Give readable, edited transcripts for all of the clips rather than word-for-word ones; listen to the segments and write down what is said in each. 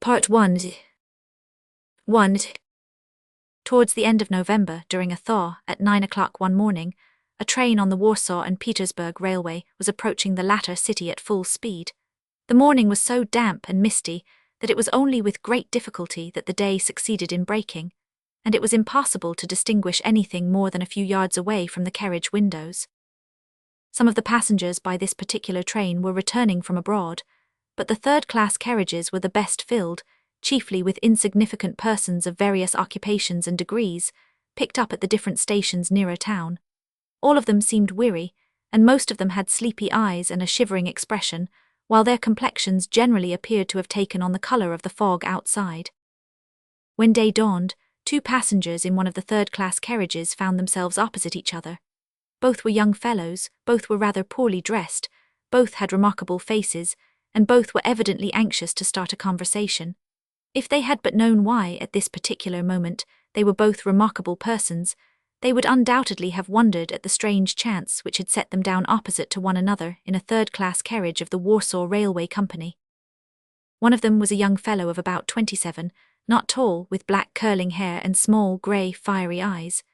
Part 1. 1. Towards the end of November, during a thaw, at 9 o'clock one morning, a train on the Warsaw and Petersburg Railway was approaching the latter city at full speed. The morning was so damp and misty that it was only with great difficulty that the day succeeded in breaking, and it was impossible to distinguish anything more than a few yards away from the carriage windows. Some of the passengers by this particular train were returning from abroad, but the third-class carriages were the best filled, chiefly with insignificant persons of various occupations and degrees, picked up at the different stations nearer town. All of them seemed weary, and most of them had sleepy eyes and a shivering expression, while their complexions generally appeared to have taken on the colour of the fog outside. When day dawned, two passengers in one of the third-class carriages found themselves opposite each other. Both were young fellows, both were rather poorly dressed, both had remarkable faces, and both were evidently anxious to start a conversation. If they had but known why, at this particular moment, they were both remarkable persons, they would undoubtedly have wondered at the strange chance which had set them down opposite to one another in a third-class carriage of the Warsaw Railway Company. One of them was a young fellow of about 27, not tall, with black curling hair and small, grey, fiery eyes.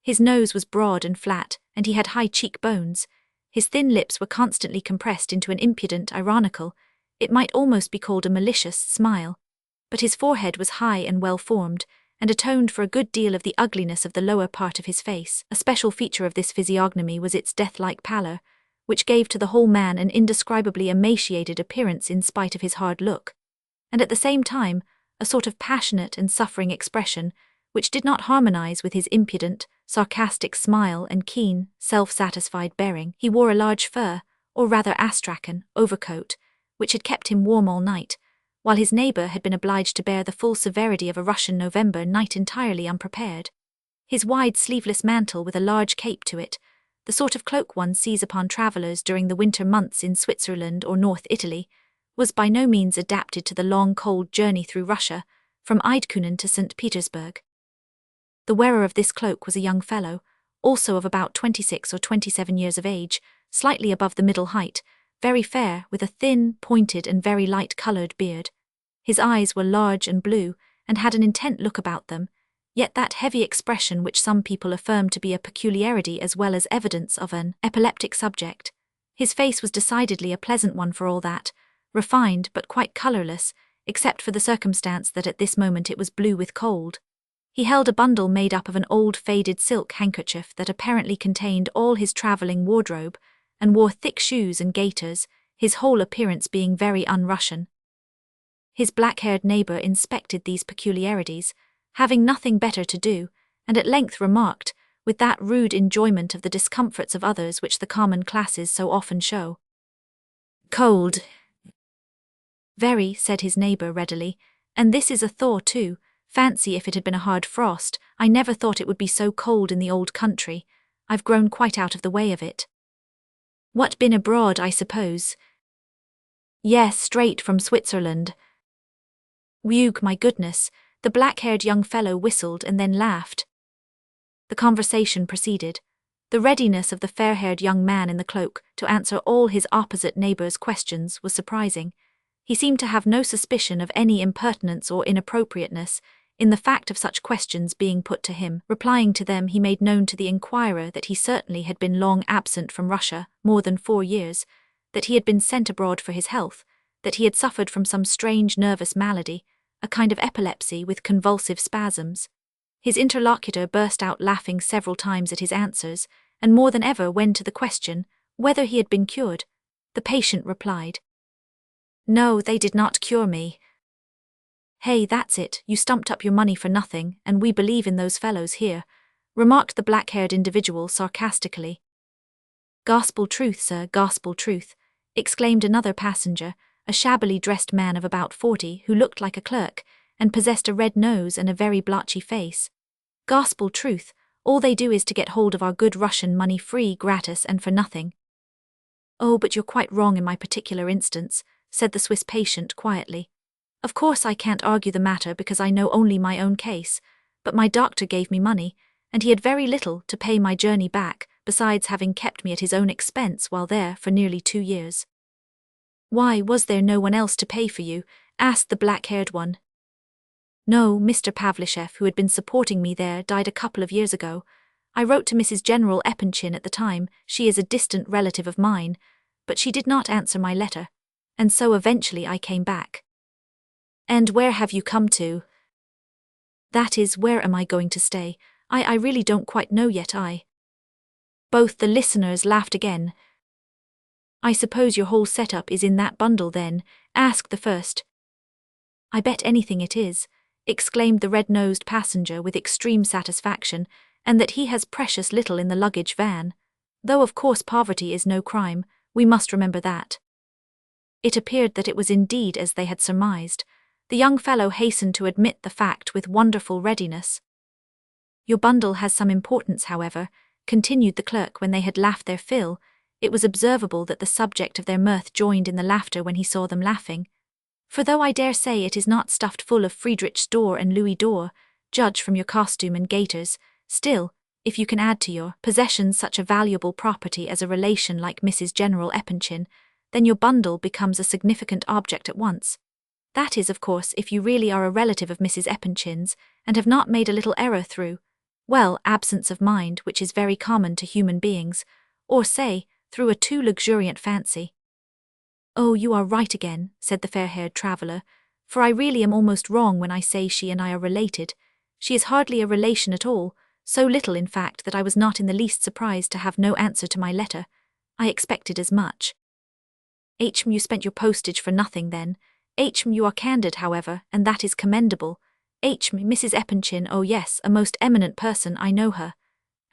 His nose was broad and flat, and he had high cheekbones. His thin lips were constantly compressed into an impudent, ironical, it might almost be called a malicious, smile. But his forehead was high and well-formed, and atoned for a good deal of the ugliness of the lower part of his face. A special feature of this physiognomy was its death-like pallor, which gave to the whole man an indescribably emaciated appearance in spite of his hard look, and at the same time a sort of passionate and suffering expression, which did not harmonize with his impudent, sarcastic smile and keen, self-satisfied bearing. He wore a large fur, or rather astrakhan, overcoat, which had kept him warm all night, while his neighbour had been obliged to bear the full severity of a Russian November night entirely unprepared. His wide sleeveless mantle with a large cape to it, the sort of cloak one sees upon travellers during the winter months in Switzerland or North Italy, was by no means adapted to the long cold journey through Russia, from Eidkunen to St. Petersburg. The wearer of this cloak was a young fellow, also of about 26 or 27 years of age, slightly above the middle height, very fair, with a thin, pointed and very light-coloured beard. His eyes were large and blue, and had an intent look about them, yet that heavy expression which some people affirm to be a peculiarity as well as evidence of an epileptic subject. His face was decidedly a pleasant one for all that, refined but quite colourless, except for the circumstance that at this moment it was blue with cold. He held a bundle made up of an old faded silk handkerchief that apparently contained all his travelling wardrobe, and wore thick shoes and gaiters, his whole appearance being very un-Russian. His black-haired neighbour inspected these peculiarities, having nothing better to do, and at length remarked, with that rude enjoyment of the discomforts of others which the common classes so often show, "Cold." "Very," said his neighbour readily, "and this is a thaw too. Fancy if it had been a hard frost. I never thought it would be so cold in the old country. I've grown quite out of the way of it." "What, been abroad, I suppose?" "Yes, straight from Switzerland." "Whew, my goodness," the black-haired young fellow whistled and then laughed. The conversation proceeded. The readiness of the fair-haired young man in the cloak to answer all his opposite neighbour's questions was surprising. He seemed to have no suspicion of any impertinence or inappropriateness in the fact of such questions being put to him. Replying to them, he made known to the inquirer that he certainly had been long absent from Russia, more than 4 years, that he had been sent abroad for his health, that he had suffered from some strange nervous malady, a kind of epilepsy with convulsive spasms. His interlocutor burst out laughing several times at his answers, and more than ever when to the question whether he had been cured, the patient replied, "No, they did not cure me." "Hey, that's it, you stumped up your money for nothing, and we believe in those fellows here," remarked the black-haired individual sarcastically. "Gospel truth, sir, gospel truth," exclaimed another passenger, a shabbily dressed man of about 40 who looked like a clerk, and possessed a red nose and a very blotchy face. "Gospel truth, all they do is to get hold of our good Russian money free, gratis and for nothing." "Oh, but you're quite wrong in my particular instance," said the Swiss patient quietly. "Of course I can't argue the matter because I know only my own case, but my doctor gave me money, and he had very little to pay my journey back, besides having kept me at his own expense while there for nearly 2 years." "Why, was there no one else to pay for you, asked the black-haired one. No, Mr. Pavlishev, who had been supporting me there, died a couple of years ago. I wrote to Mrs. General Epanchin at the time. She is a distant relative of mine, but she did not answer my letter, and so eventually I came back. And where have you come to? That is, where am I going to stay? I really don't quite know yet. Both the listeners laughed again. I suppose your whole setup is in that bundle then? Asked the first. I bet anything it is, exclaimed the red-nosed passenger with extreme satisfaction, and that he has precious little in the luggage van. Though of course poverty is no crime, we must remember that. It appeared that it was indeed as they had surmised. The young fellow hastened to admit the fact with wonderful readiness. Your bundle has some importance, however, continued the clerk when they had laughed their fill. It was observable that the subject of their mirth joined in the laughter when he saw them laughing. For though I dare say it is not stuffed full of Friedrich d'Or and Louis d'Or, judge from your costume and gaiters, still, if you can add to your possessions such a valuable property as a relation like Mrs. General Epanchin, then your bundle becomes a significant object at once. That is, of course, if you really are a relative of Mrs. Epanchin's, and have not made a little error through, well, absence of mind, which is very common to human beings, or say, through a too luxuriant fancy. Oh, you are right again, said the fair-haired traveller, for I really am almost wrong when I say she and I are related. She is hardly a relation at all, so little in fact that I was not in the least surprised to have no answer to my letter. I expected as much. You spent your postage for nothing then. You are candid, however, and that is commendable. Mrs. Epanchin, oh yes, a most eminent person, I know her.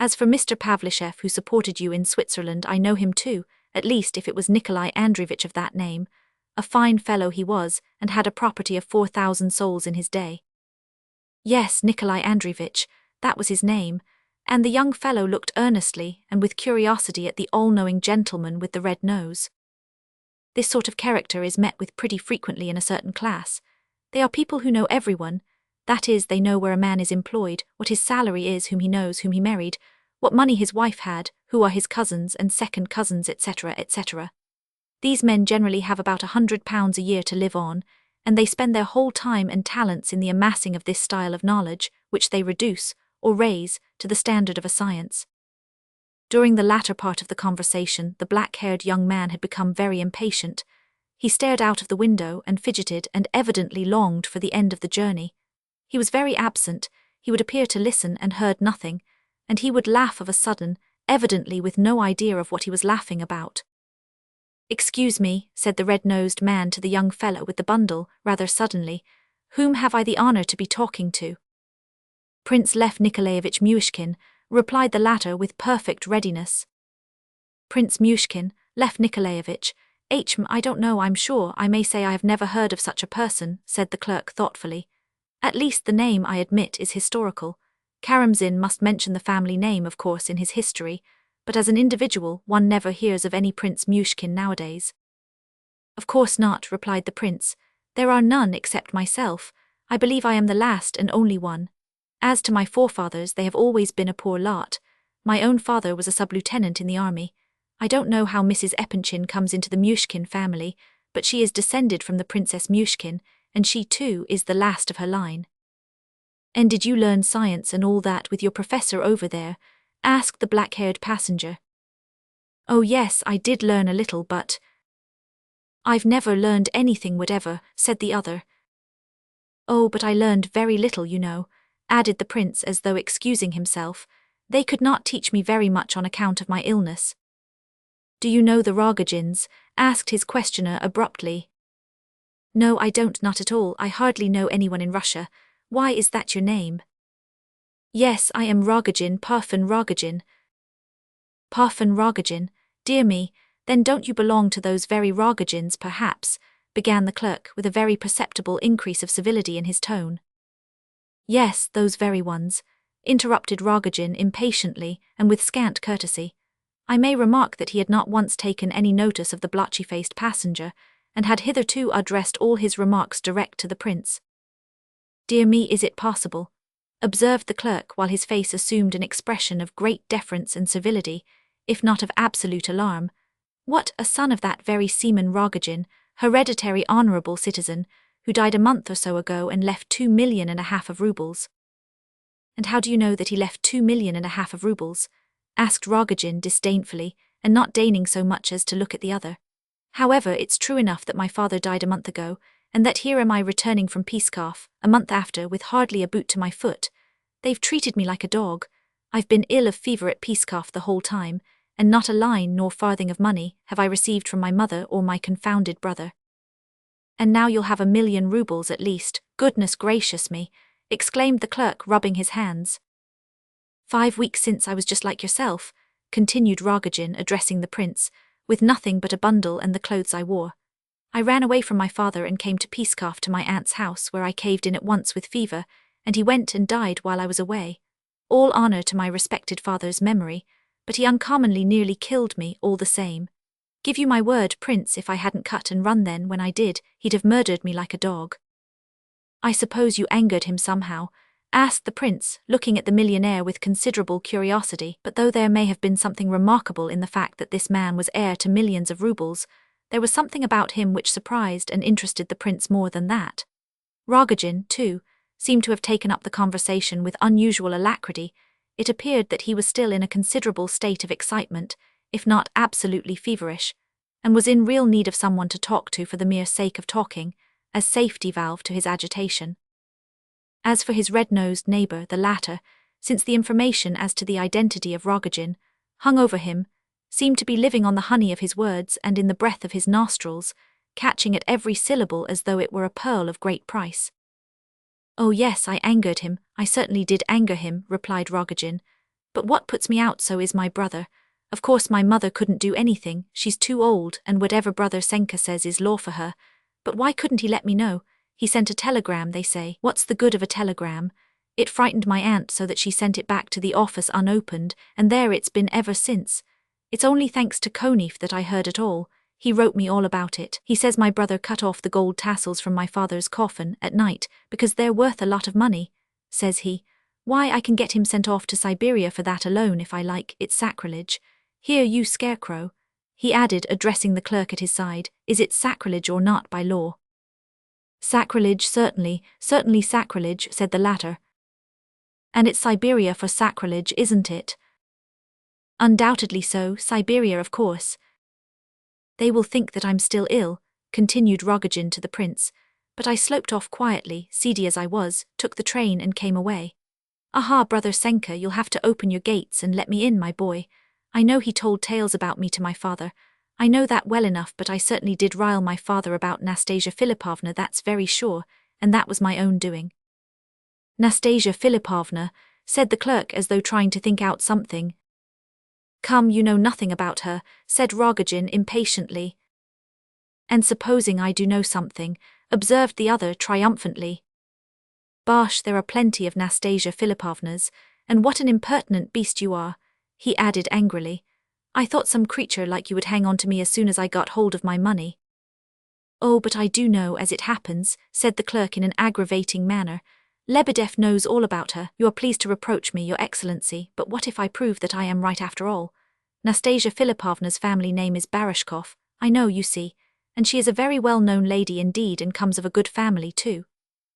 As for Mr. Pavlishev, who supported you in Switzerland, I know him too, at least if it was Nikolai Andreevich of that name. A fine fellow he was, and had a property of 4,000 souls in his day. Yes, Nikolai Andreevich, that was his name, and the young fellow looked earnestly and with curiosity at the all-knowing gentleman with the red nose. This sort of character is met with pretty frequently in a certain class. They are people who know everyone. That is, they know where a man is employed, what his salary is, whom he knows, whom he married, what money his wife had, who are his cousins and second cousins, etc., etc. These men generally have about £100 a year to live on, and they spend their whole time and talents in the amassing of this style of knowledge, which they reduce, or raise, to the standard of a science. During the latter part of the conversation, the black-haired young man had become very impatient. He stared out of the window and fidgeted and evidently longed for the end of the journey. He was very absent, he would appear to listen and heard nothing, and he would laugh of a sudden, evidently with no idea of what he was laughing about. Excuse me, said the red-nosed man to the young fellow with the bundle, rather suddenly, whom have I the honor to be talking to? Prince Lev Nikolaevich Myshkin, replied the latter with perfect readiness. Prince Myshkin, Lev Nikolaevich, I don't know, I'm sure I may say I have never heard of such a person, said the clerk thoughtfully. At least the name, I admit, is historical. Karamzin must mention the family name, of course, in his history, but as an individual one never hears of any Prince Myshkin nowadays. Of course not, replied the prince. There are none except myself. I believe I am the last and only one. As to my forefathers, they have always been a poor lot. My own father was a sub-lieutenant in the army. I don't know how Mrs. Epanchin comes into the Myshkin family, but she is descended from the Princess Myshkin, and she too is the last of her line. And did you learn science and all that with your professor over there? Asked the black-haired passenger. Oh yes, I did learn a little, but I've never learned anything whatever, said the other. Oh, but I learned very little, you know, added the prince as though excusing himself. They could not teach me very much on account of my illness. Do you know the Rogozhins? Asked his questioner abruptly. No, I don't, not at all. I hardly know anyone in Russia. Why is that your name? Yes, I am Rogozhin, Parfen Rogozhin. Parfen Rogozhin, dear me, then don't you belong to those very Rogozhins perhaps, began the clerk with a very perceptible increase of civility in his tone. Yes, those very ones, interrupted Rogozhin impatiently and with scant courtesy. I may remark that he had not once taken any notice of the blotchy-faced passenger, and had hitherto addressed all his remarks direct to the prince. Dear me, is it possible? Observed the clerk while his face assumed an expression of great deference and civility, if not of absolute alarm. What, a son of that very Seaman Rogozhin, hereditary honourable citizen, who died a month or so ago and left 2.5 million of rubles. And how do you know that he left 2.5 million of rubles? Asked Rogozhin disdainfully, and not deigning so much as to look at the other. However, it's true enough that my father died a month ago, and that here am I returning from Pskov, a month after, with hardly a boot to my foot. They've treated me like a dog. I've been ill of fever at Pskov the whole time, and not a line nor farthing of money have I received from my mother or my confounded brother. And now you'll have 1 million rubles at least, goodness gracious me, exclaimed the clerk, rubbing his hands. 5 weeks since I was just like yourself, continued Rogozhin, addressing the prince, with nothing but a bundle and the clothes I wore. I ran away from my father and came to Pskov to my aunt's house, where I caved in at once with fever, and he went and died while I was away. All honor to my respected father's memory, but he uncommonly nearly killed me all the same. Give you my word, prince, if I hadn't cut and run then when I did, he'd have murdered me like a dog. I suppose you angered him somehow? Asked the prince, looking at the millionaire with considerable curiosity. But though there may have been something remarkable in the fact that this man was heir to millions of rubles, there was something about him which surprised and interested the prince more than that. Rogozhin, too, seemed to have taken up the conversation with unusual alacrity. It appeared that he was still in a considerable state of excitement, if not absolutely feverish, and was in real need of someone to talk to for the mere sake of talking, as safety valve to his agitation. As for his red-nosed neighbor, the latter, since the information as to the identity of Rogozhin hung over him, seemed to be living on the honey of his words and in the breath of his nostrils, catching at every syllable as though it were a pearl of great price. Oh yes, I angered him, I certainly did anger him, replied Rogozhin. But what puts me out so is my brother. Of course my mother couldn't do anything, she's too old, and whatever brother Senka says is law for her. But why couldn't he let me know? He sent a telegram, they say. What's the good of a telegram? It frightened my aunt so that she sent it back to the office unopened, and there it's been ever since. It's only thanks to Konif that I heard at all. He wrote me all about it. He says my brother cut off the gold tassels from my father's coffin at night, because they're worth a lot of money, says he. Why, I can get him sent off to Siberia for that alone if I like. It's sacrilege. Here, you scarecrow, he added, addressing the clerk at his side, is it sacrilege or not by law? Sacrilege, certainly sacrilege, said the latter. And it's Siberia for sacrilege, isn't it? Undoubtedly so, Siberia of course. They will think that I'm still ill, continued Rogozhin to the prince, but I sloped off quietly, seedy as I was, took the train and came away. Aha, brother Senka, you'll have to open your gates and let me in, my boy. I know he told tales about me to my father. I know that well enough, but I certainly did rile my father about Nastasya Filippovna, that's very sure, and that was my own doing. Nastasya Filippovna, said the clerk as though trying to think out something. Come, you know nothing about her, said Rogozhin impatiently. And supposing I do know something, observed the other triumphantly. Bosh, there are plenty of Nastasya Filippovnas, and what an impertinent beast you are, he added angrily. I thought some creature like you would hang on to me as soon as I got hold of my money. Oh, but I do know, as it happens, said the clerk in an aggravating manner. Lebedev knows all about her. You are pleased to reproach me, your excellency, but what if I prove that I am right after all? Nastasya Filippovna's family name is Barashkov, I know, you see, and she is a very well-known lady indeed and comes of a good family too.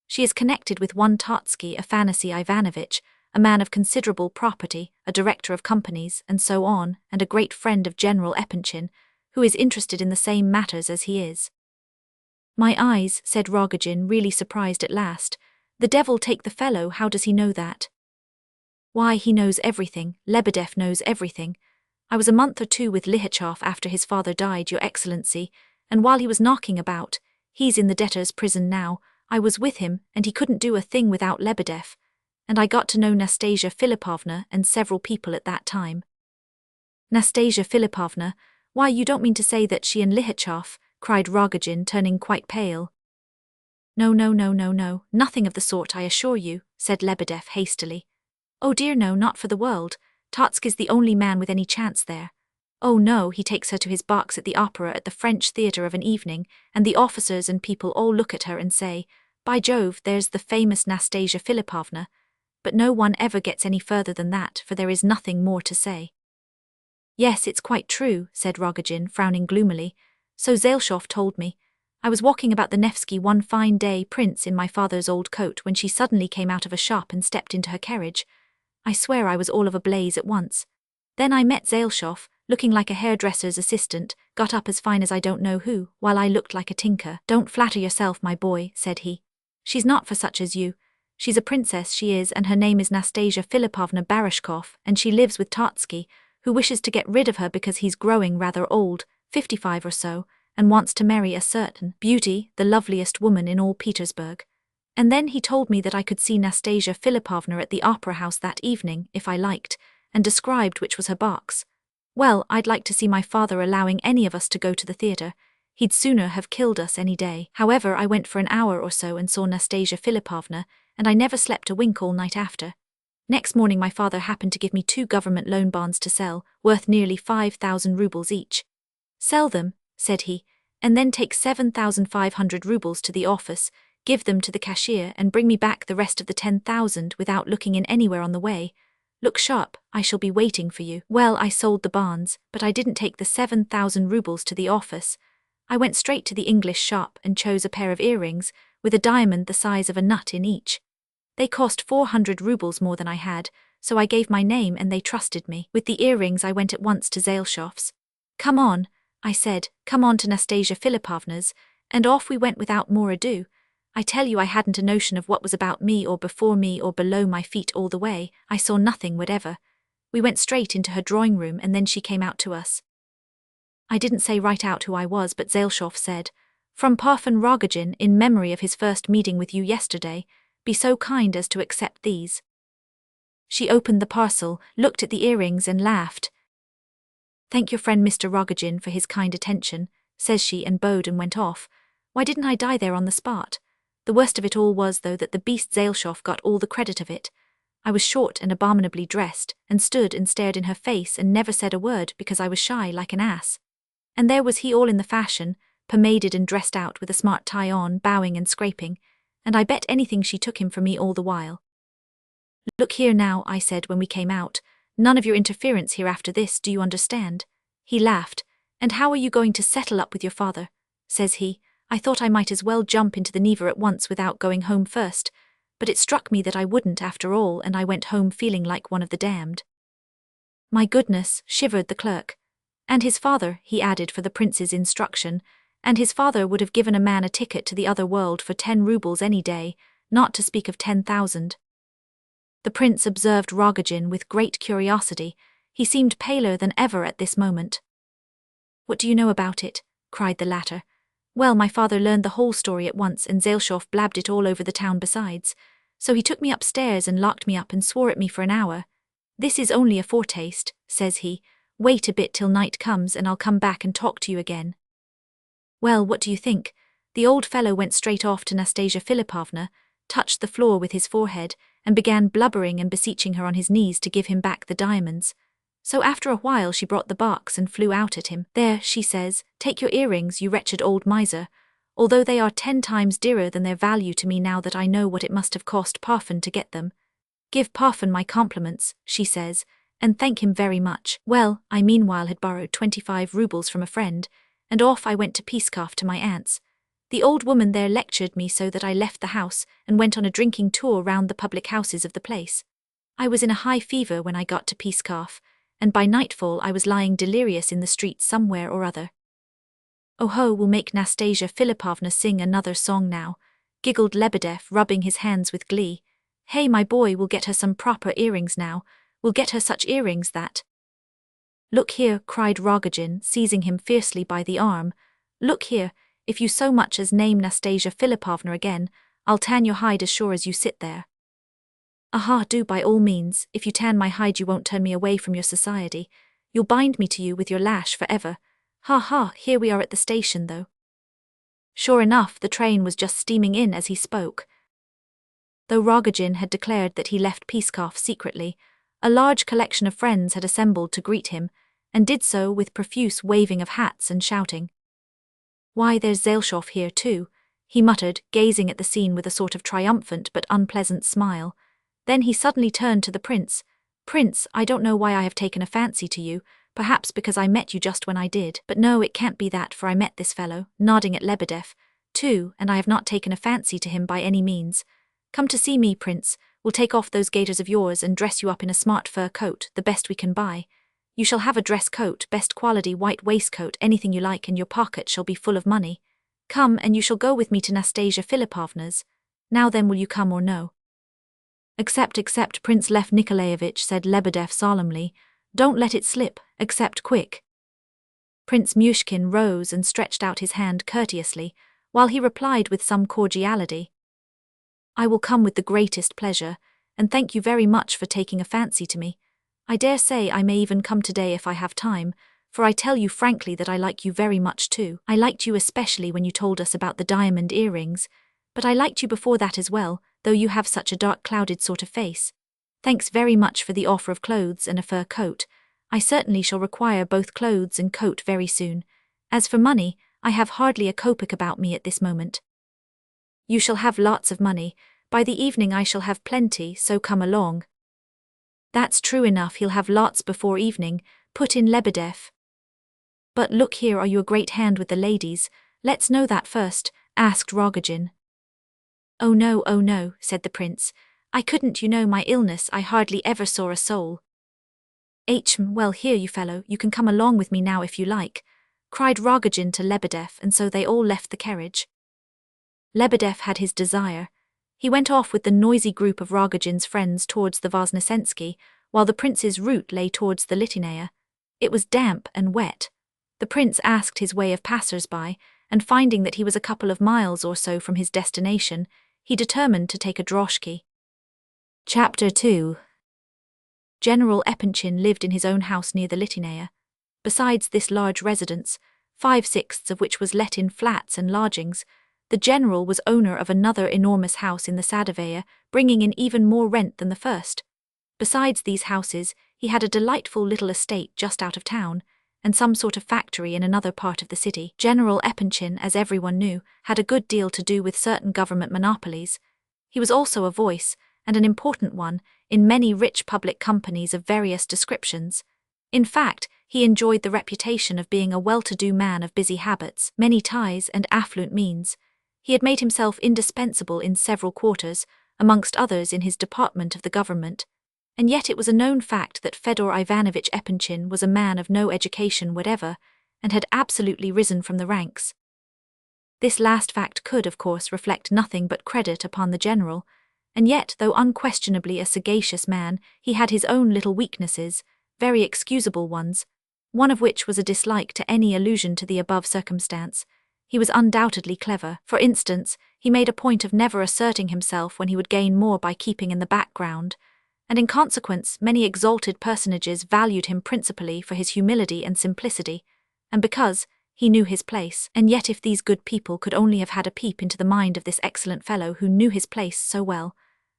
She is connected with one Totsky, Afanasy Ivanovitch, a man of considerable property, a director of companies, and so on, and a great friend of General Epanchin, who is interested in the same matters as he is. My eyes, said Rogozhin, really surprised at last. The devil take the fellow, how does he know that? Why, he knows everything, Lebedev knows everything. I was a month or two with Lihachev after his father died, your excellency, and while he was knocking about, he's in the debtor's prison now, I was with him, and he couldn't do a thing without Lebedev. And I got to know Nastasya Filippovna and several people at that time. Nastasya Filippovna, why, you don't mean to say that she and Lihachev, cried Rogozhin, turning quite pale. No, nothing of the sort, I assure you, said Lebedev hastily. Oh dear no, not for the world, Totsky's the only man with any chance there. Oh no, he takes her to his box at the opera at the French theatre of an evening, and the officers and people all look at her and say, by Jove, there's the famous Nastasya Filippovna, but no one ever gets any further than that, for there is nothing more to say. Yes, it's quite true, said Rogozhin, frowning gloomily. So Zaleshov told me. I was walking about the Nevsky one fine day, Prince, in my father's old coat, when she suddenly came out of a shop and stepped into her carriage. I swear I was all of a blaze at once. Then I met Zaleshoff, looking like a hairdresser's assistant, got up as fine as I don't know who, while I looked like a tinker. Don't flatter yourself, my boy, said he. She's not for such as you. She's a princess, she is, and her name is Nastasya Filippovna Barashkov, and she lives with Tatsky, who wishes to get rid of her because he's growing rather old, 55 or so, and wants to marry a certain beauty, the loveliest woman in all Petersburg. And then he told me that I could see Nastasya Filippovna at the opera house that evening, if I liked, and described which was her box. Well, I'd like to see my father allowing any of us to go to the theatre. He'd sooner have killed us any day. However, I went for an hour or so and saw Nastasya Filippovna, and I never slept a wink all night after. Next morning my father happened to give me 2 government loan bonds to sell, worth nearly 5,000 rubles each. Sell them, said he, and then take 7,500 rubles to the office, give them to the cashier, and bring me back the rest of the 10,000 without looking in anywhere on the way. Look sharp, I shall be waiting for you. Well, I sold the bonds, but I didn't take the 7,000 rubles to the office. I went straight to the English shop and chose a pair of earrings, with a diamond the size of a nut in each. They cost 400 rubles more than I had, so I gave my name and they trusted me. With the earrings I went at once to Zaleshoff's. Come on, I said, come on to Nastasya Filippovna's, and off we went without more ado. I tell you I hadn't a notion of what was about me or before me or below my feet all the way. I saw nothing whatever. We went straight into her drawing room and then she came out to us. I didn't say right out who I was, but Zaleshoff said, "From Parfen Rogozhin, in memory of his first meeting with you yesterday, be so kind as to accept these." She opened the parcel, looked at the earrings and laughed. "Thank your friend Mr. Rogozhin for his kind attention," says she, and bowed and went off. Why didn't I die there on the spot? The worst of it all was, though, that the beast Zaleshoff got all the credit of it. I was short and abominably dressed, and stood and stared in her face and never said a word because I was shy like an ass. And there was he all in the fashion, pomaded and dressed out with a smart tie on, bowing and scraping, and I bet anything she took him for me all the while. "Look here now," I said when we came out, "none of your interference here after this, do you understand?" He laughed. "And how are you going to settle up with your father?" says he. I thought I might as well jump into the Neva at once without going home first, but it struck me that I wouldn't after all, and I went home feeling like one of the damned. "My goodness," shivered the clerk. "And his father," he added for the prince's instruction, "and his father would have given a man a ticket to the other world for 10 rubles any day, not to speak of 10,000. The prince observed Rogozhin with great curiosity. He seemed paler than ever at this moment. "What do you know about it?" cried the latter. Well, my father learned the whole story at once, and Zaleshoff blabbed it all over the town besides. So he took me upstairs and locked me up and swore at me for an hour. "This is only a foretaste," says he. "Wait a bit till night comes and I'll come back and talk to you again." Well, what do you think? The old fellow went straight off to Nastasya Filippovna, touched the floor with his forehead, and began blubbering and beseeching her on his knees to give him back the diamonds. So after a while she brought the box and flew out at him. "There," she says, "take your earrings, you wretched old miser, although they are 10 times dearer than their value to me now that I know what it must have cost Parfen to get them. Give Parfen my compliments," she says, "and thank him very much." Well, I meanwhile had borrowed 25 rubles from a friend, and off I went to Pskov to my aunt's. The old woman there lectured me so that I left the house and went on a drinking tour round the public houses of the place. I was in a high fever when I got to Pskov, and by nightfall I was lying delirious in the street somewhere or other. "Oh-ho, we'll make Nastasya Filippovna sing another song now," giggled Lebedev, rubbing his hands with glee. "Hey, my boy, we'll get her some proper earrings now. We'll get her such earrings that—" "Look here," cried Rogozhin, seizing him fiercely by the arm. "Look here, if you so much as name Nastasya Filippovna again, I'll tan your hide as sure as you sit there." "Aha, do by all means. If you tan my hide you won't turn me away from your society. You'll bind me to you with your lash forever. Ha ha, here we are at the station though." Sure enough, the train was just steaming in as he spoke. Though Rogozhin had declared that he left Pskov secretly, a large collection of friends had assembled to greet him, and did so with profuse waving of hats and shouting. "Why, there's Zaleshoff here too," he muttered, gazing at the scene with a sort of triumphant but unpleasant smile. Then he suddenly turned to the prince. "Prince, I don't know why I have taken a fancy to you, perhaps because I met you just when I did, but no, it can't be that, for I met this fellow," nodding at Lebedev, too, and I have not taken a fancy to him by any means. Come to see me, Prince. We'll take off those gaiters of yours and dress you up in a smart fur coat, the best we can buy. You shall have a dress coat, best quality white waistcoat, anything you like, and your pocket shall be full of money. Come, and you shall go with me to Nastasya Filippovna's. Now then, will you come or no?" "Accept, Prince Lev Nikolaevich," said Lebedev solemnly. "Don't let it slip, accept quick." Prince Myshkin rose and stretched out his hand courteously, while he replied with some cordiality, "I will come with the greatest pleasure, and thank you very much for taking a fancy to me. I dare say I may even come today if I have time, for I tell you frankly that I like you very much too. I liked you especially when you told us about the diamond earrings, but I liked you before that as well, though you have such a dark clouded sort of face. Thanks very much for the offer of clothes and a fur coat. I certainly shall require both clothes and coat very soon. As for money, I have hardly a kopeck about me at this moment." "You shall have lots of money. By the evening I shall have plenty, so come along." "That's true enough, he'll have lots before evening," put in Lebedev. "But look here, are you a great hand with the ladies? Let's know that first," asked Rogozhin. Oh no, said the prince. "I couldn't, you know my illness, I hardly ever saw a soul." Well, here, you fellow, you can come along with me now if you like," cried Rogozhin to Lebedev, and so they all left the carriage. Lebedev had his desire. He went off with the noisy group of Rogozhin's friends towards the Voznesensky, while the prince's route lay towards the Litinaya. It was damp and wet. The prince asked his way of passers-by, and finding that he was a couple of miles or so from his destination, he determined to take a droshky. Chapter 2. General Epanchin lived in his own house near the Litinaya. Besides this large residence, 5/6 of which was let in flats and lodgings, the general was owner of another enormous house in the Sadovaya, bringing in even more rent than the first. Besides these houses, he had a delightful little estate just out of town, and some sort of factory in another part of the city. General Epanchin, as everyone knew, had a good deal to do with certain government monopolies. He was also a voice, and an important one, in many rich public companies of various descriptions. In fact, he enjoyed the reputation of being a well-to-do man of busy habits, many ties, and affluent means. He had made himself indispensable in several quarters, amongst others in his department of the government. And yet it was a known fact that Fyodor Ivanovich Epanchin was a man of no education whatever, and had absolutely risen from the ranks. This last fact could, of course, reflect nothing but credit upon the general, and yet, though unquestionably a sagacious man, he had his own little weaknesses, very excusable ones, one of which was a dislike to any allusion to the above circumstance. He was undoubtedly clever. For instance, he made a point of never asserting himself when he would gain more by keeping in the background, and in consequence many exalted personages valued him principally for his humility and simplicity, and because he knew his place. And yet if these good people could only have had a peep into the mind of this excellent fellow who knew his place so well.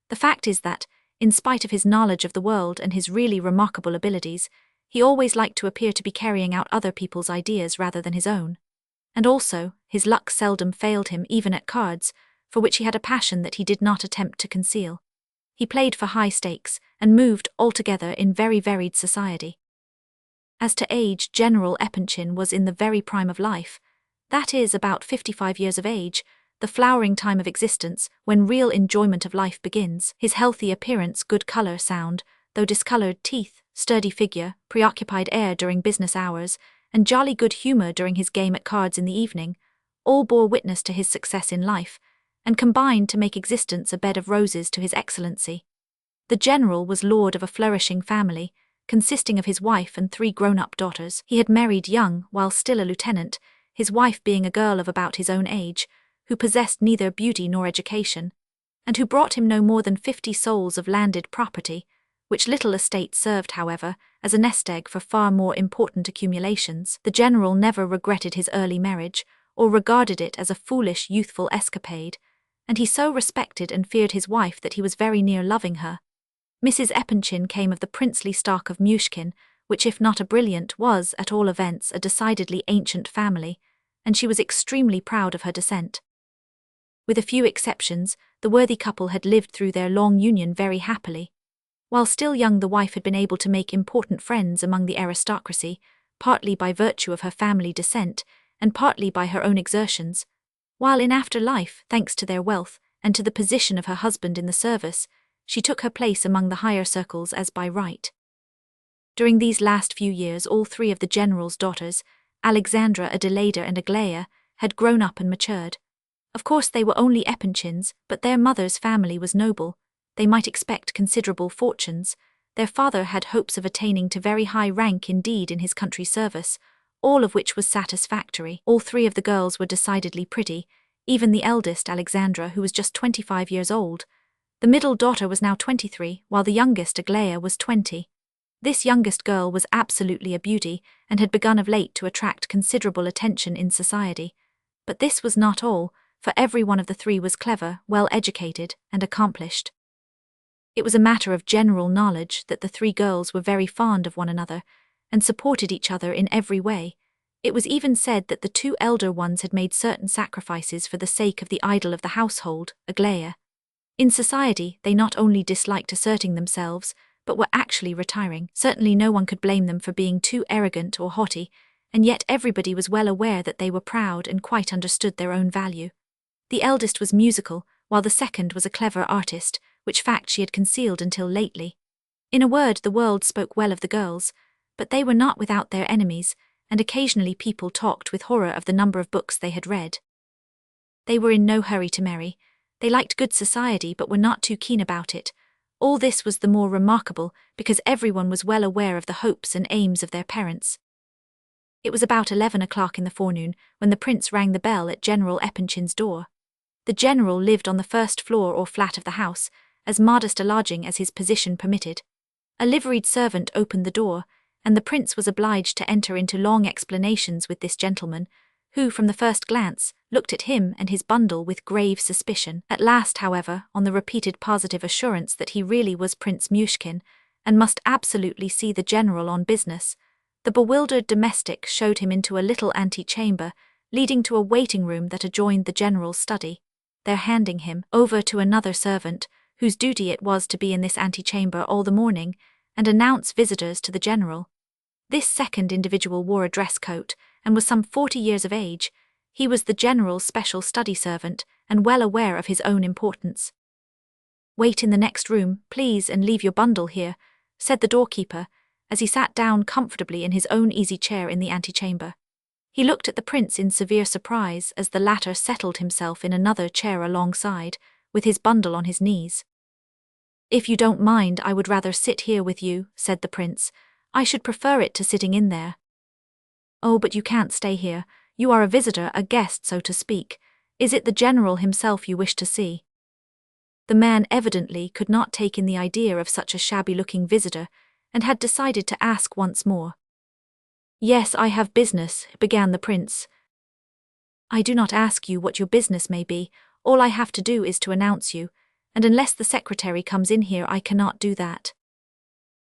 The fact is that, in spite of his knowledge of the world and his really remarkable abilities, he always liked to appear to be carrying out other people's ideas rather than his own. And also, his luck seldom failed him even at cards, for which he had a passion that he did not attempt to conceal. He played for high stakes, and moved altogether in very varied society. As to age, General Epanchin was in the very prime of life, that is, about 55 years of age, the flowering time of existence, when real enjoyment of life begins. His healthy appearance, good colour, sound, though discoloured teeth, sturdy figure, preoccupied air during business hours, and jolly good humour during his game at cards in the evening, all bore witness to his success in life, and combined to make existence a bed of roses to his excellency. The general was lord of a flourishing family, consisting of his wife and 3 grown-up daughters. He had married young, while still a lieutenant, his wife being a girl of about his own age, who possessed neither beauty nor education, and who brought him no more than 50 souls of landed property, which little estate served, however, as a nest egg for far more important accumulations. The general never regretted his early marriage, or regarded it as a foolish youthful escapade, and he so respected and feared his wife that he was very near loving her. Mrs. Epanchin came of the princely stock of Myshkin, which if not a brilliant was, at all events, a decidedly ancient family, and she was extremely proud of her descent. With a few exceptions, the worthy couple had lived through their long union very happily. While still young, the wife had been able to make important friends among the aristocracy, partly by virtue of her family descent, and partly by her own exertions. while in after life, thanks to their wealth and to the position of her husband in the service, she took her place among the higher circles as by right. During these last few years, all three of the general's daughters, Alexandra, Adelaida and Aglaya, had grown up and matured. Of course they were only Epanchins, but their mother's family was noble. They might expect considerable fortunes. Their father had hopes of attaining to very high rank indeed in his country's service, all of which was satisfactory. All three of the girls were decidedly pretty, even the eldest, Alexandra, who was just 25 years old. The middle daughter was now 23, while the youngest, Aglaya, was 20. This youngest girl was absolutely a beauty, and had begun of late to attract considerable attention in society. But this was not all, for every one of the three was clever, well-educated, and accomplished. It was a matter of general knowledge that the three girls were very fond of one another, and supported each other in every way. It was even said that the two elder ones had made certain sacrifices for the sake of the idol of the household, Aglaya. In society, they not only disliked asserting themselves, but were actually retiring. Certainly no one could blame them for being too arrogant or haughty, and yet everybody was well aware that they were proud and quite understood their own value. The eldest was musical, while the second was a clever artist, which fact she had concealed until lately. In a word, the world spoke well of the girls, but they were not without their enemies, and occasionally people talked with horror of the number of books they had read. They were in no hurry to marry. They liked good society but were not too keen about it. All this was the more remarkable because everyone was well aware of the hopes and aims of their parents. It was about 11 o'clock in the forenoon when the prince rang the bell at General Epanchin's door. The general lived on the first floor or flat of the house, as modest a lodging as his position permitted. A liveried servant opened the door, and the prince was obliged to enter into long explanations with this gentleman, who, from the first glance, looked at him and his bundle with grave suspicion. At last, however, on the repeated positive assurance that he really was Prince Myshkin, and must absolutely see the general on business, the bewildered domestic showed him into a little antechamber, leading to a waiting room that adjoined the general's study, there handing him over to another servant, whose duty it was to be in this antechamber all the morning, and announce visitors to the general. This second individual wore a dress coat, and was some 40 years of age. He was the general's special study servant, and well aware of his own importance. "Wait in the next room, please, and leave your bundle here," said the doorkeeper, as he sat down comfortably in his own easy chair in the antechamber. He looked at the prince in severe surprise as the latter settled himself in another chair alongside, with his bundle on his knees. "If you don't mind, I would rather sit here with you," said the prince. "I should prefer it to sitting in there." "Oh, but you can't stay here. You are a visitor, a guest, so to speak. Is it the general himself you wish to see?" The man evidently could not take in the idea of such a shabby-looking visitor, and had decided to ask once more. "Yes, I have business," began the prince. "I do not ask you what your business may be. All I have to do is to announce you, and unless the secretary comes in here I cannot do that."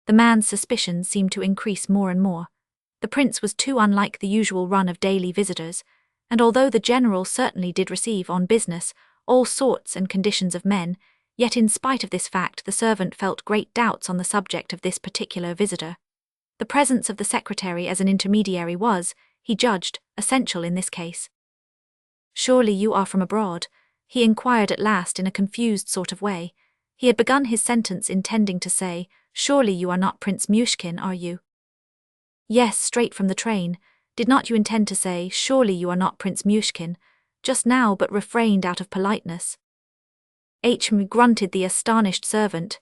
The man's suspicions seemed to increase more and more. The prince was too unlike the usual run of daily visitors, and although the general certainly did receive on business all sorts and conditions of men, yet in spite of this fact the servant felt great doubts on the subject of this particular visitor. The presence of the secretary as an intermediary was, he judged, essential in this case. "Surely you are from abroad?" he inquired at last in a confused sort of way. He had begun his sentence intending to say, "Surely you are not Prince Myshkin, are you?" "Yes, straight from the train. Did not you intend to say, 'Surely you are not Prince Myshkin,' just now, but refrained out of politeness?" Grunted the astonished servant.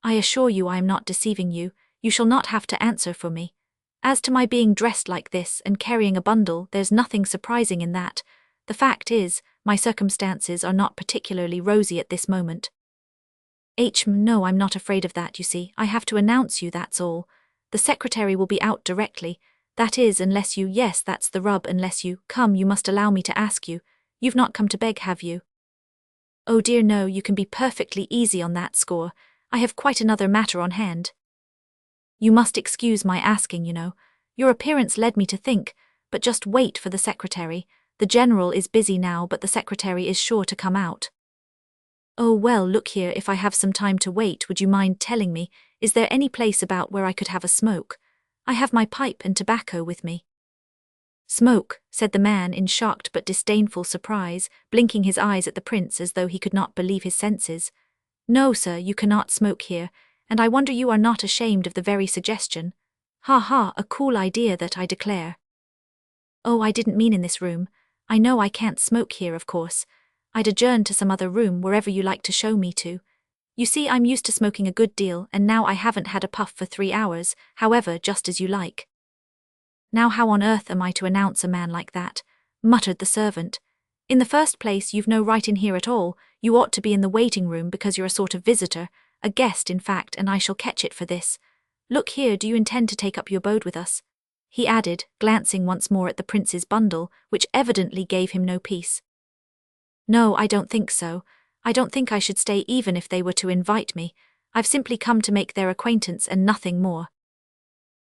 "I assure you I am not deceiving you. You shall not have to answer for me. As to my being dressed like this and carrying a bundle, there's nothing surprising in that. The fact is, my circumstances are not particularly rosy at this moment." No, I'm not afraid of that, you see. I have to announce you, that's all. The secretary will be out directly. That is, unless you— yes, that's the rub, unless you— come, you must allow me to ask you. You've not come to beg, have you?" "Oh dear no, you can be perfectly easy on that score. I have quite another matter on hand." "You must excuse my asking, you know. Your appearance led me to think, but just wait for the secretary. The general is busy now, but the secretary is sure to come out." "Oh well, look here, if I have some time to wait, would you mind telling me, is there any place about where I could have a smoke? I have my pipe and tobacco with me." Smoke, said the man in shocked but disdainful surprise, blinking his eyes at the prince as though he could not believe his senses. No, sir, you cannot smoke here, and I wonder you are not ashamed of the very suggestion. Ha ha, a cool idea that, I declare. Oh, I didn't mean in this room. I know I can't smoke here, of course. I'd adjourn to some other room wherever you like to show me to. You see, I'm used to smoking a good deal, and now I haven't had a puff for 3 hours, however, just as you like. Now how on earth am I to announce a man like that? Muttered the servant. In the first place, you've no right in here at all. You ought to be in the waiting room because you're a sort of visitor, a guest in fact, and I shall catch it for this. Look here, do you intend to take up your abode with us? He added, glancing once more at the prince's bundle, which evidently gave him no peace. No, I don't think so. I don't think I should stay even if they were to invite me. I've simply come to make their acquaintance and nothing more.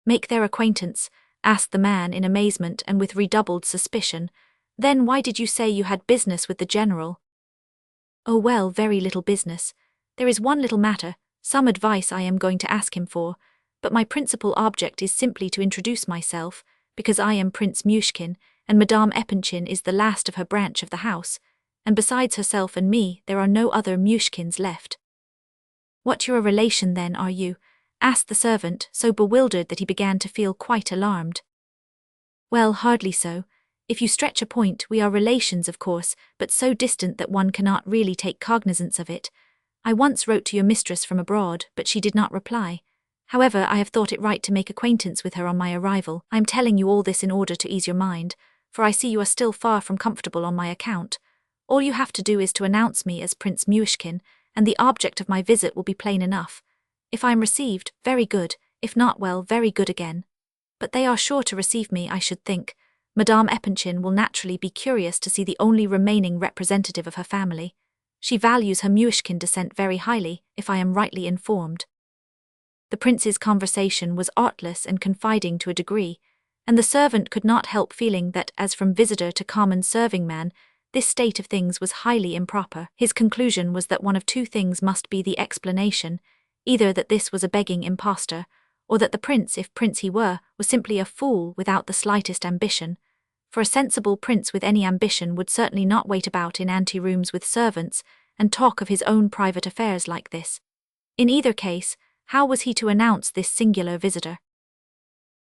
Make their acquaintance? Asked the man in amazement and with redoubled suspicion. Then why did you say you had business with the general? Oh well, very little business. There is one little matter, some advice I am going to ask him for, but my principal object is simply to introduce myself, because I am Prince Myshkin, and Madame Epanchin is the last of her branch of the house, and besides herself and me, there are no other Myshkins left. What, you're a relation then, are you? Asked the servant, so bewildered that he began to feel quite alarmed. Well, hardly so. If you stretch a point, we are relations, of course, but so distant that one cannot really take cognizance of it. I once wrote to your mistress from abroad, but she did not reply. However, I have thought it right to make acquaintance with her on my arrival. I am telling you all this in order to ease your mind, for I see you are still far from comfortable on my account. All you have to do is to announce me as Prince Myshkin, and the object of my visit will be plain enough. If I am received, very good, if not, well, very good again. But they are sure to receive me, I should think. Madame Epanchin will naturally be curious to see the only remaining representative of her family. She values her Myshkin descent very highly, if I am rightly informed. The prince's conversation was artless and confiding to a degree, and the servant could not help feeling that, as from visitor to common serving man, this state of things was highly improper. His conclusion was that one of two things must be the explanation, either that this was a begging impostor, or that the prince, if prince he were, was simply a fool without the slightest ambition, for a sensible prince with any ambition would certainly not wait about in ante-rooms with servants and talk of his own private affairs like this. In either case, how was he to announce this singular visitor?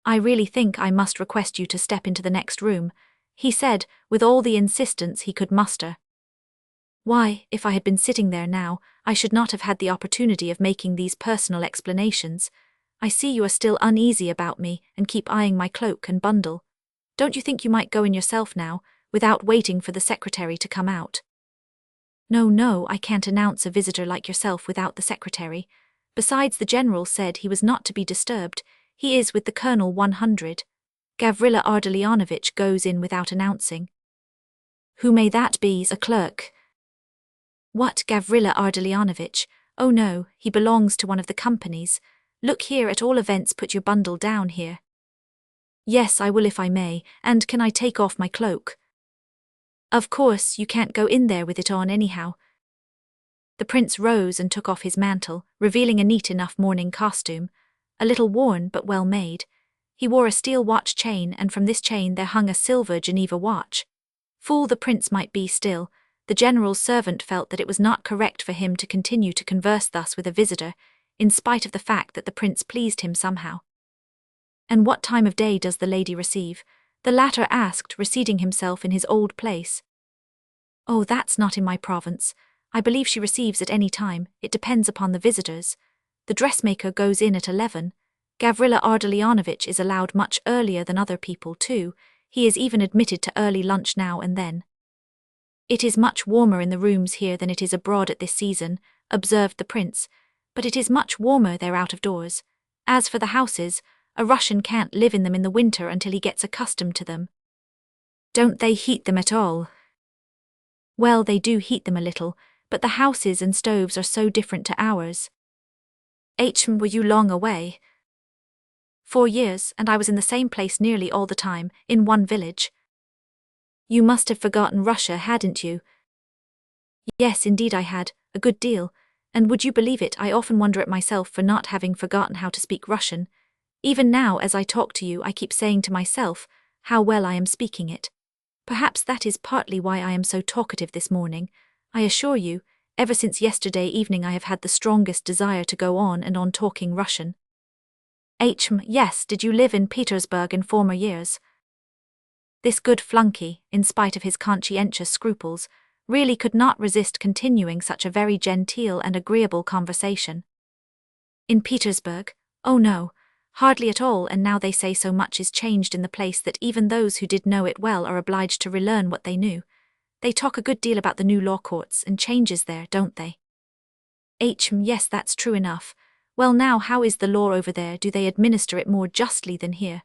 I really think I must request you to step into the next room, he said, with all the insistence he could muster. Why, if I had been sitting there now, I should not have had the opportunity of making these personal explanations. I see you are still uneasy about me and keep eyeing my cloak and bundle. Don't you think you might go in yourself now, without waiting for the secretary to come out? No, I can't announce a visitor like yourself without the secretary. Besides, the general said he was not to be disturbed. He is with the Colonel 100. Gavrila Ardalionovitch goes in without announcing. Who may that be? A clerk. What, Gavrila Ardalionovitch? Oh no, he belongs to one of the companies. Look here, at all events put your bundle down here. Yes, I will if I may, and can I take off my cloak? Of course, you can't go in there with it on anyhow. The prince rose and took off his mantle, revealing a neat enough morning costume, a little worn but well made. He wore a steel watch chain, and from this chain there hung a silver Geneva watch. Fool the prince might be still, the general's servant felt that it was not correct for him to continue to converse thus with a visitor, in spite of the fact that the prince pleased him somehow. And what time of day does the lady receive? The latter asked, reseating himself in his old place. Oh, that's not in my province. I believe she receives at any time, it depends upon the visitors. The dressmaker goes in at 11. Gavrila Ardalionovitch is allowed much earlier than other people too. He is even admitted to early lunch now and then. It is much warmer in the rooms here than it is abroad at this season, observed the prince, but it is much warmer there out of doors. As for the houses, a Russian can't live in them in the winter until he gets accustomed to them. Don't they heat them at all? Well, they do heat them a little, but the houses and stoves are so different to ours. Were you long away? 4 years, and I was in the same place nearly all the time, in one village. You must have forgotten Russia, hadn't you? Yes, indeed I had, a good deal, and would you believe it, I often wonder at myself for not having forgotten how to speak Russian. Even now, as I talk to you, I keep saying to myself, how well I am speaking it. Perhaps that is partly why I am so talkative this morning. I assure you, ever since yesterday evening I have had the strongest desire to go on and on talking Russian. Yes, did you live in Petersburg in former years? This good flunky, in spite of his conscientious scruples, really could not resist continuing such a very genteel and agreeable conversation. In Petersburg? Oh no, hardly at all, and now they say so much is changed in the place that even those who did know it well are obliged to relearn what they knew. They talk a good deal about the new law courts and changes there, don't they? Yes, that's true enough. Well now, how is the law over there? Do they administer it more justly than here?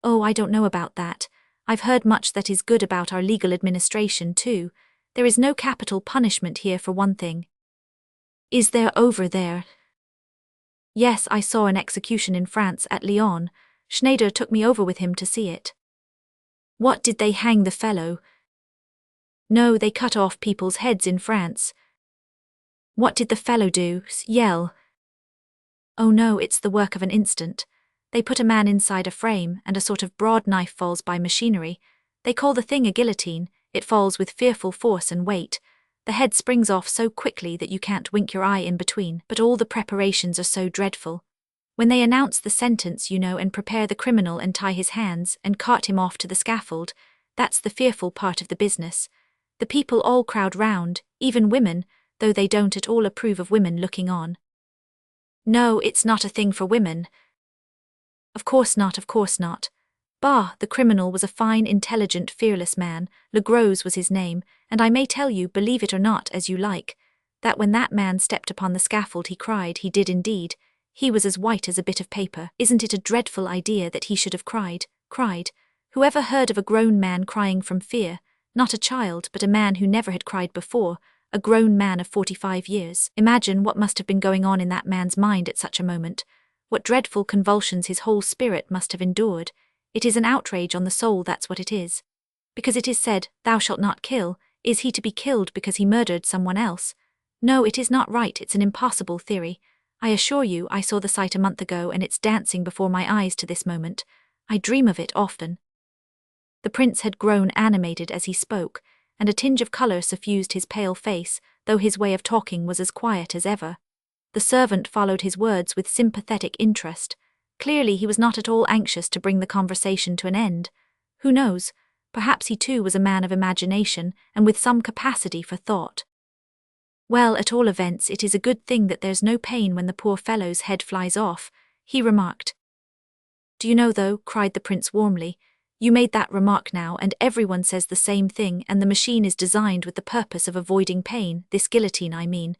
Oh, I don't know about that. I've heard much that is good about our legal administration too. There is no capital punishment here for one thing. Is there over there? Yes, I saw an execution in France at Lyon. Schneider took me over with him to see it. What, did they hang the fellow? No, they cut off people's heads in France. What did the fellow do? Yell? Oh no, it's the work of an instant. They put a man inside a frame, and a sort of broad knife falls by machinery. They call the thing a guillotine. It falls with fearful force and weight. The head springs off so quickly that you can't wink your eye in between, but all the preparations are so dreadful. When they announce the sentence, and prepare the criminal and tie his hands and cart him off to the scaffold, that's the fearful part of the business. The people all crowd round, even women, though they don't at all approve of women looking on. No, it's not a thing for women. Of course not, of course not. Bah, the criminal was a fine, intelligent, fearless man. Le Gros was his name, and I may tell you, believe it or not as you like, that when that man stepped upon the scaffold he cried, he did indeed. He was as white as a bit of paper. Isn't it a dreadful idea that he should have cried? Whoever heard of a grown man crying from fear? Not a child, but a man who never had cried before, a grown man of 45 years. Imagine what must have been going on in that man's mind at such a moment. What dreadful convulsions his whole spirit must have endured. It is an outrage on the soul, that's what it is. Because it is said, "Thou shalt not kill," is he to be killed because he murdered someone else? No, it is not right, it's an impossible theory. I assure you, I saw the sight a month ago and it's dancing before my eyes to this moment. I dream of it often. The prince had grown animated as he spoke, and a tinge of colour suffused his pale face, though his way of talking was as quiet as ever. The servant followed his words with sympathetic interest. Clearly he was not at all anxious to bring the conversation to an end. Who knows? Perhaps he too was a man of imagination, and with some capacity for thought. Well, at all events, it is a good thing that there's no pain when the poor fellow's head flies off, he remarked. Do you know, though, cried the prince warmly, you made that remark now, and everyone says the same thing, and the machine is designed with the purpose of avoiding pain, this guillotine, I mean.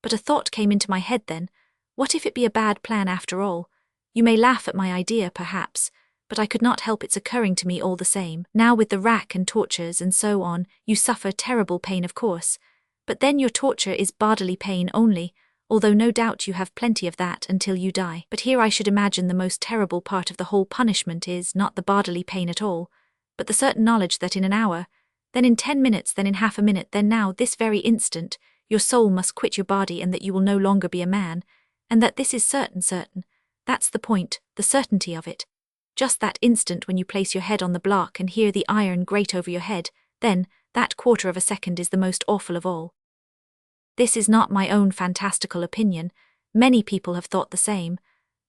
But a thought came into my head then. What if it be a bad plan after all? You may laugh at my idea, perhaps, but I could not help its occurring to me all the same. Now with the rack and tortures and so on, you suffer terrible pain, of course. But then your torture is bodily pain only, although no doubt you have plenty of that until you die. But here I should imagine the most terrible part of the whole punishment is not the bodily pain at all, but the certain knowledge that in an hour, then in 10 minutes, then in half a minute, then now, this very instant, your soul must quit your body and that you will no longer be a man, and that this is certain. That's the point, the certainty of it. Just that instant when you place your head on the block and hear the iron grate over your head, then, that quarter of a second is the most awful of all. This is not my own fantastical opinion. Many people have thought the same,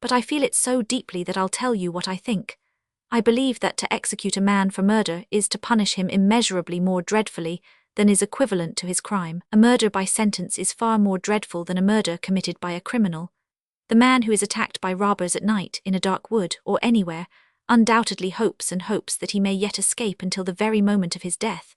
but I feel it so deeply that I'll tell you what I think. I believe that to execute a man for murder is to punish him immeasurably more dreadfully than is equivalent to his crime. A murder by sentence is far more dreadful than a murder committed by a criminal. The man who is attacked by robbers at night, in a dark wood, or anywhere, undoubtedly hopes and hopes that he may yet escape until the very moment of his death.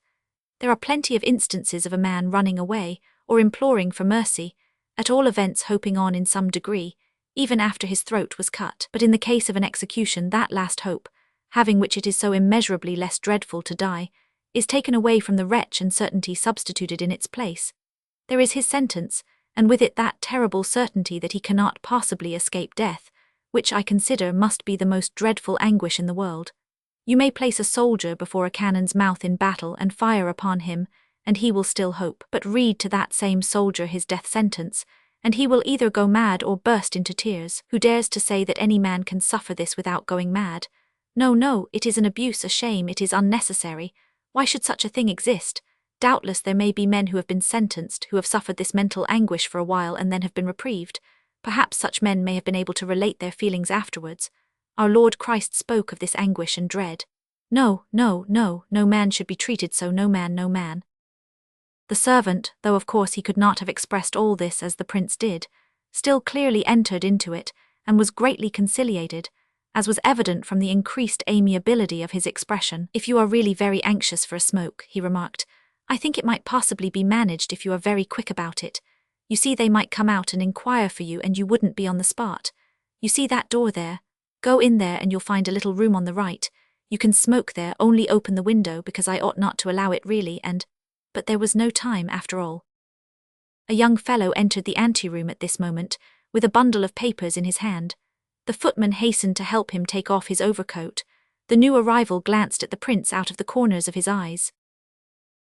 There are plenty of instances of a man running away, or imploring for mercy, at all events hoping on in some degree, even after his throat was cut. But in the case of an execution, that last hope, having which it is so immeasurably less dreadful to die, is taken away from the wretch and certainty substituted in its place. There is his sentence, and with it that terrible certainty that he cannot possibly escape death, which I consider must be the most dreadful anguish in the world. You may place a soldier before a cannon's mouth in battle and fire upon him, and he will still hope. But read to that same soldier his death sentence, and he will either go mad or burst into tears. Who dares to say that any man can suffer this without going mad? No, no, it is an abuse, a shame, it is unnecessary. Why should such a thing exist? Doubtless there may be men who have been sentenced, who have suffered this mental anguish for a while and then have been reprieved. Perhaps such men may have been able to relate their feelings afterwards. Our Lord Christ spoke of this anguish and dread. No, no, no, no man should be treated so, no man, no man. The servant, though of course he could not have expressed all this as the prince did, still clearly entered into it, and was greatly conciliated, as was evident from the increased amiability of his expression. If you are really very anxious for a smoke, he remarked, I think it might possibly be managed if you are very quick about it. You see, they might come out and inquire for you and you wouldn't be on the spot. You see that door there? Go in there and you'll find a little room on the right. You can smoke there, only open the window because I ought not to allow it really, and— But there was no time after all. A young fellow entered the anteroom at this moment, with a bundle of papers in his hand. The footman hastened to help him take off his overcoat. The new arrival glanced at the prince out of the corners of his eyes.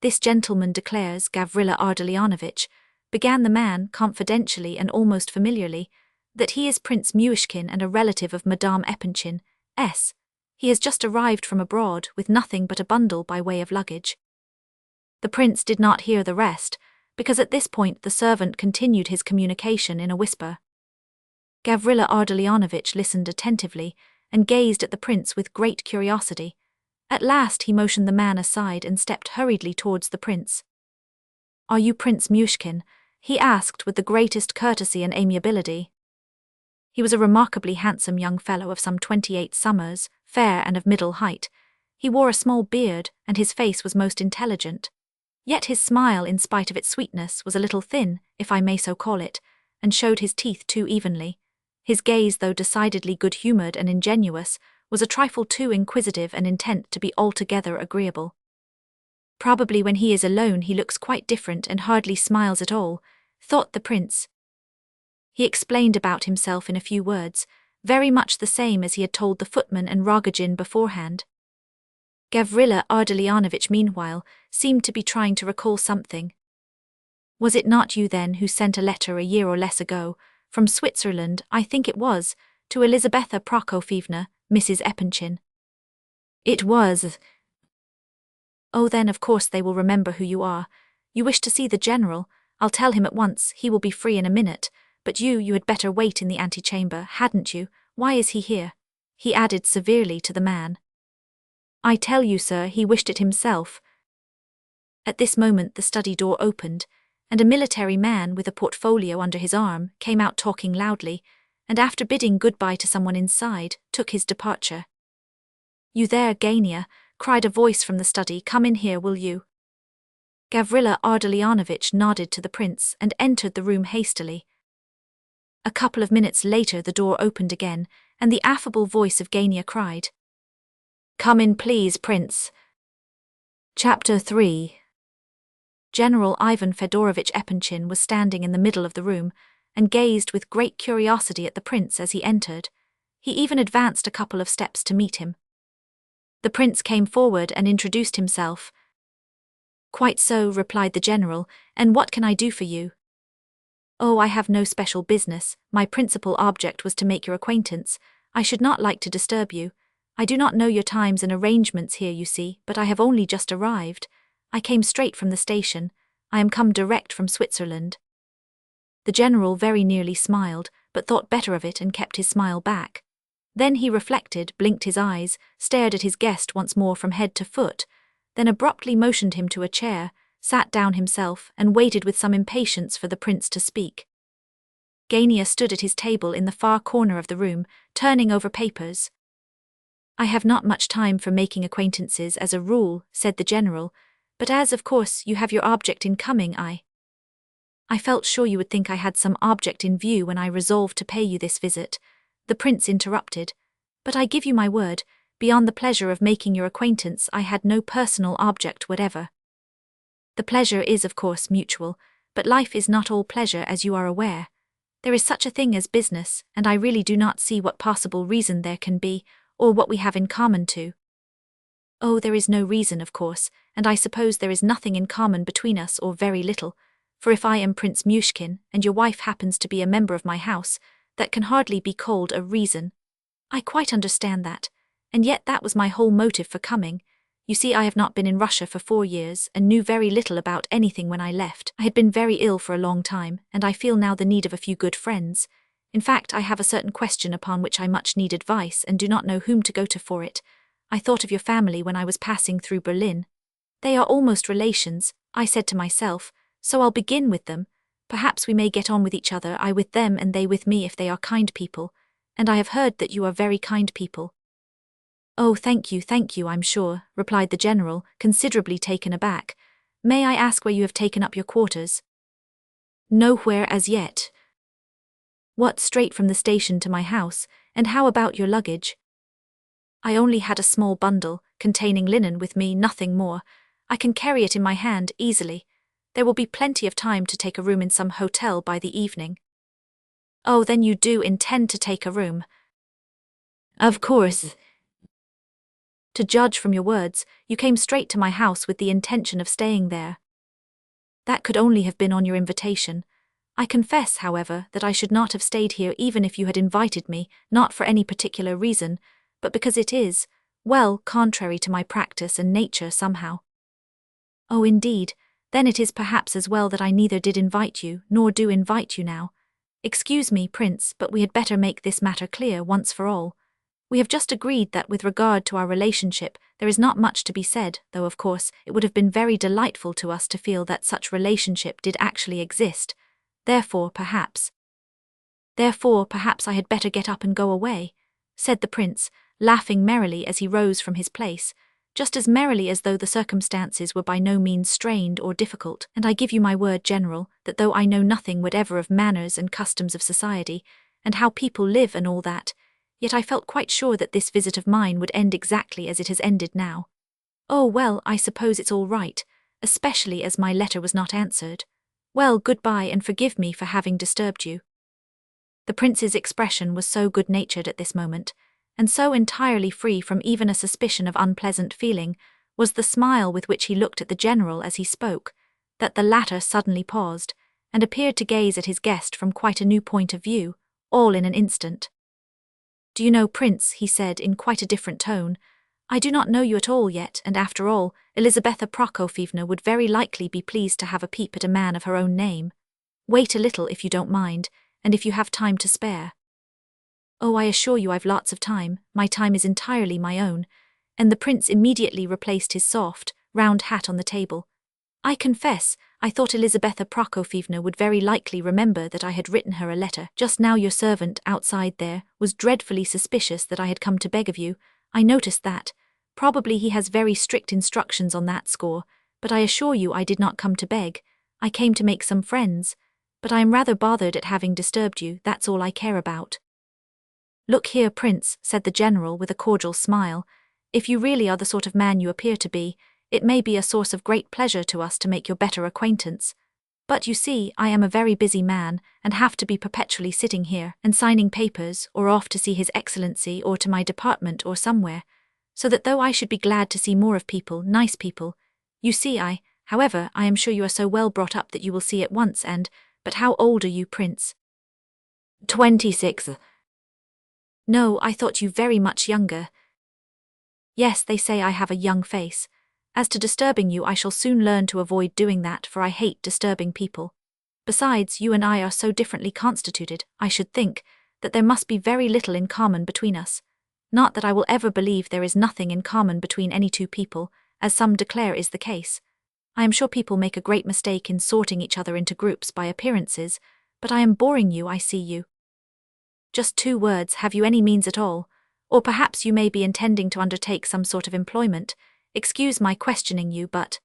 This gentleman declares, Gavrila Ardalionovitch, began the man, confidentially and almost familiarly, that he is Prince Myshkin and a relative of Madame Epanchin, S. He has just arrived from abroad with nothing but a bundle by way of luggage. The prince did not hear the rest, because at this point the servant continued his communication in a whisper. Gavrila Ardalionovitch listened attentively and gazed at the prince with great curiosity. At last he motioned the man aside and stepped hurriedly towards the prince. Are you Prince Myshkin? He asked with the greatest courtesy and amiability. He was a remarkably handsome young fellow of some 28 summers, fair and of middle height. He wore a small beard, and his face was most intelligent. Yet his smile, in spite of its sweetness, was a little thin, if I may so call it, and showed his teeth too evenly. His gaze, though decidedly good-humoured and ingenuous, was a trifle too inquisitive and intent to be altogether agreeable. Probably when he is alone he looks quite different and hardly smiles at all, thought the prince. He explained about himself in a few words, very much the same as he had told the footman and Rogozhin beforehand. Gavrila Ardalionovitch, meanwhile, seemed to be trying to recall something. Was it not you, then, who sent a letter a year or less ago, from Switzerland, I think it was, to Elizabetha Prokofievna, Mrs. Epanchin? It was. Oh, then of course they will remember who you are. You wish to see the general. I'll tell him at once, he will be free in a minute. But you had better wait in the antechamber, hadn't you? Why is he here? He added severely to the man. I tell you, sir, he wished it himself. At this moment the study door opened, and a military man with a portfolio under his arm came out talking loudly, and after bidding goodbye to someone inside, took his departure. You there, Gania, cried a voice from the study, come in here, will you? Gavrila Ardalionovitch nodded to the prince and entered the room hastily. A couple of minutes later the door opened again, and the affable voice of Gania cried, Come in, please, prince. Chapter 3. General Ivan Fedorovitch Epanchin was standing in the middle of the room, and gazed with great curiosity at the prince as he entered. He even advanced a couple of steps to meet him. The prince came forward and introduced himself. Quite so, replied the general, and what can I do for you? Oh, I have no special business. My principal object was to make your acquaintance. I should not like to disturb you. I do not know your times and arrangements here, you see, but I have only just arrived. I came straight from the station. I am come direct from Switzerland. The general very nearly smiled, but thought better of it and kept his smile back. Then he reflected, blinked his eyes, stared at his guest once more from head to foot, then abruptly motioned him to a chair, sat down himself, and waited with some impatience for the prince to speak. Gania stood at his table in the far corner of the room, turning over papers. I have not much time for making acquaintances as a rule, said the general, but as, of course, you have your object in coming, I felt sure you would think I had some object in view when I resolved to pay you this visit. The prince interrupted. But I give you my word, beyond the pleasure of making your acquaintance, I had no personal object whatever. The pleasure is, of course, mutual, but life is not all pleasure, as you are aware. There is such a thing as business, and I really do not see what possible reason there can be, or what we have in common too. Oh, there is no reason, of course, and I suppose there is nothing in common between us, or very little, for if I am Prince Myshkin, and your wife happens to be a member of my house, that can hardly be called a reason. I quite understand that. And yet that was my whole motive for coming. You see, I have not been in Russia for 4 years and knew very little about anything when I left. I had been very ill for a long time, and I feel now the need of a few good friends. In fact, I have a certain question upon which I much need advice and do not know whom to go to for it. I thought of your family when I was passing through Berlin. They are almost relations, I said to myself, so I'll begin with them. Perhaps we may get on with each other, I with them and they with me if they are kind people. And I have heard that you are very kind people. Oh, thank you, I'm sure, replied the general, considerably taken aback. May I ask where you have taken up your quarters? Nowhere as yet. What, straight from the station to my house, and how about your luggage? I only had a small bundle, containing linen with me, nothing more. I can carry it in my hand, easily. There will be plenty of time to take a room in some hotel by the evening. Oh, then you do intend to take a room? Of course. To judge from your words, you came straight to my house with the intention of staying there. That could only have been on your invitation. I confess, however, that I should not have stayed here even if you had invited me, not for any particular reason, but because it is, well, contrary to my practice and nature somehow. Oh, indeed, then it is perhaps as well that I neither did invite you, nor do invite you now. Excuse me, Prince, but we had better make this matter clear once for all. We have just agreed that with regard to our relationship, there is not much to be said, though of course it would have been very delightful to us to feel that such relationship did actually exist. Therefore, perhaps I had better get up and go away, said the prince, laughing merrily as he rose from his place, just as merrily as though the circumstances were by no means strained or difficult. And I give you my word, General, that though I know nothing whatever of manners and customs of society, and how people live and all that, yet I felt quite sure that this visit of mine would end exactly as it has ended now. Oh, well, I suppose it's all right, especially as my letter was not answered. Well, goodbye, and forgive me for having disturbed you. The prince's expression was so good-natured at this moment, and so entirely free from even a suspicion of unpleasant feeling, was the smile with which he looked at the general as he spoke, that the latter suddenly paused, and appeared to gaze at his guest from quite a new point of view, all in an instant. Do you know, Prince, he said in quite a different tone, I do not know you at all yet, and after all, Elizabetha Prokofyevna would very likely be pleased to have a peep at a man of her own name. Wait a little if you don't mind, and if you have time to spare. Oh, I assure you I've lots of time, my time is entirely my own, and the prince immediately replaced his soft, round hat on the table. I confess, I thought Elizabetha Prokofyevna would very likely remember that I had written her a letter. Just now your servant, outside there, was dreadfully suspicious that I had come to beg of you. I noticed that. Probably he has very strict instructions on that score, but I assure you I did not come to beg. I came to make some friends. But I am rather bothered at having disturbed you, that's all I care about. Look here, Prince, said the general with a cordial smile. If you really are the sort of man you appear to be, it may be a source of great pleasure to us to make your better acquaintance. But you see, I am a very busy man, and have to be perpetually sitting here, and signing papers, or off to see His Excellency, or to my department, or somewhere, so that though I should be glad to see more of people, nice people, you see however, I am sure you are so well brought up that you will see at once, but how old are you, Prince? 26. No, I thought you very much younger. Yes, they say I have a young face. As to disturbing you, I shall soon learn to avoid doing that, for I hate disturbing people. Besides, you and I are so differently constituted, I should think, that there must be very little in common between us. Not that I will ever believe there is nothing in common between any two people, as some declare is the case. I am sure people make a great mistake in sorting each other into groups by appearances, but I am boring you, I see you. Just 2 words, have you any means at all? Or perhaps you may be intending to undertake some sort of employment. Excuse my questioning you, but—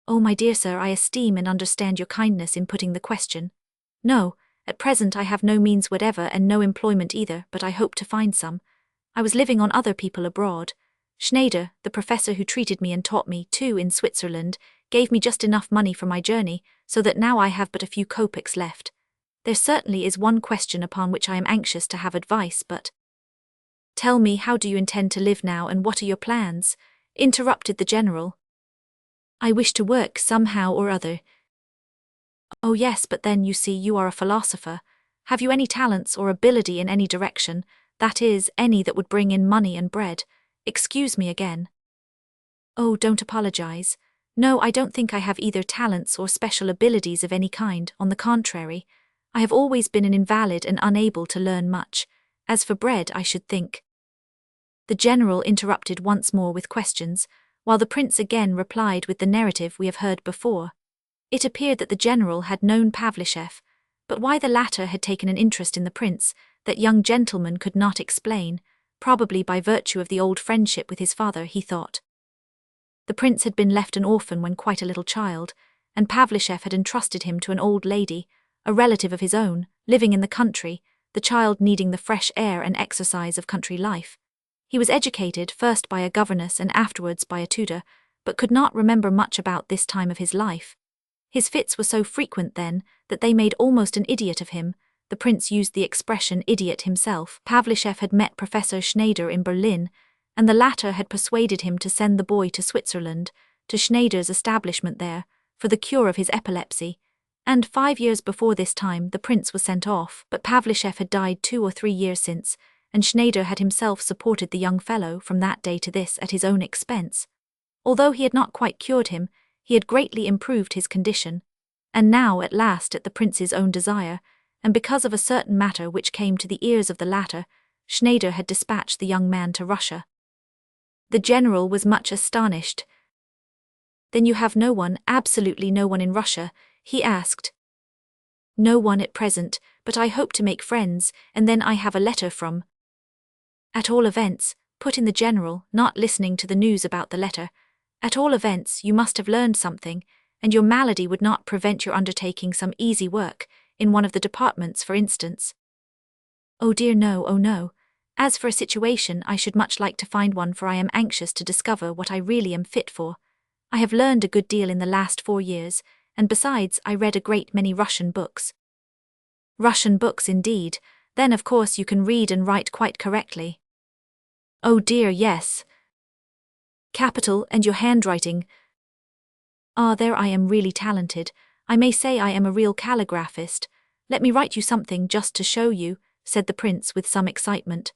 Oh, my dear sir, I esteem and understand your kindness in putting the question. No, at present I have no means whatever and no employment either, but I hope to find some. I was living on other people abroad. Schneider, the professor who treated me and taught me, too, in Switzerland, gave me just enough money for my journey, so that now I have but a few kopecks left. There certainly is one question upon which I am anxious to have advice, but— Tell me, how do you intend to live now, and what are your plans? Interrupted the general. I wish to work somehow or other. Oh yes, but then, you see, you are a philosopher. Have you any talents or ability in any direction? that is, any that would bring in money and bread. Excuse me again. Oh, don't apologize. No, I don't think I have either talents or special abilities of any kind. On the contrary, I have always been an invalid and unable to learn much. As for bread, I should think. The general interrupted once more with questions, while the prince again replied with the narrative we have heard before. It appeared that the general had known Pavlishev, but why the latter had taken an interest in the prince, that young gentleman could not explain, probably by virtue of the old friendship with his father, he thought. The prince had been left an orphan when quite a little child, and Pavlishev had entrusted him to an old lady, a relative of his own, living in the country, the child needing the fresh air and exercise of country life. He was educated first by a governess and afterwards by a tutor, but could not remember much about this time of his life. His fits were so frequent then that they made almost an idiot of him. The prince used the expression idiot himself. Pavlishev had met Professor Schneider in Berlin, and the latter had persuaded him to send the boy to Switzerland, to Schneider's establishment there, for the cure of his epilepsy, and 5 years before this time the prince was sent off, but Pavlishev had died 2 or 3 years since, and Schneider had himself supported the young fellow from that day to this at his own expense. Although he had not quite cured him, he had greatly improved his condition, and now at last at the prince's own desire, and because of a certain matter which came to the ears of the latter, Schneider had dispatched the young man to Russia. The general was much astonished. Then you have no one, absolutely no one in Russia? He asked. No one at present, but I hope to make friends, and then I have a letter from. At all events, put in the general, not listening to the news about the letter, at all events you must have learned something, and your malady would not prevent your undertaking some easy work, in one of the departments for instance. Oh dear no, oh no. As for a situation, I should much like to find one, for I am anxious to discover what I really am fit for. I have learned a good deal in the last 4 years, and besides I read a great many Russian books. Russian books indeed, then of course you can read and write quite correctly. Oh dear, yes. Capital, and your handwriting. Ah, there I am really talented. I may say I am a real calligraphist. Let me write you something just to show you, said the prince with some excitement.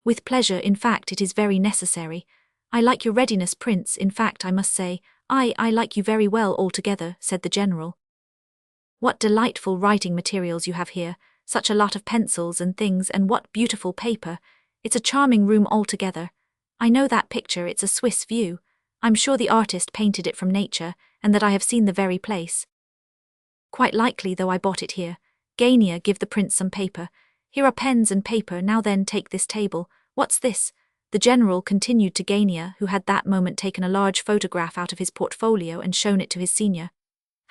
With pleasure, in fact it is very necessary. I like your readiness, prince, in fact I must say, I like you very well altogether, said the general. What delightful writing materials you have here, such a lot of pencils and things, and what beautiful paper. It's a charming room altogether. I know that picture, it's a Swiss view. I'm sure the artist painted it from nature, and that I have seen the very place. Quite likely, though I bought it here. Gania, give the prince some paper. Here are pens and paper, now then take this table. What's this? The general continued to Gania, who had that moment taken a large photograph out of his portfolio and shown it to his senior.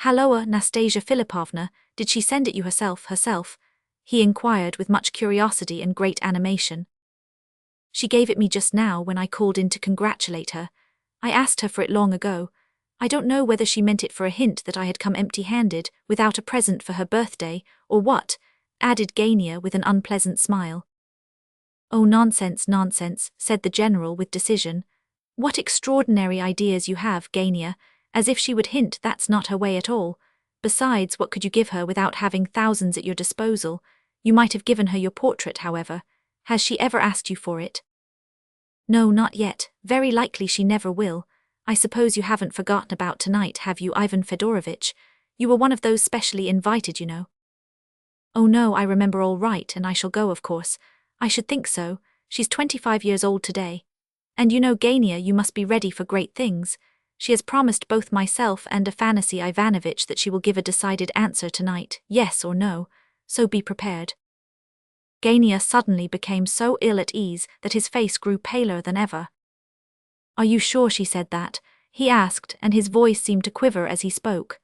Halloa, Nastasya Filippovna, did she send it you herself? He inquired with much curiosity and great animation. She gave it me just now when I called in to congratulate her. I asked her for it long ago. I don't know whether she meant it for a hint that I had come empty-handed, without a present for her birthday, or what, added Gania with an unpleasant smile. Oh, nonsense, nonsense, said the general with decision. What extraordinary ideas you have, Gania, as if she would hint, that's not her way at all. Besides, what could you give her without having thousands at your disposal? You might have given her your portrait, however. Has she ever asked you for it? No, not yet. Very likely she never will. I suppose you haven't forgotten about tonight, have you, Ivan Fedorovitch? You were one of those specially invited, you know. Oh no, I remember all right, and I shall go, of course. I should think so. She's 25 years old today. And you know, Gania, you must be ready for great things. She has promised both myself and Afanasy Ivanovitch that she will give a decided answer tonight, yes or no, so be prepared. Gania suddenly became so ill at ease that his face grew paler than ever. Are you sure she said that? He asked, and his voice seemed to quiver as he spoke.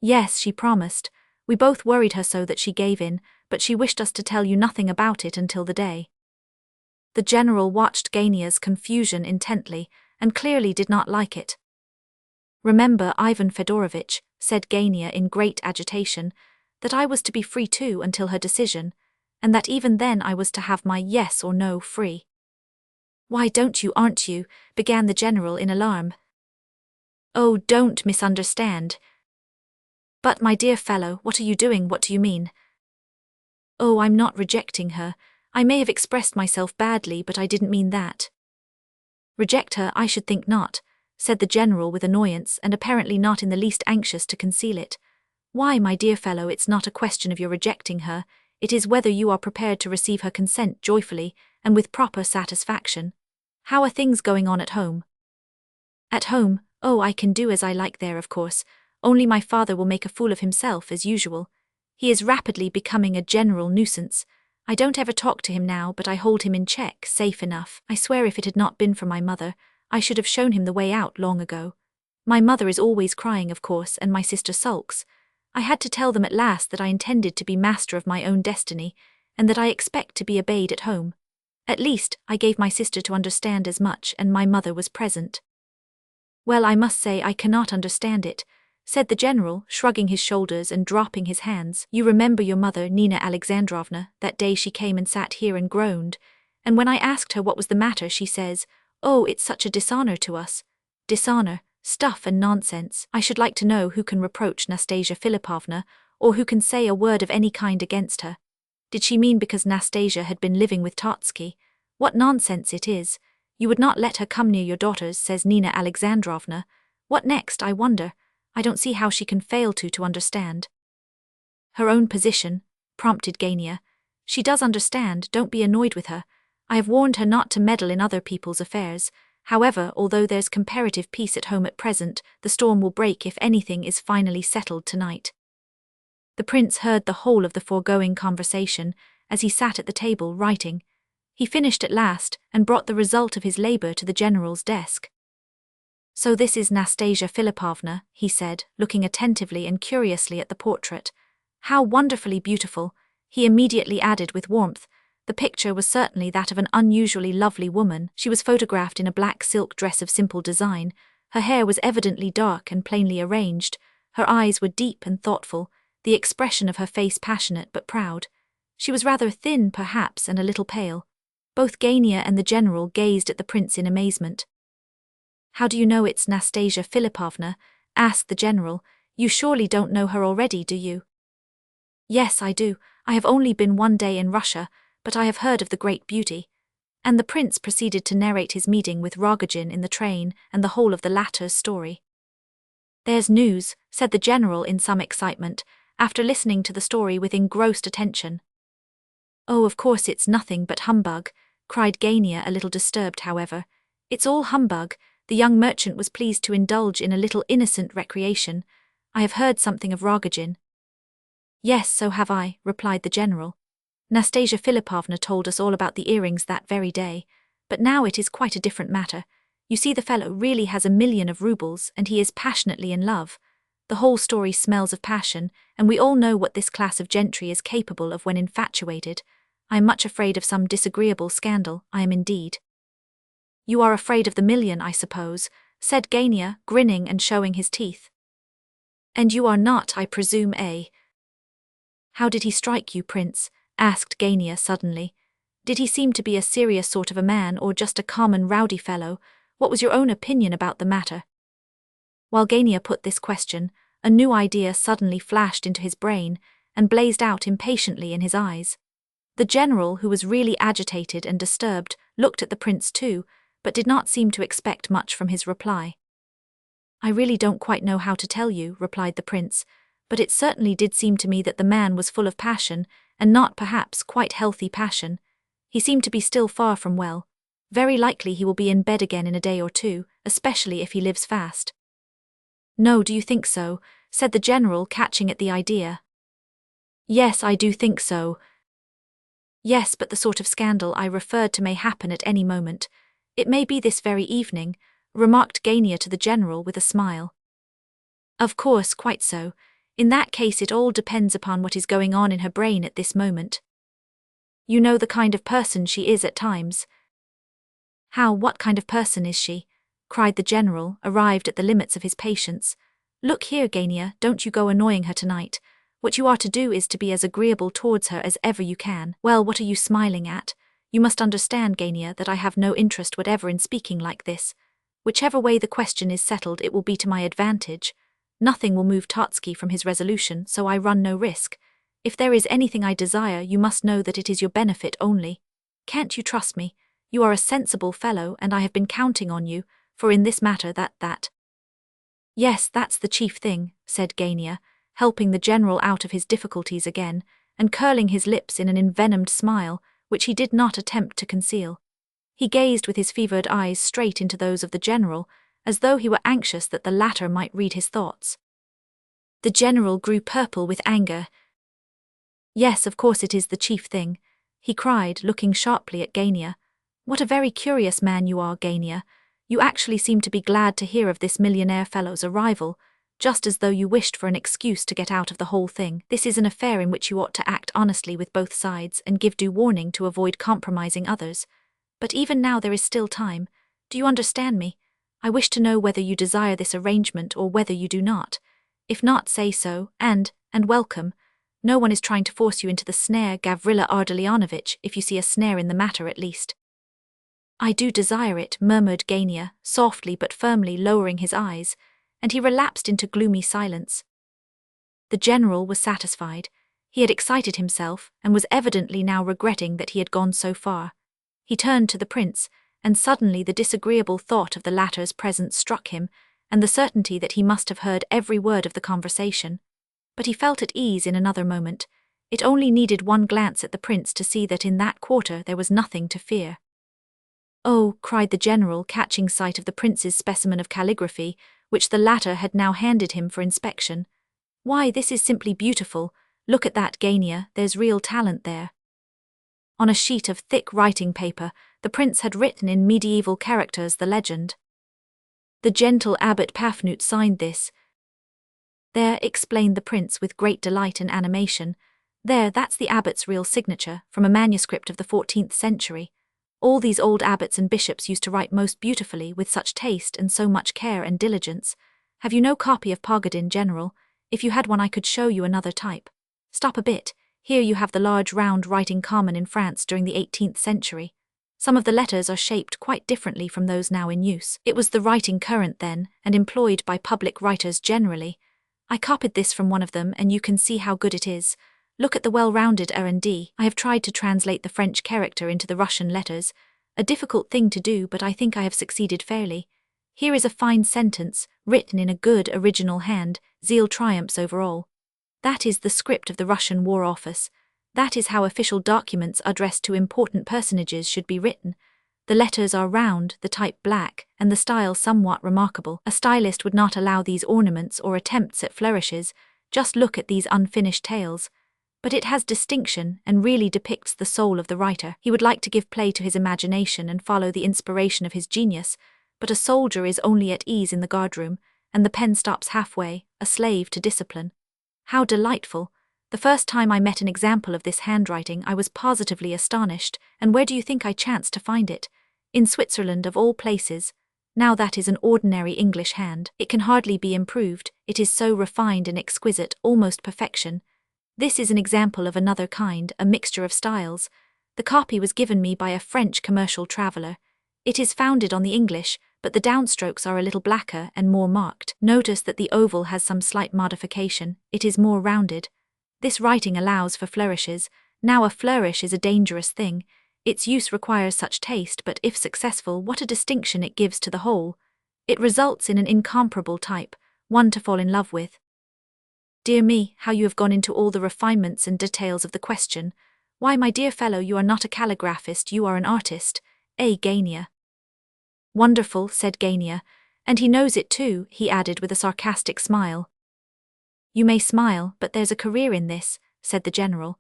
Yes, she promised. We both worried her so that she gave in, but she wished us to tell you nothing about it until the day. The general watched Gania's confusion intently, and clearly did not like it. Remember, Ivan Fedorovitch, said Gania in great agitation, that I was to be free too until her decision, and that even then I was to have my yes or no free. Why don't you, aren't you? Began the general in alarm. Oh, don't misunderstand. But my dear fellow, what are you doing? What do you mean? Oh, I'm not rejecting her. I may have expressed myself badly, but I didn't mean that. Reject her, I should think not, said the general with annoyance and apparently not in the least anxious to conceal it. Why, my dear fellow, it's not a question of your rejecting her, it is whether you are prepared to receive her consent joyfully and with proper satisfaction. How are things going on at home? At home, oh, I can do as I like there, of course, only my father will make a fool of himself as usual. He is rapidly becoming a general nuisance. I don't ever talk to him now, but I hold him in check, safe enough. I swear if it had not been for my mother, I should have shown him the way out long ago. My mother is always crying, of course, and my sister sulks. I had to tell them at last that I intended to be master of my own destiny, and that I expect to be obeyed at home. At least, I gave my sister to understand as much, and my mother was present. Well, I must say I cannot understand it, said the general, shrugging his shoulders and dropping his hands. You remember your mother, Nina Alexandrovna, that day she came and sat here and groaned, and when I asked her what was the matter, she says, "Oh, it's such a dishonor to us." Dishonor, stuff and nonsense. I should like to know who can reproach Nastasya Filippovna, or who can say a word of any kind against her. Did she mean because Nastasya had been living with Trotsky? What nonsense it is. You would not let her come near your daughters, says Nina Alexandrovna. What next, I wonder? I don't see how she can fail to understand. Her own position, prompted Gania. She does understand, don't be annoyed with her. I have warned her not to meddle in other people's affairs. However, although there's comparative peace at home at present, the storm will break if anything is finally settled tonight. The prince heard the whole of the foregoing conversation as he sat at the table writing. He finished at last and brought the result of his labor to the general's desk. So this is Nastasya Filippovna, he said, looking attentively and curiously at the portrait. How wonderfully beautiful, he immediately added with warmth. The picture was certainly that of an unusually lovely woman. She was photographed in a black silk dress of simple design. Her hair was evidently dark and plainly arranged. Her eyes were deep and thoughtful, the expression of her face passionate but proud. She was rather thin, perhaps, and a little pale. Both Gania and the general gazed at the prince in amazement. How do you know it's Nastasya Filippovna? Asked the general. You surely don't know her already, do you? Yes, I do. I have only been one day in Russia, but I have heard of the great beauty. And the prince proceeded to narrate his meeting with Rogozhin in the train and the whole of the latter's story. There's news, said the general in some excitement, after listening to the story with engrossed attention. Oh, of course it's nothing but humbug, cried Gania, a little disturbed, however. It's all humbug. The young merchant was pleased to indulge in a little innocent recreation. I have heard something of Rogozhin. Yes, so have I, replied the general. Nastasya Filippovna told us all about the earrings that very day, but now it is quite a different matter. You see, the fellow really has 1,000,000 of rubles, and he is passionately in love. The whole story smells of passion, and we all know what this class of gentry is capable of when infatuated. I am much afraid of some disagreeable scandal, I am indeed. You are afraid of the 1,000,000, I suppose, said Gania, grinning and showing his teeth. And you are not, I presume, eh? How did he strike you, Prince? Asked Gania suddenly. Did he seem to be a serious sort of a man, or just a common rowdy fellow? What was your own opinion about the matter? While Gania put this question, a new idea suddenly flashed into his brain and blazed out impatiently in his eyes. The general, who was really agitated and disturbed, looked at the prince too, but did not seem to expect much from his reply. I really don't quite know how to tell you, replied the prince, but it certainly did seem to me that the man was full of passion, and not perhaps quite healthy passion. He seemed to be still far from well. Very likely he will be in bed again in a day or two, especially if he lives fast. No, do you think so? Said the general, catching at the idea. Yes, I do think so. Yes, but the sort of scandal I referred to may happen at any moment. It may be this very evening, remarked Gania to the general with a smile. Of course, quite so. In that case it all depends upon what is going on in her brain at this moment. You know the kind of person she is at times. How, what kind of person is she? Cried the general, arrived at the limits of his patience. Look here, Gania, don't you go annoying her tonight. What you are to do is to be as agreeable towards her as ever you can. Well, what are you smiling at? You must understand, Gania, that I have no interest whatever in speaking like this. Whichever way the question is settled, it will be to my advantage. Nothing will move Trotsky from his resolution, so I run no risk. If there is anything I desire, you must know that it is your benefit only. Can't you trust me? You are a sensible fellow, and I have been counting on you, for in this matter that. Yes, that's the chief thing, said Gania, helping the general out of his difficulties again, and curling his lips in an envenomed smile, which he did not attempt to conceal. He gazed with his fevered eyes straight into those of the general, as though he were anxious that the latter might read his thoughts. The general grew purple with anger. Yes, of course it is the chief thing, he cried, looking sharply at Gania. What a very curious man you are, Gania. You actually seem to be glad to hear of this millionaire fellow's arrival, just as though you wished for an excuse to get out of the whole thing. This is an affair in which you ought to act honestly with both sides and give due warning to avoid compromising others. But even now there is still time. Do you understand me? I wish to know whether you desire this arrangement or whether you do not. If not, say so, and welcome. No one is trying to force you into the snare, Gavrila Ardalionovitch, if you see a snare in the matter at least. I do desire it, murmured Gania, softly but firmly lowering his eyes, and he relapsed into gloomy silence. The general was satisfied. He had excited himself, and was evidently now regretting that he had gone so far. He turned to the prince, and suddenly the disagreeable thought of the latter's presence struck him, and the certainty that he must have heard every word of the conversation. But he felt at ease in another moment. It only needed one glance at the prince to see that in that quarter there was nothing to fear. Oh, cried the general, catching sight of the prince's specimen of calligraphy, which the latter had now handed him for inspection. Why, this is simply beautiful. Look at that, Gania, there's real talent there. On a sheet of thick writing paper, the prince had written in medieval characters the legend. The gentle Abbot Pafnut signed this. There, explained the prince with great delight and animation. There, that's the abbot's real signature, from a manuscript of the 14th century. All these old abbots and bishops used to write most beautifully, with such taste and so much care and diligence. Have you no copy of Pogodin, General? If you had one I could show you another type. Stop a bit, here you have the large round writing common in France during the 18th century. Some of the letters are shaped quite differently from those now in use. It was the writing current then, and employed by public writers generally. I copied this from one of them, and you can see how good it is. Look at the well-rounded R&D. I have tried to translate the French character into the Russian letters. A difficult thing to do, but I think I have succeeded fairly. Here is a fine sentence, written in a good original hand. Zeal triumphs over all. That is the script of the Russian War Office. That is how official documents addressed to important personages should be written. The letters are round, the type black, and the style somewhat remarkable. A stylist would not allow these ornaments or attempts at flourishes. Just look at these unfinished tales. But it has distinction and really depicts the soul of the writer. He would like to give play to his imagination and follow the inspiration of his genius, but a soldier is only at ease in the guardroom, and the pen stops halfway, a slave to discipline. How delightful! The first time I met an example of this handwriting I was positively astonished, and where do you think I chanced to find it? In Switzerland of all places. Now that is an ordinary English hand. It can hardly be improved, it is so refined and exquisite, almost perfection. This is an example of another kind, a mixture of styles. The copy was given me by a French commercial traveller. It is founded on the English, but the downstrokes are a little blacker and more marked. Notice that the oval has some slight modification, it is more rounded. This writing allows for flourishes. Now a flourish is a dangerous thing. Its use requires such taste, but if successful, what a distinction it gives to the whole. It results in an incomparable type, one to fall in love with. Dear me, how you have gone into all the refinements and details of the question. Why, my dear fellow, you are not a calligraphist, you are an artist. Gania. Wonderful, said Gania, and he knows it too, he added with a sarcastic smile. You may smile, but there's a career in this, said the general.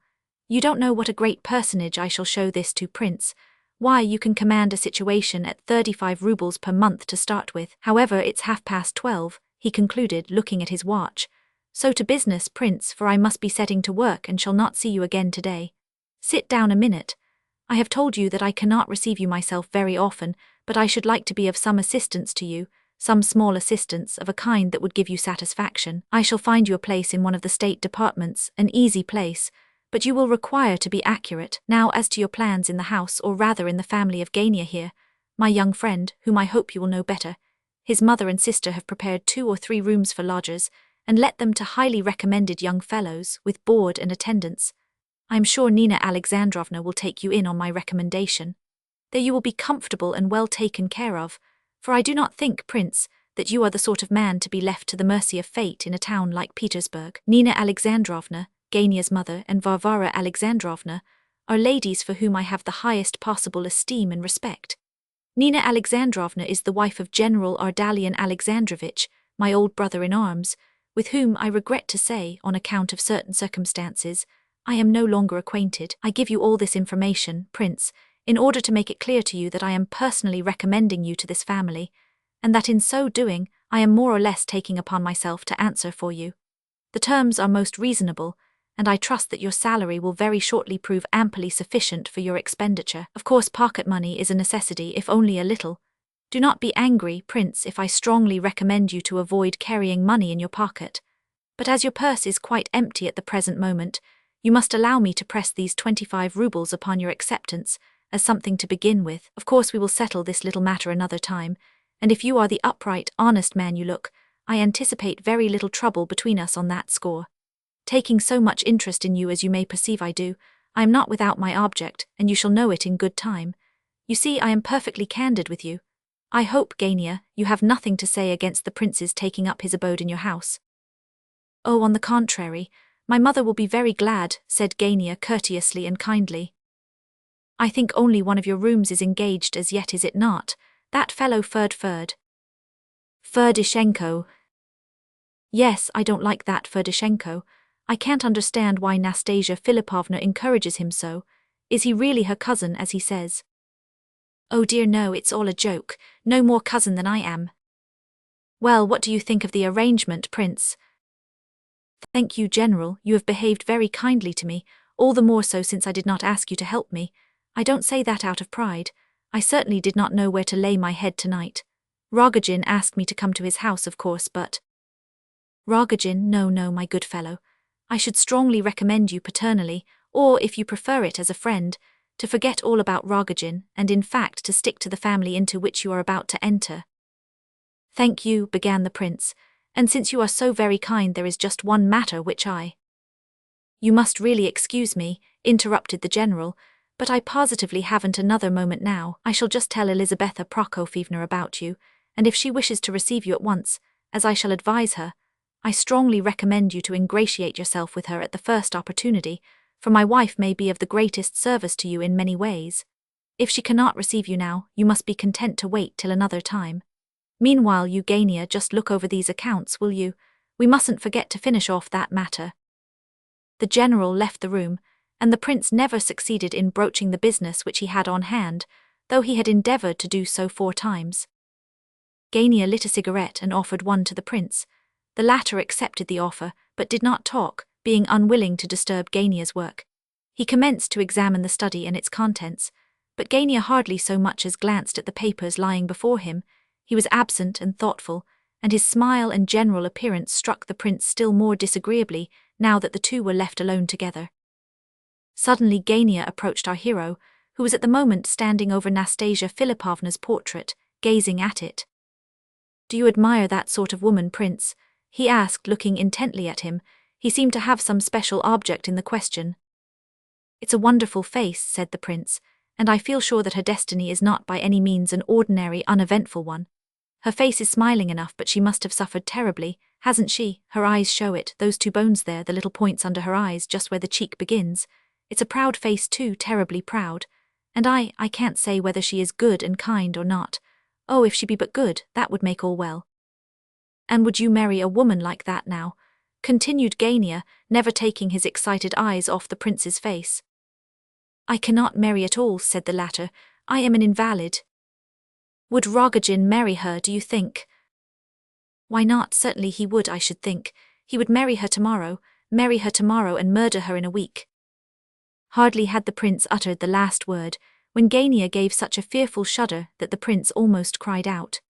You don't know what a great personage I shall show this to, Prince. Why, you can command a situation at 35 rubles per month to start with. However, it's 12:30, he concluded, looking at his watch. So to business, Prince, for I must be setting to work and shall not see you again today. Sit down a minute. I have told you that I cannot receive you myself very often, but I should like to be of some assistance to you, some small assistance of a kind that would give you satisfaction. I shall find you a place in one of the state departments, an easy place, but you will require to be accurate. Now as to your plans in the house, or rather in the family of Gania here, my young friend, whom I hope you will know better. His mother and sister have prepared 2 or 3 rooms for lodgers, and let them to highly recommended young fellows, with board and attendance. I am sure Nina Alexandrovna will take you in on my recommendation. There you will be comfortable and well taken care of, for I do not think, Prince, that you are the sort of man to be left to the mercy of fate in a town like Petersburg. Nina Alexandrovna, Gania's mother, and Varvara Alexandrovna are ladies for whom I have the highest possible esteem and respect. Nina Alexandrovna is the wife of General Ardalian Alexandrovich, my old brother-in-arms, with whom I regret to say, on account of certain circumstances, I am no longer acquainted. I give you all this information, Prince, in order to make it clear to you that I am personally recommending you to this family, and that in so doing I am more or less taking upon myself to answer for you. The terms are most reasonable, and I trust that your salary will very shortly prove amply sufficient for your expenditure. Of course, pocket money is a necessity, if only a little. Do not be angry, Prince, if I strongly recommend you to avoid carrying money in your pocket. But as your purse is quite empty at the present moment, you must allow me to press these 25 rubles upon your acceptance, as something to begin with. Of course we will settle this little matter another time, and if you are the upright, honest man you look, I anticipate very little trouble between us on that score. Taking so much interest in you as you may perceive I do, I am not without my object, and you shall know it in good time. You see, I am perfectly candid with you. I hope, Gania, you have nothing to say against the prince's taking up his abode in your house. Oh, on the contrary, my mother will be very glad, said Gania courteously and kindly. I think only one of your rooms is engaged as yet, is it not? That fellow Ferdishenko. Yes, I don't like that Ferdishenko. I can't understand why Nastasya Filippovna encourages him so. Is he really her cousin, as he says? Oh dear no, it's all a joke, no more cousin than I am. Well, what do you think of the arrangement, Prince? Thank you, General, you have behaved very kindly to me, all the more so since I did not ask you to help me. I don't say that out of pride. I certainly did not know where to lay my head tonight. Rogozhin asked me to come to his house, of course, but… Rogozhin, no, my good fellow. I should strongly recommend you paternally, or, if you prefer it as a friend, to forget all about Rogozhin, and in fact to stick to the family into which you are about to enter. Thank you, began the prince, and since you are so very kind there is just one matter which I… You must really excuse me, interrupted the general, but I positively haven't another moment now. I shall just tell Elizabetha Prokofievna about you, and if she wishes to receive you at once, as I shall advise her, I strongly recommend you to ingratiate yourself with her at the first opportunity, for my wife may be of the greatest service to you in many ways. If she cannot receive you now, you must be content to wait till another time. Meanwhile, you, Gania, just look over these accounts, will you? We mustn't forget to finish off that matter. The general left the room, and the prince never succeeded in broaching the business which he had on hand, though he had endeavoured to do so 4 times. Gania lit a cigarette and offered one to the prince. The latter accepted the offer, but did not talk, being unwilling to disturb Gania's work. He commenced to examine the study and its contents, but Gania hardly so much as glanced at the papers lying before him. He was absent and thoughtful, and his smile and general appearance struck the prince still more disagreeably now that the two were left alone together. Suddenly Gania approached our hero, who was at the moment standing over Nastasya Filippovna's portrait, gazing at it. "Do you admire that sort of woman, Prince?" he asked, looking intently at him. He seemed to have some special object in the question. "It's a wonderful face," said the prince, "and I feel sure that her destiny is not by any means an ordinary, uneventful one. Her face is smiling enough, but she must have suffered terribly, hasn't she? Her eyes show it, those 2 bones there, the little points under her eyes, just where the cheek begins. It's a proud face too, terribly proud. And I can't say whether she is good and kind or not. Oh, if she be but good, that would make all well." "And would you marry a woman like that now?" continued Gania, never taking his excited eyes off the prince's face. "I cannot marry at all," said the latter. "I am an invalid." "Would Rogozhin marry her, do you think?" "Why not? Certainly he would, I should think. He would marry her tomorrow and murder her in a week." Hardly had the prince uttered the last word, when Gania gave such a fearful shudder that the prince almost cried out.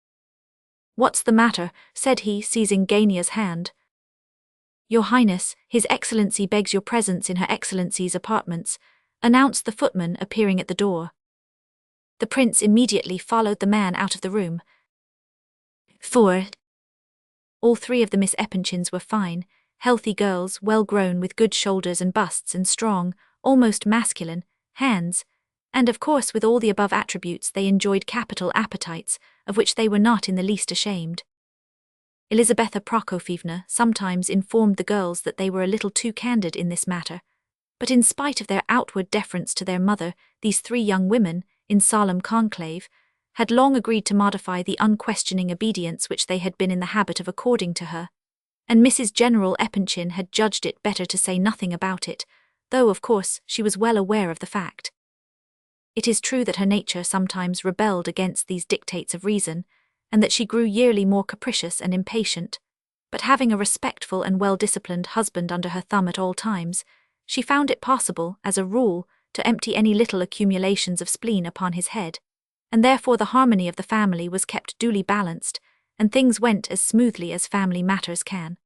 "What's the matter?" said he, seizing Gania's hand. "Your Highness, His Excellency begs your presence in Her Excellency's apartments," announced the footman, appearing at the door. The prince immediately followed the man out of the room. 4. All three of the Miss Epanchins were fine, healthy girls, well-grown with good shoulders and busts and strong, almost masculine, hands, and of course with all the above attributes they enjoyed capital appetites, of which they were not in the least ashamed. Elizabetha Prokofievna sometimes informed the girls that they were a little too candid in this matter, but in spite of their outward deference to their mother, these three young women, in solemn conclave, had long agreed to modify the unquestioning obedience which they had been in the habit of according to her, and Mrs. General Epanchin had judged it better to say nothing about it, though of course she was well aware of the fact. It is true that her nature sometimes rebelled against these dictates of reason, and that she grew yearly more capricious and impatient, but having a respectful and well-disciplined husband under her thumb at all times, she found it possible, as a rule, to empty any little accumulations of spleen upon his head, and therefore the harmony of the family was kept duly balanced, and things went as smoothly as family matters can.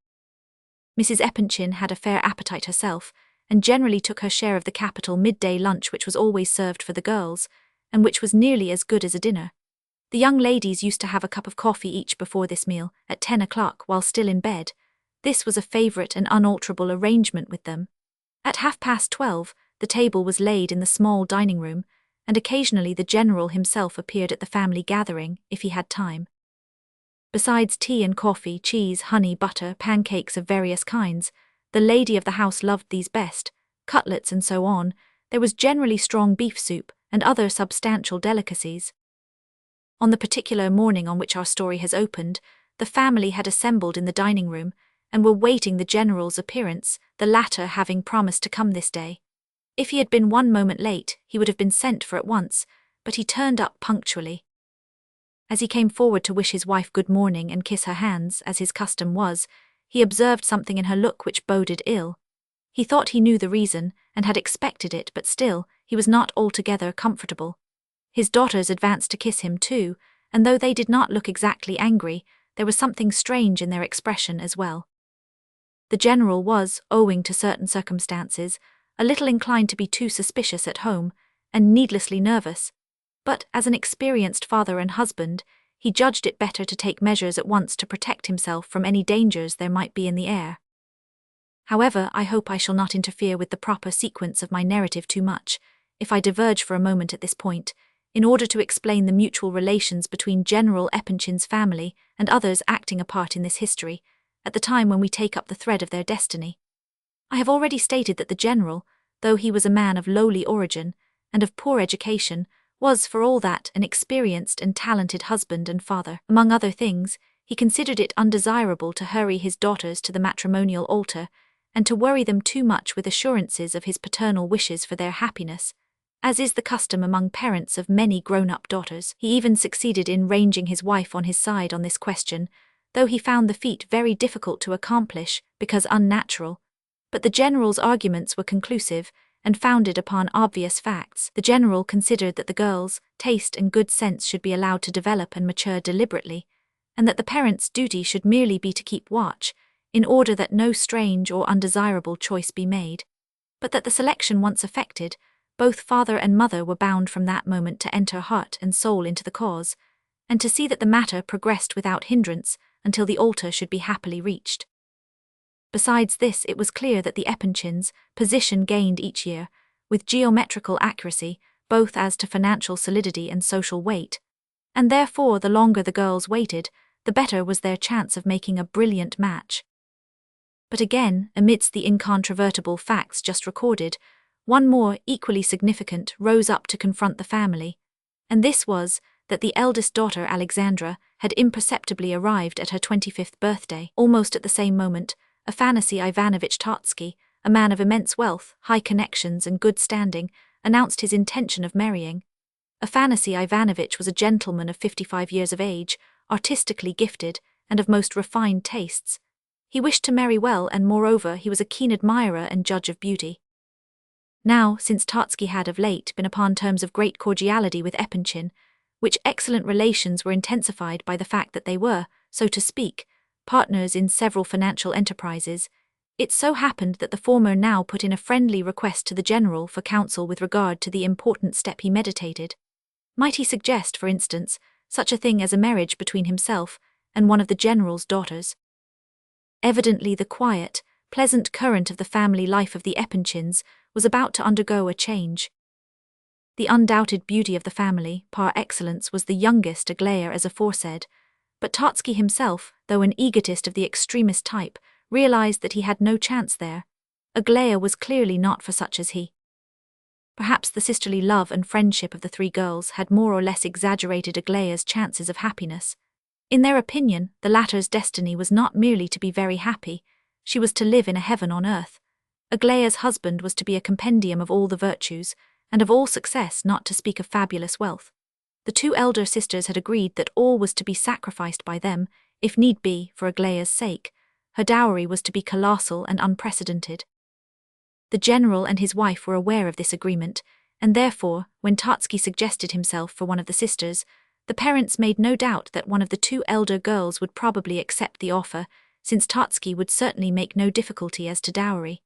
Mrs. Epanchin had a fair appetite herself, and generally took her share of the capital midday lunch which was always served for the girls, and which was nearly as good as a dinner. The young ladies used to have a cup of coffee each before this meal, at 10 o'clock while still in bed. This was a favourite and unalterable arrangement with them. At 12:30, the table was laid in the small dining room, and occasionally the general himself appeared at the family gathering, if he had time. Besides tea and coffee, cheese, honey, butter, pancakes of various kinds, the lady of the house loved these best, cutlets and so on, there was generally strong beef soup, and other substantial delicacies. On the particular morning on which our story has opened, the family had assembled in the dining room, and were waiting the general's appearance, the latter having promised to come this day. If he had been 1 moment late, he would have been sent for at once, but he turned up punctually. As he came forward to wish his wife good morning and kiss her hands, as his custom was, he observed something in her look which boded ill. He thought he knew the reason, and had expected it, but still, he was not altogether comfortable. His daughters advanced to kiss him too, and though they did not look exactly angry, there was something strange in their expression as well. The general was, owing to certain circumstances, a little inclined to be too suspicious at home, and needlessly nervous, but as an experienced father and husband, he judged it better to take measures at once to protect himself from any dangers there might be in the air. However, I hope I shall not interfere with the proper sequence of my narrative too much, if I diverge for a moment at this point, in order to explain the mutual relations between General Epanchin's family and others acting a part in this history, at the time when we take up the thread of their destiny. I have already stated that the general, though he was a man of lowly origin, and of poor education, was for all that an experienced and talented husband and father. Among other things, he considered it undesirable to hurry his daughters to the matrimonial altar, and to worry them too much with assurances of his paternal wishes for their happiness, as is the custom among parents of many grown-up daughters. He even succeeded in ranging his wife on his side on this question, though he found the feat very difficult to accomplish because unnatural. But the general's arguments were conclusive, and founded upon obvious facts. The general considered that the girls' taste and good sense should be allowed to develop and mature deliberately, and that the parents' duty should merely be to keep watch, in order that no strange or undesirable choice be made, but that the selection once effected, both father and mother were bound from that moment to enter heart and soul into the cause, and to see that the matter progressed without hindrance until the altar should be happily reached. Besides this, it was clear that the Epanchins' position gained each year, with geometrical accuracy, both as to financial solidity and social weight, and therefore the longer the girls waited, the better was their chance of making a brilliant match. But again, amidst the incontrovertible facts just recorded, one more, equally significant, rose up to confront the family, and this was that the eldest daughter, Alexandra, had imperceptibly arrived at her 25th birthday. Almost at the same moment, Afanasy Ivanovich Totsky, a man of immense wealth, high connections and good standing, announced his intention of marrying. Afanasy Ivanovich was a gentleman of 55 years of age, artistically gifted, and of most refined tastes. He wished to marry well, and moreover he was a keen admirer and judge of beauty. Now, since Totsky had of late been upon terms of great cordiality with Epanchin, which excellent relations were intensified by the fact that they were, so to speak, partners in several financial enterprises, it so happened that the former now put in a friendly request to the general for counsel with regard to the important step he meditated. Might he suggest, for instance, such a thing as a marriage between himself and one of the general's daughters? Evidently the quiet, pleasant current of the family life of the Epanchins was about to undergo a change. The undoubted beauty of the family, par excellence, was the youngest Aglaya as aforesaid, but Totsky himself, though an egotist of the extremist type, realized that he had no chance there. Aglaya was clearly not for such as he. Perhaps the sisterly love and friendship of the three girls had more or less exaggerated Aglaya's chances of happiness. In their opinion, the latter's destiny was not merely to be very happy, she was to live in a heaven on earth. Aglaya's husband was to be a compendium of all the virtues, and of all success, not to speak of fabulous wealth. The two elder sisters had agreed that all was to be sacrificed by them, if need be, for Aglaya's sake. Her dowry was to be colossal and unprecedented. The general and his wife were aware of this agreement, and therefore, when Totsky suggested himself for one of the sisters, the parents made no doubt that one of the two elder girls would probably accept the offer, since Totsky would certainly make no difficulty as to dowry.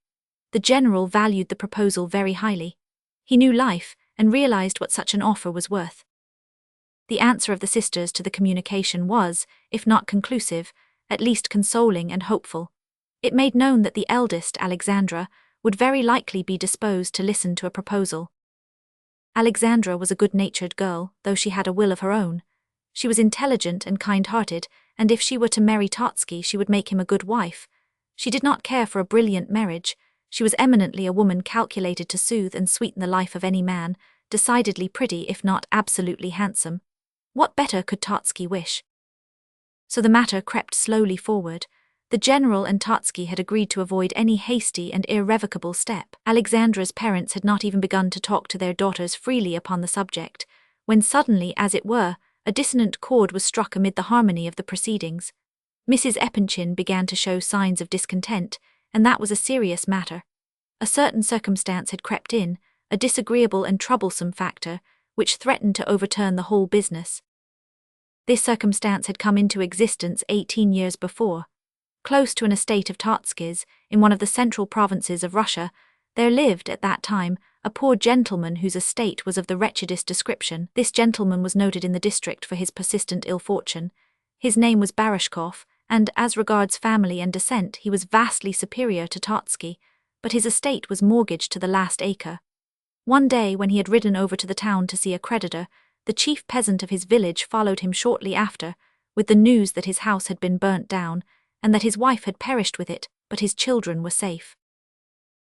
The general valued the proposal very highly. He knew life, and realized what such an offer was worth. The answer of the sisters to the communication was, if not conclusive, at least consoling and hopeful. It made known that the eldest, Alexandra, would very likely be disposed to listen to a proposal. Alexandra was a good-natured girl, though she had a will of her own. She was intelligent and kind-hearted, and if she were to marry Totsky, she would make him a good wife. She did not care for a brilliant marriage. She was eminently a woman calculated to soothe and sweeten the life of any man, decidedly pretty if not absolutely handsome. What better could Totsky wish? So the matter crept slowly forward. The general and Totsky had agreed to avoid any hasty and irrevocable step. Alexandra's parents had not even begun to talk to their daughters freely upon the subject, when suddenly, as it were, a dissonant chord was struck amid the harmony of the proceedings. Mrs. Epanchin began to show signs of discontent, and that was a serious matter. A certain circumstance had crept in, a disagreeable and troublesome factor, which threatened to overturn the whole business. This circumstance had come into existence 18 years before. Close to an estate of Totsky's, in one of the central provinces of Russia, there lived, at that time, a poor gentleman whose estate was of the wretchedest description. This gentleman was noted in the district for his persistent ill fortune. His name was Barashkov, and as regards family and descent he was vastly superior to Totsky, but his estate was mortgaged to the last acre. One day, when he had ridden over to the town to see a creditor, the chief peasant of his village followed him shortly after, with the news that his house had been burnt down, and that his wife had perished with it, but his children were safe.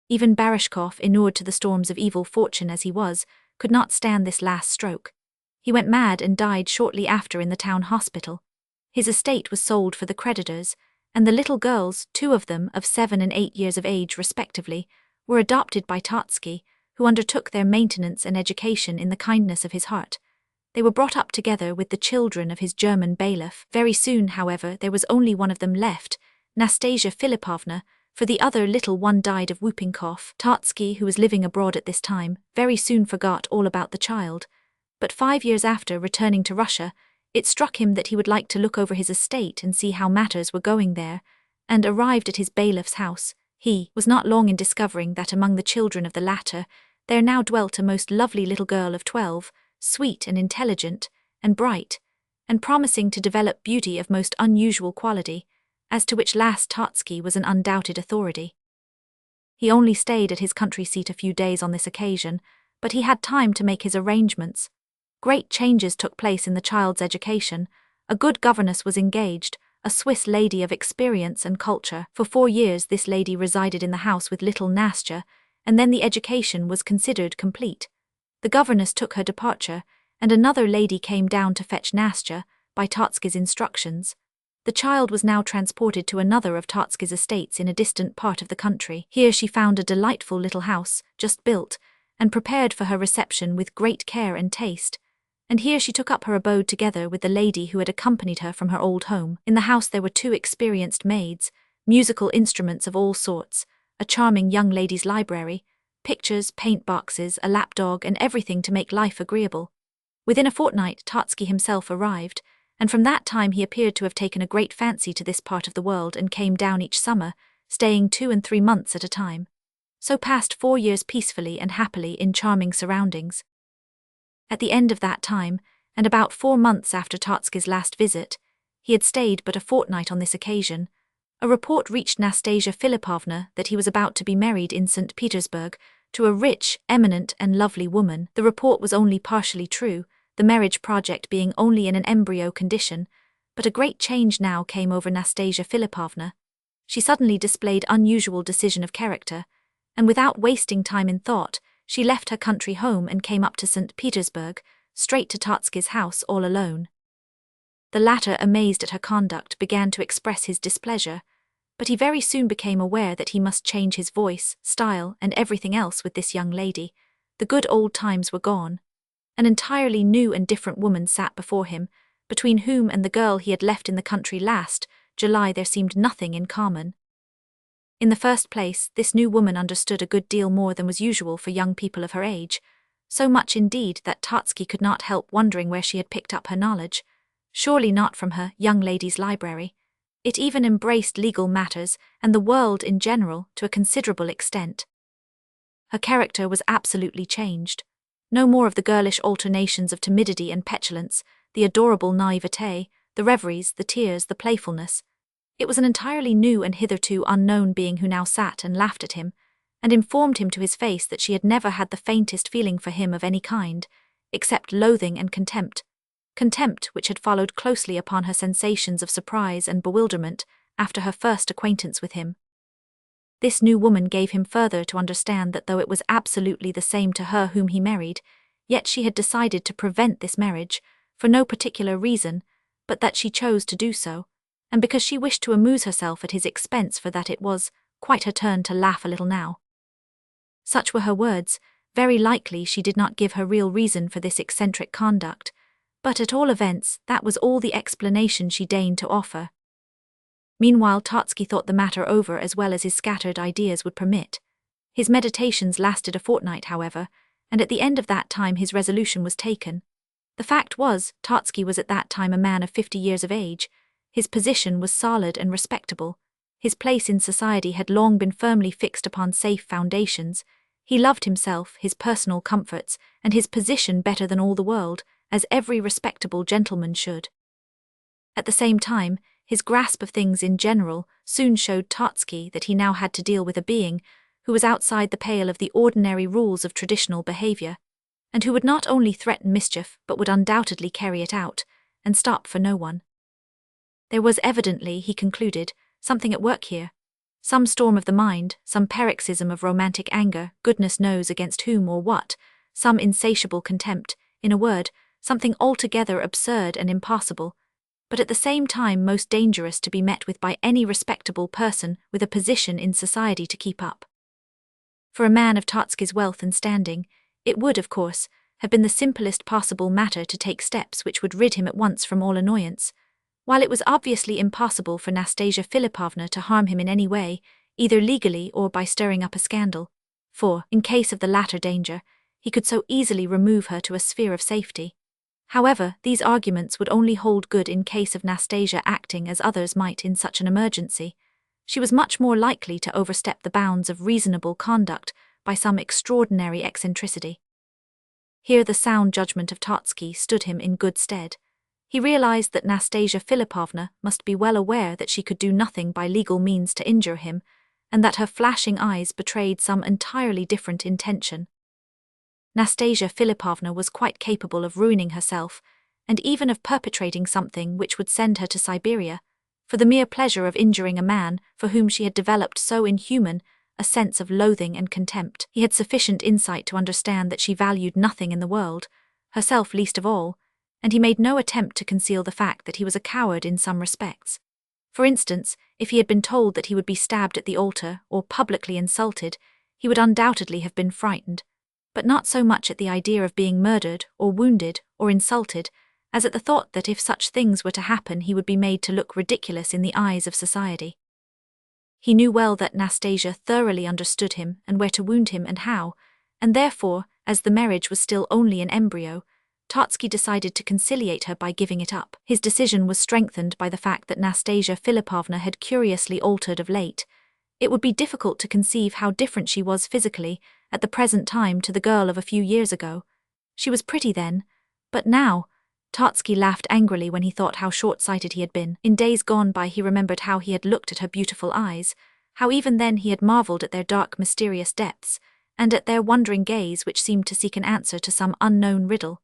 Even Barashkov, inured to the storms of evil fortune as he was, could not stand this last stroke. He went mad and died shortly after in the town hospital. His estate was sold for the creditors, and the little girls, two of them of 7 and 8 years of age respectively, were adopted by Totsky, who undertook their maintenance and education in the kindness of his heart. They were brought up together with the children of his German bailiff. Very soon, however, there was only one of them left, Nastasya Filippovna, for the other little one died of whooping cough. Totsky, who was living abroad at this time, very soon forgot all about the child. But 5 years after, returning to Russia, it struck him that he would like to look over his estate and see how matters were going there, and arrived at his bailiff's house. He was not long in discovering that among the children of the latter there now dwelt a most lovely little girl of 12, sweet and intelligent, and bright, and promising to develop beauty of most unusual quality, as to which last Totsky was an undoubted authority. He only stayed at his country seat a few days on this occasion, but he had time to make his arrangements. Great changes took place in the child's education. A good governess was engaged, a Swiss lady of experience and culture. For 4 years this lady resided in the house with little Nastya, and then the education was considered complete. The governess took her departure, and another lady came down to fetch Nastya, by Totsky's instructions. The child was now transported to another of Totsky's estates in a distant part of the country. Here she found a delightful little house, just built, and prepared for her reception with great care and taste. And here she took up her abode together with the lady who had accompanied her from her old home. In the house there were 2 experienced maids, musical instruments of all sorts, a charming young lady's library, pictures, paint boxes, a lapdog, and everything to make life agreeable. Within a fortnight Totsky himself arrived, and from that time he appeared to have taken a great fancy to this part of the world and came down each summer, staying 2 and 3 months at a time. So passed 4 years peacefully and happily in charming surroundings. At the end of that time, and about 4 months after Totsky's last visit, he had stayed but a fortnight on this occasion, A report reached Nastasya Filippovna that he was about to be married in St. Petersburg to a rich, eminent and lovely woman. The report was only partially true, the marriage project being only in an embryo condition, but a great change now came over Nastasya Filippovna. She suddenly displayed unusual decision of character, and without wasting time in thought, she left her country home and came up to St. Petersburg, straight to Totsky's house all alone. The latter, amazed at her conduct, began to express his displeasure, but he very soon became aware that he must change his voice, style, and everything else with this young lady. The good old times were gone. An entirely new and different woman sat before him, between whom and the girl he had left in the country last July there seemed nothing in common. In the first place, this new woman understood a good deal more than was usual for young people of her age, so much indeed that Totsky could not help wondering where she had picked up her knowledge. Surely not from her young lady's library. It even embraced legal matters and the world in general to a considerable extent. Her character was absolutely changed. No more of the girlish alternations of timidity and petulance, the adorable naivete, the reveries, the tears, the playfulness. It was an entirely new and hitherto unknown being who now sat and laughed at him, and informed him to his face that she had never had the faintest feeling for him of any kind, except loathing and contempt which had followed closely upon her sensations of surprise and bewilderment after her first acquaintance with him. This new woman gave him further to understand that though it was absolutely the same to her whom he married, yet she had decided to prevent this marriage, for no particular reason, but that she chose to do so, and because she wished to amuse herself at his expense, for that it was quite her turn to laugh a little now. Such were her words. Very likely she did not give her real reason for this eccentric conduct, but at all events that was all the explanation she deigned to offer. Meanwhile Totsky thought the matter over as well as his scattered ideas would permit. His meditations lasted a fortnight, however, and at the end of that time his resolution was taken. The fact was, Totsky was at that time a man of 50 years of age. His position was solid and respectable. His place in society had long been firmly fixed upon safe foundations. He loved himself, his personal comforts, and his position better than all the world, as every respectable gentleman should. At the same time, his grasp of things in general soon showed Totsky that he now had to deal with a being who was outside the pale of the ordinary rules of traditional behavior, and who would not only threaten mischief but would undoubtedly carry it out, and stop for no one. There was evidently, he concluded, something at work here. Some storm of the mind, some paroxysm of romantic anger, goodness knows against whom or what, some insatiable contempt, in a word, something altogether absurd and impossible, but at the same time most dangerous to be met with by any respectable person with a position in society to keep up. For a man of Totsky's wealth and standing, it would, of course, have been the simplest possible matter to take steps which would rid him at once from all annoyance, while it was obviously impossible for Nastasya Filippovna to harm him in any way, either legally or by stirring up a scandal, for, in case of the latter danger, he could so easily remove her to a sphere of safety. However, these arguments would only hold good in case of Nastasya acting as others might in such an emergency. She was much more likely to overstep the bounds of reasonable conduct by some extraordinary eccentricity. Here the sound judgment of Totsky stood him in good stead. He realized that Nastasya Filippovna must be well aware that she could do nothing by legal means to injure him, and that her flashing eyes betrayed some entirely different intention. Nastasya Filippovna was quite capable of ruining herself, and even of perpetrating something which would send her to Siberia, for the mere pleasure of injuring a man for whom she had developed so inhuman a sense of loathing and contempt. He had sufficient insight to understand that she valued nothing in the world, herself least of all, and he made no attempt to conceal the fact that he was a coward in some respects. For instance, if he had been told that he would be stabbed at the altar or publicly insulted, he would undoubtedly have been frightened, but not so much at the idea of being murdered or wounded or insulted as at the thought that if such things were to happen he would be made to look ridiculous in the eyes of society. He knew well that Nastasya thoroughly understood him and where to wound him and how, and therefore, as the marriage was still only an embryo, Totsky decided to conciliate her by giving it up. His decision was strengthened by the fact that Nastasya Filippovna had curiously altered of late. It would be difficult to conceive how different she was physically at the present time to the girl of a few years ago. She was pretty then, but now, Tartsky laughed angrily when he thought how short-sighted he had been. In days gone by he remembered how he had looked at her beautiful eyes, how even then he had marveled at their dark, mysterious depths, and at their wondering gaze which seemed to seek an answer to some unknown riddle.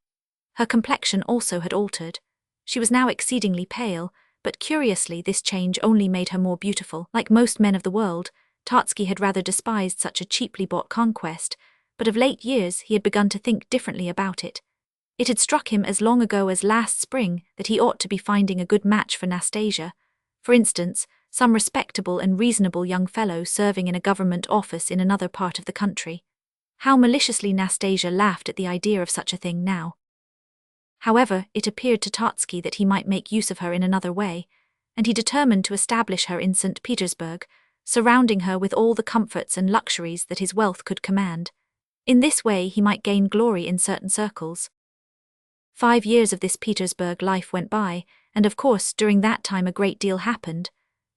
Her complexion also had altered. She was now exceedingly pale, but curiously this change only made her more beautiful. Like most men of the world, Tartsky had rather despised such a cheaply bought conquest, but of late years he had begun to think differently about it. It had struck him as long ago as last spring that he ought to be finding a good match for Nastasya. For instance, some respectable and reasonable young fellow serving in a government office in another part of the country. How maliciously Nastasya laughed at the idea of such a thing now. However, it appeared to Tartsky that he might make use of her in another way, and he determined to establish her in St. Petersburg, surrounding her with all the comforts and luxuries that his wealth could command. In this way he might gain glory in certain circles. 5 years of this Petersburg life went by, and of course during that time a great deal happened.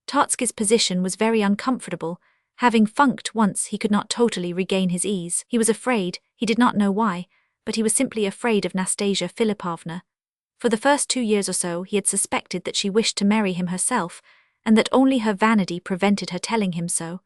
Tartsky's position was very uncomfortable. Having funked once, he could not totally regain his ease. He was afraid, he did not know why, but he was simply afraid of Nastasya Filippovna. For the first 2 years or so he had suspected that she wished to marry him herself, and that only her vanity prevented her telling him so.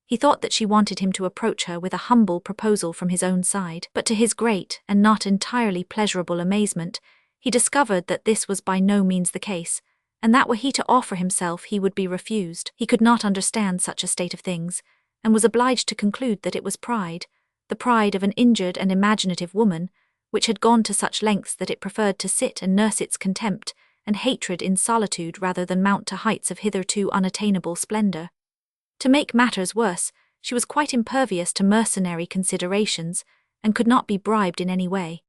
He thought that she wanted him to approach her with a humble proposal from his own side, but to his great, and not entirely pleasurable amazement, he discovered that this was by no means the case, and that were he to offer himself he would be refused. He could not understand such a state of things, and was obliged to conclude that it was pride, the pride of an injured and imaginative woman, which had gone to such lengths that it preferred to sit and nurse its contempt and hatred in solitude rather than mount to heights of hitherto unattainable splendor. To make matters worse, she was quite impervious to mercenary considerations, and could not be bribed in any way.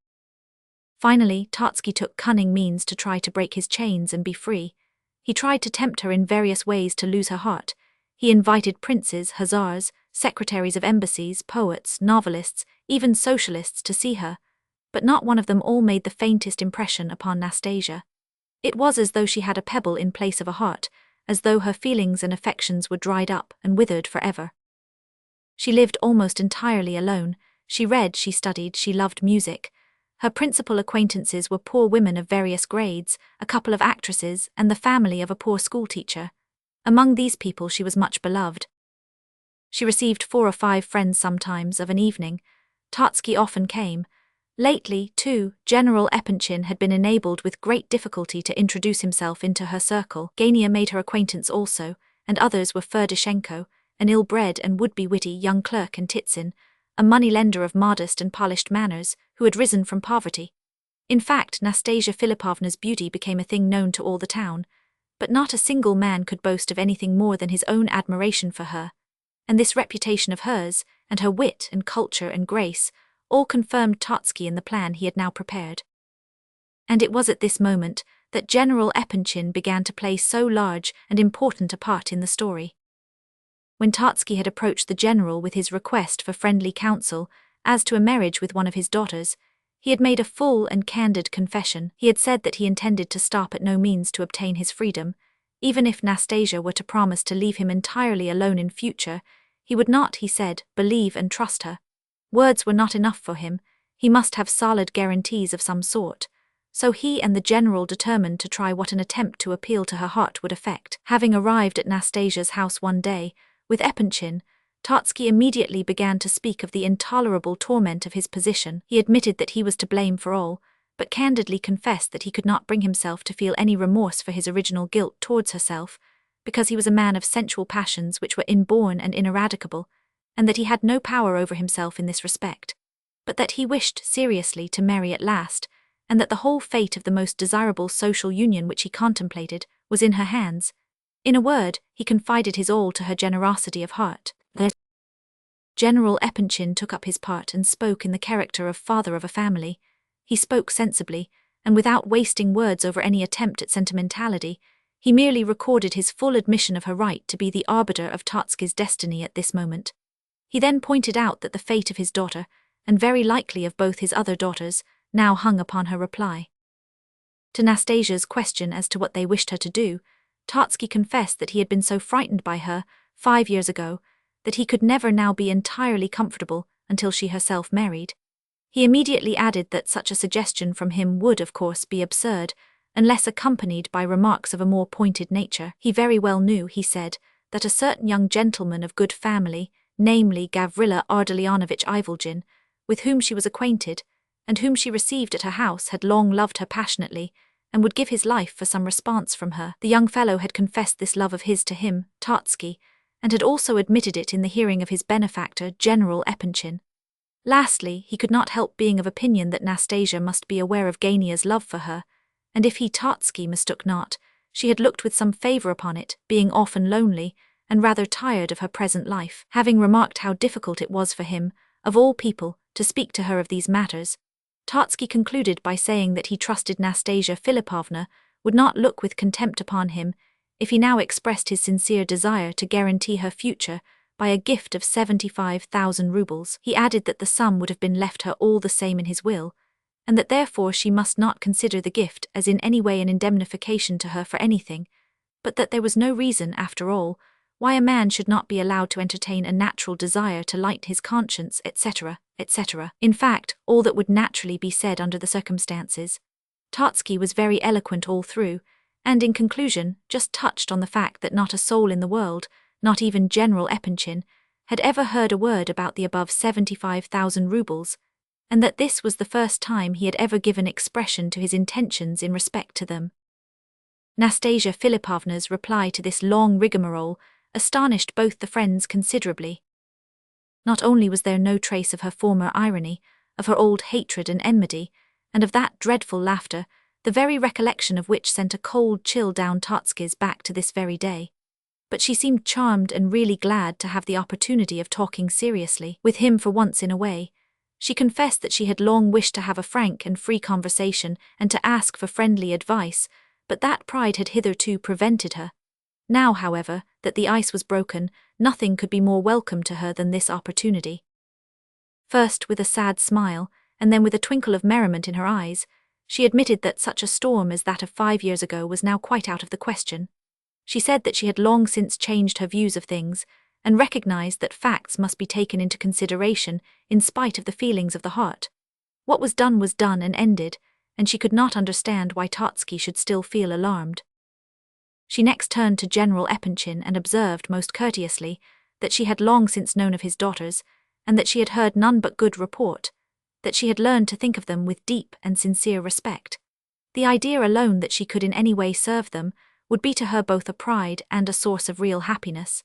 Finally, Tartsky took cunning means to try to break his chains and be free. He tried to tempt her in various ways to lose her heart. He invited princes, hussars, secretaries of embassies, poets, novelists, even socialists to see her, but not one of them all made the faintest impression upon Nastasya. It was as though she had a pebble in place of a heart, as though her feelings and affections were dried up and withered forever. She lived almost entirely alone. She read, she studied, she loved music. Her principal acquaintances were poor women of various grades, a couple of actresses, and the family of a poor schoolteacher. Among these people she was much beloved. She received 4 or 5 friends sometimes of an evening. Tartsky often came. Lately, too, General Epanchin had been enabled with great difficulty to introduce himself into her circle. Gania made her acquaintance also, and others were Ferdishenko, an ill-bred and would-be witty young clerk, and Titsin, a money-lender of modest and polished manners, who had risen from poverty. In fact, Nastasya Filippovna's beauty became a thing known to all the town, but not a single man could boast of anything more than his own admiration for her, and this reputation of hers, and her wit and culture and grace, all confirmed Tartsky in the plan he had now prepared. And it was at this moment that General Epanchin began to play so large and important a part in the story. When Tartsky had approached the general with his request for friendly counsel as to a marriage with one of his daughters, he had made a full and candid confession. He had said that he intended to stop at no means to obtain his freedom. Even if Nastasya were to promise to leave him entirely alone in future, he would not, he said, believe and trust her. Words were not enough for him. He must have solid guarantees of some sort. So he and the general determined to try what an attempt to appeal to her heart would effect. Having arrived at Nastasya's house one day, with Epanchin, Tartsky immediately began to speak of the intolerable torment of his position. He admitted that he was to blame for all, but candidly confessed that he could not bring himself to feel any remorse for his original guilt towards herself, because he was a man of sensual passions which were inborn and ineradicable, and that he had no power over himself in this respect, but that he wished seriously to marry at last, and that the whole fate of the most desirable social union which he contemplated was in her hands. In a word, he confided his all to her generosity of heart. General Epanchin took up his part and spoke in the character of father of a family. He spoke sensibly, and without wasting words over any attempt at sentimentality. He merely recorded his full admission of her right to be the arbiter of Tartsky's destiny at this moment. He then pointed out that the fate of his daughter, and very likely of both his other daughters, now hung upon her reply. To Nastasya's question as to what they wished her to do, Tartsky confessed that he had been so frightened by her 5 years ago that he could never now be entirely comfortable until she herself married. He immediately added that such a suggestion from him would, of course, be absurd, unless accompanied by remarks of a more pointed nature. He very well knew, he said, that a certain young gentleman of good family, namely Gavrila Ardalionovitch Ivolgin, with whom she was acquainted, and whom she received at her house, had long loved her passionately, and would give his life for some response from her. The young fellow had confessed this love of his to him, Tartsky, and had also admitted it in the hearing of his benefactor, General Epanchin. Lastly, he could not help being of opinion that Nastasya must be aware of Gania's love for her, and if he, Tartsky, mistook not, she had looked with some favour upon it, being often lonely, and rather tired of her present life. Having remarked how difficult it was for him, of all people, to speak to her of these matters, Tartsky concluded by saying that he trusted Nastasya Filippovna would not look with contempt upon him if he now expressed his sincere desire to guarantee her future by a gift of 75,000 rubles. He added that the sum would have been left her all the same in his will, and that therefore she must not consider the gift as in any way an indemnification to her for anything, but that there was no reason, after all, why a man should not be allowed to entertain a natural desire to light his conscience, etc., etc. In fact, all that would naturally be said under the circumstances. Tartsky was very eloquent all through, and in conclusion just touched on the fact that not a soul in the world, not even General Epanchin, had ever heard a word about the above 75,000 rubles, and that this was the first time he had ever given expression to his intentions in respect to them. Nastasya Filippovna's reply to this long rigmarole astonished both the friends considerably. Not only was there no trace of her former irony, of her old hatred and enmity, and of that dreadful laughter, the very recollection of which sent a cold chill down Tartsky's back to this very day, but she seemed charmed and really glad to have the opportunity of talking seriously with him for once in a way. She confessed that she had long wished to have a frank and free conversation and to ask for friendly advice, but that pride had hitherto prevented her. Now, however, that the ice was broken, nothing could be more welcome to her than this opportunity. First with a sad smile, and then with a twinkle of merriment in her eyes, she admitted that such a storm as that of 5 years ago was now quite out of the question. She said that she had long since changed her views of things, and recognized that facts must be taken into consideration in spite of the feelings of the heart. What was done and ended, and she could not understand why Tartsky should still feel alarmed. She next turned to General Epanchin and observed most courteously that she had long since known of his daughters, and that she had heard none but good report, that she had learned to think of them with deep and sincere respect. The idea alone that she could in any way serve them would be to her both a pride and a source of real happiness.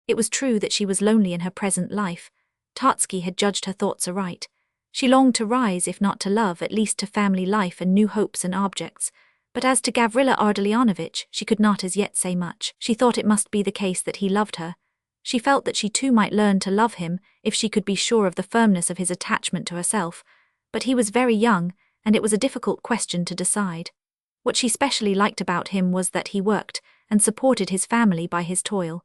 It was true that she was lonely in her present life. Tartsky had judged her thoughts aright. She longed to rise, if not to love, at least to family life and new hopes and objects. But as to Gavrila Ardalionovitch, she could not as yet say much. She thought it must be the case that he loved her. She felt that she too might learn to love him if she could be sure of the firmness of his attachment to herself, but he was very young, and it was a difficult question to decide. What she specially liked about him was that he worked and supported his family by his toil.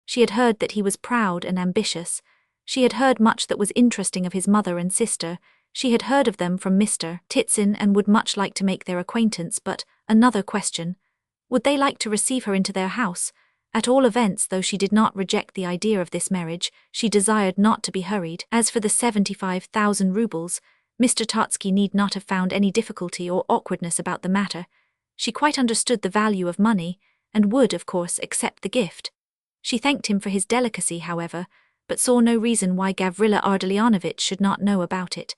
She had heard that he was proud and ambitious. She had heard much that was interesting of his mother and sister. She had heard of them from Mr. Titsin and would much like to make their acquaintance, but another question. Would they like to receive her into their house? At all events, though she did not reject the idea of this marriage, she desired not to be hurried. As for the 75,000 rubles, Mr. Tartsky need not have found any difficulty or awkwardness about the matter. She quite understood the value of money, and would, of course, accept the gift. She thanked him for his delicacy, however, but saw no reason why Gavrila Ardalionovitch should not know about it.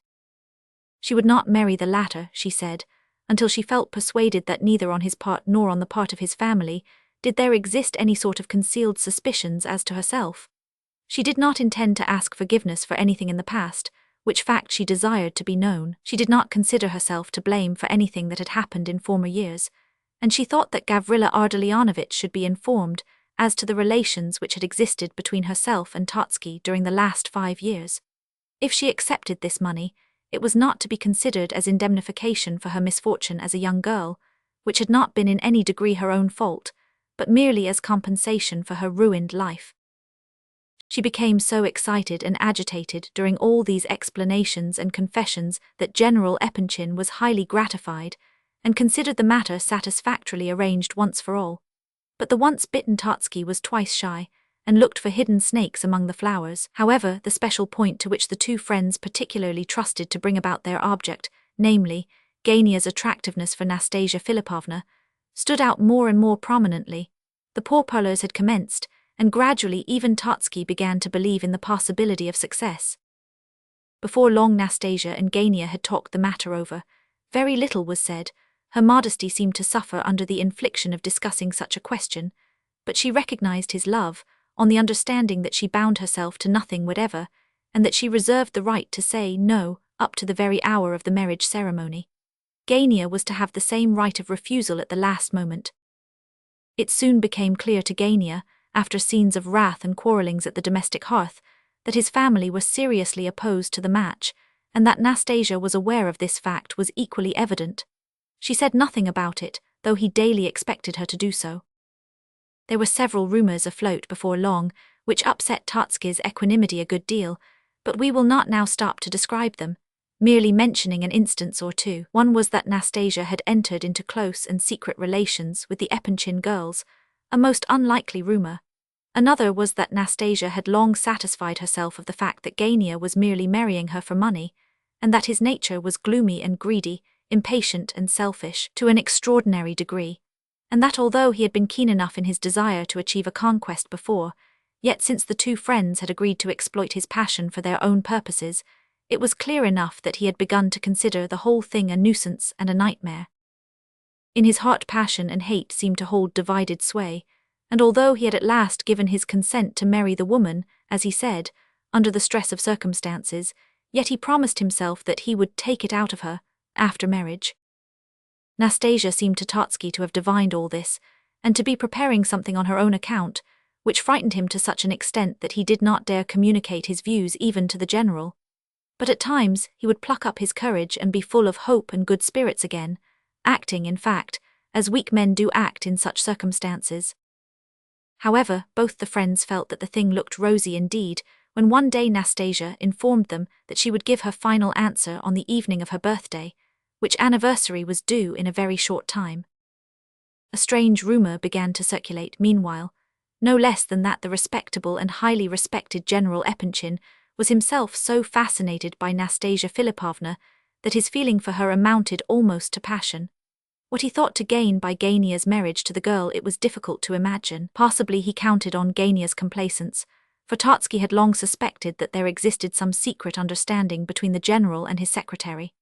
She would not marry the latter, she said, until she felt persuaded that neither on his part nor on the part of his family did there exist any sort of concealed suspicions as to herself. She did not intend to ask forgiveness for anything in the past, which fact she desired to be known. She did not consider herself to blame for anything that had happened in former years, and she thought that Gavrila Ardalionovitch should be informed as to the relations which had existed between herself and Tartsky during the last 5 years. If she accepted this money, it was not to be considered as indemnification for her misfortune as a young girl, which had not been in any degree her own fault, but merely as compensation for her ruined life. She became so excited and agitated during all these explanations and confessions that General Epanchin was highly gratified, and considered the matter satisfactorily arranged once for all. But the once-bitten Tartsky was twice shy, and looked for hidden snakes among the flowers. However, the special point to which the two friends particularly trusted to bring about their object, namely, Gania's attractiveness for Nastasya Filippovna, stood out more and more prominently. The pourparlers had commenced, and gradually even Tartsky began to believe in the possibility of success. Before long Nastasya and Gania had talked the matter over. Very little was said. Her modesty seemed to suffer under the infliction of discussing such a question, but she recognized his love, on the understanding that she bound herself to nothing whatever, and that she reserved the right to say no up to the very hour of the marriage ceremony. Gania was to have the same right of refusal at the last moment. It soon became clear to Gania, after scenes of wrath and quarrelings at the domestic hearth, that his family were seriously opposed to the match, and that Nastasya was aware of this fact was equally evident. She said nothing about it, though he daily expected her to do so. There were several rumors afloat before long, which upset Tartsky's equanimity a good deal, but we will not now stop to describe them, merely mentioning an instance or two. One was that Nastasya had entered into close and secret relations with the Epanchin girls, a most unlikely rumor. Another was that Nastasya had long satisfied herself of the fact that Gania was merely marrying her for money, and that his nature was gloomy and greedy, impatient and selfish to an extraordinary degree, and that although he had been keen enough in his desire to achieve a conquest before, yet since the two friends had agreed to exploit his passion for their own purposes, it was clear enough that he had begun to consider the whole thing a nuisance and a nightmare. In his heart, passion and hate seemed to hold divided sway, and although he had at last given his consent to marry the woman, as he said, under the stress of circumstances, yet he promised himself that he would take it out of her, after marriage. Nastasya seemed to Tartsky to have divined all this, and to be preparing something on her own account, which frightened him to such an extent that he did not dare communicate his views even to the general. But at times he would pluck up his courage and be full of hope and good spirits again, acting, in fact, as weak men do act in such circumstances. However, both the friends felt that the thing looked rosy indeed, when one day Nastasya informed them that she would give her final answer on the evening of her birthday, which anniversary was due in a very short time. A strange rumor began to circulate meanwhile, no less than that the respectable and highly respected General Epanchin was himself so fascinated by Nastasya Filippovna that his feeling for her amounted almost to passion. What he thought to gain by Gania's marriage to the girl it was difficult to imagine. Possibly he counted on Gania's complaisance, for Tartsky had long suspected that there existed some secret understanding between the general and his secretary.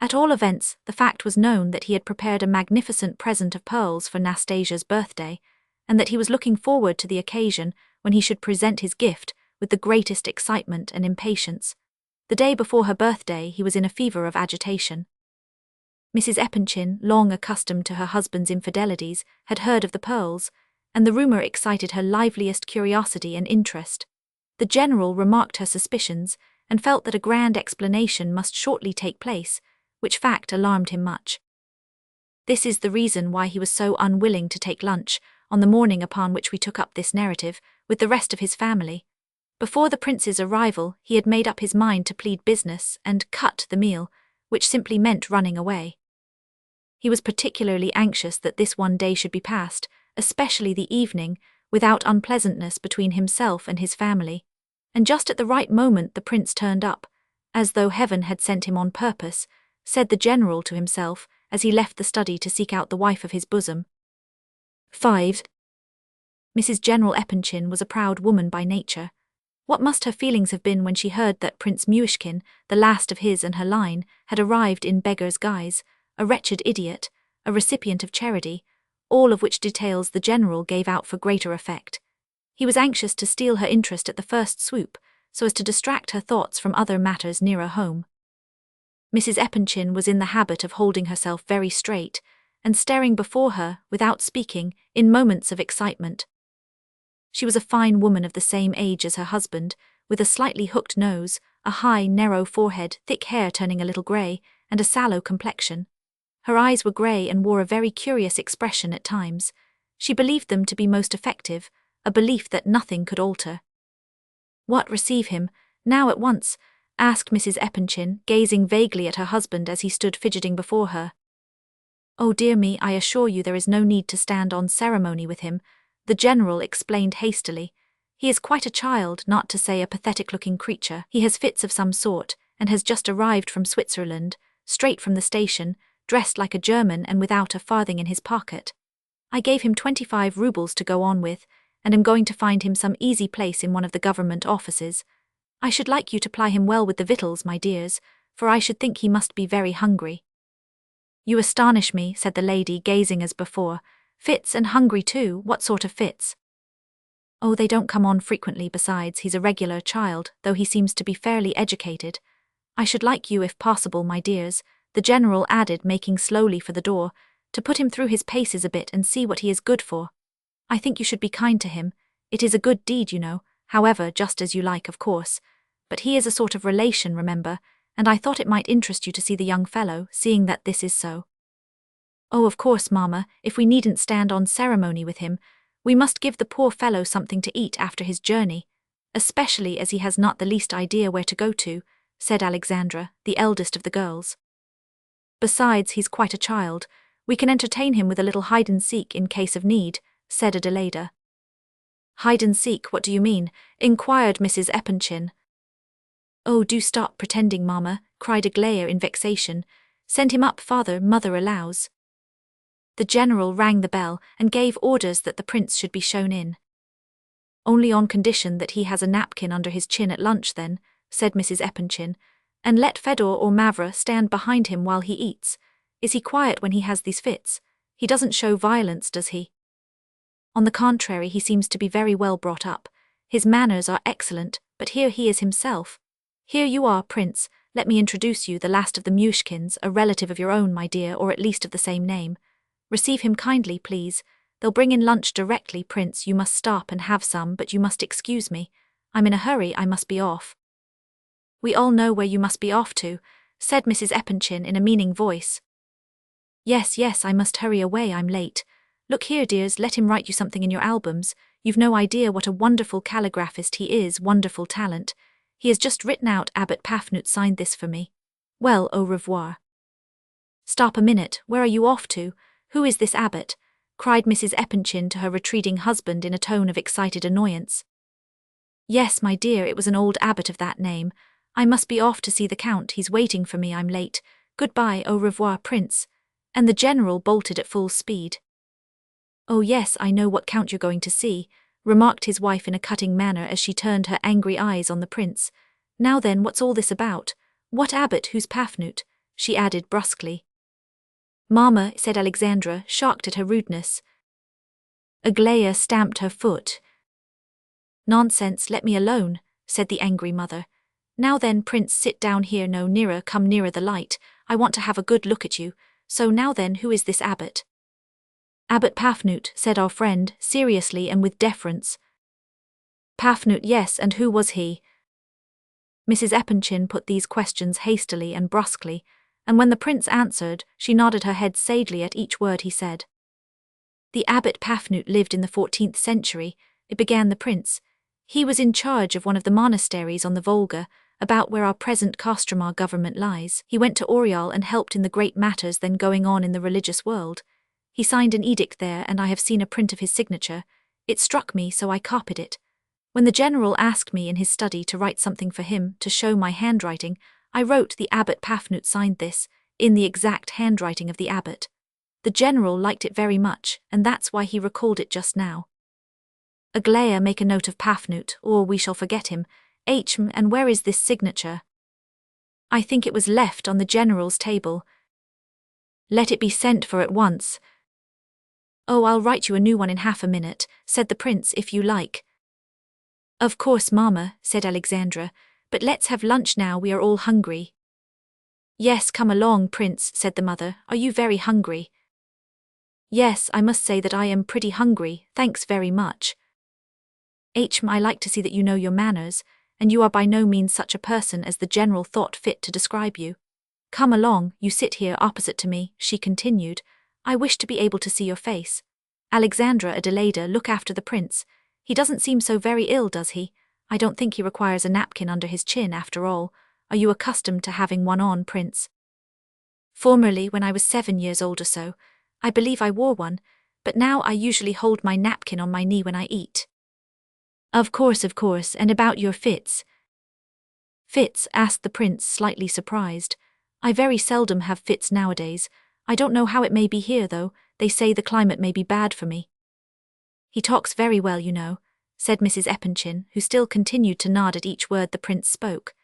At all events, the fact was known that he had prepared a magnificent present of pearls for Nastasya's birthday, and that he was looking forward to the occasion when he should present his gift with the greatest excitement and impatience. The day before her birthday he was in a fever of agitation. Mrs. Epanchin, long accustomed to her husband's infidelities, had heard of the pearls, and the rumor excited her liveliest curiosity and interest. The general remarked her suspicions, and felt that a grand explanation must shortly take place, which fact alarmed him much. This is the reason why he was so unwilling to take lunch, on the morning upon which we took up this narrative, with the rest of his family. Before the prince's arrival, he had made up his mind to plead business and cut the meal, which simply meant running away. He was particularly anxious that this one day should be passed, especially the evening, without unpleasantness between himself and his family, and just at the right moment the prince turned up, as though heaven had sent him on purpose, said the general to himself as he left the study to seek out the wife of his bosom. 5. Mrs. General Epanchin was a proud woman by nature. What must her feelings have been when she heard that Prince Myshkin, the last of his and her line, had arrived in beggar's guise, a wretched idiot, a recipient of charity, all of which details the general gave out for greater effect. He was anxious to steal her interest at the first swoop, so as to distract her thoughts from other matters nearer home. Mrs. Epanchin was in the habit of holding herself very straight, and staring before her, without speaking, in moments of excitement. She was a fine woman of the same age as her husband, with a slightly hooked nose, a high, narrow forehead, thick hair turning a little grey, and a sallow complexion. Her eyes were grey and wore a very curious expression at times. She believed them to be most effective, a belief that nothing could alter. "What, receive him, now at once?" asked Mrs. Epanchin, gazing vaguely at her husband as he stood fidgeting before her. "Oh dear me, I assure you there is no need to stand on ceremony with him," the general explained hastily. He is quite a child, not to say a pathetic-looking creature. He has fits of some sort, and has just arrived from Switzerland, straight from the station, dressed like a German and without a farthing in his pocket. I gave him 25 rubles to go on with, and am going to find him some easy place in one of the government offices. I should like you to ply him well with the victuals, my dears, for I should think he must be very hungry." "You astonish me," said the lady, gazing as before. "Fits, and hungry too, what sort of fits?" "Oh, they don't come on frequently, besides he's a regular child, though he seems to be fairly educated. I should like you, if possible, my dears," the general added, making slowly for the door, "to put him through his paces a bit and see what he is good for. I think you should be kind to him. It is a good deed, you know, however, just as you like, of course. But he is a sort of relation, remember, and I thought it might interest you to see the young fellow, seeing that this is so." "Oh, of course, mamma, if we needn't stand on ceremony with him, we must give the poor fellow something to eat after his journey, especially as he has not the least idea where to go to," said Alexandra, the eldest of the girls. "Besides, he's quite a child. We can entertain him with a little hide-and-seek in case of need," said Adelaida. "Hide-and-seek, what do you mean?" inquired Mrs. Epanchin. "Oh, do stop pretending, mamma," cried Aglaya in vexation. "Send him up, father, mother allows." The general rang the bell and gave orders that the prince should be shown in. "Only on condition that he has a napkin under his chin at lunch then," said Mrs. Epanchin, "and let Fedor or Mavra stand behind him while he eats. Is he quiet when he has these fits? He doesn't show violence, does he?" "On the contrary, he seems to be very well brought up. His manners are excellent, but here he is himself. Here you are, Prince, let me introduce you, the last of the Myshkins, a relative of your own, my dear, or at least of the same name. Receive him kindly, please. They'll bring in lunch directly, Prince. You must stop and have some, but you must excuse me. I'm in a hurry, I must be off." "We all know where you must be off to," said Mrs. Epanchin in a meaning voice. Yes, I must hurry away, I'm late. Look here, dears, let him write you something in your albums. You've no idea what a wonderful calligraphist he is, wonderful talent. He has just written out Abbot Pafnut signed this for me. Well, au revoir." "Stop a minute, where are you off to? Who is this abbot?" cried Mrs. Epanchin to her retreating husband in a tone of excited annoyance. "Yes, my dear, it was an old abbot of that name. I must be off to see the count, he's waiting for me, I'm late. Goodbye, au revoir, Prince." And the general bolted at full speed. "Oh yes, I know what count you're going to see," remarked his wife in a cutting manner as she turned her angry eyes on the prince. "Now then, what's all this about? What abbot, who's Pafnut?" she added brusquely. "Mamma," said Alexandra, shocked at her rudeness. Aglaya stamped her foot. "Nonsense, let me alone," said the angry mother. "Now then, Prince, sit down here, no nearer, come nearer the light. I want to have a good look at you. So now then, who is this abbot?" "Abbot Pafnut," said our friend, seriously and with deference. "Pafnut, yes, and who was he?" Mrs. Epanchin put these questions hastily and brusquely, and when the prince answered, she nodded her head sagely at each word he said. "The Abbot Pafnut lived in the 14th century, it began the prince. He was in charge of one of the monasteries on the Volga, about where our present Kostromar government lies. He went to Oryol and helped in the great matters then going on in the religious world. He signed an edict there, and I have seen a print of his signature. It struck me, so I copied it. When the general asked me in his study to write something for him to show my handwriting, I wrote the Abbot Pafnut signed this, in the exact handwriting of the abbot. The general liked it very much, and that's why he recalled it just now. Aglaya, make a note of Pafnut, or we shall forget him. And where is this signature?" "I think it was left on the general's table." "Let it be sent for at once." "Oh, I'll write you a new one in half a minute," said the prince, "if you like." "Of course, mamma," said Alexandra, "but let's have lunch now, we are all hungry." "Yes, come along, Prince," said the mother. "Are you very hungry?" "Yes, I must say that I am pretty hungry, thanks very much." I like to see that you know your manners, and you are by no means such a person as the general thought fit to describe you. Come along, you sit here opposite to me," she continued. "I wish to be able to see your face. Alexandra, Adelaida, look after the prince. He doesn't seem so very ill, does he? I don't think he requires a napkin under his chin, after all. Are you accustomed to having one on, Prince?" "Formerly, when I was 7 years old or so, I believe I wore one, but now I usually hold my napkin on my knee when I eat." Of course, and about your fits? Fits? Asked the prince, slightly surprised. I very seldom have fits nowadays. I don't know how it may be here, though. They say the climate may be bad for me. He talks very well, you know, said Mrs. Epanchin, who still continued to nod at each word the prince spoke.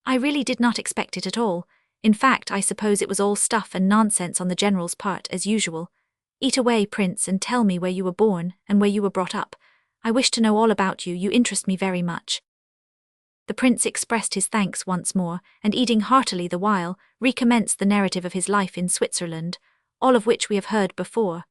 I really did not expect it at all. In fact, I suppose it was all stuff and nonsense on the general's part, as usual. Eat away, prince, and tell me where you were born and where you were brought up. I wish to know all about you. You interest me very much. The prince expressed his thanks once more, and eating heartily the while, recommenced the narrative of his life in Switzerland, all of which we have heard before.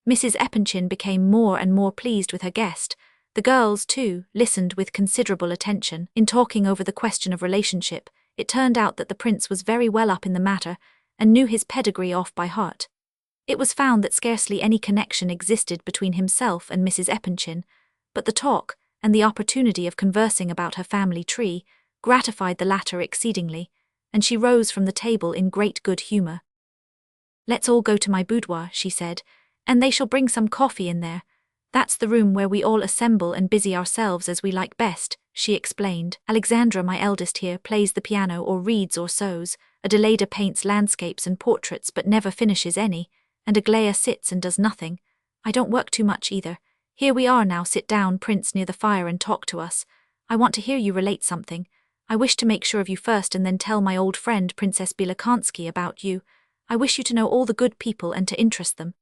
Mrs. Epanchin became more and more pleased with her guest. The girls, too, listened with considerable attention. In talking over the question of relationship, it turned out that the prince was very well up in the matter, and knew his pedigree off by heart. It was found that scarcely any connection existed between himself and Mrs. Epanchin, but the talk, and the opportunity of conversing about her family tree, gratified the latter exceedingly, and she rose from the table in great good humour. Let's all go to my boudoir, she said, and they shall bring some coffee in there. That's the room where we all assemble and busy ourselves as we like best, she explained. Alexandra, my eldest here, plays the piano or reads or sews. Adelaida paints landscapes and portraits but never finishes any, and Aglaya sits and does nothing. I don't work too much either. Here we are now, sit down, prince, near the fire and talk to us. I want to hear you relate something. I wish to make sure of you first and then tell my old friend Princess Bilokansky about you. I wish you to know all the good people and to interest them.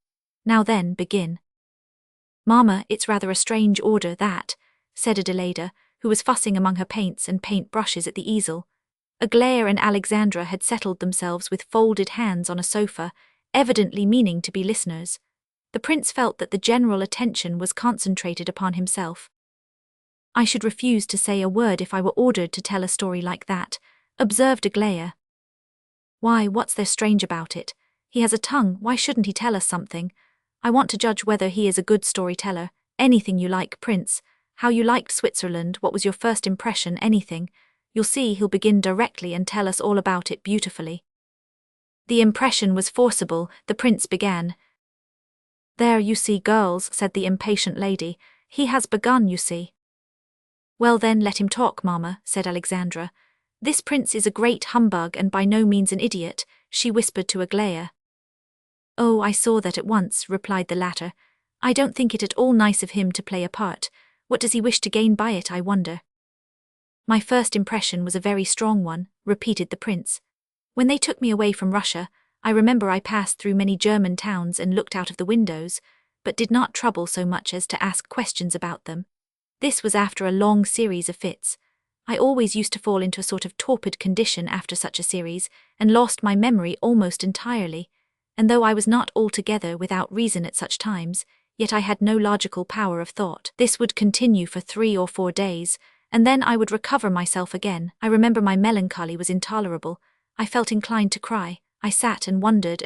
Now then, begin. Mamma, it's rather a strange order, that, said Adelaida, who was fussing among her paints and paint brushes at the easel. Aglaya and Alexandra had settled themselves with folded hands on a sofa, evidently meaning to be listeners. The prince felt that the general attention was concentrated upon himself. I should refuse to say a word if I were ordered to tell a story like that, observed Aglaya. Why, what's there strange about it? He has a tongue, why shouldn't he tell us something? I want to judge whether he is a good storyteller. Anything you like, prince. How you liked Switzerland, what was your first impression, anything. You'll see he'll begin directly and tell us all about it beautifully. The impression was forcible. The prince began. There, you see, girls, said the impatient lady. He has begun, you see. Well then, let him talk, mamma, said Alexandra. This prince is a great humbug and by no means an idiot, she whispered to Aglaya. Oh, I saw that at once, replied the latter. I don't think it at all nice of him to play a part. What does he wish to gain by it, I wonder? My first impression was a very strong one, repeated the prince. When they took me away from Russia, I remember I passed through many German towns and looked out of the windows, but did not trouble so much as to ask questions about them. This was after a long series of fits. I always used to fall into a sort of torpid condition after such a series, and lost my memory almost entirely. And though I was not altogether without reason at such times, yet I had no logical power of thought. This would continue for 3 or 4 days, and then I would recover myself again. I remember my melancholy was intolerable. I felt inclined to cry. I sat and wondered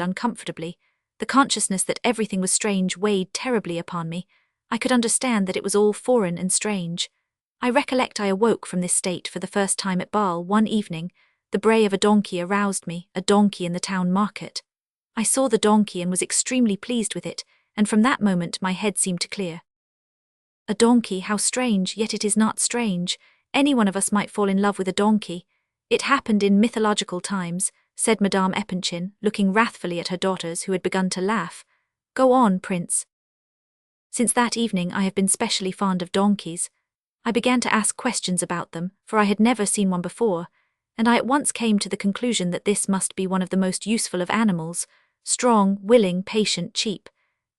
uncomfortably. The consciousness that everything was strange weighed terribly upon me. I could understand that it was all foreign and strange. I recollect I awoke from this state for the first time at Bâle one evening. The bray of a donkey aroused me, a donkey in the town market. I saw the donkey and was extremely pleased with it, and from that moment my head seemed to clear. A donkey, how strange, yet it is not strange. Any one of us might fall in love with a donkey. It happened in mythological times, said Madame Epanchin, looking wrathfully at her daughters who had begun to laugh. Go on, prince. Since that evening I have been specially fond of donkeys. I began to ask questions about them, for I had never seen one before, and I at once came to the conclusion that this must be one of the most useful of animals, strong, willing, patient, cheap.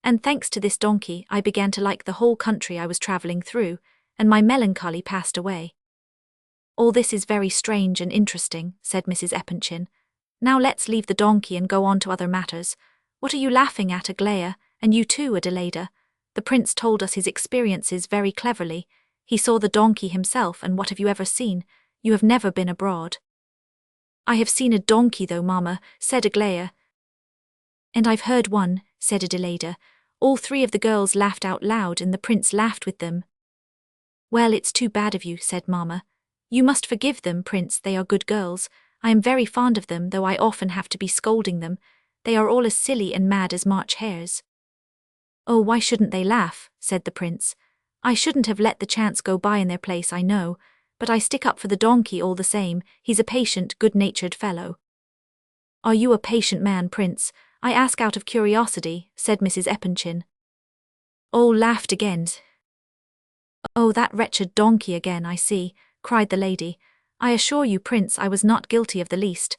And thanks to this donkey, I began to like the whole country I was travelling through, and my melancholy passed away. All this is very strange and interesting, said Mrs. Epanchin. Now let's leave the donkey and go on to other matters. What are you laughing at, Aglaya, and you too, Adelaida? The prince told us his experiences very cleverly. He saw the donkey himself, and what have you ever seen? You have never been abroad. I have seen a donkey though, mamma, said Aglaya. And I've heard one, said Adelaida. All 3 of the girls laughed out loud and the prince laughed with them. Well, it's too bad of you, said mamma. You must forgive them, prince, they are good girls. I am very fond of them, though I often have to be scolding them. They are all as silly and mad as March hares. Oh, why shouldn't they laugh, said the prince. I shouldn't have let the chance go by in their place, I know, but I stick up for the donkey all the same. He's a patient, good-natured fellow." "Are you a patient man, Prince? I ask out of curiosity," said Mrs. Epanchin. All laughed again. "Oh, that wretched donkey again, I see," cried the lady. "I assure you, Prince, I was not guilty of the least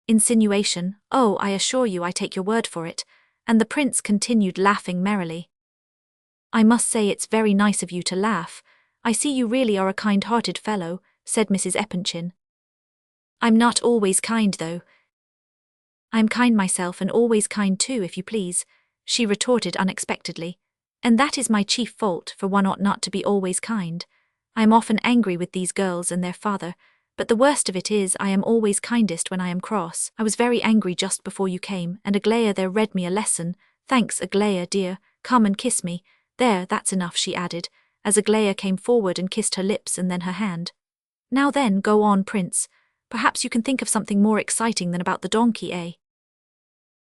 insinuation. Oh, I assure you I take your word for it," and the prince continued laughing merrily. "I must say it's very nice of you to laugh. I see you really are a kind-hearted fellow," said Mrs. Epanchin. "I'm not always kind, though." "I'm kind myself and always kind too, if you please," she retorted unexpectedly. "And that is my chief fault, for one ought not to be always kind. I am often angry with these girls and their father, but the worst of it is I am always kindest when I am cross. I was very angry just before you came, and Aglaya there read me a lesson. Thanks, Aglaya dear, come and kiss me. There, that's enough," she added, as Aglaya came forward and kissed her lips and then her hand. "Now then, go on, Prince. Perhaps you can think of something more exciting than about the donkey, eh?"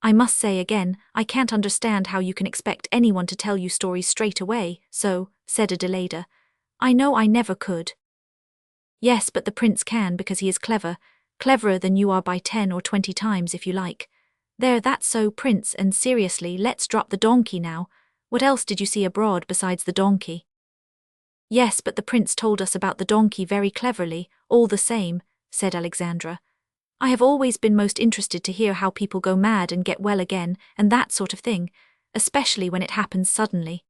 "I must say again, I can't understand how you can expect anyone to tell you stories straight away, so," said Adelaida. "I know I never could." "Yes, but the prince can because he is clever, cleverer than you are by 10 or 20 times if you like. There, that's so, Prince, and seriously, let's drop the donkey now. What else did you see abroad besides the donkey?" "Yes, but the prince told us about the donkey very cleverly, all the same," said Alexandra. "I have always been most interested to hear how people go mad and get well again, and that sort of thing, especially when it happens suddenly."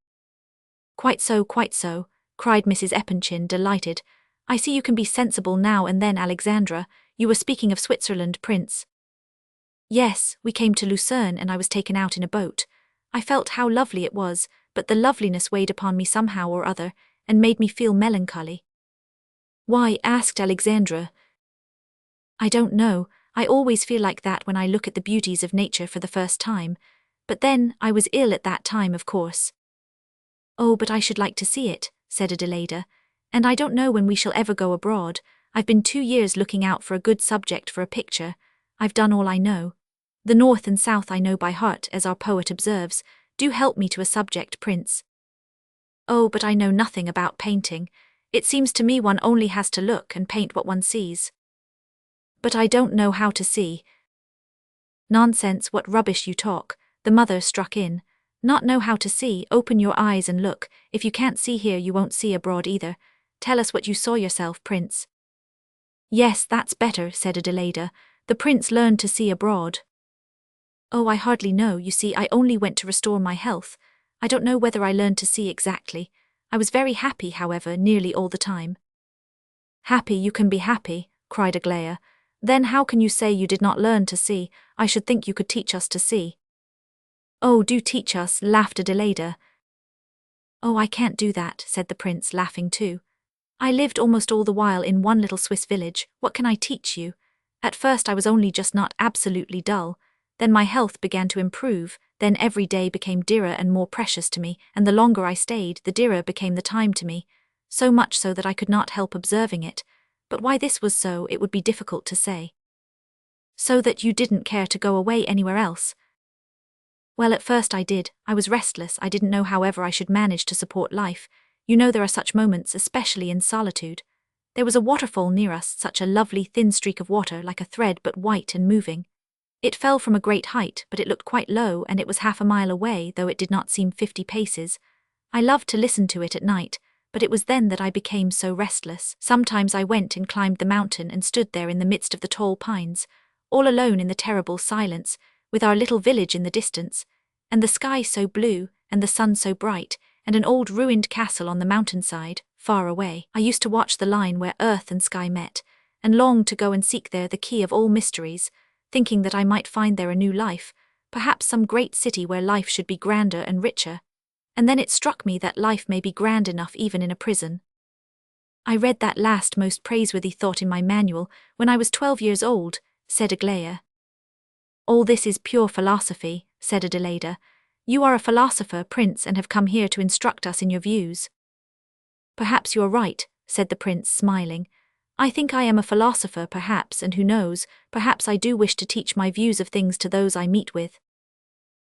Quite so, cried Mrs. Epanchin, delighted. "I see you can be sensible now and then, Alexandra. You were speaking of Switzerland, Prince." "Yes, we came to Lucerne and I was taken out in a boat. I felt how lovely it was, but the loveliness weighed upon me somehow or other, and made me feel melancholy." "Why?" asked Alexandra. "I don't know, I always feel like that when I look at the beauties of nature for the first time. But then, I was ill at that time, of course." "Oh, but I should like to see it," said Adelaida. "And I don't know when we shall ever go abroad. I've been 2 years looking out for a good subject for a picture. I've done all I know. The north and south I know by heart, as our poet observes. Do help me to a subject, Prince." "Oh, but I know nothing about painting. It seems to me one only has to look and paint what one sees." "But I don't know how to see." "Nonsense, what rubbish you talk," the mother struck in. "Not know how to see, open your eyes and look. If you can't see here you won't see abroad either. Tell us what you saw yourself, Prince." "Yes, that's better," said Adelaida. "The prince learned to see abroad." "Oh, I hardly know, you see I only went to restore my health. I don't know whether I learned to see exactly. I was very happy, however, nearly all the time." "Happy, you can be happy," cried Aglaya. "Then how can you say you did not learn to see? I should think you could teach us to see." "Oh, do teach us," laughed Adelaida. "Oh, I can't do that," said the prince, laughing too. "I lived almost all the while in one little Swiss village. What can I teach you? At first I was only just not absolutely dull. Then my health began to improve, then every day became dearer and more precious to me, and the longer I stayed, the dearer became the time to me, so much so that I could not help observing it. But why this was so, it would be difficult to say." "So that you didn't care to go away anywhere else?" "Well, at first I did. I was restless. I didn't know however I should manage to support life. You know there are such moments, especially in solitude. There was a waterfall near us, such a lovely thin streak of water, like a thread but white and moving. It fell from a great height, but it looked quite low, and it was half a mile away, though it did not seem 50 paces. I loved to listen to it at night, but it was then that I became so restless. Sometimes I went and climbed the mountain and stood there in the midst of the tall pines, all alone in the terrible silence, with our little village in the distance, and the sky so blue, and the sun so bright, and an old ruined castle on the mountainside, far away. I used to watch the line where earth and sky met, and longed to go and seek there the key of all mysteries, thinking that I might find there a new life, perhaps some great city where life should be grander and richer. And then it struck me that life may be grand enough even in a prison. I read that last most praiseworthy thought in my manual when I was 12 years old, said Aglaya. All this is pure philosophy, said Adelaida. You are a philosopher, Prince, and have come here to instruct us in your views. Perhaps you are right, said the Prince, smiling. I think I am a philosopher, perhaps, and who knows, perhaps I do wish to teach my views of things to those I meet with.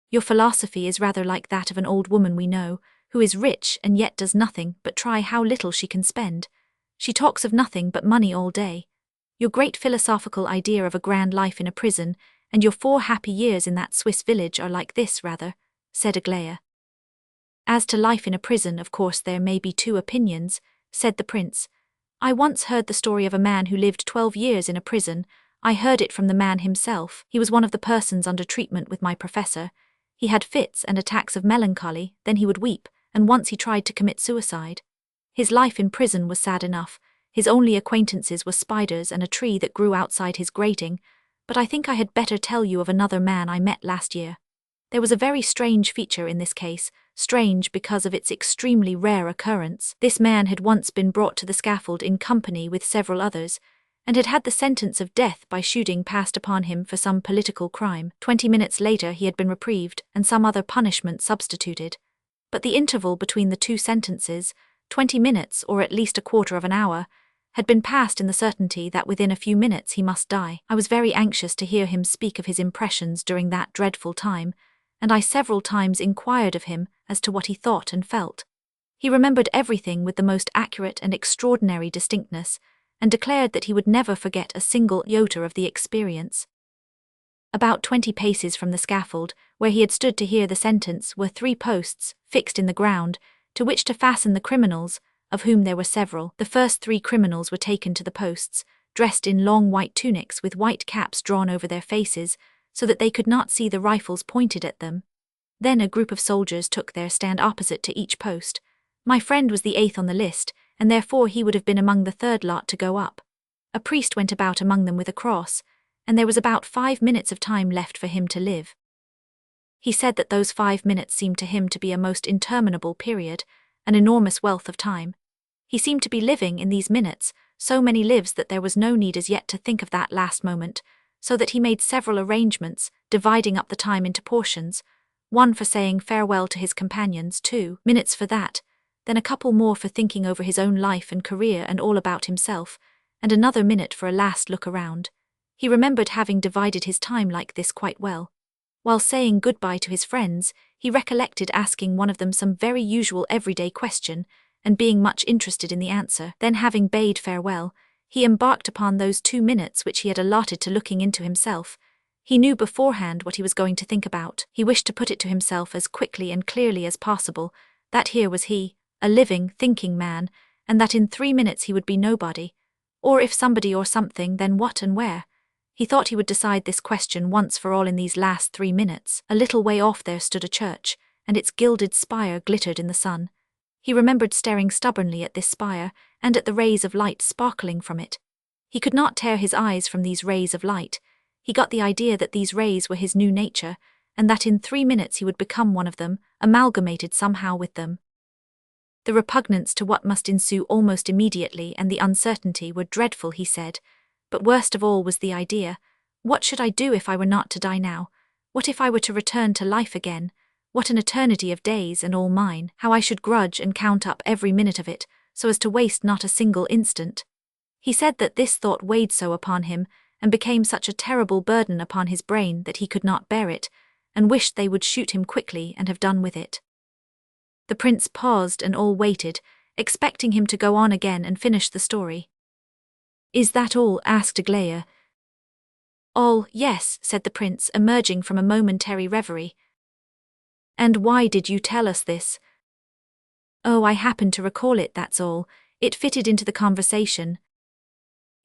Your philosophy is rather like that of an old woman we know, who is rich and yet does nothing but try how little she can spend. She talks of nothing but money all day. Your great philosophical idea of a grand life in a prison, and your 4 happy years in that Swiss village are like this, rather, said Aglaya. As to life in a prison, of course there may be 2 opinions, said the prince. I once heard the story of a man who lived 12 years in a prison. I heard it from the man himself. He was one of the persons under treatment with my professor. He had fits and attacks of melancholy, then he would weep, and once he tried to commit suicide. His life in prison was sad enough. His only acquaintances were spiders and a tree that grew outside his grating, but I think I had better tell you of another man I met last year. There was a very strange feature in this case, strange because of its extremely rare occurrence. This man had once been brought to the scaffold in company with several others, and had had the sentence of death by shooting passed upon him for some political crime. 20 minutes later he had been reprieved, and some other punishment substituted. But the interval between the 2 sentences, 20 minutes or at least a quarter of an hour, had been passed in the certainty that within a few minutes he must die. I was very anxious to hear him speak of his impressions during that dreadful time, and I several times inquired of him as to what he thought and felt. He remembered everything with the most accurate and extraordinary distinctness, and declared that he would never forget a single iota of the experience. About 20 paces from the scaffold, where he had stood to hear the sentence, were 3 posts, fixed in the ground, to which to fasten the criminals, of whom there were several. The first 3 criminals were taken to the posts, dressed in long white tunics with white caps drawn over their faces, so that they could not see the rifles pointed at them. Then a group of soldiers took their stand opposite to each post. My friend was the 8th on the list, and therefore he would have been among the 3rd lot to go up. A priest went about among them with a cross, and there was about 5 minutes of time left for him to live. He said that those 5 minutes seemed to him to be a most interminable period, an enormous wealth of time. He seemed to be living in these minutes so many lives that there was no need as yet to think of that last moment, so that he made several arrangements, dividing up the time into portions, 1 for saying farewell to his companions, 2 minutes for that, then a couple more for thinking over his own life and career and all about himself, and another minute for a last look around. He remembered having divided his time like this quite well. While saying goodbye to his friends, he recollected asking one of them some very usual everyday question, and being much interested in the answer. Then, having bade farewell, he embarked upon those 2 minutes which he had allotted to looking into himself. He knew beforehand what he was going to think about. He wished to put it to himself as quickly and clearly as possible, that here was he, a living, thinking man, and that in 3 minutes he would be nobody. Or if somebody or something, then what and where? He thought he would decide this question once for all in these last 3 minutes. A little way off there stood a church, and its gilded spire glittered in the sun. He remembered staring stubbornly at this spire, and at the rays of light sparkling from it. He could not tear his eyes from these rays of light. He got the idea that these rays were his new nature, and that in 3 minutes he would become one of them, amalgamated somehow with them. The repugnance to what must ensue almost immediately and the uncertainty were dreadful, he said, but worst of all was the idea, what should I do if I were not to die now? What if I were to return to life again? What an eternity of days and all mine, how I should grudge and count up every minute of it, so as to waste not a single instant. He said that this thought weighed so upon him, and became such a terrible burden upon his brain that he could not bear it, and wished they would shoot him quickly and have done with it. The prince paused and all waited, expecting him to go on again and finish the story. "Is that all?" asked Aglaya. "All, yes," said the prince, emerging from a momentary reverie. "And why did you tell us this?" "Oh, I happened to recall it, that's all. It fitted into the conversation."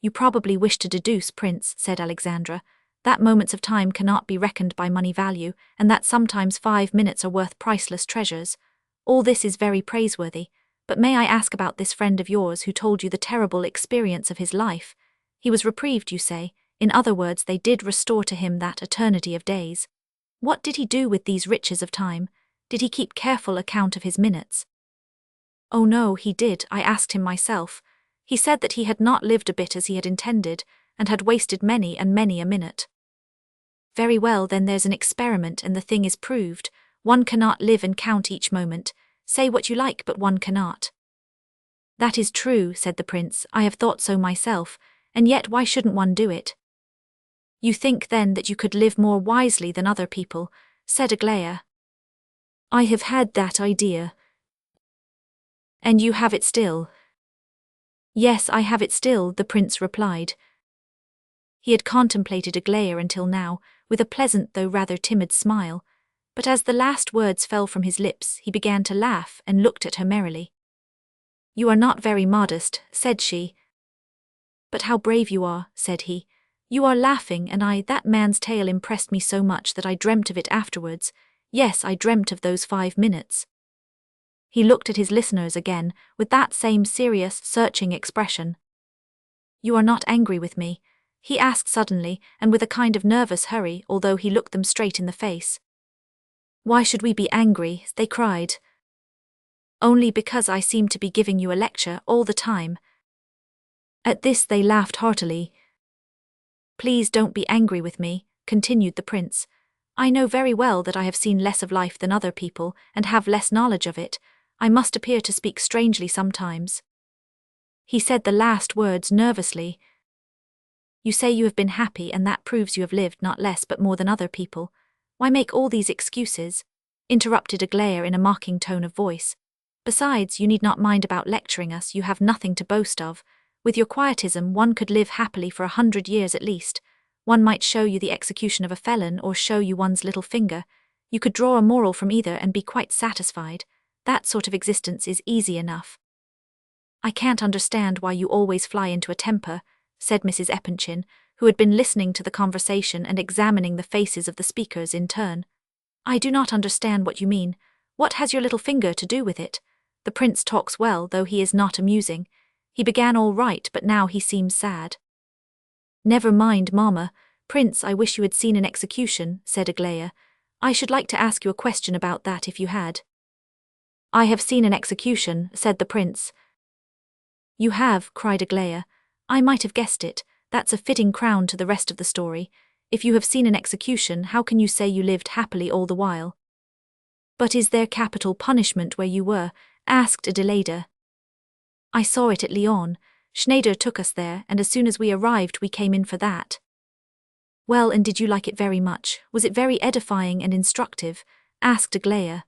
"You probably wish to deduce, Prince," said Alexandra, "that moments of time cannot be reckoned by money value, and that sometimes 5 minutes are worth priceless treasures. All this is very praiseworthy, but may I ask about this friend of yours who told you the terrible experience of his life? He was reprieved, you say. In other words, they did restore to him that eternity of days. What did he do with these riches of time? Did he keep careful account of his minutes?" "Oh no, he did. I asked him myself. He said that he had not lived a bit as he had intended, and had wasted many and many a minute." "Very well, then there's an experiment and the thing is proved. One cannot live and count each moment. Say what you like, but one cannot." "That is true," said the prince. "I have thought so myself, and yet why shouldn't one do it?" "You think then that you could live more wisely than other people," said Aglaya. "I have had that idea. And you have it still? Yes, I have it still, the prince replied. He had contemplated Aglaya until now, with a pleasant though rather timid smile, but as the last words fell from his lips, he began to laugh and looked at her merrily. You are not very modest, said she. But how brave you are, said he. You are laughing, and that man's tale impressed me so much that I dreamt of it afterwards. Yes, I dreamt of those 5 minutes. He looked at his listeners again, with that same serious, searching expression. You are not angry with me? He asked suddenly, and with a kind of nervous hurry, although he looked them straight in the face. Why should we be angry? They cried. Only because I seem to be giving you a lecture all the time. At this they laughed heartily. Please don't be angry with me, continued the prince. I know very well that I have seen less of life than other people, and have less knowledge of it. I must appear to speak strangely sometimes. He said the last words nervously. You say you have been happy, and that proves you have lived not less but more than other people. Why make all these excuses? Interrupted Aglaya in a mocking tone of voice. Besides, you need not mind about lecturing us, you have nothing to boast of. With your quietism one could live happily for 100 years at least. One might show you the execution of a felon or show you one's little finger. You could draw a moral from either and be quite satisfied. That sort of existence is easy enough. I can't understand why you always fly into a temper, said Mrs. Epanchin, who had been listening to the conversation and examining the faces of the speakers in turn. I do not understand what you mean. What has your little finger to do with it? The prince talks well, though he is not amusing. He began all right, but now he seems sad. Never mind, Mamma. Prince, I wish you had seen an execution, said Aglaya. I should like to ask you a question about that if you had. I have seen an execution, said the prince. You have, cried Aglaya. I might have guessed it. That's a fitting crown to the rest of the story. If you have seen an execution, how can you say you lived happily all the while? But is there capital punishment where you were? Asked Adelaida. I saw it at Lyon. Schneider took us there, and as soon as we arrived we came in for that. Well, and did you like it very much? Was it very edifying and instructive? Asked Aglaya.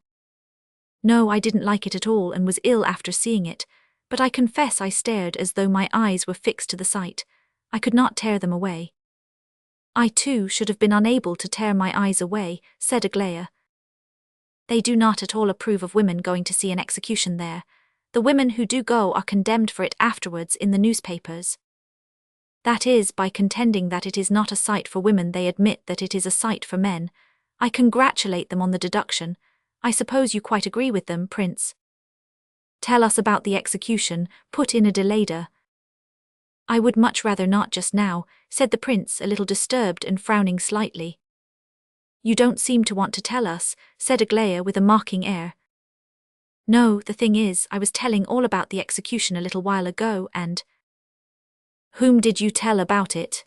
No, I didn't like it at all and was ill after seeing it, but I confess I stared as though my eyes were fixed to the sight. I could not tear them away. I too should have been unable to tear my eyes away, said Aglaya. They do not at all approve of women going to see an execution there. The women who do go are condemned for it afterwards in the newspapers. That is, by contending that it is not a sight for women they admit that it is a sight for men. I congratulate them on the deduction. I suppose you quite agree with them, Prince. Tell us about the execution, put in Adelaida. I would much rather not just now, said the prince, a little disturbed and frowning slightly. You don't seem to want to tell us, said Aglaya with a mocking air. No, the thing is, I was telling all about the execution a little while ago, and… Whom did you tell about it?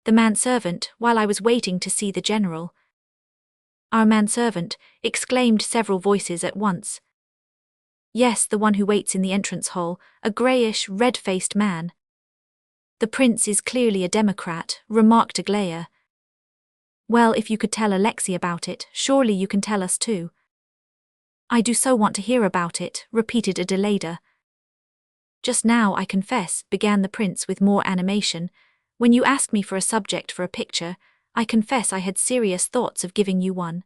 The manservant, while I was waiting to see the general. Our manservant, exclaimed several voices at once. Yes, the one who waits in the entrance hall, a greyish, red-faced man. The prince is clearly a democrat, remarked Aglaya. Well, if you could tell Alexei about it, surely you can tell us too. I do so want to hear about it, repeated Adelaida. Just now, I confess, began the prince with more animation, when you asked me for a subject for a picture, I confess I had serious thoughts of giving you one.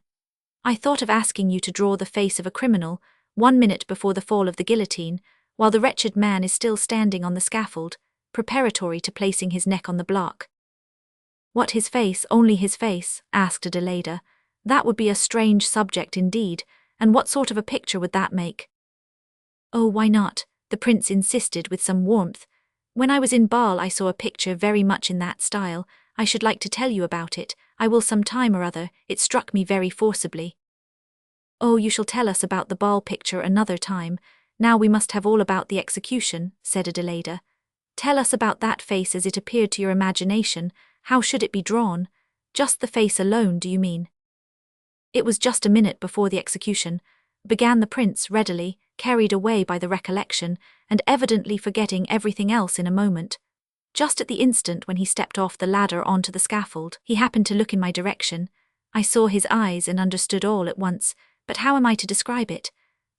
I thought of asking you to draw the face of a criminal, 1 minute before the fall of the guillotine, while the wretched man is still standing on the scaffold, preparatory to placing his neck on the block. What, his face, only his face? Asked Adelaida. That would be a strange subject indeed, and what sort of a picture would that make? Oh, why not? The prince insisted with some warmth. When I was in Bâle I saw a picture very much in that style. I should like to tell you about it. I will some time or other. It struck me very forcibly. Oh, you shall tell us about the Bâle picture another time. Now we must have all about the execution, said Adelaida. Tell us about that face as it appeared to your imagination. How should it be drawn? Just the face alone, do you mean? It was just a minute before the execution, began the prince readily, carried away by the recollection, and evidently forgetting everything else in a moment. Just at the instant when he stepped off the ladder onto the scaffold, he happened to look in my direction. I saw his eyes and understood all at once, but how am I to describe it?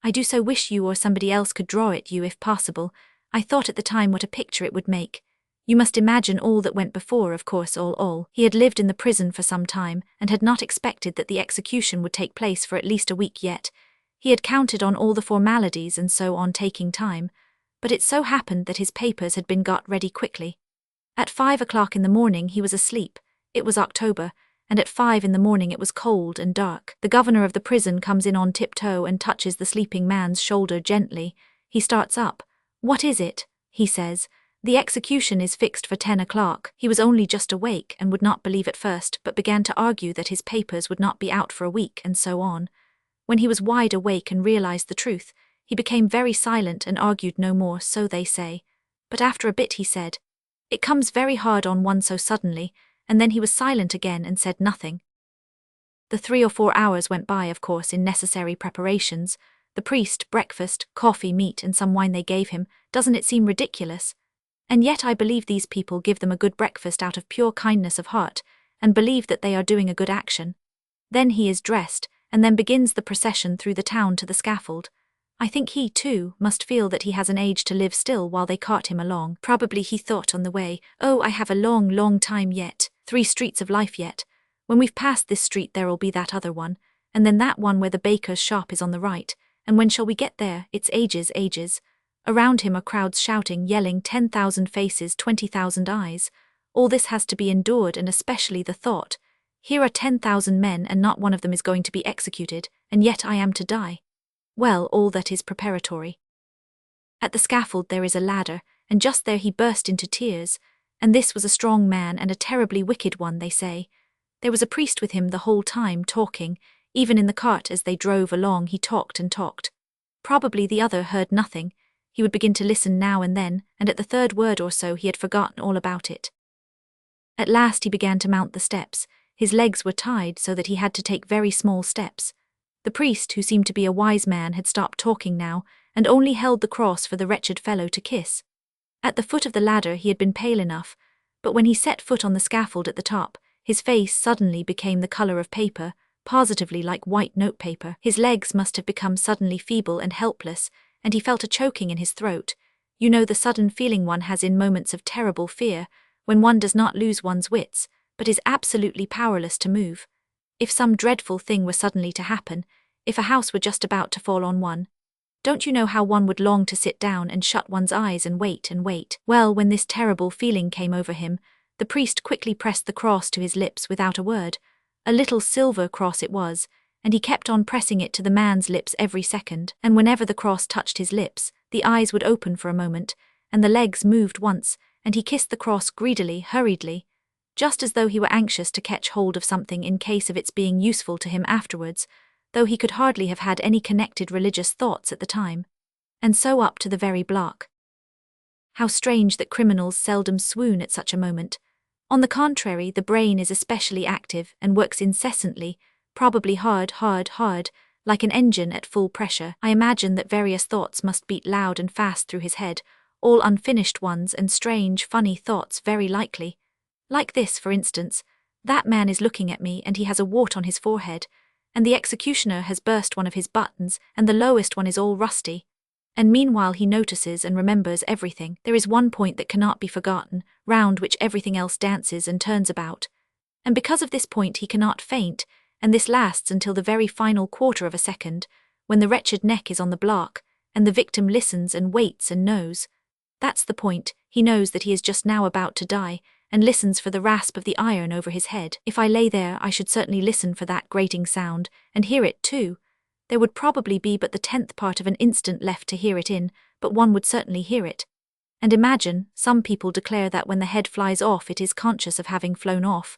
I do so wish you or somebody else could draw it you if possible. I thought at the time what a picture it would make. You must imagine all that went before, of course, all. He had lived in the prison for some time, and had not expected that the execution would take place for at least a week yet. He had counted on all the formalities and so on taking time, but it so happened that his papers had been got ready quickly. At 5 o'clock in the morning he was asleep. It was October, and at 5 in the morning it was cold and dark. The governor of the prison comes in on tiptoe and touches the sleeping man's shoulder gently. He starts up. "What is it?" he says. "The execution is fixed for 10 o'clock. He was only just awake and would not believe at first, but began to argue that his papers would not be out for a week and so on. When he was wide awake and realized the truth, he became very silent and argued no more, so they say. But after a bit he said, 'It comes very hard on one so suddenly,' and then he was silent again and said nothing. The 3 or 4 hours went by, of course, in necessary preparations. The priest, breakfast, coffee, meat, and some wine they gave him. Doesn't it seem ridiculous? And yet I believe these people give them a good breakfast out of pure kindness of heart, and believe that they are doing a good action. Then he is dressed, and then begins the procession through the town to the scaffold. I think he, too, must feel that he has an age to live still while they cart him along. Probably he thought on the way, 'Oh, I have a long, long time yet, 3 streets of life yet. When we've passed this street there'll be that other one, and then that one where the baker's shop is on the right, and when shall we get there? It's ages, ages.' Around him are crowds shouting, yelling, 10,000 faces, 20,000 eyes. All this has to be endured, and especially the thought, here are 10,000 men and not one of them is going to be executed, and yet I am to die. Well, all that is preparatory. At the scaffold there is a ladder, and just there he burst into tears, and this was a strong man and a terribly wicked one, they say. There was a priest with him the whole time, talking. Even in the cart as they drove along he talked and talked. Probably the other heard nothing. He would begin to listen now and then, and at the 3rd word or so he had forgotten all about it. At last he began to mount the steps. His legs were tied so that he had to take very small steps. The priest, who seemed to be a wise man, had stopped talking now, and only held the cross for the wretched fellow to kiss. At the foot of the ladder he had been pale enough, but when he set foot on the scaffold at the top, his face suddenly became the colour of paper, positively like white notepaper. His legs must have become suddenly feeble and helpless, and he felt a choking in his throat. You know the sudden feeling one has in moments of terrible fear, when one does not lose one's wits, but is absolutely powerless to move. If some dreadful thing were suddenly to happen, if a house were just about to fall on one, don't you know how one would long to sit down and shut one's eyes and wait and wait? Well, when this terrible feeling came over him, the priest quickly pressed the cross to his lips without a word. A little silver cross it was, and he kept on pressing it to the man's lips every second, and whenever the cross touched his lips, the eyes would open for a moment, and the legs moved once, and he kissed the cross greedily, hurriedly, just as though he were anxious to catch hold of something in case of its being useful to him afterwards, though he could hardly have had any connected religious thoughts at the time. And so up to the very block. How strange that criminals seldom swoon at such a moment. On the contrary, the brain is especially active and works incessantly, probably hard, like an engine at full pressure. I imagine that various thoughts must beat loud and fast through his head, all unfinished ones and strange, funny thoughts very likely. Like this, for instance, that man is looking at me and he has a wart on his forehead, and the executioner has burst one of his buttons and the lowest one is all rusty. And meanwhile he notices and remembers everything. There is one point that cannot be forgotten, round which everything else dances and turns about. And because of this point he cannot faint, and this lasts until the very final quarter of a second, when the wretched neck is on the block, and the victim listens and waits and knows. That's the point. He knows that he is just now about to die, and listens for the rasp of the iron over his head. If I lay there, I should certainly listen for that grating sound, and hear it too. There would probably be but the 10th part of an instant left to hear it in, but one would certainly hear it. And imagine, some people declare that when the head flies off it is conscious of having flown off.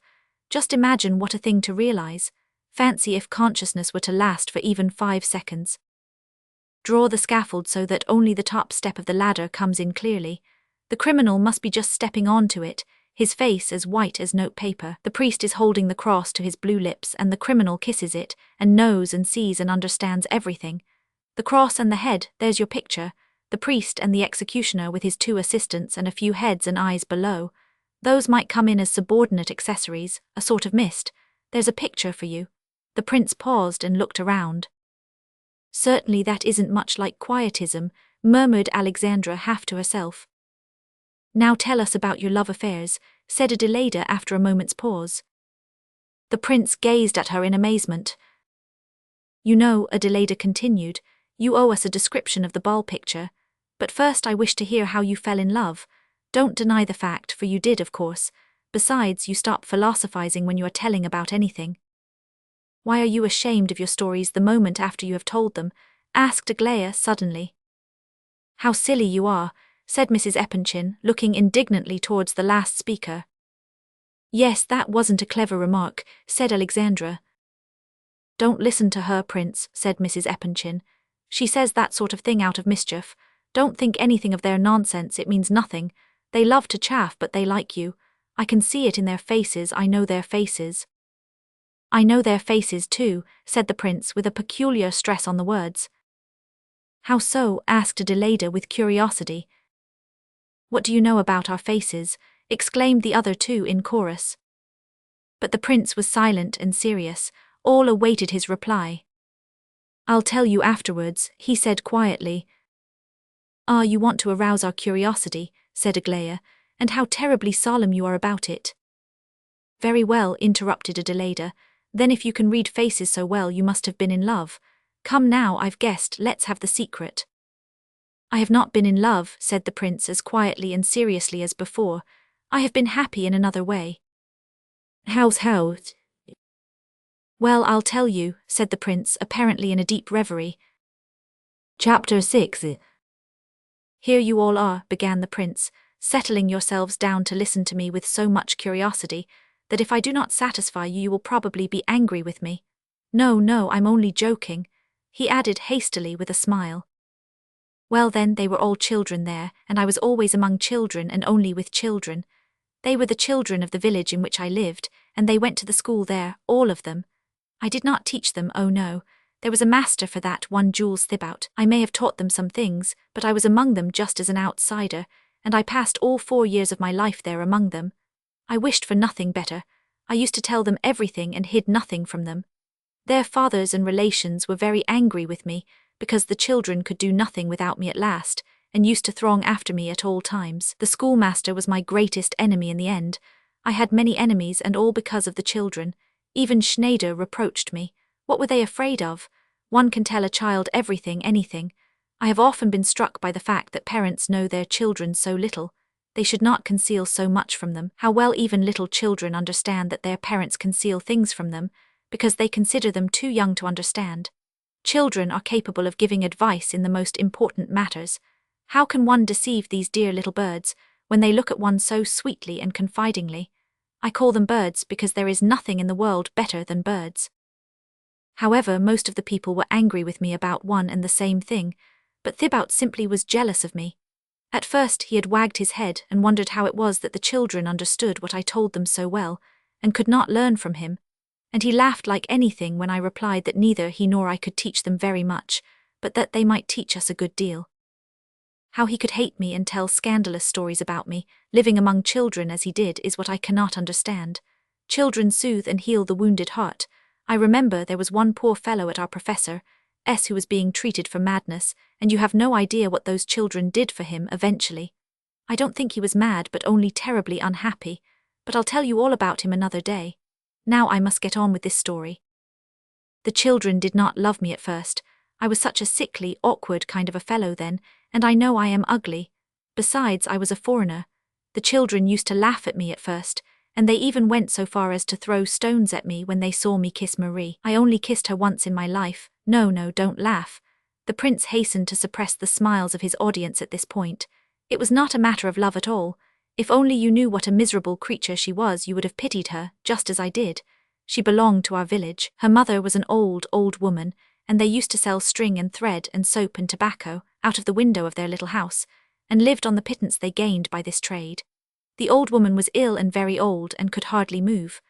Just imagine what a thing to realize. Fancy if consciousness were to last for even 5 seconds. Draw the scaffold so that only the top step of the ladder comes in clearly. The criminal must be just stepping onto it, his face as white as notepaper. The priest is holding the cross to his blue lips and the criminal kisses it, and knows and sees and understands everything. The cross and the head, there's your picture. The priest and the executioner with his 2 assistants and a few heads and eyes below. Those might come in as subordinate accessories, a sort of mist. There's a picture for you. The prince paused and looked around. Certainly that isn't much like quietism, murmured Alexandra half to herself. Now tell us about your love affairs, said Adelaida after a moment's pause. The prince gazed at her in amazement. You know, Adelaida continued, you owe us a description of the ball picture, but first I wish to hear how you fell in love. Don't deny the fact, for you did, of course. Besides, you stop philosophizing when you are telling about anything. Why are you ashamed of your stories the moment after you have told them? Asked Aglaya suddenly. How silly you are, said Mrs. Epanchin, looking indignantly towards the last speaker. Yes, that wasn't a clever remark, said Alexandra. Don't listen to her, Prince, said Mrs. Epanchin. She says that sort of thing out of mischief. Don't think anything of their nonsense, it means nothing. They love to chaff, but they like you. I can see it in their faces, I know their faces. I know their faces too, said the prince with a peculiar stress on the words. How so? Asked Adelaida with curiosity. What do you know about our faces? Exclaimed the other two in chorus. But the prince was silent and serious. All awaited his reply. I'll tell you afterwards, he said quietly. Ah, you want to arouse our curiosity, said Aglaya, and how terribly solemn you are about it. Very well, interrupted Adelaida. Then if you can read faces so well, you must have been in love. Come now, I've guessed, let's have the secret. I have not been in love, said the prince as quietly and seriously as before. I have been happy in another way. How's? Well, I'll tell you, said the prince, apparently in a deep reverie. Chapter 6. Here you all are, began the prince, settling yourselves down to listen to me with so much curiosity, that if I do not satisfy you, you will probably be angry with me. No, I'm only joking, he added hastily with a smile. Well then, they were all children there, and I was always among children and only with children. They were the children of the village in which I lived, and they went to the school there, all of them. I did not teach them, oh no. There was a master for that, one Jules Thibaut. I may have taught them some things, but I was among them just as an outsider, and I passed all 4 years of my life there among them. I wished for nothing better. I used to tell them everything and hid nothing from them. Their fathers and relations were very angry with me, because the children could do nothing without me at last, and used to throng after me at all times. The schoolmaster was my greatest enemy in the end. I had many enemies, and all because of the children. Even Schneider reproached me. What were they afraid of? One can tell a child everything, anything. I have often been struck by the fact that parents know their children so little. They should not conceal so much from them. How well even little children understand that their parents conceal things from them, because they consider them too young to understand. Children are capable of giving advice in the most important matters. How can one deceive these dear little birds, when they look at one so sweetly and confidingly? I call them birds because there is nothing in the world better than birds. However, most of the people were angry with me about one and the same thing, but Thibaut simply was jealous of me. At first he had wagged his head and wondered how it was that the children understood what I told them so well, and could not learn from him, and he laughed like anything when I replied that neither he nor I could teach them very much, but that they might teach us a good deal. How he could hate me and tell scandalous stories about me, living among children as he did, is what I cannot understand. Children soothe and heal the wounded heart. I remember there was one poor fellow at our Professor S who was being treated for madness, and you have no idea what those children did for him eventually. I don't think he was mad, but only terribly unhappy, but I'll tell you all about him another day. Now I must get on with this story. The children did not love me at first. I was such a sickly, awkward kind of a fellow then, and I know I am ugly. Besides, I was a foreigner. The children used to laugh at me at first, and they even went so far as to throw stones at me when they saw me kiss Marie. I only kissed her once in my life. No, don't laugh. The prince hastened to suppress the smiles of his audience at this point. It was not a matter of love at all. If only you knew what a miserable creature she was, you would have pitied her, just as I did. She belonged to our village. Her mother was an old woman, and they used to sell string and thread and soap and tobacco out of the window of their little house, and lived on the pittance they gained by this trade. The old woman was ill and very old and could hardly move.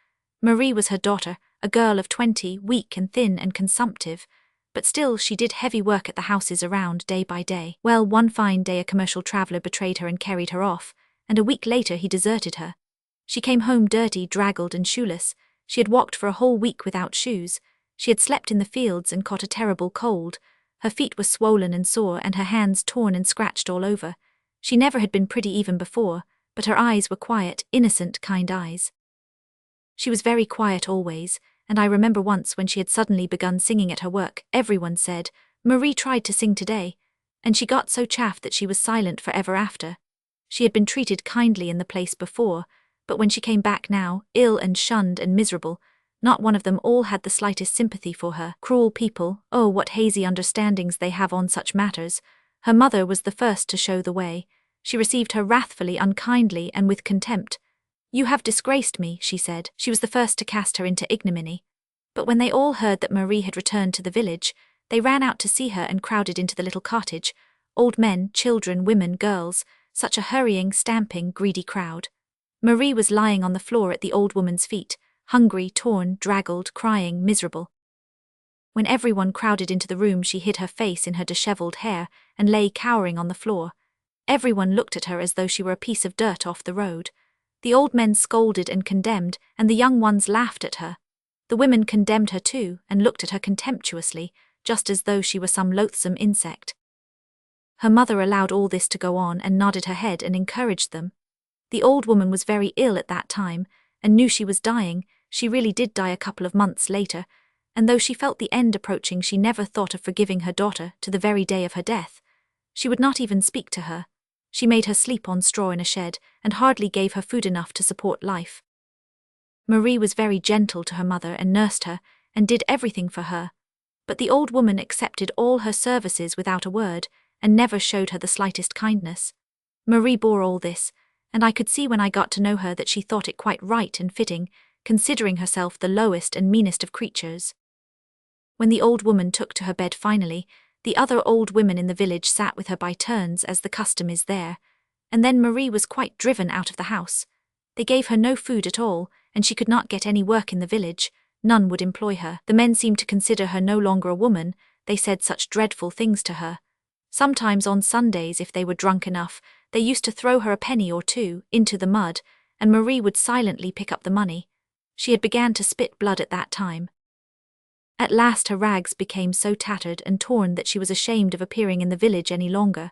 Marie was her daughter, a girl of 20, weak and thin and consumptive, but still she did heavy work at the houses around day by day. Well, one fine day a commercial traveller betrayed her and carried her off, and a week later he deserted her. She came home dirty, draggled and shoeless. She had walked for a whole week without shoes. She had slept in the fields and caught a terrible cold. Her feet were swollen and sore and her hands torn and scratched all over. She never had been pretty even before, but her eyes were quiet, innocent, kind eyes. She was very quiet always, and I remember once when she had suddenly begun singing at her work, everyone said, "Marie tried to sing today," and she got so chaffed that she was silent forever after. She had been treated kindly in the place before, but when she came back now, ill and shunned and miserable, not one of them all had the slightest sympathy for her. Cruel people, oh, what hazy understandings they have on such matters. Her mother was the first to show the way. She received her wrathfully, unkindly, and with contempt. "You have disgraced me," she said. She was the first to cast her into ignominy. But when they all heard that Marie had returned to the village, they ran out to see her and crowded into the little cottage. Old men, children, women, girls, such a hurrying, stamping, greedy crowd. Marie was lying on the floor at the old woman's feet, hungry, torn, draggled, crying, miserable. When everyone crowded into the room, she hid her face in her dishevelled hair and lay cowering on the floor. Everyone looked at her as though she were a piece of dirt off the road. The old men scolded and condemned, and the young ones laughed at her. The women condemned her too, and looked at her contemptuously, just as though she were some loathsome insect. Her mother allowed all this to go on and nodded her head and encouraged them. The old woman was very ill at that time, and knew she was dying. She really did die a couple of months later, and though she felt the end approaching, she never thought of forgiving her daughter to the very day of her death. She would not even speak to her. She made her sleep on straw in a shed, and hardly gave her food enough to support life. Marie was very gentle to her mother and nursed her, and did everything for her. But the old woman accepted all her services without a word, and never showed her the slightest kindness. Marie bore all this, and I could see when I got to know her that she thought it quite right and fitting, considering herself the lowest and meanest of creatures. When the old woman took to her bed finally, the other old women in the village sat with her by turns, as the custom is there, and then Marie was quite driven out of the house. They gave her no food at all, and she could not get any work in the village. None would employ her. The men seemed to consider her no longer a woman. They said such dreadful things to her. Sometimes on Sundays, if they were drunk enough, they used to throw her a penny or two into the mud, and Marie would silently pick up the money. She had began to spit blood at that time. At last her rags became so tattered and torn that she was ashamed of appearing in the village any longer.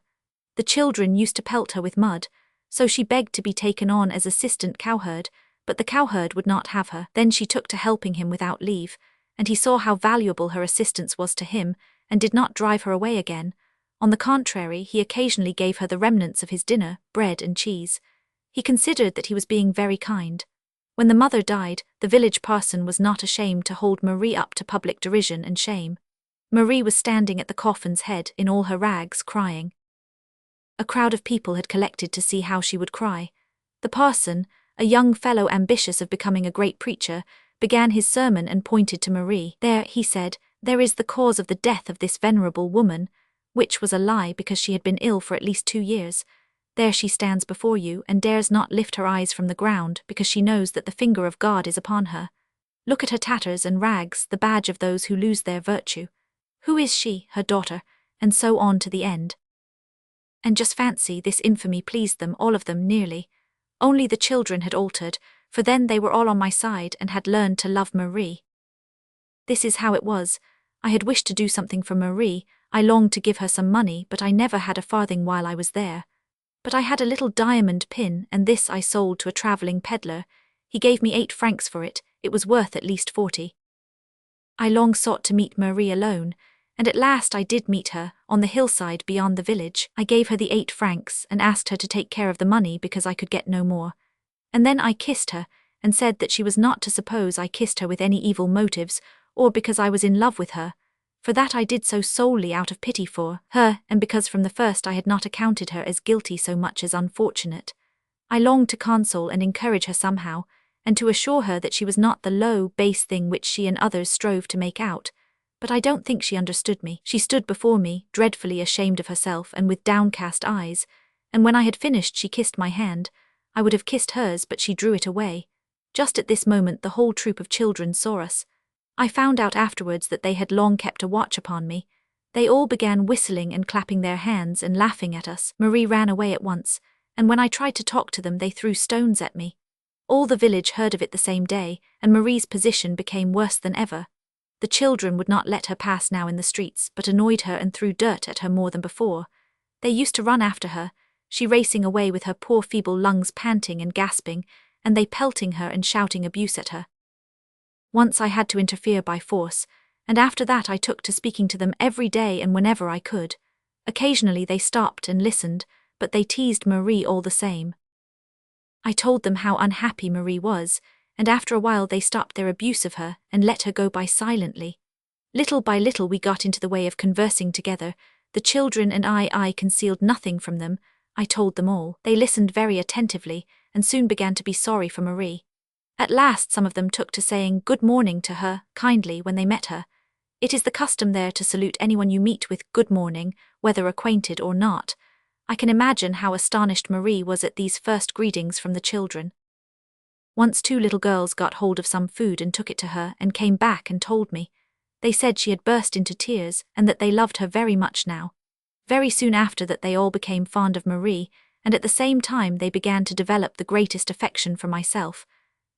The children used to pelt her with mud, so she begged to be taken on as assistant cowherd, but the cowherd would not have her. Then she took to helping him without leave, and he saw how valuable her assistance was to him, and did not drive her away again. On the contrary, he occasionally gave her the remnants of his dinner, bread and cheese. He considered that he was being very kind. When the mother died, the village parson was not ashamed to hold Marie up to public derision and shame. Marie was standing at the coffin's head in all her rags, crying. A crowd of people had collected to see how she would cry. The parson, a young fellow ambitious of becoming a great preacher, began his sermon and pointed to Marie. "There," he said, "there is the cause of the death of this venerable woman," which was a lie because she had been ill for at least 2 years. "There she stands before you and dares not lift her eyes from the ground because she knows that the finger of God is upon her. Look at her tatters and rags, the badge of those who lose their virtue. Who is she, her daughter?" And so on to the end. And just fancy, this infamy pleased them, all of them nearly. Only the children had altered, for then they were all on my side and had learned to love Marie. This is how it was. I had wished to do something for Marie. I longed to give her some money, but I never had a farthing while I was there. But I had a little diamond pin, and this I sold to a travelling peddler. He gave me 8 francs for it. It was worth at least 40. I long sought to meet Marie alone, and at last I did meet her, on the hillside beyond the village. I gave her the 8 francs, and asked her to take care of the money because I could get no more. And then I kissed her, and said that she was not to suppose I kissed her with any evil motives, or because I was in love with her, for that I did so solely out of pity for her, and because from the first I had not accounted her as guilty so much as unfortunate. I longed to console and encourage her somehow, and to assure her that she was not the low, base thing which she and others strove to make out. But I don't think she understood me. She stood before me, dreadfully ashamed of herself and with downcast eyes, and when I had finished she kissed my hand. I would have kissed hers, but she drew it away. Just at this moment the whole troop of children saw us. I found out afterwards that they had long kept a watch upon me. They all began whistling and clapping their hands and laughing at us. Marie ran away at once, and when I tried to talk to them they threw stones at me. All the village heard of it the same day, and Marie's position became worse than ever. The children would not let her pass now in the streets, but annoyed her and threw dirt at her more than before. They used to run after her, she racing away with her poor feeble lungs panting and gasping, and they pelting her and shouting abuse at her. Once I had to interfere by force, and after that I took to speaking to them every day and whenever I could. Occasionally they stopped and listened, but they teased Marie all the same. I told them how unhappy Marie was, and after a while they stopped their abuse of her and let her go by silently. Little by little we got into the way of conversing together. The children and I concealed nothing from them. I told them all. They listened very attentively, and soon began to be sorry for Marie. At last some of them took to saying good morning to her, kindly, when they met her. It is the custom there to salute anyone you meet with good morning, whether acquainted or not. I can imagine how astonished Marie was at these first greetings from the children. Once 2 little girls got hold of some food and took it to her and came back and told me. They said she had burst into tears and that they loved her very much now. Very soon after that they all became fond of Marie, and at the same time they began to develop the greatest affection for myself.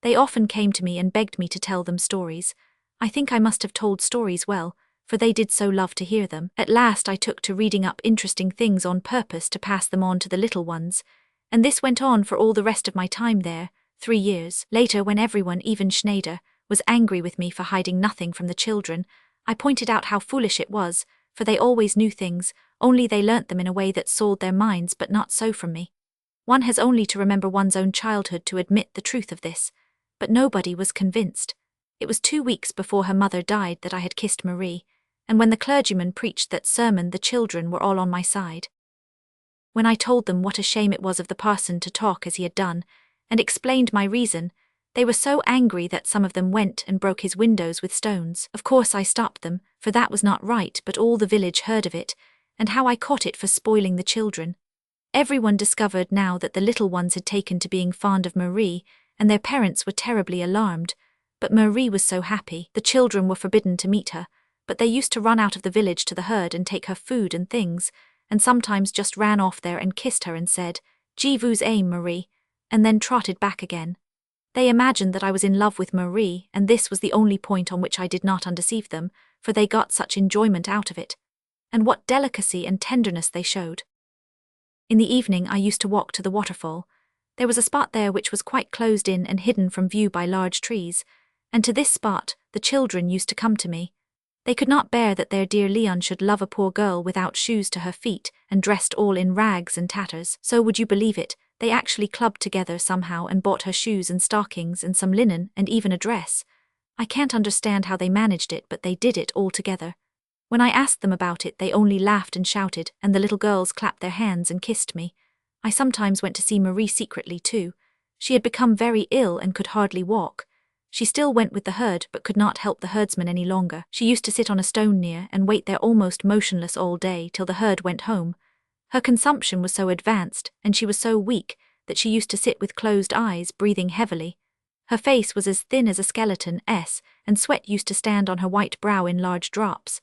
They often came to me and begged me to tell them stories. I think I must have told stories well, for they did so love to hear them. At last I took to reading up interesting things on purpose to pass them on to the little ones, and this went on for all the rest of my time there, 3 years. Later, when everyone, even Schneider, was angry with me for hiding nothing from the children, I pointed out how foolish it was, for they always knew things, only they learnt them in a way that soiled their minds, but not so from me. One has only to remember one's own childhood to admit the truth of this. But nobody was convinced. It was 2 weeks before her mother died that I had kissed Marie, and when the clergyman preached that sermon the children were all on my side. When I told them what a shame it was of the parson to talk as he had done, and explained my reason, they were so angry that some of them went and broke his windows with stones. Of course I stopped them, for that was not right, but all the village heard of it, and how I caught it for spoiling the children. Everyone discovered now that the little ones had taken to being fond of Marie, and their parents were terribly alarmed. But Marie was so happy. The children were forbidden to meet her, but they used to run out of the village to the herd and take her food and things, and sometimes just ran off there and kissed her and said, "Je vous aime, Marie," and then trotted back again. They imagined that I was in love with Marie, and this was the only point on which I did not undeceive them, for they got such enjoyment out of it. And what delicacy and tenderness they showed. In the evening I used to walk to the waterfall. There was a spot there which was quite closed in and hidden from view by large trees, and to this spot the children used to come to me. They could not bear that their dear Leon should love a poor girl without shoes to her feet and dressed all in rags and tatters. So, would you believe it, they actually clubbed together somehow and bought her shoes and stockings and some linen and even a dress. I can't understand how they managed it, but they did it all together. When I asked them about it they only laughed and shouted, and the little girls clapped their hands and kissed me. I sometimes went to see Marie secretly too. She had become very ill and could hardly walk. She still went with the herd but could not help the herdsman any longer. She used to sit on a stone near and wait there almost motionless all day till the herd went home. Her consumption was so advanced and she was so weak that she used to sit with closed eyes, breathing heavily. Her face was as thin as a skeleton, and sweat used to stand on her white brow in large drops.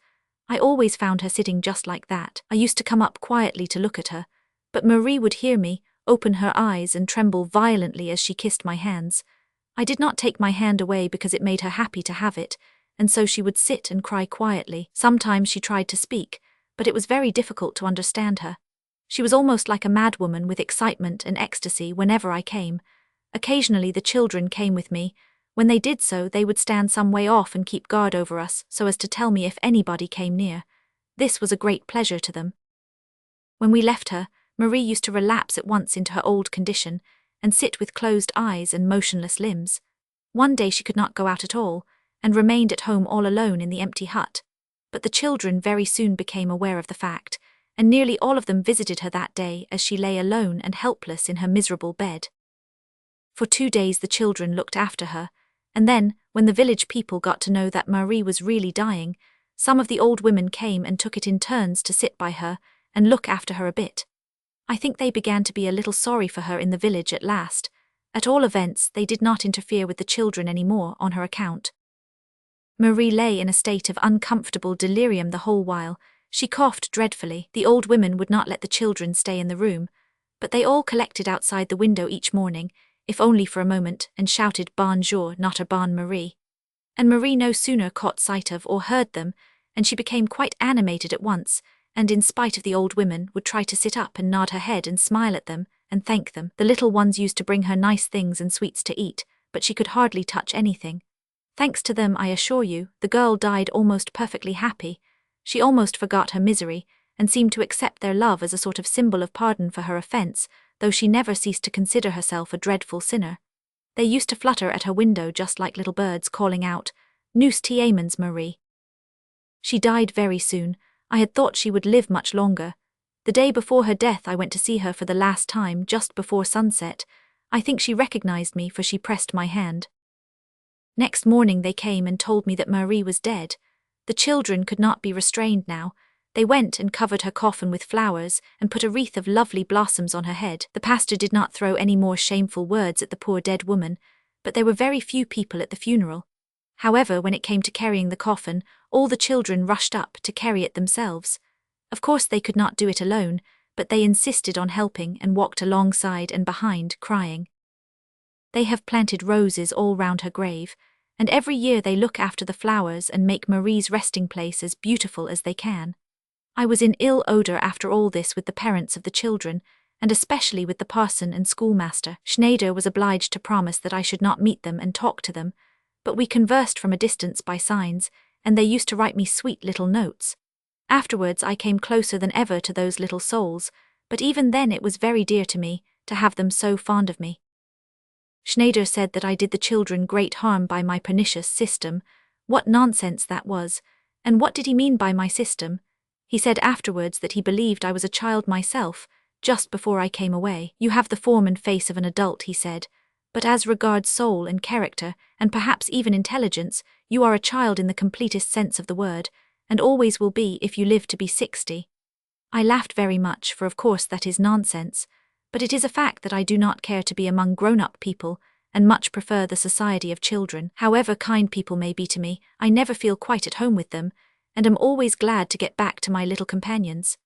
I always found her sitting just like that. I used to come up quietly to look at her, but Marie would hear me, open her eyes and tremble violently as she kissed my hands. I did not take my hand away because it made her happy to have it, and so she would sit and cry quietly. Sometimes she tried to speak, but it was very difficult to understand her. She was almost like a madwoman with excitement and ecstasy whenever I came. Occasionally the children came with me. When they did so, they would stand some way off and keep guard over us so as to tell me if anybody came near. This was a great pleasure to them. When we left her, Marie used to relapse at once into her old condition and sit with closed eyes and motionless limbs. One day she could not go out at all, and remained at home all alone in the empty hut. But the children very soon became aware of the fact, and nearly all of them visited her that day as she lay alone and helpless in her miserable bed. For 2 days the children looked after her, and then, when the village people got to know that Marie was really dying, some of the old women came and took it in turns to sit by her and look after her a bit. I think they began to be a little sorry for her in the village at last. At all events, they did not interfere with the children any more on her account. Marie lay in a state of uncomfortable delirium the whole while. She coughed dreadfully. The old women would not let the children stay in the room, but they all collected outside the window each morning, if only for a moment, and shouted "Bonjour, not a Bon Marie." And Marie no sooner caught sight of or heard them, and she became quite animated at once, and in spite of the old women would try to sit up and nod her head and smile at them, and thank them. The little ones used to bring her nice things and sweets to eat, but she could hardly touch anything. Thanks to them, I assure you, the girl died almost perfectly happy. She almost forgot her misery, and seemed to accept their love as a sort of symbol of pardon for her offense, though she never ceased to consider herself a dreadful sinner. They used to flutter at her window just like little birds, calling out, "Nous t'aimons, Marie." She died very soon. I had thought she would live much longer. The day before her death I went to see her for the last time, just before sunset. I think she recognized me, for she pressed my hand. Next morning they came and told me that Marie was dead. The children could not be restrained now. They went and covered her coffin with flowers and put a wreath of lovely blossoms on her head. The pastor did not throw any more shameful words at the poor dead woman, but there were very few people at the funeral. However, when it came to carrying the coffin, all the children rushed up to carry it themselves. Of course they could not do it alone, but they insisted on helping and walked alongside and behind, crying. They have planted roses all round her grave, and every year they look after the flowers and make Marie's resting place as beautiful as they can. I was in ill odor after all this with the parents of the children, and especially with the parson and schoolmaster. Schneider was obliged to promise that I should not meet them and talk to them, but we conversed from a distance by signs, and they used to write me sweet little notes. Afterwards I came closer than ever to those little souls, but even then it was very dear to me, to have them so fond of me. Schneider said that I did the children great harm by my pernicious system. What nonsense that was, and what did he mean by my system? He said afterwards that he believed I was a child myself, just before I came away. You have the form and face of an adult, he said, but as regards soul and character, and perhaps even intelligence, you are a child in the completest sense of the word, and always will be if you live to be 60. I laughed very much, for of course that is nonsense, but it is a fact that I do not care to be among grown-up people, and much prefer the society of children. However kind people may be to me, I never feel quite at home with them, and am always glad to get back to my little companions.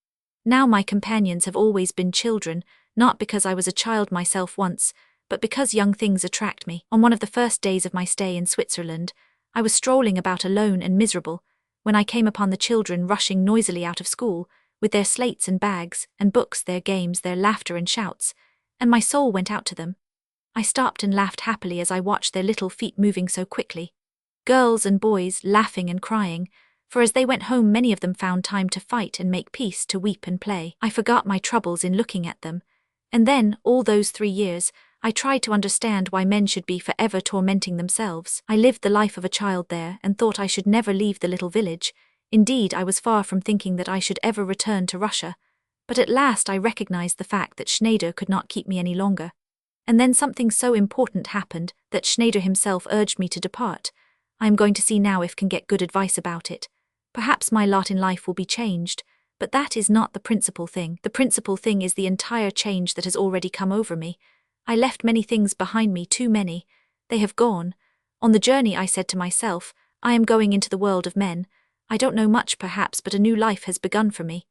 Now my companions have always been children, not because I was a child myself once, but because young things attract me. On one of the first days of my stay in Switzerland, I was strolling about alone and miserable, when I came upon the children rushing noisily out of school, with their slates and bags, and books, their games, their laughter and shouts, and my soul went out to them. I stopped and laughed happily as I watched their little feet moving so quickly. Girls and boys, laughing and crying, for as they went home many of them found time to fight and make peace, to weep and play. I forgot my troubles in looking at them, and then, all those 3 years, I tried to understand why men should be forever tormenting themselves. I lived the life of a child there and thought I should never leave the little village. Indeed, I was far from thinking that I should ever return to Russia, but at last I recognized the fact that Schneider could not keep me any longer. And then something so important happened that Schneider himself urged me to depart. I am going to see now if can get good advice about it. Perhaps my lot in life will be changed, but that is not the principal thing. The principal thing is the entire change that has already come over me. I left many things behind me, too many. They have gone. On the journey I said to myself, I am going into the world of men. I don't know much perhaps, but a new life has begun for me.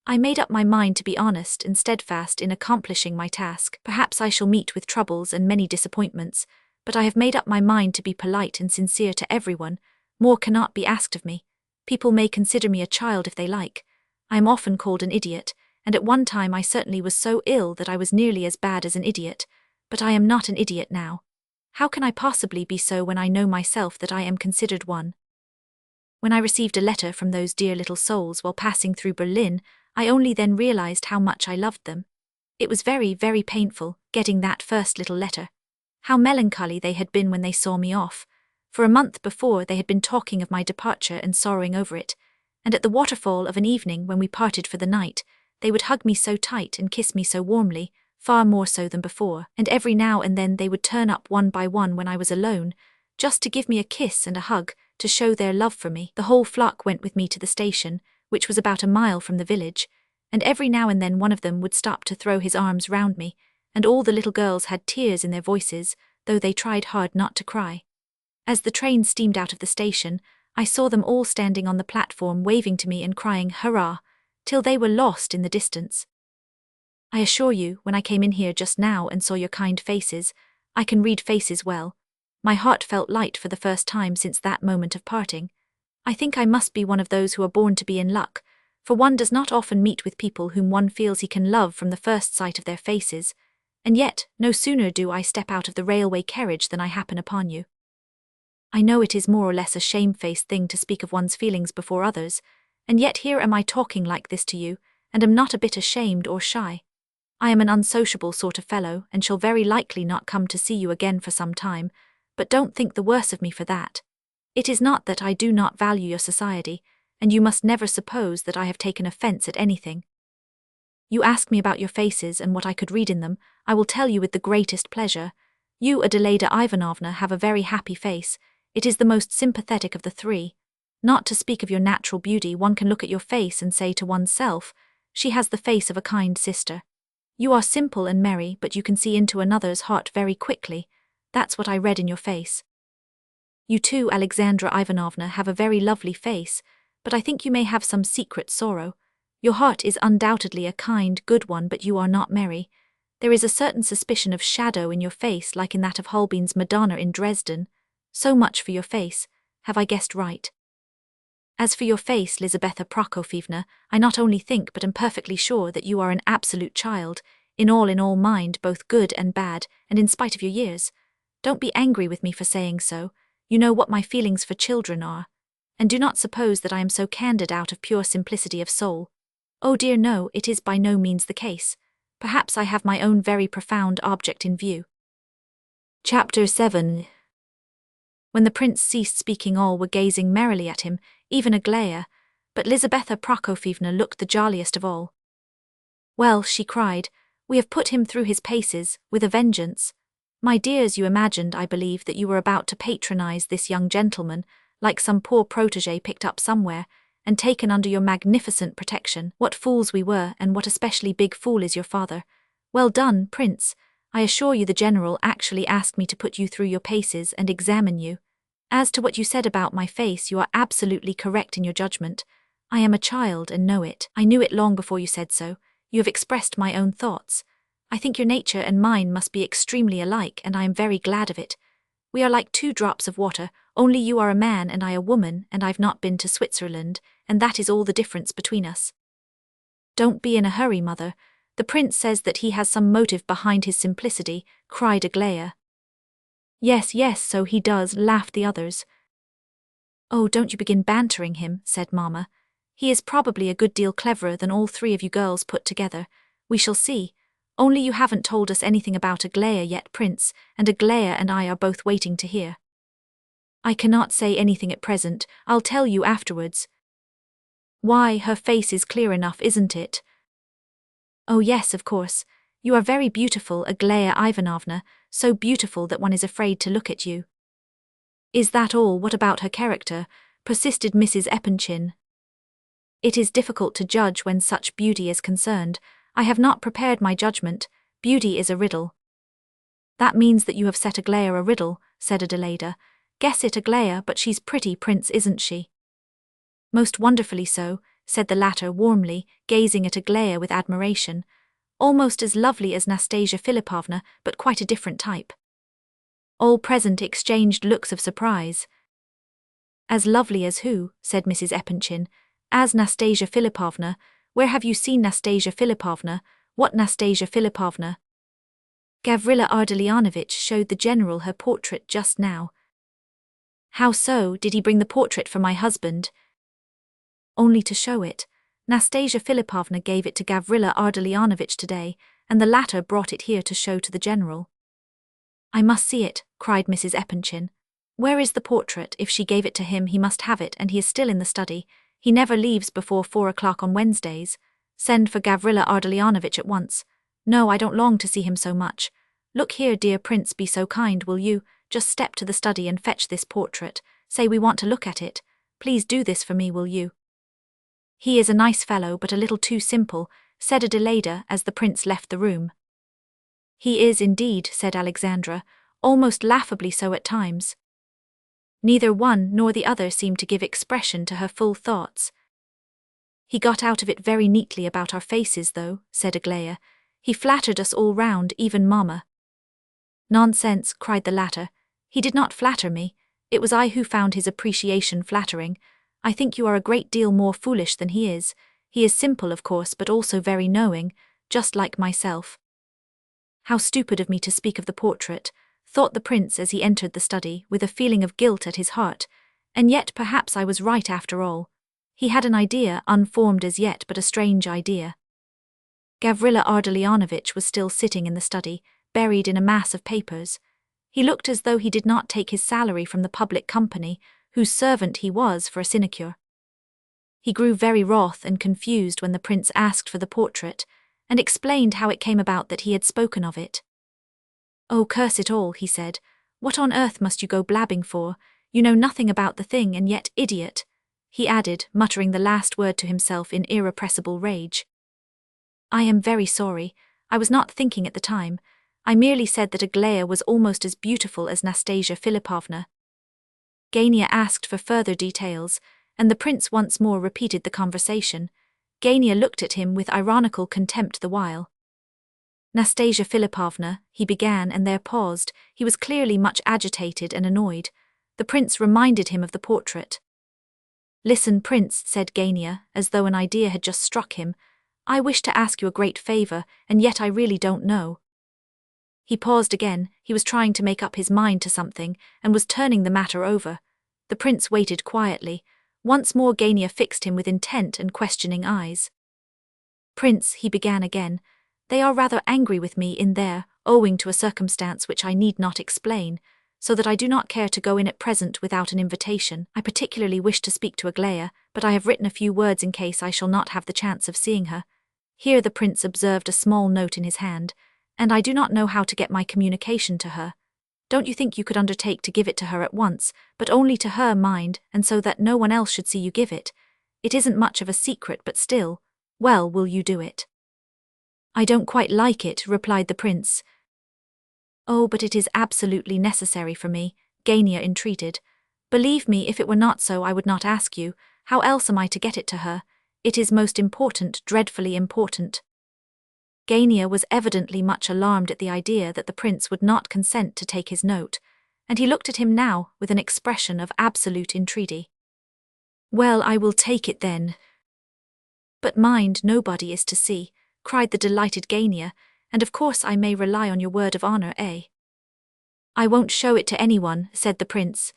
I made up my mind to be honest and steadfast in accomplishing my task. Perhaps I shall meet with troubles and many disappointments, but I have made up my mind to be polite and sincere to everyone. More cannot be asked of me. People may consider me a child if they like. I am often called an idiot, and at one time I certainly was so ill that I was nearly as bad as an idiot, but I am not an idiot now. How can I possibly be so when I know myself that I am considered one? When I received a letter from those dear little souls while passing through Berlin, I only then realized how much I loved them. It was very, very painful, getting that first little letter. How melancholy they had been when they saw me off. For a month before they had been talking of my departure and sorrowing over it, and at the waterfall of an evening when we parted for the night, they would hug me so tight and kiss me so warmly, far more so than before, and every now and then they would turn up one by one when I was alone, just to give me a kiss and a hug, to show their love for me. The whole flock went with me to the station, which was about a mile from the village, and every now and then one of them would stop to throw his arms round me, and all the little girls had tears in their voices, though they tried hard not to cry. As the train steamed out of the station, I saw them all standing on the platform waving to me and crying hurrah, till they were lost in the distance. I assure you, when I came in here just now and saw your kind faces, I can read faces well. My heart felt light for the first time since that moment of parting. I think I must be one of those who are born to be in luck, for one does not often meet with people whom one feels he can love from the first sight of their faces, and yet no sooner do I step out of the railway carriage than I happen upon you. I know it is more or less a shamefaced thing to speak of one's feelings before others, and yet here am I talking like this to you, and am not a bit ashamed or shy. I am an unsociable sort of fellow, and shall very likely not come to see you again for some time, but don't think the worse of me for that. It is not that I do not value your society, and you must never suppose that I have taken offence at anything. You ask me about your faces and what I could read in them. I will tell you with the greatest pleasure. You, Aglaya Ivanovna, have a very happy face. It is the most sympathetic of the three. Not to speak of your natural beauty, one can look at your face and say to oneself, she has the face of a kind sister. You are simple and merry, but you can see into another's heart very quickly. That's what I read in your face. You too, Alexandra Ivanovna, have a very lovely face, but I think you may have some secret sorrow. Your heart is undoubtedly a kind, good one, but you are not merry. There is a certain suspicion of shadow in your face, like in that of Holbein's Madonna in Dresden. So much for your face. Have I guessed right? As for your face, Lizabetha Prokofievna, I not only think but am perfectly sure that you are an absolute child, in all mind, both good and bad, and in spite of your years. Don't be angry with me for saying so. You know what my feelings for children are. And do not suppose that I am so candid out of pure simplicity of soul. Oh dear no, it is by no means the case. Perhaps I have my own very profound object in view. Chapter 7. When the prince ceased speaking, all were gazing merrily at him, even Aglaya, but Lizabetha Prokofievna looked the jolliest of all. Well, she cried, we have put him through his paces, with a vengeance. My dears, you imagined, I believe, that you were about to patronize this young gentleman, like some poor protégé picked up somewhere, and taken under your magnificent protection. What fools we were, and what especially big fool is your father. Well done, Prince. I assure you the general actually asked me to put you through your paces and examine you. As to what you said about my face, you are absolutely correct in your judgment. I am a child and know it. I knew it long before you said so. You have expressed my own thoughts. I think your nature and mine must be extremely alike, and I am very glad of it. We are like 2 drops of water, only you are a man and I a woman, and I've not been to Switzerland, and that is all the difference between us. Don't be in a hurry, mother. The prince says that he has some motive behind his simplicity, cried Aglaya. Yes, so he does, laughed the others. Oh, don't you begin bantering him, said Mamma. He is probably a good deal cleverer than all 3 of you girls put together. We shall see. Only you haven't told us anything about Aglaya yet, Prince, and Aglaya and I are both waiting to hear. I cannot say anything at present. I'll tell you afterwards. Why, her face is clear enough, isn't it? Oh yes, of course. You are very beautiful, Aglaya Ivanovna, so beautiful that one is afraid to look at you. Is that all? What about her character? Persisted Mrs. Epanchin. It is difficult to judge when such beauty is concerned. I have not prepared my judgment. Beauty is a riddle. That means that you have set Aglaya a riddle, said Adelaida. Guess it, Aglaya, but she's pretty, Prince, isn't she? Most wonderfully so, said the latter warmly, gazing at Aglaya with admiration. Almost as lovely as Nastasya Filippovna, but quite a different type. All present exchanged looks of surprise. As lovely as who? Said Mrs. Epanchin. As Nastasya Filippovna. Where have you seen Nastasya Filippovna? What Nastasya Filippovna? Gavrila Ardalionovitch showed the general her portrait just now. How so? Did he bring the portrait for my husband? Only to show it. Nastasya Filippovna gave it to Gavrila Ardalionovitch today, and the latter brought it here to show to the general. I must see it, cried Mrs. Epanchin. Where is the portrait? If she gave it to him, he must have it, and he is still in the study. He never leaves before 4 o'clock on Wednesdays. Send for Gavrila Ardalionovitch at once. No, I don't long to see him so much. Look here, dear Prince, be so kind, will you? Just step to the study and fetch this portrait. Say we want to look at it. Please do this for me, will you? He is a nice fellow, but a little too simple, said Adelaida as the prince left the room. He is indeed, said Alexandra, almost laughably so at times. Neither one nor the other seemed to give expression to her full thoughts. He got out of it very neatly about our faces, though, said Aglaya. He flattered us all round, even Mamma. Nonsense, cried the latter. He did not flatter me. It was I who found his appreciation flattering. I think you are a great deal more foolish than he is. He is simple, of course, but also very knowing, just like myself." "How stupid of me to speak of the portrait," thought the prince as he entered the study, with a feeling of guilt at his heart. And yet perhaps I was right after all. He had an idea, unformed as yet, but a strange idea. Gavrila Ardalionovitch was still sitting in the study, buried in a mass of papers. He looked as though he did not take his salary from the public company, whose servant he was for a sinecure. He grew very wroth and confused when the prince asked for the portrait, and explained how it came about that he had spoken of it. "Oh, curse it all," he said. "What on earth must you go blabbing for? You know nothing about the thing, and yet, idiot," he added, muttering the last word to himself in irrepressible rage. "I am very sorry. I was not thinking at the time. I merely said that Aglaya was almost as beautiful as Nastasya Filippovna." Gania asked for further details, and the prince once more repeated the conversation. Gania looked at him with ironical contempt the while. "Nastasya Filippovna," he began, and there paused. He was clearly much agitated and annoyed. The prince reminded him of the portrait. "Listen, prince," said Gania, as though an idea had just struck him. "I wish to ask you a great favor, and yet I really don't know." He paused again. He was trying to make up his mind to something, and was turning the matter over. The prince waited quietly. Once more Gania fixed him with intent and questioning eyes. "Prince," he began again, "they are rather angry with me in there, owing to a circumstance which I need not explain, so that I do not care to go in at present without an invitation. I particularly wish to speak to Aglaya, but I have written a few words in case I shall not have the chance of seeing her." Here the prince observed a small note in his hand. "And I do not know how to get my communication to her. Don't you think you could undertake to give it to her at once, but only to her, mind, and so that no one else should see you give it? It isn't much of a secret, but still. Well, will you do it?" "I don't quite like it," replied the prince. "Oh, but it is absolutely necessary for me," Gania entreated. "Believe me, if it were not so I would not ask you. How else am I to get it to her? It is most important, dreadfully important." Gania was evidently much alarmed at the idea that the prince would not consent to take his note, and he looked at him now with an expression of absolute entreaty. "Well, I will take it then." "But mind, nobody is to see," cried the delighted Gania, "and of course I may rely on your word of honor, eh?" "I won't show it to anyone," said the prince.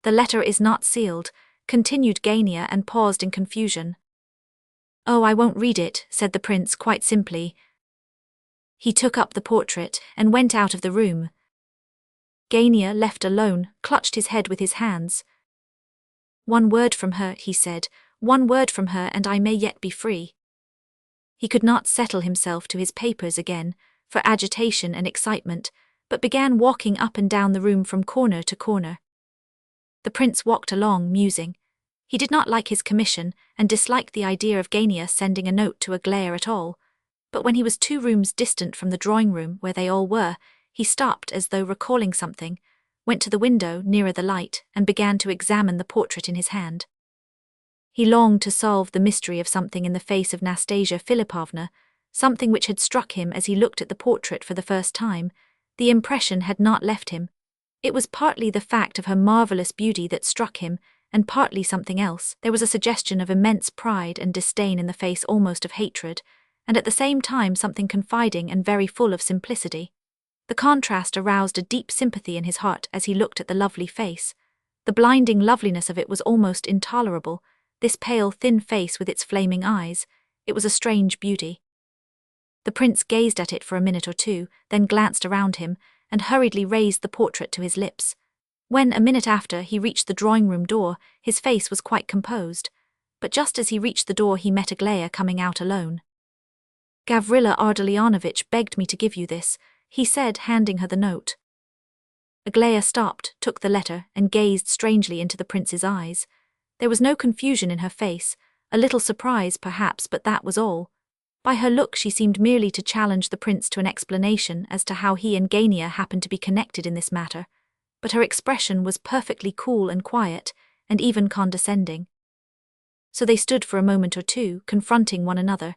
"The letter is not sealed," continued Gania, and paused in confusion. "Oh, I won't read it," said the prince quite simply. He took up the portrait and went out of the room. Gania, left alone, clutched his head with his hands. "One word from her," he said, "one word from her, and I may yet be free." He could not settle himself to his papers again, for agitation and excitement, but began walking up and down the room from corner to corner. The prince walked along, musing. He did not like his commission, and disliked the idea of Gania sending a note to Aglaya at all. But when he was 2 rooms distant from the drawing-room where they all were, he stopped as though recalling something, went to the window nearer the light, and began to examine the portrait in his hand. He longed to solve the mystery of something in the face of Nastasya Filippovna, something which had struck him as he looked at the portrait for the first time. The impression had not left him. It was partly the fact of her marvelous beauty that struck him, and partly something else. There was a suggestion of immense pride and disdain in the face, almost of hatred, and at the same time something confiding and very full of simplicity. The contrast aroused a deep sympathy in his heart as he looked at the lovely face. The blinding loveliness of it was almost intolerable, this pale, thin face with its flaming eyes. It was a strange beauty. The prince gazed at it for a minute or two, then glanced around him, and hurriedly raised the portrait to his lips. When, a minute after, he reached the drawing-room door, his face was quite composed. But just as he reached the door he met Aglaya coming out alone. "Gavrila Ardalionovitch begged me to give you this," he said, handing her the note. Aglaya stopped, took the letter, and gazed strangely into the prince's eyes. There was no confusion in her face, a little surprise perhaps, but that was all. By her look she seemed merely to challenge the prince to an explanation as to how he and Gania happened to be connected in this matter. But her expression was perfectly cool and quiet, and even condescending. So they stood for a moment or two, confronting one another.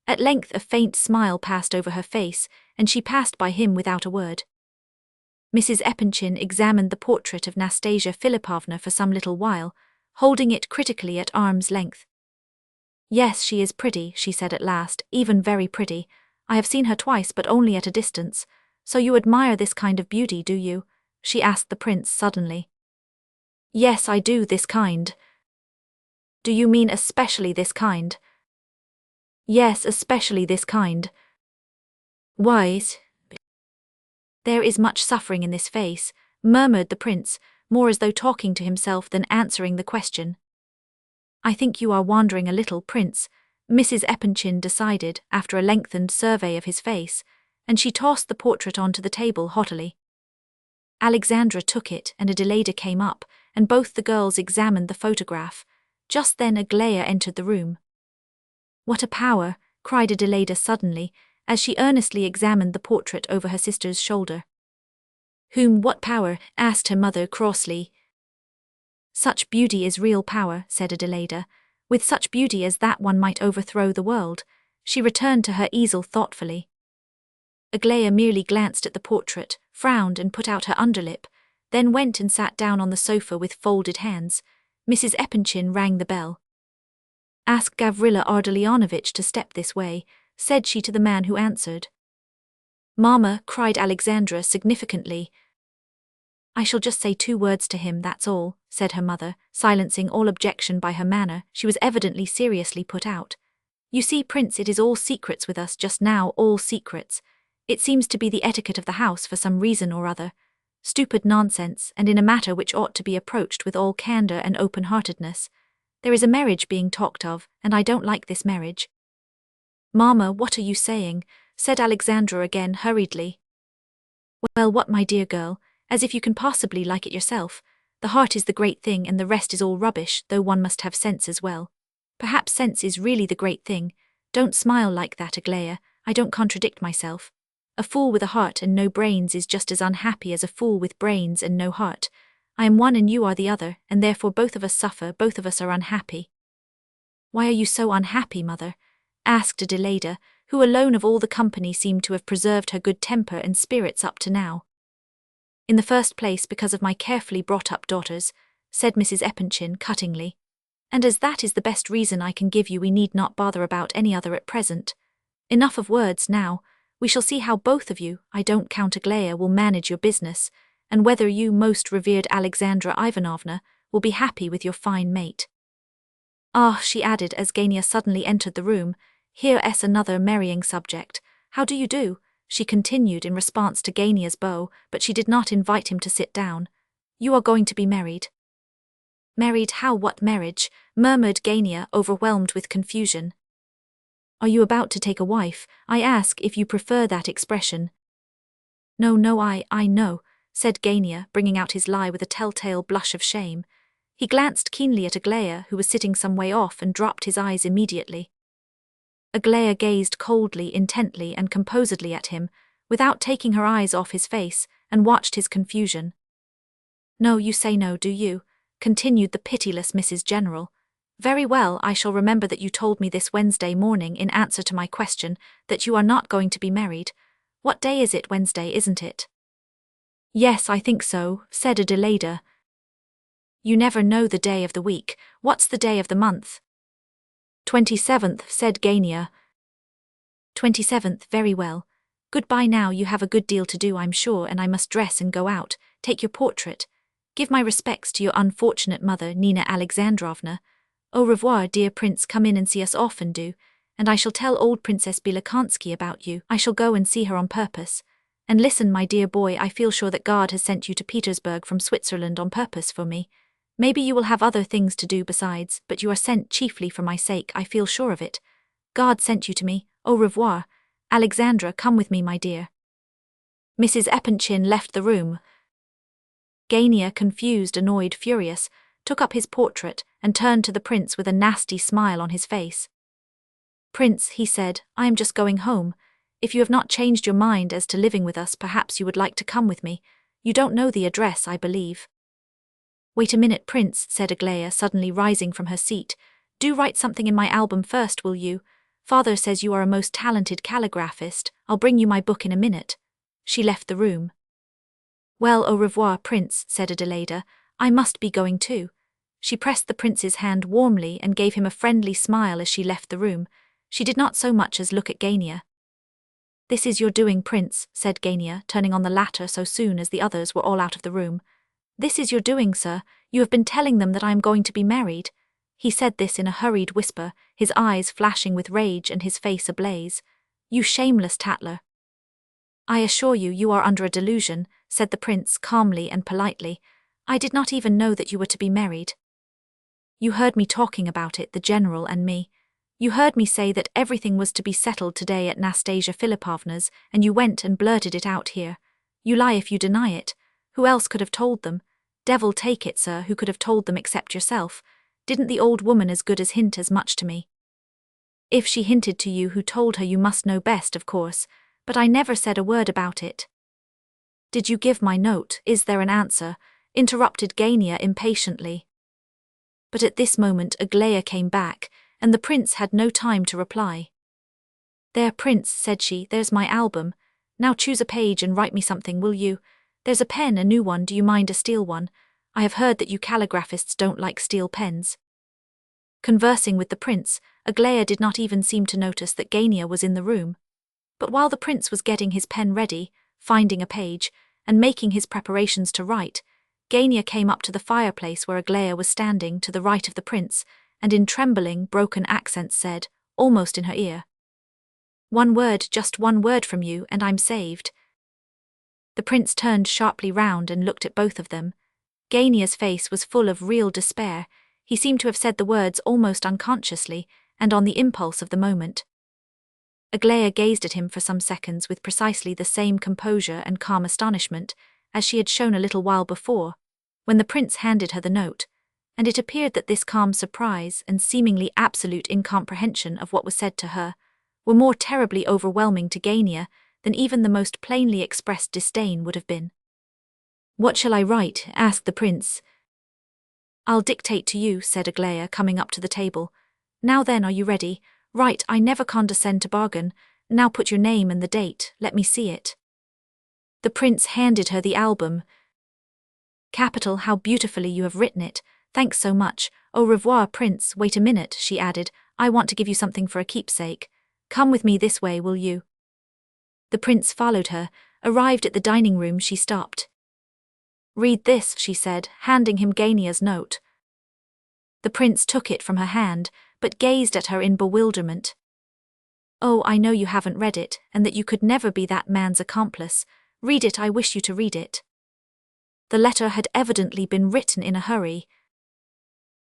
At length a faint smile passed over her face, and she passed by him without a word. Mrs. Epanchin examined the portrait of Nastasya Filippovna for some little while, holding it critically at arm's length. Yes, she is pretty, she said at last, even very pretty. I have seen her twice, but only at a distance. So you admire this kind of beauty, do you? She asked the prince suddenly. Yes, I do, this kind. Do you mean especially this kind? Yes, especially this kind. Why? There is much suffering in this face, murmured the prince, more as though talking to himself than answering the question. I think you are wandering a little, Prince, Mrs. Epanchin decided after a lengthened survey of his face, and she tossed the portrait onto the table haughtily. Alexandra took it, and Adelaida came up, and both the girls examined the photograph. Just then Aglaya entered the room. What a power, cried Adelaida suddenly, as she earnestly examined the portrait over her sister's shoulder. What power? Asked her mother crossly. Such beauty is real power, said Adelaida. With such beauty as that one might overthrow the world. She returned to her easel thoughtfully. Aglaya merely glanced at the portrait, frowned and put out her underlip, then went and sat down on the sofa with folded hands. Mrs. Epanchin rang the bell. Ask Gavrila Ardalionovitch to step this way, said she to the man who answered. Mamma, cried Alexandra significantly. I shall just say 2 words to him, that's all, said her mother, silencing all objection by her manner. She was evidently seriously put out. You see, Prince, it is all secrets with us just now, all secrets. It seems to be the etiquette of the house for some reason or other. Stupid nonsense, and in a matter which ought to be approached with all candour and open-heartedness. There is a marriage being talked of, and I don't like this marriage. Mamma, what are you saying? Said Alexandra again hurriedly. Well, what, my dear girl, as if you can possibly like it yourself. The heart is the great thing and the rest is all rubbish, though one must have sense as well. Perhaps sense is really the great thing. Don't smile like that, Aglaya, I don't contradict myself. A fool with a heart and no brains is just as unhappy as a fool with brains and no heart. I am one and you are the other, and therefore both of us suffer, both of us are unhappy. Why are you so unhappy, mother? Asked Adelaida, who alone of all the company seemed to have preserved her good temper and spirits up to now. In the first place because of my carefully brought-up daughters, said Mrs. Epanchin cuttingly. And as that is the best reason I can give you, we need not bother about any other at present. Enough of words now. We shall see how both of you, I don't count Aglaya, will manage your business, and whether you, most revered Alexandra Ivanovna, will be happy with your fine mate. Ah, she added as Gania suddenly entered the room, here's another marrying subject. How do you do? She continued in response to Gania's bow, but she did not invite him to sit down. You are going to be married. Married? How? What marriage? Murmured Gania, overwhelmed with confusion. Are you about to take a wife? I ask if you prefer that expression. No, I know, said Gania, bringing out his lie with a telltale blush of shame. He glanced keenly at Aglaya, who was sitting some way off, and dropped his eyes immediately. Aglaya gazed coldly, intently, and composedly at him, without taking her eyes off his face, and watched his confusion. No, you say no, do you? Continued the pitiless Mrs. General. Very well, I shall remember that you told me this Wednesday morning in answer to my question that you are not going to be married. What day is it? Wednesday, isn't it? Yes, I think so, said Adelaida. You never know the day of the week. What's the day of the month? 27th, said Gania. 27th, very well. Goodbye now, you have a good deal to do, I'm sure, and I must dress and go out. Take your portrait. Give my respects to your unfortunate mother, Nina Alexandrovna. Au revoir, dear Prince, come in and see us often, do, and I shall tell old Princess Bilokansky about you. I shall go and see her on purpose. And listen, my dear boy, I feel sure that God has sent you to Petersburg from Switzerland on purpose for me. Maybe you will have other things to do besides, but you are sent chiefly for my sake, I feel sure of it. God sent you to me. Au revoir. Alexandra, come with me, my dear. Mrs. Epanchin left the room. Gania, confused, annoyed, furious, took up his portrait and turned to the prince with a nasty smile on his face. Prince, he said, I am just going home. If you have not changed your mind as to living with us, perhaps you would like to come with me. You don't know the address, I believe. Wait a minute, Prince, said Aglaya, suddenly rising from her seat. Do write something in my album first, will you? Father says you are a most talented calligraphist. I'll bring you my book in a minute. She left the room. Well, au revoir, Prince, said Adelaida. I must be going too. She pressed the prince's hand warmly and gave him a friendly smile as she left the room. She did not so much as look at Gania. This is your doing, Prince, said Gania, turning on the latter so soon as the others were all out of the room. This is your doing, sir. You have been telling them that I am going to be married. He said this in a hurried whisper, his eyes flashing with rage and his face ablaze. You shameless tattler. I assure you, you are under a delusion, said the prince calmly and politely. I did not even know that you were to be married. You heard me talking about it, the general and me. You heard me say that everything was to be settled today at Nastasya Filippovna's, and you went and blurted it out here. You lie if you deny it. Who else could have told them? Devil take it, sir, who could have told them except yourself? Didn't the old woman as good as hint as much to me? If she hinted to you, who told her you must know best, of course, but I never said a word about it. Did you give my note? Is there an answer? Interrupted Gania impatiently. But at this moment Aglaya came back, and the prince had no time to reply. There, Prince, said she, there's my album. Now choose a page and write me something, will you? There's a pen, a new one, do you mind a steel one? I have heard that you calligraphists don't like steel pens. Conversing with the prince, Aglaya did not even seem to notice that Gania was in the room. But while the prince was getting his pen ready, finding a page, and making his preparations to write, Gania came up to the fireplace where Aglaya was standing to the right of the prince, and in trembling, broken accents said, almost in her ear, "One word, just one word from you, and I'm saved." The prince turned sharply round and looked at both of them. Gania's face was full of real despair. He seemed to have said the words almost unconsciously, and on the impulse of the moment. Aglaya gazed at him for some seconds with precisely the same composure and calm astonishment as she had shown a little while before, when the prince handed her the note, and it appeared that this calm surprise and seemingly absolute incomprehension of what was said to her were more terribly overwhelming to Gania than even the most plainly expressed disdain would have been. "What shall I write?" asked the prince. "I'll dictate to you," said Aglaya, coming up to the table. "Now then, are you ready? Right, I never condescend to bargain. Now put your name and the date, let me see it." The prince handed her the album. "Capital, how beautifully you have written it. Thanks so much. Au revoir, Prince. Wait a minute," she added. "I want to give you something for a keepsake. Come with me this way, will you?" The prince followed her. Arrived at the dining room, she stopped. "Read this," she said, handing him Gania's note. The prince took it from her hand, but gazed at her in bewilderment. "Oh, I know you haven't read it, and that you could never be that man's accomplice. Read it, I wish you to read it." The letter had evidently been written in a hurry.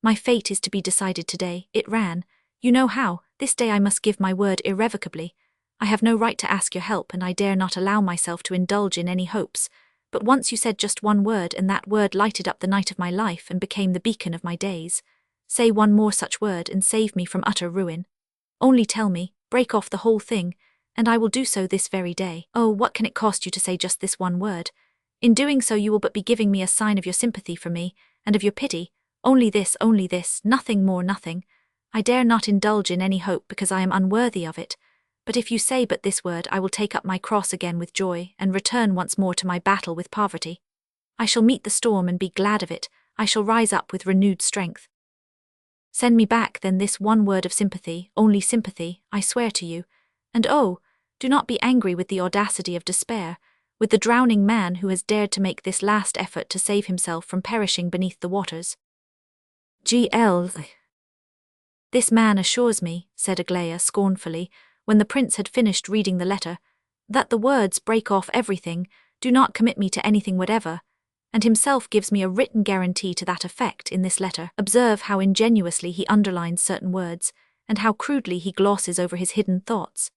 "My fate is to be decided today," it ran. "You know how, this day I must give my word irrevocably. I have no right to ask your help, and I dare not allow myself to indulge in any hopes. But once you said just one word, and that word lighted up the night of my life and became the beacon of my days. Say one more such word and save me from utter ruin. Only tell me, break off the whole thing, and I will do so this very day. Oh, what can it cost you to say just this one word? In doing so you will but be giving me a sign of your sympathy for me, and of your pity. Only this, nothing more, nothing. I dare not indulge in any hope because I am unworthy of it. But if you say but this word, I will take up my cross again with joy, and return once more to my battle with poverty. I shall meet the storm and be glad of it. I shall rise up with renewed strength. Send me back then this one word of sympathy, only sympathy, I swear to you. And oh, do not be angry with the audacity of despair, with the drowning man who has dared to make this last effort to save himself from perishing beneath the waters. G.L. This man assures me," said Aglaya scornfully, when the prince had finished reading the letter, "that the words break off everything, do not commit me to anything whatever, and himself gives me a written guarantee to that effect in this letter. Observe how ingenuously he underlines certain words, and how crudely he glosses over his hidden thoughts.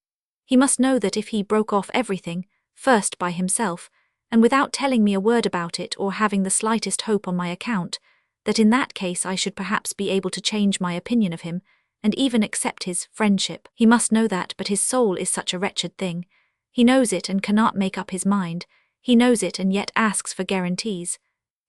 He must know that if he broke off everything, first by himself, and without telling me a word about it or having the slightest hope on my account, that in that case I should perhaps be able to change my opinion of him, and even accept his friendship. He must know that, but his soul is such a wretched thing. He knows it and cannot make up his mind. He knows it and yet asks for guarantees.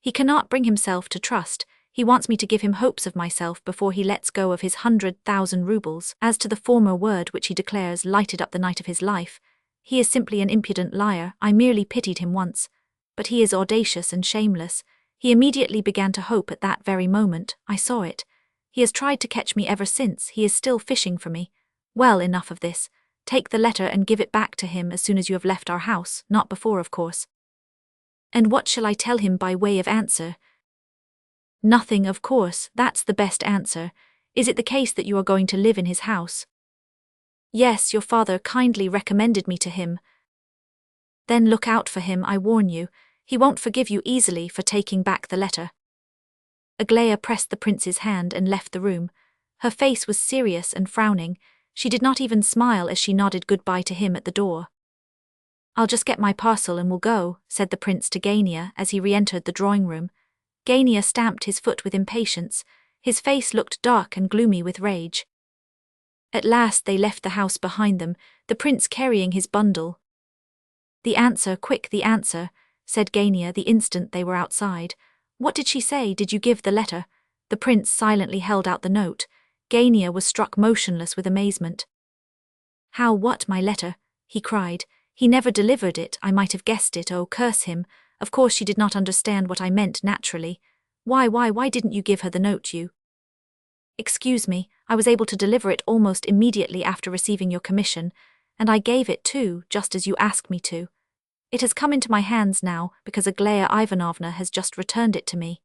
He cannot bring himself to trust. He wants me to give him hopes of myself before he lets go of his 100,000 rubles. As to the former word which he declares lighted up the night of his life, he is simply an impudent liar. I merely pitied him once. but he is audacious and shameless. He immediately began to hope at that very moment. I saw it. He has tried to catch me ever since. He is still fishing for me. Well, enough of this. Take the letter and give it back to him as soon as you have left our house, not before, of course. And what shall I tell him by way of answer? Nothing, of course. That's the best answer. Is it the case that you are going to live in his house? Yes, your father kindly recommended me to him. Then look out for him, I warn you. He won't forgive you easily for taking back the letter. Aglaya pressed the prince's hand and left the room. Her face was serious and frowning. She did not even smile as she nodded goodbye to him at the door. I'll just get my parcel and we'll go, said the prince to Gania as he re-entered the drawing room. Gania stamped his foot with impatience. His face looked dark and gloomy with rage. At last they left the house behind them, the prince carrying his bundle. The answer, quick, the answer, said Gania the instant they were outside. What did she say? Did you give the letter? The prince silently held out the note. Gania was struck motionless with amazement. How, what, my letter? He cried. He never delivered it, I might have guessed it, oh, curse him. Of course she did not understand what I meant naturally. Why didn't you give her the note, you? Excuse me, I was able to deliver it almost immediately after receiving your commission, and I gave it too, just as you asked me to. It has come into my hands now, because Aglaya Ivanovna has just returned it to me.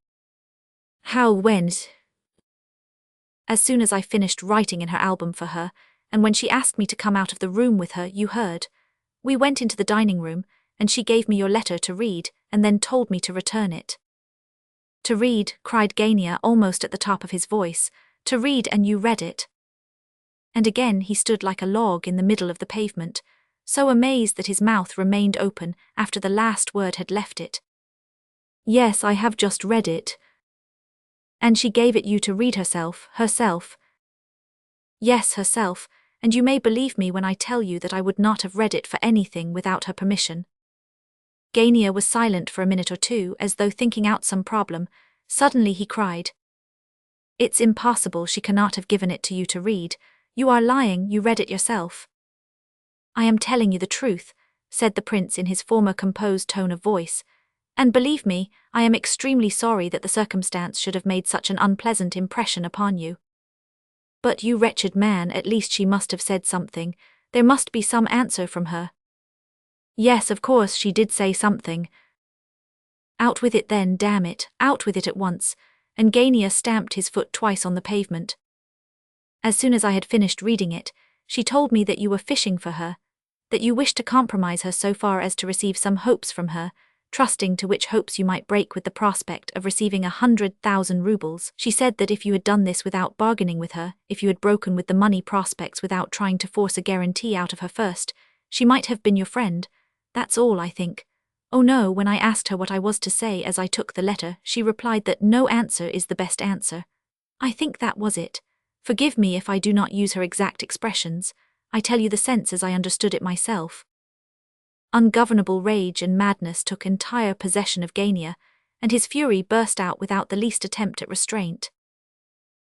How, when? As soon as I finished writing in her album for her, and when she asked me to come out of the room with her, you heard. We went into the dining room, and she gave me your letter to read, and then told me to return it. To read, cried Gania almost at the top of his voice. To read, and you read it. And again he stood like a log in the middle of the pavement, so amazed that his mouth remained open after the last word had left it. Yes, I have just read it. And she gave it you to read herself? Yes, herself, and you may believe me when I tell you that I would not have read it for anything without her permission. Gania was silent for a minute or two, as though thinking out some problem. Suddenly he cried, It's impossible, she cannot have given it to you to read. You are lying, you read it yourself. I am telling you the truth, said the prince in his former composed tone of voice, and believe me, I am extremely sorry that the circumstance should have made such an unpleasant impression upon you. But you wretched man, at least she must have said something. There must be some answer from her. Yes, of course she did say something. Out with it then, damn it, out with it at once, and Gania stamped his foot twice on the pavement. As soon as I had finished reading it, she told me that you were fishing for her, that you wished to compromise her so far as to receive some hopes from her, trusting to which hopes you might break with the prospect of receiving 100,000 rubles. She said that if you had done this without bargaining with her, if you had broken with the money prospects without trying to force a guarantee out of her first, she might have been your friend. That's all, I think. Oh no, when I asked her what I was to say as I took the letter, she replied that no answer is the best answer. I think that was it. Forgive me if I do not use her exact expressions. I tell you the sense as I understood it myself. Ungovernable rage and madness took entire possession of Gania, and his fury burst out without the least attempt at restraint.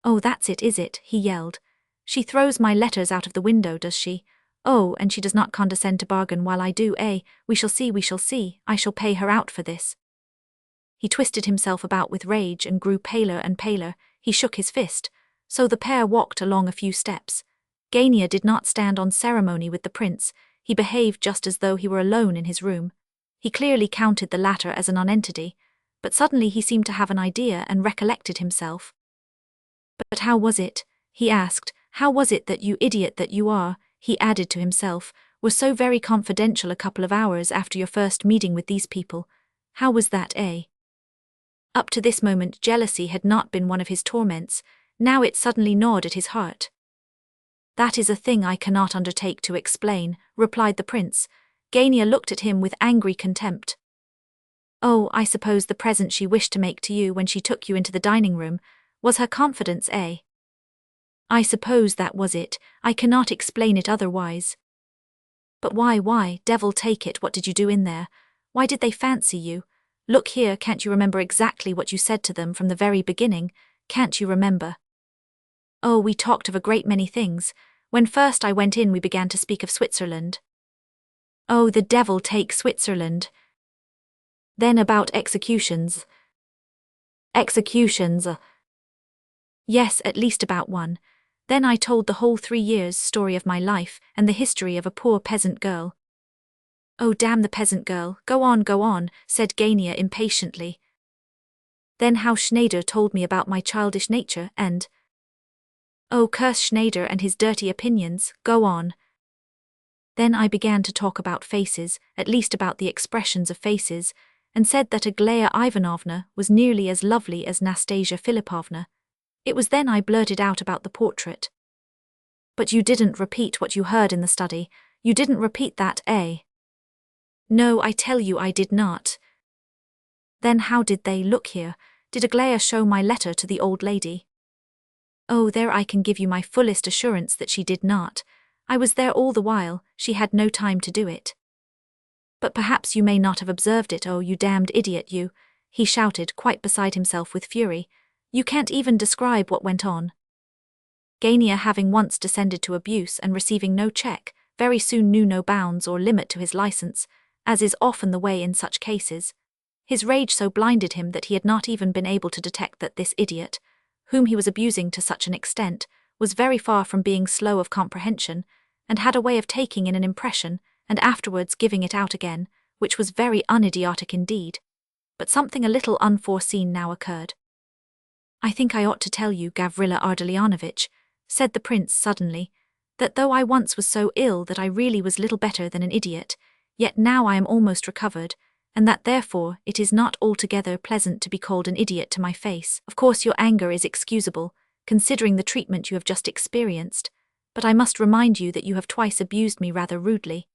Oh, that's it, is it? He yelled. She throws my letters out of the window, does she? Oh, and she does not condescend to bargain while I do, eh? We shall see, I shall pay her out for this. He twisted himself about with rage and grew paler and paler. He shook his fist. So the pair walked along a few steps. Gania did not stand on ceremony with the prince. He behaved just as though he were alone in his room. He clearly counted the latter as a nonentity, but suddenly he seemed to have an idea and recollected himself. But how was it, he asked, how was it that you idiot that you are, he added to himself, were so very confidential a couple of hours after your first meeting with these people? How was that, eh? Up to this moment jealousy had not been one of his torments. Now it suddenly gnawed at his heart. That is a thing I cannot undertake to explain, replied the prince. Gania looked at him with angry contempt. Oh, I suppose the present she wished to make to you when she took you into the dining room was her confidence, eh? I suppose that was it. I cannot explain it otherwise. But why, devil take it, what did you do in there? Why did they fancy you? Look here, can't you remember exactly what you said to them from the very beginning? Can't you remember? Oh, we talked of a great many things. When first I went in we began to speak of Switzerland. Oh, the devil take Switzerland. Then about executions. Executions. Yes, at least about one. Then I told the whole 3 years' story of my life and the history of a poor peasant girl. Oh, damn the peasant girl, go on, said Gania impatiently. Then how Schneider told me about my childish nature and… Oh, curse Schneider and his dirty opinions, go on. Then I began to talk about faces, at least about the expressions of faces, and said that Aglaya Ivanovna was nearly as lovely as Nastasya Filippovna. It was then I blurted out about the portrait. But you didn't repeat what you heard in the study. You didn't repeat that, eh? No, I tell you I did not. Then how did they look here? Did Aglaya show my letter to the old lady? Oh, there I can give you my fullest assurance that she did not. I was there all the while, she had no time to do it. But perhaps you may not have observed it, oh, you damned idiot, you, he shouted, quite beside himself with fury. You can't even describe what went on. Gania, having once descended to abuse and receiving no check, very soon knew no bounds or limit to his license, as is often the way in such cases. His rage so blinded him that he had not even been able to detect that this idiot, whom he was abusing to such an extent, was very far from being slow of comprehension, and had a way of taking in an impression and afterwards giving it out again, which was very unidiotic indeed. But something a little unforeseen now occurred. I think I ought to tell you, Gavrila Ardalionovitch, said the prince suddenly, that though I once was so ill that I really was little better than an idiot, yet now I am almost recovered, and that therefore it is not altogether pleasant to be called an idiot to my face. Of course your anger is excusable, considering the treatment you have just experienced, but I must remind you that you have twice abused me rather rudely.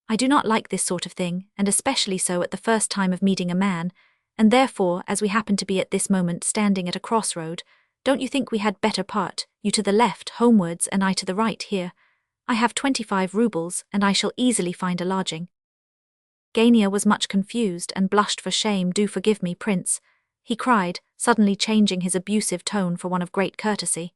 I do not like this sort of thing, and especially so at the first time of meeting a man, and therefore, as we happen to be at this moment standing at a crossroad, don't you think we had better part, you to the left, homewards, and I to the right here? I have 25 roubles, and I shall easily find a lodging. Gania was much confused and blushed for shame. Do forgive me, prince, he cried, suddenly changing his abusive tone for one of great courtesy.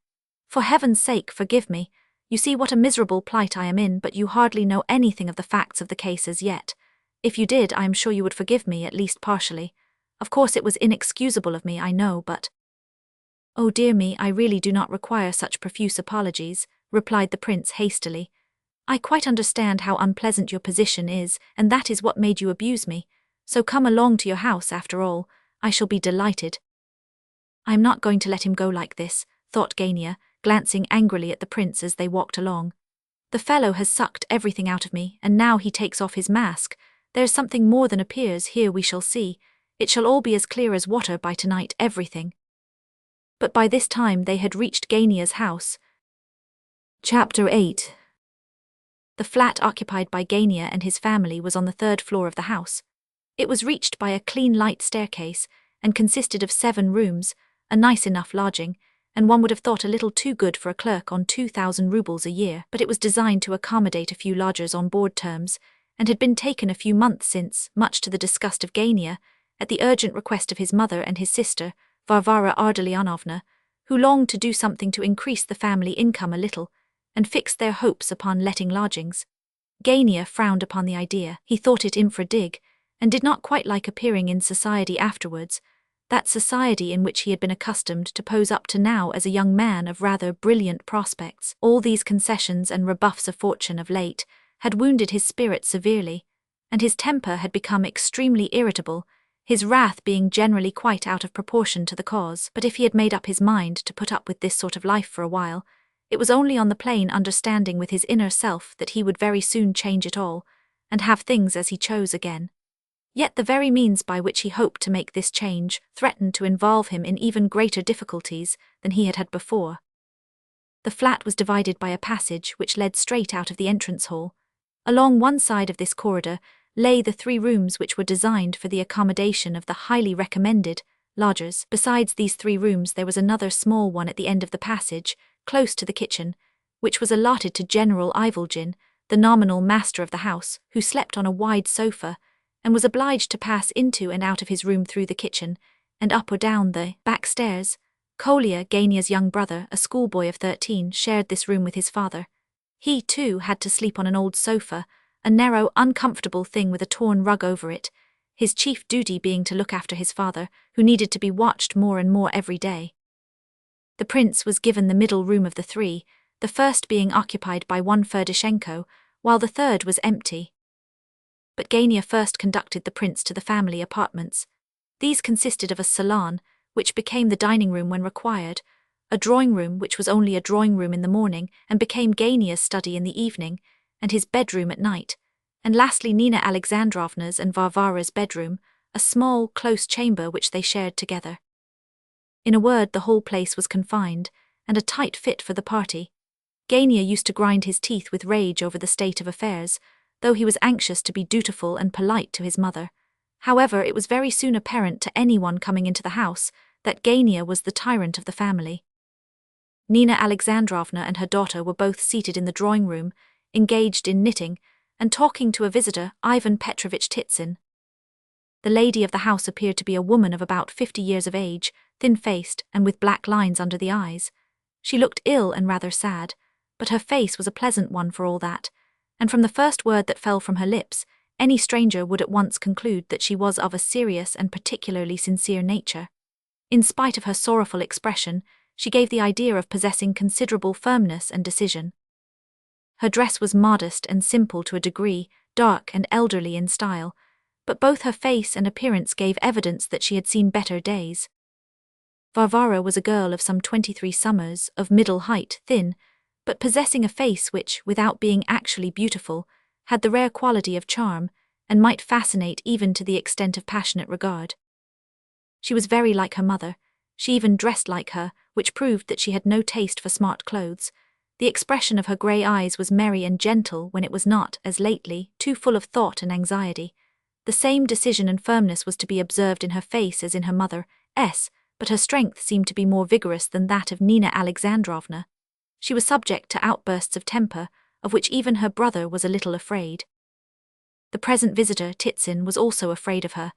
For heaven's sake, forgive me. You see what a miserable plight I am in, but you hardly know anything of the facts of the case as yet. If you did, I am sure you would forgive me, at least partially. Of course it was inexcusable of me, I know, but… Oh dear me, I really do not require such profuse apologies, replied the prince hastily. I quite understand how unpleasant your position is, and that is what made you abuse me. So come along to your house after all. I shall be delighted. I am not going to let him go like this, thought Gania, glancing angrily at the prince as they walked along. The fellow has sucked everything out of me, and now he takes off his mask. There's something more than appears here, we shall see. It shall all be as clear as water by tonight, everything. But by this time they had reached Gania's house. Chapter 8. The flat occupied by Gania and his family was on the 3rd floor of the house. It was reached by a clean light staircase, and consisted of 7 rooms, a nice enough lodging, and one would have thought a little too good for a clerk on 2,000 roubles a year, but it was designed to accommodate a few lodgers on board terms, and had been taken a few months since, much to the disgust of Gania, at the urgent request of his mother and his sister, Varvara Ardalionovna, who longed to do something to increase the family income a little, and fixed their hopes upon letting lodgings. Gania frowned upon the idea. He thought it infra-dig, and did not quite like appearing in society afterwards, that society in which he had been accustomed to pose up to now as a young man of rather brilliant prospects. All these concessions and rebuffs of fortune of late had wounded his spirit severely, and his temper had become extremely irritable, his wrath being generally quite out of proportion to the cause. But if he had made up his mind to put up with this sort of life for a while, it was only on the plain understanding with his inner self that he would very soon change it all, and have things as he chose again. Yet the very means by which he hoped to make this change threatened to involve him in even greater difficulties than he had had before. The flat was divided by a passage which led straight out of the entrance hall. Along one side of this corridor lay the 3 rooms which were designed for the accommodation of the highly recommended lodgers. Besides these 3 rooms there was another small one at the end of the passage, close to the kitchen, which was allotted to General Ivolgin, the nominal master of the house, who slept on a wide sofa, and was obliged to pass into and out of his room through the kitchen, and up or down the back stairs. Kolya, Gania's young brother, a schoolboy of 13, shared this room with his father. He, too, had to sleep on an old sofa, a narrow, uncomfortable thing with a torn rug over it. his chief duty being to look after his father, who needed to be watched more and more every day. The prince was given the middle room of the three, the first being occupied by one Ferdishenko, while the third was empty. But Gania first conducted the prince to the family apartments. These consisted of a salon, which became the dining room when required, a drawing room which was only a drawing room in the morning and became Gania's study in the evening, and his bedroom at night, and lastly Nina Alexandrovna's and Varvara's bedroom, a small, close chamber which they shared together. In a word, the whole place was confined, and a tight fit for the party. Gania used to grind his teeth with rage over the state of affairs, though he was anxious to be dutiful and polite to his mother. However, it was very soon apparent to anyone coming into the house that Gania was the tyrant of the family. Nina Alexandrovna and her daughter were both seated in the drawing-room, engaged in knitting, and talking to a visitor, Ivan Petrovich Titsin. The lady of the house appeared to be a woman of about 50 years of age, thin-faced and with black lines under the eyes. She looked ill and rather sad, but her face was a pleasant one for all that, and from the first word that fell from her lips, any stranger would at once conclude that she was of a serious and particularly sincere nature. In spite of her sorrowful expression, she gave the idea of possessing considerable firmness and decision. Her dress was modest and simple to a degree, dark and elderly in style, but both her face and appearance gave evidence that she had seen better days. Varvara was a girl of some 23 summers, of middle height, thin, but possessing a face which, without being actually beautiful, had the rare quality of charm, and might fascinate even to the extent of passionate regard. She was very like her mother. She even dressed like her, which proved that she had no taste for smart clothes. The expression of her grey eyes was merry and gentle when it was not, as lately, too full of thought and anxiety. The same decision and firmness was to be observed in her face as in her mother's, but her strength seemed to be more vigorous than that of Nina Alexandrovna. She was subject to outbursts of temper, of which even her brother was a little afraid. The present visitor, Titsin, was also afraid of her.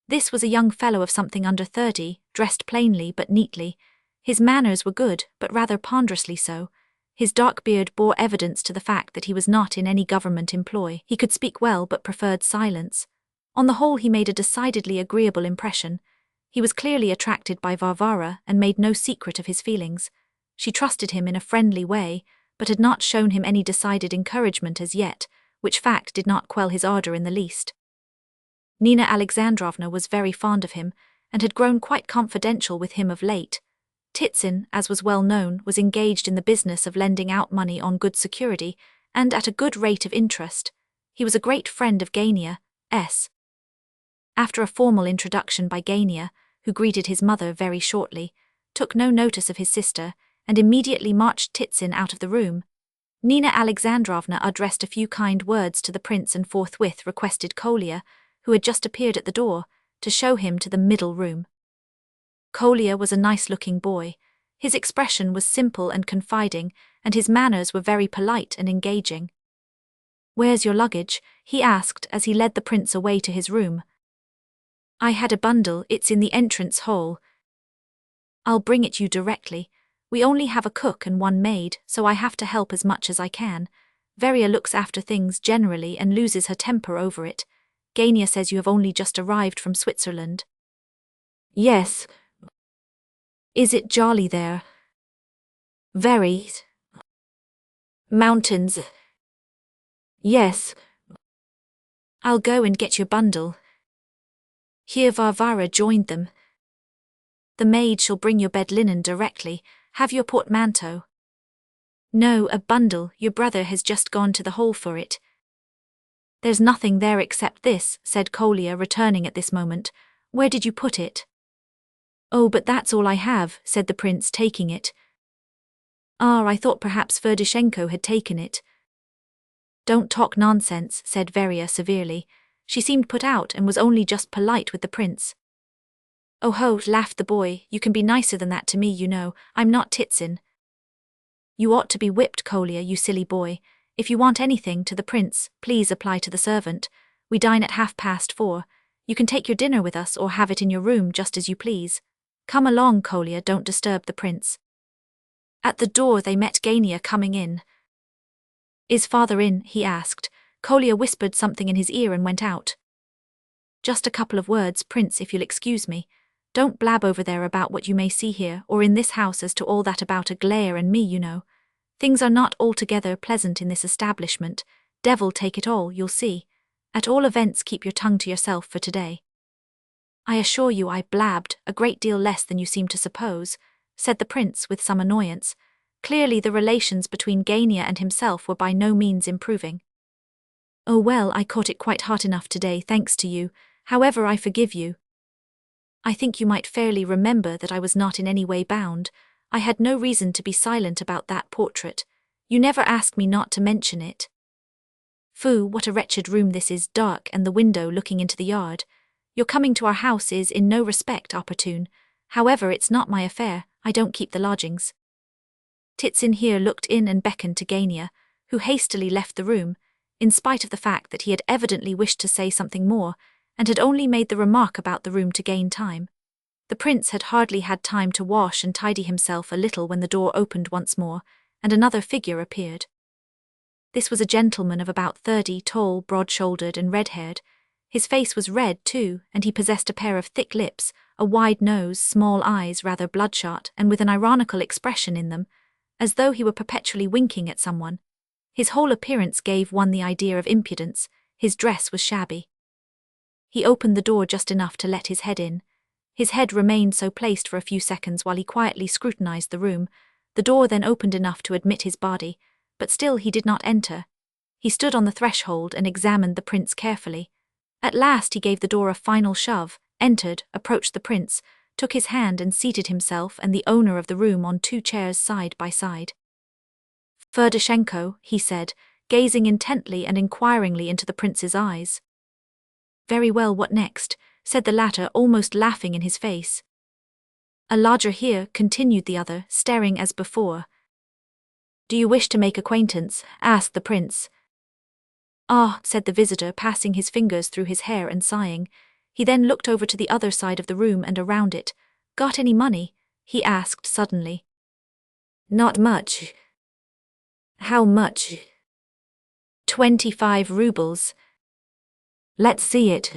This was a young fellow of something under 30, dressed plainly but neatly. His manners were good, but rather ponderously so. His dark beard bore evidence to the fact that he was not in any government employ. He could speak well but preferred silence. On the whole, he made a decidedly agreeable impression. He was clearly attracted by Varvara and made no secret of his feelings. She trusted him in a friendly way, but had not shown him any decided encouragement as yet, which fact did not quell his ardor in the least. Nina Alexandrovna was very fond of him, and had grown quite confidential with him of late. Titsin, as was well known, was engaged in the business of lending out money on good security, and at a good rate of interest. He was a great friend of Gania's. After a formal introduction by Gania, who greeted his mother very shortly, took no notice of his sister, and immediately marched Titsin out of the room, Nina Alexandrovna addressed a few kind words to the prince and forthwith requested Kolya, who had just appeared at the door, to show him to the middle room. Kolya was a nice-looking boy. His expression was simple and confiding, and his manners were very polite and engaging. "Where's your luggage?" he asked as he led the prince away to his room. "I had a bundle, it's in the entrance hall." "I'll bring it you directly. We only have a cook and one maid, so I have to help as much as I can. Veria looks after things generally and loses her temper over it. Gania says you have only just arrived from Switzerland." "Yes." "Is it jolly there?" "Very." "Mountains?" "Yes." "I'll go and get your bundle." Here Varvara joined them. "The maid shall bring your bed linen directly. Have your portmanteau." "No, a bundle. Your brother has just gone to the hall for it." "There's nothing there except this," said Kolya, returning at this moment. "Where did you put it?" "Oh, but that's all I have," said the prince, taking it. "Ah, I thought perhaps Ferdishenko had taken it." "Don't talk nonsense," said Veria severely. She seemed put out and was only just polite with the prince. "Oh ho," laughed the boy, "you can be nicer than that to me, you know. I'm not Titsin." "You ought to be whipped, Kolya, you silly boy. If you want anything to the prince, please apply to the servant. We dine at 4:30. You can take your dinner with us or have it in your room just as you please. Come along, Kolya, don't disturb the prince." At the door they met Gania coming in. "Is father in?" he asked. Kolya whispered something in his ear and went out. Just a couple of words, Prince, if you'll excuse me. Don't blab over there about what you may see here or in this house as to all that about Aglaya and me, you know. Things are not altogether pleasant in this establishment. Devil take it all, you'll see. At all events, keep your tongue to yourself for today. I assure you I blabbed a great deal less than you seem to suppose, said the prince with some annoyance. Clearly the relations between Gania and himself were by no means improving. Oh well, I caught it quite hot enough today, thanks to you. However, I forgive you. I think you might fairly remember that I was not in any way bound. I had no reason to be silent about that portrait. You never asked me not to mention it. Phoo, what a wretched room this is, dark and the window looking into the yard. Your coming to our house is in no respect opportune. However, it's not my affair, I don't keep the lodgings. Titsin here looked in and beckoned to Gania, who hastily left the room, in spite of the fact that he had evidently wished to say something more, and had only made the remark about the room to gain time. The prince had hardly had time to wash and tidy himself a little when the door opened once more, and another figure appeared. This was a gentleman of about 30, tall, broad-shouldered and red-haired. His face was red, too, and he possessed a pair of thick lips, a wide nose, small eyes rather bloodshot, and with an ironical expression in them, as though he were perpetually winking at someone. His whole appearance gave one the idea of impudence. His dress was shabby. He opened the door just enough to let his head in. His head remained so placed for a few seconds while he quietly scrutinized the room. The door then opened enough to admit his body, but still he did not enter. He stood on the threshold and examined the prince carefully. At last he gave the door a final shove, entered, approached the prince, took his hand and seated himself and the owner of the room on 2 chairs side by side. Ferdoshenko, he said, gazing intently and inquiringly into the prince's eyes. Very well, what next? Said the latter, almost laughing in his face. A lodger here, continued the other, staring as before. Do you wish to make acquaintance? Asked the prince. Ah, said the visitor, passing his fingers through his hair and sighing. He then looked over to the other side of the room and around it. Got any money? He asked suddenly. Not much. How much? 25 rubles. Let's see it.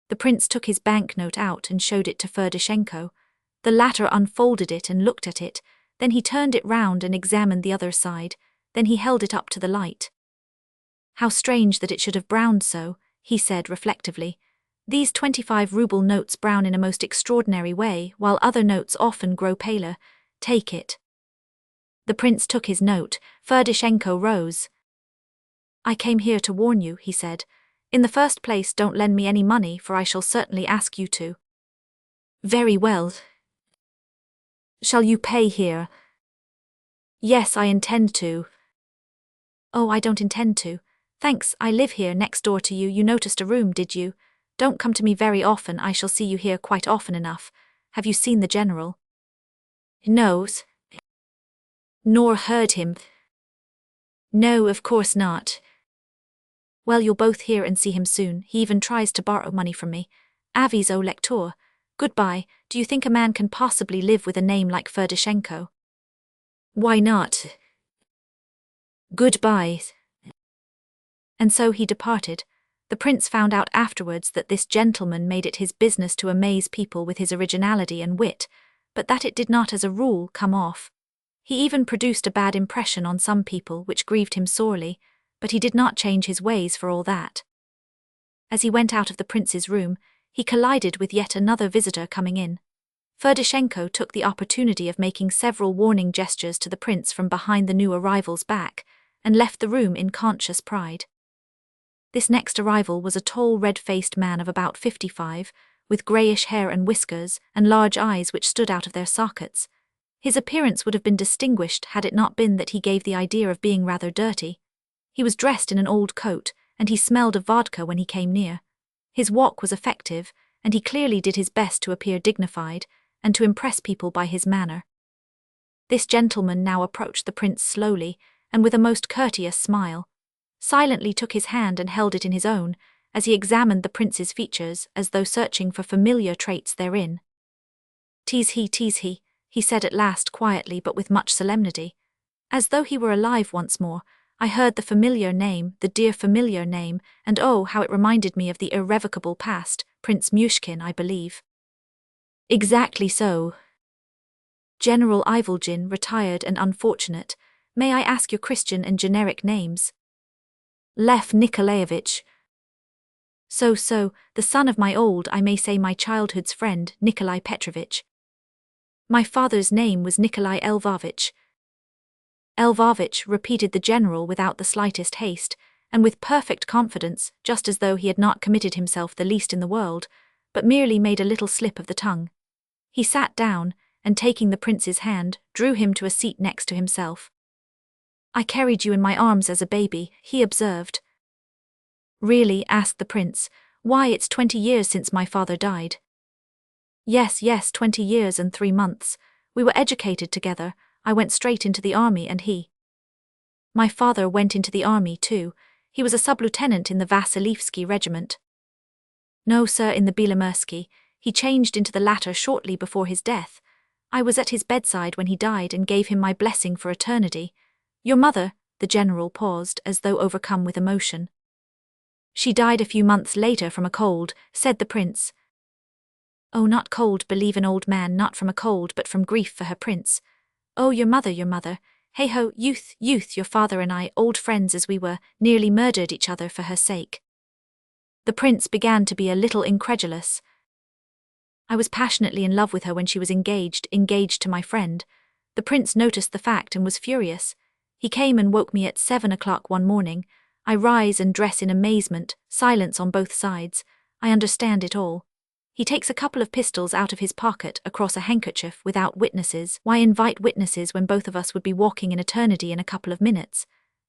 The prince took his banknote out and showed it to Ferdoshenko. The latter unfolded it and looked at it, then he turned it round and examined the other side, then he held it up to the light. How strange that it should have browned so, he said reflectively. These 25-ruble notes brown in a most extraordinary way, while other notes often grow paler. Take it. The prince took his note. Ferdoshenko rose. I came here to warn you, he said. In the first place, don't lend me any money, for I shall certainly ask you to. Very well. Shall you pay here? Yes, I intend to. Oh, I don't intend to. Thanks, I live here next door to you. You noticed a room, did you? Don't come to me very often, I shall see you here quite often enough. Have you seen the general? No. Nor heard him? No, of course not. Well, you'll both hear and see him soon. He even tries to borrow money from me. Aviso lector. Goodbye. Do you think a man can possibly live with a name like Ferdoshenko? Why not? Goodbye. And so he departed. The prince found out afterwards that this gentleman made it his business to amaze people with his originality and wit, but that it did not as a rule come off. He even produced a bad impression on some people, which grieved him sorely, but he did not change his ways for all that. As he went out of the prince's room, he collided with yet another visitor coming in. Ferdoshenko took the opportunity of making several warning gestures to the prince from behind the new arrival's back, and left the room in conscious pride. This next arrival was a tall, red-faced man of about 55, with greyish hair and whiskers, and large eyes which stood out of their sockets. His appearance would have been distinguished had it not been that he gave the idea of being rather dirty. He was dressed in an old coat, and he smelled of vodka when he came near. His walk was effective, and he clearly did his best to appear dignified, and to impress people by his manner. This gentleman now approached the prince slowly, and with a most courteous smile, silently took his hand and held it in his own, as he examined the prince's features as though searching for familiar traits therein. Tease he said at last quietly but with much solemnity. As though he were alive once more, I heard the familiar name, the dear familiar name, and oh, how it reminded me of the irrevocable past, Prince Myshkin, I believe. Exactly so. General Ivolgin, retired and unfortunate. May I ask your Christian and generic names? Lev Nikolaevich. So, the son of my old, I may say my childhood's friend, Nikolai Petrovich. My father's name was Nikolai Lvovich. Lvovich, repeated the general without the slightest haste, and with perfect confidence, just as though he had not committed himself the least in the world, but merely made a little slip of the tongue. He sat down, and taking the prince's hand, drew him to a seat next to himself. I carried you in my arms as a baby, he observed. Really, asked the prince, why it's 20 years since my father died. Yes, 20 years and 3 months. We were educated together. I went straight into the army and he. My father went into the army too. He was a sub-lieutenant in the Vasilievsky regiment. No, sir, in the Belomursky. He changed into the latter shortly before his death. I was at his bedside when he died and gave him my blessing for eternity. Your mother, the general paused as though overcome with emotion. She died a few months later from a cold, said the prince. Oh, not cold, believe an old man, not from a cold but from grief for her prince. Oh, your mother. Hey-ho, youth, your father and I, old friends as we were, nearly murdered each other for her sake. The prince began to be a little incredulous. I was passionately in love with her when she was engaged to my friend. The prince noticed the fact and was furious. He came and woke me at 7 o'clock one morning. I rise and dress in amazement, silence on both sides. I understand it all. He takes a couple of pistols out of his pocket across a handkerchief without witnesses. Why invite witnesses when both of us would be walking in eternity in a couple of minutes?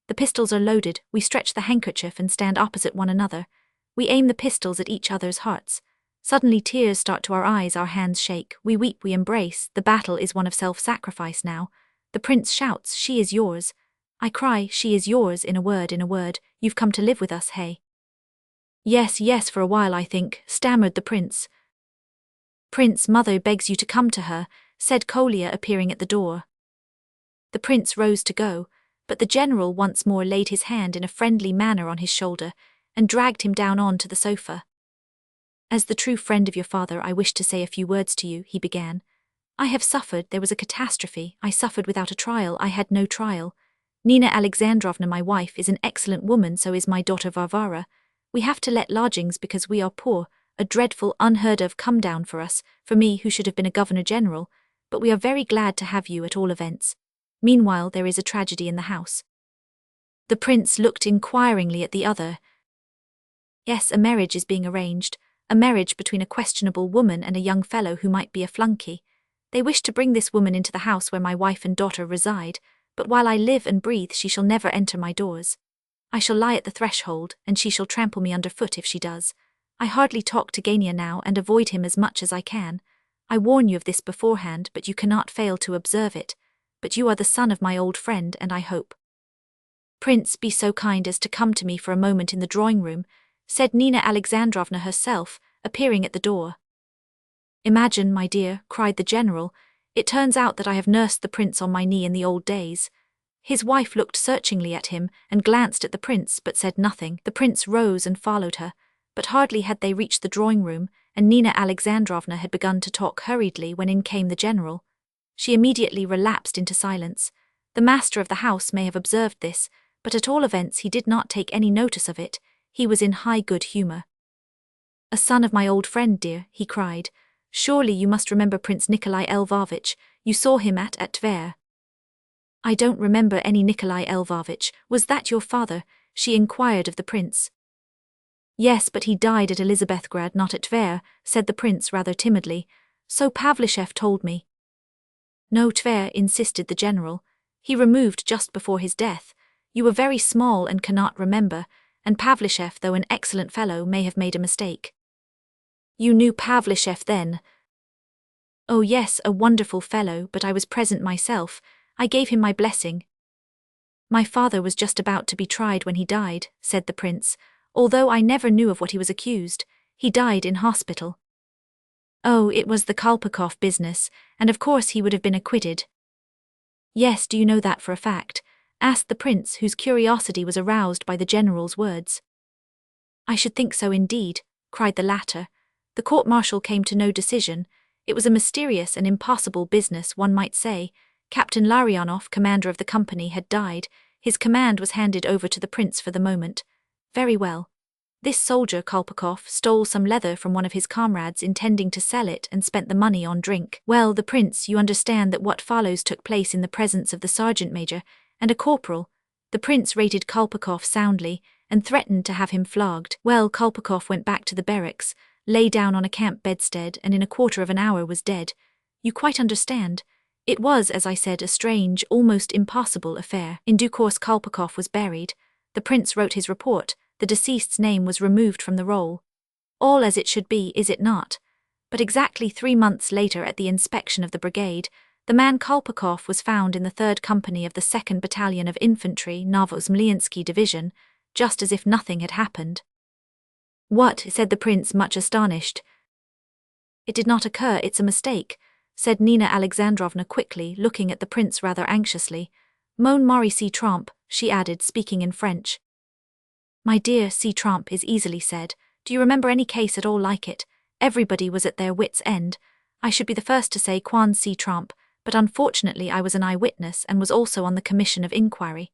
The pistols are loaded, we stretch the handkerchief and stand opposite one another. We aim the pistols at each other's hearts. Suddenly tears start to our eyes, our hands shake, we weep, we embrace. The battle is one of self-sacrifice now. The prince shouts, she is yours. I cry, she is yours, in a word, you've come to live with us, hey? Yes, for a while I think, stammered the prince. Prince, mother begs you to come to her, said Kolya appearing at the door. The prince rose to go, but the general once more laid his hand in a friendly manner on his shoulder and dragged him down on to the sofa. As the true friend of your father, I wish to say a few words to you, he began. I have suffered, there was a catastrophe, I suffered without a trial, I had no trial. Nina Alexandrovna, my wife, is an excellent woman, so is my daughter Varvara. We have to let lodgings because we are poor, a dreadful, unheard of come down for us, for me who should have been a governor-general, but we are very glad to have you at all events. Meanwhile there is a tragedy in the house. The prince looked inquiringly at the other. Yes, a marriage is being arranged, a marriage between a questionable woman and a young fellow who might be a flunky. They wish to bring this woman into the house where my wife and daughter reside, but while I live and breathe she shall never enter my doors. I shall lie at the threshold, and she shall trample me underfoot if she does. I hardly talk to Gania now and avoid him as much as I can. I warn you of this beforehand, but you cannot fail to observe it. But you are the son of my old friend, and I hope. Prince, be so kind as to come to me for a moment in the drawing-room, said Nina Alexandrovna herself, appearing at the door. Imagine, my dear, cried the general, it turns out that I have nursed the prince on my knee in the old days. His wife looked searchingly at him and glanced at the prince but said nothing. The prince rose and followed her, but hardly had they reached the drawing-room, and Nina Alexandrovna had begun to talk hurriedly when in came the general. She immediately relapsed into silence. The master of the house may have observed this, but at all events he did not take any notice of it. He was in high good humour. A son of my old friend, dear, he cried. Surely you must remember Prince Nikolai Lvovich. You saw him at Tver. I don't remember any Nikolai Lvovich. Was that your father? She inquired of the prince. Yes, but he died at Elizabethgrad, not at Tver, said the prince rather timidly. So Pavlishev told me. No, Tver, insisted the general. He removed just before his death. You were very small and cannot remember, and Pavlishev, though an excellent fellow, may have made a mistake. You knew Pavlishev then? Oh yes, a wonderful fellow, but I was present myself. I gave him my blessing. My father was just about to be tried when he died, said the prince, although I never knew of what he was accused. He died in hospital. Oh, it was the Kolpakov business, and of course he would have been acquitted. Yes, do you know that for a fact? asked the prince, whose curiosity was aroused by the general's words. I should think so indeed, cried the latter. The court-martial came to no decision. It was a mysterious and impossible business, one might say. Captain Larionov, commander of the company, had died. His command was handed over to the prince for the moment. Very well. This soldier, Kolpakov, stole some leather from one of his comrades, intending to sell it, and spent the money on drink. Well, the prince, you understand that what follows took place in the presence of the sergeant-major and a corporal. The prince rated Kolpakov soundly and threatened to have him flogged. Well, Kolpakov went back to the barracks, lay down on a camp bedstead, and in a quarter of an hour was dead. You quite understand. It was, as I said, a strange, almost impossible affair. In due course Kolpakov was buried. The prince wrote his report. The deceased's name was removed from the roll. All as it should be, is it not? But exactly 3 months later, at the inspection of the brigade, the man Kolpakov was found in the 3rd Company of the 2nd Battalion of Infantry, Novosmliensky Division, just as if nothing had happened. What? Said the prince, much astonished. It did not occur, it's a mistake, said Nina Alexandrovna quickly, looking at the prince rather anxiously. Mon mari si trompe, she added, speaking in French. My dear, si trompe is easily said. Do you remember any case at all like it? Everybody was at their wits' end. I should be the first to say quan si trompe, but unfortunately I was an eyewitness and was also on the commission of inquiry.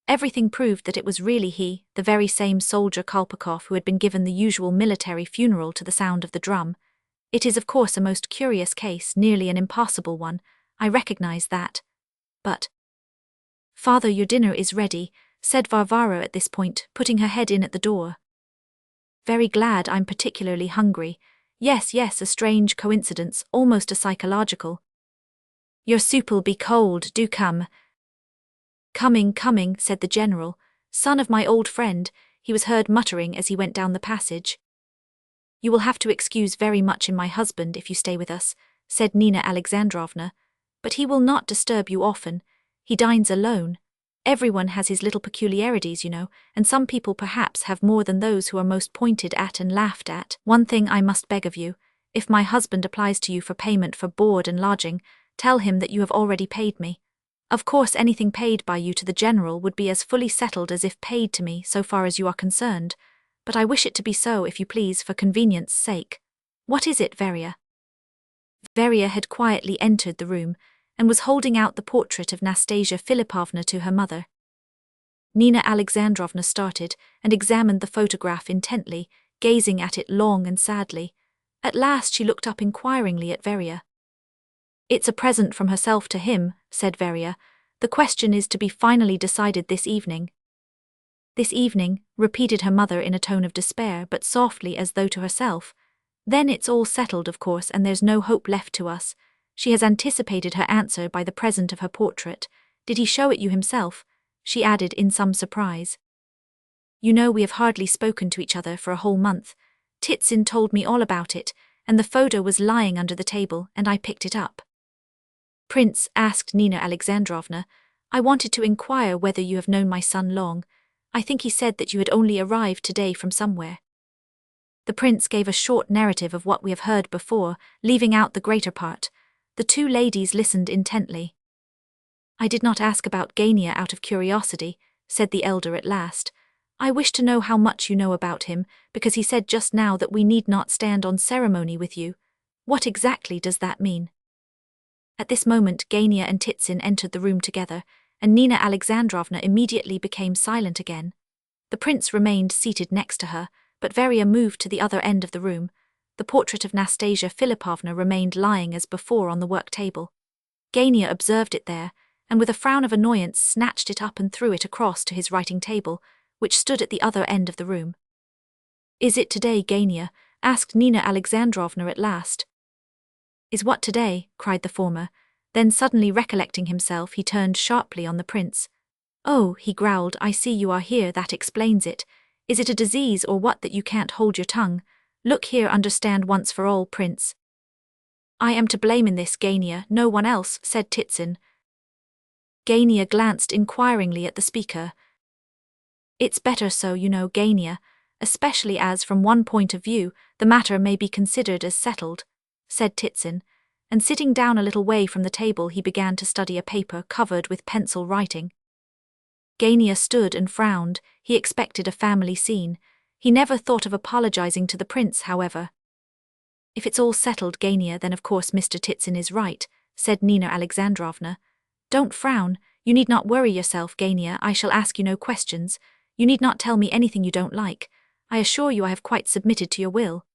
Everything proved that it was really he, the very same soldier Kolpakov who had been given the usual military funeral to the sound of the drum. It is of course a most curious case, nearly an impossible one, I recognize that. But… Father, your dinner is ready, said Varvara at this point, putting her head in at the door. Very glad, I'm particularly hungry. Yes, a strange coincidence, almost a psychological. Your soup'll be cold, do come. Coming, said the general, son of my old friend, he was heard muttering as he went down the passage. You will have to excuse very much in my husband if you stay with us, said Nina Alexandrovna, but he will not disturb you often. He dines alone. Everyone has his little peculiarities, you know, and some people perhaps have more than those who are most pointed at and laughed at. One thing I must beg of you, if my husband applies to you for payment for board and lodging, tell him that you have already paid me. Of course anything paid by you to the general would be as fully settled as if paid to me so far as you are concerned, but I wish it to be so, if you please, for convenience' sake. What is it, Veria? Veria had quietly entered the room and was holding out the portrait of Nastasya Filippovna to her mother. Nina Alexandrovna started and examined the photograph intently, gazing at it long and sadly. At last she looked up inquiringly at Veria. It's a present from herself to him, said Veria. The question is to be finally decided this evening. This evening, repeated her mother in a tone of despair, but softly as though to herself. Then it's all settled, of course, and there's no hope left to us. She has anticipated her answer by the present of her portrait. Did he show it you himself? She added in some surprise. You know we have hardly spoken to each other for a whole month. Titsin told me all about it, and the photo was lying under the table, and I picked it up. Prince, asked Nina Alexandrovna, I wanted to inquire whether you have known my son long. I think he said that you had only arrived today from somewhere. The prince gave a short narrative of what we have heard before, leaving out the greater part. The 2 ladies listened intently. I did not ask about Gania out of curiosity, said the elder at last. I wish to know how much you know about him, because he said just now that we need not stand on ceremony with you. What exactly does that mean? At this moment Gania and Titsin entered the room together, and Nina Alexandrovna immediately became silent again. The prince remained seated next to her, but Veria moved to the other end of the room. The portrait of Nastasya Filippovna remained lying as before on the work table. Gania observed it there, and with a frown of annoyance snatched it up and threw it across to his writing table, which stood at the other end of the room. Is it today, Gania? Asked Nina Alexandrovna at last. Is what today? Cried the former. Then suddenly recollecting himself, he turned sharply on the prince. Oh, he growled, I see you are here, that explains it. Is it a disease or what that you can't hold your tongue? Look here, understand once for all, prince. I am to blame in this, Gania, no one else, said Titsin. Gania glanced inquiringly at the speaker. It's better so, you know, Gania, especially as, from one point of view, the matter may be considered as settled, said Titsin, and sitting down a little way from the table he began to study a paper covered with pencil writing. Gania stood and frowned. He expected a family scene. He never thought of apologizing to the prince, however. If it's all settled, Gania, then of course Mr. Titsin is right, said Nina Alexandrovna. Don't frown. You need not worry yourself, Gania. I shall ask you no questions. You need not tell me anything you don't like. I assure you I have quite submitted to your will.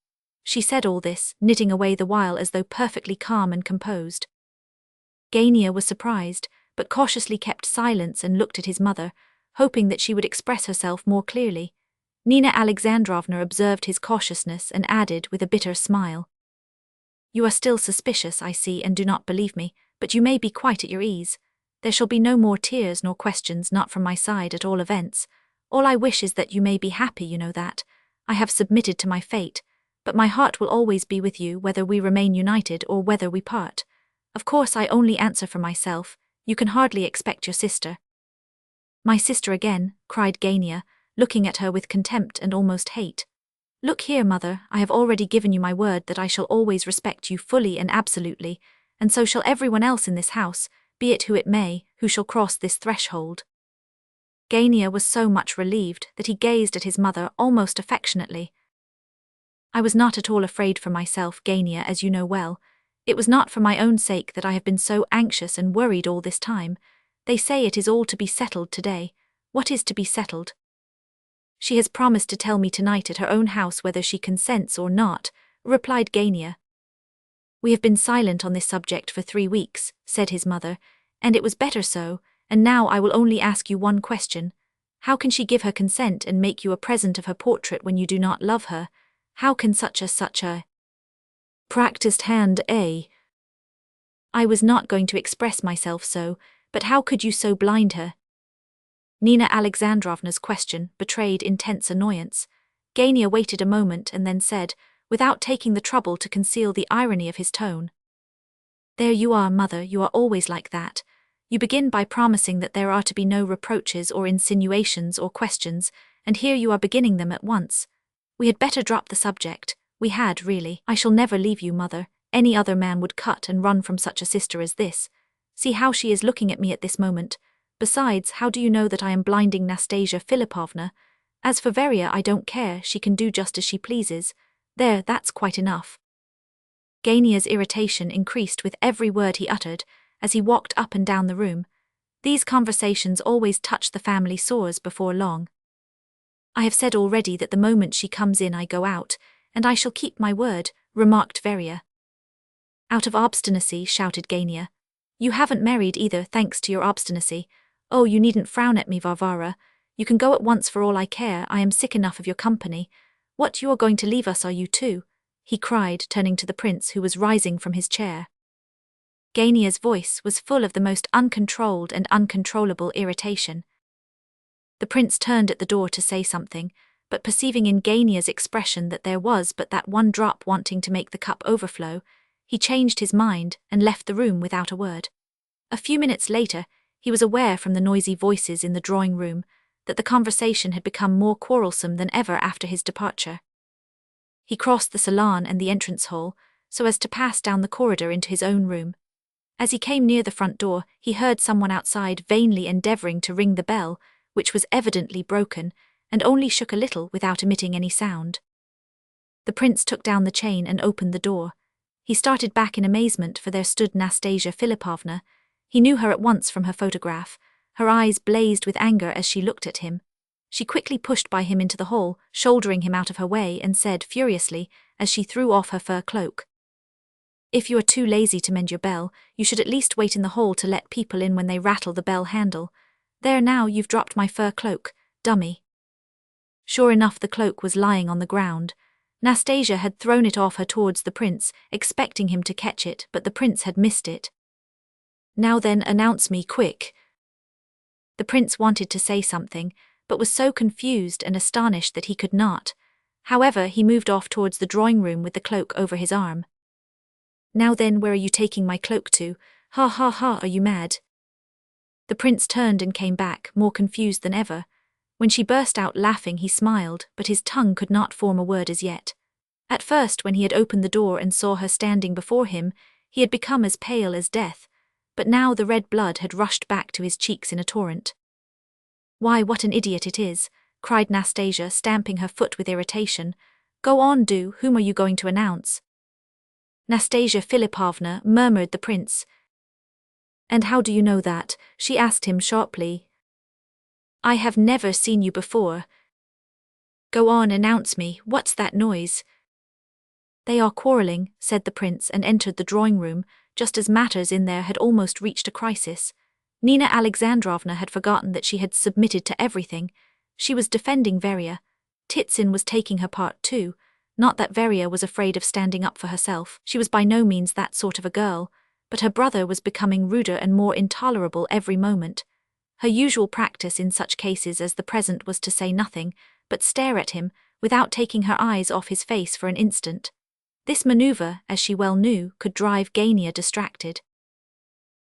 She said all this, knitting away the while as though perfectly calm and composed. Gania was surprised, but cautiously kept silence and looked at his mother, hoping that she would express herself more clearly. Nina Alexandrovna observed his cautiousness and added with a bitter smile. You are still suspicious, I see, and do not believe me, but you may be quite at your ease. There shall be no more tears nor questions, not from my side at all events. All I wish is that you may be happy, you know that. I have submitted to my fate, but my heart will always be with you whether we remain united or whether we part. Of course I only answer for myself. You can hardly expect your sister. My sister again, cried Gania, looking at her with contempt and almost hate. Look here, mother, I have already given you my word that I shall always respect you fully and absolutely, and so shall everyone else in this house, be it who it may, who shall cross this threshold. Gania was so much relieved that he gazed at his mother almost affectionately. I was not at all afraid for myself, Gania, as you know well. It was not for my own sake that I have been so anxious and worried all this time. They say it is all to be settled today. What is to be settled? She has promised to tell me tonight at her own house whether she consents or not, replied Gania. We have been silent on this subject for 3 weeks, said his mother, and it was better so, and now I will only ask you one question. How can she give her consent and make you a present of her portrait when you do not love her? How can such a practiced hand, eh? I was not going to express myself so, but how could you so blind her? Nina Alexandrovna's question betrayed intense annoyance. Gania waited a moment and then said, without taking the trouble to conceal the irony of his tone. There you are, mother, you are always like that. You begin by promising that there are to be no reproaches or insinuations or questions, and here you are beginning them at once. We had better drop the subject. We had, really. I shall never leave you, mother. Any other man would cut and run from such a sister as this. See how she is looking at me at this moment. Besides, how do you know that I am blinding Nastasya Filippovna? As for Veria, I don't care, she can do just as she pleases. There, that's quite enough. Gania's irritation increased with every word he uttered, as he walked up and down the room. These conversations always touch the family sores before long. I have said already that the moment she comes in I go out, and I shall keep my word, remarked Veria. Out of obstinacy, shouted Gania. You haven't married either, thanks to your obstinacy. Oh, you needn't frown at me, Varvara. You can go at once for all I care, I am sick enough of your company. What, you are going to leave us, are you too? He cried, turning to the prince who was rising from his chair. Gania's voice was full of the most uncontrolled and uncontrollable irritation. The prince turned at the door to say something, but perceiving in Gania's expression that there was but that one drop wanting to make the cup overflow, he changed his mind and left the room without a word. A few minutes later, he was aware from the noisy voices in the drawing-room that the conversation had become more quarrelsome than ever after his departure. He crossed the salon and the entrance hall, so as to pass down the corridor into his own room. As he came near the front door, he heard someone outside vainly endeavouring to ring the bell, which was evidently broken, and only shook a little without emitting any sound. The prince took down the chain and opened the door. He started back in amazement, for there stood Nastasya Filippovna. He knew her at once from her photograph. Her eyes blazed with anger as she looked at him. She quickly pushed by him into the hall, shouldering him out of her way, and said furiously, as she threw off her fur cloak, "If you are too lazy to mend your bell, you should at least wait in the hall to let people in when they rattle the bell handle. There now, you've dropped my fur cloak, dummy." Sure enough, the cloak was lying on the ground. Nastasya had thrown it off her towards the prince, expecting him to catch it, but the prince had missed it. "Now then, announce me, quick." The prince wanted to say something, but was so confused and astonished that he could not. However, he moved off towards the drawing-room with the cloak over his arm. "Now then, where are you taking my cloak to? Ha ha ha, are you mad?" The prince turned and came back, more confused than ever. When she burst out laughing, he smiled, but his tongue could not form a word as yet. At first, when he had opened the door and saw her standing before him, he had become as pale as death, but now the red blood had rushed back to his cheeks in a torrent. Why, what an idiot it is, cried Nastasya, stamping her foot with irritation. Go on, do, whom are you going to announce? Nastasya Filippovna, murmured the prince. And how do you know that? She asked him sharply. I have never seen you before. Go on, announce me, what's that noise? They are quarrelling, said the prince, and entered the drawing room, just as matters in there had almost reached a crisis. Nina Alexandrovna had forgotten that she had submitted to everything. She was defending Veria. Titsin was taking her part too. Not that Veria was afraid of standing up for herself, she was by no means that sort of a girl, but her brother was becoming ruder and more intolerable every moment. Her usual practice in such cases as the present was to say nothing, but stare at him, without taking her eyes off his face for an instant. This maneuver, as she well knew, could drive Gania distracted.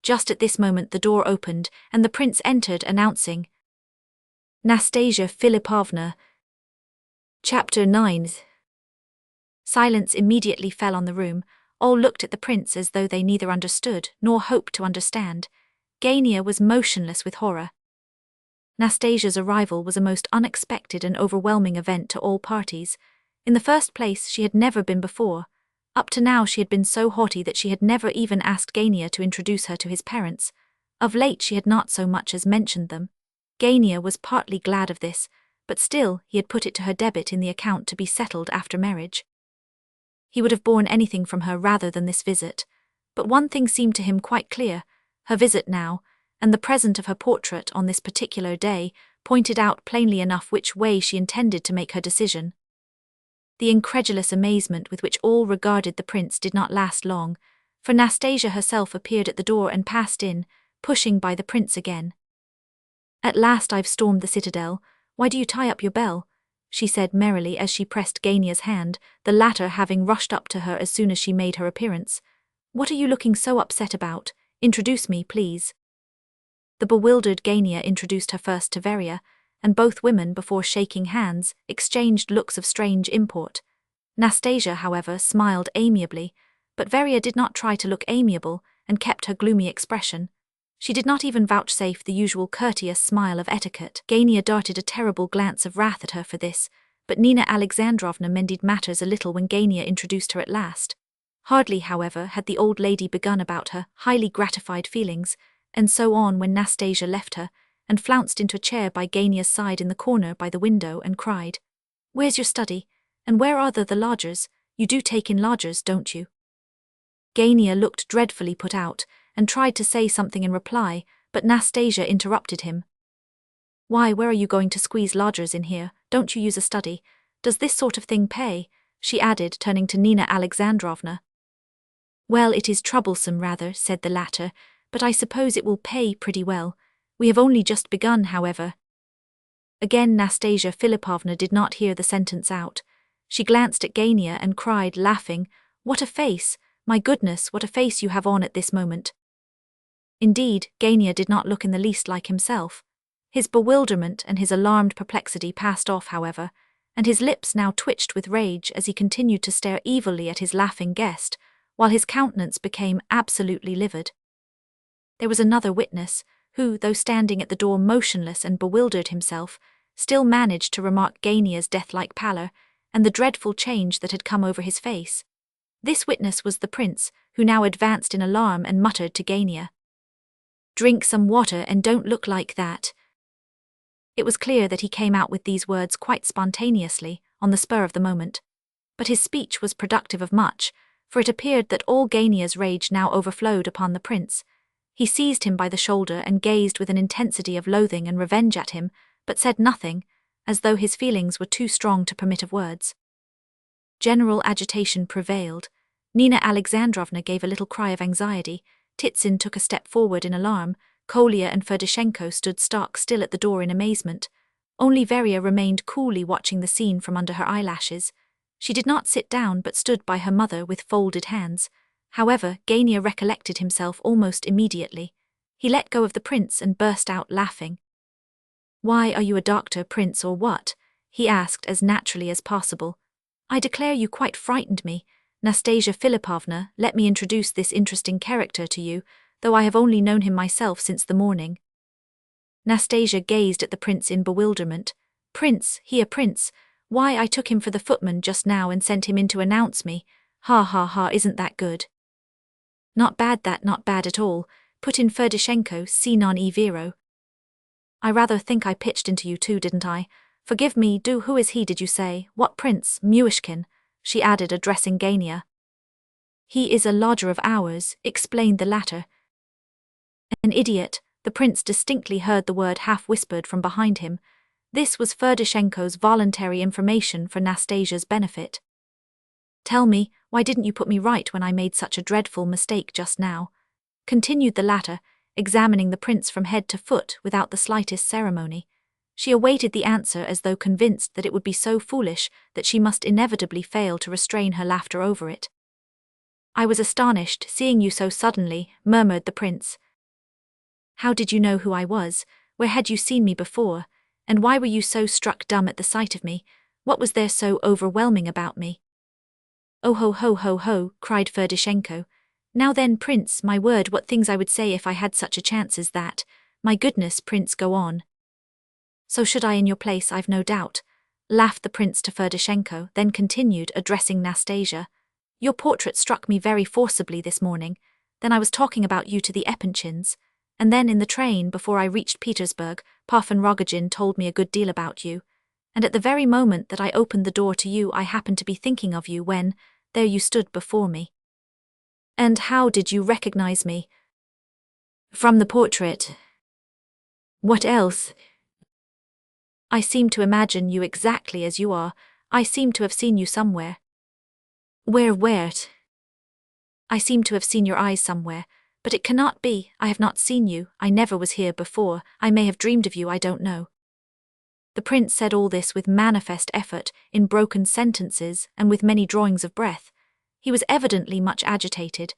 Just at this moment the door opened, and the prince entered, announcing, Nastasya Filippovna. Chapter 9. Silence immediately fell on the room. All looked at the prince as though they neither understood nor hoped to understand. Gania was motionless with horror. Nastasya's arrival was a most unexpected and overwhelming event to all parties. In the first place, she had never been before. Up to now she had been so haughty that she had never even asked Gania to introduce her to his parents. Of late she had not so much as mentioned them. Gania was partly glad of this, but still he had put it to her debit in the account to be settled after marriage. He would have borne anything from her rather than this visit. But one thing seemed to him quite clear. Her visit now, and the present of her portrait on this particular day, pointed out plainly enough which way she intended to make her decision. The incredulous amazement with which all regarded the prince did not last long, for Nastasya herself appeared at the door and passed in, pushing by the prince again. At last I've stormed the citadel. Why do you tie up your bell? She said merrily as she pressed Gania's hand, the latter having rushed up to her as soon as she made her appearance. What are you looking so upset about? Introduce me, please. The bewildered Gania introduced her first to Veria, and both women, before shaking hands, exchanged looks of strange import. Nastasya, however, smiled amiably, but Veria did not try to look amiable and kept her gloomy expression. She did not even vouchsafe the usual courteous smile of etiquette. Gania darted a terrible glance of wrath at her for this, but Nina Alexandrovna mended matters a little when Gania introduced her at last. Hardly, however, had the old lady begun about her highly gratified feelings, and so on when Nastasya left her, and flounced into a chair by Gania's side in the corner by the window and cried, Where's your study? And where are the lodgers? You do take in lodgers, don't you? Gania looked dreadfully put out, and tried to say something in reply, but Nastasya interrupted him. Why, where are you going to squeeze lodgers in here? Don't you use a study? Does this sort of thing pay? She added, turning to Nina Alexandrovna. Well, it is troublesome rather, said the latter, but I suppose it will pay pretty well. We have only just begun, however. Again Nastasya Filippovna did not hear the sentence out. She glanced at Gania and cried, laughing, What a face! My goodness, what a face you have on at this moment. Indeed, Gania did not look in the least like himself. His bewilderment and his alarmed perplexity passed off, however, and his lips now twitched with rage as he continued to stare evilly at his laughing guest, while his countenance became absolutely livid. There was another witness, who, though standing at the door motionless and bewildered himself, still managed to remark Gania's death-like pallor and the dreadful change that had come over his face. This witness was the prince, who now advanced in alarm and muttered to Gania, Drink some water and don't look like that. It was clear that he came out with these words quite spontaneously, on the spur of the moment. But his speech was productive of much, for it appeared that all Gania's rage now overflowed upon the prince. He seized him by the shoulder and gazed with an intensity of loathing and revenge at him, but said nothing, as though his feelings were too strong to permit of words. General agitation prevailed. Nina Alexandrovna gave a little cry of anxiety. Titsin took a step forward in alarm. Kolya and Ferdishenko stood stark still at the door in amazement. Only Veria remained coolly watching the scene from under her eyelashes. She did not sit down but stood by her mother with folded hands. However, Gania recollected himself almost immediately. He let go of the prince and burst out laughing. Why, are you a doctor, prince, or what? He asked as naturally as possible. I declare you quite frightened me. Nastasya Filippovna, let me introduce this interesting character to you, though I have only known him myself since the morning. Nastasya gazed at the prince in bewilderment. Prince, here prince, why I took him for the footman just now and sent him in to announce me. Ha ha ha, isn't that good? Not bad that, not bad at all, put in Ferdishenko, si non e vero. I rather think I pitched into you too, didn't I? Forgive me, do. Who is he, did you say? What prince? Myshkin, she added, addressing Gania. He is a lodger of ours, explained the latter. An idiot, the prince distinctly heard the word half-whispered from behind him. This was Ferdishenko's voluntary information for Nastasya's benefit. Tell me, why didn't you put me right when I made such a dreadful mistake just now? Continued the latter, examining the prince from head to foot without the slightest ceremony. She awaited the answer as though convinced that it would be so foolish that she must inevitably fail to restrain her laughter over it. I was astonished, seeing you so suddenly, murmured the prince. How did you know who I was? Where had you seen me before? And why were you so struck dumb at the sight of me? What was there so overwhelming about me? Oh ho ho ho ho, cried Ferdishenko. Now then, prince, my word, what things I would say if I had such a chance as that. My goodness, prince, go on. So should I in your place, I've no doubt, laughed the prince to Ferdishenko, then continued, addressing Nastasya. Your portrait struck me very forcibly this morning. Then I was talking about you to the Epanchins. And then in the train, before I reached Petersburg, Parfen Rogozhin told me a good deal about you. And at the very moment that I opened the door to you, I happened to be thinking of you when, there you stood before me. And how did you recognize me? From the portrait. What else? I seem to imagine you exactly as you are. I seem to have seen you somewhere. Where? I seem to have seen your eyes somewhere. But it cannot be, I have not seen you, I never was here before, I may have dreamed of you, I don't know. The prince said all this with manifest effort, in broken sentences, and with many drawings of breath. He was evidently much agitated.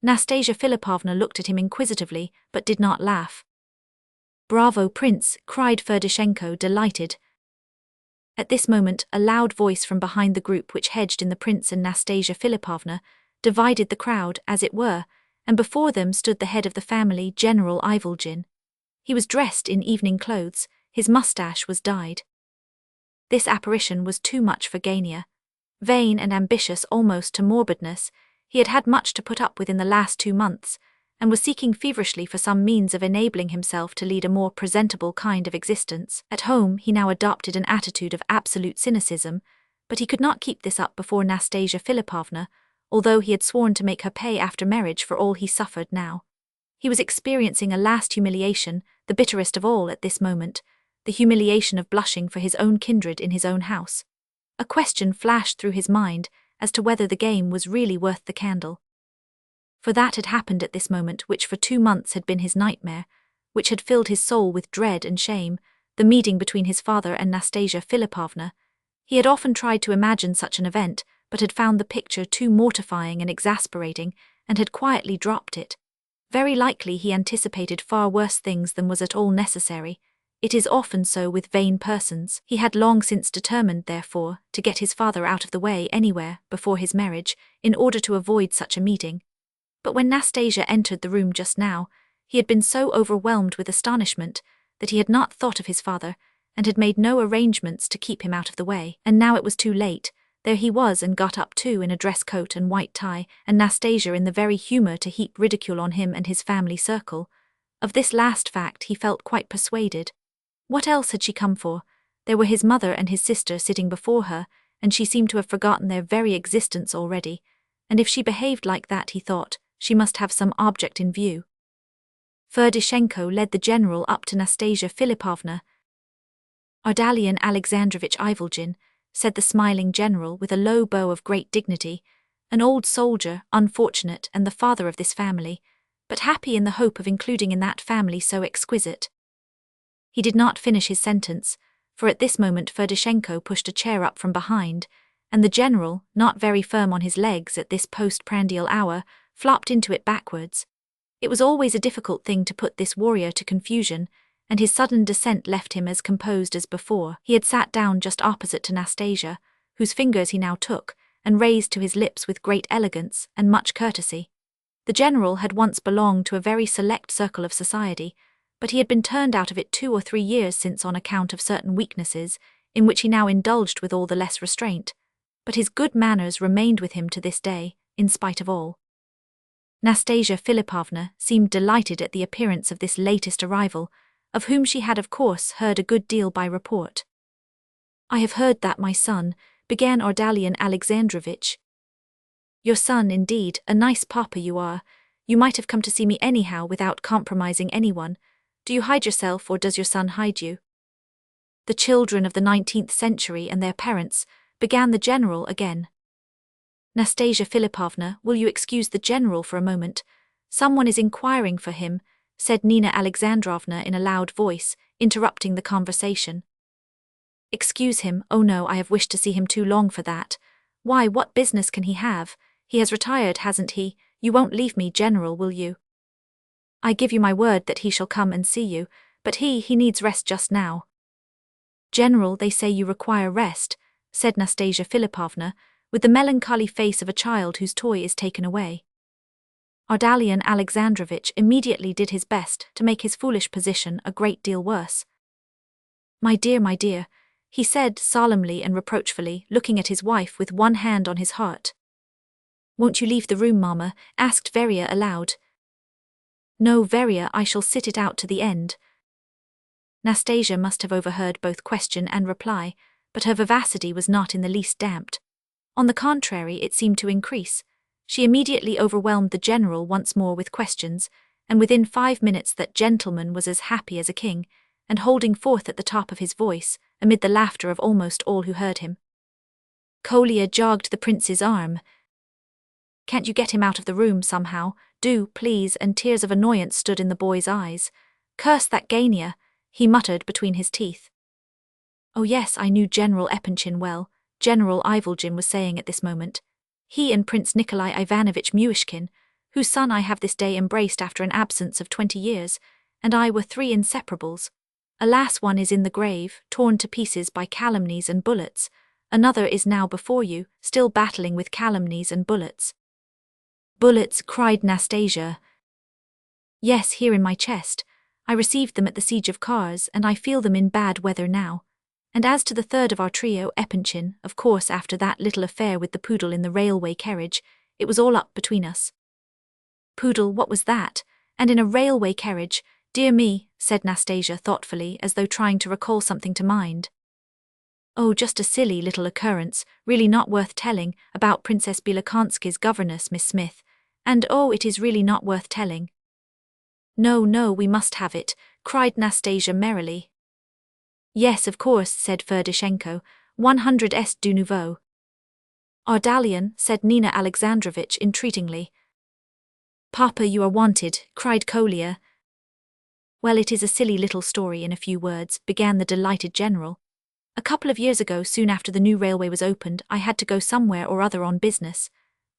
Nastasya Filippovna looked at him inquisitively, but did not laugh. Bravo, prince, cried Ferdishenko, delighted. At this moment, a loud voice from behind the group which hedged in the prince and Nastasya Filippovna divided the crowd, as it were, and before them stood the head of the family, General Ivolgin. He was dressed in evening clothes, his moustache was dyed. This apparition was too much for Gania. Vain and ambitious almost to morbidness, he had had much to put up with in the last 2 months, and was seeking feverishly for some means of enabling himself to lead a more presentable kind of existence. At home he now adopted an attitude of absolute cynicism, but he could not keep this up before Nastasya Filippovna, although he had sworn to make her pay after marriage for all he suffered now. He was experiencing a last humiliation, the bitterest of all at this moment, the humiliation of blushing for his own kindred in his own house. A question flashed through his mind as to whether the game was really worth the candle. For that had happened at this moment which for 2 months had been his nightmare, which had filled his soul with dread and shame, the meeting between his father and Nastasya Filippovna. He had often tried to imagine such an event, but had found the picture too mortifying and exasperating, and had quietly dropped it. Very likely he anticipated far worse things than was at all necessary. It is often so with vain persons. He had long since determined, therefore, to get his father out of the way anywhere, before his marriage, in order to avoid such a meeting. But when Nastasya entered the room just now, he had been so overwhelmed with astonishment that he had not thought of his father, and had made no arrangements to keep him out of the way. And now it was too late. There he was, and got up too in a dress coat and white tie, and Nastasya in the very humour to heap ridicule on him and his family circle. Of this last fact he felt quite persuaded. What else had she come for? There were his mother and his sister sitting before her, and she seemed to have forgotten their very existence already, and if she behaved like that, he thought, she must have some object in view. Ferdishenko led the general up to Nastasya Filippovna. Ardalion Alexandrovich Ivolgin, said the smiling general with a low bow of great dignity, an old soldier, unfortunate and the father of this family, but happy in the hope of including in that family so exquisite. He did not finish his sentence, for at this moment Ferdishenko pushed a chair up from behind, and the general, not very firm on his legs at this post-prandial hour, flopped into it backwards. It was always a difficult thing to put this warrior to confusion, and his sudden descent left him as composed as before. He had sat down just opposite to Nastasya, whose fingers he now took, and raised to his lips with great elegance and much courtesy. The general had once belonged to a very select circle of society, but he had been turned out of it 2 or 3 years since on account of certain weaknesses, in which he now indulged with all the less restraint. But his good manners remained with him to this day, in spite of all. Nastasya Filippovna seemed delighted at the appearance of this latest arrival, of whom she had of course heard a good deal by report. "I have heard that my son," began Ardalian Alexandrovitch. "Your son, indeed, a nice papa you are. You might have come to see me anyhow without compromising anyone. Do you hide yourself or does your son hide you?" "The children of the 19th century and their parents," began the general again. "Nastasya Filippovna, will you excuse the general for a moment? Someone is inquiring for him," said Nina Alexandrovna in a loud voice, interrupting the conversation. "Excuse him? Oh no, I have wished to see him too long for that. Why, what business can he have? He has retired, hasn't he? You won't leave me, general, will you?" "I give you my word that he shall come and see you, but he needs rest just now." "General, they say you require rest," said Nastasya Filippovna, with the melancholy face of a child whose toy is taken away. Ardalian Alexandrovitch immediately did his best to make his foolish position a great deal worse. My dear," he said solemnly and reproachfully, looking at his wife with one hand on his heart. "Won't you leave the room, mamma?" asked Veria aloud. "No, Veria, I shall sit it out to the end." Nastasya must have overheard both question and reply, but her vivacity was not in the least damped. On the contrary, it seemed to increase. She immediately overwhelmed the general once more with questions, and within 5 minutes that gentleman was as happy as a king, and holding forth at the top of his voice, amid the laughter of almost all who heard him. Kolya jogged the prince's arm. "Can't you get him out of the room somehow? Do, please," and tears of annoyance stood in the boy's eyes. "Curse that Gania," he muttered between his teeth. "Oh yes, I knew General Epanchin well," General Ivolgin was saying at this moment. "He and Prince Nikolai Ivanovich Myshkin, whose son I have this day embraced after an absence of 20 years, and I were 3 inseparables. Alas, one is in the grave, torn to pieces by calumnies and bullets. Another is now before you, still battling with calumnies and bullets." "Bullets," cried Nastasya. "Yes, here in my chest. I received them at the siege of Kars, and I feel them in bad weather now. And as to the third of our trio, Epanchin, of course after that little affair with the poodle in the railway carriage, it was all up between us." "Poodle, what was that? And in a railway carriage? Dear me," said Nastasya thoughtfully, as though trying to recall something to mind. "Oh, just a silly little occurrence, really not worth telling, about Princess Bilokonski's governess, Miss Smith. And oh, it is really not worth telling." No, we must have it," cried Nastasya merrily. "Yes, of course," said Ferdishenko, 100 est du nouveau. "Ardalian," said Nina Alexandrovitch entreatingly. "Papa, you are wanted," cried Kolya. "Well, it is a silly little story in a few words," began the delighted general. "A couple of years ago, soon after the new railway was opened, I had to go somewhere or other on business.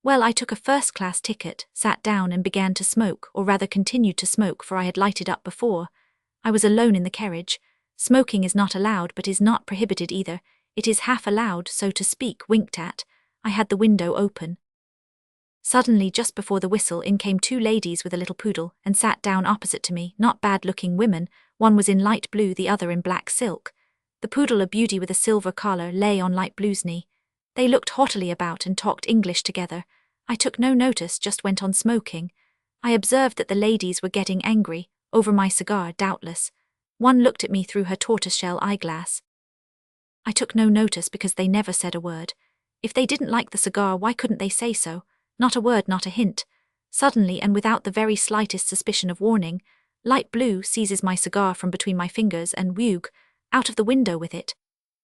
Well, I took a first-class ticket, sat down and began to smoke, or rather continued to smoke, for I had lighted up before. I was alone in the carriage. Smoking is not allowed, but is not prohibited either. It is half allowed, so to speak, winked at. I had the window open. Suddenly, just before the whistle, in came 2 ladies with a little poodle, and sat down opposite to me, not bad-looking women. One was in light blue, the other in black silk. The poodle, a beauty with a silver collar, lay on light blue's knee. They looked haughtily about and talked English together. I took no notice, just went on smoking. I observed that the ladies were getting angry, over my cigar, doubtless. One looked at me through her tortoiseshell eyeglass. I took no notice because they never said a word. If they didn't like the cigar, why couldn't they say so? Not a word, not a hint. Suddenly, and without the very slightest suspicion of warning, light blue seizes my cigar from between my fingers and whew, out of the window with it.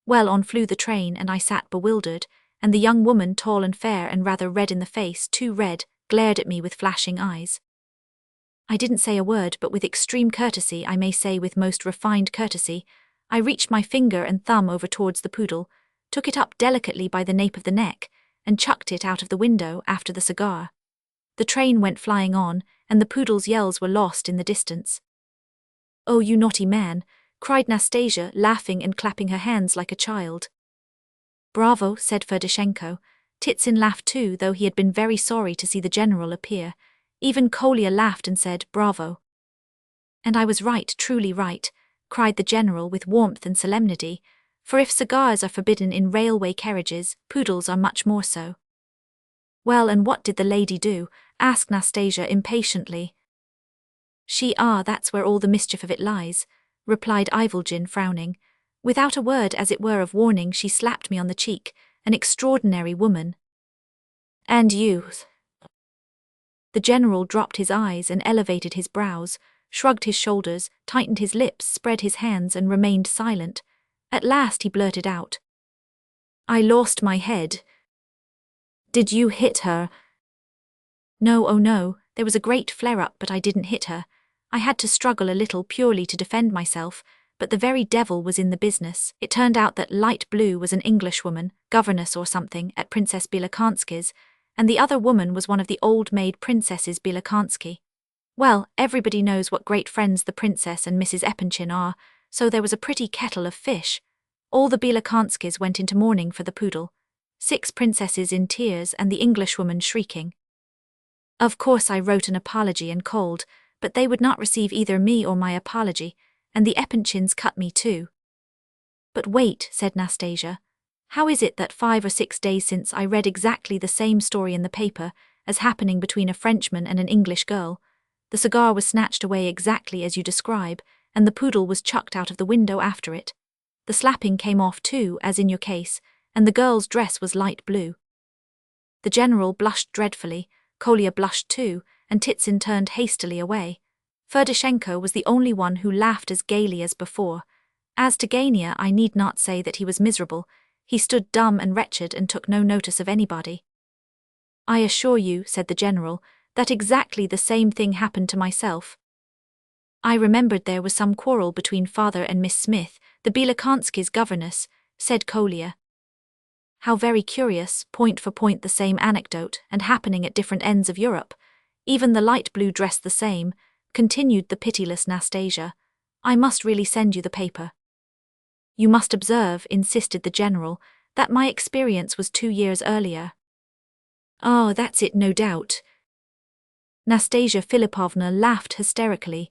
Well, on flew the train, and I sat bewildered, and the young woman, tall and fair and rather red in the face, too red, glared at me with flashing eyes. I didn't say a word, but with extreme courtesy, I may say with most refined courtesy, I reached my finger and thumb over towards the poodle, took it up delicately by the nape of the neck, and chucked it out of the window after the cigar. The train went flying on, and the poodle's yells were lost in the distance. "Oh, you naughty man," cried Nastasya, laughing and clapping her hands like a child. "Bravo," said Ferdishenko. Titsin laughed too, though he had been very sorry to see the general appear. Even Kolya laughed and said, "Bravo." And I was right, truly right, cried the general with warmth and solemnity, for if cigars are forbidden in railway carriages, poodles are much more so. Well, and what did the lady do? Asked Nastasya impatiently. That's where all the mischief of it lies, replied Ivolgin, frowning. Without a word, as it were, of warning, she slapped me on the cheek. An extraordinary woman. And you? The general dropped his eyes and elevated his brows, shrugged his shoulders, tightened his lips, spread his hands, and remained silent. At last he blurted out. I lost my head. Did you hit her? No, oh no, there was a great flare-up, but I didn't hit her. I had to struggle a little purely to defend myself, but the very devil was in the business. It turned out that Light Blue was an Englishwoman, governess or something, at Princess Bielakansky's, and the other woman was one of the old-maid princesses Bielakansky. Well, everybody knows what great friends the princess and Mrs. Epanchin are, so there was a pretty kettle of fish. All the Bielakanskys went into mourning for the poodle. 6 princesses in tears and the Englishwoman shrieking. Of course I wrote an apology and called, but they would not receive either me or my apology, and the Epanchins cut me too. But wait, said Nastasya. How is it that 5 or 6 days since I read exactly the same story in the paper as happening between a Frenchman and an English girl? The cigar was snatched away exactly as you describe, and the poodle was chucked out of the window after it. The slapping came off too, as in your case, and the girl's dress was light blue. The general blushed dreadfully, Kolya blushed too, and Titsin turned hastily away. Ferdishenko was the only one who laughed as gaily as before. As to Gania, I need not say that he was miserable. He stood dumb and wretched and took no notice of anybody. I assure you, said the general, that exactly the same thing happened to myself. I remembered there was some quarrel between father and Miss Smith, the Bielakansky's governess, said Kolya. How very curious, point for point the same anecdote, and happening at different ends of Europe. Even the light blue dress the same, continued the pitiless Nastasya. I must really send you the paper. You must observe, insisted the general, that my experience was 2 years earlier. Oh, that's it, no doubt. Nastasya Filippovna laughed hysterically.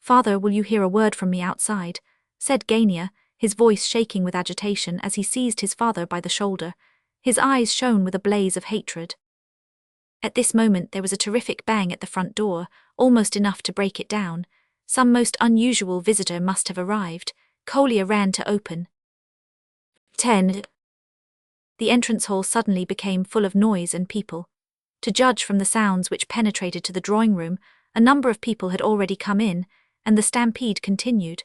Father, will you hear a word from me outside? Said Gania, his voice shaking with agitation as he seized his father by the shoulder. His eyes shone with a blaze of hatred. At this moment there was a terrific bang at the front door, almost enough to break it down. Some most unusual visitor must have arrived. Kolya ran to open. 10. The entrance hall suddenly became full of noise and people. To judge from the sounds which penetrated to the drawing room, a number of people had already come in, and the stampede continued.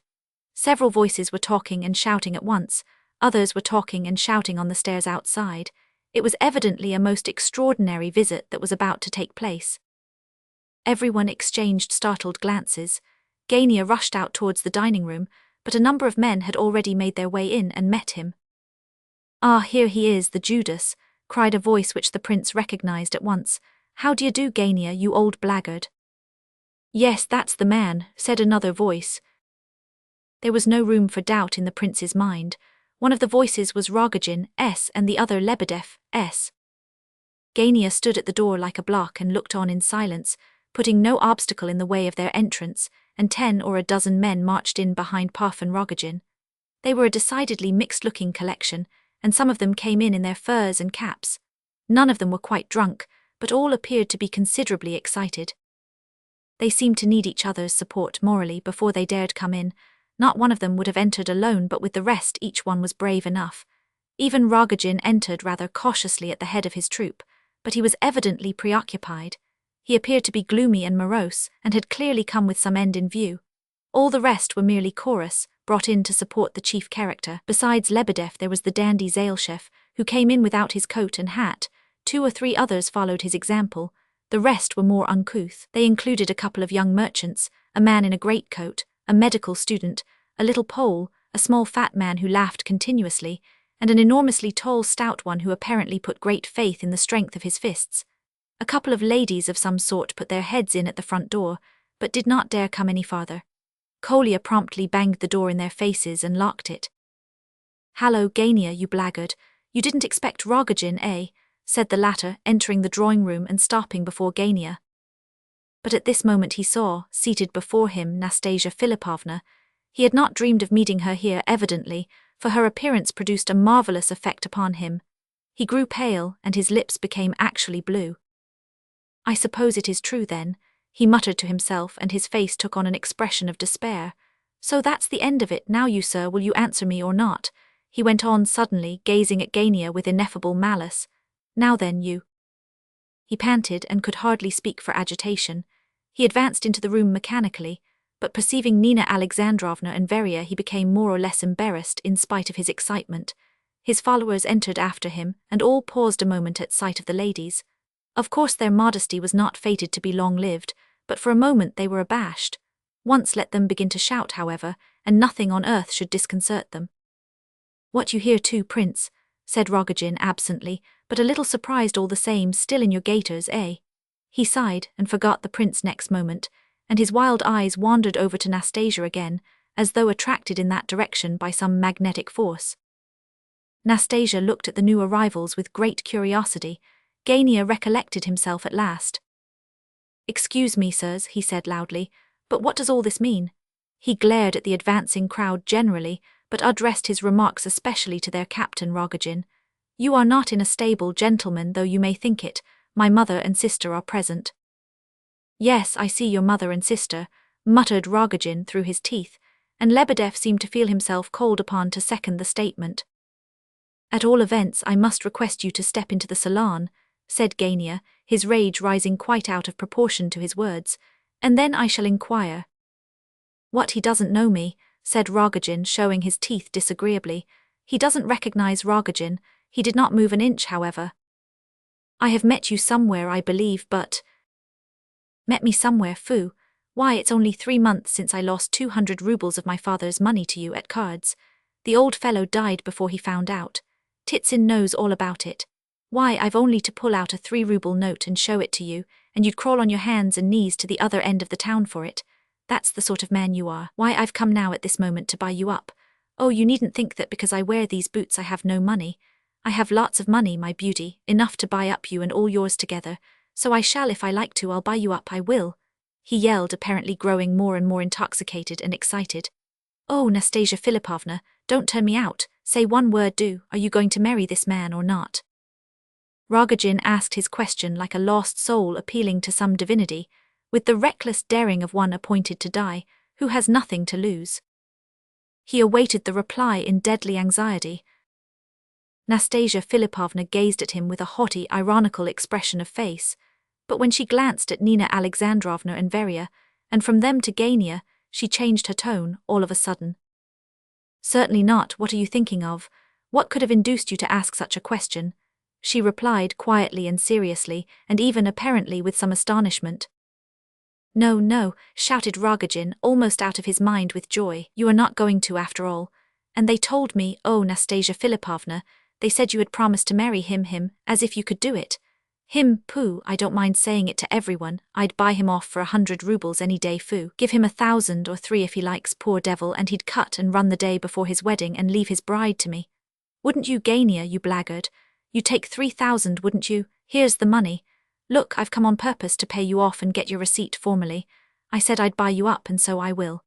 Several voices were talking and shouting at once, others were talking and shouting on the stairs outside. It was evidently a most extraordinary visit that was about to take place. Everyone exchanged startled glances. Gania rushed out towards the dining room, but a number of men had already made their way in and met him. Ah, here he is, the Judas, cried a voice which the prince recognized at once. How d'ye do, Gania, you old blackguard? Yes, that's the man, said another voice. There was no room for doubt in the prince's mind. One of the voices was Rogozhin, S, and the other Lebedev, S. Gania stood at the door like a block and looked on in silence, putting no obstacle in the way of their entrance, and 10 or a dozen men marched in behind Parfen Rogozhin. They were a decidedly mixed-looking collection, and some of them came in their furs and caps. None of them were quite drunk, but all appeared to be considerably excited. They seemed to need each other's support morally before they dared come in. Not one of them would have entered alone, but with the rest each one was brave enough. Even Rogozhin entered rather cautiously at the head of his troop, but he was evidently preoccupied. He appeared to be gloomy and morose, and had clearly come with some end in view. All the rest were merely chorus, brought in to support the chief character. Besides Lebedev there was the dandy Zailshev, who came in without his coat and hat. 2 or 3 others followed his example. The rest were more uncouth. They included a couple of young merchants, a man in a greatcoat, a medical student, a little Pole, a small fat man who laughed continuously, and an enormously tall stout one who apparently put great faith in the strength of his fists. A couple of ladies of some sort put their heads in at the front door, but did not dare come any farther. Kolya promptly banged the door in their faces and locked it. Hallo, Gania, you blackguard, you didn't expect Rogozhin, eh? Said the latter, entering the drawing room and stopping before Gania. But at this moment he saw, seated before him, Nastasya Filippovna. He had not dreamed of meeting her here, evidently, for her appearance produced a marvelous effect upon him. He grew pale, and his lips became actually blue. "I suppose it is true, then," he muttered to himself, and his face took on an expression of despair. "So that's the end of it. Now you, sir, will you answer me or not?" he went on suddenly, gazing at Gania with ineffable malice. "Now then, you." He panted and could hardly speak for agitation. He advanced into the room mechanically, but perceiving Nina Alexandrovna and Veria, he became more or less embarrassed in spite of his excitement. His followers entered after him, and all paused a moment at sight of the ladies. Of course their modesty was not fated to be long-lived, but for a moment they were abashed. Once let them begin to shout, however, and nothing on earth should disconcert them. "What you hear too, Prince," said Rogozhin absently, but a little surprised all the same, "still in your gaiters, eh?" He sighed, and forgot the prince next moment, and his wild eyes wandered over to Nastasya again, as though attracted in that direction by some magnetic force. Nastasya looked at the new arrivals with great curiosity. Gania recollected himself at last. "Excuse me, sirs," he said loudly, "but what does all this mean?" He glared at the advancing crowd generally, but addressed his remarks especially to their captain Rogozhin. "You are not in a stable, gentlemen, though you may think it. My mother and sister are present." "Yes, I see your mother and sister," muttered Rogozhin through his teeth, and Lebedev seemed to feel himself called upon to second the statement. "At all events, I must request you to step into the salon," said Gania, his rage rising quite out of proportion to his words, "and then I shall inquire." "What, he doesn't know me?" said Rogozhin, showing his teeth disagreeably. He doesn't recognize Rogozhin. He did not move an inch, however. "I have met you somewhere, I believe, but—" "Met me somewhere, foo? Why, it's only 3 months since I lost 200 rubles of my father's money to you at cards. The old fellow died before he found out. Titsin knows all about it. Why, I've only to pull out a 3-ruble note and show it to you, and you'd crawl on your hands and knees to the other end of the town for it. That's the sort of man you are. Why, I've come now at this moment to buy you up. Oh, you needn't think that because I wear these boots I have no money. I have lots of money, my beauty, enough to buy up you and all yours together. So I shall, if I like to. I'll buy you up, I will," he yelled, apparently growing more and more intoxicated and excited. "Oh, Nastasya Filippovna, don't turn me out. Say one word, do. Are you going to marry this man or not?" Rogozhin asked his question like a lost soul appealing to some divinity, with the reckless daring of one appointed to die, who has nothing to lose. He awaited the reply in deadly anxiety. Nastasya Filippovna gazed at him with a haughty, ironical expression of face, but when she glanced at Nina Alexandrovna and Veria, and from them to Gania, she changed her tone all of a sudden. "Certainly not. What are you thinking of? What could have induced you to ask such a question?" she replied quietly and seriously, and even apparently with some astonishment. "No, no," shouted Rogozhin, almost out of his mind with joy. "You are not going to, after all. And they told me, oh, Nastasya Filippovna, they said you had promised to marry him, as if you could do it. Him, pooh, I don't mind saying it to everyone. I'd buy him off for 100 rubles any day, foo. Give him 1,000 or 3 if he likes, poor devil, and he'd cut and run the day before his wedding and leave his bride to me. Wouldn't you, Gania, you blackguard? You'd take 3,000, wouldn't you? Here's the money. Look, I've come on purpose to pay you off and get your receipt formally. I said I'd buy you up, and so I will."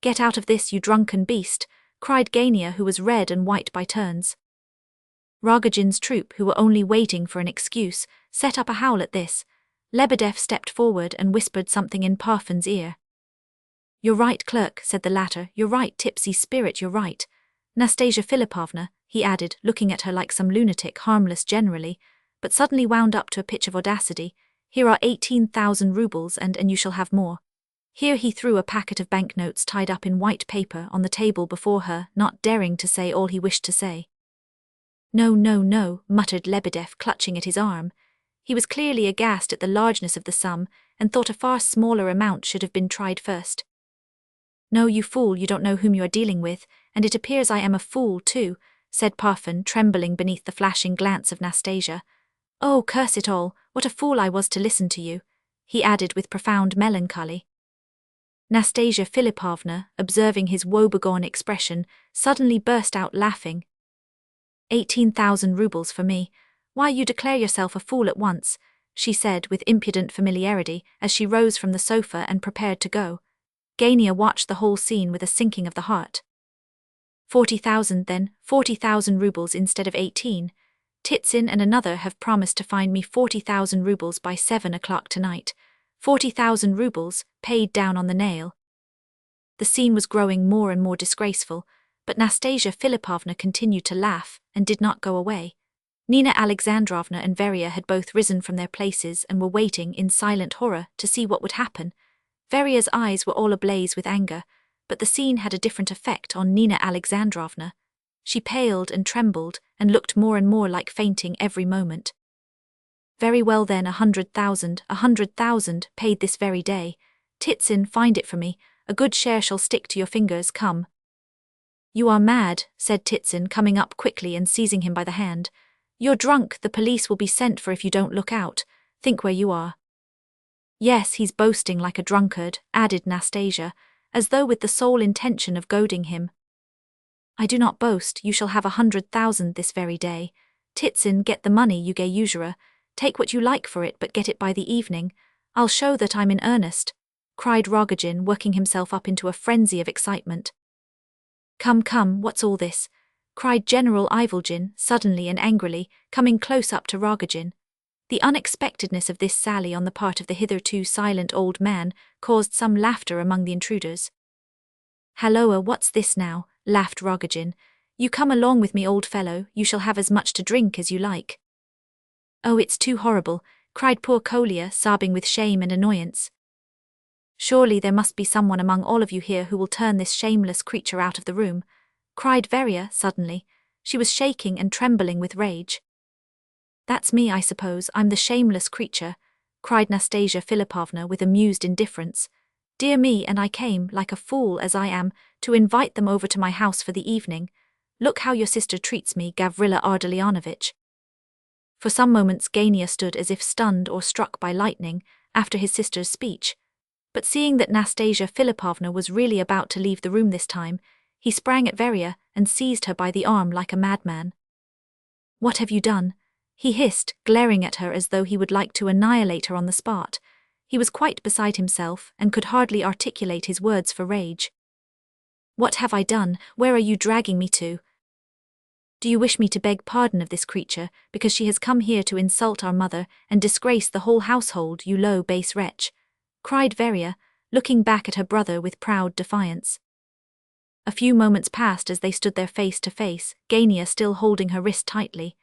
"Get out of this, you drunken beast," cried Gania, who was red and white by turns. Rogozhin's troop, who were only waiting for an excuse, set up a howl at this. Lebedev stepped forward and whispered something in Parfan's ear. "You're right, clerk," said the latter. "You're right, tipsy spirit, you're right. Nastasya Filippovna," he added, looking at her like some lunatic, harmless generally, but suddenly wound up to a pitch of audacity, "here are 18,000 rubles, and you shall have more." Here he threw a packet of banknotes tied up in white paper on the table before her, not daring to say all he wished to say. "No, no, no," muttered Lebedev, clutching at his arm. He was clearly aghast at the largeness of the sum, and thought a far smaller amount should have been tried first. "No, you fool, you don't know whom you are dealing with, and it appears I am a fool, too," said Parfan, trembling beneath the flashing glance of Nastasya. "Oh, curse it all, what a fool I was to listen to you," he added with profound melancholy. Nastasya Filippovna, observing his woebegone expression, suddenly burst out laughing. 18,000 rubles for me. Why, you declare yourself a fool at once. she said with impudent familiarity as she rose from the sofa and prepared to go. Gania watched the whole scene with a sinking of the heart. 40,000 then, 40,000 rubles instead of 18. Titsin and another have promised to find me 40,000 rubles by 7 o'clock tonight. 40,000 rubles, paid down on the nail. The scene was growing more and more disgraceful, but Nastasya Filippovna continued to laugh and did not go away. Nina Alexandrovna and Veria had both risen from their places and were waiting in silent horror to see what would happen. Veria's eyes were all ablaze with anger, but the scene had a different effect on Nina Alexandrovna. She paled and trembled and looked more and more like fainting every moment. Very well then, 100,000, paid this very day. Titsin, find it for me, a good share shall stick to your fingers, come. You are mad, said Titsin, coming up quickly and seizing him by the hand. You're drunk, the police will be sent for if you don't look out. Think where you are. Yes, he's boasting like a drunkard, added Nastasya, as though with the sole intention of goading him. I do not boast, you shall have 100,000 this very day. Titsin, get the money, you gay usurer. Take what you like for it, but get it by the evening. I'll show that I'm in earnest, cried Rogozhin, working himself up into a frenzy of excitement. Come, what's all this? Cried General Ivolgin, suddenly and angrily, coming close up to Rogozhin. The unexpectedness of this sally on the part of the hitherto silent old man caused some laughter among the intruders. Halloa, what's this now? Laughed Rogozhin. You come along with me, old fellow, you shall have as much to drink as you like. Oh, it's too horrible, cried poor Kolya, sobbing with shame and annoyance. Surely there must be someone among all of you here who will turn this shameless creature out of the room, cried Veria suddenly. She was shaking and trembling with rage. That's me, I suppose, I'm the shameless creature, cried Nastasya Filippovna with amused indifference. Dear me, and I came, like a fool as I am, to invite them over to my house for the evening. Look how your sister treats me, Gavrila Ardalionovitch. For some moments Gania stood as if stunned or struck by lightning after his sister's speech, but seeing that Nastasya Filippovna was really about to leave the room this time, he sprang at Veria and seized her by the arm like a madman. What have you done? He hissed, glaring at her as though he would like to annihilate her on the spot. He was quite beside himself and could hardly articulate his words for rage. What have I done? Where are you dragging me to? Do you wish me to beg pardon of this creature, because she has come here to insult our mother and disgrace the whole household, you low, base wretch? Cried Veria, looking back at her brother with proud defiance. A few moments passed as they stood there face to face, Gania still holding her wrist tightly.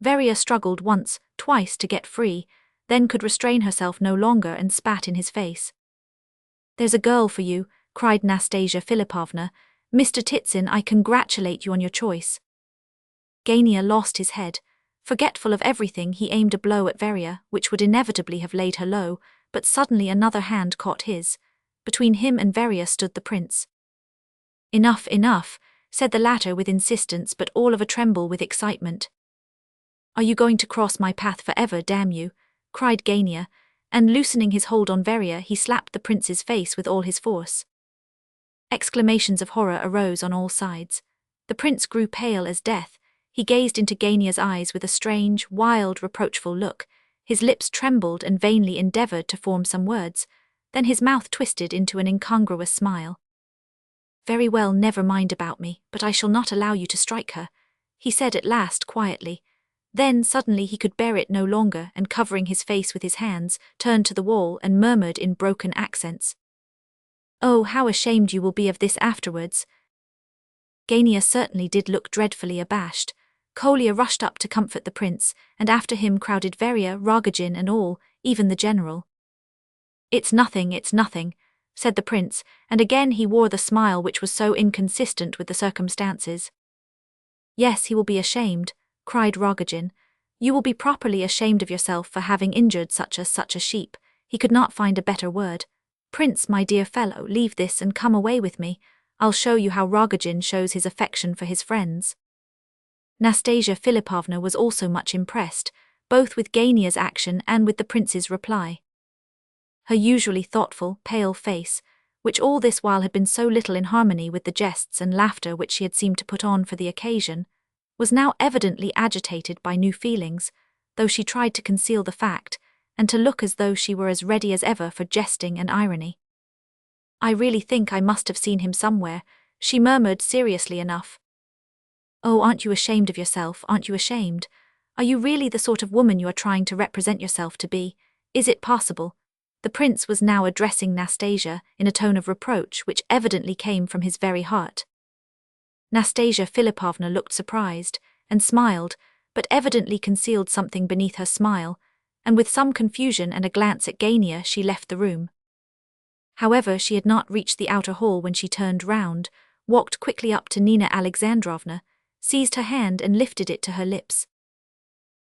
Veria struggled once, twice to get free, then could restrain herself no longer and spat in his face. There's a girl for you, cried Nastasya Filippovna. Mr. Titsin, I congratulate you on your choice. Gania lost his head. Forgetful of everything, he aimed a blow at Veria, which would inevitably have laid her low, but suddenly another hand caught his. Between him and Veria stood the prince. Enough, said the latter with insistence but all of a tremble with excitement. Are you going to cross my path forever, damn you? Cried Gania, and loosening his hold on Veria he slapped the prince's face with all his force. Exclamations of horror arose on all sides. The prince grew pale as death. He gazed into Gania's eyes with a strange, wild, reproachful look. His lips trembled and vainly endeavored to form some words. Then his mouth twisted into an incongruous smile. Very well, never mind about me, but I shall not allow you to strike her, he said at last quietly. Then suddenly he could bear it no longer and covering his face with his hands, turned to the wall and murmured in broken accents. Oh, how ashamed you will be of this afterwards. Gania certainly did look dreadfully abashed. Kolya rushed up to comfort the prince, and after him crowded Veria, Rogozhin and all, even the general. It's nothing, said the prince, and again he wore the smile which was so inconsistent with the circumstances. Yes, he will be ashamed, cried Rogozhin. You will be properly ashamed of yourself for having injured such a sheep. He could not find a better word. Prince, my dear fellow, leave this and come away with me. I'll show you how Rogozhin shows his affection for his friends. Nastasya Filippovna was also much impressed, both with Gania's action and with the prince's reply. Her usually thoughtful, pale face, which all this while had been so little in harmony with the jests and laughter which she had seemed to put on for the occasion, was now evidently agitated by new feelings, though she tried to conceal the fact, and to look as though she were as ready as ever for jesting and irony. "I really think I must have seen him somewhere," she murmured seriously enough. "Oh, aren't you ashamed of yourself, aren't you ashamed? Are you really the sort of woman you are trying to represent yourself to be? Is it possible?" The prince was now addressing Nastasya in a tone of reproach which evidently came from his very heart. Nastasya Filippovna looked surprised, and smiled, but evidently concealed something beneath her smile, and with some confusion and a glance at Gania she left the room. However, she had not reached the outer hall when she turned round, walked quickly up to Nina Alexandrovna, seized her hand and lifted it to her lips.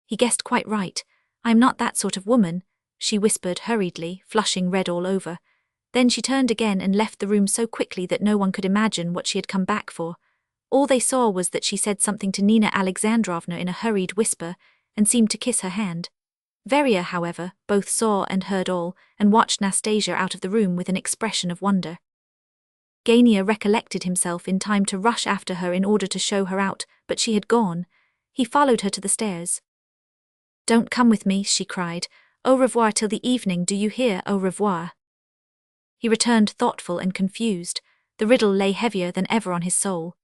"He guessed quite right. I am not that sort of woman," she whispered hurriedly, flushing red all over. Then she turned again and left the room so quickly that no one could imagine what she had come back for. All they saw was that she said something to Nina Alexandrovna in a hurried whisper, and seemed to kiss her hand. Veria, however, both saw and heard all, and watched Nastasya out of the room with an expression of wonder. Gania recollected himself in time to rush after her in order to show her out, but she had gone. He followed her to the stairs. "Don't come with me," she cried. "Au revoir till the evening, do you hear? Au revoir." He returned thoughtful and confused. The riddle lay heavier than ever on his soul.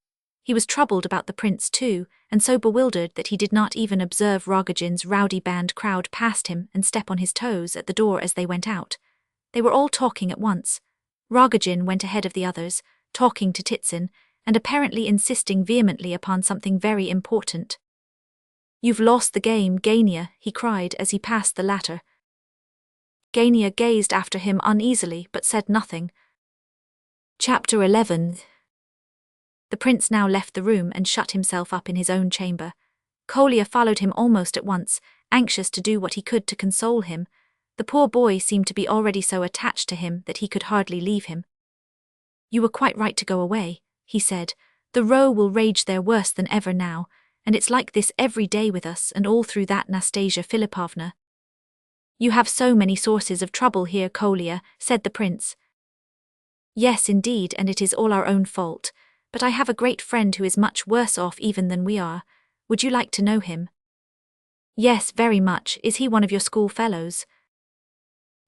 He was troubled about the prince too, and so bewildered that he did not even observe Rogozhin's rowdy band crowd past him and step on his toes at the door as they went out. They were all talking at once. Rogozhin went ahead of the others, talking to Titsin, and apparently insisting vehemently upon something very important. "You've lost the game, Gania," he cried as he passed the latter. Gania gazed after him uneasily but said nothing. Chapter 11. The prince now left the room and shut himself up in his own chamber. Kolya followed him almost at once, anxious to do what he could to console him. The poor boy seemed to be already so attached to him that he could hardly leave him. "You were quite right to go away," he said. "The row will rage there worse than ever now, and it's like this every day with us and all through that Nastasya Filippovna." "You have so many sources of trouble here, Kolya," said the prince. "Yes, indeed, and it is all our own fault. But I have a great friend who is much worse off even than we are. Would you like to know him?" "Yes, very much. Is he one of your school fellows?"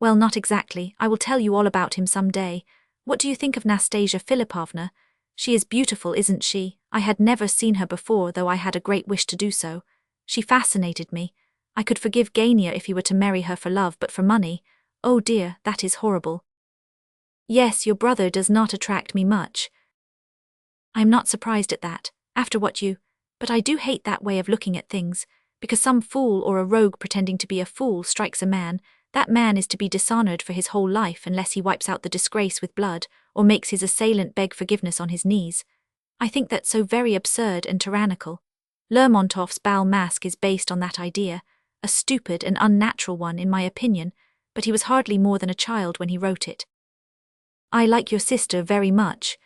"Well, not exactly. I will tell you all about him some day. What do you think of Nastasya Filippovna? She is beautiful, isn't she? I had never seen her before, though I had a great wish to do so. She fascinated me. I could forgive Gania if he were to marry her for love, but for money, oh dear, that is horrible." "Yes, your brother does not attract me much." "I am not surprised at that, after what you... But I do hate that way of looking at things, because some fool or a rogue pretending to be a fool strikes a man. That man is to be dishonored for his whole life unless he wipes out the disgrace with blood, or makes his assailant beg forgiveness on his knees. I think that so very absurd and tyrannical. Lermontov's Bal Masque is based on that idea, a stupid and unnatural one in my opinion, but he was hardly more than a child when he wrote it. I like your sister very much.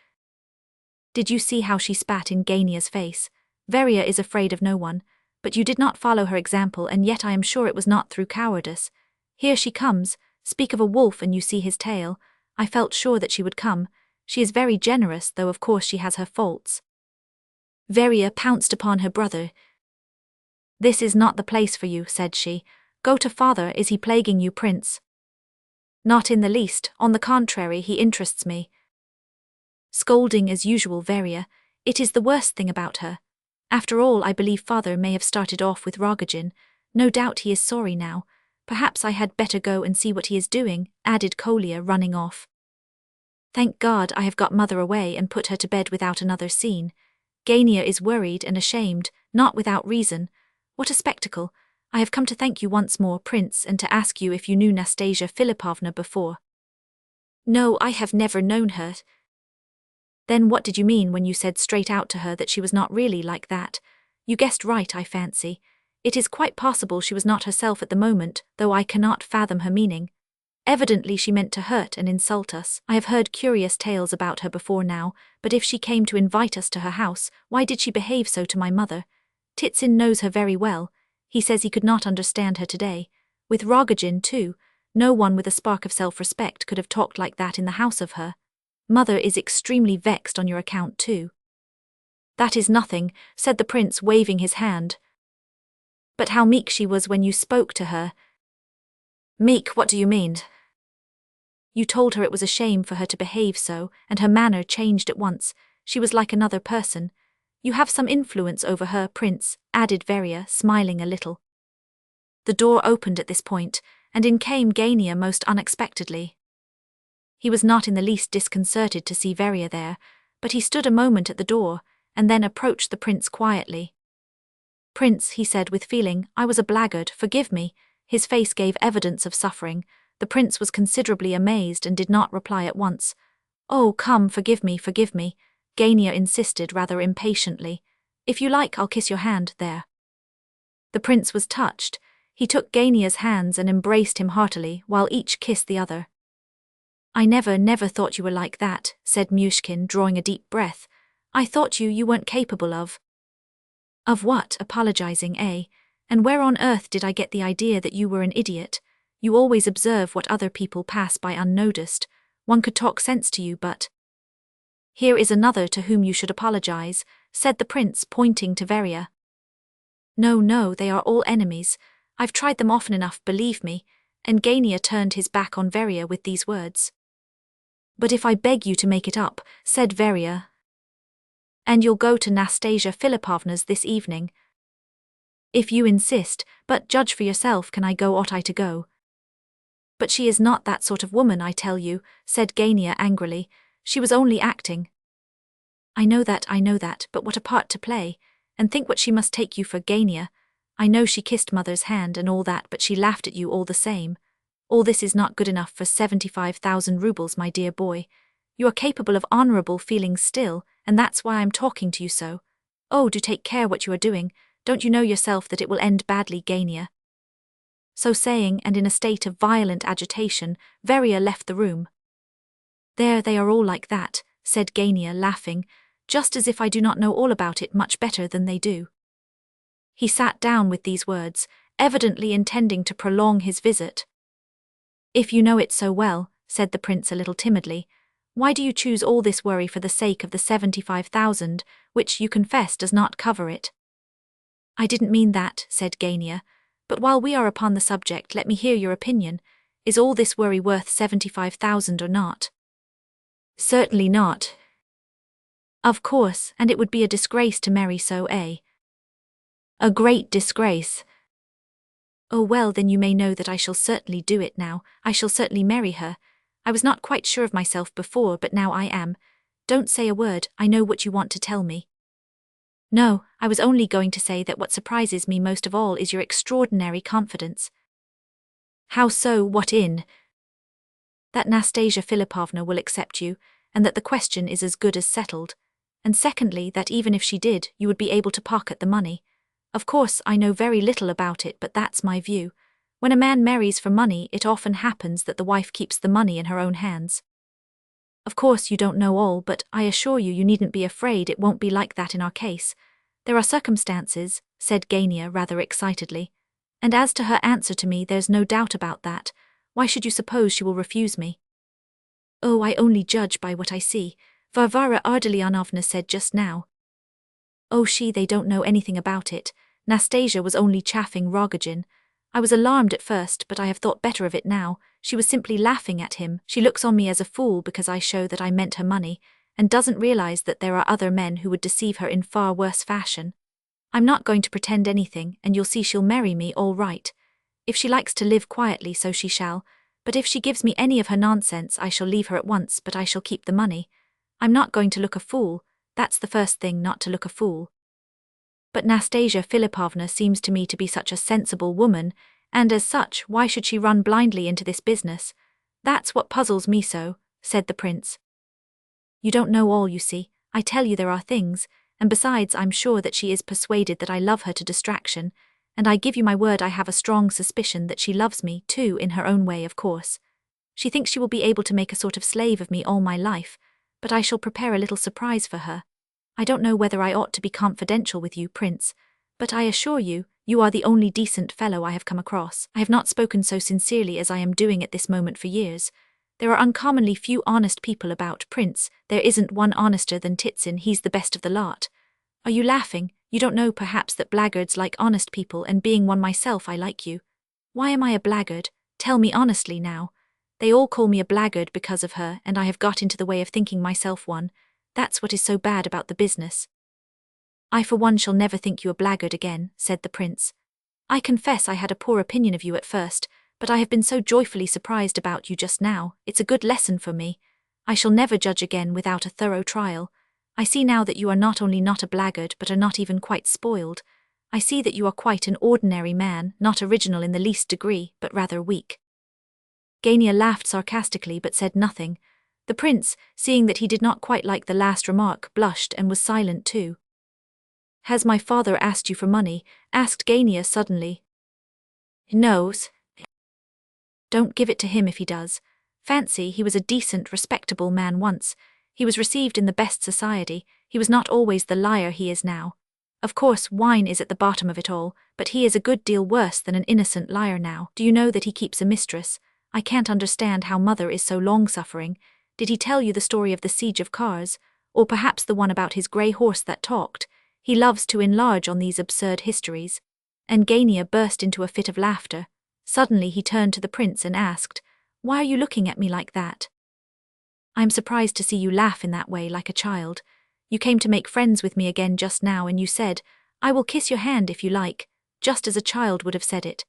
Did you see how she spat in Gania's face? Veria is afraid of no one, but you did not follow her example, and yet I am sure it was not through cowardice. Here she comes. Speak of a wolf and you see his tail. I felt sure that she would come. She is very generous, though of course she has her faults." Veria pounced upon her brother. "This is not the place for you," said she. "Go to father. Is he plaguing you, prince?" "Not in the least. On the contrary, he interests me." Scolding as usual, Veria. "It is the worst thing about her. After all, I believe father may have started off with Rogozhin. No doubt he is sorry now. Perhaps I had better go and see what he is doing," added Kolya, running off. "Thank God I have got mother away and put her to bed without another scene. Gania is worried and ashamed, not without reason. What a spectacle! I have come to thank you once more, prince, and to ask you if you knew Nastasya Filippovna before." "No, I have never known her." "Then what did you mean when you said straight out to her that she was not really like that? You guessed right, I fancy. It is quite possible she was not herself at the moment, though I cannot fathom her meaning. Evidently she meant to hurt and insult us. I have heard curious tales about her before now, but if she came to invite us to her house, why did she behave so to my mother? Titsin knows her very well. He says he could not understand her today. With Rogozhin, too, no one with a spark of self-respect could have talked like that in the house of her. Mother is extremely vexed on your account, too." "That is nothing," said the prince, waving his hand. "But how meek she was when you spoke to her." Meek, what do you mean? You told her it was a shame for her to behave so, and her manner changed at once. She was like another person. You have some influence over her, Prince, added Veria, smiling a little. The door opened at this point, and in came Gania most unexpectedly. He was not in the least disconcerted to see Veria there, but he stood a moment at the door, and then approached the prince quietly. Prince, he said with feeling, I was a blackguard, forgive me. His face gave evidence of suffering. The prince was considerably amazed and did not reply at once. Oh, come, forgive me, Gania insisted rather impatiently. If you like, I'll kiss your hand, there. The prince was touched. He took Gania's hands and embraced him heartily, while each kissed the other. I never thought you were like that, said Myshkin, drawing a deep breath. I thought you weren't capable of. Of what? Apologizing, eh? And where on earth did I get the idea that you were an idiot? You always observe what other people pass by unnoticed. One could talk sense to you, but… Here is another to whom you should apologize, said the prince, pointing to Veria. No, they are all enemies. I've tried them often enough, believe me, and Gania turned his back on Veria with these words. But if I beg you to make it up, said Veria, and you'll go to Nastasya Filippovna's this evening. If you insist, but judge for yourself, can I go, ought I to go? But she is not that sort of woman, I tell you, said Gania angrily. She was only acting. I know that, but what a part to play, and think what she must take you for, Gania. I know she kissed mother's hand and all that, but she laughed at you all the same. All this is not good enough for 75,000 rubles, my dear boy. You are capable of honorable feelings still, and that's why I'm talking to you so. Oh, do take care what you are doing. Don't you know yourself that it will end badly, Gania? So saying, and in a state of violent agitation, Veria left the room. There, they are all like that, said Gania, laughing, just as if I do not know all about it much better than they do. He sat down with these words, evidently intending to prolong his visit. If you know it so well, said the prince a little timidly, why do you choose all this worry for the sake of the 75,000, which you confess does not cover it? I didn't mean that, said Gania, but while we are upon the subject, let me hear your opinion. Is all this worry worth 75,000 or not? Certainly not. Of course, and it would be a disgrace to marry so, eh? A great disgrace. Oh well, then you may know that I shall certainly do it now. I shall certainly marry her. I was not quite sure of myself before, but now I am. Don't say a word, I know what you want to tell me. No, I was only going to say that what surprises me most of all is your extraordinary confidence. How so? What in? That Nastasya Filippovna will accept you, and that the question is as good as settled. And secondly, that even if she did, you would be able to pocket the money. Of course, I know very little about it, but that's my view. When a man marries for money, it often happens that the wife keeps the money in her own hands. Of course you don't know all, but I assure you, you needn't be afraid it won't be like that in our case. There are circumstances, said Gania rather excitedly. And as to her answer to me, there's no doubt about that. Why should you suppose she will refuse me? Oh, I only judge by what I see, Varvara Ardalionovna said just now. Oh, they don't know anything about it. Nastasya was only chaffing Rogozhin. I was alarmed at first, but I have thought better of it now. She was simply laughing at him. She looks on me as a fool because I show that I meant her money, and doesn't realize that there are other men who would deceive her in far worse fashion. I'm not going to pretend anything, and you'll see she'll marry me all right. If she likes to live quietly, so she shall, but if she gives me any of her nonsense, I shall leave her at once, but I shall keep the money. I'm not going to look a fool. That's the first thing, not to look a fool. But Nastasya Filippovna seems to me to be such a sensible woman, and as such, why should she run blindly into this business? That's what puzzles me so, said the prince. You don't know all, you see. I tell you there are things, and besides I'm sure that she is persuaded that I love her to distraction, and I give you my word I have a strong suspicion that she loves me, too, in her own way, of course. She thinks she will be able to make a sort of slave of me all my life, but I shall prepare a little surprise for her. I don't know whether I ought to be confidential with you, Prince, but I assure you, you are the only decent fellow I have come across. I have not spoken so sincerely as I am doing at this moment for years. There are uncommonly few honest people about, Prince. There isn't one honester than Titsin, he's the best of the lot. Are you laughing? You don't know perhaps that blackguards like honest people, and being one myself I like you. Why am I a blackguard? Tell me honestly now. They all call me a blackguard because of her, and I have got into the way of thinking myself one. That's what is so bad about the business." "I for one shall never think you a blackguard again," said the prince. "I confess I had a poor opinion of you at first, but I have been so joyfully surprised about you just now. It's a good lesson for me. I shall never judge again without a thorough trial. I see now that you are not only not a blackguard but are not even quite spoiled. I see that you are quite an ordinary man, not original in the least degree, but rather weak." Gania laughed sarcastically but said nothing. The prince, seeing that he did not quite like the last remark, blushed and was silent too. "Has my father asked you for money?" asked Gania suddenly. "No. Don't give it to him if he does. Fancy, he was a decent, respectable man once. He was received in the best society. He was not always the liar he is now. Of course, wine is at the bottom of it all, but he is a good deal worse than an innocent liar now. Do you know that he keeps a mistress? I can't understand how mother is so long-suffering. Did he tell you the story of the siege of Kars? Or perhaps the one about his grey horse that talked? He loves to enlarge on these absurd histories." And Gania burst into a fit of laughter. Suddenly he turned to the prince and asked, "Why are you looking at me like that?" "I am surprised to see you laugh in that way like a child. You came to make friends with me again just now and you said, 'I will kiss your hand if you like,' just as a child would have said it.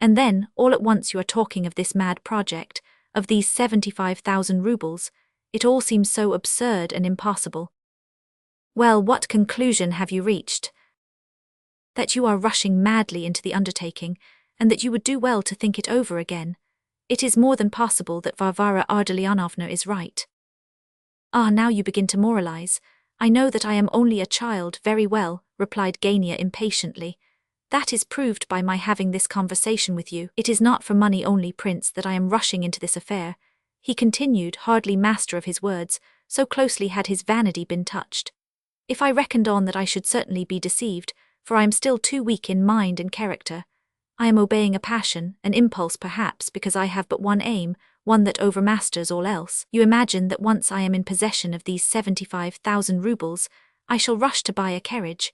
And then, all at once you are talking of this mad project, of these 75,000 rubles. It all seems so absurd and impossible." "Well, what conclusion have you reached?" "That you are rushing madly into the undertaking, and that you would do well to think it over again. It is more than possible that Varvara Ardalionovna is right." "Ah, now you begin to moralize. I know that I am only a child, very well," replied Gania impatiently. "That is proved by my having this conversation with you. It is not for money only, Prince, that I am rushing into this affair," he continued, hardly master of his words, so closely had his vanity been touched. "If I reckoned on that I should certainly be deceived, for I am still too weak in mind and character. I am obeying a passion, an impulse perhaps, because I have but one aim, one that overmasters all else. You imagine that once I am in possession of these 75,000 rubles, I shall rush to buy a carriage.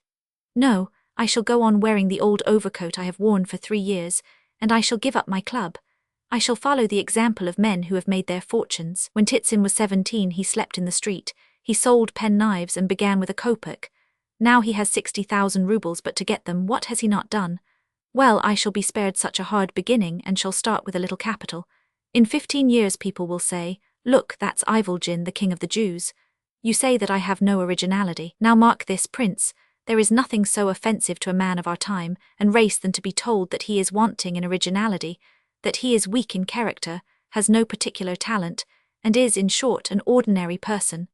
No, I shall go on wearing the old overcoat I have worn for 3 years, and I shall give up my club. I shall follow the example of men who have made their fortunes. When Titsin was 17 he slept in the street, he sold pen-knives and began with a kopeck. Now he has 60,000 rubles, but to get them what has he not done? Well, I shall be spared such a hard beginning and shall start with a little capital. In 15 years people will say, 'Look, that's Ivolgin, the king of the Jews.' You say that I have no originality. Now mark this, Prince. There is nothing so offensive to a man of our time and race than to be told that he is wanting in originality, that he is weak in character, has no particular talent, and is, in short, an ordinary person.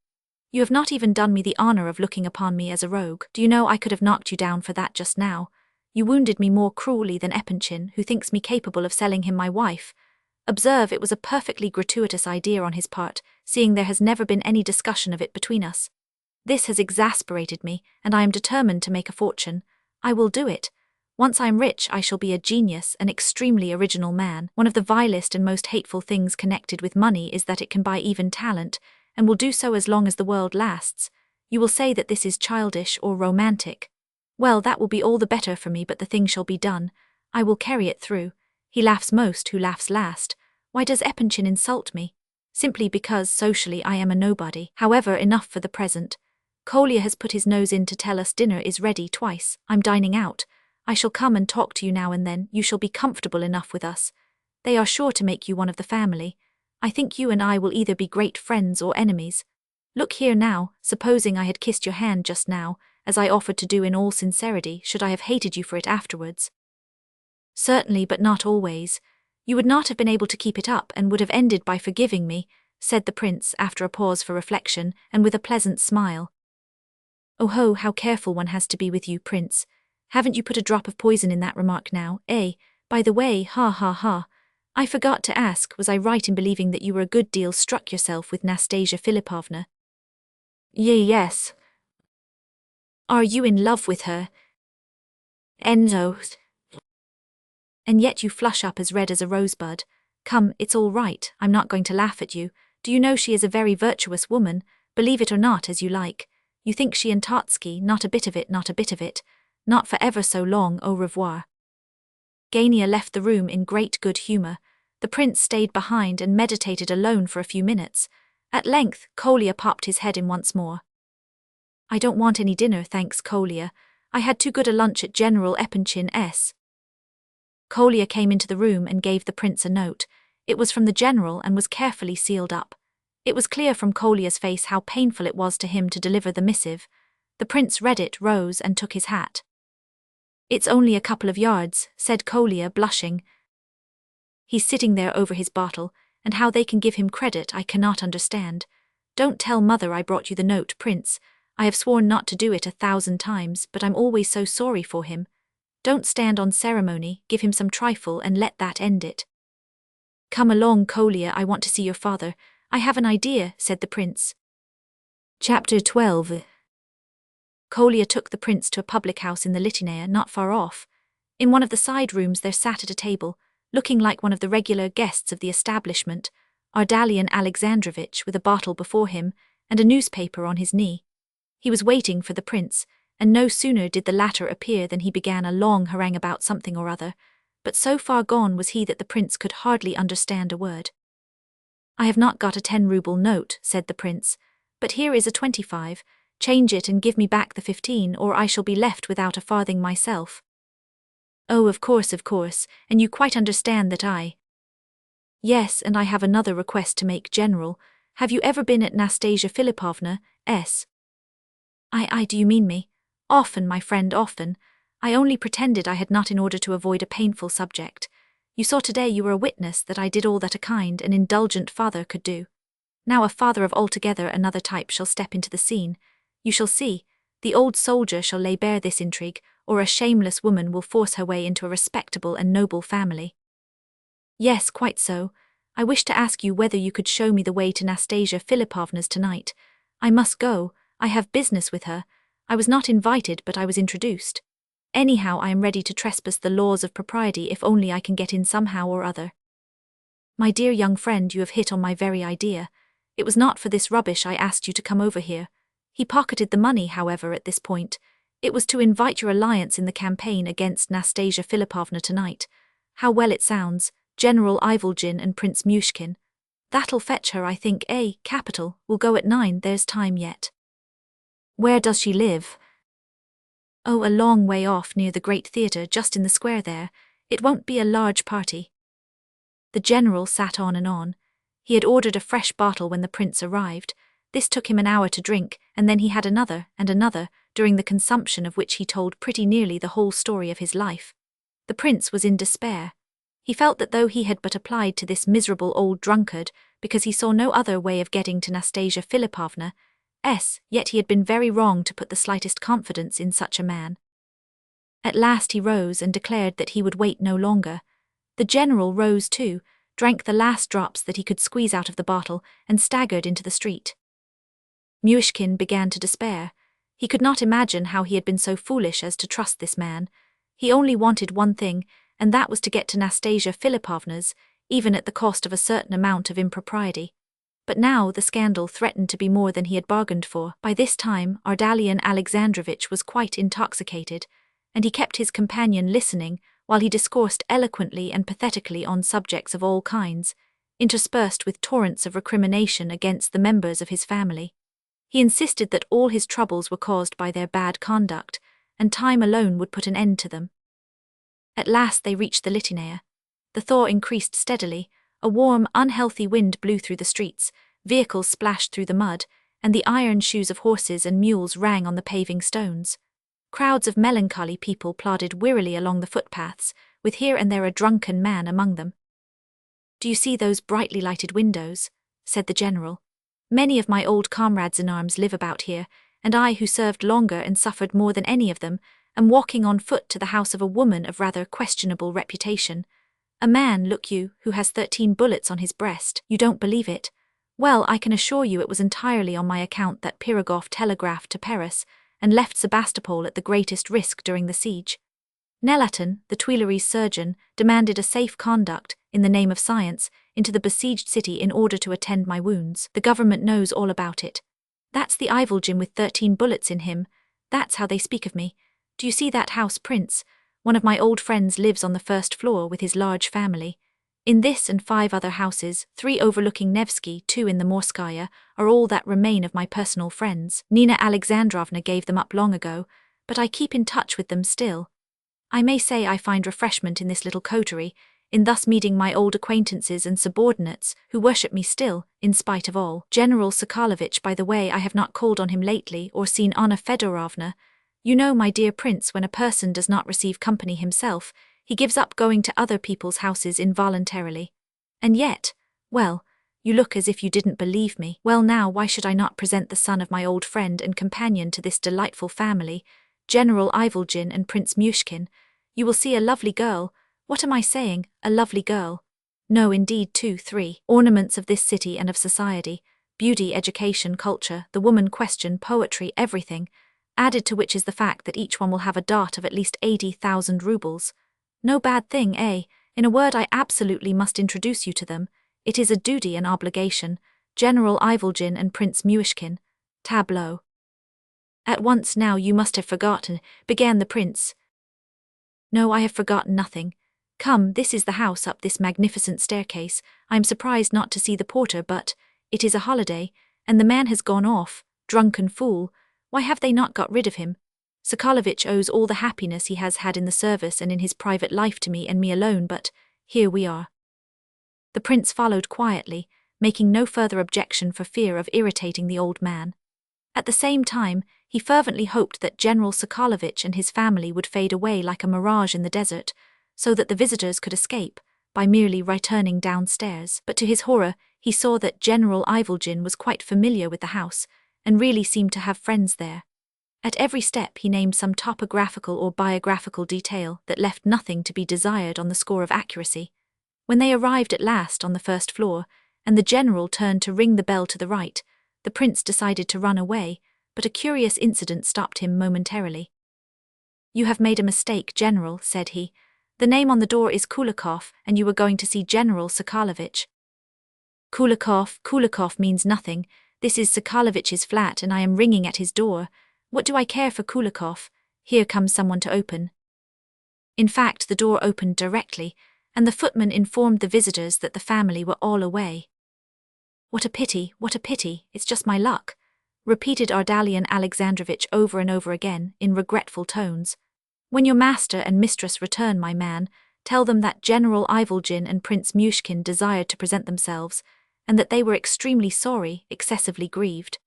You have not even done me the honor of looking upon me as a rogue. Do you know I could have knocked you down for that just now? You wounded me more cruelly than Epanchin, who thinks me capable of selling him my wife. Observe, it was a perfectly gratuitous idea on his part, seeing there has never been any discussion of it between us. This has exasperated me, and I am determined to make a fortune. I will do it. Once I am rich, I shall be a genius, an extremely original man. One of the vilest and most hateful things connected with money is that it can buy even talent, and will do so as long as the world lasts. You will say that this is childish or romantic. Well, that will be all the better for me, but the thing shall be done. I will carry it through. He laughs most who laughs last. Why does Epanchin insult me? Simply because, socially, I am a nobody. However, enough for the present. Kolya has put his nose in to tell us dinner is ready twice. I'm dining out. I shall come and talk to you now and then. You shall be comfortable enough with us. They are sure to make you one of the family. I think you and I will either be great friends or enemies. Look here now, supposing I had kissed your hand just now, as I offered to do in all sincerity, should I have hated you for it afterwards? Certainly, but not always. You would not have been able to keep it up and would have ended by forgiving me, said the prince after a pause for reflection and with a pleasant smile. Oh ho, how careful one has to be with you, Prince. Haven't you put a drop of poison in that remark now, eh? By the way, ha ha ha. I forgot to ask, was I right in believing that you were a good deal struck yourself with Nastasya Filippovna? Yes. Are you in love with her? No. And yet you flush up as red as a rosebud. Come, it's all right, I'm not going to laugh at you. Do you know she is a very virtuous woman? Believe it or not as you like. You think she and Totsky, not a bit of it, not a bit of it. Not for ever so long, au revoir. Gania left the room in great good humor. The prince stayed behind and meditated alone for a few minutes. At length, Kolya popped his head in once more. "I don't want any dinner, thanks, Kolya. I had too good a lunch at General Epanchin's." Kolya came into the room and gave the prince a note. It was from the general and was carefully sealed up. It was clear from Kolya's face how painful it was to him to deliver the missive. The prince read it, rose and took his hat. "It's only a couple of yards," said Kolya, blushing. "He's sitting there over his bottle, and how they can give him credit I cannot understand. Don't tell mother I brought you the note, Prince. I have sworn not to do it 1,000 times, but I'm always so sorry for him. Don't stand on ceremony, give him some trifle and let that end it." "Come along, Kolya, I want to see your father. I have an idea," said the prince. Chapter 12. Kolya took the prince to a public house in the Lithuania not far off. In one of the side rooms there sat at a table, looking like one of the regular guests of the establishment, Ardalian Alexandrovitch with a bottle before him and a newspaper on his knee. He was waiting for the prince, and no sooner did the latter appear than he began a long harangue about something or other, but so far gone was he that the prince could hardly understand a word. "I have not got a 10-ruble note," said the prince, "but here is a 25. Change it and give me back the 15, or I shall be left without a farthing myself." "Oh, of course, and you quite understand that I—" "Yes, and I have another request to make, General. Have you ever been at Nastasya Filippovna's?" Do you mean me?" "Often, my friend, often. I only pretended I had not in order to avoid a painful subject. You saw today, you were a witness, that I did all that a kind and indulgent father could do. Now a father of altogether another type shall step into the scene. You shall see. The old soldier shall lay bare this intrigue, or a shameless woman will force her way into a respectable and noble family." "Yes, quite so. I wish to ask you whether you could show me the way to Nastasya Filippovna's tonight. I must go. I have business with her. I was not invited, but I was introduced. Anyhow, I am ready to trespass the laws of propriety if only I can get in somehow or other." "My dear young friend, you have hit on my very idea. It was not for this rubbish I asked you to come over here." He pocketed the money, however, at this point. "It was to invite your alliance in the campaign against Nastasya Filippovna tonight. How well it sounds, General Ivolgin and Prince Myshkin. That'll fetch her, I think, capital. We'll go at 9, there's time yet." "Where does she live?" "Oh, a long way off near the great theatre, just in the square there. It won't be a large party." The general sat on and on. He had ordered a fresh bottle when the prince arrived. This took him an hour to drink, and then he had another and another, during the consumption of which he told pretty nearly the whole story of his life. The prince was in despair. He felt that though he had but applied to this miserable old drunkard because he saw no other way of getting to Nastasya Filippovna's, yet he had been very wrong to put the slightest confidence in such a man. At last he rose and declared that he would wait no longer. The general rose too, drank the last drops that he could squeeze out of the bottle, and staggered into the street. Myshkin began to despair. He could not imagine how he had been so foolish as to trust this man. He only wanted one thing, and that was to get to Nastasya Filippovna's, even at the cost of a certain amount of impropriety. But now the scandal threatened to be more than he had bargained for. By this time, Ardalian Alexandrovitch was quite intoxicated, and he kept his companion listening while he discoursed eloquently and pathetically on subjects of all kinds, interspersed with torrents of recrimination against the members of his family. He insisted that all his troubles were caused by their bad conduct, and time alone would put an end to them. At last they reached the Lithuania. The thaw increased steadily. A warm, unhealthy wind blew through the streets, vehicles splashed through the mud, and the iron shoes of horses and mules rang on the paving stones. Crowds of melancholy people plodded wearily along the footpaths, with here and there a drunken man among them. "Do you see those brightly lighted windows?" said the general. "Many of my old comrades in arms live about here, and I, who served longer and suffered more than any of them, am walking on foot to the house of a woman of rather questionable reputation. A man, look you, who has 13 bullets on his breast. You don't believe it? Well, I can assure you it was entirely on my account that Pirogov telegraphed to Paris and left Sebastopol at the greatest risk during the siege. Nelaton, the Tuileries surgeon, demanded a safe conduct, in the name of science, into the besieged city in order to attend my wounds. The government knows all about it. That's the Ivolgin with 13 bullets in him. That's how they speak of me. Do you see that house, Prince? One of my old friends lives on the first floor with his large family. In this and 5 other houses, 3 overlooking Nevsky, 2 in the Morskaya, are all that remain of my personal friends. Nina Alexandrovna gave them up long ago, but I keep in touch with them still. I may say I find refreshment in this little coterie, in thus meeting my old acquaintances and subordinates, who worship me still, in spite of all. General Sokolovitch, by the way, I have not called on him lately or seen Anna Fedorovna. You know, my dear prince, when a person does not receive company himself, he gives up going to other people's houses involuntarily. And yet, well, you look as if you didn't believe me. Well now, why should I not present the son of my old friend and companion to this delightful family, General Ivolgin and Prince Myshkin? You will see a lovely girl. What am I saying, a lovely girl? No, indeed, 2, 3 ornaments of this city and of society, beauty, education, culture, the woman question, poetry, everything, added to which is the fact that each one will have a dot of at least 80,000 rubles. No bad thing, eh? In a word, I absolutely must introduce you to them. It is a duty and obligation. General Ivolgin and Prince Myshkin. Tableau. At once now you must have forgotten, began the prince. No, I have forgotten nothing. Come, this is the house up this magnificent staircase. I am surprised not to see the porter, but it is a holiday, and the man has gone off, drunken fool. Why have they not got rid of him? Sokolovitch owes all the happiness he has had in the service and in his private life to me and me alone, but here we are. The prince followed quietly, making no further objection for fear of irritating the old man. At the same time, he fervently hoped that General Sokolovitch and his family would fade away like a mirage in the desert, so that the visitors could escape by merely returning downstairs. But to his horror, he saw that General Ivolgin was quite familiar with the house, and really seemed to have friends there. At every step he named some topographical or biographical detail that left nothing to be desired on the score of accuracy. When they arrived at last on the first floor, and the general turned to ring the bell to the right, the prince decided to run away, but a curious incident stopped him momentarily. "You have made a mistake, General," said he. "The name on the door is Kulikov, and you were going to see General Sokolovitch." Kulikov means nothing. This is Sokolovitch's flat, and I am ringing at his door. What do I care for Kulikov? Here comes someone to open. In fact, the door opened directly, and the footman informed the visitors that the family were all away. What a pity, it's just my luck," repeated Ardalian Alexandrovitch over and over again, in regretful tones. "When your master and mistress return, my man, tell them that General Ivolgin and Prince Myshkin desired to present themselves, and that they were extremely sorry, excessively grieved."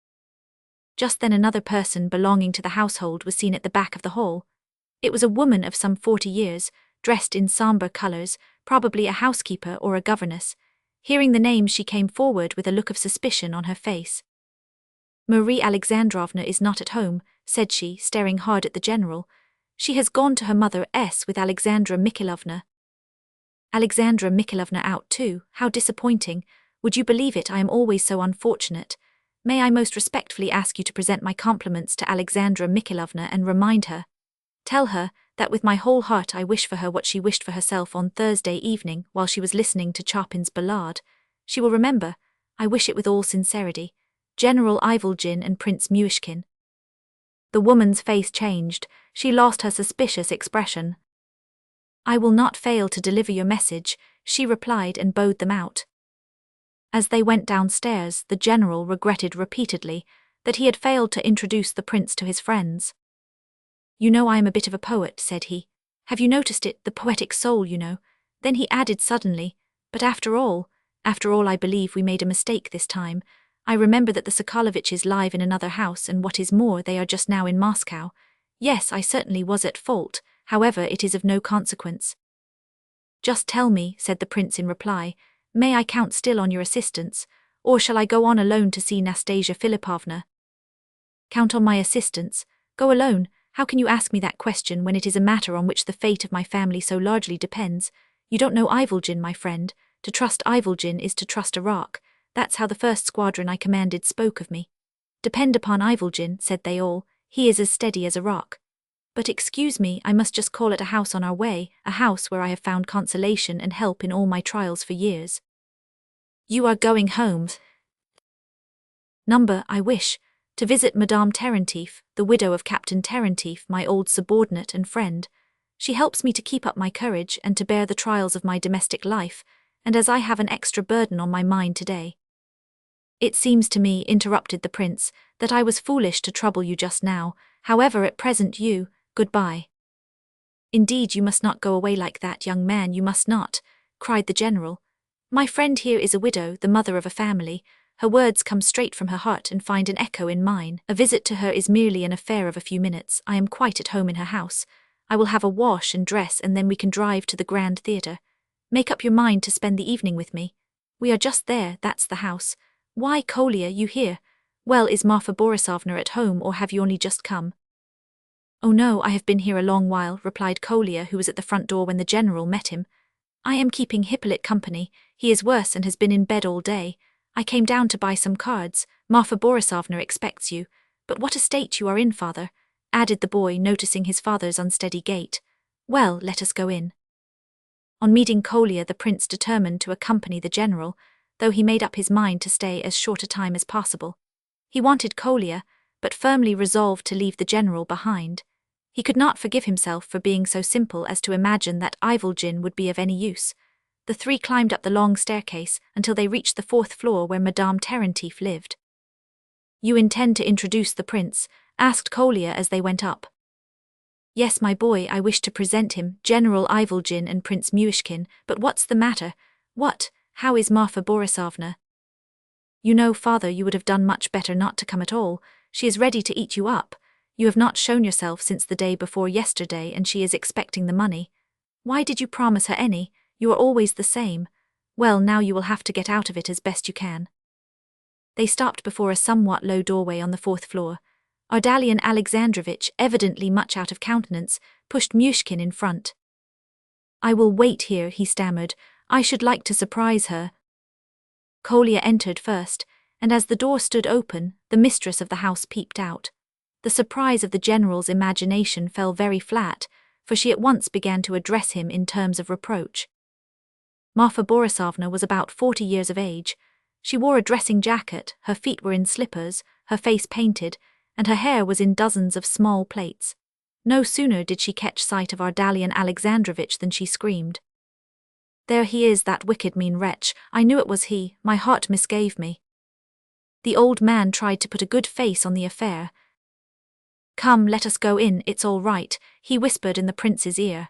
Just then another person belonging to the household was seen at the back of the hall. It was a woman of some 40 years, dressed in sombre colours, probably a housekeeper or a governess. Hearing the name, she came forward with a look of suspicion on her face. "Marie Alexandrovna is not at home," said she, staring hard at the general. "She has gone to her mother S with Alexandra Mikhailovna." "Alexandra Mikhailovna out too, how disappointing. Would you believe it, I am always so unfortunate. May I most respectfully ask you to present my compliments to Alexandra Mikhailovna and remind her. Tell her that with my whole heart I wish for her what she wished for herself on Thursday evening while she was listening to Chopin's ballade. She will remember. I wish it with all sincerity. General Ivolgin and Prince Myshkin." The woman's face changed. She lost her suspicious expression. "I will not fail to deliver your message," she replied, and bowed them out. As they went downstairs, the general regretted repeatedly that he had failed to introduce the prince to his friends. "You know I am a bit of a poet," said he. "Have you noticed it, the poetic soul, you know?" Then he added suddenly, "But after all, I believe we made a mistake this time. I remember that the Sokolovitches live in another house, and what is more, they are just now in Moscow. Yes, I certainly was at fault, however, it is of no consequence." "Just tell me," said the prince in reply, "may I count still on your assistance, or shall I go on alone to see Nastasya Filippovna?" "Count on my assistance. Go alone. How can you ask me that question when it is a matter on which the fate of my family so largely depends? You don't know Ivolgin, my friend. To trust Ivolgin is to trust a rock. That's how the first squadron I commanded spoke of me. Depend upon Ivolgin, said they all. He is as steady as a rock. But excuse me, I must just call at a house on our way, a house where I have found consolation and help in all my trials for years." "You are going home?" "Number, I wish, to visit Madame Terentif, the widow of Captain Terentif, my old subordinate and friend. She helps me to keep up my courage and to bear the trials of my domestic life, and as I have an extra burden on my mind today. It seems to me, interrupted the prince, that I was foolish to trouble you just now. However, at present goodbye. Indeed, you must not go away like that, young man, you must not, cried the general. My friend here is a widow, the mother of a family. Her words come straight from her heart and find an echo in mine. A visit to her is merely an affair of a few minutes. I am quite at home in her house. I will have a wash and dress, and then we can drive to the Grand Theatre. Make up your mind to spend the evening with me. We are just there, that's the house. Why, Kolya, you here? Well, is Marfa Borisovna at home, or have you only just come? Oh no, I have been here a long while, replied Kolya, who was at the front door when the general met him. I am keeping Hippolyte company. He is worse and has been in bed all day. I came down to buy some cards. Marfa Borisovna expects you. But what a state you are in, father, added the boy, noticing his father's unsteady gait. Well, let us go in. On meeting Kolya, the prince determined to accompany the general, though he made up his mind to stay as short a time as possible. He wanted Kolya, but firmly resolved to leave the general behind. He could not forgive himself for being so simple as to imagine that Ivolgin would be of any use. The three climbed up the long staircase until they reached the 4th floor where Madame Terentif lived. You intend to introduce the prince? Asked Kolya as they went up. Yes, my boy, I wish to present him, General Ivolgin and Prince Myshkin, but what's the matter? What? How is Marfa Borisovna? You know, father, you would have done much better not to come at all. She is ready to eat you up. You have not shown yourself since the day before yesterday, and she is expecting the money. Why did you promise her any? You are always the same. Well, now you will have to get out of it as best you can. They stopped before a somewhat low doorway on the 4th floor. Ardalian Alexandrovitch, evidently much out of countenance, pushed Myshkin in front. I will wait here, he stammered. I should like to surprise her. Kolya entered first, and as the door stood open, the mistress of the house peeped out. The surprise of the general's imagination fell very flat, for she at once began to address him in terms of reproach. Marfa Borisovna was about 40 years of age. She wore a dressing jacket, her feet were in slippers, her face painted, and her hair was in dozens of small plaits. No sooner did she catch sight of Ardalian Alexandrovitch than she screamed. There he is, that wicked mean wretch. I knew it was he, my heart misgave me. The old man tried to put a good face on the affair. Come, let us go in, it's all right, he whispered in the prince's ear.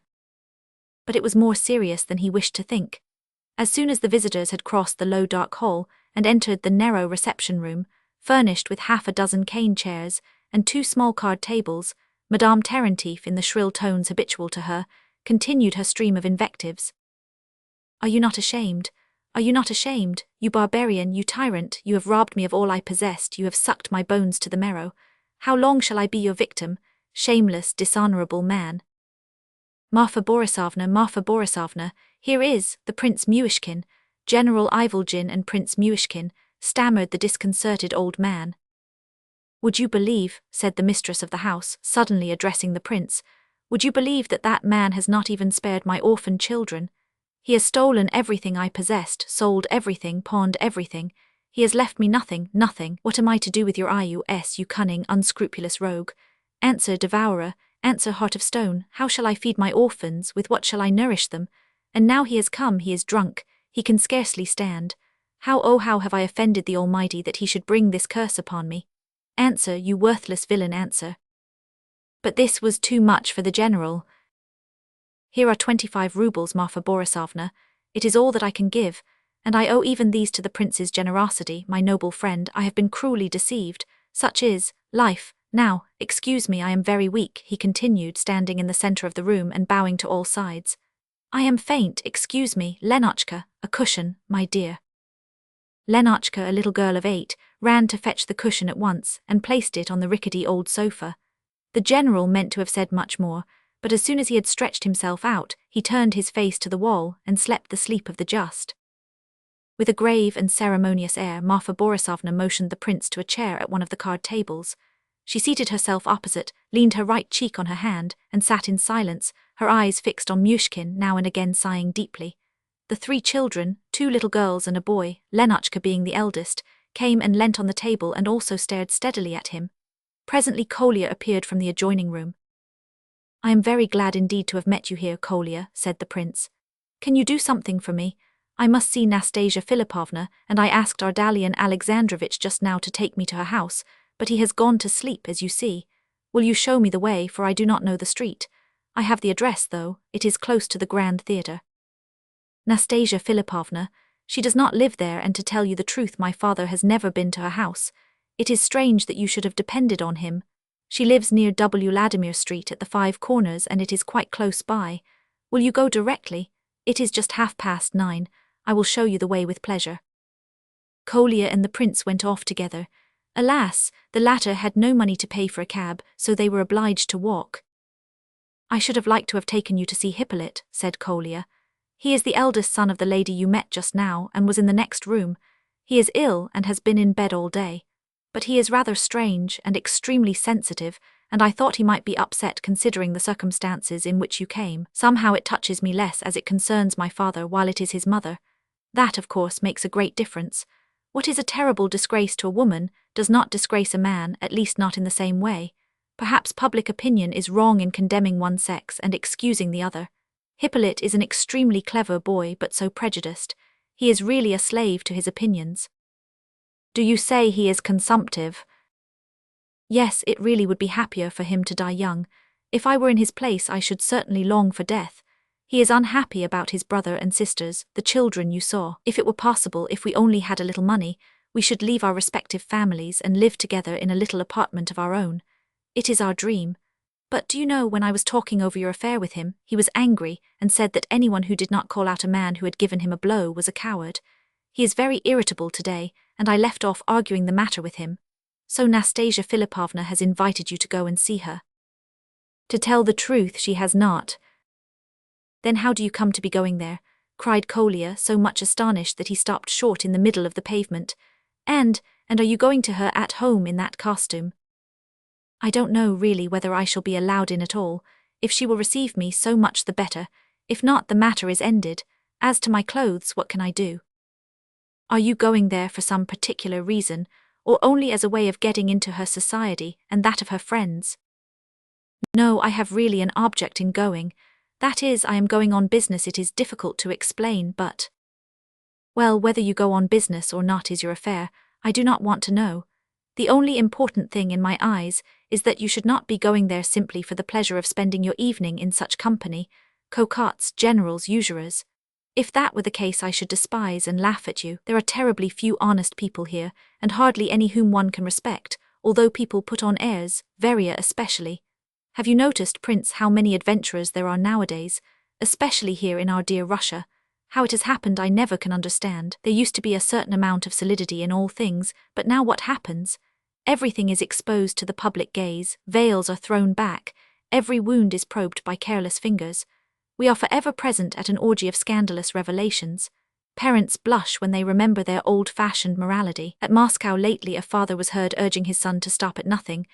But it was more serious than he wished to think. As soon as the visitors had crossed the low dark hall and entered the narrow reception room, furnished with half a dozen cane chairs and 2 small card tables, Madame Terentif, in the shrill tones habitual to her, continued her stream of invectives. Are you not ashamed? Are you not ashamed? You barbarian, you tyrant, you have robbed me of all I possessed, you have sucked my bones to the marrow. How long shall I be your victim, shameless, dishonorable man? Marfa Borisovna, here is the Prince Myshkin, General Ivolgin and Prince Myshkin, stammered the disconcerted old man. Would you believe, said the mistress of the house, suddenly addressing the prince, would you believe that that man has not even spared my orphan children? He has stolen everything I possessed, sold everything, pawned everything. He has left me nothing, nothing. What am I to do with your IUS, you cunning, unscrupulous rogue? Answer, devourer, answer, heart of stone. How shall I feed my orphans? With what shall I nourish them? And now he has come, he is drunk, he can scarcely stand. How, oh how have I offended the Almighty that he should bring this curse upon me? Answer, you worthless villain, answer. But this was too much for the general. Here are 25 rubles, Marfa Borisovna. It is all that I can give, and I owe even these to the prince's generosity, my noble friend. I have been cruelly deceived. Such is life. Now, excuse me, I am very weak, he continued, standing in the center of the room and bowing to all sides. I am faint, excuse me, Lenotchka, a cushion, my dear. Lenotchka, a little girl of 8, ran to fetch the cushion at once and placed it on the rickety old sofa. The general meant to have said much more, but as soon as he had stretched himself out, he turned his face to the wall and slept the sleep of the just. With a grave and ceremonious air, Marfa Borisovna motioned the prince to a chair at one of the card tables. She seated herself opposite, leaned her right cheek on her hand, and sat in silence, her eyes fixed on Myshkin, now and again sighing deeply. The 3 children, 2 little girls and a boy, Lenotchka being the eldest, came and leant on the table and also stared steadily at him. Presently Kolya appeared from the adjoining room. I am very glad indeed to have met you here, Kolya, said the prince. Can you do something for me? I must see Nastasya Filippovna, and I asked Ardalian Alexandrovich just now to take me to her house, but he has gone to sleep, as you see. Will you show me the way, for I do not know the street? I have the address, though. It is close to the Grand Theatre. Nastasya Filippovna, she does not live there, and to tell you the truth, my father has never been to her house. It is strange that you should have depended on him. She lives near W. Vladimir Street at the Five Corners, and it is quite close by. Will you go directly? It is just 9:30. I will show you the way with pleasure. Kolya and the prince went off together. Alas, the latter had no money to pay for a cab, so they were obliged to walk. I should have liked to have taken you to see Hippolyte, said Kolya. He is the eldest son of the lady you met just now, and was in the next room. He is ill and has been in bed all day. But he is rather strange and extremely sensitive, and I thought he might be upset considering the circumstances in which you came. Somehow it touches me less as it concerns my father while it is his mother. That, of course, makes a great difference. What is a terrible disgrace to a woman does not disgrace a man, at least not in the same way. Perhaps public opinion is wrong in condemning one sex and excusing the other. Hippolyte is an extremely clever boy, but so prejudiced. He is really a slave to his opinions. Do you say he is consumptive? Yes, it really would be happier for him to die young. If I were in his place, I should certainly long for death. He is unhappy about his brother and sisters, the children you saw. If it were possible, if we only had a little money, we should leave our respective families and live together in a little apartment of our own. It is our dream. But do you know, when I was talking over your affair with him, he was angry and said that anyone who did not call out a man who had given him a blow was a coward. He is very irritable today, and I left off arguing the matter with him. So Nastasya Filippovna has invited you to go and see her. To tell the truth, she has not. Then how do you come to be going there? Cried Kolya, so much astonished that he stopped short in the middle of the pavement. And are you going to her at home in that costume? I don't know really whether I shall be allowed in at all. If she will receive me, so much the better. If not, the matter is ended. As to my clothes, what can I do? Are you going there for some particular reason, or only as a way of getting into her society and that of her friends? No, I have really an object in going. That is, I am going on business. It is difficult to explain, but... Well, whether you go on business or not is your affair. I do not want to know. The only important thing in my eyes is that you should not be going there simply for the pleasure of spending your evening in such company, cocottes, generals, usurers. If that were the case, I should despise and laugh at you. There are terribly few honest people here, and hardly any whom one can respect, although people put on airs, Veria especially. Have you noticed, Prince, how many adventurers there are nowadays, especially here in our dear Russia? How it has happened I never can understand. There used to be a certain amount of solidity in all things, but now what happens? Everything is exposed to the public gaze, veils are thrown back, every wound is probed by careless fingers. We are forever present at an orgy of scandalous revelations. Parents blush when they remember their old-fashioned morality. At Moscow lately a father was heard urging his son to stop at nothing,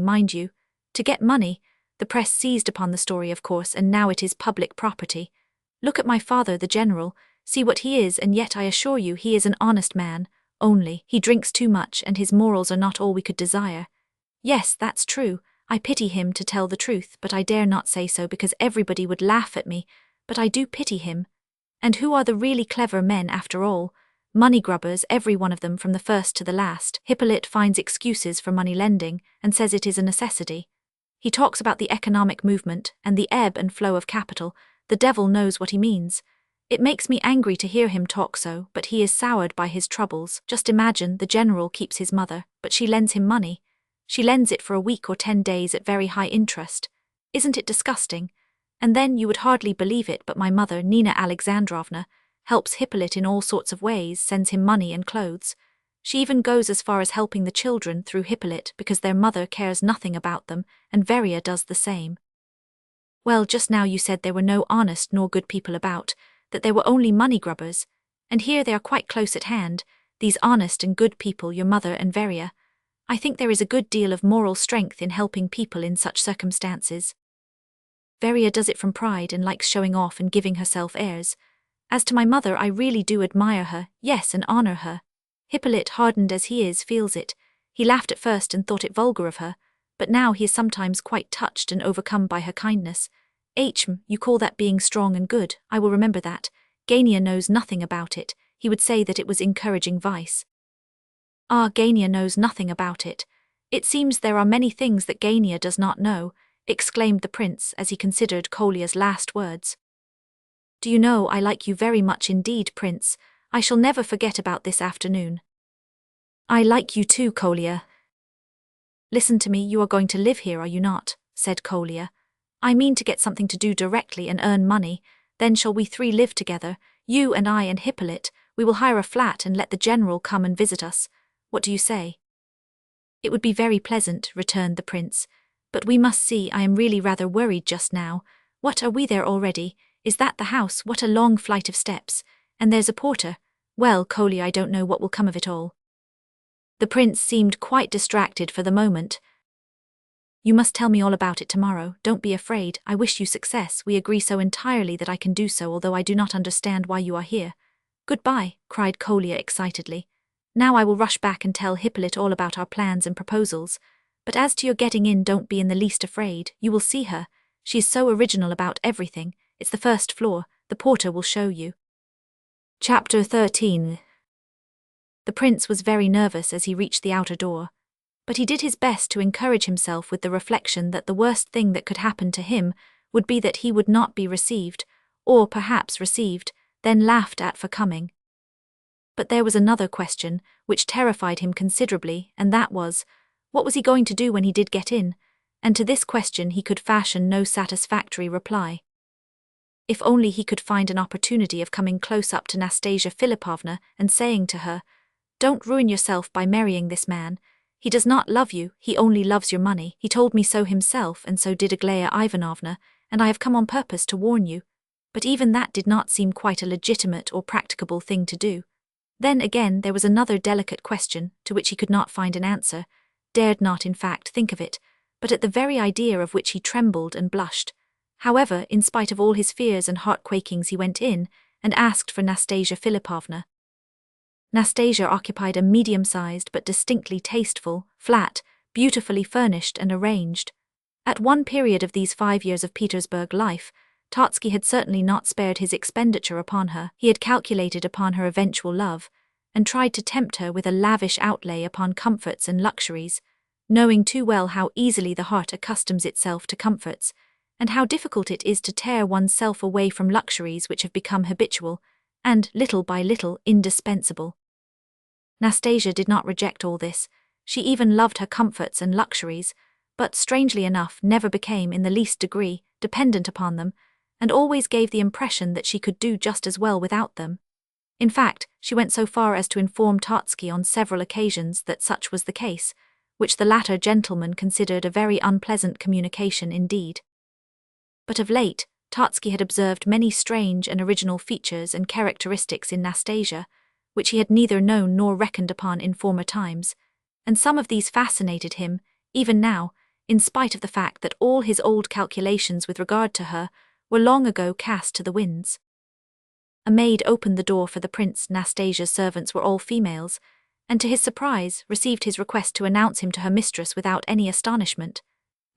mind you, to get money. The press seized upon the story, of course, and now it is public property. Look at my father, the general, see what he is, and yet I assure you he is an honest man, only he drinks too much and his morals are not all we could desire. Yes, that's true. I pity him, to tell the truth, but I dare not say so because everybody would laugh at me, but I do pity him. And who are the really clever men after all? Money grubbers, every one of them from the first to the last. Hippolyte finds excuses for money lending and says it is a necessity. He talks about the economic movement and the ebb and flow of capital. The devil knows what he means. It makes me angry to hear him talk so, but he is soured by his troubles. Just imagine, the general keeps his mother, but she lends him money. She lends it for a week or 10 days at very high interest. Isn't it disgusting? And then, you would hardly believe it, but my mother, Nina Alexandrovna, helps Hippolyte in all sorts of ways, sends him money and clothes. She even goes as far as helping the children through Hippolyte because their mother cares nothing about them, and Veria does the same. Well, just now you said there were no honest nor good people about, that there were only money grubbers, and here they are quite close at hand, these honest and good people, your mother and Veria. I think there is a good deal of moral strength in helping people in such circumstances. Veria does it from pride and likes showing off and giving herself airs. As to my mother, I really do admire her, yes, and honor her. Hippolyte, hardened as he is, feels it. He laughed at first and thought it vulgar of her, but now he is sometimes quite touched and overcome by her kindness. You call that being strong and good, I will remember that. Gania knows nothing about it. He would say that it was encouraging vice. Ah, Gania knows nothing about it. It seems there are many things that Gania does not know, exclaimed the prince as he considered Kolya's last words. Do you know, I like you very much indeed, prince. I shall never forget about this afternoon. I like you too, Kolya. Listen to me, you are going to live here, are you not? Said Kolya. I mean to get something to do directly and earn money. Then shall we three live together, you and I and Hippolyte. We will hire a flat and let the general come and visit us. What do you say? It would be very pleasant, returned the prince. But we must see, I am really rather worried just now. What, are we there already? Is that the house? What a long flight of steps. And there's a porter. Well, Kolya, I don't know what will come of it all. The prince seemed quite distracted for the moment. You must tell me all about it tomorrow. Don't be afraid. I wish you success. We agree so entirely that I can do so, although I do not understand why you are here. Goodbye, cried Kolya excitedly. Now I will rush back and tell Hippolyte all about our plans and proposals. But as to your getting in, don't be in the least afraid. You will see her. She is so original about everything. It's the first floor. The porter will show you. Chapter 13. The prince was very nervous as he reached the outer door, but he did his best to encourage himself with the reflection that the worst thing that could happen to him would be that he would not be received, or perhaps received, then laughed at for coming. But there was another question, which terrified him considerably, and that was, what was he going to do when he did get in? And to this question he could fashion no satisfactory reply. If only he could find an opportunity of coming close up to Nastasya Filippovna and saying to her, "Don't ruin yourself by marrying this man. He does not love you, he only loves your money. He told me so himself, and so did Aglaya Ivanovna, and I have come on purpose to warn you." But even that did not seem quite a legitimate or practicable thing to do. Then again there was another delicate question, to which he could not find an answer, dared not in fact think of it, but at the very idea of which he trembled and blushed. However, in spite of all his fears and heart-quakings, he went in and asked for Nastasya Filippovna. Nastasya occupied a medium-sized but distinctly tasteful, flat, beautifully furnished and arranged. At one period of these 5 years of Petersburg life, Trotsky had certainly not spared his expenditure upon her. He had calculated upon her eventual love, and tried to tempt her with a lavish outlay upon comforts and luxuries, knowing too well how easily the heart accustoms itself to comforts, and how difficult it is to tear oneself away from luxuries which have become habitual, and, little by little, indispensable. Nastasya did not reject all this. She even loved her comforts and luxuries, but, strangely enough, never became in the least degree dependent upon them, and always gave the impression that she could do just as well without them. In fact, she went so far as to inform Trotsky on several occasions that such was the case, which the latter gentleman considered a very unpleasant communication indeed. But of late, Trotsky had observed many strange and original features and characteristics in Nastasya, which he had neither known nor reckoned upon in former times, and some of these fascinated him, even now, in spite of the fact that all his old calculations with regard to her were long ago cast to the winds. A maid opened the door for the prince. Nastasya's servants were all females, and to his surprise received his request to announce him to her mistress without any astonishment.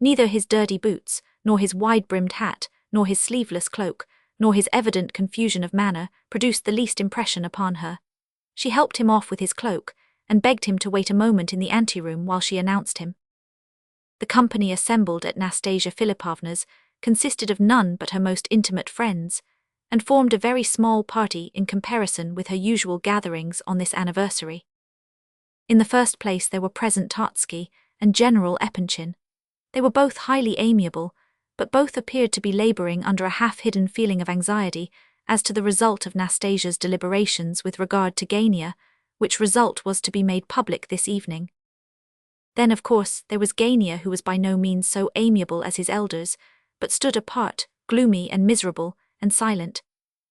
Neither his dirty boots, nor his wide-brimmed hat, nor his sleeveless cloak, nor his evident confusion of manner produced the least impression upon her. She helped him off with his cloak, and begged him to wait a moment in the anteroom while she announced him. The company assembled at Nastasya Filippovna's consisted of none but her most intimate friends, and formed a very small party in comparison with her usual gatherings on this anniversary. In the first place there were present Trotsky and General Epanchin. They were both highly amiable, but both appeared to be laboring under a half-hidden feeling of anxiety as to the result of Nastasya's deliberations with regard to Gania, which result was to be made public this evening. Then, of course, there was Gania, who was by no means so amiable as his elders, but stood apart, gloomy and miserable, and silent.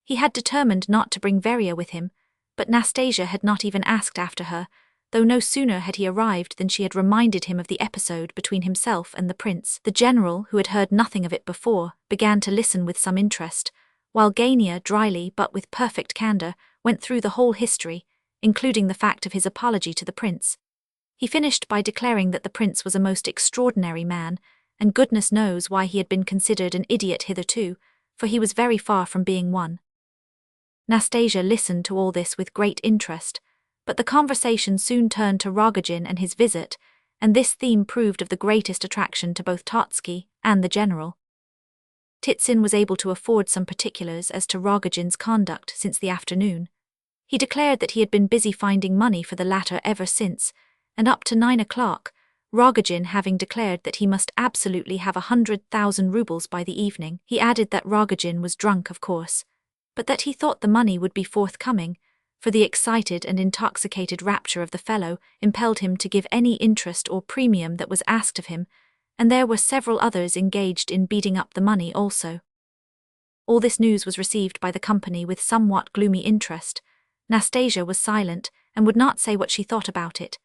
He had determined not to bring Veria with him, but Nastasya had not even asked after her, though no sooner had he arrived than she had reminded him of the episode between himself and the prince. The general, who had heard nothing of it before, began to listen with some interest, while Gania dryly but with perfect candour went through the whole history, including the fact of his apology to the prince. He finished by declaring that the prince was a most extraordinary man, and goodness knows why he had been considered an idiot hitherto, for he was very far from being one. Nastasya listened to all this with great interest, but the conversation soon turned to Rogozhin and his visit, and this theme proved of the greatest attraction to both Trotsky and the general. Titsin was able to afford some particulars as to Rogozhin's conduct since the afternoon. He declared that he had been busy finding money for the latter ever since, and up to 9 o'clock, Rogozhin having declared that he must absolutely have 100,000 rubles by the evening. He added that Rogozhin was drunk, of course, but that he thought the money would be forthcoming, for the excited and intoxicated rapture of the fellow impelled him to give any interest or premium that was asked of him, and there were several others engaged in beating up the money also. All this news was received by the company with somewhat gloomy interest. Nastasya was silent and would not say what she thought about it.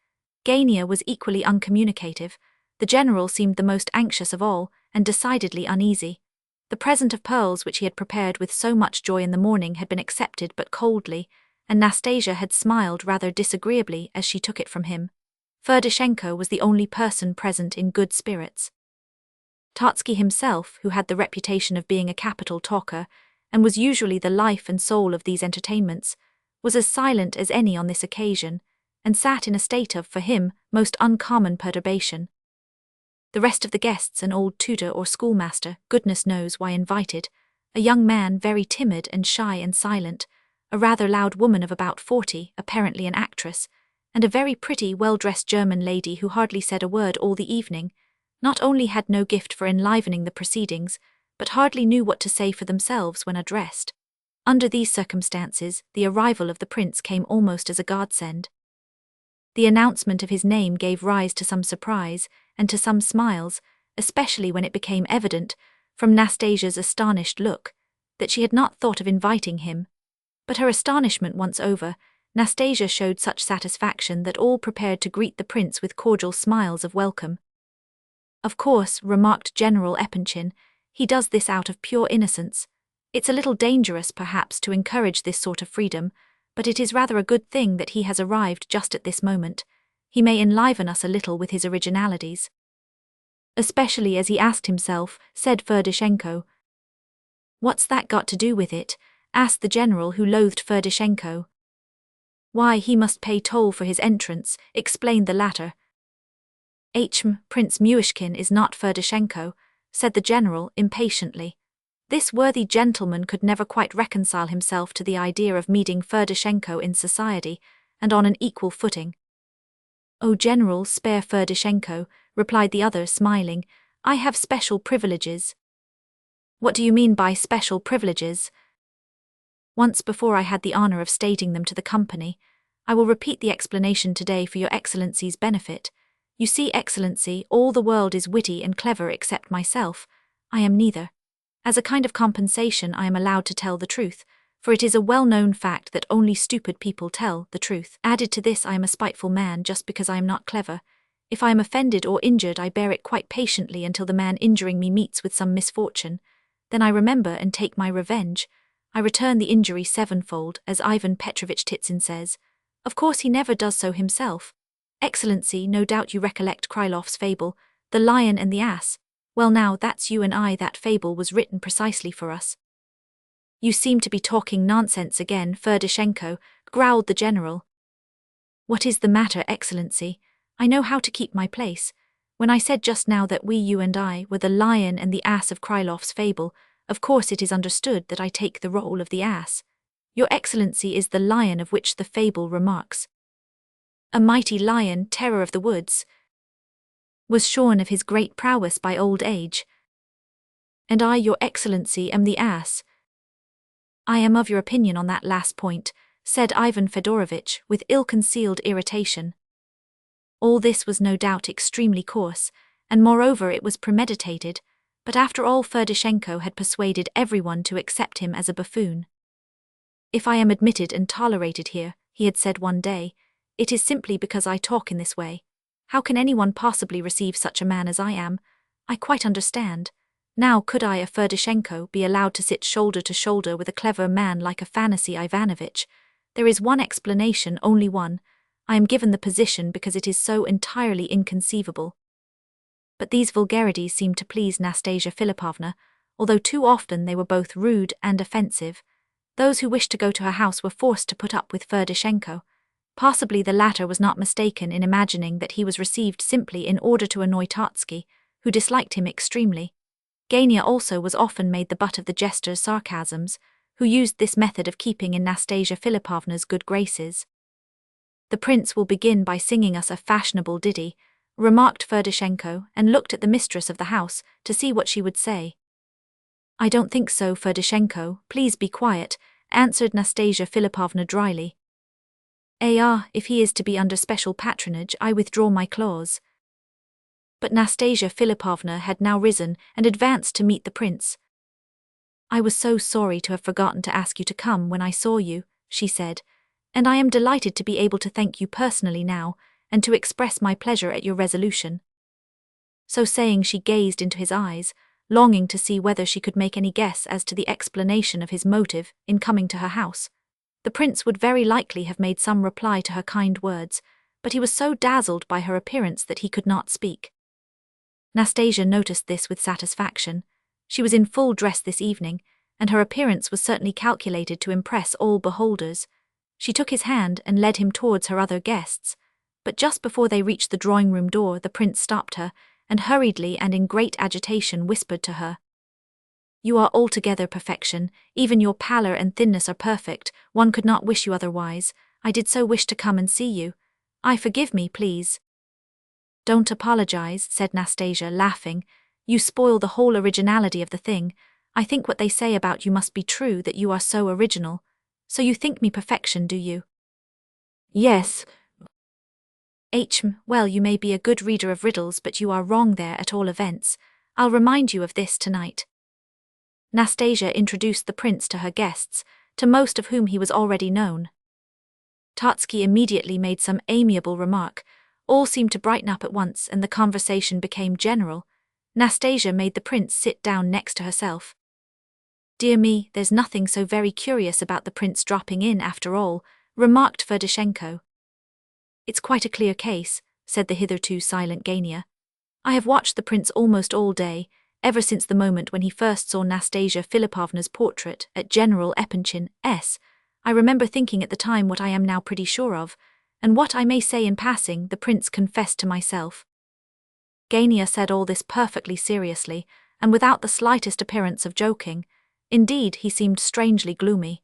Gania was equally uncommunicative. The general seemed the most anxious of all, and decidedly uneasy. The present of pearls which he had prepared with so much joy in the morning had been accepted but coldly, and Nastasya had smiled rather disagreeably as she took it from him. Ferdishenko was the only person present in good spirits. Trotsky himself, who had the reputation of being a capital talker, and was usually the life and soul of these entertainments, was as silent as any on this occasion, and sat in a state of, for him, most uncommon perturbation. The rest of the guests, an old tutor or schoolmaster, goodness knows why invited, a young man very timid and shy and silent, a rather loud woman of about 40, apparently an actress, and a very pretty, well-dressed German lady who hardly said a word all the evening, not only had no gift for enlivening the proceedings, but hardly knew what to say for themselves when addressed. Under these circumstances, the arrival of the prince came almost as a godsend. The announcement of his name gave rise to some surprise and to some smiles, especially when it became evident, from Nastasya's astonished look, that she had not thought of inviting him. But her astonishment once over, Nastasya showed such satisfaction that all prepared to greet the prince with cordial smiles of welcome. "Of course," remarked General Epanchin, "he does this out of pure innocence. It's a little dangerous, perhaps, to encourage this sort of freedom, but it is rather a good thing that he has arrived just at this moment. He may enliven us a little with his originalities." "Especially as he asked himself," said Ferdishenko. "What's that got to do with it?" asked the general, who loathed Ferdishenko. "Why, he must pay toll for his entrance," explained the latter. "Prince Myshkin is not Ferdishenko," said the general impatiently. This worthy gentleman could never quite reconcile himself to the idea of meeting Ferdishenko in society, and on an equal footing. "Oh, General, spare Ferdishenko," replied the other, smiling. "I have special privileges." "What do you mean by special privileges?" "Once before I had the honor of stating them to the company. I will repeat the explanation today for your Excellency's benefit. You see, Excellency, all the world is witty and clever except myself. I am neither. As a kind of compensation, I am allowed to tell the truth, for it is a well-known fact that only stupid people tell the truth. Added to this, I am a spiteful man just because I am not clever. If I am offended or injured, I bear it quite patiently until the man injuring me meets with some misfortune. Then I remember and take my revenge. I return the injury sevenfold, as Ivan Petrovich Titsin says. Of course he never does so himself. Excellency, no doubt you recollect Krylov's fable, The Lion and the Ass. Well now, that's you and I. That fable was written precisely for us." "You seem to be talking nonsense again, Ferdishenko," growled the general. "What is the matter, Excellency? I know how to keep my place. When I said just now that you and I, were the lion and the ass of Krylov's fable, of course it is understood that I take the role of the ass. Your Excellency is the lion of which the fable remarks. A mighty lion, terror of the woods, was shorn of his great prowess by old age. And I, your Excellency, am the ass." "I am of your opinion on that last point," said Ivan Fedorovitch, with ill-concealed irritation. All this was no doubt extremely coarse, and moreover it was premeditated, but after all Ferdishenko had persuaded everyone to accept him as a buffoon. "If I am admitted and tolerated here," he had said one day, "it is simply because I talk in this way. How can anyone possibly receive such a man as I am? I quite understand. Now could I, a Ferdishenko, be allowed to sit shoulder to shoulder with a clever man like Afanasy Ivanovitch? There is one explanation, only one. I am given the position because it is so entirely inconceivable." But these vulgarities seemed to please Nastasya Filippovna, although too often they were both rude and offensive. Those who wished to go to her house were forced to put up with Ferdishenko. Possibly the latter was not mistaken in imagining that he was received simply in order to annoy Tartsky, who disliked him extremely. Gania also was often made the butt of the jester's sarcasms, who used this method of keeping in Nastasya Filippovna's good graces. "The prince will begin by singing us a fashionable ditty," remarked Ferdishenko, and looked at the mistress of the house to see what she would say. "I don't think so, Ferdishenko, please be quiet," answered Nastasya Filippovna dryly. If he is to be under special patronage, I withdraw my clause." But Nastasya Filippovna had now risen and advanced to meet the prince. "I was so sorry to have forgotten to ask you to come when I saw you," she said, "and I am delighted to be able to thank you personally now, and to express my pleasure at your resolution." So saying, she gazed into his eyes, longing to see whether she could make any guess as to the explanation of his motive in coming to her house. The prince would very likely have made some reply to her kind words, but he was so dazzled by her appearance that he could not speak. Nastasya noticed this with satisfaction. She was in full dress this evening, and her appearance was certainly calculated to impress all beholders. She took his hand and led him towards her other guests, but just before they reached the drawing-room door, the prince stopped her, and hurriedly and in great agitation whispered to her, "You are altogether perfection, even your pallor and thinness are perfect, one could not wish you otherwise. I did so wish to come and see you. Forgive me, please." "Don't apologize," said Nastasya, laughing. "You spoil the whole originality of the thing. I think what they say about you must be true, that you are so original. So you think me perfection, do you?" "Yes." Well, you may be a good reader of riddles, but you are wrong there at all events. I'll remind you of this tonight." Nastasya introduced the prince to her guests, to most of whom he was already known. Tartsky immediately made some amiable remark. All seemed to brighten up at once, and the conversation became general. Nastasya made the prince sit down next to herself. "Dear me, there's nothing so very curious about the prince dropping in after all," remarked Ferdishenko. "It's quite a clear case," said the hitherto silent Gania. "I have watched the prince almost all day, ever since the moment when he first saw Nastasya Filippovna's portrait at General Epanchin's. I remember thinking at the time what I am now pretty sure of, and what I may say in passing, the prince confessed to myself." Gania said all this perfectly seriously, and without the slightest appearance of joking. Indeed, he seemed strangely gloomy.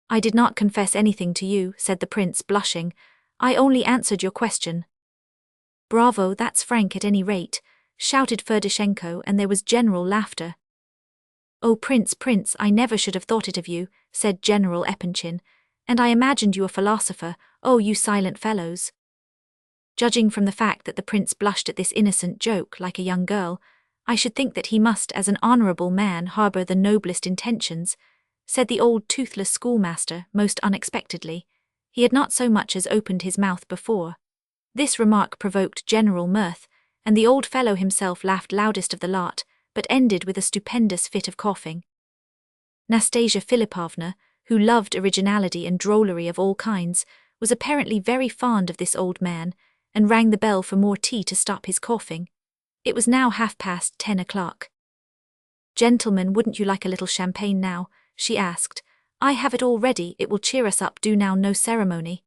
"I did not confess anything to you," said the prince, blushing. "I only answered your question." "Bravo, that's frank at any rate," shouted Ferdishenko, and there was general laughter. "Oh, Prince, I never should have thought it of you," said General Epanchin, "and I imagined you a philosopher. Oh, you silent fellows." Judging from the fact that the prince blushed at this innocent joke like a young girl, I should think that he must, as an honourable man, harbour the noblest intentions, said the old toothless schoolmaster most unexpectedly. He had not so much as opened his mouth before. This remark provoked general mirth, and the old fellow himself laughed loudest of the lot, but ended with a stupendous fit of coughing. Nastasya Filippovna, who loved originality and drollery of all kinds, was apparently very fond of this old man, and rang the bell for more tea to stop his coughing. It was now 10:30. "Gentlemen, wouldn't you like a little champagne now?" she asked. "I have it all ready, it will cheer us up, do now, no ceremony."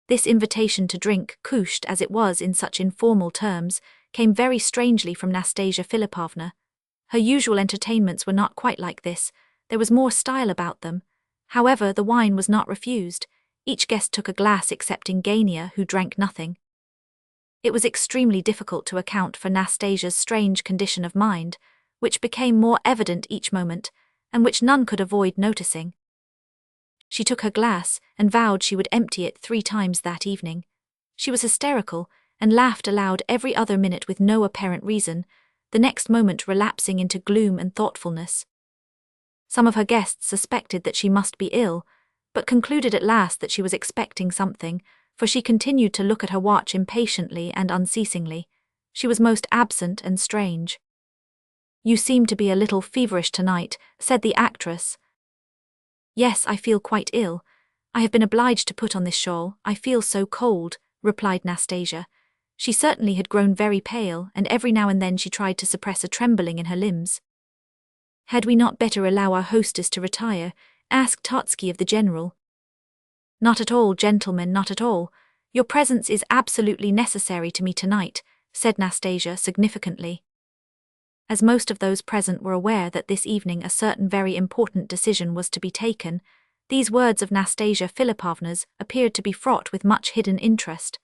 This invitation to drink, couched as it was in such informal terms, came very strangely from Nastasya Filippovna. Her usual entertainments were not quite like this, there was more style about them. However, the wine was not refused. Each guest took a glass excepting Gania, who drank nothing. It was extremely difficult to account for Nastasya's strange condition of mind, which became more evident each moment, and which none could avoid noticing. She took her glass and vowed she would empty it 3 times that evening. She was hysterical, and laughed aloud every other minute with no apparent reason, the next moment relapsing into gloom and thoughtfulness. Some of her guests suspected that she must be ill, but concluded at last that she was expecting something, for she continued to look at her watch impatiently and unceasingly. She was most absent and strange. "You seem to be a little feverish tonight," said the actress. "Yes, I feel quite ill. I have been obliged to put on this shawl, I feel so cold," replied Nastasya. She certainly had grown very pale, and every now and then she tried to suppress a trembling in her limbs. "Had we not better allow our hostess to retire, asked Totsky of the general. Not at all, gentlemen, not at all. Your presence is absolutely necessary to me tonight, said Nastasya significantly. As most of those present were aware that this evening a certain very important decision was to be taken, these words of Nastasya Filippovna's appeared to be fraught with much hidden interest.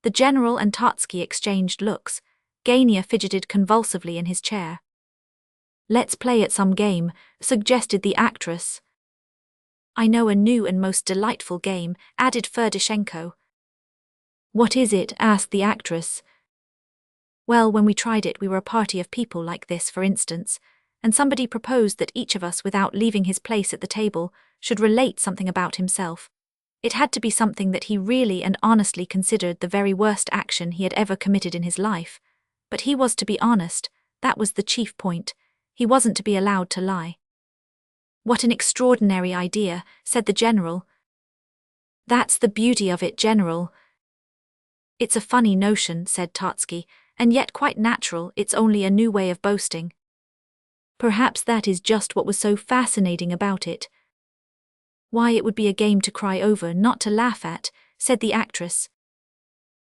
The general and Totsky exchanged looks. Gania fidgeted convulsively in his chair. Let's play at some game, suggested the actress. I know a new and most delightful game, added Ferdishenko. What is it? Asked the actress. Well, when we tried it we were a party of people like this, for instance, and somebody proposed that each of us, without leaving his place at the table, should relate something about himself. It had to be something that he really and honestly considered the very worst action he had ever committed in his life. But he was to be honest, that was the chief point. He wasn't to be allowed to lie. What an extraordinary idea, said the general. That's the beauty of it, general. It's a funny notion, said Totsky, and yet quite natural. It's only a new way of boasting. Perhaps that is just what was so fascinating about it. Why, it would be a game to cry over, not to laugh at, said the actress.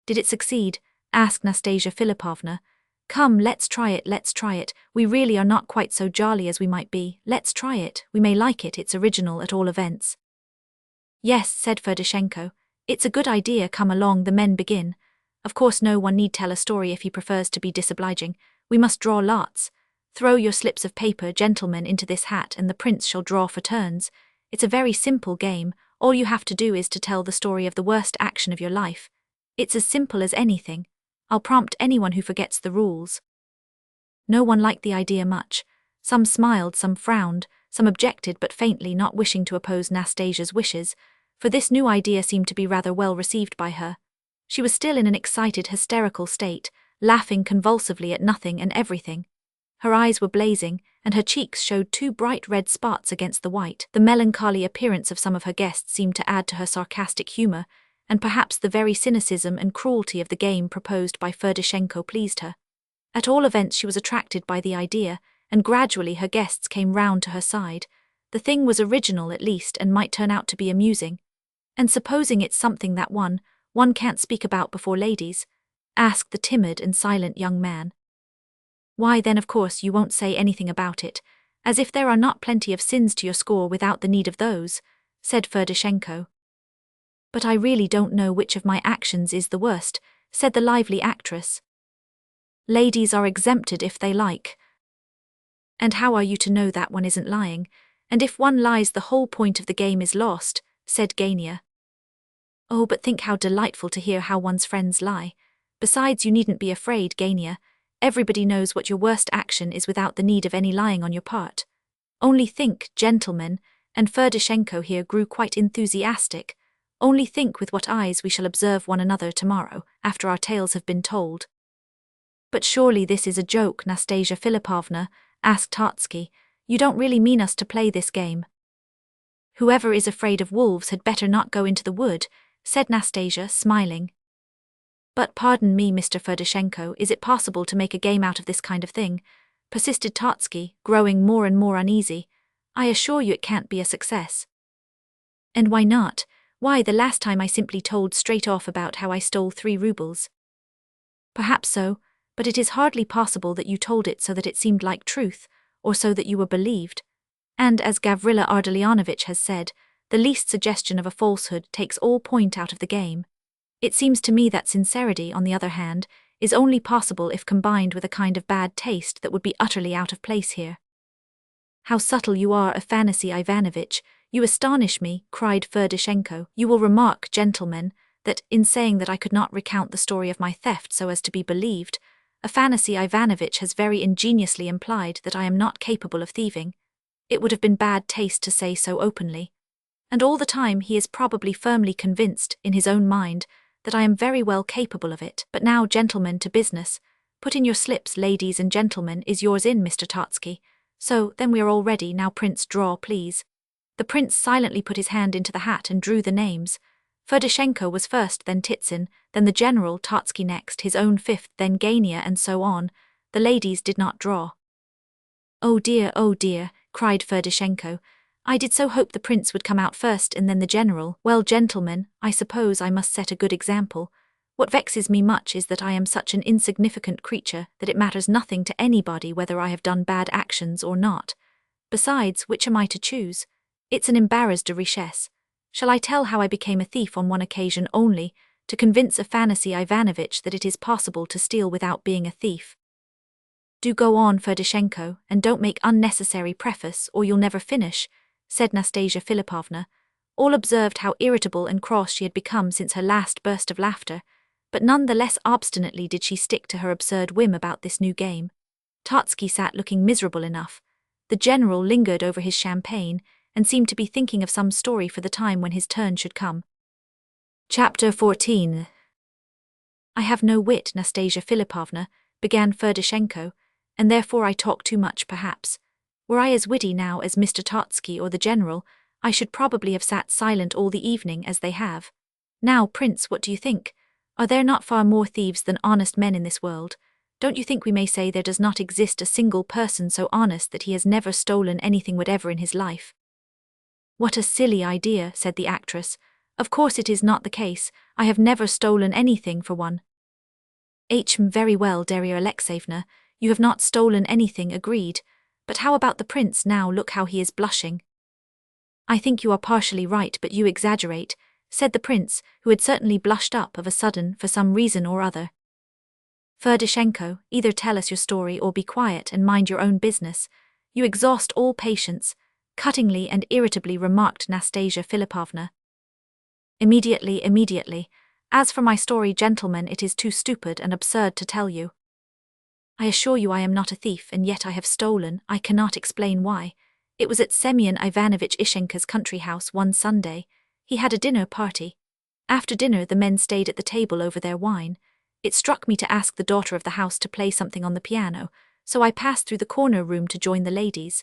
Did it succeed? Asked Nastasya Filippovna. Come, let's try it, we really are not quite so jolly as we might be, let's try it, we may like it, it's original at all events. Yes, said Ferdishenko, it's a good idea, come along, the men begin. Of course no one need tell a story if he prefers to be disobliging, we must draw lots. Throw your slips of paper, gentlemen, into this hat and the prince shall draw for turns. It's a very simple game, all you have to do is to tell the story of the worst action of your life. It's as simple as anything. I'll prompt anyone who forgets the rules. No one liked the idea much. Some smiled, some frowned, some objected but faintly, not wishing to oppose Nastasya's wishes, for this new idea seemed to be rather well received by her. She was still in an excited, hysterical state, laughing convulsively at nothing and everything. Her eyes were blazing, and her cheeks showed two bright red spots against the white. The melancholy appearance of some of her guests seemed to add to her sarcastic humor, and perhaps the very cynicism and cruelty of the game proposed by Ferdishenko pleased her. At all events she was attracted by the idea, and gradually her guests came round to her side. The thing was original at least, and might turn out to be amusing. And supposing it's something that one can't speak about before ladies? Asked the timid and silent young man. Why then of course you won't say anything about it, as if there are not plenty of sins to your score without the need of those, said Ferdishenko. But I really don't know which of my actions is the worst, said the lively actress. Ladies are exempted if they like. And how are you to know that one isn't lying? And if one lies the whole point of the game is lost, said Gania. Oh, but think how delightful to hear how one's friends lie. Besides, you needn't be afraid, Gania. Everybody knows what your worst action is without the need of any lying on your part. Only think, gentlemen, and Ferdishenko here grew quite enthusiastic, only think with what eyes we shall observe one another tomorrow, after our tales have been told. But surely this is a joke, Nastasya Filippovna, asked Totsky. You don't really mean us to play this game? Whoever is afraid of wolves had better not go into the wood, said Nastasya, smiling. But pardon me, Mr. Ferdishenko, is it possible to make a game out of this kind of thing? Persisted Totsky, growing more and more uneasy. I assure you it can't be a success. And why not? Why, the last time I simply told straight off about how I stole 3 rubles. Perhaps so, but it is hardly possible that you told it so that it seemed like truth, or so that you were believed. And as Gavrila Ardalyanovich has said, the least suggestion of a falsehood takes all point out of the game. It seems to me that sincerity, on the other hand, is only possible if combined with a kind of bad taste that would be utterly out of place here. How subtle you are, Afanasy Ivanovitch, you astonish me, cried Ferdishenko. You will remark, gentlemen, that, in saying that I could not recount the story of my theft so as to be believed, Afanasy Ivanovitch has very ingeniously implied that I am not capable of thieving. It would have been bad taste to say so openly. And all the time he is probably firmly convinced, in his own mind, that I am very well capable of it. But now, gentlemen, to business. Put in your slips, ladies and gentlemen. Is yours in, Mr. Totsky? So, then we are all ready. Now, Prince, draw, please. The prince silently put his hand into the hat and drew the names. Ferdishenko was first, then Titsin, then the general, Totsky next, his own 5th, then Gania, and so on. The ladies did not draw. Oh dear, cried Ferdishenko. I did so hope the prince would come out first and then the general. Well, gentlemen, I suppose I must set a good example. What vexes me much is that I am such an insignificant creature that it matters nothing to anybody whether I have done bad actions or not. Besides, which am I to choose? It's an embarrassed richesse. Shall I tell how I became a thief on one occasion only, to convince Afanasy Ivanovitch that it is possible to steal without being a thief? Do go on, Ferdishenko, and don't make unnecessary preface or you'll never finish, said Nastasya Filippovna. All observed how irritable and cross she had become since her last burst of laughter, but none the less obstinately did she stick to her absurd whim about this new game. Totsky sat looking miserable enough. The general lingered over his champagne and seemed to be thinking of some story for the time when his turn should come. Chapter 14. I have no wit, Nastasya Filippovna, began Ferdishenko, and therefore I talk too much perhaps. Were I as witty now as Mr. Totsky or the general, I should probably have sat silent all the evening as they have. Now, Prince, what do you think? Are there not far more thieves than honest men in this world? Don't you think we may say there does not exist a single person so honest that he has never stolen anything whatever in his life? What a silly idea, said the actress. Of course it is not the case. I have never stolen anything, for one. Very well, Darya Alexeyevna, you have not stolen anything, agreed. But how about the prince now? Look how he is blushing. I think you are partially right, but you exaggerate, said the prince, who had certainly blushed up of a sudden for some reason or other. Ferdishenko, either tell us your story or be quiet and mind your own business. You exhaust all patience, cuttingly and irritably remarked Nastasya Filippovna. Immediately. As for my story, gentlemen, it is too stupid and absurd to tell you. I assure you I am not a thief, and yet I have stolen. I cannot explain why. It was at Semyon Ivanovitch Ishenka's country house one Sunday. He had a dinner party. After dinner the men stayed at the table over their wine. It struck me to ask the daughter of the house to play something on the piano, so I passed through the corner room to join the ladies.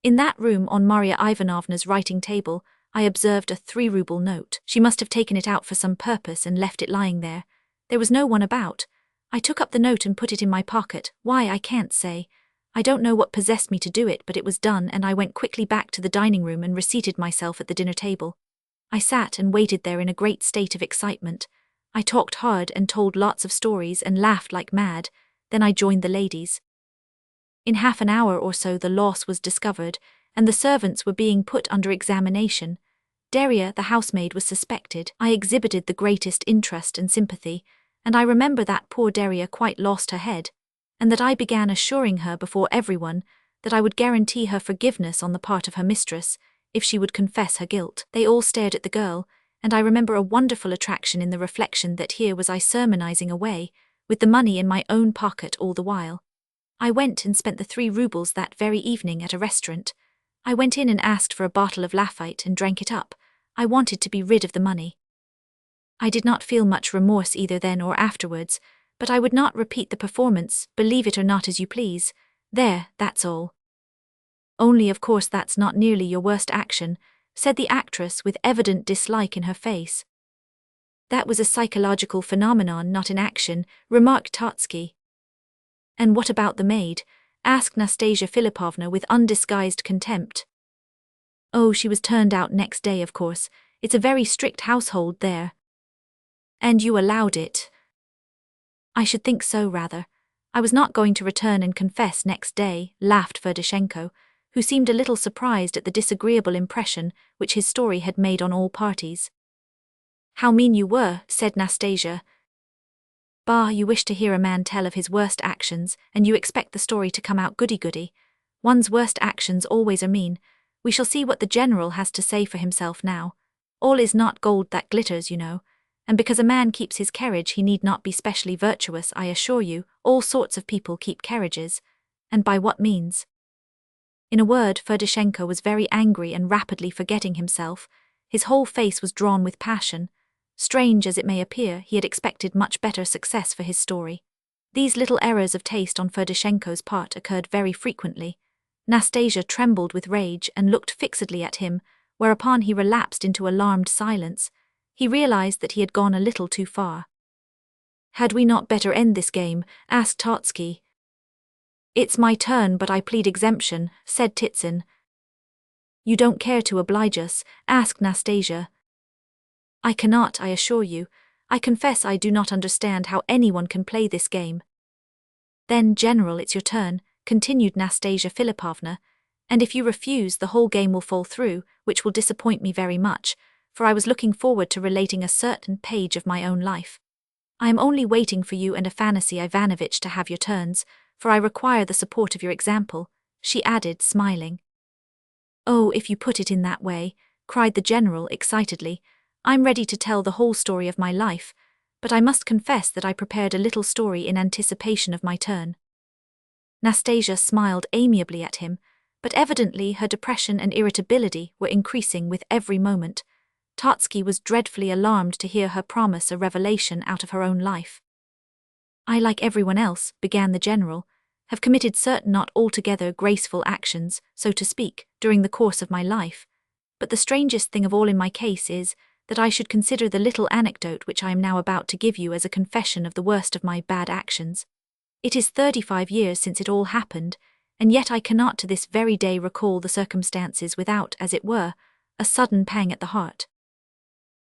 In that room, on Maria Ivanovna's writing table, I observed a 3-ruble note. She must have taken it out for some purpose and left it lying there. There was no one about. I took up the note and put it in my pocket. Why, I can't say. I don't know what possessed me to do it, but it was done, and I went quickly back to the dining room and reseated myself at the dinner table. I sat and waited there in a great state of excitement. I talked hard and told lots of stories and laughed like mad. Then I joined the ladies. In half an hour or so the loss was discovered, and the servants were being put under examination. Darya, the housemaid, was suspected. I exhibited the greatest interest and sympathy, and I remember that poor Darya quite lost her head, and that I began assuring her before everyone that I would guarantee her forgiveness on the part of her mistress if she would confess her guilt. They all stared at the girl, and I remember a wonderful attraction in the reflection that here was I sermonizing away, with the money in my own pocket all the while. I went and spent the 3 rubles that very evening at a restaurant. I went in and asked for a bottle of Lafite and drank it up. I wanted to be rid of the money. I did not feel much remorse either then or afterwards, but I would not repeat the performance, believe it or not as you please. There, that's all. Only of course that's not nearly your worst action, said the actress with evident dislike in her face. That was a psychological phenomenon, not an action, remarked Totsky. And what about the maid? Asked Nastasya Filippovna with undisguised contempt. Oh, she was turned out next day, of course. It's a very strict household there. And you allowed it? I should think so, rather. I was not going to return and confess next day, laughed Ferdishenko, who seemed a little surprised at the disagreeable impression which his story had made on all parties. How mean you were, said Nastasya. Bah, you wish to hear a man tell of his worst actions, and you expect the story to come out goody-goody. One's worst actions always are mean. We shall see what the general has to say for himself now. All is not gold that glitters, you know. And because a man keeps his carriage he need not be specially virtuous, I assure you. All sorts of people keep carriages. And by what means? In a word, Ferdishenko was very angry and rapidly forgetting himself. His whole face was drawn with passion. Strange as it may appear, he had expected much better success for his story. These little errors of taste on Ferdishenko's part occurred very frequently. Nastasya trembled with rage and looked fixedly at him, whereupon he relapsed into alarmed silence. He realized that he had gone a little too far. Had we not better end this game? Asked Totsky. It's my turn, but I plead exemption, said Titsin. You don't care to oblige us?" asked Nastasya. "I cannot, I assure you. I confess I do not understand how anyone can play this game." "Then, General, it's your turn," continued Nastasya Filippovna, "and if you refuse, the whole game will fall through, which will disappoint me very much, for I was looking forward to relating a certain page of my own life. I am only waiting for you and Afanasy Ivanovitch to have your turns, for I require the support of your example," she added, smiling. "Oh, if you put it in that way," cried the general excitedly, "I'm ready to tell the whole story of my life, but I must confess that I prepared a little story in anticipation of my turn." Nastasya smiled amiably at him, but evidently her depression and irritability were increasing with every moment. Totsky was dreadfully alarmed to hear her promise a revelation out of her own life. "I, like everyone else," began the general, "have committed certain not altogether graceful actions, so to speak, during the course of my life, but the strangest thing of all in my case is that I should consider the little anecdote which I am now about to give you as a confession of the worst of my bad actions. It is 35 years since it all happened, and yet I cannot to this very day recall the circumstances without, as it were, a sudden pang at the heart.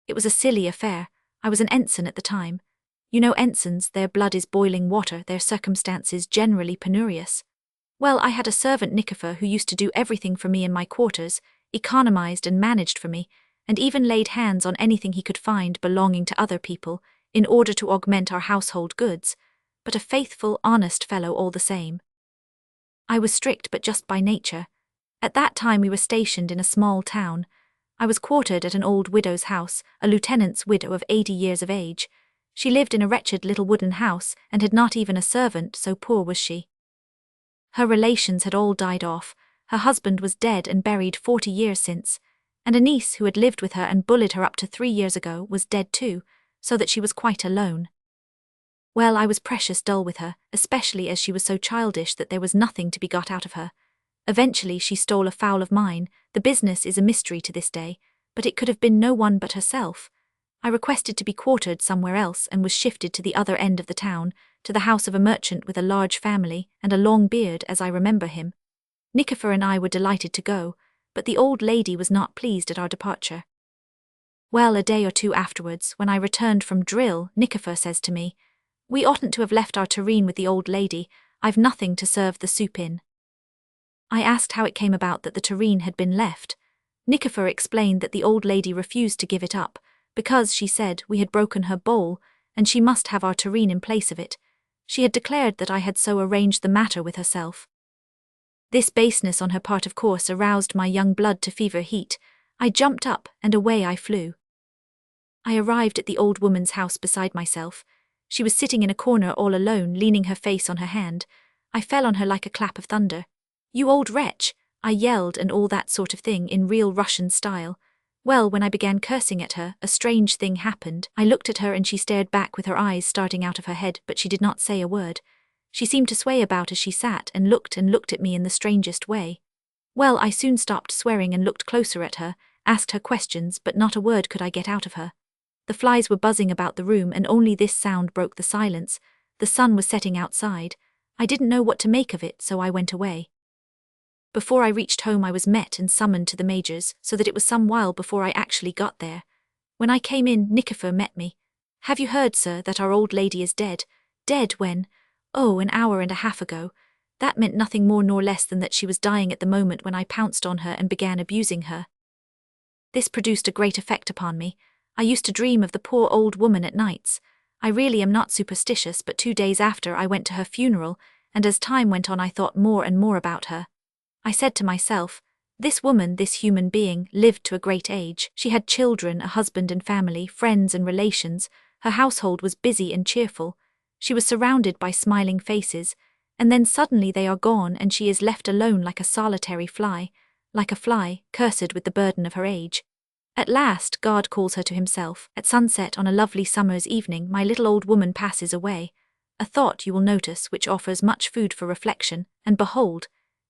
It was a silly affair. I was an ensign at the time. You know ensigns, their blood is boiling water, their circumstances generally penurious. Well, I had a servant Nikifor who used to do everything for me in my quarters, economized and managed for me, and even laid hands on anything he could find belonging to other people, in order to augment our household goods, but a faithful, honest fellow all the same. I was strict but just by nature. At that time we were stationed in a small town. I was quartered at an old widow's house, a lieutenant's widow of 80 years of age. She lived in a wretched little wooden house and had not even a servant, so poor was she. Her relations had all died off, her husband was dead and buried 40 years since, and a niece who had lived with her and bullied her up to 3 years ago was dead too, so that she was quite alone. Well, I was precious dull with her, especially as she was so childish that there was nothing to be got out of her. Eventually she stole a fowl of mine. The business is a mystery to this day, but it could have been no one but herself. I requested to be quartered somewhere else and was shifted to the other end of the town, to the house of a merchant with a large family and a long beard as I remember him. Nikifor and I were delighted to go, but the old lady was not pleased at our departure. Well, a day or two afterwards, when I returned from drill, Nikifor says to me, "We oughtn't to have left our tureen with the old lady. I've nothing to serve the soup in." I asked how it came about that the tureen had been left. Nikifor explained that the old lady refused to give it up, because, she said, we had broken her bowl, and she must have our tureen in place of it. She had declared that I had so arranged the matter with herself. This baseness on her part of course aroused my young blood to fever heat. I jumped up, and away I flew. I arrived at the old woman's house beside myself. She was sitting in a corner all alone, leaning her face on her hand. I fell on her like a clap of thunder. "You old wretch!" I yelled, and all that sort of thing in real Russian style. Well, when I began cursing at her, a strange thing happened. I looked at her and she stared back with her eyes starting out of her head, but she did not say a word. She seemed to sway about as she sat and looked at me in the strangest way. Well, I soon stopped swearing and looked closer at her, asked her questions, but not a word could I get out of her. The flies were buzzing about the room and only this sound broke the silence. The sun was setting outside. I didn't know what to make of it, so I went away. Before I reached home I was met and summoned to the major's, so that it was some while before I actually got there. When I came in, Nikifor met me. "Have you heard, sir, that our old lady is dead?" "Dead when?" "Oh, an hour and a half ago." That meant nothing more nor less than that she was dying at the moment when I pounced on her and began abusing her. This produced a great effect upon me. I used to dream of the poor old woman at nights. I really am not superstitious, but 2 days after I went to her funeral, and as time went on I thought more and more about her. I said to myself, this woman, this human being, lived to a great age. She had children, a husband and family, friends and relations. Her household was busy and cheerful. She was surrounded by smiling faces, and then suddenly they are gone and she is left alone like a solitary fly, like a fly, cursed with the burden of her age. At last God calls her to himself. At sunset on a lovely summer's evening my little old woman passes away. A thought, you will notice, which offers much food for reflection, and behold,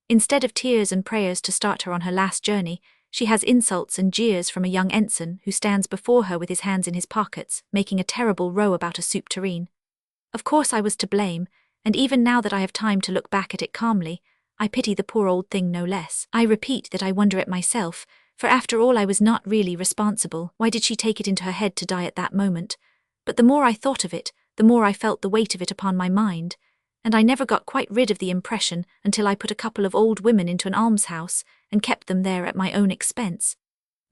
instead of tears and prayers to start her on her last journey, she has insults and jeers from a young ensign who stands before her with his hands in his pockets, making a terrible row about a soup tureen. Of course I was to blame, and even now that I have time to look back at it calmly, I pity the poor old thing no less. I repeat that I wonder at myself, for after all I was not really responsible. Why did she take it into her head to die at that moment? But the more I thought of it, the more I felt the weight of it upon my mind, and I never got quite rid of the impression until I put a couple of old women into an almshouse and kept them there at my own expense.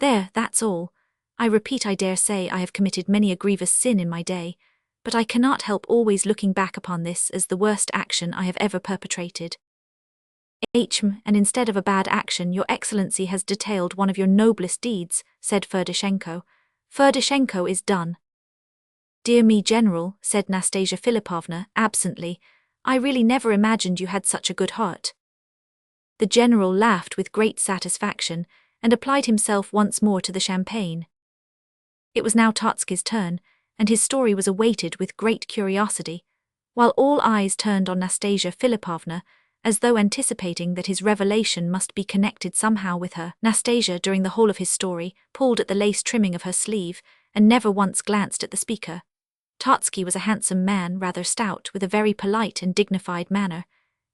There, that's all. I repeat, I dare say I have committed many a grievous sin in my day, but I cannot help always looking back upon this as the worst action I have ever perpetrated. And instead of a bad action, Your Excellency has detailed one of your noblest deeds, said Ferdishenko. Ferdishenko is done. Dear me, General, said Nastasya Filippovna, absently, I really never imagined you had such a good heart. The general laughed with great satisfaction and applied himself once more to the champagne. It was now Totsky's turn, and his story was awaited with great curiosity, while all eyes turned on Nastasya Filippovna, as though anticipating that his revelation must be connected somehow with her. Nastasya, during the whole of his story, pulled at the lace trimming of her sleeve, and never once glanced at the speaker. Totsky was a handsome man, rather stout, with a very polite and dignified manner.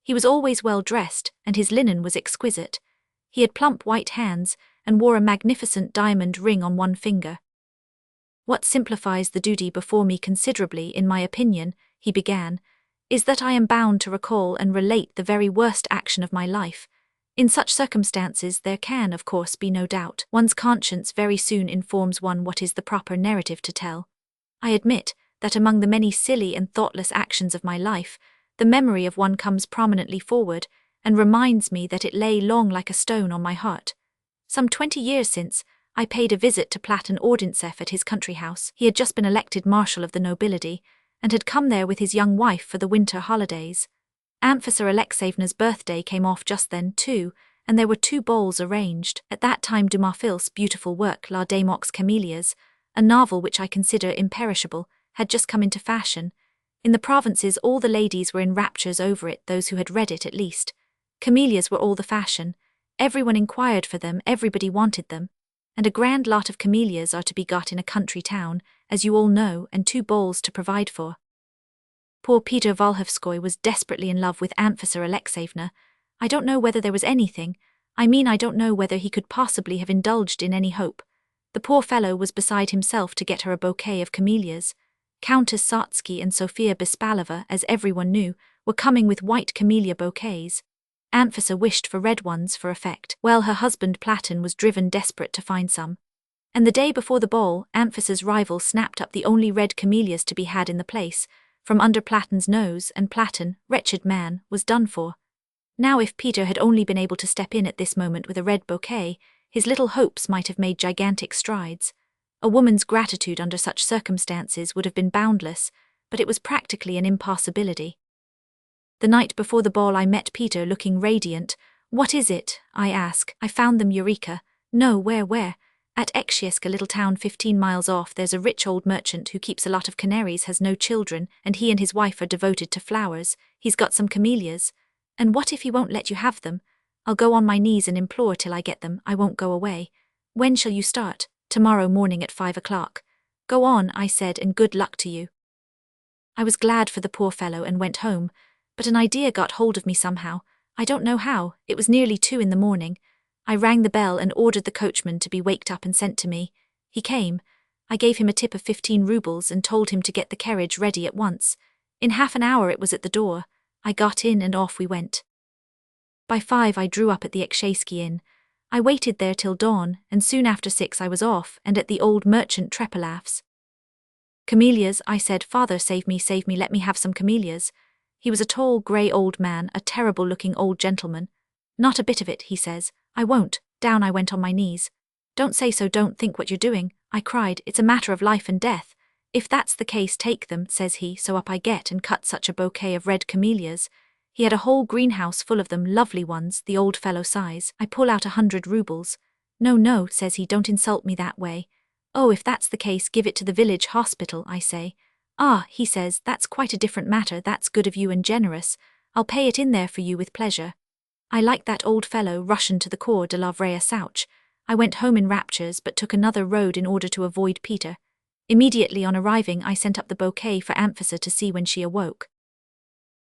He was always well dressed, and his linen was exquisite. He had plump white hands, and wore a magnificent diamond ring on one finger. What simplifies the duty before me considerably, in my opinion, he began, is that I am bound to recall and relate the very worst action of my life. In such circumstances there can, of course, be no doubt. One's conscience very soon informs one what is the proper narrative to tell. I admit that among the many silly and thoughtless actions of my life, the memory of one comes prominently forward, and reminds me that it lay long like a stone on my heart. Some 20 years since, I paid a visit to Platon Ordintsev at his country house. He had just been elected Marshal of the Nobility, and had come there with his young wife for the winter holidays. Anfisa Alexeyevna's birthday came off just then too, and there were 2 balls arranged. At that time Dumas-Fil's beautiful work La Démox Camélias, a novel which I consider imperishable, had just come into fashion. In the provinces all the ladies were in raptures over it, those who had read it at least. Camellias were all the fashion. Everyone inquired for them, everybody wanted them. And a grand lot of camellias are to be got in a country town, as you all know, and 2 balls to provide for. Poor Peter Volhovskoy was desperately in love with Anfisa Alexeyevna. I don't know whether there was anything, I don't know whether he could possibly have indulged in any hope. The poor fellow was beside himself to get her a bouquet of camellias. Countess Satsky and Sofia Bispalova, as everyone knew, were coming with white camellia bouquets. Anfisa wished for red ones for effect. Well, her husband Platon was driven desperate to find some. And the day before the ball, Anfisa's rival snapped up the only red camellias to be had in the place, from under Platon's nose, and Platon, wretched man, was done for. Now if Peter had only been able to step in at this moment with a red bouquet, his little hopes might have made gigantic strides. A woman's gratitude under such circumstances would have been boundless, but it was practically an impossibility. The night before the ball I met Peter looking radiant. What is it? I ask. I found them, Eureka. No, where? At Ekshiesk, a little town 15 miles off. There's a rich old merchant who keeps a lot of canaries, has no children, and he and his wife are devoted to flowers. He's got some camellias. And what if he won't let you have them? I'll go on my knees and implore till I get them. I won't go away. When shall you start? Tomorrow morning at 5 o'clock. Go on, I said, and good luck to you. I was glad for the poor fellow and went home, but an idea got hold of me somehow. I don't know how. It was nearly 2 in the morning. I rang the bell and ordered the coachman to be waked up and sent to me. He came. I gave him a tip of 15 rubles and told him to get the carriage ready at once. In half an hour it was at the door. I got in and off we went. By 5 I drew up at the Ekshieski Inn. I waited there till dawn, and soon after 6 I was off and at the old merchant Trepolav's. Camellias, I said. Father, save me, let me have some camellias. He was a tall, grey old man, a terrible-looking old gentleman. Not a bit of it, he says. I won't. Down I went on my knees. Don't say so, don't think what you're doing, I cried. It's a matter of life and death. If that's the case, take them, says he. So up I get and cut such a bouquet of red camellias. He had a whole greenhouse full of them, lovely ones, the old fellow sighs. I pull out 100 rubles. No, says he, don't insult me that way. Oh, if that's the case, give it to the village hospital, I say. Ah, he says, that's quite a different matter. That's good of you and generous. I'll pay it in there for you with pleasure. I like that old fellow, Russian to the core de la vraie souch. I went home in raptures but took another road in order to avoid Peter. Immediately on arriving I sent up the bouquet for Anfisa to see when she awoke.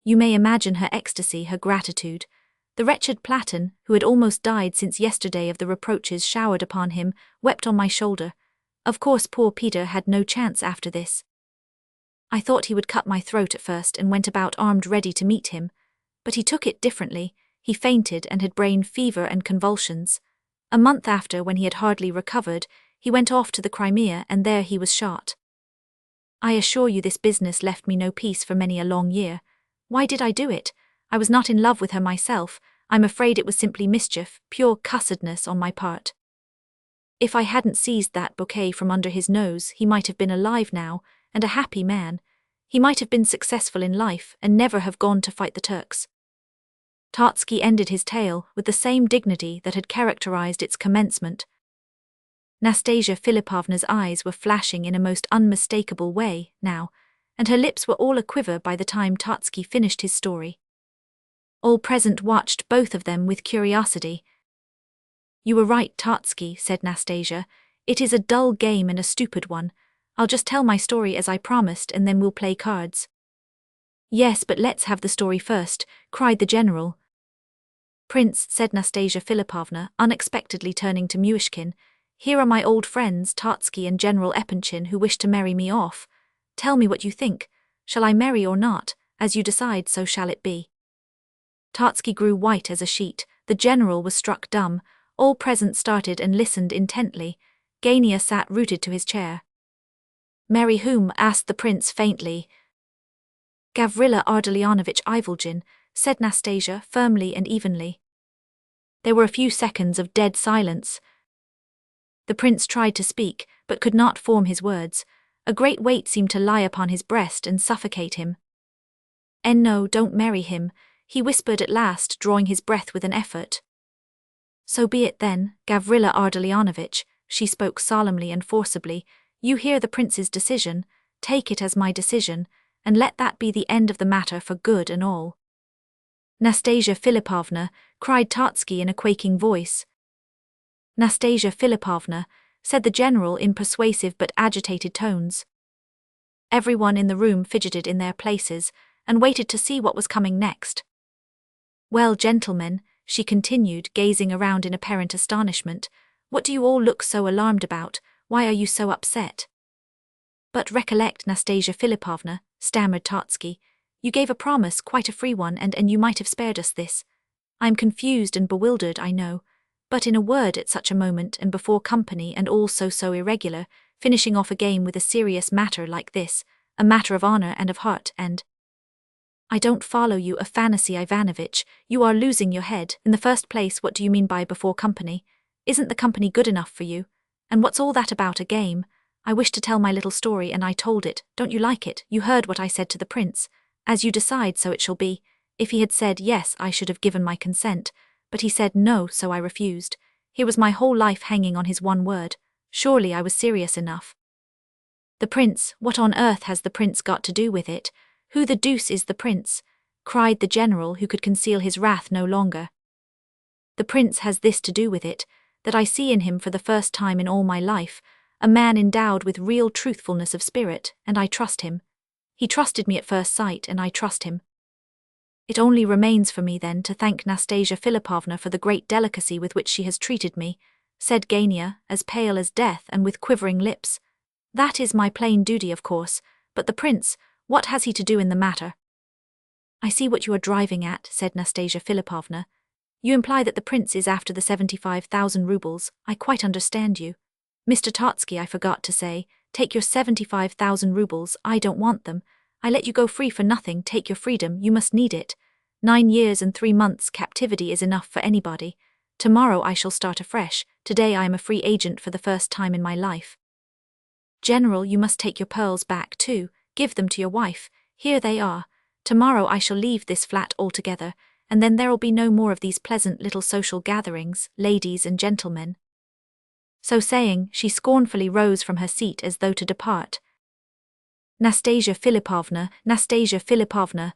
You may imagine her ecstasy, her gratitude. The wretched Platon, who had almost died since yesterday of the reproaches showered upon him, wept on my shoulder. Of course poor Peter had no chance after this. I thought he would cut my throat at first and went about armed ready to meet him, but he took it differently. He fainted and had brain fever and convulsions. A month after, when he had hardly recovered, he went off to the Crimea and there he was shot. I assure you this business left me no peace for many a long year. Why did I do it? I was not in love with her myself. I'm afraid it was simply mischief, pure cussedness on my part. If I hadn't seized that bouquet from under his nose, he might have been alive now, and a happy man. He might have been successful in life and never have gone to fight the Turks. Tartsky ended his tale with the same dignity that had characterized its commencement. Nastasya Filippovna's eyes were flashing in a most unmistakable way now, and her lips were all a-quiver by the time Tartsky finished his story. All present watched both of them with curiosity. "You were right, Tartsky," said Nastasya. "It is a dull game and a stupid one. I'll just tell my story as I promised and then we'll play cards." "Yes, but let's have the story first," cried the general. "Prince," said Nastasya Filippovna, unexpectedly turning to Myshkin, "here are my old friends Tartsky and General Epanchin who wish to marry me off. Tell me what you think. Shall I marry or not? As you decide, so shall it be." Tartsky grew white as a sheet. The general was struck dumb. All present started and listened intently. Gania sat rooted to his chair. "Marry whom?" asked the prince faintly. "Gavrila Ardalionovich Ivolgin," said Nastasya firmly and evenly. There were a few seconds of dead silence. The prince tried to speak, but could not form his words. A great weight seemed to lie upon his breast and suffocate him. "No, don't marry him," he whispered at last, drawing his breath with an effort. "So be it then, Gavrila Ardalionovich," she spoke solemnly and forcibly. "You hear the prince's decision, take it as my decision, and let that be the end of the matter for good and all." "Nastasya Filippovna," cried Tartsky in a quaking voice. "Nastasya Filippovna," said the general in persuasive but agitated tones. Everyone in the room fidgeted in their places and waited to see what was coming next. "Well, gentlemen," she continued, gazing around in apparent astonishment, "what do you all look so alarmed about? Why are you so upset?" "But recollect, Nastasya Filippovna," stammered Tartsky, "you gave a promise, quite a free one, and you might have spared us this. I'm confused and bewildered, I know, but in a word, at such a moment and before company and all so irregular, finishing off a game with a serious matter like this, a matter of honor and of heart, and—" "I don't follow you, Afanasy Ivanovitch, you are losing your head. In the first place, what do you mean by before company? Isn't the company good enough for you? And what's all that about a game? I wished to tell my little story and I told it. Don't you like it? You heard what I said to the prince. As you decide, so it shall be. If he had said yes, I should have given my consent, but he said no, so I refused. Here was my whole life hanging on his one word. Surely I was serious enough." "The prince, what on earth has the prince got to do with it? Who the deuce is the prince?" cried the general, who could conceal his wrath no longer. "The prince has this to do with it, that I see in him for the first time in all my life, a man endowed with real truthfulness of spirit, and I trust him. He trusted me at first sight, and I trust him. It only remains for me then to thank Nastasya Filippovna for the great delicacy with which she has treated me," said Gania, as pale as death and with quivering lips. "That is my plain duty, of course, but the prince, what has he to do in the matter?" "I see what you are driving at," said Nastasya Filippovna. "You imply that the prince is after the 75,000 rubles. I quite understand you. Mr. Tartsky, I forgot to say, take your 75,000 rubles, I don't want them. I let you go free for nothing, take your freedom, you must need it. 9 years and 3 months captivity is enough for anybody. Tomorrow I shall start afresh, today I am a free agent for the first time in my life. General, you must take your pearls back too, give them to your wife, here they are. Tomorrow I shall leave this flat altogether, and then there'll be no more of these pleasant little social gatherings, ladies and gentlemen." So saying, she scornfully rose from her seat as though to depart. "Nastasya Filippovna, Nastasya Filippovna."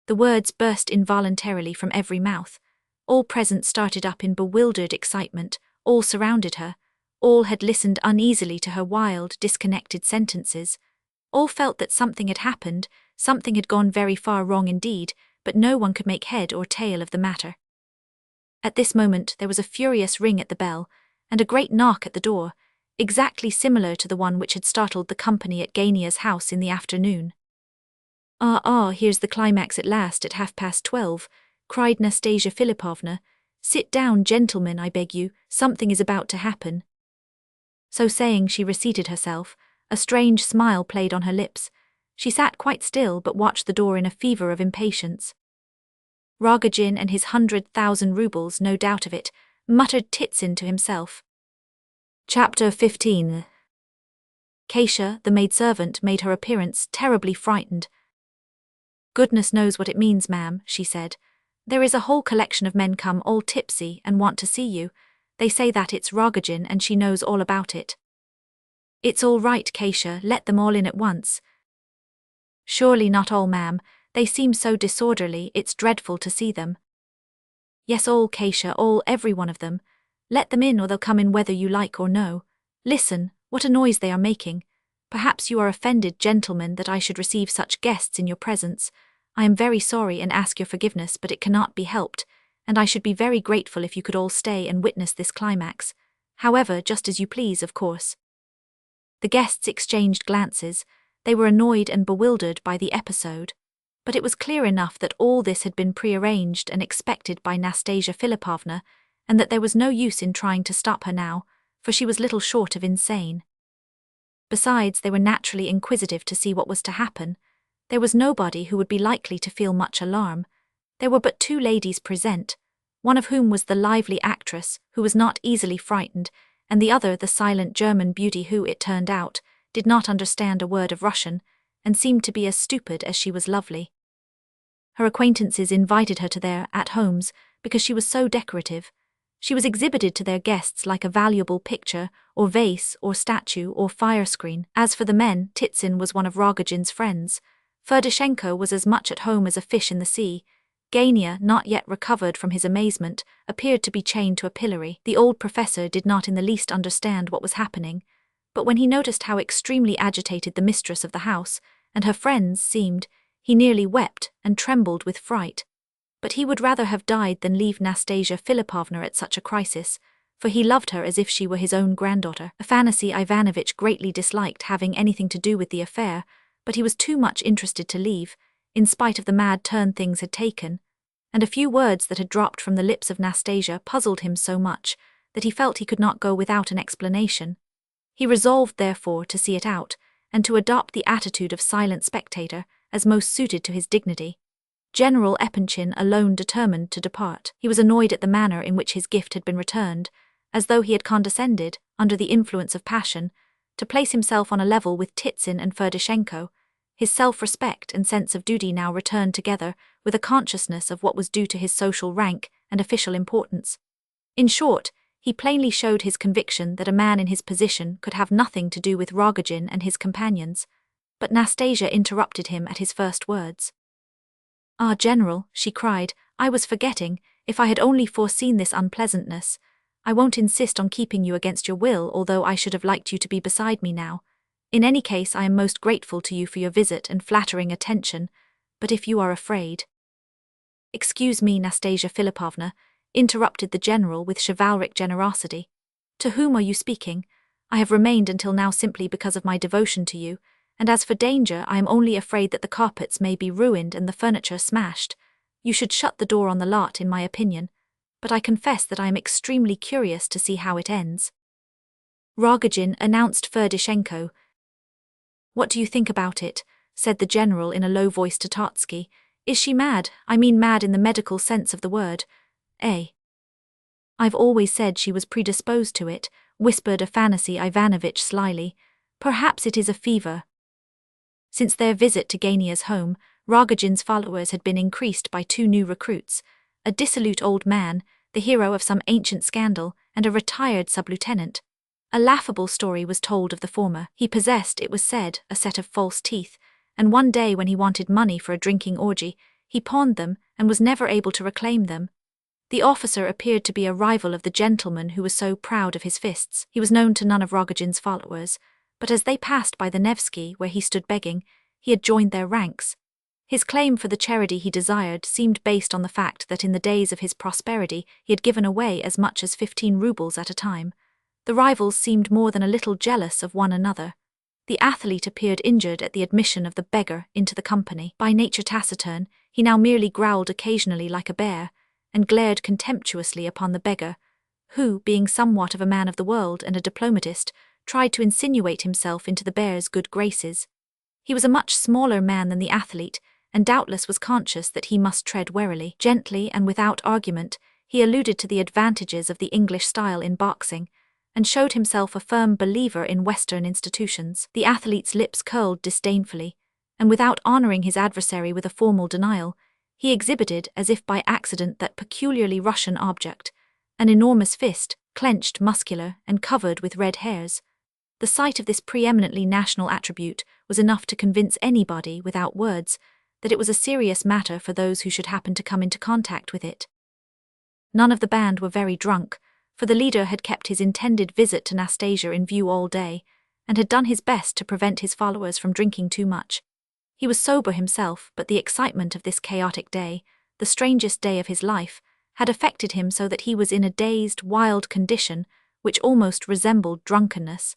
The words burst involuntarily from every mouth. All present started up in bewildered excitement, all surrounded her, all had listened uneasily to her wild, disconnected sentences. All felt that something had happened, something had gone very far wrong indeed, but no one could make head or tail of the matter. At this moment there was a furious ring at the bell, and a great knock at the door, exactly similar to the one which had startled the company at Gania's house in the afternoon. Here's the climax at last at 12:30, cried Nastasya Filippovna. Sit down, gentlemen, I beg you, something is about to happen. So saying, she reseated herself. A strange smile played on her lips. She sat quite still but watched the door in a fever of impatience. Rogozhin and his 100,000 rubles, no doubt of it, muttered Titsin to himself. Chapter 15. Kasia, the maidservant, made her appearance, terribly frightened. Goodness knows what it means, ma'am, she said. There is a whole collection of men come all tipsy and want to see you. They say that it's Rogozhin and she knows all about it. It's all right, Kasia, let them all in at once. Surely not all, ma'am. They seem so disorderly, it's dreadful to see them. Yes, all, Kasia, all, every one of them. Let them in or they'll come in whether you like or no. Listen, what a noise they are making. Perhaps you are offended, gentlemen, that I should receive such guests in your presence. I am very sorry and ask your forgiveness, but it cannot be helped, and I should be very grateful if you could all stay and witness this climax. However, just as you please, of course. The guests exchanged glances. They were annoyed and bewildered by the episode. But it was clear enough that all this had been prearranged and expected by Nastasya Filippovna, and that there was no use in trying to stop her now, for she was little short of insane. Besides, they were naturally inquisitive to see what was to happen. There was nobody who would be likely to feel much alarm. There were but two ladies present, one of whom was the lively actress, who was not easily frightened, and the other the silent German beauty who, it turned out, did not understand a word of Russian, and seemed to be as stupid as she was lovely. Her acquaintances invited her to their at-homes because she was so decorative. She was exhibited to their guests like a valuable picture, or vase, or statue, or fire screen. As for the men, Titsin was one of Rogozhin's friends. Ferdishenko was as much at home as a fish in the sea. Gania, not yet recovered from his amazement, appeared to be chained to a pillory. The old professor did not in the least understand what was happening, but when he noticed how extremely agitated the mistress of the house and her friends seemed, he nearly wept and trembled with fright. But he would rather have died than leave Nastasya Filippovna at such a crisis, for he loved her as if she were his own granddaughter. Afanasy Ivanovitch greatly disliked having anything to do with the affair, but he was too much interested to leave, in spite of the mad turn things had taken, and a few words that had dropped from the lips of Nastasya puzzled him so much that he felt he could not go without an explanation. He resolved, therefore, to see it out, and to adopt the attitude of silent spectator as most suited to his dignity. General Epanchin alone determined to depart. He was annoyed at the manner in which his gift had been returned, as though he had condescended, under the influence of passion, to place himself on a level with Titsin and Ferdishenko. His self-respect and sense of duty now returned together with a consciousness of what was due to his social rank and official importance. In short, he plainly showed his conviction that a man in his position could have nothing to do with Rogozhin and his companions. But Nastasya interrupted him at his first words. "Ah, General," she cried, "I was forgetting. If I had only foreseen this unpleasantness. I won't insist on keeping you against your will, although I should have liked you to be beside me now. In any case, I am most grateful to you for your visit and flattering attention, but if you are afraid—" "Excuse me, Nastasya Filippovna," interrupted the general with chivalric generosity. "To whom are you speaking? I have remained until now simply because of my devotion to you, and as for danger, I am only afraid that the carpets may be ruined and the furniture smashed. You should shut the door on the lot, in my opinion, but I confess that I am extremely curious to see how it ends." "Rogozhin," announced Ferdishenko. "What do you think about it?" said the general in a low voice to Totsky. "Is she mad? I mean mad in the medical sense of the word. Eh?" "I've always said she was predisposed to it," whispered Afanasy Ivanovitch slyly. "Perhaps it is a fever." Since their visit to Gania's home, Rogozhin's followers had been increased by two new recruits, a dissolute old man, the hero of some ancient scandal, and a retired sub-lieutenant. A laughable story was told of the former. He possessed, it was said, a set of false teeth, and one day when he wanted money for a drinking orgy, he pawned them and was never able to reclaim them. The officer appeared to be a rival of the gentleman who was so proud of his fists. He was known to none of Rogozhin's followers, but as they passed by the Nevsky, where he stood begging, he had joined their ranks. His claim for the charity he desired seemed based on the fact that in the days of his prosperity he had given away as much as 15 rubles at a time. The rivals seemed more than a little jealous of one another. The athlete appeared injured at the admission of the beggar into the company. By nature taciturn, he now merely growled occasionally like a bear, and glared contemptuously upon the beggar, who, being somewhat of a man of the world and a diplomatist, tried to insinuate himself into the bear's good graces. He was a much smaller man than the athlete, and doubtless was conscious that he must tread warily. Gently and without argument, he alluded to the advantages of the English style in boxing, and showed himself a firm believer in Western institutions. The athlete's lips curled disdainfully, and without honoring his adversary with a formal denial, he exhibited, as if by accident, that peculiarly Russian object, an enormous fist, clenched, muscular, and covered with red hairs. The sight of this preeminently national attribute was enough to convince anybody, without words, that it was a serious matter for those who should happen to come into contact with it. None of the band were very drunk, for the leader had kept his intended visit to Nastasya in view all day, and had done his best to prevent his followers from drinking too much. He was sober himself, but the excitement of this chaotic day, the strangest day of his life, had affected him so that he was in a dazed, wild condition which almost resembled drunkenness.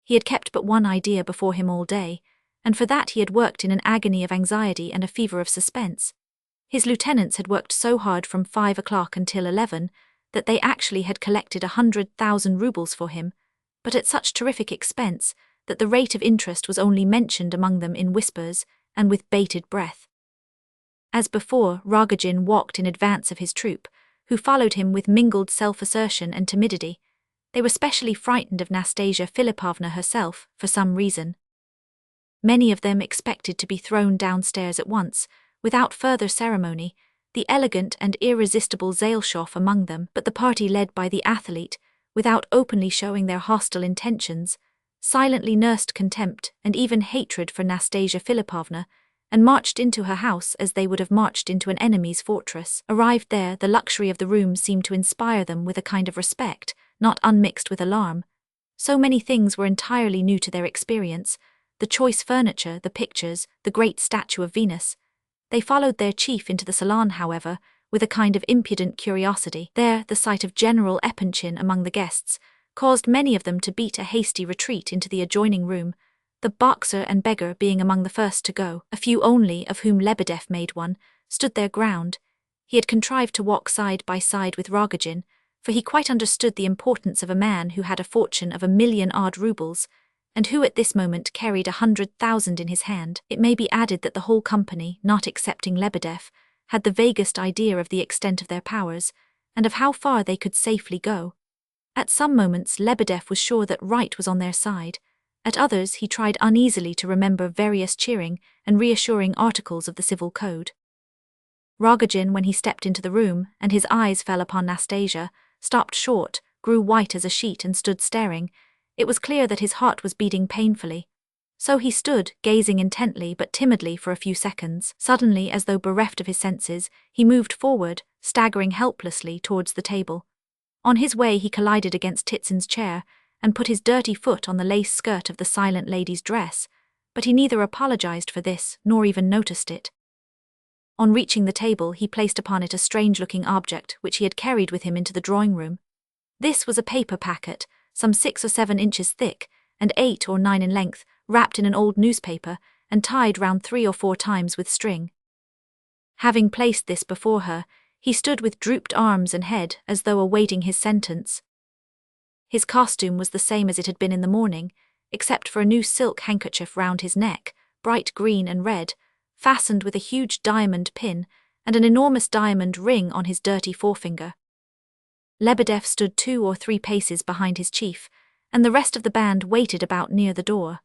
He had kept but one idea before him all day, and for that he had worked in an agony of anxiety and a fever of suspense. His lieutenants had worked so hard from 5 o'clock until 11 that they actually had collected 100,000 rubles for him, but at such terrific expense that the rate of interest was only mentioned among them in whispers and with bated breath. As before, Rogozhin walked in advance of his troop, who followed him with mingled self-assertion and timidity. They were specially frightened of Nastasya Filippovna herself, for some reason. Many of them expected to be thrown downstairs at once, without further ceremony, the elegant and irresistible Zaleshoff among them, but the party led by the athlete, without openly showing their hostile intentions, silently nursed contempt and even hatred for Nastasya Filippovna, and marched into her house as they would have marched into an enemy's fortress. Arrived there, the luxury of the room seemed to inspire them with a kind of respect, not unmixed with alarm. So many things were entirely new to their experience: the choice furniture, the pictures, the great statue of Venus. They followed their chief into the salon, however, with a kind of impudent curiosity. There, the sight of General Epanchin among the guests caused many of them to beat a hasty retreat into the adjoining room, the boxer and beggar being among the first to go. A few only, of whom Lebedev made one, stood their ground. He had contrived to walk side by side with Rogozhin, for he quite understood the importance of a man who had a fortune of 1,000,000 rubles, and who at this moment carried 100,000 in his hand. It may be added that the whole company, not excepting Lebedev, had the vaguest idea of the extent of their powers, and of how far they could safely go. At some moments Lebedev was sure that right was on their side. At others he tried uneasily to remember various cheering and reassuring articles of the civil code. Rogozhin, when he stepped into the room, and his eyes fell upon Nastasya, stopped short, grew white as a sheet, and stood staring. It was clear that his heart was beating painfully. So he stood, gazing intently but timidly for a few seconds. Suddenly, as though bereft of his senses, he moved forward, staggering helplessly towards the table. On his way he collided against Titsin's chair, and put his dirty foot on the lace skirt of the silent lady's dress, but he neither apologized for this, nor even noticed it. On reaching the table, he placed upon it a strange-looking object which he had carried with him into the drawing-room. This was a paper packet, some 6 or 7 inches thick, and 8 or 9 in length, wrapped in an old newspaper, and tied round 3 or 4 times with string. Having placed this before her, he stood with drooped arms and head, as though awaiting his sentence. His costume was the same as it had been in the morning, except for a new silk handkerchief round his neck, bright green and red, fastened with a huge diamond pin, and an enormous diamond ring on his dirty forefinger. Lebedev stood 2 or 3 paces behind his chief, and the rest of the band waited about near the door.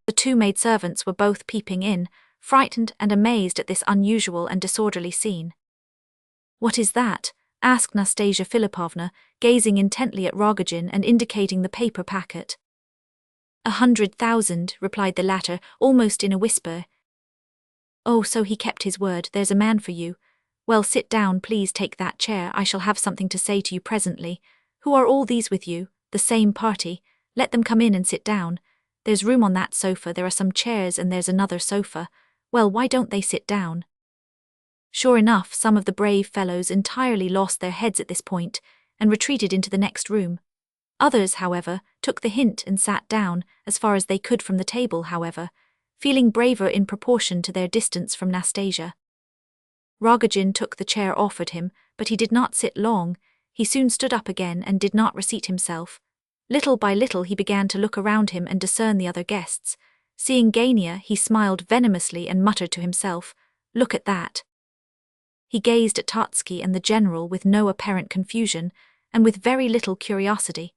The 2 maidservants were both peeping in, frightened and amazed at this unusual and disorderly scene. "What is that?" asked Nastasya Filippovna, gazing intently at Rogozhin and indicating the paper packet. 100,000, replied the latter, almost in a whisper. "Oh, so he kept his word. There's a man for you. Well, sit down, please take that chair. I shall have something to say to you presently. Who are all these with you? The same party. Let them come in and sit down. There's room on that sofa, there are some chairs, and there's another sofa. Well, why don't they sit down? Sure enough, some of the brave fellows entirely lost their heads at this point and retreated into the next room. Others, however, took the hint and sat down, as far as they could from the table, however, feeling braver in proportion to their distance from Nastasya. Rogozhin took the chair offered him, but he did not sit long. He soon stood up again and did not reseat himself. Little by little he began to look around him and discern the other guests. Seeing Gania, he smiled venomously and muttered to himself, "Look at that." He gazed at Totsky and the general with no apparent confusion, and with very little curiosity.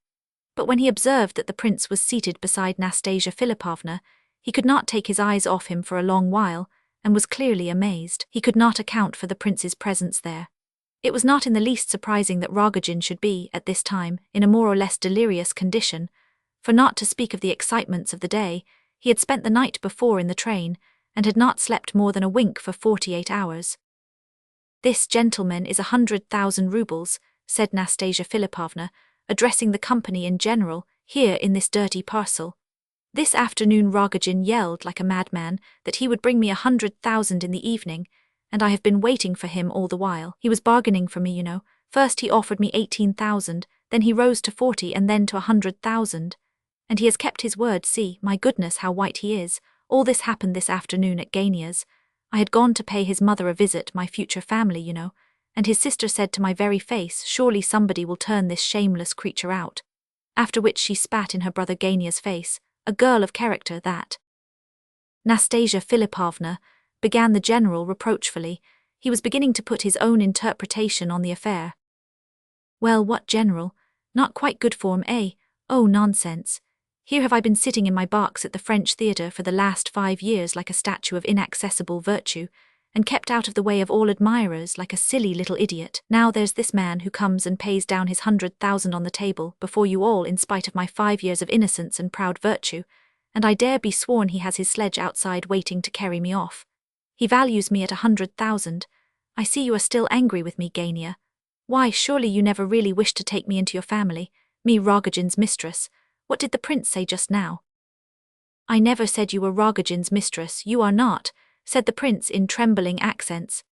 But when he observed that the prince was seated beside Nastasya Filippovna, he could not take his eyes off him for a long while, and was clearly amazed. He could not account for the prince's presence there. It was not in the least surprising that Rogozhin should be, at this time, in a more or less delirious condition, for not to speak of the excitements of the day, he had spent the night before in the train, and had not slept more than a wink for 48 hours. "This gentleman is 100,000 roubles, said Nastasya Filippovna, addressing the company in general, here in this dirty parcel. This afternoon Rogozhin yelled like a madman that he would bring me 100,000 in the evening, and I have been waiting for him all the while. He was bargaining for me, you know. First he offered me 18,000, then he rose to 40 and then to 100,000. And he has kept his word. See, my goodness, how white he is. All this happened this afternoon at Gania's. I had gone to pay his mother a visit, my future family, you know, and his sister said to my very face, surely somebody will turn this shameless creature out. After which she spat in her brother Gania's face, a girl of character that." "Nastasya Filippovna," began the general reproachfully. He was beginning to put his own interpretation on the affair. "Well, what, general? Not quite good form, eh? Oh, nonsense. Here have I been sitting in my box at the French theatre for the last 5 years like a statue of inaccessible virtue, and kept out of the way of all admirers like a silly little idiot. Now there's this man who comes and pays down his 100,000 on the table before you all in spite of my 5 years of innocence and proud virtue, and I dare be sworn he has his sledge outside waiting to carry me off. He values me at 100,000. I see you are still angry with me, Gania. Why, surely you never really wished to take me into your family, me Rogozhin's mistress. What did the prince say just now?" "I never said you were Rogozhin's mistress, you are not," said the prince in trembling accents.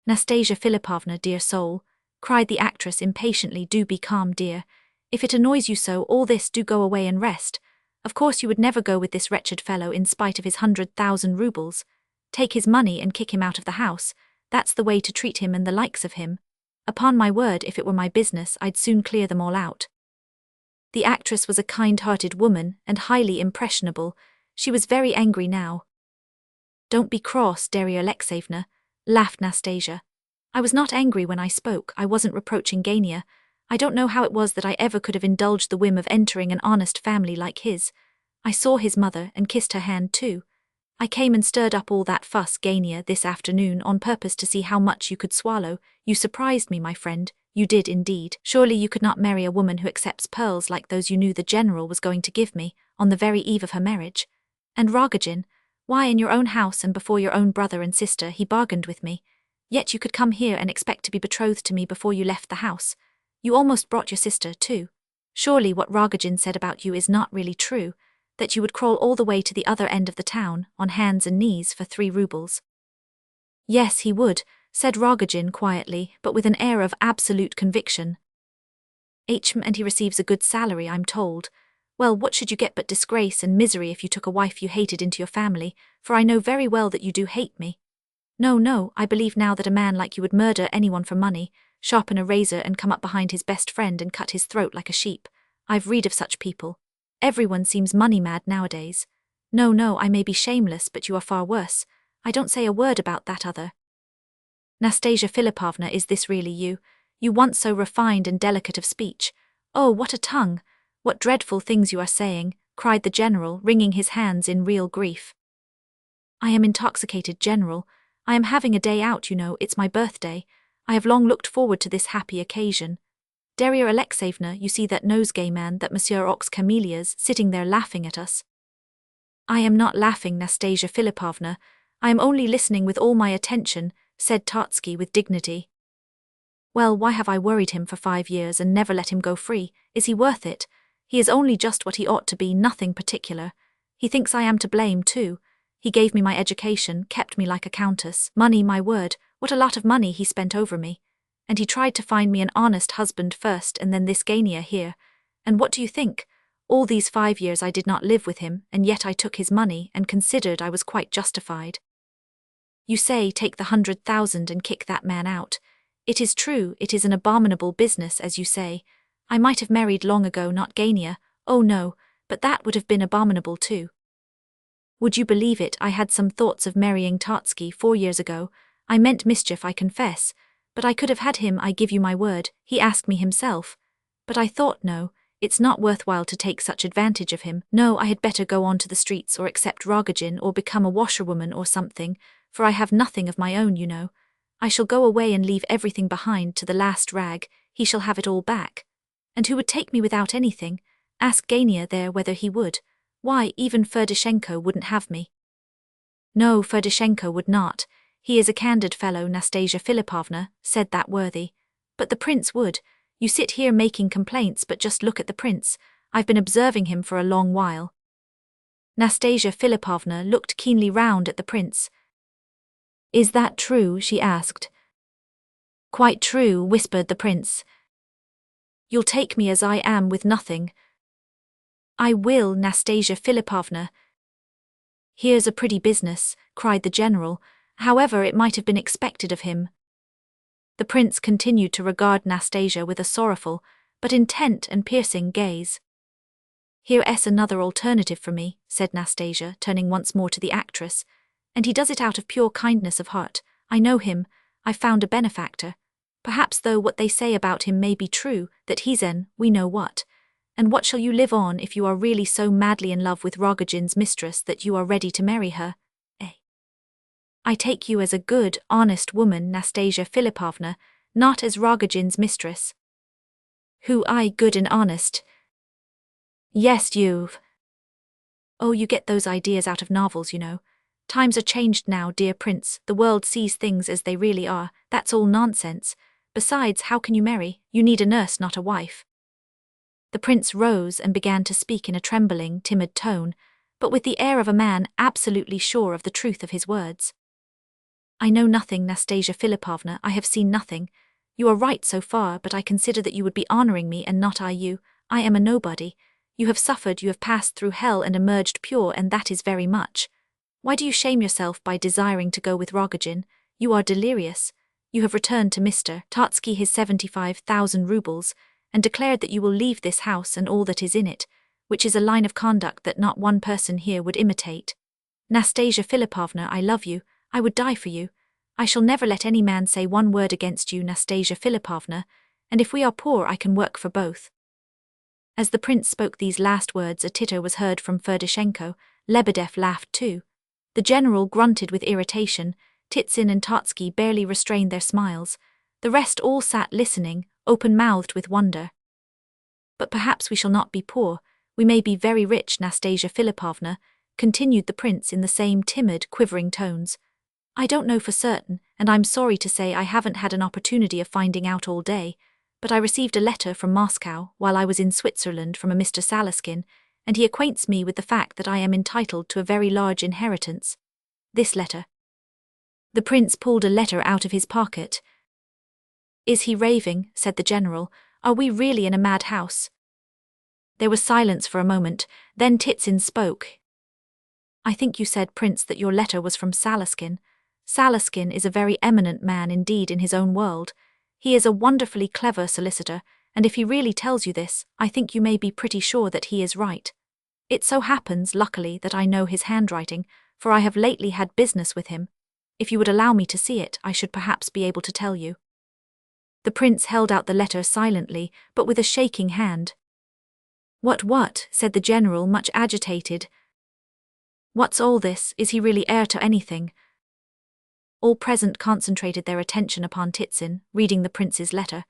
"Nastasya Filippovna, dear soul," cried the actress impatiently, "do be calm, dear. If it annoys you so, all this, do go away and rest. Of course you would never go with this wretched fellow in spite of his 100,000 roubles. Take his money and kick him out of the house. That's the way to treat him and the likes of him. Upon my word, if it were my business, I'd soon clear them all out." The actress was a kind-hearted woman and highly impressionable. She was very angry now. "Don't be cross, Darya Alexeyevna," laughed Nastasya. "I was not angry when I spoke. I wasn't reproaching Gania. I don't know how it was that I ever could have indulged the whim of entering an honest family like his. I saw his mother and kissed her hand too. I came and stirred up all that fuss, Gania, this afternoon on purpose to see how much you could swallow. You surprised me, my friend. You did indeed. Surely you could not marry a woman who accepts pearls like those you knew the general was going to give me, on the very eve of her marriage. And Rogozhin, why, in your own house and before your own brother and sister he bargained with me. Yet you could come here and expect to be betrothed to me before you left the house. You almost brought your sister, too. Surely what Rogozhin said about you is not really true, that you would crawl all the way to the other end of the town, on hands and knees, for 3 roubles. "Yes, he would," said Rogozhin quietly, but with an air of absolute conviction. "And he receives a good salary, I'm told. Well, what should you get but disgrace and misery if you took a wife you hated into your family, for I know very well that you do hate me. No, I believe now that a man like you would murder anyone for money, sharpen a razor and come up behind his best friend and cut his throat like a sheep. I've read of such people. Everyone seems money-mad nowadays. No, I may be shameless, but you are far worse. I don't say a word about that other. Nastasya Filippovna, is this really you? You once so refined and delicate of speech. Oh, what a tongue! What dreadful things you are saying," cried the general, wringing his hands in real grief. "I am intoxicated, General. I am having a day out, you know, it's my birthday. I have long looked forward to this happy occasion. Darya Alexeyevna, you see that nosegay man, that Monsieur Ox Camellias, sitting there laughing at us." "I am not laughing, Nastasya Filippovna. I am only listening with all my attention," said Totsky with dignity. "Well, why have I worried him for 5 years and never let him go free? Is he worth it? He is only just what he ought to be, nothing particular. He thinks I am to blame, too. He gave me my education, kept me like a countess. Money, my word, what a lot of money he spent over me. And he tried to find me an honest husband first and then this Gania here. And what do you think? All these 5 years I did not live with him, and yet I took his money and considered I was quite justified. You say take the 100,000 and kick that man out. It is true, it is an abominable business as you say. I might have married long ago, not Gania, oh no, but that would have been abominable too. Would you believe it, I had some thoughts of marrying Tartsky 4 years ago. I meant mischief, I confess, but I could have had him, I give you my word, he asked me himself. But I thought no, it's not worthwhile to take such advantage of him. No, I had better go on to the streets or accept Rogozhin or become a washerwoman or something, for I have nothing of my own, you know. I shall go away and leave everything behind to the last rag, he shall have it all back. And who would take me without anything? Ask Gania there whether he would. Why, even Ferdishenko wouldn't have me. No, Ferdishenko would not. He is a candid fellow, Nastasya Filippovna, said that worthy. But the prince would. You sit here making complaints, but just look at the prince. I've been observing him for a long while. Nastasya Filippovna looked keenly round at the prince. Is that true? She asked. Quite true, whispered the prince. You'll take me as I am with nothing. I will, Nastasya Filippovna. Here's a pretty business, cried the general. However, it might have been expected of him. The prince continued to regard Nastasya with a sorrowful, but intent and piercing gaze. Here's another alternative for me, said Nastasya, turning once more to the actress. And he does it out of pure kindness of heart. I know him. I've found a benefactor. Perhaps, though, what they say about him may be true, that he's an, we know what. And what shall you live on if you are really so madly in love with Rogozhin's mistress that you are ready to marry her? I take you as a good, honest woman, Nastasya Filippovna, not as Rogozhin's mistress. Who I good and honest? Yes, you've. Oh, you get those ideas out of novels, you know. Times are changed now, dear prince, the world sees things as they really are, that's all nonsense. Besides, how can you marry? You need a nurse, not a wife. The prince rose and began to speak in a trembling, timid tone, but with the air of a man absolutely sure of the truth of his words. I know nothing, Nastasya Filippovna, I have seen nothing. You are right so far, but I consider that you would be honoring me and not I you. I am a nobody. You have suffered, you have passed through hell and emerged pure, and that is very much. Why do you shame yourself by desiring to go with Rogozhin? You are delirious. You have returned to Mr. Tartsky his 75,000 rubles, and declared that you will leave this house and all that is in it, which is a line of conduct that not one person here would imitate. Nastasya Filippovna, I love you, I would die for you. I shall never let any man say one word against you, Nastasya Filippovna, and if we are poor I can work for both. As the prince spoke these last words, a titter was heard from Ferdishenko. Lebedev laughed too. The general grunted with irritation. Titsin and Tartsky barely restrained their smiles. The rest all sat listening, open-mouthed with wonder. But perhaps we shall not be poor. We may be very rich, Nastasya Filippovna, continued the prince in the same timid, quivering tones. I don't know for certain, and I'm sorry to say I haven't had an opportunity of finding out all day, but I received a letter from Moscow while I was in Switzerland from a Mr. Salaskin, and he acquaints me with the fact that I am entitled to a very large inheritance. This letter. The prince pulled a letter out of his pocket. Is he raving? Said the general. Are we really in a madhouse? There was silence for a moment, then Titsin spoke. I think you said, Prince, that your letter was from Salaskin. Salaskin is a very eminent man indeed in his own world. He is a wonderfully clever solicitor, and if he really tells you this, I think you may be pretty sure that he is right. It so happens, luckily, that I know his handwriting, for I have lately had business with him. If you would allow me to see it, I should perhaps be able to tell you. The prince held out the letter silently, but with a shaking hand. What? Said the general, much agitated. What's all this? Is he really heir to anything? All present concentrated their attention upon Titsin, reading the prince's letter.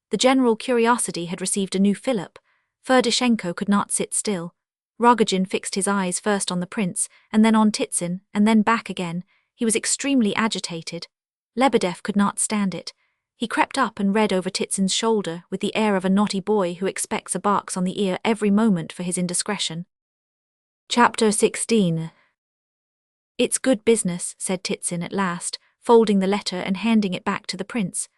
The general curiosity had received a new fillip. Ferdishenko could not sit still. Rogozhin fixed his eyes first on the prince, and then on Titsin, and then back again. He was extremely agitated. Lebedev could not stand it. He crept up and read over Titsin's shoulder with the air of a naughty boy who expects a box on the ear every moment for his indiscretion. Chapter 16. "It's good business," said Titsin at last, folding the letter and handing it back to the prince.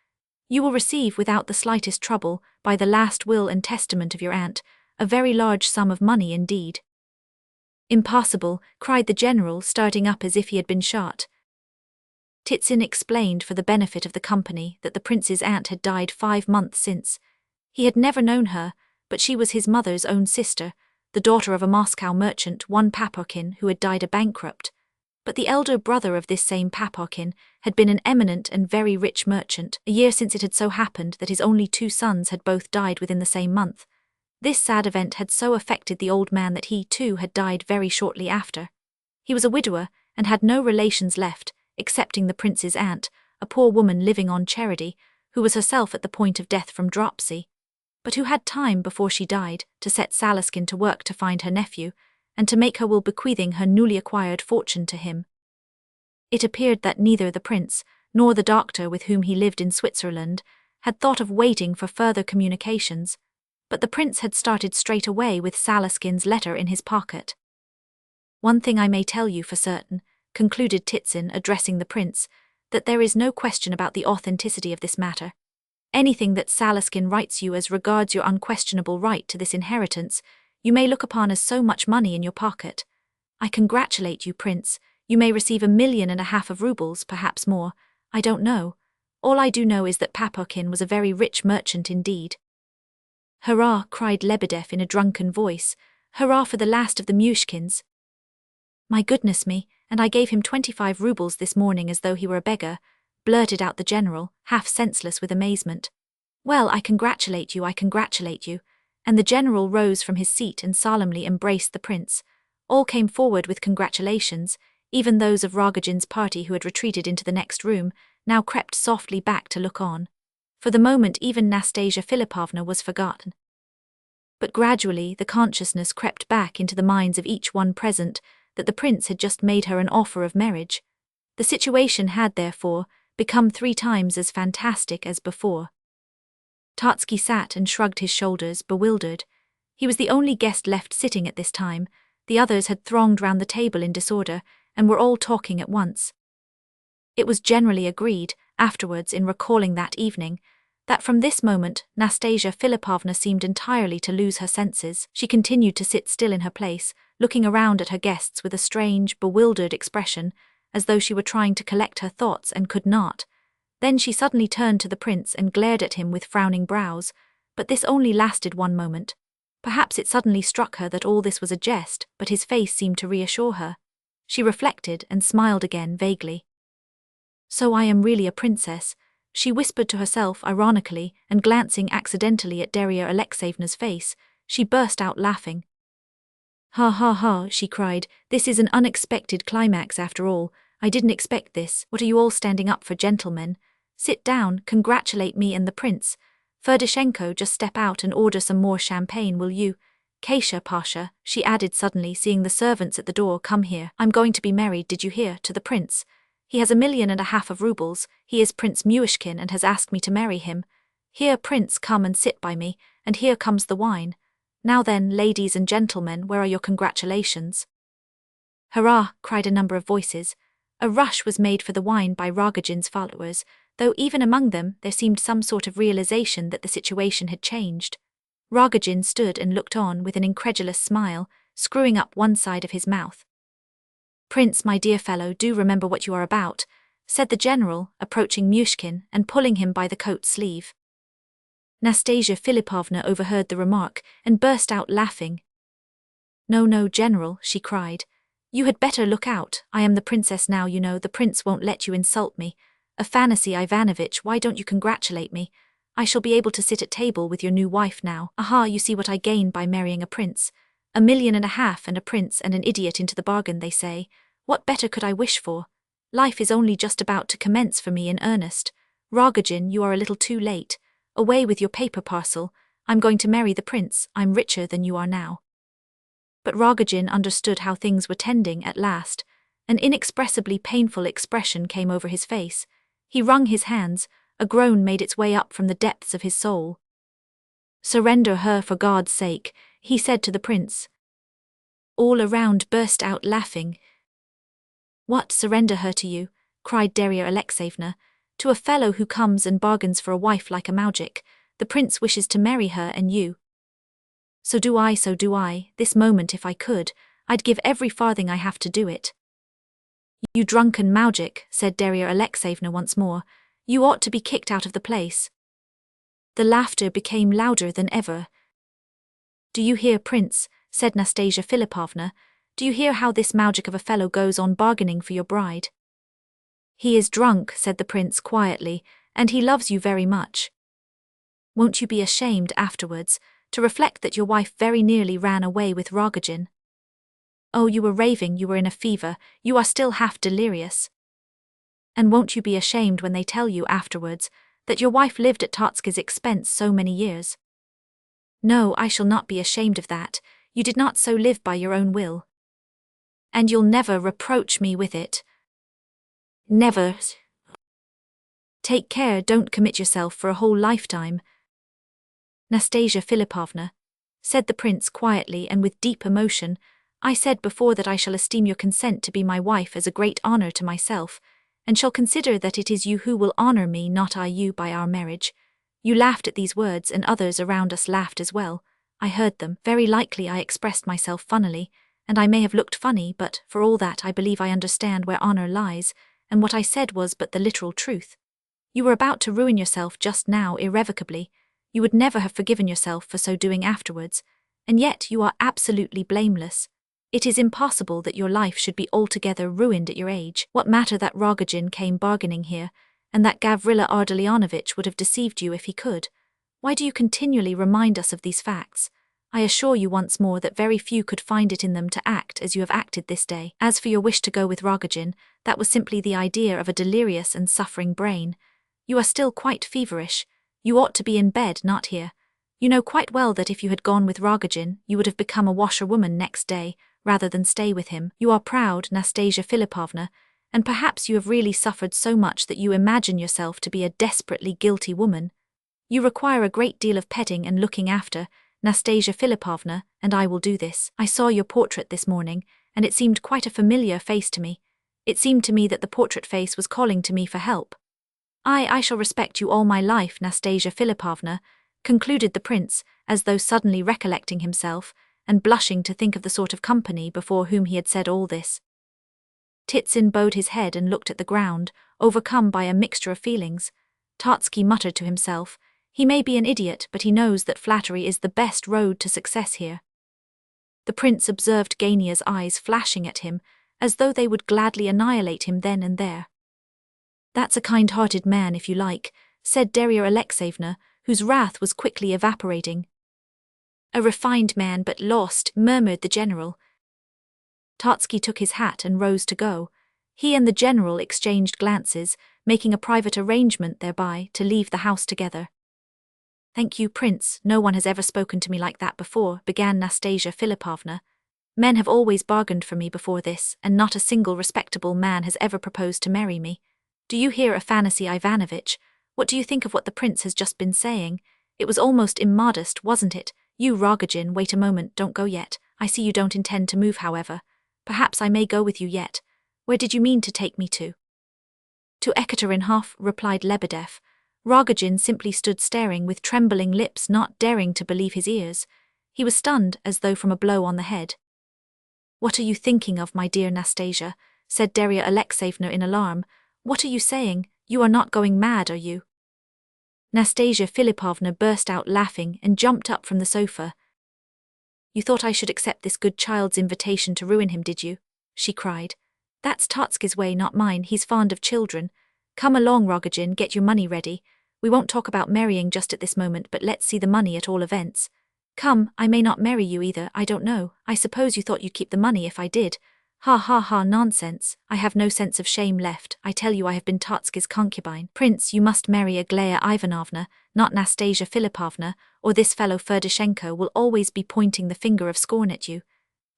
"You will receive without the slightest trouble, by the last will and testament of your aunt, a very large sum of money indeed." "Impossible," cried the general, starting up as if he had been shot. Titsin explained for the benefit of the company that the prince's aunt had died 5 months since. He had never known her, but she was his mother's own sister, the daughter of a Moscow merchant, one Paporkin, who had died a bankrupt. But the elder brother of this same Paporkin had been an eminent and very rich merchant. A year since it had so happened that his only 2 sons had both died within the same month. This sad event had so affected the old man that he, too, had died very shortly after. He was a widower and had no relations left, excepting the prince's aunt, a poor woman living on charity, who was herself at the point of death from dropsy, but who had time before she died to set Salaskin to work to find her nephew, and to make her will bequeathing her newly acquired fortune to him. It appeared that neither the prince, nor the doctor with whom he lived in Switzerland, had thought of waiting for further communications, but the prince had started straight away with Salaskin's letter in his pocket. "One thing I may tell you for certain," concluded Titsin, addressing the prince, "that there is no question about the authenticity of this matter. Anything that Salaskin writes you as regards your unquestionable right to this inheritance, you may look upon as so much money in your pocket. I congratulate you, prince. You may receive 1.5 million of rubles, perhaps more. I don't know. All I do know is that Paporkin was a very rich merchant indeed." "Hurrah!" cried Lebedev in a drunken voice. "Hurrah for the last of the Myshkins!" "My goodness me, and I gave him 25 rubles this morning as though he were a beggar," blurted out the general, half senseless with amazement. "Well, I congratulate you, and the general rose from his seat and solemnly embraced the prince. All came forward with congratulations, even those of Rogozhin's party who had retreated into the next room, now crept softly back to look on. For the moment even Nastasya Filippovna was forgotten. But gradually the consciousness crept back into the minds of each one present that the prince had just made her an offer of marriage. The situation had, therefore, become 3 times as fantastic as before. Totsky sat and shrugged his shoulders, bewildered. He was the only guest left sitting at this time. The others had thronged round the table in disorder, and were all talking at once. It was generally agreed, afterwards in recalling that evening, that from this moment Nastasya Filippovna seemed entirely to lose her senses. She continued to sit still in her place, looking around at her guests with a strange, bewildered expression, as though she were trying to collect her thoughts and could not. Then she suddenly turned to the prince and glared at him with frowning brows, but this only lasted 1 moment. Perhaps it suddenly struck her that all this was a jest, but his face seemed to reassure her. She reflected and smiled again vaguely. "So I am really a princess," she whispered to herself ironically, and glancing accidentally at Darya Alexeyevna's face, she burst out laughing. "Ha ha ha," she cried, "this is an unexpected climax after all. I didn't expect this. What are you all standing up for, gentlemen? Sit down, congratulate me and the prince. Ferdishenko, just step out and order some more champagne, will you? Kasia, Pasha," she added suddenly, seeing the servants at the door, "come here. I'm going to be married, did you hear, to the prince. He has 1.5 million of rubles. He is Prince Myshkin and has asked me to marry him. Here, prince, come and sit by me, and here comes the wine. Now then, ladies and gentlemen, where are your congratulations?" "Hurrah!" cried a number of voices. A rush was made for the wine by Rogozhin's followers, though even among them there seemed some sort of realization that the situation had changed. Rogozhin stood and looked on with an incredulous smile, screwing up one side of his mouth. "Prince, my dear fellow, do remember what you are about," said the general, approaching Myshkin and pulling him by the coat sleeve. Nastasya Filippovna overheard the remark and burst out laughing. "No, no, general," she cried. "You had better look out. I am the princess now, you know. The prince won't let you insult me. Afanasy Ivanovitch, why don't you congratulate me? I shall be able to sit at table with your new wife now. Aha, you see what I gain by marrying a prince. 1.5 million and a prince and an idiot into the bargain, they say. What better could I wish for? Life is only just about to commence for me in earnest. Rogozhin, you are a little too late. Away with your paper parcel. I'm going to marry the prince. I'm richer than you are now." But Rogozhin understood how things were tending at last. An inexpressibly painful expression came over his face. He wrung his hands. A groan made its way up from the depths of his soul. "Surrender her for God's sake," he said to the prince. All around burst out laughing. What, surrender her to you? Cried Darya Alexeyevna. To a fellow who comes and bargains for a wife like a moujik. The prince wishes to marry her and you. So do I, this moment if I could, I'd give every farthing I have to do it. You drunken moujik, said Darya Alexeyevna once more, you ought to be kicked out of the place. The laughter became louder than ever. Do you hear, Prince, said Nastasya Filippovna, do you hear how this moujik of a fellow goes on bargaining for your bride? He is drunk, said the prince quietly, and he loves you very much. Won't you be ashamed afterwards to reflect that your wife very nearly ran away with Rogozhin? Oh, you were raving, you were in a fever, you are still half delirious. And won't you be ashamed when they tell you afterwards that your wife lived at Totsky's expense so many years? No, I shall not be ashamed of that, you did not so live by your own will. And you'll never reproach me with it. Never. Take care, don't commit yourself for a whole lifetime. Nastasya Filippovna, said the prince quietly and with deep emotion, I said before that I shall esteem your consent to be my wife as a great honor to myself, and shall consider that it is you who will honor me, not I you, by our marriage. You laughed at these words, and others around us laughed as well. I heard them. Very likely I expressed myself funnily, and I may have looked funny, but for all that I believe I understand where honor lies, and what I said was but the literal truth. You were about to ruin yourself just now irrevocably. You would never have forgiven yourself for so doing afterwards, and yet you are absolutely blameless. It is impossible that your life should be altogether ruined at your age. What matter that Rogozhin came bargaining here, and that Gavrila Ardalionovitch would have deceived you if he could? Why do you continually remind us of these facts? I assure you once more that very few could find it in them to act as you have acted this day. As for your wish to go with Rogozhin, that was simply the idea of a delirious and suffering brain. You are still quite feverish. You ought to be in bed, not here. You know quite well that if you had gone with Rogozhin, you would have become a washerwoman next day, rather than stay with him. You are proud, Nastasya Filippovna, and perhaps you have really suffered so much that you imagine yourself to be a desperately guilty woman. You require a great deal of petting and looking after, Nastasya Filippovna, and I will do this. I saw your portrait this morning, and it seemed quite a familiar face to me. It seemed to me that the portrait face was calling to me for help. I shall respect you all my life, Nastasya Filippovna, concluded the prince, as though suddenly recollecting himself, and blushing to think of the sort of company before whom he had said all this. Titsin bowed his head and looked at the ground, overcome by a mixture of feelings. Totsky muttered to himself, he may be an idiot, but he knows that flattery is the best road to success here. The prince observed Gania's eyes flashing at him, as though they would gladly annihilate him then and there. That's a kind-hearted man, if you like, said Darya Alexeyevna, whose wrath was quickly evaporating. A refined man but lost, murmured the general. Totsky took his hat and rose to go. He and the general exchanged glances, making a private arrangement thereby to leave the house together. Thank you, Prince, no one has ever spoken to me like that before, began Nastasya Filippovna. Men have always bargained for me before this, and not a single respectable man has ever proposed to marry me. Do you hear, Afanasy Ivanovitch? What do you think of what the prince has just been saying? It was almost immodest, wasn't it? You, Rogozhin, wait a moment, don't go yet. I see you don't intend to move, however. Perhaps I may go with you yet. Where did you mean to take me to? To Ekaterinhof, replied Lebedev. Rogozhin simply stood staring with trembling lips, not daring to believe his ears. He was stunned, as though from a blow on the head. What are you thinking of, my dear Nastasya? Said Darya Alexeyevna in alarm. What are you saying? You are not going mad, are you? Nastasya Filippovna burst out laughing and jumped up from the sofa. You thought I should accept this good child's invitation to ruin him, did you? She cried. That's Totsky's way, not mine. He's fond of children. Come along, Rogozhin, get your money ready. We won't talk about marrying just at this moment, but let's see the money at all events. Come, I may not marry you either, I don't know. I suppose you thought you'd keep the money if I did. Ha ha ha, nonsense. I have no sense of shame left. I tell you I have been Totsky's concubine. Prince, you must marry Aglaya Ivanovna, not Nastasya Filippovna, or this fellow Ferdishenko will always be pointing the finger of scorn at you.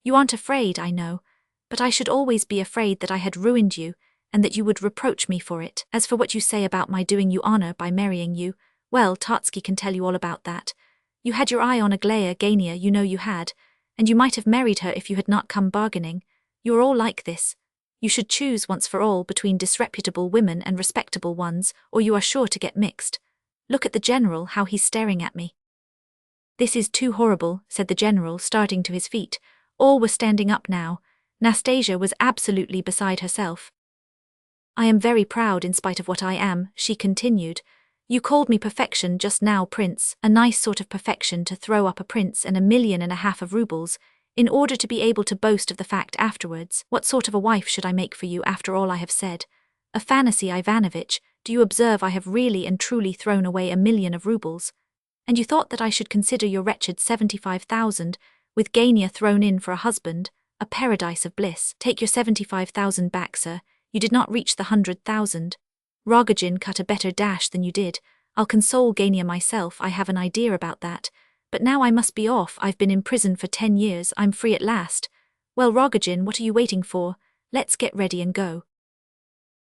You aren't afraid, I know, but I should always be afraid that I had ruined you, and that you would reproach me for it. As for what you say about my doing you honor by marrying you, well, Totsky can tell you all about that. You had your eye on Aglaya, Gania, you know you had, and you might have married her if you had not come bargaining. You're all like this. You should choose once for all between disreputable women and respectable ones, or you are sure to get mixed. Look at the general, how he's staring at me." "This is too horrible," said the general, starting to his feet. All were standing up now. Nastasya was absolutely beside herself. "I am very proud in spite of what I am," she continued. "You called me perfection just now, Prince, a nice sort of perfection to throw up a prince and 1.5 million of rubles, in order to be able to boast of the fact afterwards. What sort of a wife should I make for you after all I have said? A fantasy, Ivanovitch. Do you observe I have really and truly thrown away 1 million of rubles? And you thought that I should consider your wretched 75,000, with Gania thrown in for a husband, a paradise of bliss. Take your 75,000 back, sir. You did not reach the 100,000. Rogozhin cut a better dash than you did. I'll console Gania myself, I have an idea about that. But now I must be off. I've been in prison for 10 years, I'm free at last. Well, Rogozhin, what are you waiting for? Let's get ready and go."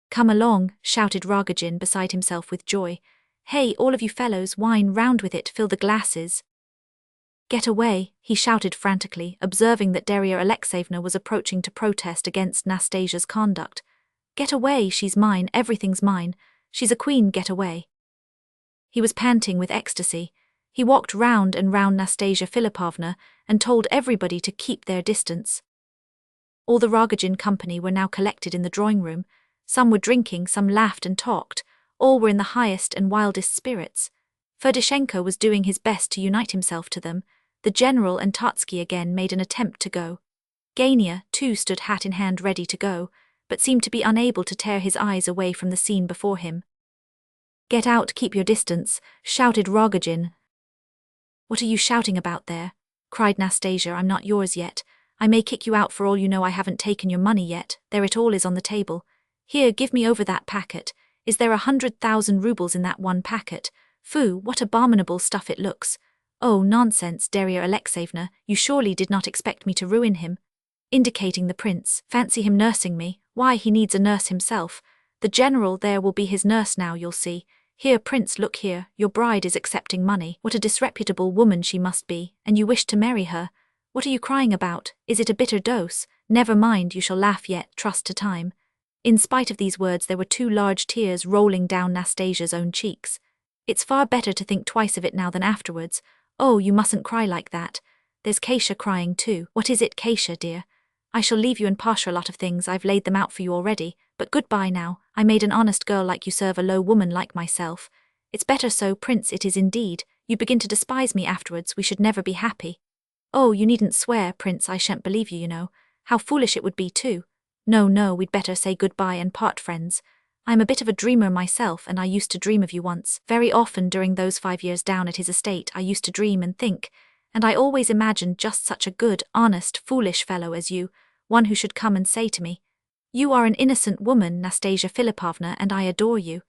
"Come along," shouted Rogozhin beside himself with joy. "Hey, all of you fellows, wine round with it, fill the glasses." "Get away," he shouted frantically, observing that Darya Alexeyevna was approaching to protest against Nastasya's conduct. "Get away, she's mine, everything's mine. She's a queen, get away." He was panting with ecstasy. He walked round and round Nastasya Filippovna and told everybody to keep their distance. All the Rogozhin company were now collected in the drawing-room. Some were drinking, some laughed and talked. All were in the highest and wildest spirits. Ferdishenko was doing his best to unite himself to them. The general and Totsky again made an attempt to go. Gania, too, stood hat in hand ready to go, but seemed to be unable to tear his eyes away from the scene before him. "Get out, keep your distance," shouted Rogozhin. "What are you shouting about there?" cried Nastasya. "I'm not yours yet. I may kick you out for all you know. I haven't taken your money yet. There it all is on the table. Here, give me over that packet. Is there 100,000 rubles in that one packet? Phoo, what abominable stuff it looks. Oh, nonsense, Darya Alexeyevna, you surely did not expect me to ruin him." Indicating the prince. "Fancy him nursing me. Why, he needs a nurse himself. The general there will be his nurse now, you'll see. Here, prince, look here, your bride is accepting money. What a disreputable woman she must be, and you wish to marry her. What are you crying about? Is it a bitter dose? Never mind, you shall laugh yet, trust to time." In spite of these words, there were 2 large tears rolling down Nastasya's own cheeks. "It's far better to think twice of it now than afterwards. Oh, you mustn't cry like that. There's Kasia crying too." "What is it, Kasia, dear?" "I shall leave you and Pasha a lot of things. I've laid them out for you already. But goodbye now. I made an honest girl like you serve a low woman like myself. It's better so, Prince, it is indeed. You begin to despise me afterwards. We should never be happy." "Oh, you needn't swear, Prince. I shan't believe you, you know. How foolish it would be too. No, we'd better say goodbye and part friends. I'm a bit of a dreamer myself, and I used to dream of you once. Very often during those 5 years down at his estate I used to dream and think, and I always imagined just such a good, honest, foolish fellow as you, one who should come and say to me, 'You are an innocent woman, Nastasya Filippovna, and I adore you.'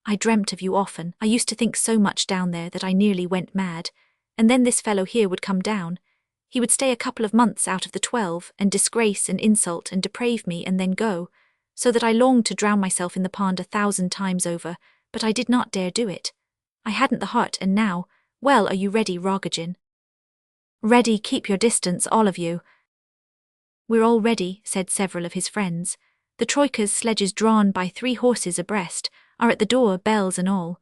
I dreamt of you often. I used to think so much down there that I nearly went mad. And then this fellow here would come down. He would stay a couple of months out of the 12, and disgrace and insult and deprave me and then go, so that I longed to drown myself in the pond 1,000 times over, but I did not dare do it. I hadn't the heart, and now, well, are you ready, Rogozhin?" "Ready, keep your distance, all of you." "We're all ready," said several of his friends. "The troika's sledges drawn by 3 horses abreast are at the door, bells and all."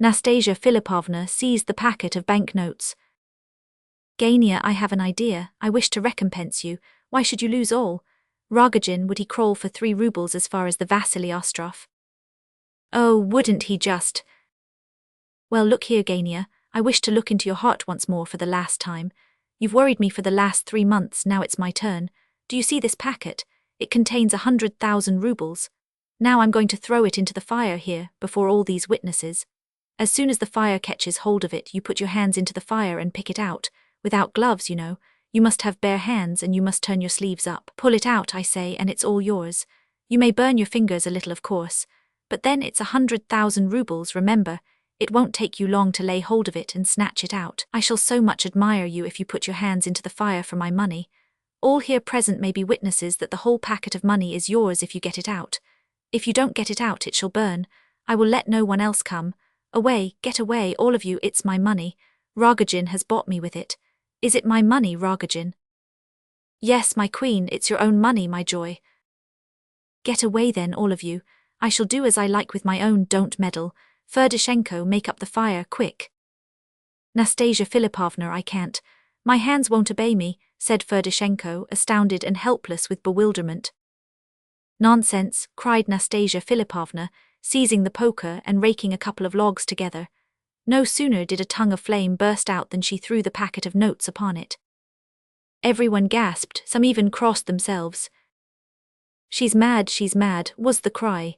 Nastasya Filippovna seized the packet of banknotes. "Gania, I have an idea. I wish to recompense you. Why should you lose all? Rogozhin, would he crawl for 3 rubles as far as the Vasily Ostrov? Oh, wouldn't he just? Well, look here, Gania, I wish to look into your heart once more for the last time. You've worried me for the last 3 months, now it's my turn. Do you see this packet? It contains 100,000 rubles. Now I'm going to throw it into the fire here, before all these witnesses. As soon as the fire catches hold of it, you put your hands into the fire and pick it out. Without gloves, you know. You must have bare hands and you must turn your sleeves up. Pull it out, I say, and it's all yours. You may burn your fingers a little, of course. But then it's 100,000 rubles, remember. It won't take you long to lay hold of it and snatch it out. I shall so much admire you if you put your hands into the fire for my money. All here present may be witnesses that the whole packet of money is yours if you get it out. If you don't get it out, it shall burn. I will let no one else come. Away, get away, all of you, it's my money. Rogozhin has bought me with it. Is it my money, Rogozhin? Yes, my queen, it's your own money, my joy. Get away then, all of you. I shall do as I like with my own, don't meddle. Ferdishenko, make up the fire, quick. Nastasya Filippovna, I can't. My hands won't obey me, said Ferdishenko, astounded and helpless with bewilderment. Nonsense, cried Nastasya Filippovna, seizing the poker and raking a couple of logs together. No sooner did a tongue of flame burst out than she threw the packet of notes upon it. Everyone gasped, some even crossed themselves. She's mad, was the cry.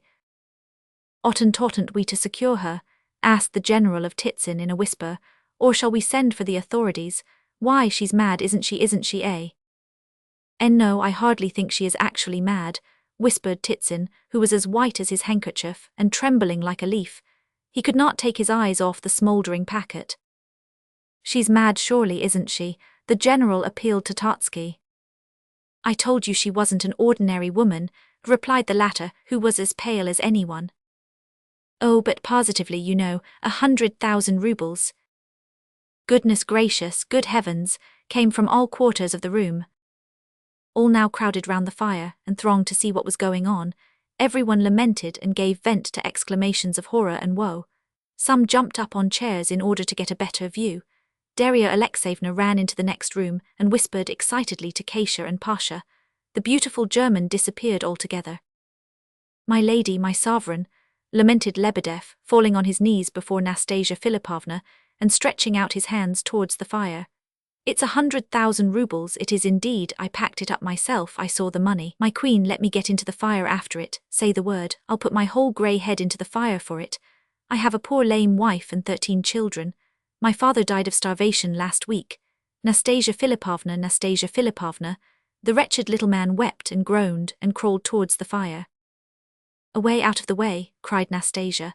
Oughtn't we to secure her? Asked the general of Titsin in a whisper, or shall we send for the authorities? Why, she's mad, isn't she, eh? No, I hardly think she is actually mad, whispered Titsin, who was as white as his handkerchief and trembling like a leaf. He could not take his eyes off the smouldering packet. She's mad surely, isn't she? The general appealed to Totsky. I told you she wasn't an ordinary woman, replied the latter, who was as pale as anyone. Oh, but positively, 100,000 rubles. Goodness gracious, good heavens, came from all quarters of the room. All now crowded round the fire and thronged to see what was going on. Everyone lamented and gave vent to exclamations of horror and woe. Some jumped up on chairs in order to get a better view. Darya Alexeyevna ran into the next room and whispered excitedly to Kasia and Pasha. The beautiful German disappeared altogether. My lady, my sovereign, lamented Lebedev, falling on his knees before Nastasya Filippovna and stretching out his hands towards the fire. It's 100,000 rubles, it is indeed. I packed it up myself, I saw the money. My queen, let me get into the fire after it. Say the word, I'll put my whole grey head into the fire for it. I have a poor lame wife and 13 children. My father died of starvation last week. Nastasya Filippovna. The wretched little man wept and groaned and crawled towards the fire. Away, out of the way, cried Nastasya.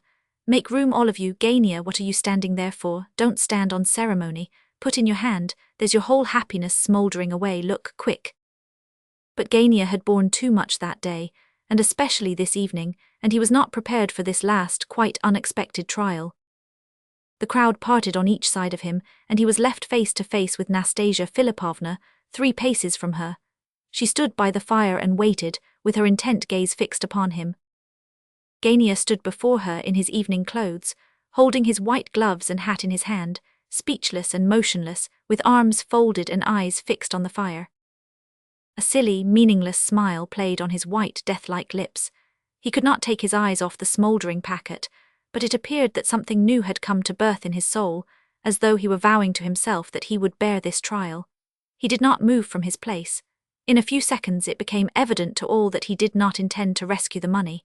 Make room, all of you. Gania, what are you standing there for? Don't stand on ceremony. Put in your hand, there's your whole happiness smouldering away, look, quick. But Gania had borne too much that day, and especially this evening, and he was not prepared for this last, quite unexpected trial. The crowd parted on each side of him, and he was left face to face with Nastasya Filippovna, 3 paces from her. She stood by the fire and waited, with her intent gaze fixed upon him. Gania stood before her in his evening clothes, holding his white gloves and hat in his hand, speechless and motionless, with arms folded and eyes fixed on the fire. A silly, meaningless smile played on his white, death-like lips. He could not take his eyes off the smouldering packet, but it appeared that something new had come to birth in his soul, as though he were vowing to himself that he would bear this trial. He did not move from his place. In a few seconds it became evident to all that he did not intend to rescue the money.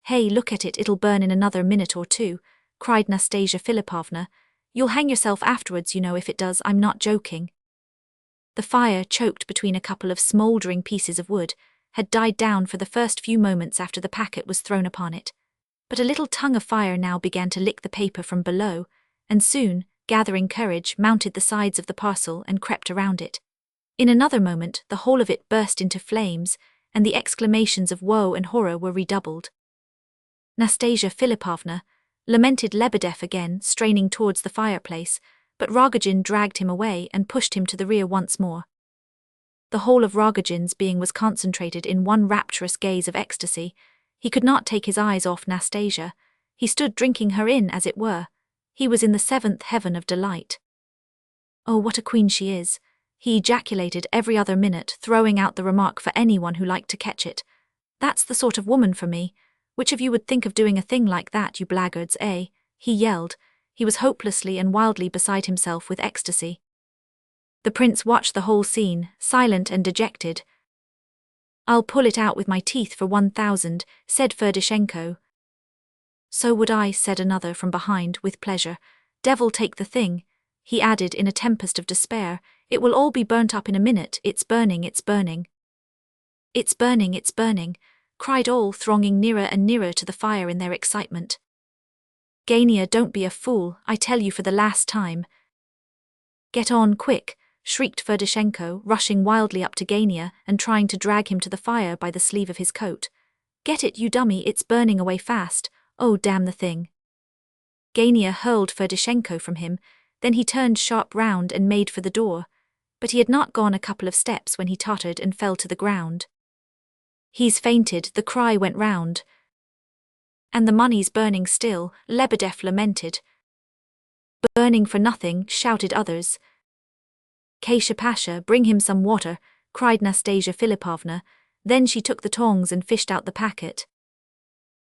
Hey, look at it, it'll burn in another minute or two, cried Nastasya Filippovna. You'll hang yourself afterwards, if it does, I'm not joking. The fire, choked between a couple of smouldering pieces of wood, had died down for the first few moments after the packet was thrown upon it. But a little tongue of fire now began to lick the paper from below, and soon, gathering courage, mounted the sides of the parcel and crept around it. In another moment, the whole of it burst into flames, and the exclamations of woe and horror were redoubled. Nastasya Filippovna, lamented Lebedev again, straining towards the fireplace, but Rogozhin dragged him away and pushed him to the rear once more. The whole of Rogozhin's being was concentrated in one rapturous gaze of ecstasy. He could not take his eyes off Nastasya. He stood drinking her in, as it were. He was in the 7th heaven of delight. Oh, what a queen she is, he ejaculated every other minute, throwing out the remark for anyone who liked to catch it. That's the sort of woman for me. Which of you would think of doing a thing like that, you blackguards, eh? He yelled. He was hopelessly and wildly beside himself with ecstasy. The prince watched the whole scene, silent and dejected. I'll pull it out with my teeth for 1,000, said Ferdishenko. So would I, said another from behind, with pleasure. Devil take the thing, he added in a tempest of despair. It will all be burnt up in a minute, it's burning, it's burning. It's burning, it's burning, cried all, thronging nearer and nearer to the fire in their excitement. Gania, don't be a fool, I tell you for the last time. Get on, quick, shrieked Ferdishenko, rushing wildly up to Gania and trying to drag him to the fire by the sleeve of his coat. Get it, you dummy, it's burning away fast, oh damn the thing. Gania hurled Ferdishenko from him, then he turned sharp round and made for the door, but he had not gone a couple of steps when he tottered and fell to the ground. He's fainted, the cry went round. And the money's burning still, Lebedev lamented. Burning for nothing, shouted others. Kasia Pasha, bring him some water, cried Nastasya Filippovna. Then she took the tongs and fished out the packet.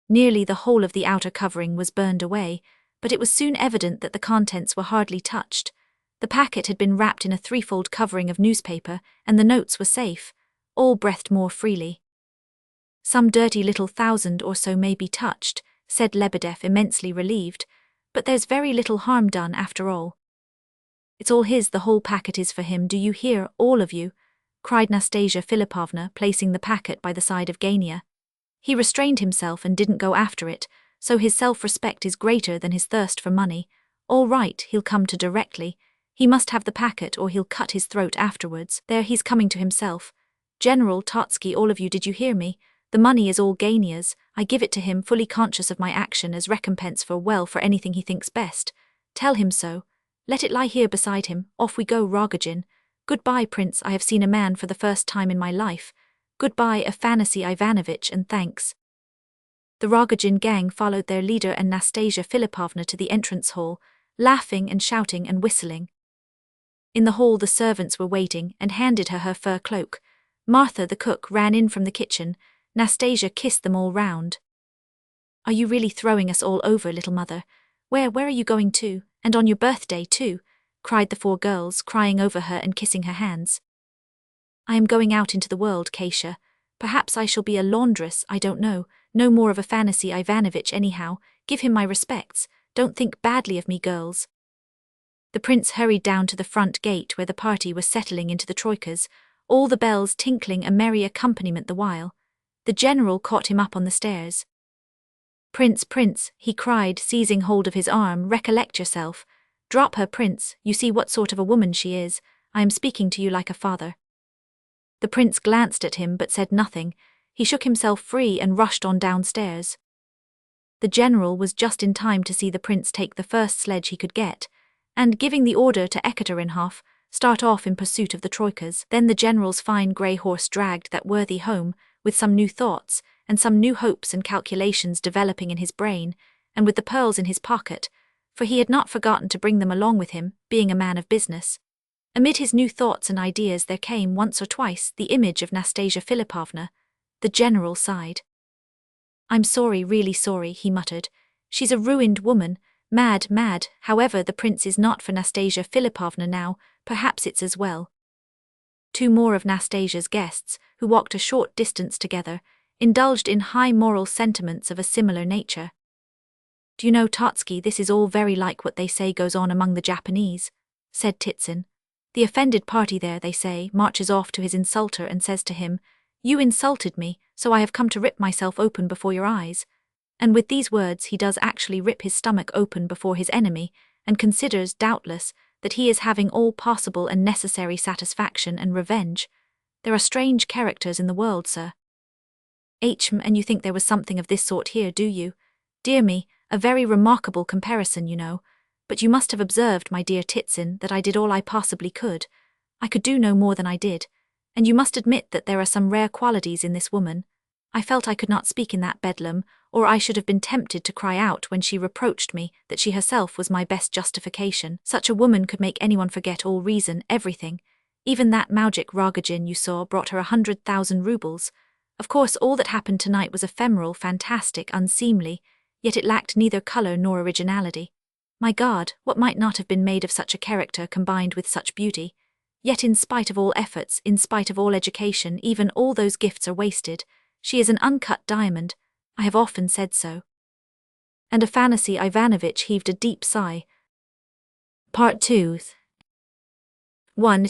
Nearly the whole of the outer covering was burned away, but it was soon evident that the contents were hardly touched. The packet had been wrapped in a threefold covering of newspaper, and the notes were safe. All breathed more freely. Some dirty little 1,000 or so may be touched, said Lebedev, immensely relieved, but there's very little harm done after all. It's all his, the whole packet is for him, do you hear, all of you? Cried Nastasya Filippovna, placing the packet by the side of Gania. He restrained himself and didn't go after it, so his self-respect is greater than his thirst for money. All right, he'll come to directly. He must have the packet or he'll cut his throat afterwards. There, he's coming to himself. General Totsky, all of you, did you hear me? The money is all Gania's. I give it to him, fully conscious of my action as recompense for anything he thinks best. Tell him so. Let it lie here beside him. Off we go, Rogozhin. Goodbye, Prince, I have seen a man for the first time in my life. Goodbye, Afanasy Ivanovitch, and thanks. The Rogozhin gang followed their leader and Nastasya Filippovna to the entrance hall, laughing and shouting and whistling. In the hall the servants were waiting and handed her fur cloak. Martha, the cook, ran in from the kitchen. Nastasya kissed them all round. Are you really throwing us all over, little mother? Where are you going to? And on your birthday, too? Cried the 4 girls, crying over her and kissing her hands. I am going out into the world, Kasia. Perhaps I shall be a laundress, I don't know. No more of Afanasy Ivanovitch anyhow. Give him my respects. Don't think badly of me, girls. The prince hurried down to the front gate where the party was settling into the troikas, all the bells tinkling a merry accompaniment the while. The general caught him up on the stairs. Prince, Prince, he cried, seizing hold of his arm, recollect yourself. Drop her, Prince, you see what sort of a woman she is. I am speaking to you like a father. The prince glanced at him but said nothing. He shook himself free and rushed on downstairs. The general was just in time to see the prince take the first sledge he could get, and, giving the order to Ekaterinhof, start off in pursuit of the troikas. Then the general's fine grey horse dragged that worthy home, with some new thoughts, and some new hopes and calculations developing in his brain, and with the pearls in his pocket, for he had not forgotten to bring them along with him, being a man of business. Amid his new thoughts and ideas there came once or twice the image of Nastasya Filippovna. The general sighed. I'm sorry, really sorry, he muttered. She's a ruined woman, mad. However, the prince is not for Nastasya Filippovna now, perhaps it's as well. 2 more of Nastasya's guests, who walked a short distance together, indulged in high moral sentiments of a similar nature. Do you know, Totsky, this is all very like what they say goes on among the Japanese, said Titsin. The offended party there, they say, marches off to his insulter and says to him, You insulted me, so I have come to rip myself open before your eyes. And with these words he does actually rip his stomach open before his enemy, and considers, doubtless, that he is having all possible and necessary satisfaction and revenge. There are strange characters in the world, sir. And you think there was something of this sort here, do you? Dear me, a very remarkable comparison, you know. But you must have observed, my dear Titsin, that I did all I possibly could. I could do no more than I did. And you must admit that there are some rare qualities in this woman. I felt I could not speak in that bedlam, or I should have been tempted to cry out when she reproached me that she herself was my best justification. Such a woman could make anyone forget all reason, everything. Even that Moujik Rogozhin you saw brought her 100,000 rubles. Of course, all that happened tonight was ephemeral, fantastic, unseemly, yet it lacked neither colour nor originality. My God, what might not have been made of such a character combined with such beauty? Yet in spite of all efforts, in spite of all education, even all those gifts are wasted. She is an uncut diamond. I have often said so. And Afanasy Ivanovitch heaved a deep sigh. Part 2. 1.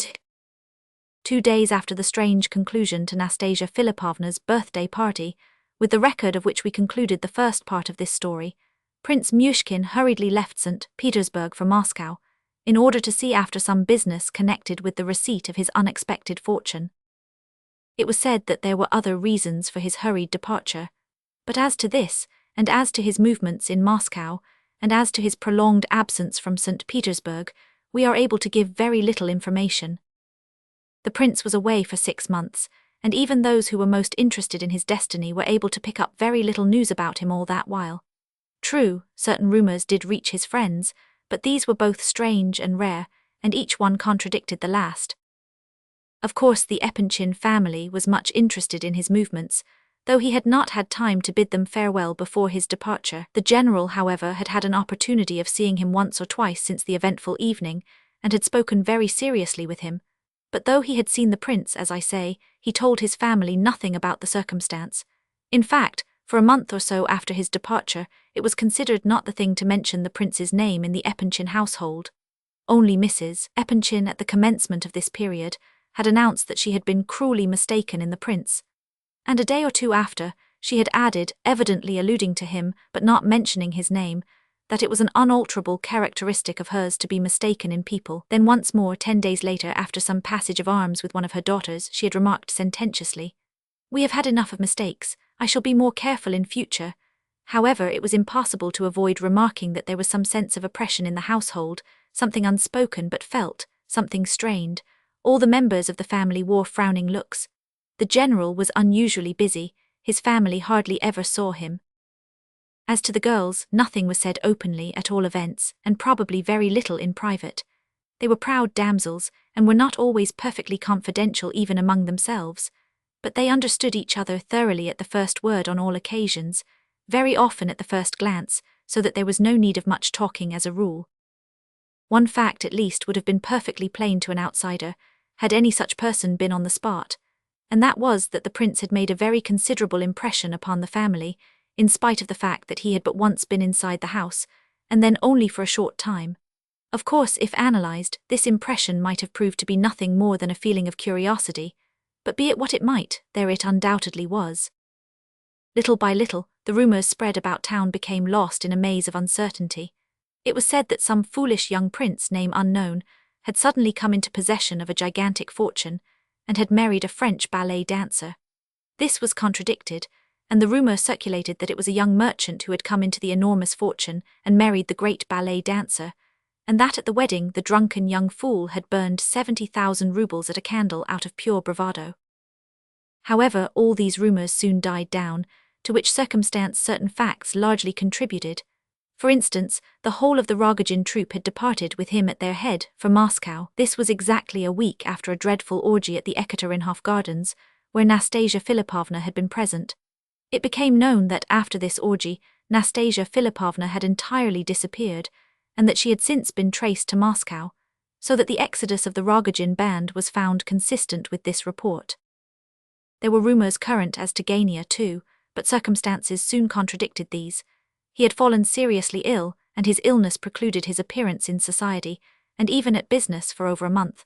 2 days after the strange conclusion to Nastasya Filippovna's birthday party, with the record of which we concluded the first part of this story, Prince Myshkin hurriedly left St. Petersburg for Moscow, in order to see after some business connected with the receipt of his unexpected fortune. It was said that there were other reasons for his hurried departure, but as to this, and as to his movements in Moscow, and as to his prolonged absence from St. Petersburg, we are able to give very little information. The prince was away for 6 months, and even those who were most interested in his destiny were able to pick up very little news about him all that while. True, certain rumors did reach his friends, but these were both strange and rare, and each one contradicted the last. Of course, the Epanchin family was much interested in his movements, though he had not had time to bid them farewell before his departure. The general, however, had had an opportunity of seeing him once or twice since the eventful evening, and had spoken very seriously with him. But though he had seen the prince, as I say, he told his family nothing about the circumstance. In fact, for a month or so after his departure, it was considered not the thing to mention the prince's name in the Epanchin household. Only Mrs. Epanchin, at the commencement of this period, had announced that she had been cruelly mistaken in the prince. And a day or two after, she had added, evidently alluding to him but not mentioning his name, that it was an unalterable characteristic of hers to be mistaken in people. Then once more, 10 days later, after some passage of arms with one of her daughters, she had remarked sententiously, "We have had enough of mistakes. I shall be more careful in future." However, it was impossible to avoid remarking that there was some sense of oppression in the household, something unspoken but felt, something strained. All the members of the family wore frowning looks. The general was unusually busy, his family hardly ever saw him. As to the girls, nothing was said openly at all events, and probably very little in private. They were proud damsels, and were not always perfectly confidential even among themselves, but they understood each other thoroughly at the first word on all occasions, very often at the first glance, so that there was no need of much talking as a rule. One fact at least would have been perfectly plain to an outsider, had any such person been on the spot, and that was that the prince had made a very considerable impression upon the family, in spite of the fact that he had but once been inside the house, and then only for a short time. Of course, if analyzed, this impression might have proved to be nothing more than a feeling of curiosity, but be it what it might, there it undoubtedly was. Little by little, the rumors spread about town became lost in a maze of uncertainty. It was said that some foolish young prince, name unknown, had suddenly come into possession of a gigantic fortune, and had married a French ballet dancer. This was contradicted, and the rumor circulated that it was a young merchant who had come into the enormous fortune and married the great ballet dancer, and that at the wedding the drunken young fool had burned 70,000 rubles at a candle out of pure bravado. However, all these rumors soon died down, to which circumstance certain facts largely contributed. For instance, the whole of the Rogozhin troupe had departed with him at their head for Moscow. This was exactly a week after a dreadful orgy at the Ekaterinhof Gardens, where Nastasya Filippovna had been present. It became known that after this orgy, Nastasya Filippovna had entirely disappeared, and that she had since been traced to Moscow, so that the exodus of the Rogozhin band was found consistent with this report. There were rumors current as to Gania too, but circumstances soon contradicted these. He had fallen seriously ill, and his illness precluded his appearance in society, and even at business, for over a month.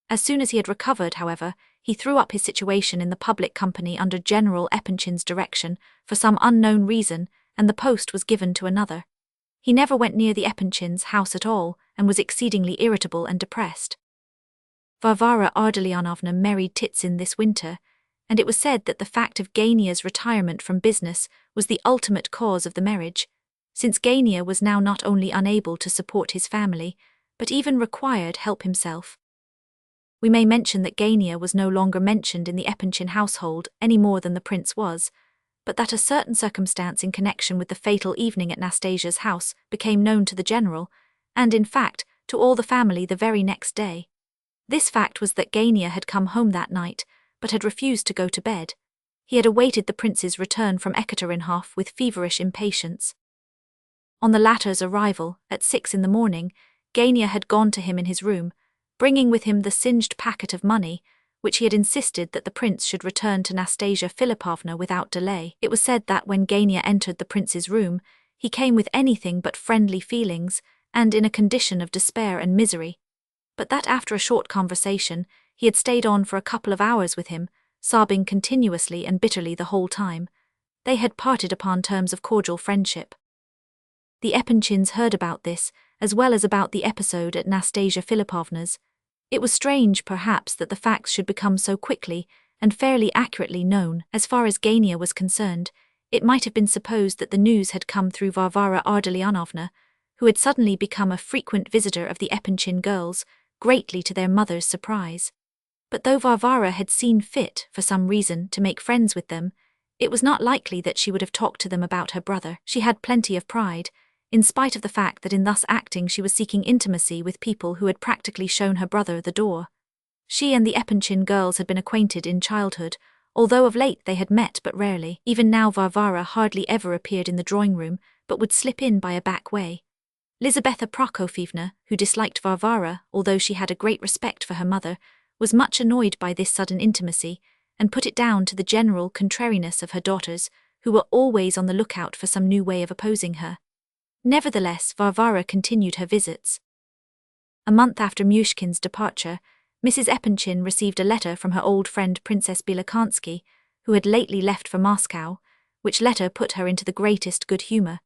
As soon as he had recovered, however, he threw up his situation in the public company under General Epanchin's direction for some unknown reason, and the post was given to another. He never went near the Epachin's house at all, and was exceedingly irritable and depressed. Varvara Ardalionovna married Titsin this winter, and it was said that the fact of Gania's retirement from business was the ultimate cause of the marriage, since Gania was now not only unable to support his family, but even required help himself. We may mention that Gania was no longer mentioned in the Epanchin household any more than the prince was, but that a certain circumstance in connection with the fatal evening at Nastasya's house became known to the general, and in fact, to all the family the very next day. This fact was that Gania had come home that night, but had refused to go to bed. He had awaited the prince's return from Ekaterinhof with feverish impatience. On the latter's arrival, at 6 in the morning, Gania had gone to him in his room, bringing with him the singed packet of money, which he had insisted that the prince should return to Nastasya Filippovna without delay. It was said that when Gania entered the prince's room, he came with anything but friendly feelings, and in a condition of despair and misery, but that after a short conversation, he had stayed on for a couple of hours with him, sobbing continuously and bitterly the whole time. They had parted upon terms of cordial friendship. The Epanchins heard about this, as well as about the episode at Nastasya Filippovna's. It was strange, perhaps, that the facts should become so quickly and fairly accurately known. As far as Gania was concerned, it might have been supposed that the news had come through Varvara Ardalionovna, who had suddenly become a frequent visitor of the Epanchin girls, greatly to their mother's surprise. But though Varvara had seen fit, for some reason, to make friends with them, it was not likely that she would have talked to them about her brother. She had plenty of pride, in spite of the fact that in thus acting she was seeking intimacy with people who had practically shown her brother the door. She and the Epanchin girls had been acquainted in childhood, although of late they had met but rarely. Even now Varvara hardly ever appeared in the drawing-room, but would slip in by a back way. Lizaveta Prokofyevna, who disliked Varvara, although she had a great respect for her mother, was much annoyed by this sudden intimacy, and put it down to the general contrariness of her daughters, who were always on the lookout for some new way of opposing her. Nevertheless, Varvara continued her visits. A month after Myshkin's departure, Mrs. Epanchin received a letter from her old friend Princess Bilokansky, who had lately left for Moscow, which letter put her into the greatest good humor.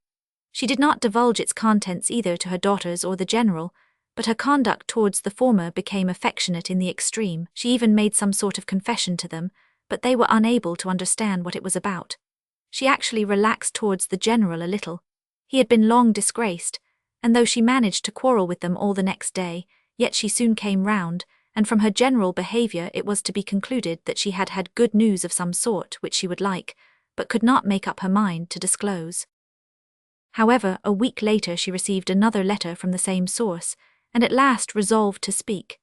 She did not divulge its contents either to her daughters or the general, but her conduct towards the former became affectionate in the extreme. She even made some sort of confession to them, but they were unable to understand what it was about. She actually relaxed towards the general a little. He had been long disgraced, and though she managed to quarrel with them all the next day, yet she soon came round, and from her general behaviour it was to be concluded that she had had good news of some sort which she would like, but could not make up her mind to disclose. However, a week later she received another letter from the same source, and at last resolved to speak.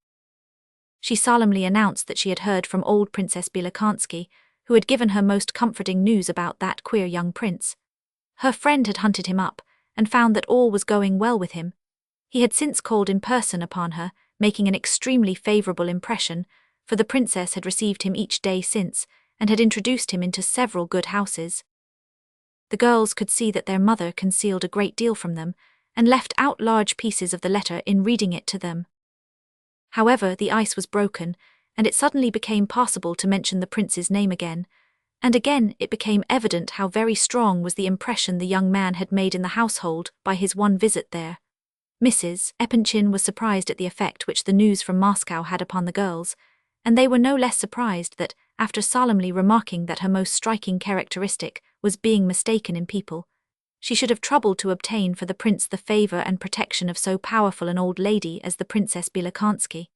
She solemnly announced that she had heard from old Princess Bilokansky, who had given her most comforting news about that queer young prince. Her friend had hunted him up, and found that all was going well with him. He had since called in person upon her, making an extremely favourable impression, for the princess had received him each day since, and had introduced him into several good houses. The girls could see that their mother concealed a great deal from them, and left out large pieces of the letter in reading it to them. However, the ice was broken, and it suddenly became possible to mention the prince's name again, and again it became evident how very strong was the impression the young man had made in the household by his one visit there. Mrs. Epanchin was surprised at the effect which the news from Moscow had upon the girls, and they were no less surprised that, after solemnly remarking that her most striking characteristic was being mistaken in people, she should have troubled to obtain for the prince the favour and protection of so powerful an old lady as the Princess Bilokansky.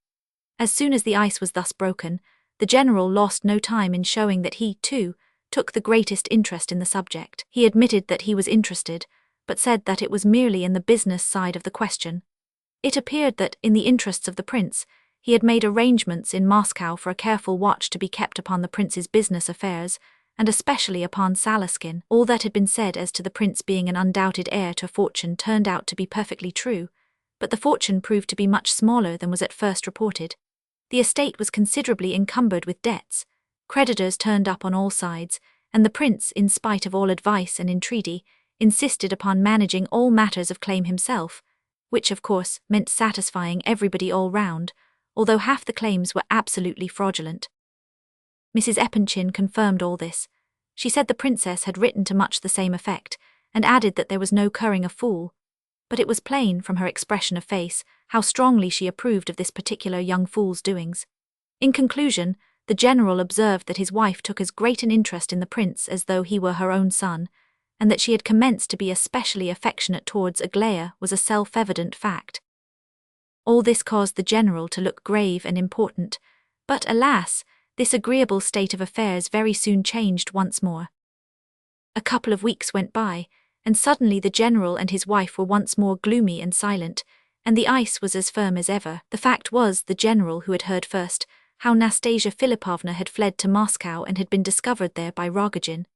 As soon as the ice was thus broken, the general lost no time in showing that he, too, took the greatest interest in the subject. He admitted that he was interested, but said that it was merely in the business side of the question. It appeared that, in the interests of the prince, he had made arrangements in Moscow for a careful watch to be kept upon the prince's business affairs, and especially upon Salaskin. All that had been said as to the prince being an undoubted heir to fortune turned out to be perfectly true, but the fortune proved to be much smaller than was at first reported. The estate was considerably encumbered with debts, creditors turned up on all sides, and the prince, in spite of all advice and entreaty, insisted upon managing all matters of claim himself, which of course meant satisfying everybody all round, although half the claims were absolutely fraudulent. Mrs. Epanchin confirmed all this. She said the princess had written to much the same effect, and added that there was no currying a fool, but it was plain, from her expression of face, how strongly she approved of this particular young fool's doings. In conclusion, the general observed that his wife took as great an interest in the prince as though he were her own son, and that she had commenced to be especially affectionate towards Aglaya was a self-evident fact. All this caused the general to look grave and important, but alas, this agreeable state of affairs very soon changed once more. A couple of weeks went by, and suddenly the general and his wife were once more gloomy and silent, and the ice was as firm as ever. The fact was, the general who had heard first how Nastasya Filippovna had fled to Moscow and had been discovered there by Rogozhin,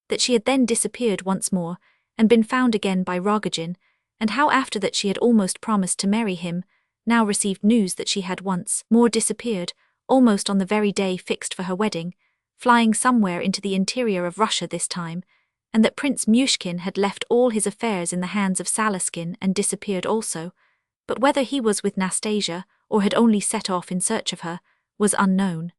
that she had then disappeared once more and been found again by Rogozhin, and how after that she had almost promised to marry him, now received news that she had once more disappeared, almost on the very day fixed for her wedding, flying somewhere into the interior of Russia this time, and that Prince Myshkin had left all his affairs in the hands of Salaskin and disappeared also, but whether he was with Nastasya or had only set off in search of her was unknown.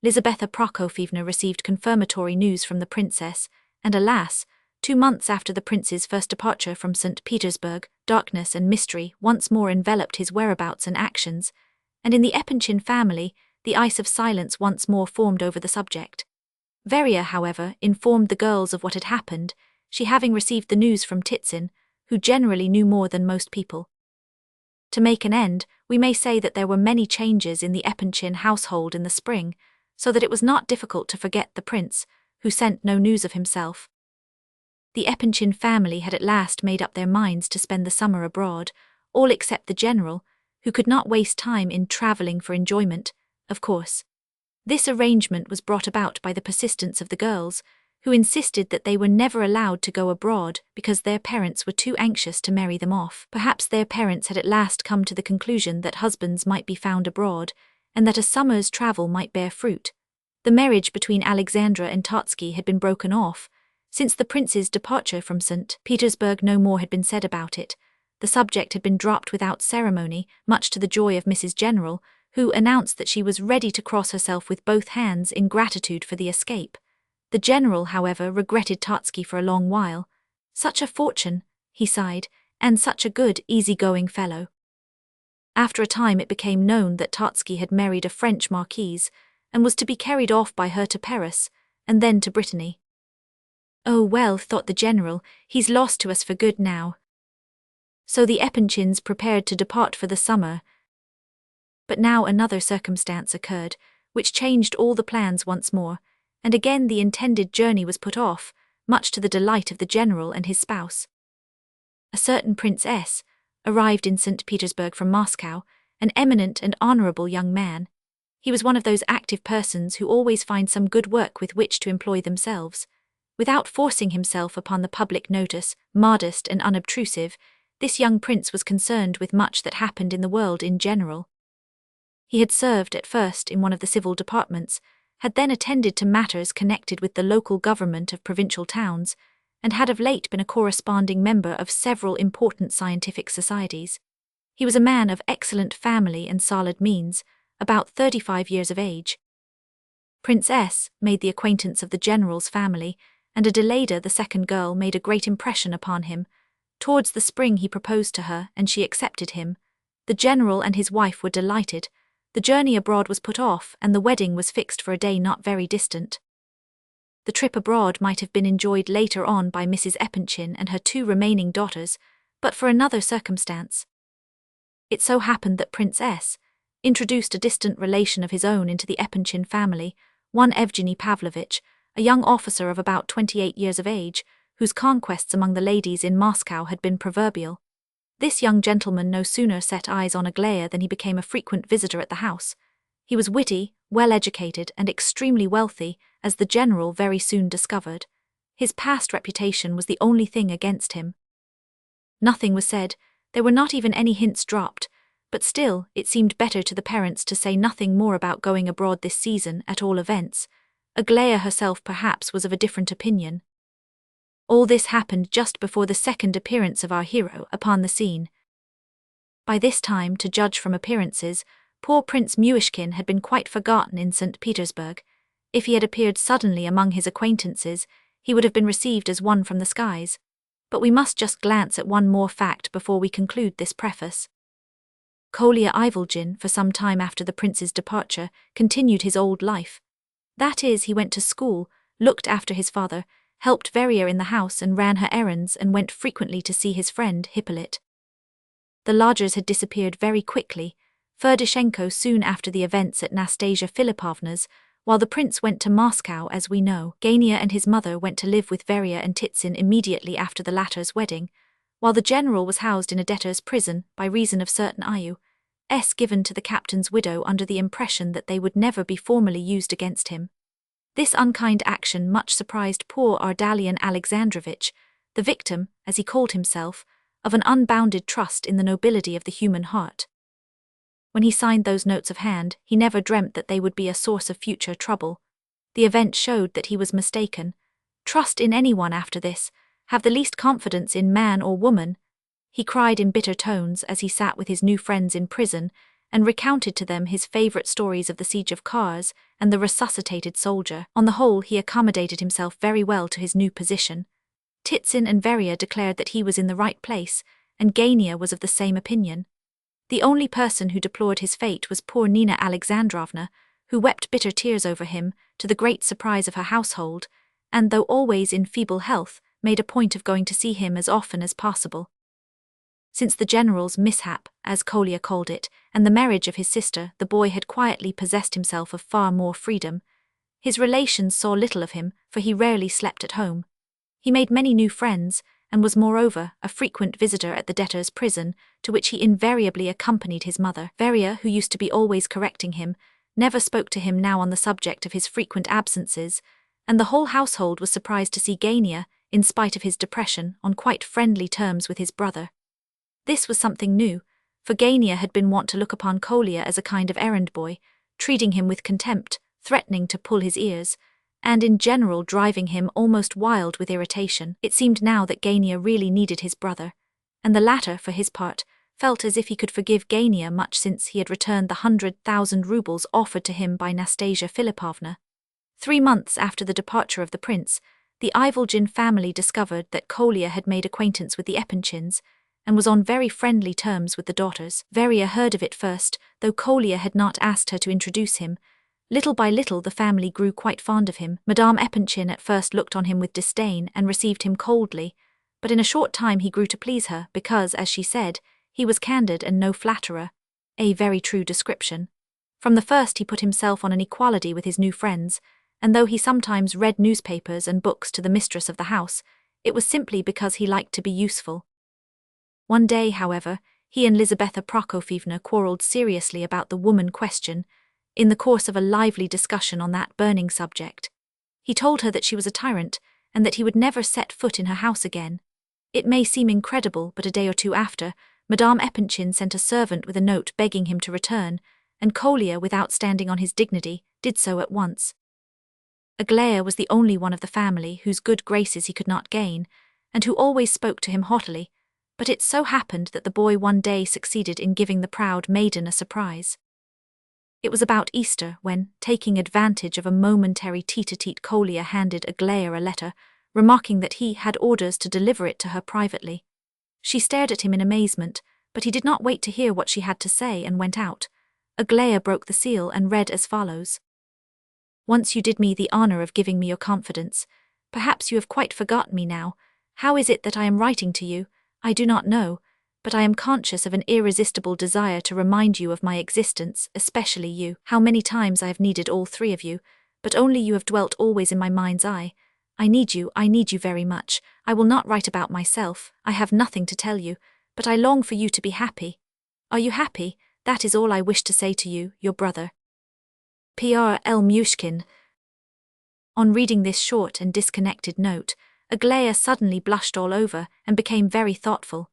Lizaveta Prokofyevna received confirmatory news from the princess, and alas, 2 months after the prince's first departure from St. Petersburg, darkness and mystery once more enveloped his whereabouts and actions, and in the Epanchin family the ice of silence once more formed over the subject. Veria, however, informed the girls of what had happened, she having received the news from Titsin, who generally knew more than most people. To make an end, we may say that there were many changes in the Epanchin household in the spring, so that it was not difficult to forget the prince, who sent no news of himself. The Epanchin family had at last made up their minds to spend the summer abroad, all except the general, who could not waste time in travelling for enjoyment, of course. This arrangement was brought about by the persistence of the girls, who insisted that they were never allowed to go abroad because their parents were too anxious to marry them off. Perhaps their parents had at last come to the conclusion that husbands might be found abroad, and that a summer's travel might bear fruit. The marriage between Alexandra and Totsky had been broken off. Since the prince's departure from St. Petersburg, no more had been said about it. The subject had been dropped without ceremony, much to the joy of Mrs. General, who announced that she was ready to cross herself with both hands in gratitude for the escape. The general, however, regretted Totsky for a long while. Such a fortune, he sighed, and such a good, easy-going fellow. After a time it became known that Totsky had married a French marquise, and was to be carried off by her to Paris, and then to Brittany. Oh well, thought the general, he's lost to us for good now. So the Epanchins prepared to depart for the summer. But now another circumstance occurred, which changed all the plans once more, and again the intended journey was put off, much to the delight of the general and his spouse. A certain Prince S. arrived in St. Petersburg from Moscow, an eminent and honourable young man. He was one of those active persons who always find some good work with which to employ themselves. Without forcing himself upon the public notice, modest and unobtrusive, this young prince was concerned with much that happened in the world in general. He had served at first in one of the civil departments, had then attended to matters connected with the local government of provincial towns, and had of late been a corresponding member of several important scientific societies. He was a man of excellent family and solid means, about 35 years of age. Prince S. made the acquaintance of the general's family, and Adelaida, the second girl, made a great impression upon him. Towards the spring he proposed to her, and she accepted him. The general and his wife were delighted. The journey abroad was put off, and the wedding was fixed for a day not very distant. The trip abroad might have been enjoyed later on by Mrs. Epanchin and her 2 remaining daughters, but for another circumstance. It so happened that Prince S. introduced a distant relation of his own into the Epanchin family, one Evgeny Pavlovitch, a young officer of about 28 years of age, whose conquests among the ladies in Moscow had been proverbial. This young gentleman no sooner set eyes on Aglaya than he became a frequent visitor at the house. He was witty, well-educated, and extremely wealthy, as the general very soon discovered. His past reputation was the only thing against him. Nothing was said, there were not even any hints dropped, but still it seemed better to the parents to say nothing more about going abroad this season, at all events. Aglaya herself perhaps was of a different opinion. All this happened just before the second appearance of our hero upon the scene. By this time, to judge from appearances, poor Prince Myshkin had been quite forgotten in St. Petersburg. If he had appeared suddenly among his acquaintances, he would have been received as one from the skies. But we must just glance at one more fact before we conclude this preface. Kolya Ivolgin, for some time after the prince's departure, continued his old life. That is, he went to school, looked after his father, helped Veria in the house and ran her errands, and went frequently to see his friend Hippolyte. The lodgers had disappeared very quickly, Ferdishenko soon after the events at Nastasya Filippovna's, while the prince went to Moscow, as we know. Gania and his mother went to live with Veria and Titsin immediately after the latter's wedding, while the general was housed in a debtor's prison by reason of certain IUs given to the captain's widow under the impression that they would never be formally used against him. This unkind action much surprised poor Ardalian Alexandrovitch, the victim, as he called himself, of an unbounded trust in the nobility of the human heart. When he signed those notes of hand, he never dreamt that they would be a source of future trouble. The event showed that he was mistaken. Trust in anyone after this, have the least confidence in man or woman, he cried in bitter tones as he sat with his new friends in prison, and recounted to them his favourite stories of the siege of Kars and the resuscitated soldier. On the whole, he accommodated himself very well to his new position. Titsin and Veria declared that he was in the right place, and Gania was of the same opinion. The only person who deplored his fate was poor Nina Alexandrovna, who wept bitter tears over him, to the great surprise of her household, and though always in feeble health, made a point of going to see him as often as possible. Since the general's mishap, as Kolya called it, and the marriage of his sister, the boy had quietly possessed himself of far more freedom. His relations saw little of him, for he rarely slept at home. He made many new friends, and was moreover a frequent visitor at the debtors' prison, to which he invariably accompanied his mother. Varya, who used to be always correcting him, never spoke to him now on the subject of his frequent absences, and the whole household was surprised to see Gania, in spite of his depression, on quite friendly terms with his brother. This was something new, for Gania had been wont to look upon Kolya as a kind of errand boy, treating him with contempt, threatening to pull his ears, and in general driving him almost wild with irritation. It seemed now that Gania really needed his brother, and the latter, for his part, felt as if he could forgive Gania much since he had returned the 100,000 rubles offered to him by Nastasya Filippovna. 3 months after the departure of the prince, the Ivolgin family discovered that Kolya had made acquaintance with the Epanchins, and was on very friendly terms with the daughters. Varya heard of it first, though Kolya had not asked her to introduce him. Little by little the family grew quite fond of him. Madame Epanchin at first looked on him with disdain and received him coldly, but in a short time he grew to please her because, as she said, he was candid and no flatterer. A very true description. From the first he put himself on an equality with his new friends, and though he sometimes read newspapers and books to the mistress of the house, it was simply because he liked to be useful. One day, however, he and Lizaveta Prokofyevna quarrelled seriously about the woman question, in the course of a lively discussion on that burning subject. He told her that she was a tyrant, and that he would never set foot in her house again. It may seem incredible, but a day or two after, Madame Epanchin sent a servant with a note begging him to return, and Kolya, without standing on his dignity, did so at once. Aglaya was the only one of the family whose good graces he could not gain, and who always spoke to him haughtily, but it so happened that the boy one day succeeded in giving the proud maiden a surprise. It was about Easter when, taking advantage of a momentary tete-a-tete, Kolya handed Aglaya a letter, remarking that he had orders to deliver it to her privately. She stared at him in amazement, but he did not wait to hear what she had to say and went out. Aglaya broke the seal and read as follows. Once you did me the honor of giving me your confidence. Perhaps you have quite forgotten me now. How is it that I am writing to you? I do not know, but I am conscious of an irresistible desire to remind you of my existence, especially you. How many times I have needed all three of you, but only you have dwelt always in my mind's eye. I need you very much. I will not write about myself, I have nothing to tell you, but I long for you to be happy. Are you happy? That is all I wish to say to you, your brother. Myshkin. On reading this short and disconnected note, Aglaya suddenly blushed all over and became very thoughtful.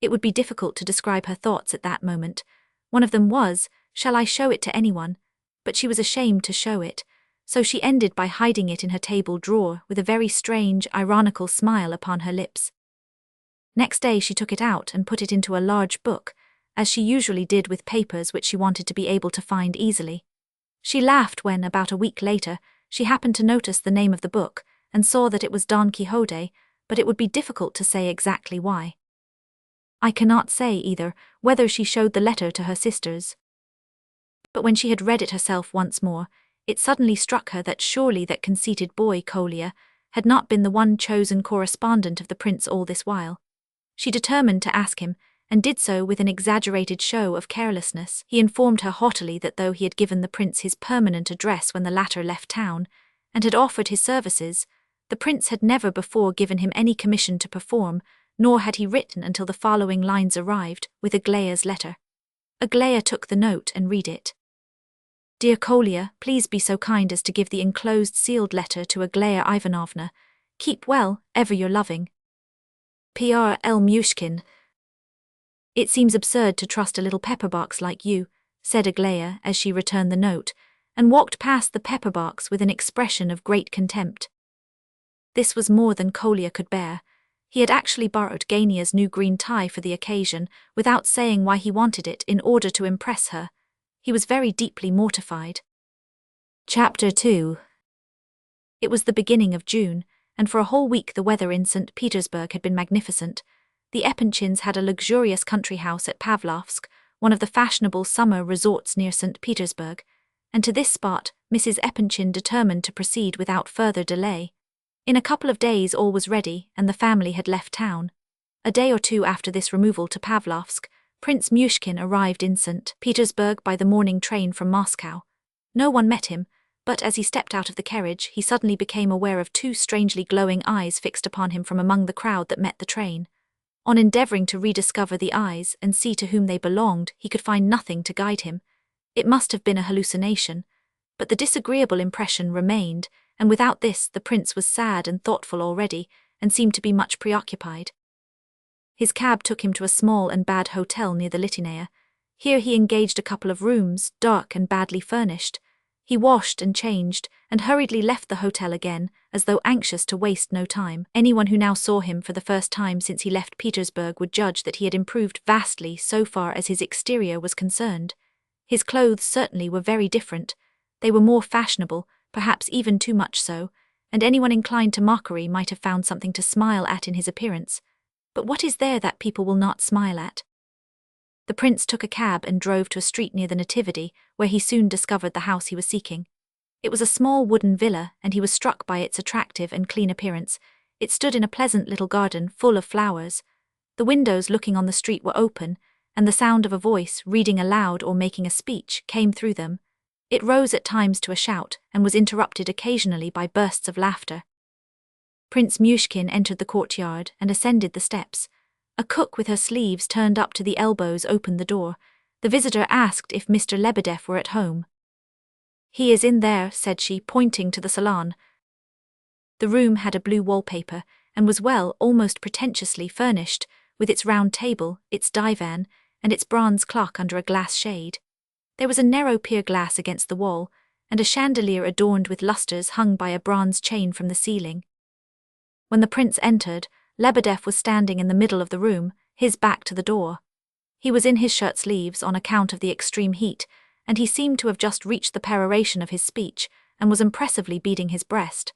It would be difficult to describe her thoughts at that moment. One of them was, shall I show it to anyone? But she was ashamed to show it, so she ended by hiding it in her table drawer with a very strange, ironical smile upon her lips. Next day she took it out and put it into a large book, as she usually did with papers which she wanted to be able to find easily. She laughed when, about a week later, she happened to notice the name of the book, and saw that it was Don Quixote, but it would be difficult to say exactly why. I cannot say, either, whether she showed the letter to her sisters. But when she had read it herself once more, it suddenly struck her that surely that conceited boy Kolya had not been the one chosen correspondent of the prince all this while. She determined to ask him, and did so with an exaggerated show of carelessness. He informed her haughtily that though he had given the prince his permanent address when the latter left town, and had offered his services, the prince had never before given him any commission to perform, nor had he written until the following lines arrived, with Aglaya's letter. Aglaya took the note and read it. Dear Kolya, please be so kind as to give the enclosed sealed letter to Aglaya Ivanovna. Keep well, ever your loving. Myshkin. It seems absurd to trust a little pepper-box like you, said Aglaya as she returned the note, and walked past the pepper-box with an expression of great contempt. This was more than Kolya could bear. He had actually borrowed Gania's new green tie for the occasion, without saying why he wanted it in order to impress her. He was very deeply mortified. Chapter 2. It was the beginning of June, and for a whole week the weather in St. Petersburg had been magnificent. The Epanchins had a luxurious country house at Pavlovsk, one of the fashionable summer resorts near St. Petersburg, and to this spot Mrs. Epanchin determined to proceed without further delay. In a couple of days all was ready, and the family had left town. A day or two after this removal to Pavlovsk, Prince Myshkin arrived in St. Petersburg by the morning train from Moscow. No one met him, but as he stepped out of the carriage, he suddenly became aware of two strangely glowing eyes fixed upon him from among the crowd that met the train. On endeavoring to rediscover the eyes and see to whom they belonged, he could find nothing to guide him. It must have been a hallucination, but the disagreeable impression remained, and without this the prince was sad and thoughtful already, and seemed to be much preoccupied. His cab took him to a small and bad hotel near the Litinaya. Here he engaged a couple of rooms, dark and badly furnished. He washed and changed, and hurriedly left the hotel again, as though anxious to waste no time. Anyone who now saw him for the first time since he left Petersburg would judge that he had improved vastly so far as his exterior was concerned. His clothes certainly were very different. They were more fashionable, perhaps even too much so, and anyone inclined to mockery might have found something to smile at in his appearance. But what is there that people will not smile at? The prince took a cab and drove to a street near the Nativity, where he soon discovered the house he was seeking. It was a small wooden villa, and he was struck by its attractive and clean appearance. It stood in a pleasant little garden full of flowers. The windows looking on the street were open, and the sound of a voice, reading aloud or making a speech, came through them. It rose at times to a shout, and was interrupted occasionally by bursts of laughter. Prince Myshkin entered the courtyard and ascended the steps. A cook with her sleeves turned up to the elbows opened the door. The visitor asked if Mr. Lebedev were at home. "He is in there," said she, pointing to the salon. The room had a blue wallpaper, and was well, almost pretentiously furnished, with its round table, its divan, and its bronze clock under a glass shade. There was a narrow pier glass against the wall, and a chandelier adorned with lustres hung by a bronze chain from the ceiling. When the prince entered, Lebedev was standing in the middle of the room, his back to the door. He was in his shirt sleeves on account of the extreme heat, and he seemed to have just reached the peroration of his speech, and was impressively beating his breast.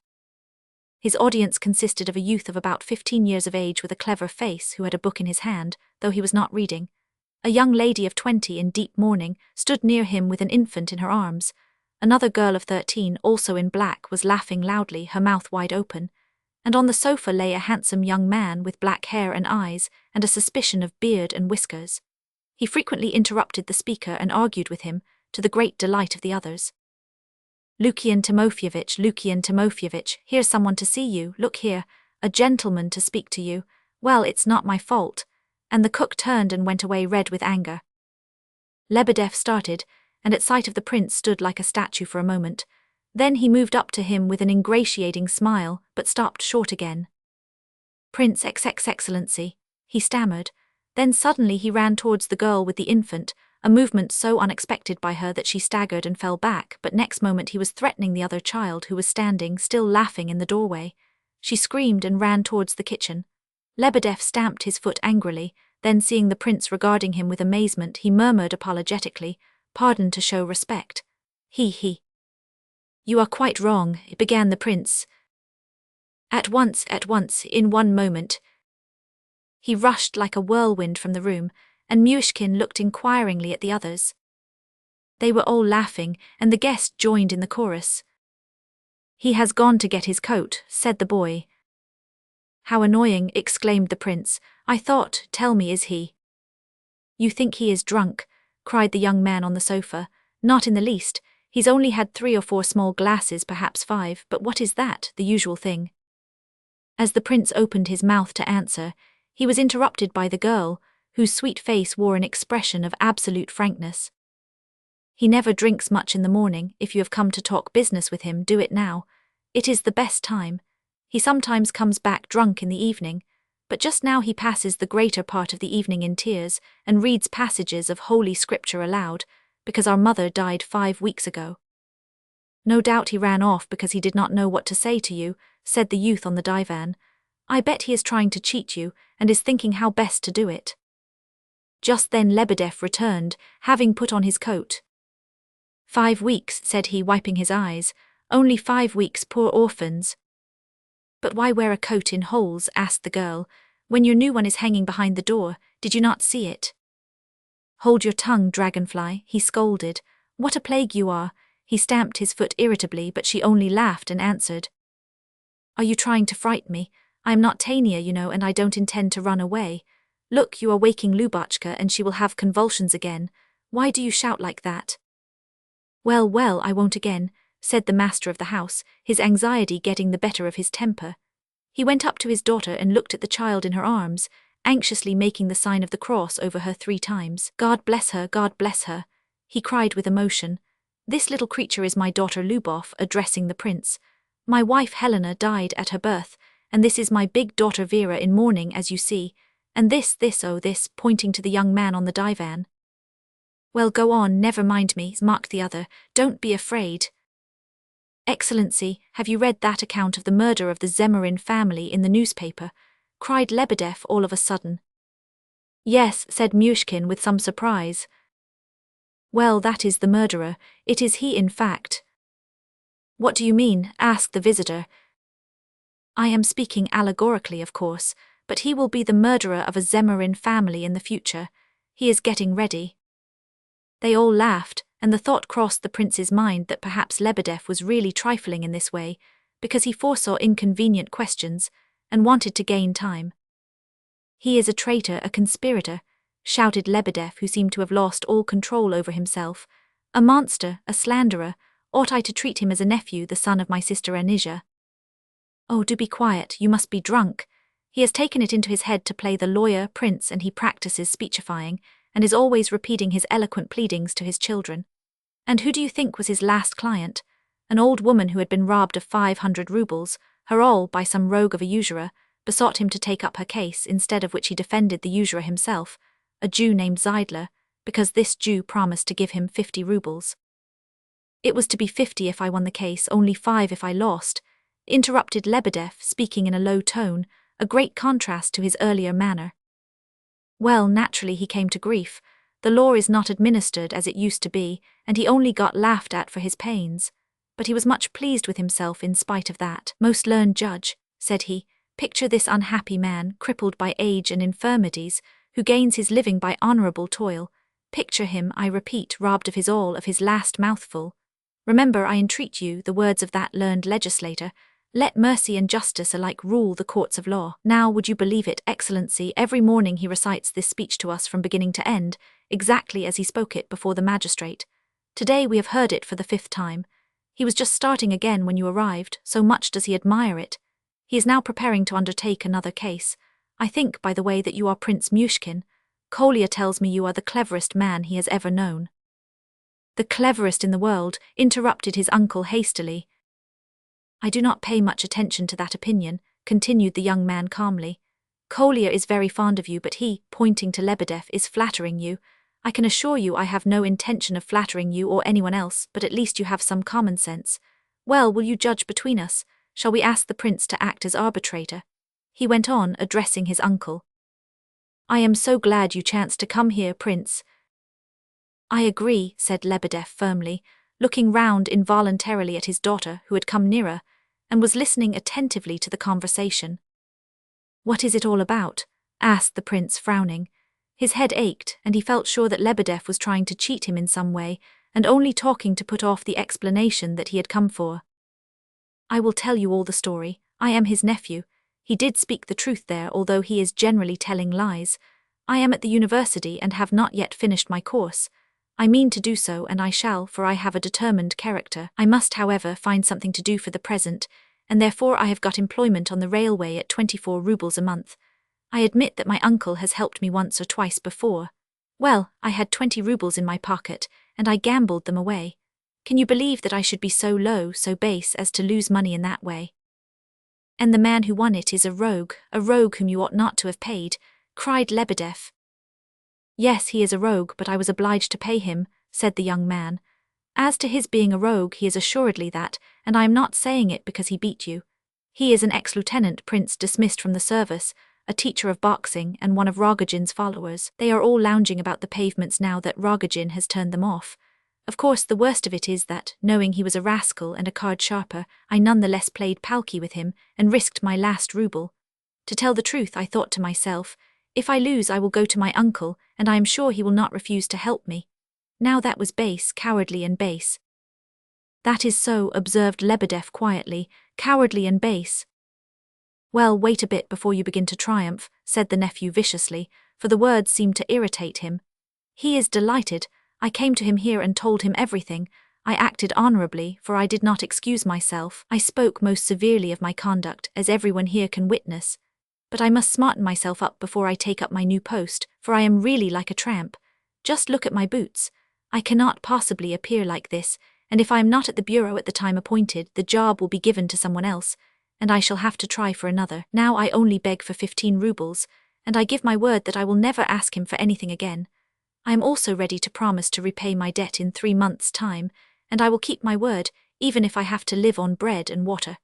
His audience consisted of a youth of about 15 years of age with a clever face who had a book in his hand, though he was not reading. A young lady of 20 in deep mourning stood near him with an infant in her arms. Another girl of 13, also in black, was laughing loudly, her mouth wide open. And on the sofa lay a handsome young man with black hair and eyes, and a suspicion of beard and whiskers. He frequently interrupted the speaker and argued with him, to the great delight of the others. "Lukian Timofyevitch, here's someone to see you, look here, a gentleman to speak to you. Well, it's not my fault." And the cook turned and went away red with anger. Lebedev started, and at sight of the prince stood like a statue for a moment. Then he moved up to him with an ingratiating smile, but stopped short again. "Prince Excellency," he stammered. Then suddenly he ran towards the girl with the infant, a movement so unexpected by her that she staggered and fell back, but next moment he was threatening the other child who was standing, still laughing, in the doorway. She screamed and ran towards the kitchen. Lebedev stamped his foot angrily, then seeing the prince regarding him with amazement, he murmured apologetically, "Pardon to show respect." He. "You are quite wrong," began the prince. At once, in one moment. He rushed like a whirlwind from the room, and Myshkin looked inquiringly at the others. They were all laughing, and the guest joined in the chorus. "He has gone to get his coat," said the boy. "How annoying," exclaimed the prince. "I thought, tell me, is he?" "You think he is drunk," cried the young man on the sofa. "Not in the least. He's only had 3 or 4 small glasses, perhaps 5, but what is that, the usual thing?" As the prince opened his mouth to answer, he was interrupted by the girl, whose sweet face wore an expression of absolute frankness. "He never drinks much in the morning. If you have come to talk business with him, do it now. It is the best time. He sometimes comes back drunk in the evening, but just now he passes the greater part of the evening in tears and reads passages of Holy Scripture aloud, because our mother died 5 weeks ago." "No doubt he ran off because he did not know what to say to you," said the youth on the divan. "I bet he is trying to cheat you, and is thinking how best to do it." Just then Lebedev returned, having put on his coat. "5 weeks," said he, wiping his eyes. "Only 5 weeks, poor orphans." "But why wear a coat in holes?" asked the girl. "When your new one is hanging behind the door, did you not see it?" "Hold your tongue, dragonfly," he scolded. "What a plague you are." He stamped his foot irritably, but she only laughed and answered, "Are you trying to fright me? I'm not Tania, and I don't intend to run away. Look, you are waking Lubotshka and she will have convulsions again. Why do you shout like that? Well, well, I won't again, said the master of the house, his anxiety getting the better of his temper. He went up to his daughter and looked at the child in her arms, anxiously making the sign of the cross over her 3 times. God bless her, he cried with emotion. This little creature is my daughter Lubov, addressing the prince. My wife Helena died at her birth, and this is my big daughter Vera in mourning, as you see, and this, pointing to the young man on the divan. Well, go on, never mind me, marked the other, don't be afraid. Excellency, have you read that account of the murder of the Zemurin family in the newspaper? Cried Lebedev all of a sudden. Yes, said Myshkin with some surprise. Well, that is the murderer, it is he in fact. What do you mean? Asked the visitor. I am speaking allegorically, of course, but he will be the murderer of a Zemurin family in the future. He is getting ready. They all laughed, and the thought crossed the prince's mind that perhaps Lebedev was really trifling in this way, because he foresaw inconvenient questions, and wanted to gain time. He is a traitor, a conspirator, shouted Lebedev, who seemed to have lost all control over himself. A monster, a slanderer. Ought I to treat him as a nephew, the son of my sister Anisia? Oh, do be quiet, you must be drunk. He has taken it into his head to play the lawyer prince, and he practices speechifying, and is always repeating his eloquent pleadings to his children. And who do you think was his last client? An old woman who had been robbed of 500 rubles, her all by some rogue of a usurer, besought him to take up her case, instead of which he defended the usurer himself, a Jew named Zeidler, because this Jew promised to give him 50 rubles. It was to be 50 if I won the case, only 5 if I lost, interrupted Lebedev, speaking in a low tone, a great contrast to his earlier manner. Well, naturally he came to grief. The law is not administered as it used to be, and he only got laughed at for his pains. But he was much pleased with himself in spite of that. Most learned judge, said he, picture this unhappy man, crippled by age and infirmities, who gains his living by honorable toil. Picture him, I repeat, robbed of his all, of his last mouthful. Remember, I entreat you, the words of that learned legislator, let mercy and justice alike rule the courts of law. Now, would you believe it, Excellency, every morning he recites this speech to us from beginning to end, exactly as he spoke it before the magistrate. Today we have heard it for the 5th time. He was just starting again when you arrived, so much does he admire it. He is now preparing to undertake another case. I think, by the way, that you are Prince Myshkin. Kolya tells me you are the cleverest man he has ever known. The cleverest in the world, interrupted his uncle hastily. I do not pay much attention to that opinion, continued the young man calmly. Kolya is very fond of you, but he, pointing to Lebedev, is flattering you. I can assure you I have no intention of flattering you or anyone else, but at least you have some common sense. Well, will you judge between us? Shall we ask the prince to act as arbitrator? He went on, addressing his uncle. I am so glad you chanced to come here, Prince. I agree, said Lebedev firmly, looking round involuntarily at his daughter, who had come nearer, and was listening attentively to the conversation. What is it all about? Asked the prince, frowning. His head ached, and he felt sure that Lebedev was trying to cheat him in some way, and only talking to put off the explanation that he had come for. I will tell you all the story. I am his nephew. He did speak the truth there, although he is generally telling lies. I am at the university and have not yet finished my course. I mean to do so, and I shall, for I have a determined character. I must, however, find something to do for the present, and therefore I have got employment on the railway at 24 rubles a month. I admit that my uncle has helped me once or twice before. Well, I had 20 rubles in my pocket, and I gambled them away. Can you believe that I should be so low, so base, as to lose money in that way? And the man who won it is a rogue whom you ought not to have paid, cried Lebedev. Yes, he is a rogue, but I was obliged to pay him, said the young man. As to his being a rogue, he is assuredly that, and I am not saying it because he beat you. He is an ex-lieutenant, prince, dismissed from the service, a teacher of boxing, and one of Rogozhin's followers. They are all lounging about the pavements now that Rogozhin has turned them off. Of course, the worst of it is that, knowing he was a rascal and a card sharper, I none the less played palki with him, and risked my last ruble. To tell the truth, I thought to myself, if I lose I will go to my uncle, and I am sure he will not refuse to help me. Now that was base, cowardly and base. That is so, observed Lebedev quietly, cowardly and base. Well, wait a bit before you begin to triumph, said the nephew viciously, for the words seemed to irritate him. He is delighted. I came to him here and told him everything. I acted honorably, for I did not excuse myself. I spoke most severely of my conduct, as everyone here can witness. But I must smarten myself up before I take up my new post, for I am really like a tramp. Just look at my boots. I cannot possibly appear like this, and if I am not at the bureau at the time appointed, the job will be given to someone else, and I shall have to try for another. Now I only beg for 15 rubles, and I give my word that I will never ask him for anything again. I am also ready to promise to repay my debt in 3 months' time, and I will keep my word, even if I have to live on bread and water.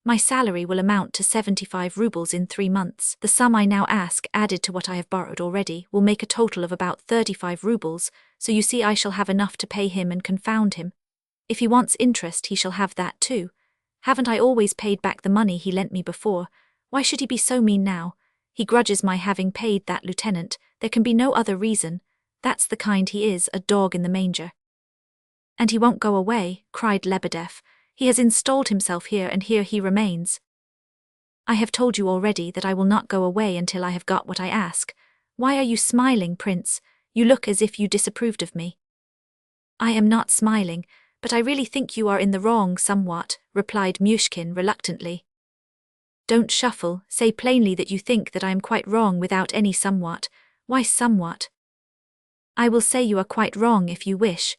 My salary will amount to 75 rubles in 3 months. The sum I now ask, added to what I have borrowed already, will make a total of about 35 rubles, so you see I shall have enough to pay him and confound him. If he wants interest, he shall have that too. Haven't I always paid back the money he lent me before? Why should he be so mean now? He grudges my having paid that lieutenant. There can be no other reason. That's the kind he is, a dog in the manger. And he won't go away, cried Lebedeff. He has installed himself here, and here he remains. I have told you already that I will not go away until I have got what I ask. Why are you smiling, Prince? You look as if you disapproved of me. I am not smiling, but I really think you are in the wrong somewhat, replied Myshkin reluctantly. Don't shuffle, say plainly that you think that I am quite wrong without any somewhat. Why somewhat? I will say you are quite wrong if you wish.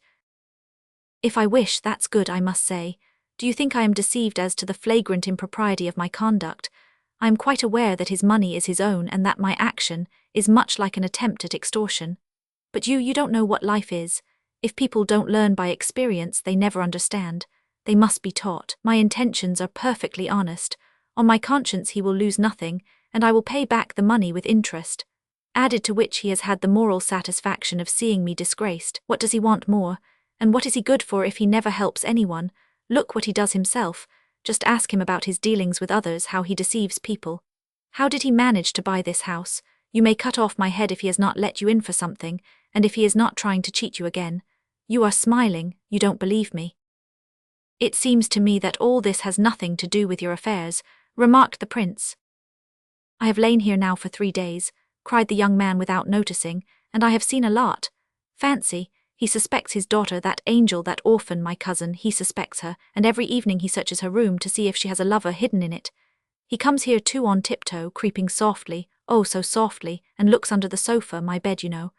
If I wish, that's good, I must say. Do you think I am deceived as to the flagrant impropriety of my conduct? I am quite aware that his money is his own and that my action is much like an attempt at extortion. But you don't know what life is. If people don't learn by experience, they never understand. They must be taught. My intentions are perfectly honest. On my conscience he will lose nothing, and I will pay back the money with interest. Added to which he has had the moral satisfaction of seeing me disgraced. What does he want more? And what is he good for if he never helps anyone? Look what he does himself. Just ask him about his dealings with others, how he deceives people. How did he manage to buy this house? You may cut off my head if he has not let you in for something, and if he is not trying to cheat you again. You are smiling, you don't believe me. It seems to me that all this has nothing to do with your affairs, remarked the prince. I have lain here now for 3 days, cried the young man without noticing, and I have seen a lot. Fancy, he suspects his daughter, that angel, that orphan, my cousin, he suspects her, and every evening he searches her room to see if she has a lover hidden in it. He comes here too on tiptoe, creeping softly, oh so softly, and looks under the sofa, my bed you know.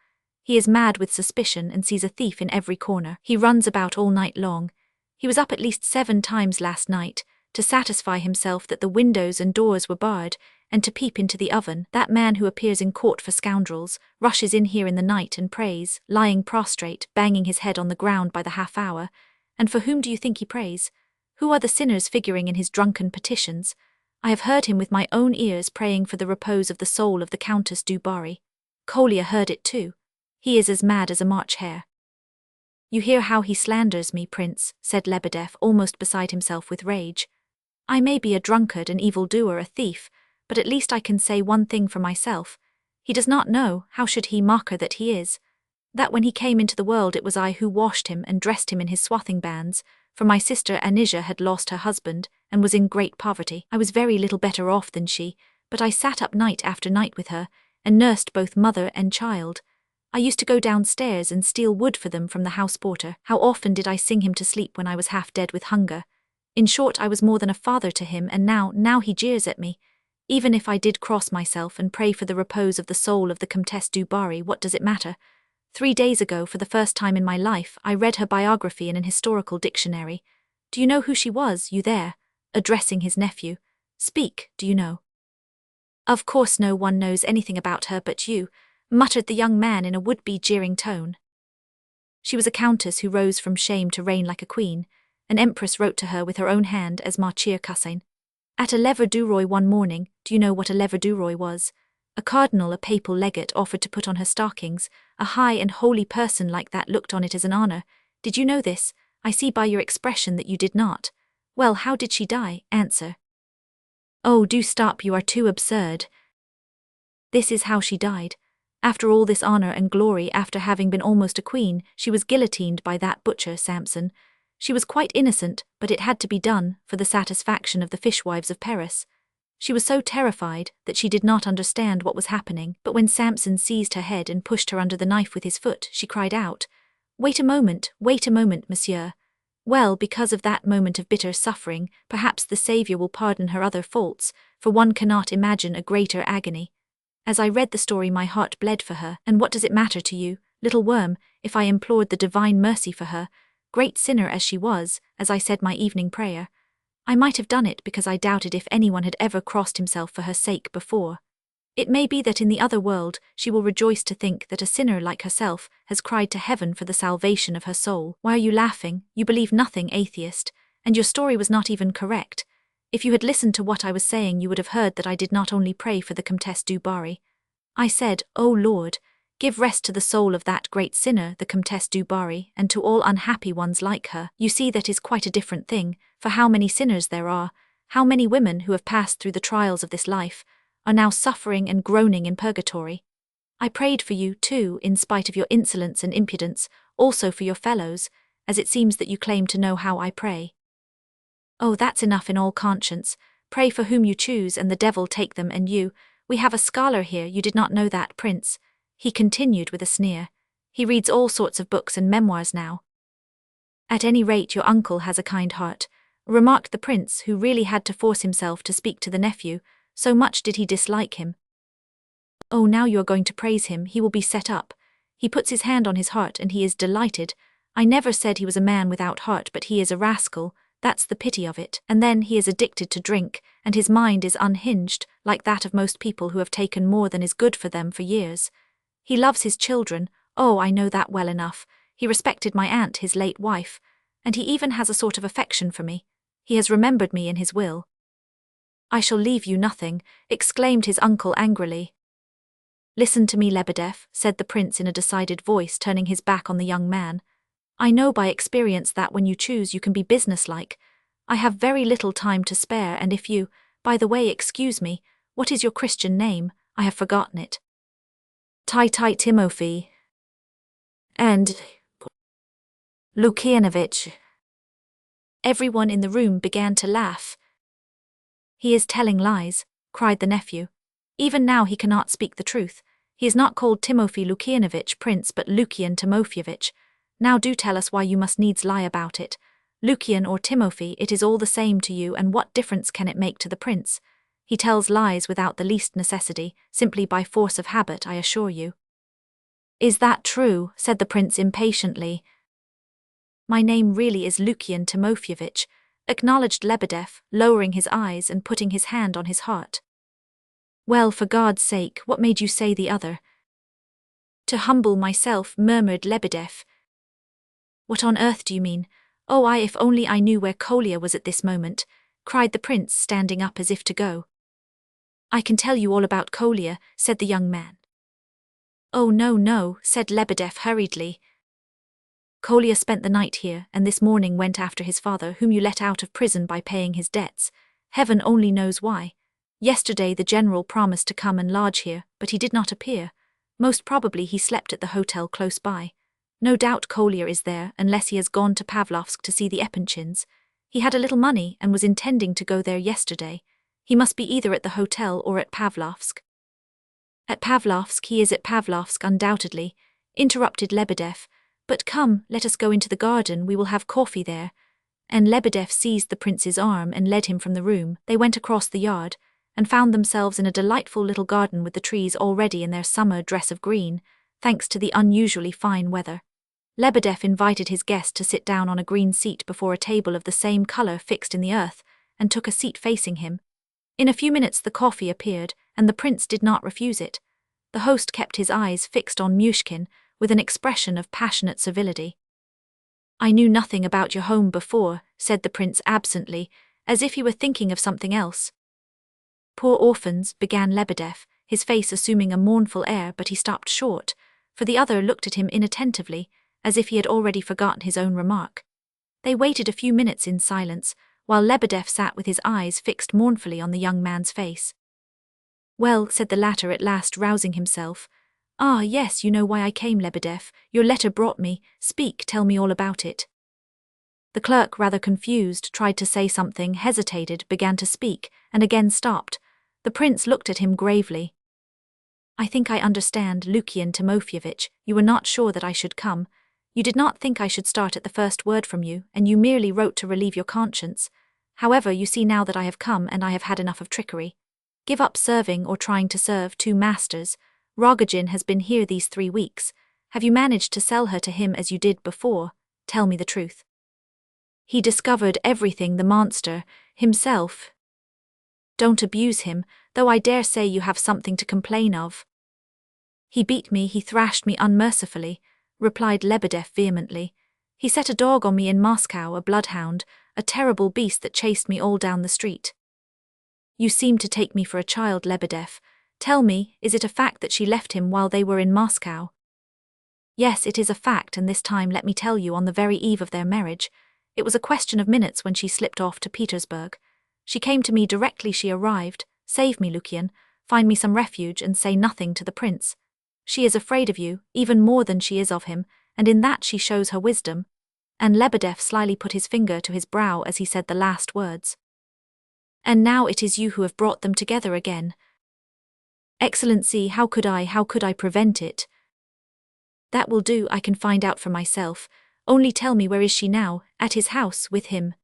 He is mad with suspicion and sees a thief in every corner. He runs about all night long. He was up at least 7 times last night, to satisfy himself that the windows and doors were barred, and to peep into the oven. That man who appears in court for scoundrels rushes in here in the night and prays, lying prostrate, banging his head on the ground by the half-hour. And for whom do you think he prays? Who are the sinners figuring in his drunken petitions? I have heard him with my own ears praying for the repose of the soul of the Countess du Barry. Kolya heard it too. He is as mad as a March hare. You hear how he slanders me, Prince, said Lebedeff, almost beside himself with rage. I may be a drunkard, an evildoer, a thief, but at least I can say one thing for myself. He does not know, how should he, mocker that he is, that when he came into the world it was I who washed him and dressed him in his swathing bands, for my sister Anisia had lost her husband and was in great poverty. I was very little better off than she, but I sat up night after night with her, and nursed both mother and child. I used to go downstairs and steal wood for them from the house porter. How often did I sing him to sleep when I was half dead with hunger? In short, I was more than a father to him, and now he jeers at me. Even if I did cross myself and pray for the repose of the soul of the Comtesse du Barry, what does it matter? 3 days ago, for the first time in my life, I read her biography in an historical dictionary. Do you know who she was, you there? Addressing his nephew. Speak, do you know? Of course no one knows anything about her but you, muttered the young man in a would-be jeering tone. She was a countess who rose from shame to reign like a queen. An empress wrote to her with her own hand as Marchir Kassain. At a lever-du-roi one morning, do you know what a lever-du-roi was? A cardinal, a papal legate, offered to put on her stockings. A high and holy person like that looked on it as an honor. Did you know this? I see by your expression that you did not. Well, how did she die? Answer. Oh, do stop, you are too absurd. This is how she died. After all this honor and glory, after having been almost a queen, she was guillotined by that butcher, Samson. She was quite innocent, but it had to be done, for the satisfaction of the fishwives of Paris. She was so terrified that she did not understand what was happening, but when Samson seized her head and pushed her under the knife with his foot, she cried out, wait a moment, monsieur. Well, because of that moment of bitter suffering, perhaps the Saviour will pardon her other faults, for one cannot imagine a greater agony. As I read the story, my heart bled for her, and what does it matter to you, little worm, if I implored the divine mercy for her, great sinner as she was, as I said my evening prayer? I might have done it because I doubted if anyone had ever crossed himself for her sake before. It may be that in the other world she will rejoice to think that a sinner like herself has cried to heaven for the salvation of her soul. Why are you laughing? You believe nothing, atheist, and your story was not even correct. If you had listened to what I was saying, you would have heard that I did not only pray for the Comtesse du Barry. I said, O Lord, give rest to the soul of that great sinner, the Comtesse du Barry, and to all unhappy ones like her. You see, that is quite a different thing, for how many sinners there are, how many women who have passed through the trials of this life, are now suffering and groaning in purgatory. I prayed for you, too, in spite of your insolence and impudence, also for your fellows, as it seems that you claim to know how I pray. Oh, that's enough in all conscience. Pray for whom you choose, and the devil take them and you. We have a scholar here, you did not know that, Prince, he continued with a sneer. He reads all sorts of books and memoirs now. At any rate, your uncle has a kind heart, remarked the prince, who really had to force himself to speak to the nephew, so much did he dislike him. Oh, now you are going to praise him, he will be set up. He puts his hand on his heart and he is delighted. I never said he was a man without heart, but he is a rascal, that's the pity of it. And then he is addicted to drink, and his mind is unhinged, like that of most people who have taken more than is good for them for years. He loves his children, oh, I know that well enough. He respected my aunt, his late wife, and he even has a sort of affection for me. He has remembered me in his will. I shall leave you nothing, exclaimed his uncle angrily. Listen to me, Lebedeff, said the prince in a decided voice, turning his back on the young man. I know by experience that when you choose you can be businesslike. I have very little time to spare, and if you, by the way, excuse me, what is your Christian name? I have forgotten it. Timofey. And Lukianovich. Everyone in the room began to laugh. He is telling lies, cried the nephew. Even now he cannot speak the truth. He is not called Timofey Lukianovich, Prince, but Lukian Timofeyevich. Now do tell us why you must needs lie about it. Lukian or Timofey, it is all the same to you, and what difference can it make to the prince? He tells lies without the least necessity, simply by force of habit, I assure you. Is that true? Said the prince impatiently. My name really is Lukian Timofeyevich, acknowledged Lebedeff, lowering his eyes and putting his hand on his heart. Well, for God's sake, what made you say the other? To humble myself, murmured Lebedeff. What on earth do you mean? Oh, if only I knew where Kolya was at this moment, cried the prince, standing up as if to go. I can tell you all about Kolya, said the young man. Oh, no, said Lebedeff hurriedly. Kolya spent the night here, and this morning went after his father, whom you let out of prison by paying his debts. Heaven only knows why. Yesterday the general promised to come and lodge here, but he did not appear. Most probably he slept at the hotel close by. No doubt Kolya is there, unless he has gone to Pavlovsk to see the Epanchins. He had a little money and was intending to go there yesterday. He must be either at the hotel or at Pavlovsk. At Pavlovsk, he is at Pavlovsk undoubtedly, interrupted Lebedeff. But come, let us go into the garden, we will have coffee there. And Lebedeff seized the prince's arm and led him from the room. They went across the yard, and found themselves in a delightful little garden with the trees already in their summer dress of green, thanks to the unusually fine weather. Lebedeff invited his guest to sit down on a green seat before a table of the same color fixed in the earth, and took a seat facing him. In a few minutes the coffee appeared, and the prince did not refuse it. The host kept his eyes fixed on Myshkin, with an expression of passionate civility. I knew nothing about your home before, said the prince absently, as if he were thinking of something else. Poor orphans, began Lebedeff, his face assuming a mournful air, but he stopped short, for the other looked at him inattentively, as if he had already forgotten his own remark. They waited a few minutes in silence, while Lebedeff sat with his eyes fixed mournfully on the young man's face. Well, said the latter at last, rousing himself. Ah, yes, you know why I came, Lebedeff. Your letter brought me. Speak, tell me all about it. The clerk, rather confused, tried to say something, hesitated, began to speak, and again stopped. The prince looked at him gravely. I think I understand, Lukian Timofeyevich, you were not sure that I should come. You did not think I should start at the first word from you, and you merely wrote to relieve your conscience. However, you see now that I have come and I have had enough of trickery. Give up serving or trying to serve two masters. Rogozhin has been here these 3 weeks. Have you managed to sell her to him as you did before? Tell me the truth. He discovered everything, the monster, himself. Don't abuse him, though I dare say you have something to complain of. He beat me, he thrashed me unmercifully, replied Lebedev vehemently. He set a dog on me in Moscow, a bloodhound, a terrible beast that chased me all down the street. You seem to take me for a child, Lebedev. Tell me, is it a fact that she left him while they were in Moscow? Yes, it is a fact, and this time let me tell you, on the very eve of their marriage. It was a question of minutes when she slipped off to Petersburg. She came to me directly she arrived. Save me, Lukian, find me some refuge and say nothing to the prince. She is afraid of you, even more than she is of him, and in that she shows her wisdom. And Lebedev slyly put his finger to his brow as he said the last words. And now it is you who have brought them together again. Excellency, how could I prevent it? That will do, I can find out for myself. Only tell me, where is she now? At his house, with him?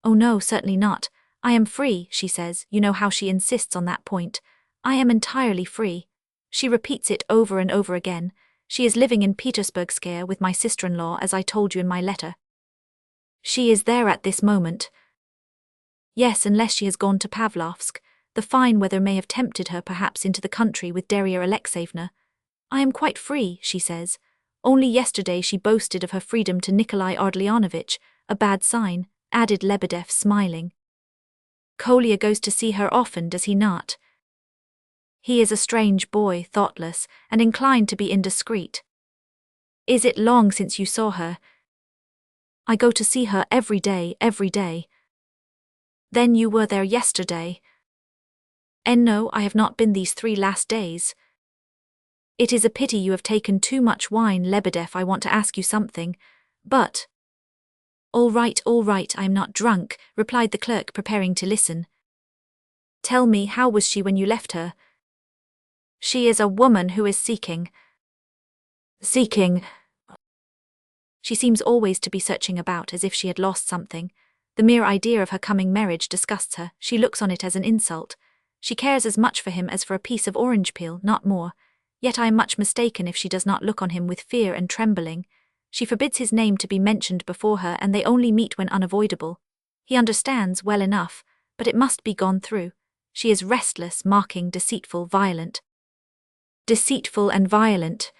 Oh no, certainly not. I am free, she says. You know how she insists on that point. I am entirely free. She repeats it over and over again. She is living in Petersburgskaya with my sister-in-law, as I told you in my letter. She is there at this moment. Yes, unless she has gone to Pavlovsk. The fine weather may have tempted her perhaps into the country with Darya Alexeyevna. I am quite free, she says. Only yesterday she boasted of her freedom to Nikolai Ardalionovitch, a bad sign, added Lebedev, smiling. Kolya goes to see her often, does he not? He is a strange boy, thoughtless, and inclined to be indiscreet. Is it long since you saw her? I go to see her every day, every day. Then you were there yesterday? No, I have not been these 3 last days. It is a pity you have taken too much wine, Lebedev. I want to ask you something, but... All right, I am not drunk, replied the clerk, preparing to listen. Tell me, how was she when you left her? She is a woman who is seeking. She seems always to be searching about, as if she had lost something. The mere idea of her coming marriage disgusts her. She looks on it as an insult. She cares as much for him as for a piece of orange peel, not more. Yet I am much mistaken if she does not look on him with fear and trembling. She forbids his name to be mentioned before her, and they only meet when unavoidable. He understands well enough, but it must be gone through. She is restless, mocking, deceitful, violent. Deceitful and violent.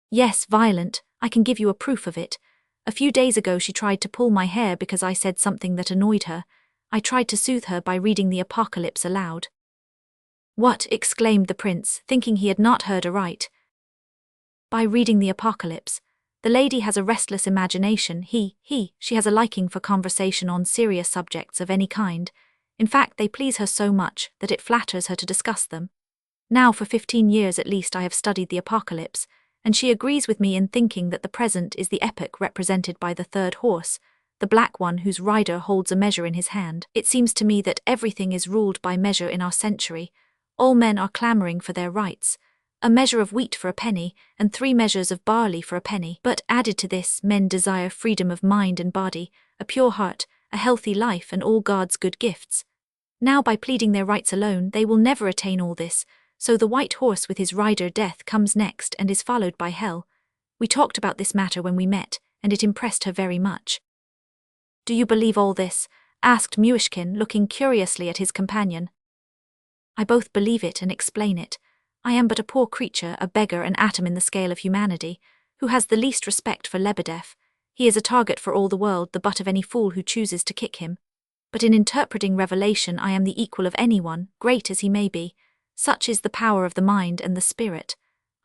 Yes, violent. I can give you a proof of it. A few days ago she tried to pull my hair because I said something that annoyed her. I tried to soothe her by reading the Apocalypse aloud. What? Exclaimed the prince, thinking he had not heard aright. By reading the Apocalypse. The lady has a restless imagination. She has a liking for conversation on serious subjects of any kind. In fact, they please her so much that it flatters her to discuss them. Now for 15 years at least I have studied the Apocalypse, and she agrees with me in thinking that the present is the epoch represented by the 3rd horse, the black one whose rider holds a measure in his hand. It seems to me that everything is ruled by measure in our century. All men are clamoring for their rights. A measure of wheat for a penny, and 3 measures of barley for a penny. But added to this, men desire freedom of mind and body, a pure heart, a healthy life, and all God's good gifts. Now by pleading their rights alone, they will never attain all this, so the white horse with his rider Death comes next and is followed by Hell. We talked about this matter when we met, and it impressed her very much. Do you believe all this? Asked Myshkin, looking curiously at his companion. I both believe it and explain it. I am but a poor creature, a beggar, an atom in the scale of humanity, who has the least respect for Lebedev. He is a target for all the world, the butt of any fool who chooses to kick him. But in interpreting revelation I am the equal of anyone, great as he may be. Such is the power of the mind and the spirit.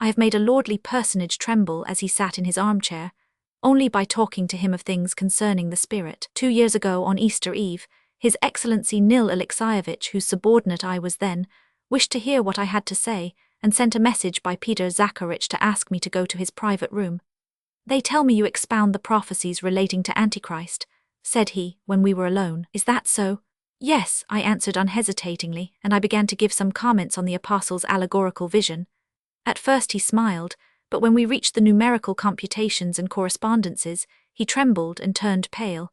I have made a lordly personage tremble as he sat in his armchair, only by talking to him of things concerning the spirit. 2 years ago, on Easter Eve, His Excellency Nil Alexeyevich, whose subordinate I was then, wished to hear what I had to say, and sent a message by Peter Zakharich to ask me to go to his private room. They tell me you expound the prophecies relating to Antichrist, said he, when we were alone. Is that so? Yes, I answered unhesitatingly, and I began to give some comments on the apostle's allegorical vision. At first he smiled, but when we reached the numerical computations and correspondences, he trembled and turned pale.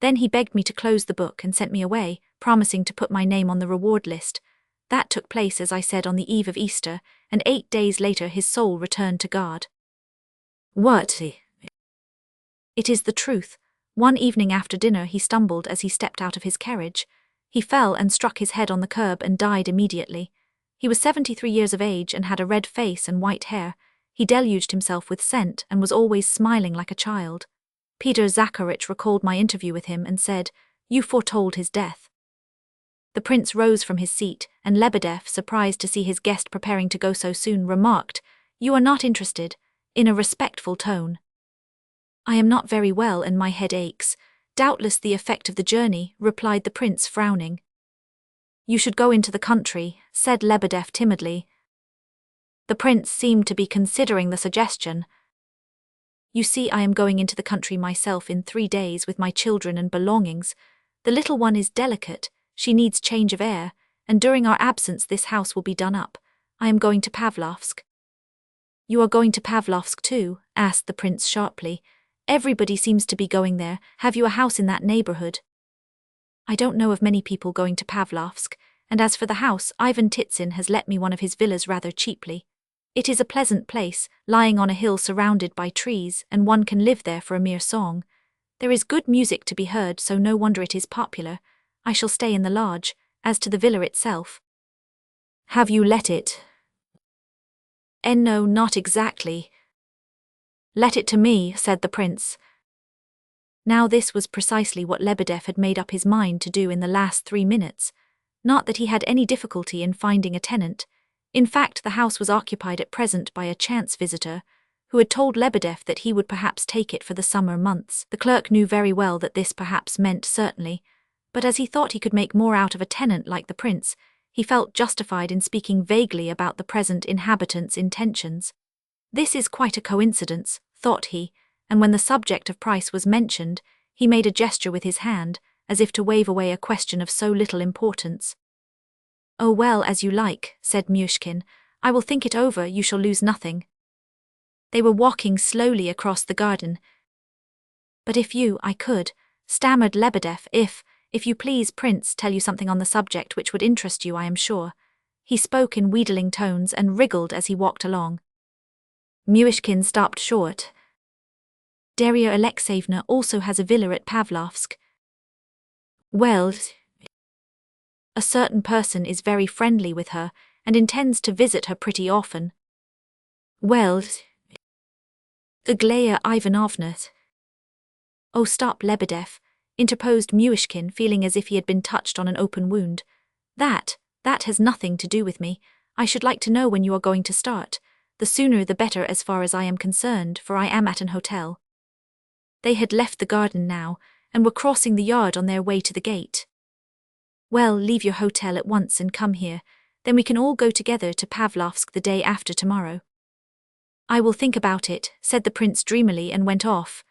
Then he begged me to close the book and sent me away, promising to put my name on the reward list. That took place, as I said, on the eve of Easter, and 8 days later his soul returned to God. What? It is the truth. One evening after dinner he stumbled as he stepped out of his carriage. He fell and struck his head on the curb and died immediately. He was 73 years of age and had a red face and white hair. He deluged himself with scent and was always smiling like a child. Peter Zakharich recalled my interview with him and said, "You foretold his death." The prince rose from his seat, and Lebedev, surprised to see his guest preparing to go so soon, remarked, "You are not interested," in a respectful tone. "I am not very well and my head aches. Doubtless the effect of the journey," replied the prince, frowning. "You should go into the country," said Lebedev timidly. The prince seemed to be considering the suggestion. "You see, I am going into the country myself in 3 days with my children and belongings. The little one is delicate, she needs change of air, and during our absence this house will be done up. I am going to Pavlovsk." "You are going to Pavlovsk too?" asked the prince sharply. "Everybody seems to be going there. Have you a house in that neighborhood?" "I don't know of many people going to Pavlovsk, and as for the house, Ivan Titsin has let me one of his villas rather cheaply. It is a pleasant place, lying on a hill surrounded by trees, and one can live there for a mere song. There is good music to be heard, so no wonder it is popular. I shall stay in the lodge. As to the villa itself—" "Have you let it?" No, not exactly." "Let it to me," said the prince. Now this was precisely what Lebedev had made up his mind to do in the last 3 minutes. Not that he had any difficulty in finding a tenant. In fact, the house was occupied at present by a chance visitor, who had told Lebedev that he would perhaps take it for the summer months. The clerk knew very well that this perhaps meant certainly, but as he thought he could make more out of a tenant like the prince, he felt justified in speaking vaguely about the present inhabitant's intentions. "This is quite a coincidence," thought he, and when the subject of price was mentioned, he made a gesture with his hand, as if to wave away a question of so little importance. "Oh well, as you like," said Myshkin. "I will think it over, you shall lose nothing." They were walking slowly across the garden. "But if I could," stammered Lebedev, if you please, prince, tell you something on the subject which would interest you, I am sure." He spoke in wheedling tones and wriggled as he walked along. Myshkin stopped short. "Darya Alexeyevna also has a villa at Pavlovsk." "Well, a certain person is very friendly with her and intends to visit her pretty often." "Well, Aglaya Ivanovna—" "Oh, stop, Lebedev," interposed Myshkin, feeling as if he had been touched on an open wound. That has nothing to do with me. I should like to know when you are going to start. The sooner the better as far as I am concerned, for I am at an hotel." They had left the garden now, and were crossing the yard on their way to the gate. "Well, leave your hotel at once and come here. Then we can all go together to Pavlovsk the day after tomorrow." "I will think about it," said the prince dreamily, and went off.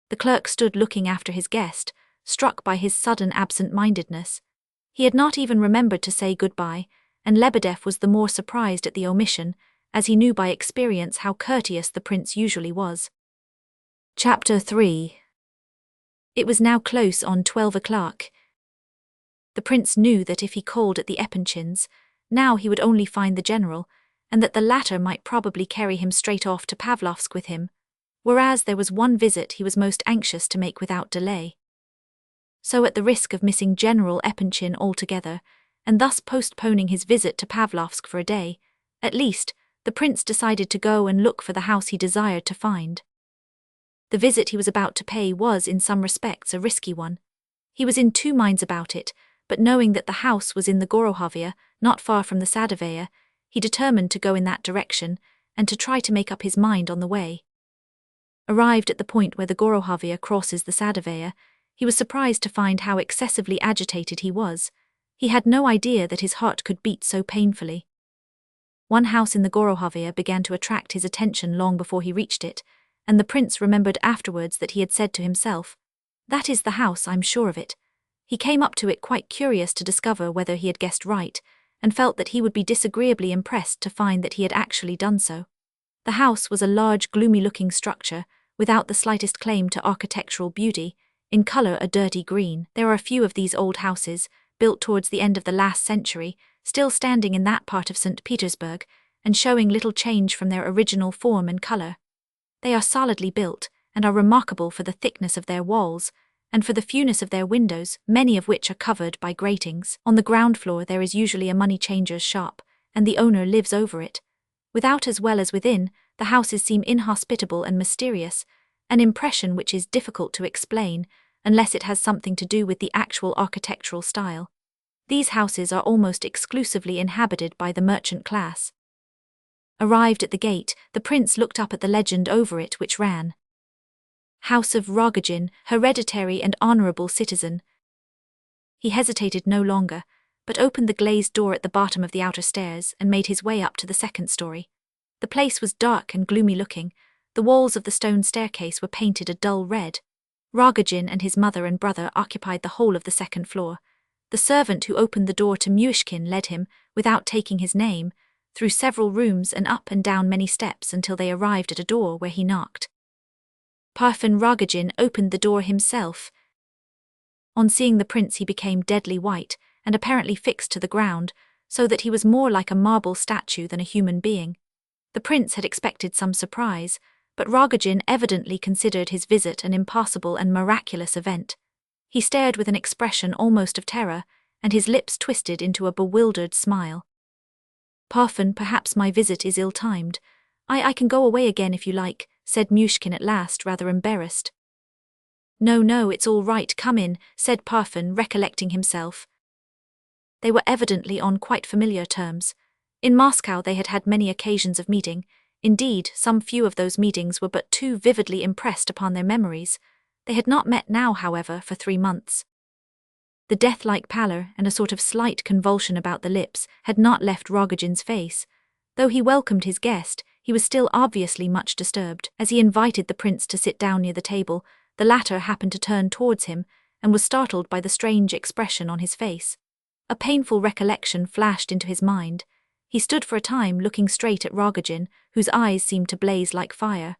The clerk stood looking after his guest, struck by his sudden absent-mindedness. He had not even remembered to say goodbye, and Lebedev was the more surprised at the omission, as he knew by experience how courteous the prince usually was. Chapter 3. It was now close on 12 o'clock. The prince knew that if he called at the Epanchins, now he would only find the general, and that the latter might probably carry him straight off to Pavlovsk with him, whereas there was one visit he was most anxious to make without delay. So at the risk of missing General Epanchin altogether, and thus postponing his visit to Pavlovsk for a day, at least, the prince decided to go and look for the house he desired to find. The visit he was about to pay was, in some respects, a risky one. He was in 2 minds about it, but knowing that the house was in the Gorohovia, not far from the Sadovaya, he determined to go in that direction, and to try to make up his mind on the way. Arrived at the point where the Gorohovia crosses the Sadovaya, he was surprised to find how excessively agitated he was. He had no idea that his heart could beat so painfully. One house in the Gorohovia began to attract his attention long before he reached it, and the prince remembered afterwards that he had said to himself, "That is the house, I'm sure of it." He came up to it quite curious to discover whether he had guessed right, and felt that he would be disagreeably impressed to find that he had actually done so. The house was a large, gloomy-looking structure, without the slightest claim to architectural beauty, in color a dirty green. There are a few of these old houses, built towards the end of the last century, still standing in that part of St. Petersburg, and showing little change from their original form and color. They are solidly built, and are remarkable for the thickness of their walls, and for the fewness of their windows, many of which are covered by gratings. On the ground floor there is usually a money changer's shop, and the owner lives over it. Without as well as within, the houses seem inhospitable and mysterious, an impression which is difficult to explain, unless it has something to do with the actual architectural style. These houses are almost exclusively inhabited by the merchant class. Arrived at the gate, the prince looked up at the legend over it which ran, "House of Rogozhin, hereditary and honorable citizen." He hesitated no longer, but opened the glazed door at the bottom of the outer stairs and made his way up to the second story. The place was dark and gloomy-looking. The walls of the stone staircase were painted a dull red. Rogozhin and his mother and brother occupied the whole of the second floor. The servant who opened the door to Myshkin led him, without taking his name, through several rooms and up and down many steps until they arrived at a door where he knocked. Parfen Rogozhin opened the door himself. On seeing the prince he became deadly white, and apparently fixed to the ground, so that he was more like a marble statue than a human being. The prince had expected some surprise, but Rogozhin evidently considered his visit an impossible and miraculous event. He stared with an expression almost of terror, and his lips twisted into a bewildered smile. "Parfen, perhaps my visit is ill-timed. I can go away again if you like," said Myshkin at last, rather embarrassed. No, it's all right, come in," said Parfen, recollecting himself. They were evidently on quite familiar terms. In Moscow they had had many occasions of meeting. Indeed, some few of those meetings were but too vividly impressed upon their memories. They had not met now, however, for 3 months. The death-like pallor and a sort of slight convulsion about the lips had not left Rogozhin's face. Though he welcomed his guest, he was still obviously much disturbed. As he invited the prince to sit down near the table, the latter happened to turn towards him, and was startled by the strange expression on his face. A painful recollection flashed into his mind. He stood for a time looking straight at Rogozhin, whose eyes seemed to blaze like fire.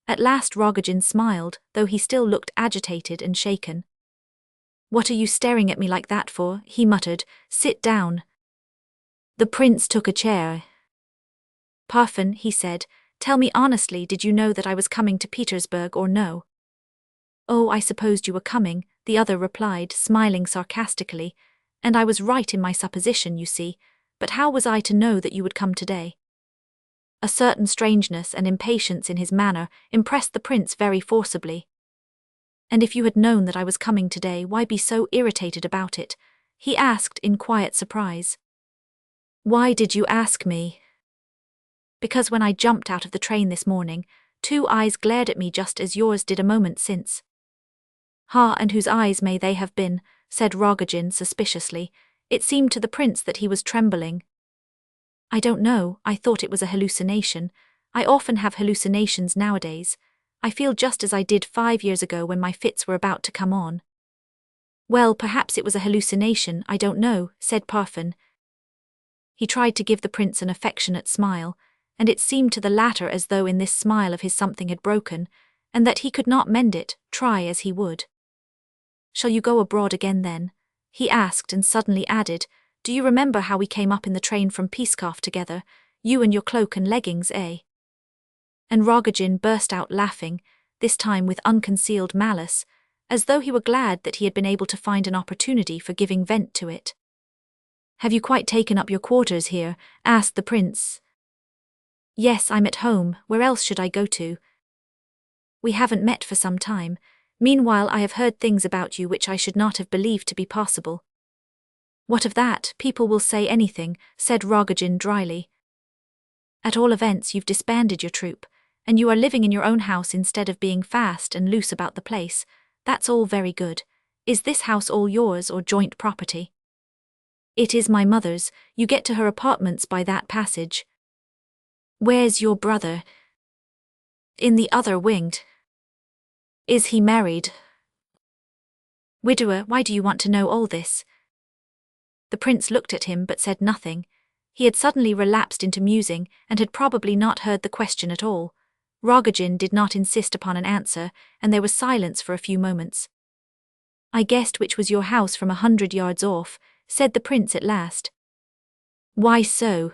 At last Rogozhin smiled, though he still looked agitated and shaken. "What are you staring at me like that for?" he muttered. "Sit down." The prince took a chair. "Parfen," he said, "tell me honestly, did you know that I was coming to Petersburg or no?" "Oh, I supposed you were coming," the other replied, smiling sarcastically, "and I was right in my supposition, you see, but how was I to know that you would come today?" A certain strangeness and impatience in his manner impressed the prince very forcibly. "And if you had known that I was coming today, why be so irritated about it?" he asked in quiet surprise. "Why did you ask me?" "Because when I jumped out of the train this morning, 2 eyes glared at me just as yours did a moment since." "Ha, and whose eyes may they have been?" said Rogozhin suspiciously. It seemed to the prince that he was trembling. "I don't know, I thought it was a hallucination. I often have hallucinations nowadays. I feel just as I did 5 years ago when my fits were about to come on." "Well, perhaps it was a hallucination, I don't know," said Parfen. He tried to give the prince an affectionate smile, and it seemed to the latter as though in this smile of his something had broken, and that he could not mend it, try as he would. "Shall you go abroad again then?" he asked, and suddenly added, "Do you remember how we came up in the train from Pskov together, you and your cloak and leggings, eh?" And Rogozhin burst out laughing, this time with unconcealed malice, as though he were glad that he had been able to find an opportunity for giving vent to it. "Have you quite taken up your quarters here?" asked the prince. "Yes, I'm at home, where else should I go to? We haven't met for some time. Meanwhile I have heard things about you which I should not have believed to be possible." "What of that? People will say anything," said Rogozhin dryly. "At all events you've disbanded your troupe, and you are living in your own house instead of being fast and loose about the place. That's all very good. Is this house all yours or joint property?" "It is my mother's. You get to her apartments by that passage." "Where's your brother?" "In the other wing." "Is he married?" Widower, why do you want to know all this? The prince looked at him but said nothing. He had suddenly relapsed into musing and had probably not heard the question at all. Rogozhin did not insist upon an answer, and there was silence for a few moments. I guessed which was your house from 100 yards off, said the prince at last. Why so?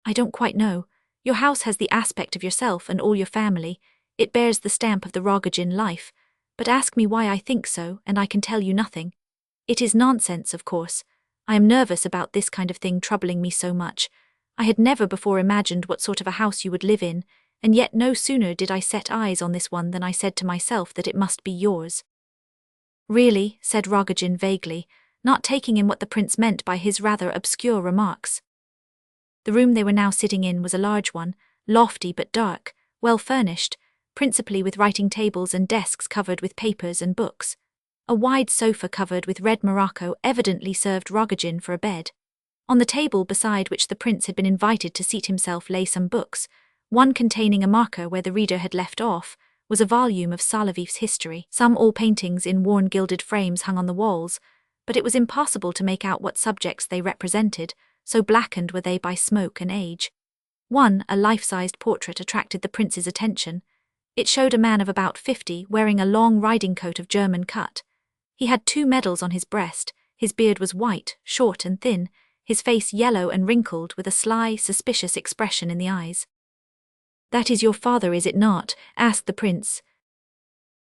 I don't quite know. Your house has the aspect of yourself and all your family. It bears the stamp of the Rogozhin life. But ask me why I think so, and I can tell you nothing. It is nonsense, of course. I am nervous about this kind of thing troubling me so much. I had never before imagined what sort of a house you would live in, and yet no sooner did I set eyes on this one than I said to myself that it must be yours. Really, said Rogozhin vaguely, not taking in what the prince meant by his rather obscure remarks. The room they were now sitting in was a large one, lofty but dark, well furnished, principally with writing tables and desks covered with papers and books. A wide sofa covered with red morocco evidently served Rogozhin for a bed. On the table beside which the prince had been invited to seat himself lay some books, one containing a marker where the reader had left off, was a volume of Solovyev's history. Some oil paintings in worn gilded frames hung on the walls, but it was impossible to make out what subjects they represented, so blackened were they by smoke and age. One, a life-sized portrait, attracted the prince's attention. It showed a man of about 50 wearing a long riding coat of German cut. He had 2 medals on his breast, his beard was white, short and thin, his face yellow and wrinkled with a sly, suspicious expression in the eyes. That is your father, is it not? Asked the prince.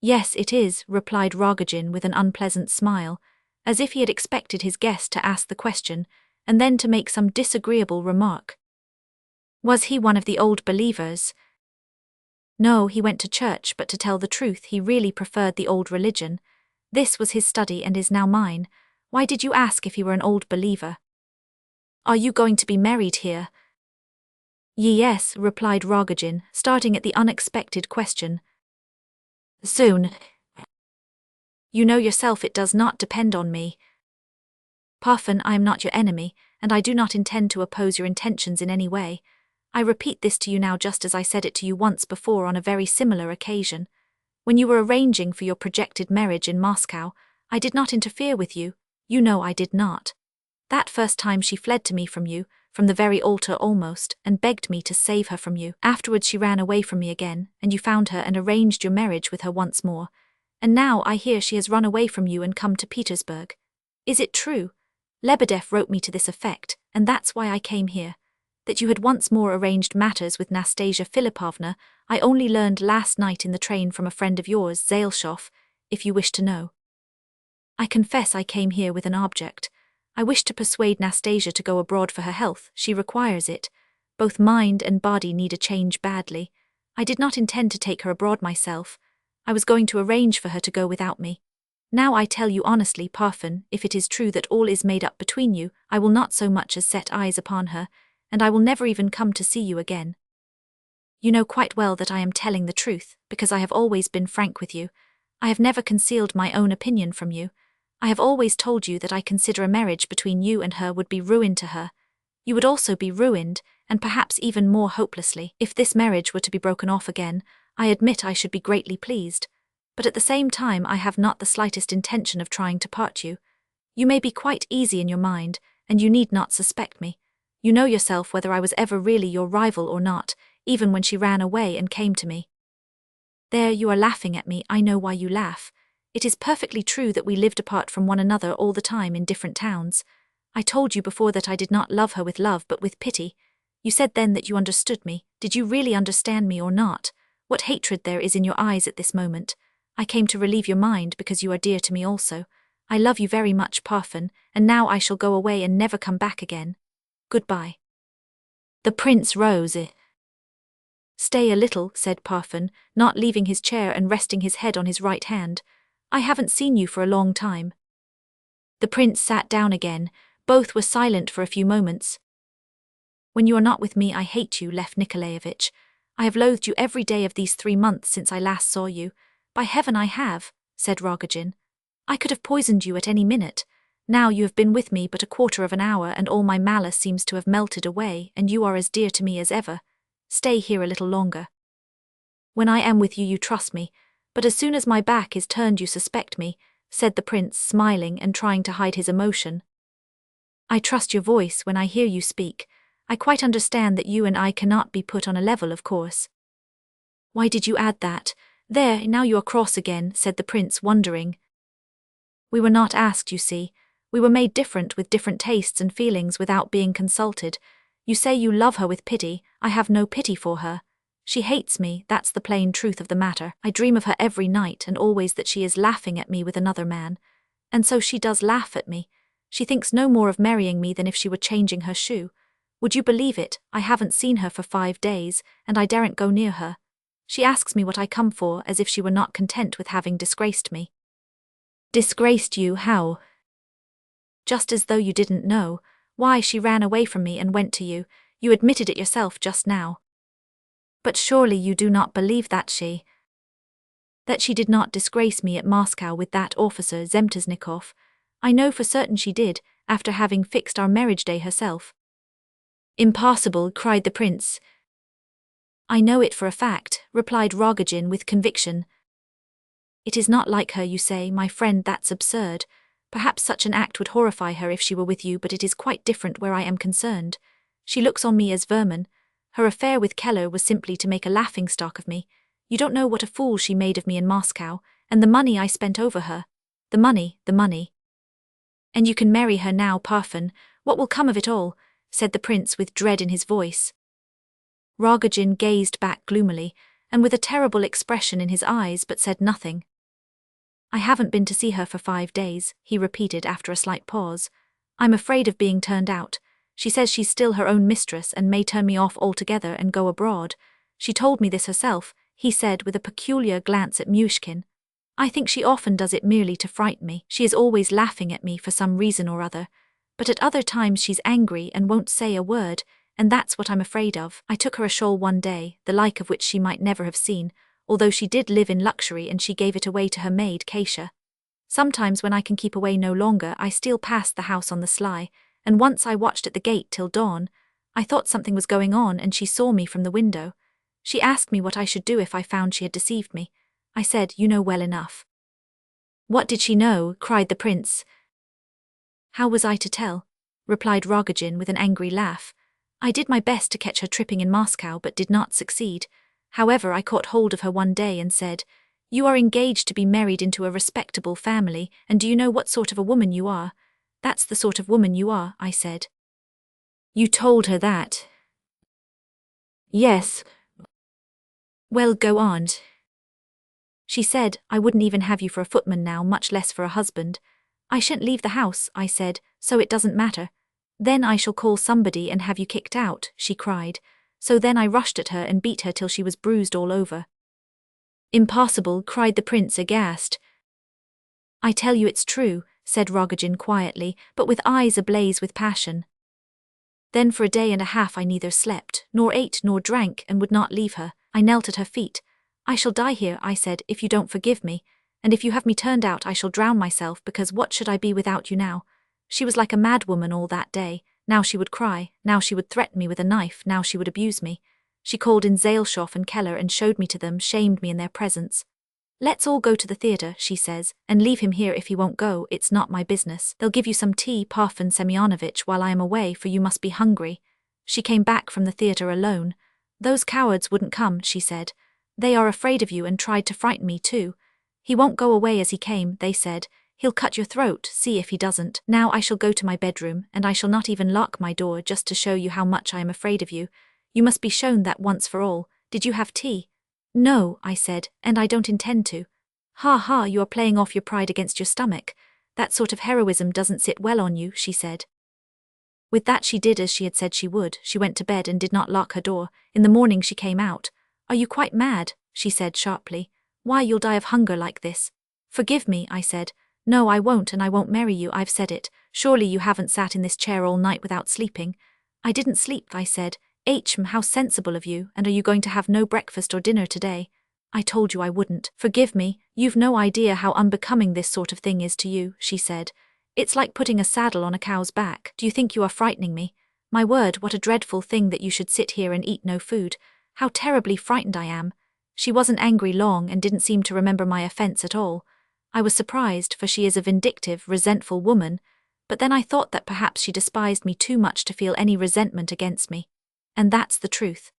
Yes, it is, replied Rogozhin with an unpleasant smile, as if he had expected his guest to ask the question, and then to make some disagreeable remark. Was he one of the old believers? No, he went to church, but to tell the truth he really preferred the old religion. This was his study and is now mine. Why did you ask if he were an old believer? Are you going to be married here? Yes, replied Rogozhin, starting at the unexpected question. Soon. You know yourself it does not depend on me. Parfen, I am not your enemy, and I do not intend to oppose your intentions in any way. I repeat this to you now just as I said it to you once before on a very similar occasion. When you were arranging for your projected marriage in Moscow, I did not interfere with you. You know I did not. That first time she fled to me from you, from the very altar almost, and begged me to save her from you. Afterwards she ran away from me again, and you found her and arranged your marriage with her once more. And now I hear she has run away from you and come to Petersburg. Is it true? Lebedev wrote me to this effect, and that's why I came here. That you had once more arranged matters with Nastasya Filippovna, I only learned last night in the train from a friend of yours, Zaleshov, if you wish to know. I confess I came here with an object. I wish to persuade Nastasya to go abroad for her health. She requires it. Both mind and body need a change badly. I did not intend to take her abroad myself. I was going to arrange for her to go without me. Now I tell you honestly, Parfen, if it is true that all is made up between you, I will not so much as set eyes upon her, and I will never even come to see you again. You know quite well that I am telling the truth, because I have always been frank with you. I have never concealed my own opinion from you. I have always told you that I consider a marriage between you and her would be ruin to her. You would also be ruined, and perhaps even more hopelessly. If this marriage were to be broken off again, I admit I should be greatly pleased. But at the same time I have not the slightest intention of trying to part you. You may be quite easy in your mind, and you need not suspect me. You know yourself whether I was ever really your rival or not, even when she ran away and came to me. There, you are laughing at me, I know why you laugh. It is perfectly true that we lived apart from one another all the time in different towns. I told you before that I did not love her with love but with pity. You said then that you understood me. Did you really understand me or not? What hatred there is in your eyes at this moment. I came to relieve your mind because you are dear to me also. I love you very much, Parfen, and now I shall go away and never come back again. Goodbye. The prince rose. Stay a little, said Parfen, not leaving his chair and resting his head on his right hand. I haven't seen you for a long time. The prince sat down again. Both were silent for a few moments. When you are not with me I hate you, Lev Nikolaevich. I have loathed you every day of these 3 months since I last saw you. By heaven I have, said Rogozhin. I could have poisoned you at any minute. Now you have been with me but a quarter of an hour and all my malice seems to have melted away and you are as dear to me as ever. Stay here a little longer. When I am with you you trust me, but as soon as my back is turned you suspect me. said the prince, smiling and trying to hide his emotion. I trust your voice when I hear you speak. I quite understand that you and I cannot be put on a level, of course. Why did you add that? There, now you are cross again, said the prince, wondering. We were not asked, you see. We were made different with different tastes and feelings without being consulted. You say you love her with pity. I have no pity for her. She hates me, that's the plain truth of the matter. I dream of her every night and always that she is laughing at me with another man. And so she does laugh at me. She thinks no more of marrying me than if she were changing her shoe. Would you believe it, I haven't seen her for 5 days, and I daren't go near her. She asks me what I come for, as if she were not content with having disgraced me. Disgraced you, how? Just as though you didn't know. Why, she ran away from me and went to you. You admitted it yourself just now. But surely you do not believe that she did not disgrace me at Moscow with that officer Zemtuznikov. I know for certain she did, after having fixed our marriage day herself. Impossible, cried the prince. I know it for a fact, replied Rogozhin with conviction. It is not like her, you say, my friend, that's absurd. Perhaps such an act would horrify her if she were with you, but it is quite different where I am concerned. She looks on me as vermin. Her affair with Keller was simply to make a laughingstock of me. You don't know what a fool she made of me in Moscow, and the money I spent over her. The money. And you can marry her now, Parfen. What will come of it all? Said the prince with dread in his voice. Rogozhin gazed back gloomily, and with a terrible expression in his eyes, but said nothing. I haven't been to see her for 5 days, he repeated after a slight pause. I'm afraid of being turned out. She says she's still her own mistress and may turn me off altogether and go abroad. She told me this herself, he said with a peculiar glance at Myshkin. I think she often does it merely to frighten me. She is always laughing at me for some reason or other. But at other times she's angry and won't say a word, and that's what I'm afraid of. I took her a shawl one day, the like of which she might never have seen, although she did live in luxury, and she gave it away to her maid, Kasia. Sometimes when I can keep away no longer, I steal past the house on the sly, and once I watched at the gate till dawn. I thought something was going on, and she saw me from the window. She asked me what I should do if I found she had deceived me. I said, you know well enough. What did she know? Cried the prince. How was I to tell? Replied Rogozhin with an angry laugh. I did my best to catch her tripping in Moscow, but did not succeed. However, I caught hold of her one day and said, You are engaged to be married into a respectable family, and do you know what sort of a woman you are? That's the sort of woman you are, I said. You told her that? Yes. Well, go on. She said, I wouldn't even have you for a footman now, much less for a husband. I shan't leave the house, I said, so it doesn't matter. Then I shall call somebody and have you kicked out, she cried. So then I rushed at her and beat her till she was bruised all over. Impossible, cried the prince aghast. I tell you it's true, said Rogozhin quietly, but with eyes ablaze with passion. Then for a day and a half I neither slept, nor ate, nor drank, and would not leave her. I knelt at her feet. I shall die here, I said, if you don't forgive me, and if you have me turned out I shall drown myself, because what should I be without you now? She was like a madwoman all that day. Now she would cry, now she would threaten me with a knife, now she would abuse me. She called in Zaleshoff and Keller and showed me to them, shamed me in their presence. Let's all go to the theatre, she says, and leave him here if he won't go, it's not my business. They'll give you some tea, Parfen Semyonovitch, while I am away, for you must be hungry. She came back from the theatre alone. Those cowards wouldn't come, she said. They are afraid of you and tried to frighten me too. He won't go away as he came, they said. He'll cut your throat, see if he doesn't. Now I shall go to my bedroom, and I shall not even lock my door just to show you how much I am afraid of you. You must be shown that once for all. Did you have tea? No, I said, and I don't intend to. Ha ha, you are playing off your pride against your stomach. That sort of heroism doesn't sit well on you, she said. With that she did as she had said she would. She went to bed and did not lock her door. In the morning she came out. Are you quite mad? She said sharply. Why, you'll die of hunger like this. Forgive me, I said. No, I won't, and I won't marry you, I've said it. Surely you haven't sat in this chair all night without sleeping. I didn't sleep, I said. How sensible of you, and are you going to have no breakfast or dinner today? I told you I wouldn't. Forgive me, you've no idea how unbecoming this sort of thing is to you, she said. It's like putting a saddle on a cow's back. Do you think you are frightening me? My word, what a dreadful thing that you should sit here and eat no food. How terribly frightened I am. She wasn't angry long and didn't seem to remember my offense at all. I was surprised, for she is a vindictive, resentful woman, but then I thought that perhaps she despised me too much to feel any resentment against me. And that's the truth.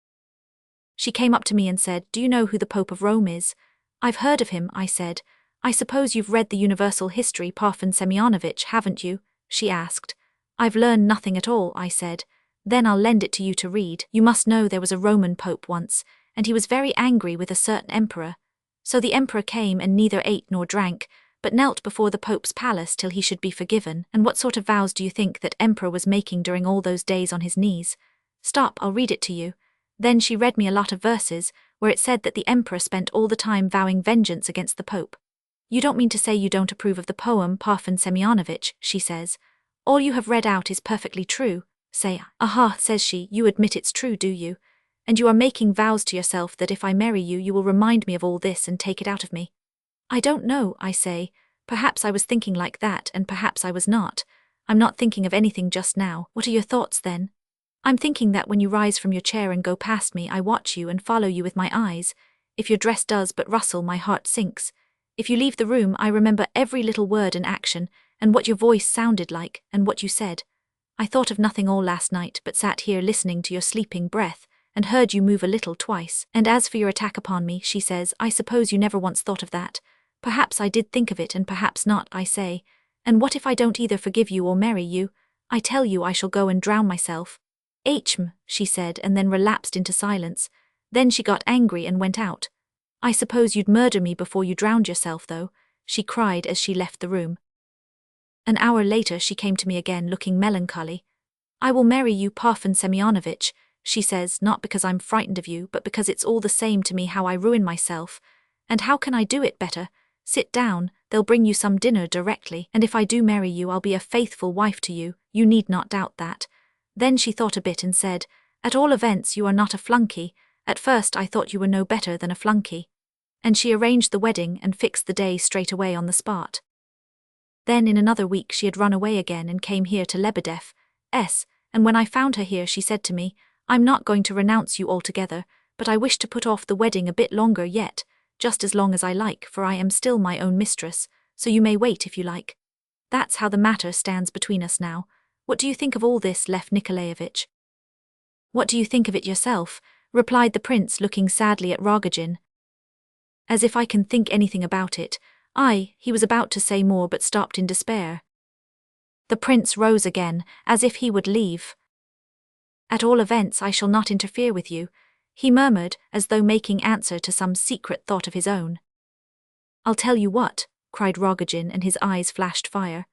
She came up to me and said, "Do you know who the Pope of Rome is?" "I've heard of him," I said. "I suppose you've read the Universal History, Parfen Semyonovich, haven't you?" she asked. "I've learned nothing at all," I said. "Then I'll lend it to you to read. You must know there was a Roman Pope once, and he was very angry with a certain emperor. So the emperor came and neither ate nor drank, but knelt before the Pope's palace till he should be forgiven. And what sort of vows do you think that emperor was making during all those days on his knees? Stop, I'll read it to you." Then she read me a lot of verses, where it said that the emperor spent all the time vowing vengeance against the Pope. "You don't mean to say you don't approve of the poem, Parfen Semyonovich," she says. "All you have read out is perfectly true." Say, "Aha," says she, "you admit it's true, do you? And you are making vows to yourself that if I marry you, you will remind me of all this and take it out of me." "I don't know," I say. "Perhaps I was thinking like that, and perhaps I was not. I'm not thinking of anything just now." "What are your thoughts then?" "I'm thinking that when you rise from your chair and go past me, I watch you and follow you with my eyes. If your dress does but rustle, my heart sinks. If you leave the room, I remember every little word and action, and what your voice sounded like, and what you said. I thought of nothing all last night, but sat here listening to your sleeping breath, and heard you move a little twice. And as for your attack upon me," she says, "I suppose you never once thought of that." "Perhaps I did think of it, and perhaps not," I say. "And what if I don't either forgive you or marry you? I tell you I shall go and drown myself." She said, and then relapsed into silence. Then she got angry and went out. "I suppose you'd murder me before you drowned yourself, though," she cried as she left the room. An hour later she came to me again, looking melancholy. "I will marry you, Parfen Semyonovich," she says, "not because I'm frightened of you, but because it's all the same to me how I ruin myself. And how can I do it better? Sit down, they'll bring you some dinner directly, and if I do marry you, I'll be a faithful wife to you, you need not doubt that." Then she thought a bit and said, "At all events, you are not a flunky. At first I thought you were no better than a flunky." And she arranged the wedding and fixed the day straight away on the spot. Then in another week she had run away again and came here to Lebedev's, and when I found her here she said to me, "I'm not going to renounce you altogether, but I wish to put off the wedding a bit longer yet, just as long as I like, for I am still my own mistress, so you may wait if you like." That's how the matter stands between us now. What do you think of all this, Lev Nikolaevich? "What do you think of it yourself?" replied the prince, looking sadly at Rogozhin. "As if I can think anything about it." He was about to say more but stopped in despair. The prince rose again, as if he would leave. "At all events, I shall not interfere with you," he murmured, as though making answer to some secret thought of his own. "I'll tell you what," cried Rogozhin, and his eyes flashed fire.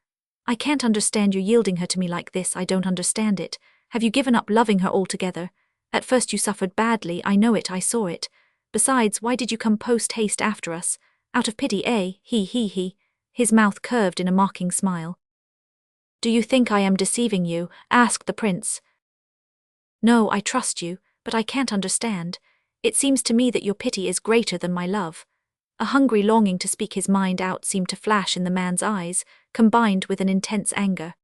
"I can't understand your yielding her to me like this. I don't understand it. Have you given up loving her altogether? At first you suffered badly, I know it, I saw it. Besides, why did you come post-haste after us? Out of pity, eh? He. His mouth curved in a mocking smile. "Do you think I am deceiving you?" asked the prince. "No, I trust you, but I can't understand. It seems to me that your pity is greater than my love." A hungry longing to speak his mind out seemed to flash in the man's eyes, combined with an intense anger.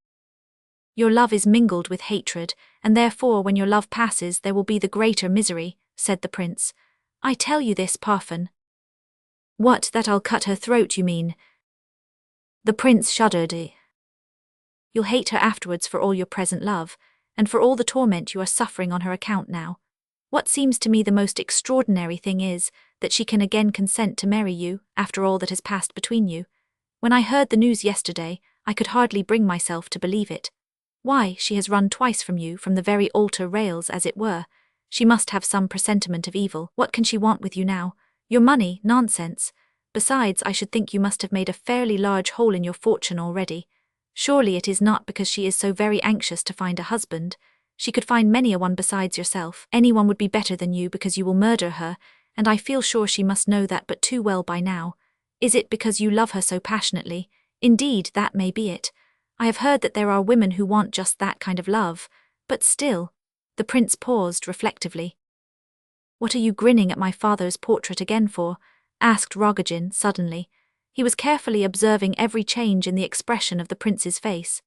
"Your love is mingled with hatred, and therefore when your love passes there will be the greater misery," said the prince. "I tell you this, Parfen." "What, that I'll cut her throat, you mean?" The prince shuddered. "You'll hate her afterwards for all your present love, and for all the torment you are suffering on her account now. What seems to me the most extraordinary thing is, that she can again consent to marry you, after all that has passed between you. When I heard the news yesterday, I could hardly bring myself to believe it. Why, she has run twice from you, from the very altar rails, as it were. She must have some presentiment of evil. What can she want with you now? Your money? Nonsense. Besides, I should think you must have made a fairly large hole in your fortune already. Surely it is not because she is so very anxious to find a husband. She could find many a one besides yourself. Anyone would be better than you because you will murder her, and I feel sure she must know that but too well by now. Is it because you love her so passionately? Indeed, that may be it. I have heard that there are women who want just that kind of love, but still." The prince paused reflectively. "What are you grinning at my father's portrait again for?" asked Rogozhin suddenly. He was carefully observing every change in the expression of the prince's face.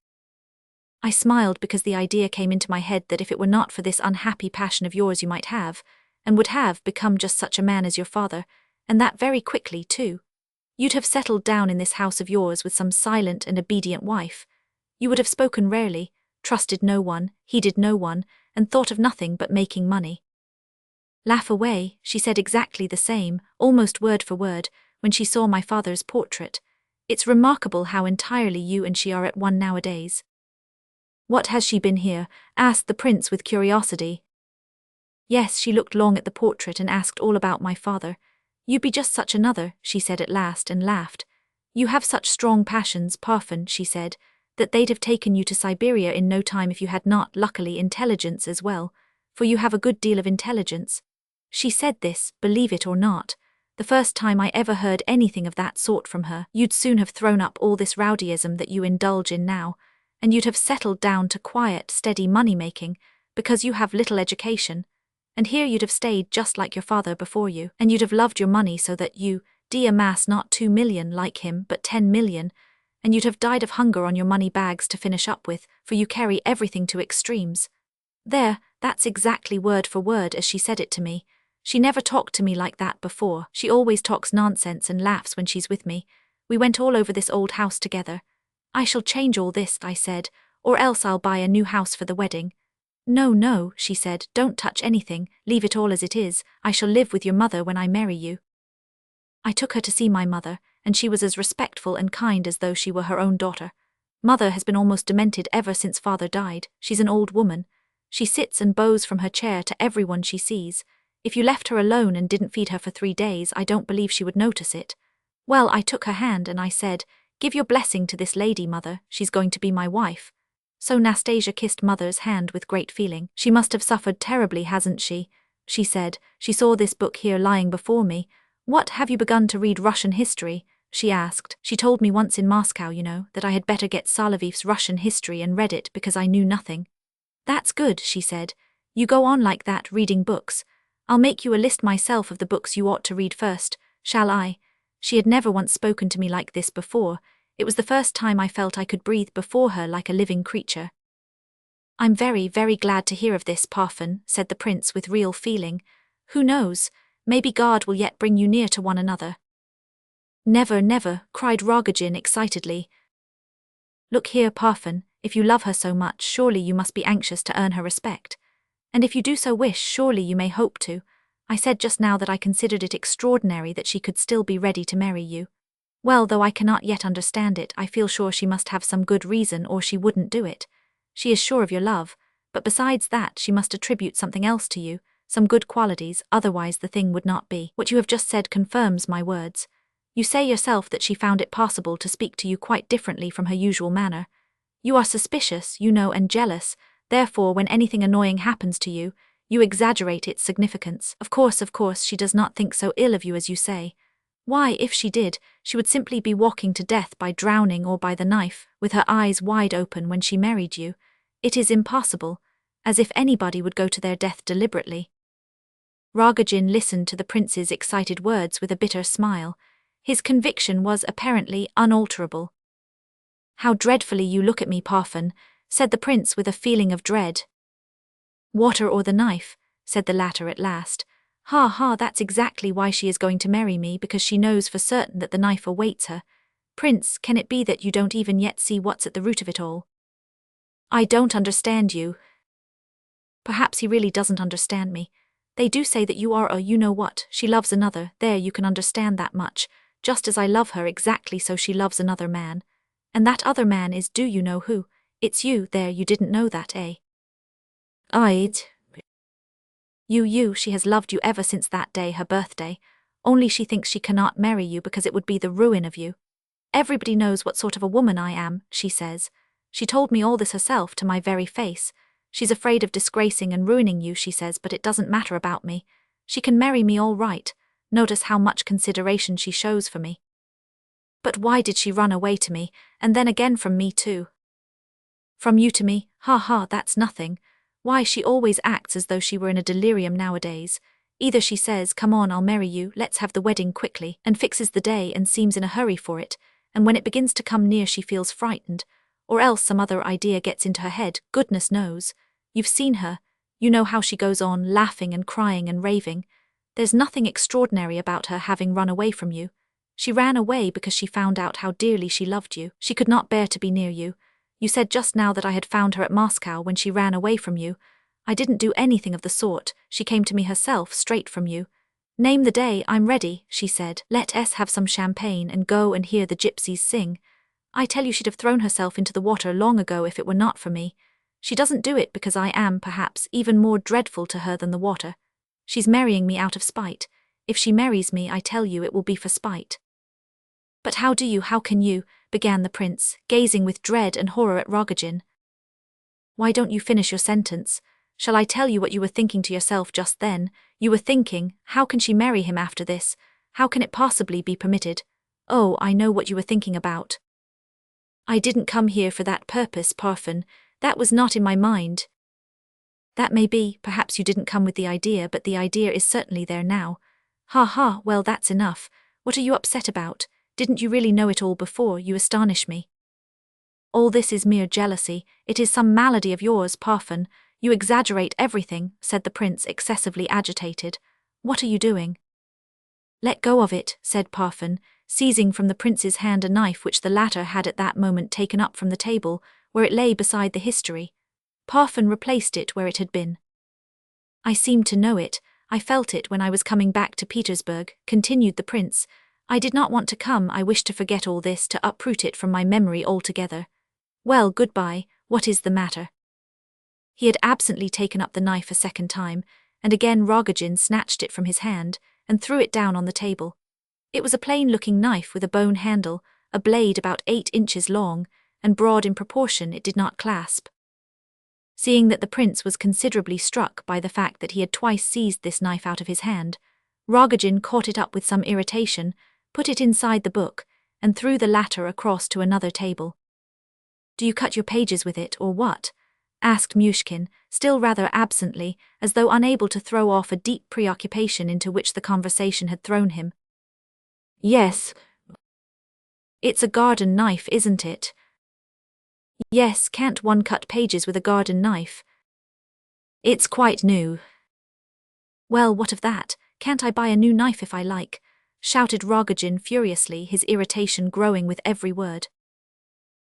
"I smiled because the idea came into my head that if it were not for this unhappy passion of yours you might have, and would have, become just such a man as your father, and that very quickly too." You'd have settled down in this house of yours with some silent and obedient wife. You would have spoken rarely, trusted no one, heeded no one, and thought of nothing but making money. Laugh away, she said exactly the same, almost word for word, when she saw my father's portrait. It's remarkable how entirely you and she are at one nowadays. What has she been here? Asked the prince with curiosity. Yes, she looked long at the portrait and asked all about my father. You be just such another, she said at last and laughed. You have such strong passions, Parfen, she said, that they'd have taken you to Siberia in no time if you had not, luckily, intelligence as well, for you have a good deal of intelligence. She said this, believe it or not, the first time I ever heard anything of that sort from her. You'd soon have thrown up all this rowdyism that you indulge in now, and you'd have settled down to quiet, steady money-making, because you have little education, and here you'd have stayed just like your father before you, and you'd have loved your money so that you, amass not 2 million like him, but 10 million, and you'd have died of hunger on your money bags to finish up with, for you carry everything to extremes. There, that's exactly word for word as she said it to me. She never talked to me like that before. She always talks nonsense and laughs when she's with me. We went all over this old house together. I shall change all this, I said, or else I'll buy a new house for the wedding. No, no, she said, don't touch anything, leave it all as it is. I shall live with your mother when I marry you. I took her to see my mother, and she was as respectful and kind as though she were her own daughter. Mother has been almost demented ever since father died. She's an old woman. She sits and bows from her chair to everyone she sees. If you left her alone and didn't feed her for 3 days, I don't believe she would notice it. Well, I took her hand and I said, give your blessing to this lady, mother, she's going to be my wife. So Nastasya kissed mother's hand with great feeling. She must have suffered terribly, hasn't she? She said. She saw this book here lying before me. What, have you begun to read Russian history? She asked. She told me once in Moscow, you know, that I had better get Solovyev's Russian history and read it because I knew nothing. That's good, she said. You go on like that, reading books. I'll make you a list myself of the books you ought to read first, shall I? She had never once spoken to me like this before. It was the first time I felt I could breathe before her like a living creature. I'm very, very glad to hear of this, Parfen, said the prince with real feeling. Who knows? Maybe God will yet bring you near to one another. Never, never, cried Rogozhin excitedly. Look here, Parfen, if you love her so much, surely you must be anxious to earn her respect. And if you do so wish, surely you may hope to. I said just now that I considered it extraordinary that she could still be ready to marry you. Well, though I cannot yet understand it, I feel sure she must have some good reason or she wouldn't do it. She is sure of your love, but besides that she must attribute something else to you, some good qualities, otherwise the thing would not be. What you have just said confirms my words. You say yourself that she found it possible to speak to you quite differently from her usual manner. You are suspicious, you know, and jealous, therefore when anything annoying happens to you, you exaggerate its significance. Of course, she does not think so ill of you as you say. Why, if she did, she would simply be walking to death by drowning or by the knife, with her eyes wide open when she married you. It is impossible, as if anybody would go to their death deliberately. Rogozhin listened to the prince's excited words with a bitter smile. His conviction was apparently unalterable. How dreadfully you look at me, Parfen, said the prince with a feeling of dread. Water or the knife, said the latter at last. Ha ha, that's exactly why she is going to marry me, because she knows for certain that the knife awaits her. Prince, can it be that you don't even yet see what's at the root of it all? I don't understand you. Perhaps he really doesn't understand me. They do say that you are a you-know-what, she loves another, there you can understand that much, just as I love her exactly so she loves another man. And that other man is do you know who? It's you, there you didn't know that, eh? She has loved you ever since that day, her birthday, only she thinks she cannot marry you because it would be the ruin of you. Everybody knows what sort of a woman I am, she says. She told me all this herself to my very face. She's afraid of disgracing and ruining you, she says, but it doesn't matter about me. She can marry me all right. Notice how much consideration she shows for me. But why did she run away to me, and then again from me too? From you to me, ha ha, that's nothing. Why, she always acts as though she were in a delirium nowadays. Either she says, come on, I'll marry you, let's have the wedding quickly, and fixes the day and seems in a hurry for it, and when it begins to come near she feels frightened, or else some other idea gets into her head, goodness knows. You've seen her. You know how she goes on, laughing and crying and raving. There's nothing extraordinary about her having run away from you. She ran away because she found out how dearly she loved you. She could not bear to be near you. You said just now that I had found her at Moscow when she ran away from you. I didn't do anything of the sort. She came to me herself, straight from you. Name the day, I'm ready, she said. Let us have some champagne and go and hear the gypsies sing. I tell you she'd have thrown herself into the water long ago if it were not for me. She doesn't do it because I am, perhaps, even more dreadful to her than the water. She's marrying me out of spite. If she marries me, I tell you it will be for spite. But how can you, began the prince, gazing with dread and horror at Rogozhin. Why don't you finish your sentence? Shall I tell you what you were thinking to yourself just then? You were thinking, how can she marry him after this? How can it possibly be permitted? Oh, I know what you were thinking about. I didn't come here for that purpose, Parfen. That was not in my mind. That may be, perhaps you didn't come with the idea, but the idea is certainly there now. Ha ha, well that's enough. What are you upset about? Didn't you really know it all before? You astonish me. All this is mere jealousy. It is some malady of yours, Parfen. You exaggerate everything, said the prince, excessively agitated. What are you doing? Let go of it, said Parfen, seizing from the prince's hand a knife which the latter had at that moment taken up from the table, where it lay beside the history. Parfen replaced it where it had been. I seemed to know it. I felt it when I was coming back to Petersburg, continued the prince. I did not want to come. I wished to forget all this, to uproot it from my memory altogether. Well, goodbye. What is the matter? He had absently taken up the knife a second time, and again Rogozhin snatched it from his hand and threw it down on the table. It was a plain-looking knife with a bone handle, a blade about 8 inches long, and broad in proportion. It did not clasp. Seeing that the prince was considerably struck by the fact that he had twice seized this knife out of his hand, Rogozhin caught it up with some irritation, put it inside the book, and threw the latter across to another table. Do you cut your pages with it, or what? Asked Myshkin, still rather absently, as though unable to throw off a deep preoccupation into which the conversation had thrown him. Yes. It's a garden knife, isn't it? Yes, can't one cut pages with a garden knife? It's quite new. Well, what of that? Can't I buy a new knife if I like? Shouted Rogozhin furiously, his irritation growing with every word.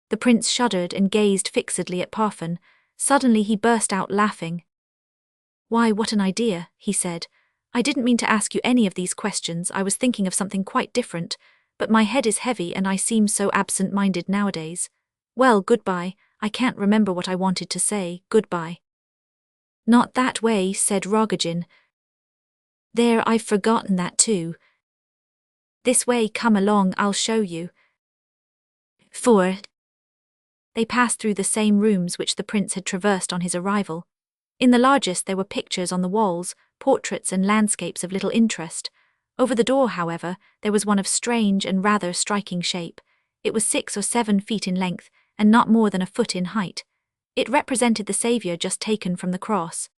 The prince shuddered and gazed fixedly at Parfen. Suddenly he burst out laughing. Why, what an idea, he said. I didn't mean to ask you any of these questions. I was thinking of something quite different, but my head is heavy and I seem so absent-minded nowadays. Well, goodbye. I can't remember what I wanted to say. Goodbye. Not that way, said Rogozhin. There, I've forgotten that too. This way, come along, I'll show you. 4. They passed through the same rooms which the prince had traversed on his arrival. In the largest there were pictures on the walls, portraits and landscapes of little interest. Over the door, however, there was one of strange and rather striking shape. It was 6 or 7 feet in length, and not more than a foot in height. It represented the Saviour just taken from the cross.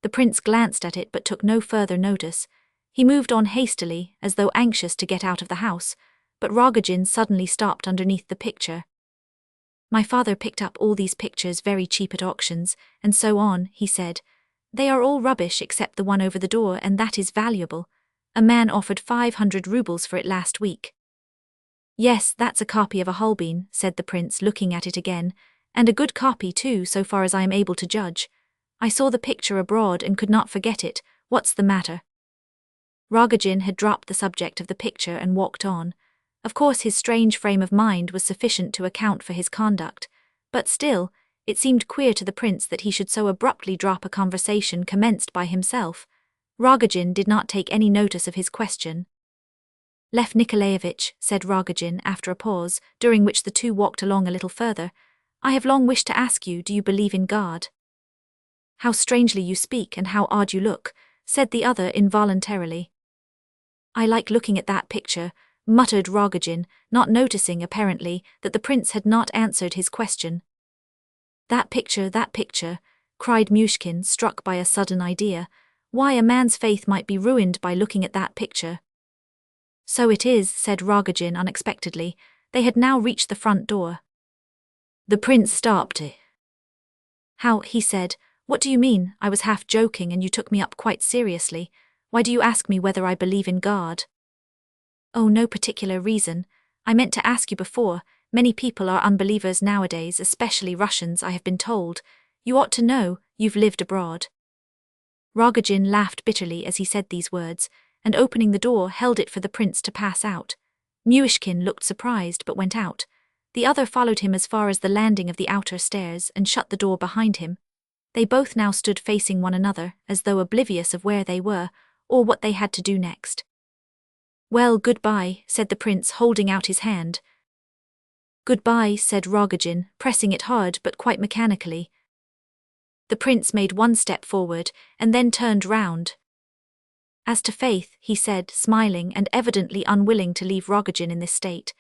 The prince glanced at it but took no further notice. He moved on hastily, as though anxious to get out of the house, but Rogozhin suddenly stopped underneath the picture. My father picked up all these pictures very cheap at auctions, and so on, he said. They are all rubbish except the one over the door, and that is valuable. A man offered 500 rubles for it last week. Yes, that's a copy of a Holbein, said the prince, looking at it again, and a good copy too, so far as I am able to judge. I saw the picture abroad and could not forget it. What's the matter? Rogozhin had dropped the subject of the picture and walked on. Of course his strange frame of mind was sufficient to account for his conduct, but still, it seemed queer to the prince that he should so abruptly drop a conversation commenced by himself. Rogozhin did not take any notice of his question. Lev Nikolaevich, said Rogozhin after a pause, during which the two walked along a little further, I have long wished to ask you, do you believe in God? How strangely you speak and how odd you look, said the other involuntarily. I like looking at that picture, muttered Rogozhin, not noticing, apparently, that the prince had not answered his question. That picture, cried Myshkin, struck by a sudden idea. Why, a man's faith might be ruined by looking at that picture. So it is, said Rogozhin unexpectedly. They had now reached the front door. The prince stopped. How, he said, what do you mean? I was half joking and you took me up quite seriously. Why do you ask me whether I believe in God? Oh, no particular reason. I meant to ask you before, many people are unbelievers nowadays, especially Russians, I have been told. You ought to know, you've lived abroad. Rogozhin laughed bitterly as he said these words, and opening the door held it for the prince to pass out. Myshkin looked surprised but went out. The other followed him as far as the landing of the outer stairs and shut the door behind him. They both now stood facing one another, as though oblivious of where they were, or what they had to do next. Well, goodbye, said the prince, holding out his hand. Goodbye, said Rogozhin, pressing it hard but quite mechanically. The prince made one step forward, and then turned round. As to faith, he said, smiling and evidently unwilling to leave Rogozhin in this state.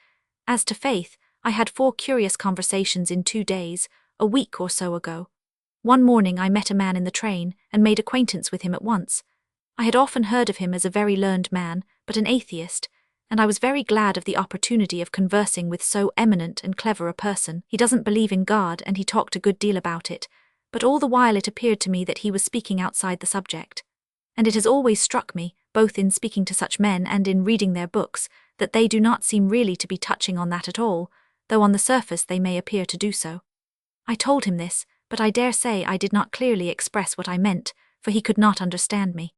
As to faith, I had 4 curious conversations in 2 days, a week or so ago. One morning I met a man in the train, and made acquaintance with him at once. I had often heard of him as a very learned man, but an atheist, and I was very glad of the opportunity of conversing with so eminent and clever a person. He doesn't believe in God, and he talked a good deal about it, but all the while it appeared to me that he was speaking outside the subject. And it has always struck me, both in speaking to such men and in reading their books, that they do not seem really to be touching on that at all, though on the surface they may appear to do so. I told him this, but I dare say I did not clearly express what I meant, for he could not understand me.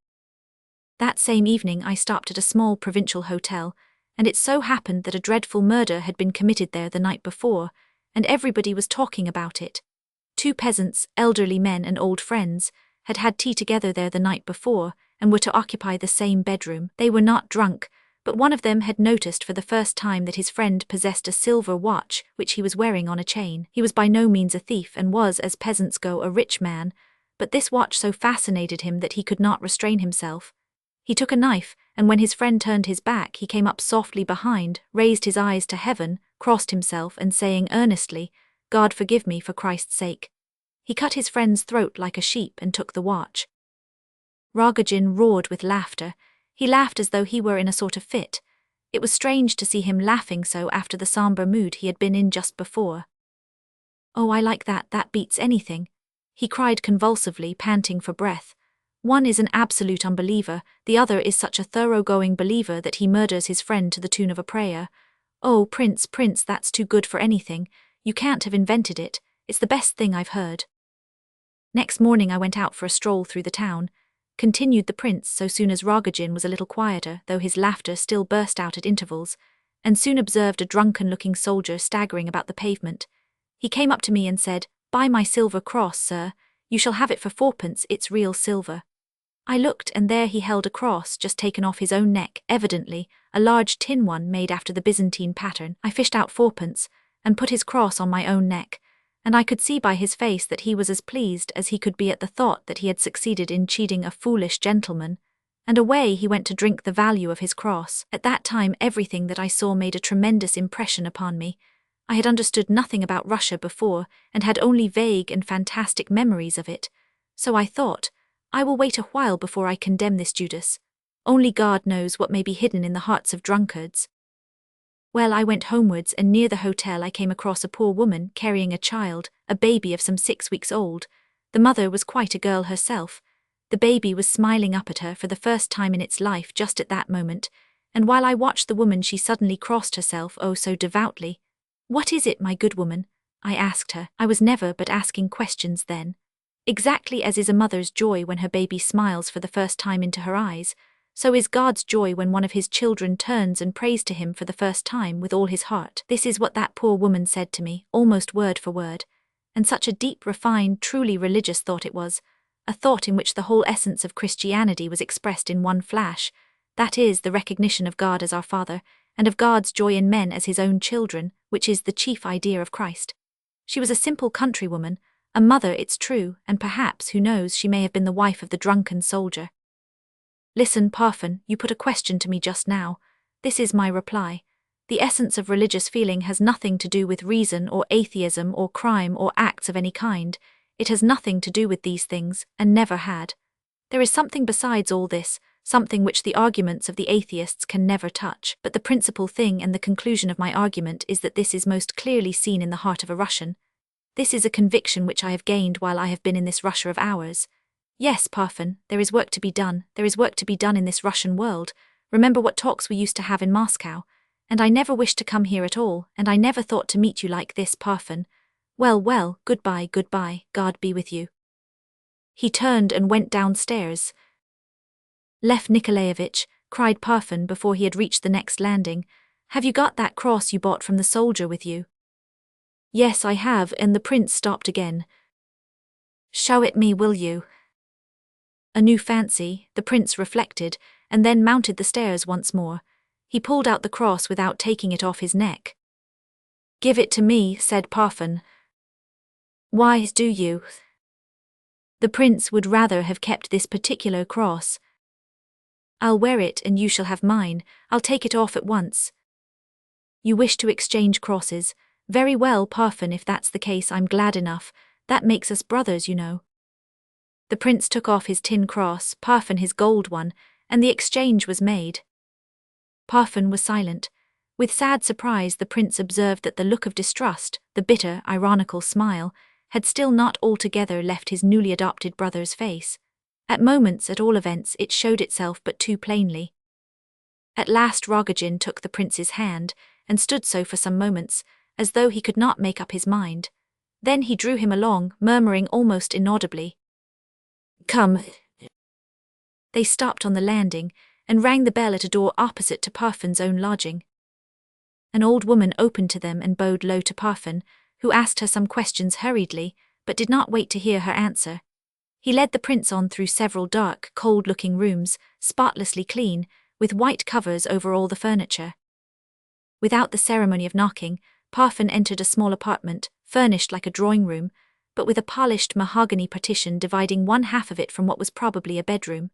That same evening I stopped at a small provincial hotel, and it so happened that a dreadful murder had been committed there the night before, and everybody was talking about it. 2 peasants, elderly men and old friends, had had tea together there the night before, and were to occupy the same bedroom. They were not drunk, but one of them had noticed for the first time that his friend possessed a silver watch which he was wearing on a chain. He was by no means a thief and was, as peasants go, a rich man, but this watch so fascinated him that he could not restrain himself. He took a knife, and when his friend turned his back he came up softly behind, raised his eyes to heaven, crossed himself, and saying earnestly, "God forgive me for Christ's sake," he cut his friend's throat like a sheep and took the watch. Rogozhin roared with laughter. He laughed as though he were in a sort of fit. It was strange to see him laughing so after the sombre mood he had been in just before. "Oh, I like that beats anything," he cried convulsively, panting for breath. "One is an absolute unbeliever, the other is such a thoroughgoing believer that he murders his friend to the tune of a prayer. Oh, Prince, that's too good for anything. You can't have invented it. It's the best thing I've heard." Next morning I went out for a stroll through the town, continued the prince so soon as Rogozhin was a little quieter, though his laughter still burst out at intervals, and soon observed a drunken-looking soldier staggering about the pavement. He came up to me and said, "Buy my silver cross, sir. You shall have it for 4pence, it's real silver." I looked, and there he held a cross just taken off his own neck, evidently, a large tin one made after the Byzantine pattern. I fished out 4pence, and put his cross on my own neck, and I could see by his face that he was as pleased as he could be at the thought that he had succeeded in cheating a foolish gentleman, and away he went to drink the value of his cross. At that time everything that I saw made a tremendous impression upon me. I had understood nothing about Russia before, and had only vague and fantastic memories of it, so I thought, I will wait a while before I condemn this Judas. Only God knows what may be hidden in the hearts of drunkards. Well, I went homewards, and near the hotel I came across a poor woman carrying a child, a baby of some 6 weeks old. The mother was quite a girl herself. The baby was smiling up at her for the first time in its life just at that moment, and while I watched the woman she suddenly crossed herself, oh so devoutly. "What is it, my good woman?" I asked her. I was never but asking questions then. Exactly as is a mother's joy when her baby smiles for the first time into her eyes, so is God's joy when one of his children turns and prays to him for the first time with all his heart. This is what that poor woman said to me, almost word for word. And such a deep, refined, truly religious thought it was, a thought in which the whole essence of Christianity was expressed in one flash, that is, the recognition of God as our Father, and of God's joy in men as his own children, which is the chief idea of Christ. She was a simple countrywoman, a mother, it's true, and perhaps, who knows, she may have been the wife of the drunken soldier. Listen, Parfen, you put a question to me just now. This is my reply. The essence of religious feeling has nothing to do with reason or atheism or crime or acts of any kind. It has nothing to do with these things, and never had. There is something besides all this, something which the arguments of the atheists can never touch. But the principal thing and the conclusion of my argument is that this is most clearly seen in the heart of a Russian. This is a conviction which I have gained while I have been in this Russia of ours. Yes, Parfen, there is work to be done in this Russian world, Remember what talks we used to have in Moscow, and I never wished to come here at all, and I never thought to meet you like this, Parfen. Well, well, goodbye, goodbye, God be with you." He turned and went downstairs. "Lev Nikolaevich," cried Parfen before he had reached the next landing, "have you got that cross you bought from the soldier with you?" "Yes, I have," and the prince stopped again. "Show it me, will you?" A new fancy, the prince reflected, and then mounted the stairs once more. He pulled out the cross without taking it off his neck. "Give it to me," said Parfen. "Why do you?" The prince would rather have kept this particular cross. "I'll wear it and you shall have mine. I'll take it off at once." "You wish to exchange crosses? Very well, Parfen, if that's the case I'm glad enough. That makes us brothers, you know." The prince took off his tin cross, Parfen his gold one, and the exchange was made. Parfen was silent. With sad surprise the prince observed that the look of distrust, the bitter, ironical smile, had still not altogether left his newly adopted brother's face. At moments, at all events, it showed itself but too plainly. At last Rogozhin took the prince's hand, and stood so for some moments, as though he could not make up his mind. Then he drew him along, murmuring almost inaudibly, "Come." They stopped on the landing, and rang the bell at a door opposite to Parfen's own lodging. An old woman opened to them and bowed low to Parfen, who asked her some questions hurriedly, but did not wait to hear her answer. He led the prince on through several dark, cold-looking rooms, spotlessly clean, with white covers over all the furniture. Without the ceremony of knocking, Parfen entered a small apartment, furnished like a drawing-room, but with a polished mahogany partition dividing one half of it from what was probably a bedroom.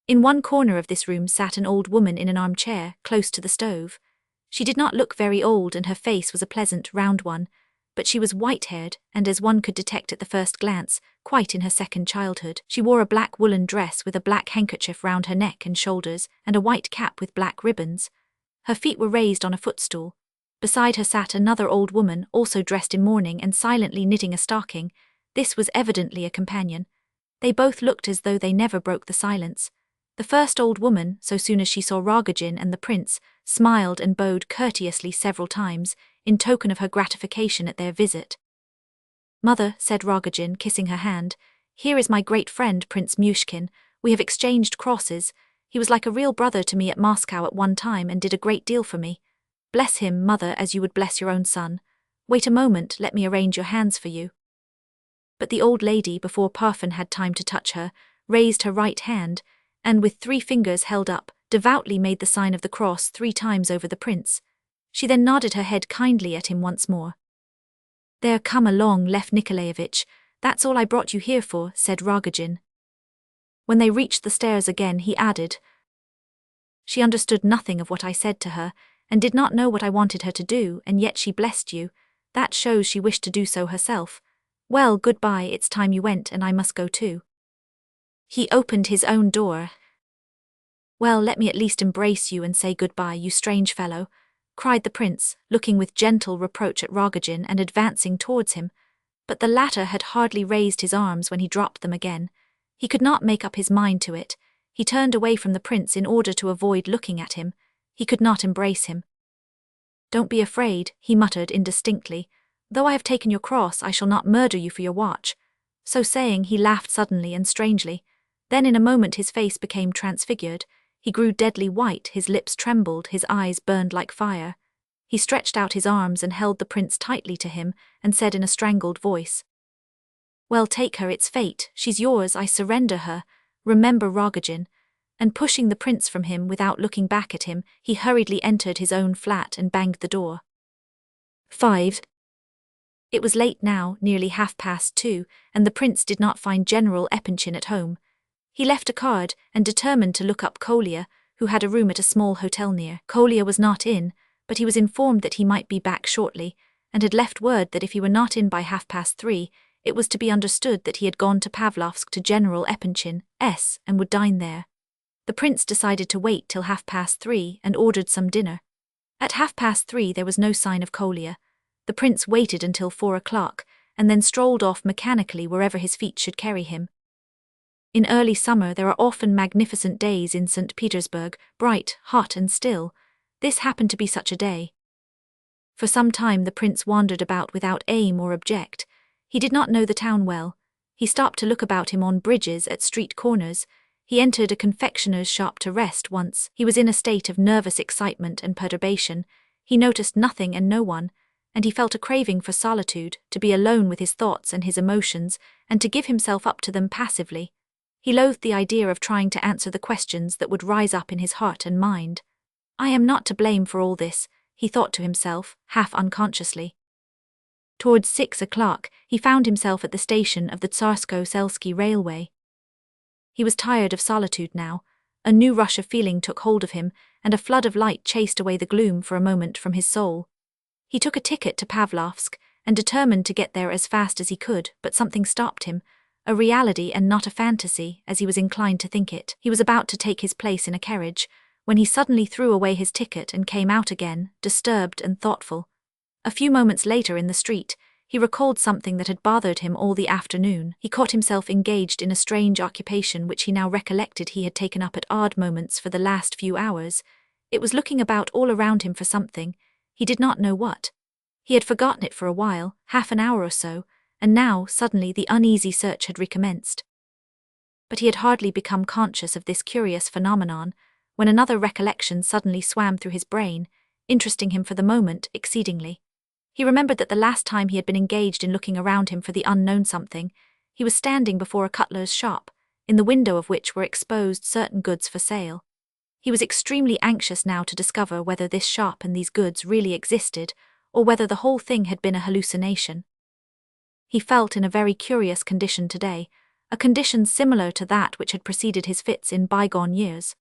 In one corner of this room sat an old woman in an armchair, close to the stove. She did not look very old, and her face was a pleasant, round one, but she was white-haired, and as one could detect at the first glance, quite in her second childhood. She wore a black woolen dress with a black handkerchief round her neck and shoulders, and a white cap with black ribbons. Her feet were raised on a footstool. Beside her sat another old woman, also dressed in mourning and silently knitting a stocking. This was evidently a companion. They both looked as though they never broke the silence. The first old woman, so soon as she saw Rogozhin and the prince, smiled and bowed courteously several times, in token of her gratification at their visit. "Mother," said Rogozhin, kissing her hand, "here is my great friend, Prince Myshkin. We have exchanged crosses. He was like a real brother to me at Moscow at one time and did a great deal for me. Bless him, mother, as you would bless your own son. Wait a moment, let me arrange your hands for you." But the old lady, before Parfen had time to touch her, raised her right hand, and with 3 fingers held up, devoutly made the sign of the cross 3 times over the prince. She then nodded her head kindly at him once more. "There, come along, Lev Nikolaevich. That's all I brought you here for," said Rogozhin. When they reached the stairs again, he added, "She understood nothing of what I said to her, and did not know what I wanted her to do, and yet she blessed you. That shows she wished to do so herself. Well, goodbye, it's time you went, and I must go too." He opened his own door. "Well, let me at least embrace you and say goodbye, you strange fellow," cried the prince, looking with gentle reproach at Rogozhin and advancing towards him. But the latter had hardly raised his arms when he dropped them again. He could not make up his mind to it. He turned away from the prince in order to avoid looking at him. He could not embrace him. "Don't be afraid," he muttered indistinctly. "Though I have taken your cross, I shall not murder you for your watch." So saying, he laughed suddenly and strangely. Then in a moment his face became transfigured. He grew deadly white, his lips trembled, his eyes burned like fire. He stretched out his arms and held the prince tightly to him, and said in a strangled voice, "Well, take her, it's fate, she's yours, I surrender her. Remember, Rogozhin." And pushing the prince from him without looking back at him, he hurriedly entered his own flat and banged the door. 5. It was late now, nearly 2:30, and the prince did not find General Epanchin at home. He left a card and determined to look up Kolya, who had a room at a small hotel near. Kolya was not in, but he was informed that he might be back shortly, and had left word that if he were not in by 3:30, it was to be understood that he had gone to Pavlovsk to General Epanchin's and would dine there. The prince decided to wait till 3:30 and ordered some dinner. At 3:30 there was no sign of Kolya. The prince waited until 4 o'clock, and then strolled off mechanically wherever his feet should carry him. In early summer there are often magnificent days in St. Petersburg, bright, hot and still. This happened to be such a day. For some time the prince wandered about without aim or object. He did not know the town well. He stopped to look about him on bridges, at street corners. He entered a confectioner's shop to rest once. He was in a state of nervous excitement and perturbation. He noticed nothing and no one, and he felt a craving for solitude, to be alone with his thoughts and his emotions, and to give himself up to them passively. He loathed the idea of trying to answer the questions that would rise up in his heart and mind. I am not to blame for all this, he thought to himself, half unconsciously. Towards 6 o'clock, he found himself at the station of the Tsarsko-Selsky railway. He was tired of solitude now. A new rush of feeling took hold of him, and a flood of light chased away the gloom for a moment from his soul. He took a ticket to Pavlovsk, and determined to get there as fast as he could, but something stopped him, a reality and not a fantasy, as he was inclined to think it. He was about to take his place in a carriage, when he suddenly threw away his ticket and came out again, disturbed and thoughtful. A few moments later in the street, he recalled something that had bothered him all the afternoon. He caught himself engaged in a strange occupation which he now recollected he had taken up at odd moments for the last few hours. It was looking about all around him for something. He did not know what. He had forgotten it for a while, half an hour or so, and now, suddenly, the uneasy search had recommenced. But he had hardly become conscious of this curious phenomenon, when another recollection suddenly swam through his brain, interesting him for the moment exceedingly. He remembered that the last time he had been engaged in looking around him for the unknown something, he was standing before a cutler's shop, in the window of which were exposed certain goods for sale. He was extremely anxious now to discover whether this shop and these goods really existed, or whether the whole thing had been a hallucination. He felt in a very curious condition today, a condition similar to that which had preceded his fits in bygone years.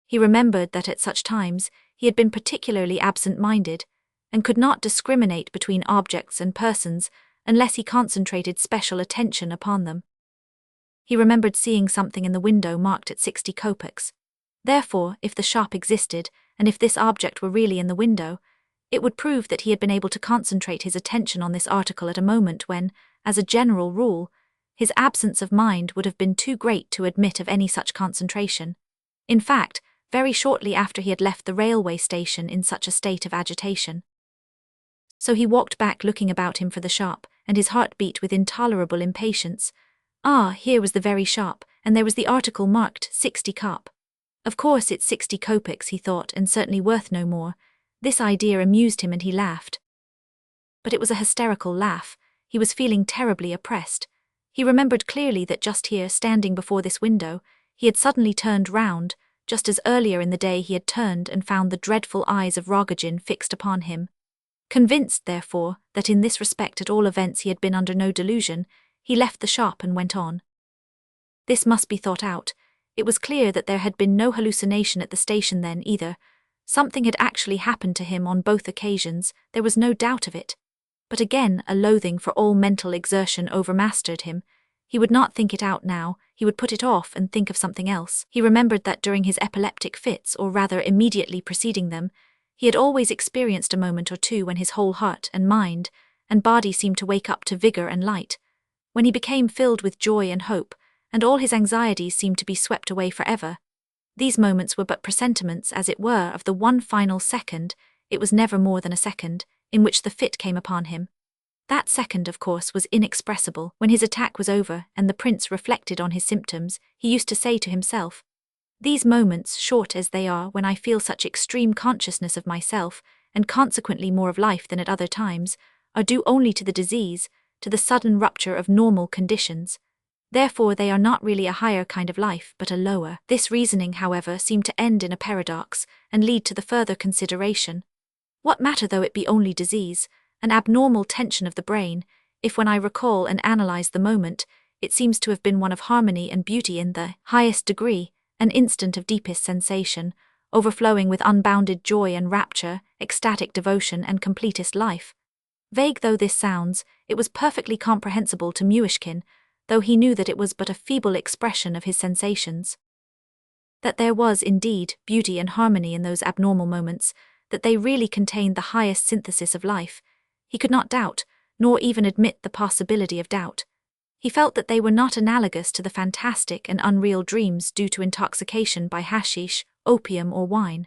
He remembered that at such times he had been particularly absent-minded, and could not discriminate between objects and persons unless he concentrated special attention upon them. He remembered seeing something in the window marked at 60 kopecks. Therefore, if the shop existed, and if this object were really in the window, it would prove that he had been able to concentrate his attention on this article at a moment when, as a general rule, his absence of mind would have been too great to admit of any such concentration. In fact, very shortly after he had left the railway station in such a state of agitation. So he walked back looking about him for the shop, and his heart beat with intolerable impatience. Ah, here was the very shop, and there was the article marked 60 kop. Of course it's 60 kopecks, he thought, and certainly worth no more. This idea amused him and he laughed. But it was a hysterical laugh. He was feeling terribly oppressed. He remembered clearly that just here, standing before this window, he had suddenly turned round, just as earlier in the day he had turned and found the dreadful eyes of Rogozhin fixed upon him. Convinced, therefore, that in this respect at all events he had been under no delusion, he left the shop and went on. This must be thought out. It was clear that there had been no hallucination at the station then either. Something had actually happened to him on both occasions, there was no doubt of it. But again a loathing for all mental exertion overmastered him. He would not think it out now, he would put it off and think of something else. He remembered that during his epileptic fits, or rather immediately preceding them, he had always experienced a moment or two when his whole heart and mind and body seemed to wake up to vigor and light, when he became filled with joy and hope, and all his anxieties seemed to be swept away forever. These moments were but presentiments, as it were, of the one final second, it was never more than a second, in which the fit came upon him. That second, of course, was inexpressible. When his attack was over, and the prince reflected on his symptoms, he used to say to himself, "These moments, short as they are, when I feel such extreme consciousness of myself, and consequently more of life than at other times, are due only to the disease, to the sudden rupture of normal conditions. Therefore they are not really a higher kind of life, but a lower." This reasoning, however, seemed to end in a paradox, and lead to the further consideration. What matter though it be only disease, an abnormal tension of the brain, if when I recall and analyze the moment, it seems to have been one of harmony and beauty in the highest degree, an instant of deepest sensation, overflowing with unbounded joy and rapture, ecstatic devotion and completest life. Vague though this sounds, it was perfectly comprehensible to Myshkin, though he knew that it was but a feeble expression of his sensations. That there was, indeed, beauty and harmony in those abnormal moments, that they really contained the highest synthesis of life, he could not doubt, nor even admit the possibility of doubt. He felt that they were not analogous to the fantastic and unreal dreams due to intoxication by hashish, opium or wine.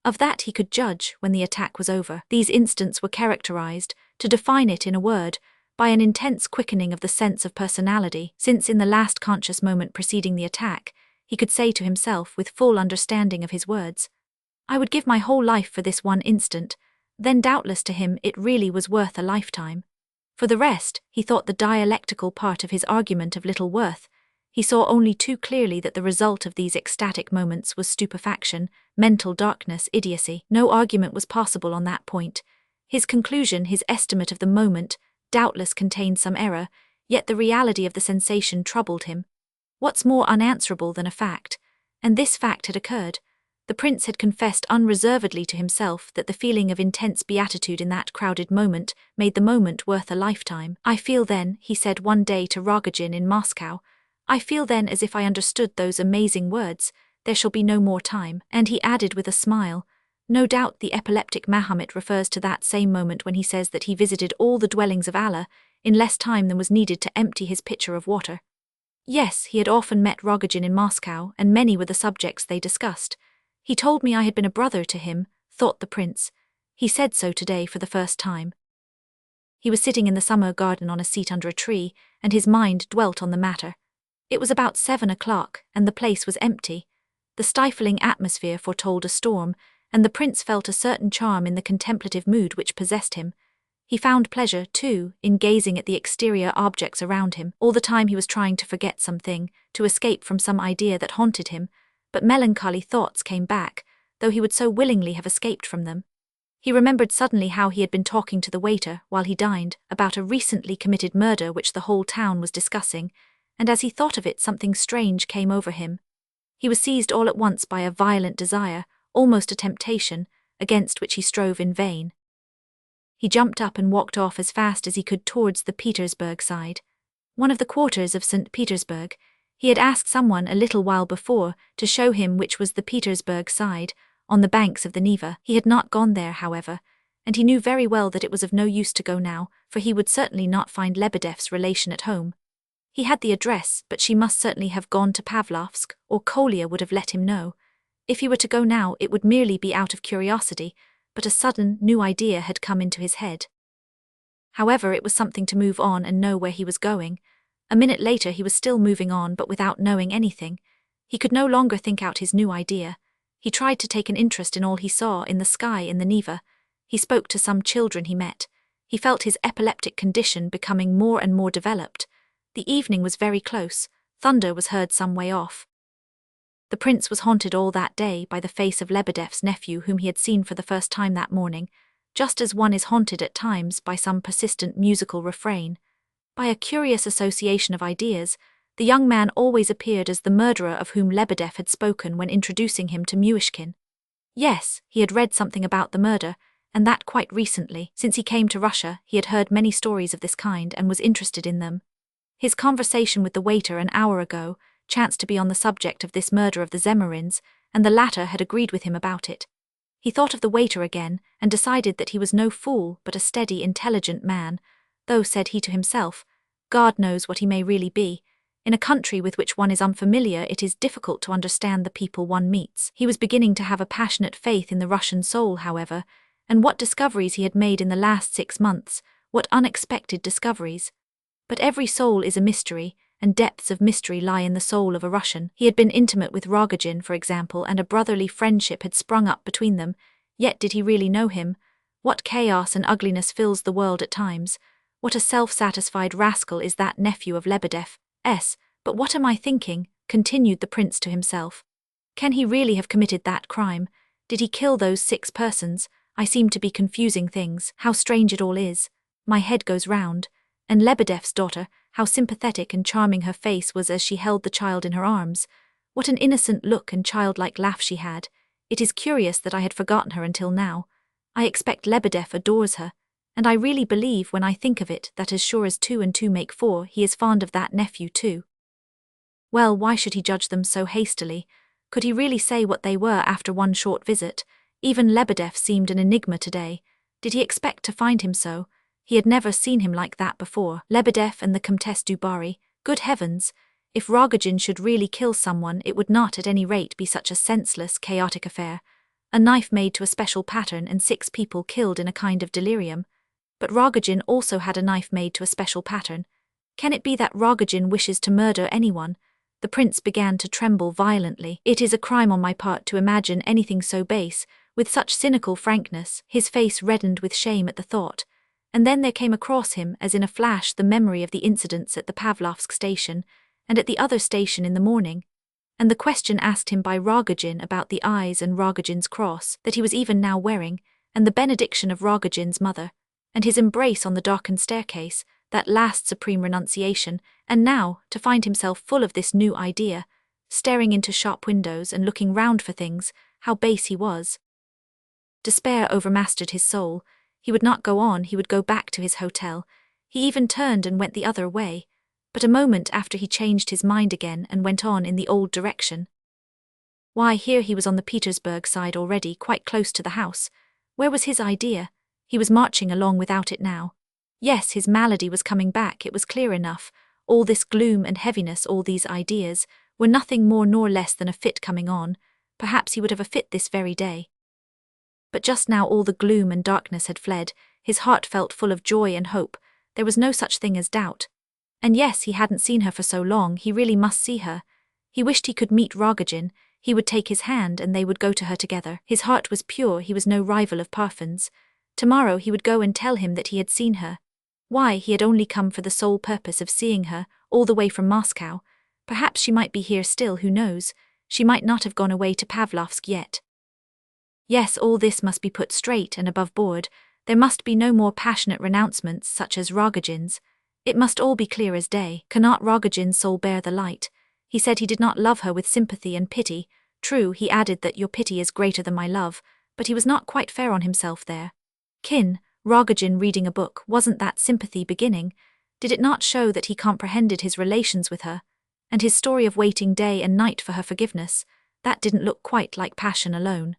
Of that he could judge when the attack was over. These instants were characterized, to define it in a word, by an intense quickening of the sense of personality, since in the last conscious moment preceding the attack, he could say to himself with full understanding of his words, "I would give my whole life for this one instant," then doubtless to him it really was worth a lifetime. For the rest, he thought the dialectical part of his argument of little worth. He saw only too clearly that the result of these ecstatic moments was stupefaction, mental darkness, idiocy. No argument was possible on that point. His conclusion, his estimate of the moment, doubtless contained some error, yet the reality of the sensation troubled him. What's more unanswerable than a fact? And this fact had occurred. The prince had confessed unreservedly to himself that the feeling of intense beatitude in that crowded moment made the moment worth a lifetime. "I feel then," he said one day to Rogozhin in Moscow, "I feel then as if I understood those amazing words, 'There shall be no more time.'" And he added with a smile, "No doubt the epileptic Mahomet refers to that same moment when he says that he visited all the dwellings of Allah in less time than was needed to empty his pitcher of water." Yes, he had often met Rogozhin in Moscow, and many were the subjects they discussed. "He told me I had been a brother to him," thought the prince. He said so today for the first time. He was sitting in the summer garden on a seat under a tree, and his mind dwelt on the matter. It was about 7 o'clock, and the place was empty. The stifling atmosphere foretold a storm, and the prince felt a certain charm in the contemplative mood which possessed him. He found pleasure, too, in gazing at the exterior objects around him. All the time he was trying to forget something, to escape from some idea that haunted him, but melancholy thoughts came back, though he would so willingly have escaped from them. He remembered suddenly how he had been talking to the waiter, while he dined, about a recently committed murder which the whole town was discussing, and as he thought of it something strange came over him. He was seized all at once by a violent desire, almost a temptation, against which he strove in vain. He jumped up and walked off as fast as he could towards the Petersburg side. One of the quarters of St. Petersburg. He had asked someone a little while before to show him which was the Petersburg side, on the banks of the Neva. He had not gone there, however, and he knew very well that it was of no use to go now, for he would certainly not find Lebedeff's relation at home. He had the address, but she must certainly have gone to Pavlovsk, or Kolya would have let him know. If he were to go now, it would merely be out of curiosity, but a sudden, new idea had come into his head. However, it was something to move on and know where he was going. A minute later he was still moving on but without knowing anything. He could no longer think out his new idea. He tried to take an interest in all he saw in the sky in the Neva. He spoke to some children he met. He felt his epileptic condition becoming more and more developed. The evening was very close. Thunder was heard some way off. The prince was haunted all that day by the face of Lebedeff's nephew whom he had seen for the first time that morning, just as one is haunted at times by some persistent musical refrain. By a curious association of ideas, the young man always appeared as the murderer of whom Lebedeff had spoken when introducing him to Myshkin. Yes, he had read something about the murder, and that quite recently. Since he came to Russia, he had heard many stories of this kind and was interested in them. His conversation with the waiter an hour ago chanced to be on the subject of this murder of the Zemerins, and the latter had agreed with him about it. He thought of the waiter again, and decided that he was no fool but a steady, intelligent man, though, said he to himself, God knows what he may really be. In a country with which one is unfamiliar, it is difficult to understand the people one meets. He was beginning to have a passionate faith in the Russian soul, however, and what discoveries he had made in the last 6 months, what unexpected discoveries. But every soul is a mystery, and depths of mystery lie in the soul of a Russian. He had been intimate with Rogozhin, for example, and a brotherly friendship had sprung up between them, yet did he really know him? What chaos and ugliness fills the world at times. What a self-satisfied rascal is that nephew of Lebedeff. But what am I thinking? Continued the prince to himself. Can he really have committed that crime? Did he kill those 6 persons? I seem to be confusing things. How strange it all is. My head goes round. And Lebedeff's daughter, how sympathetic and charming her face was as she held the child in her arms. What an innocent look and childlike laugh she had. It is curious that I had forgotten her until now. I expect Lebedeff adores her, and I really believe when I think of it that as sure as 2 and 2 make 4, he is fond of that nephew too. Well, why should he judge them so hastily? Could he really say what they were after one short visit? Even Lebedeff seemed an enigma today. Did he expect to find him so? He had never seen him like that before. Lebedeff and the Comtesse du Barry, Good heavens! If Rogozhin should really kill someone, it would not at any rate be such a senseless, chaotic affair. A knife made to a special pattern and 6 people killed in a kind of delirium. But Rogozhin also had a knife made to a special pattern. Can it be that Rogozhin wishes to murder anyone? The prince began to tremble violently. It is a crime on my part to imagine anything so base, with such cynical frankness. His face reddened with shame at the thought. And then there came across him, as in a flash, the memory of the incidents at the Pavlovsk station, and at the other station in the morning, and the question asked him by Rogozhin about the eyes and Rogozhin's cross, that he was even now wearing, and the benediction of Rogozhin's mother, and his embrace on the darkened staircase, that last supreme renunciation, and now, to find himself full of this new idea, staring into shop windows and looking round for things, how base he was. Despair overmastered his soul. He would not go on, he would go back to his hotel. He even turned and went the other way, but a moment after he changed his mind again and went on in the old direction. Why, here he was on the Petersburg side already, quite close to the house. Where was his idea? He was marching along without it now. Yes, his malady was coming back, it was clear enough. All this gloom and heaviness, all these ideas, were nothing more nor less than a fit coming on. Perhaps he would have a fit this very day. But just now all the gloom and darkness had fled. His heart felt full of joy and hope. There was no such thing as doubt. And yes, he hadn't seen her for so long, he really must see her. He wished he could meet Rogozhin. He would take his hand and they would go to her together. His heart was pure, he was no rival of Parfan's. Tomorrow he would go and tell him that he had seen her. Why, he had only come for the sole purpose of seeing her, all the way from Moscow. Perhaps she might be here still, who knows? She might not have gone away to Pavlovsk yet. Yes, all this must be put straight and above board. There must be no more passionate renouncements such as Rogozhin's. It must all be clear as day. Cannot Rogozhin's soul bear the light? He said he did not love her with sympathy and pity. True, he added that your pity is greater than my love, but he was not quite fair on himself there. Rogozhin reading a book, wasn't that sympathy beginning? Did it not show that he comprehended his relations with her? And his story of waiting day and night for her forgiveness, that didn't look quite like passion alone.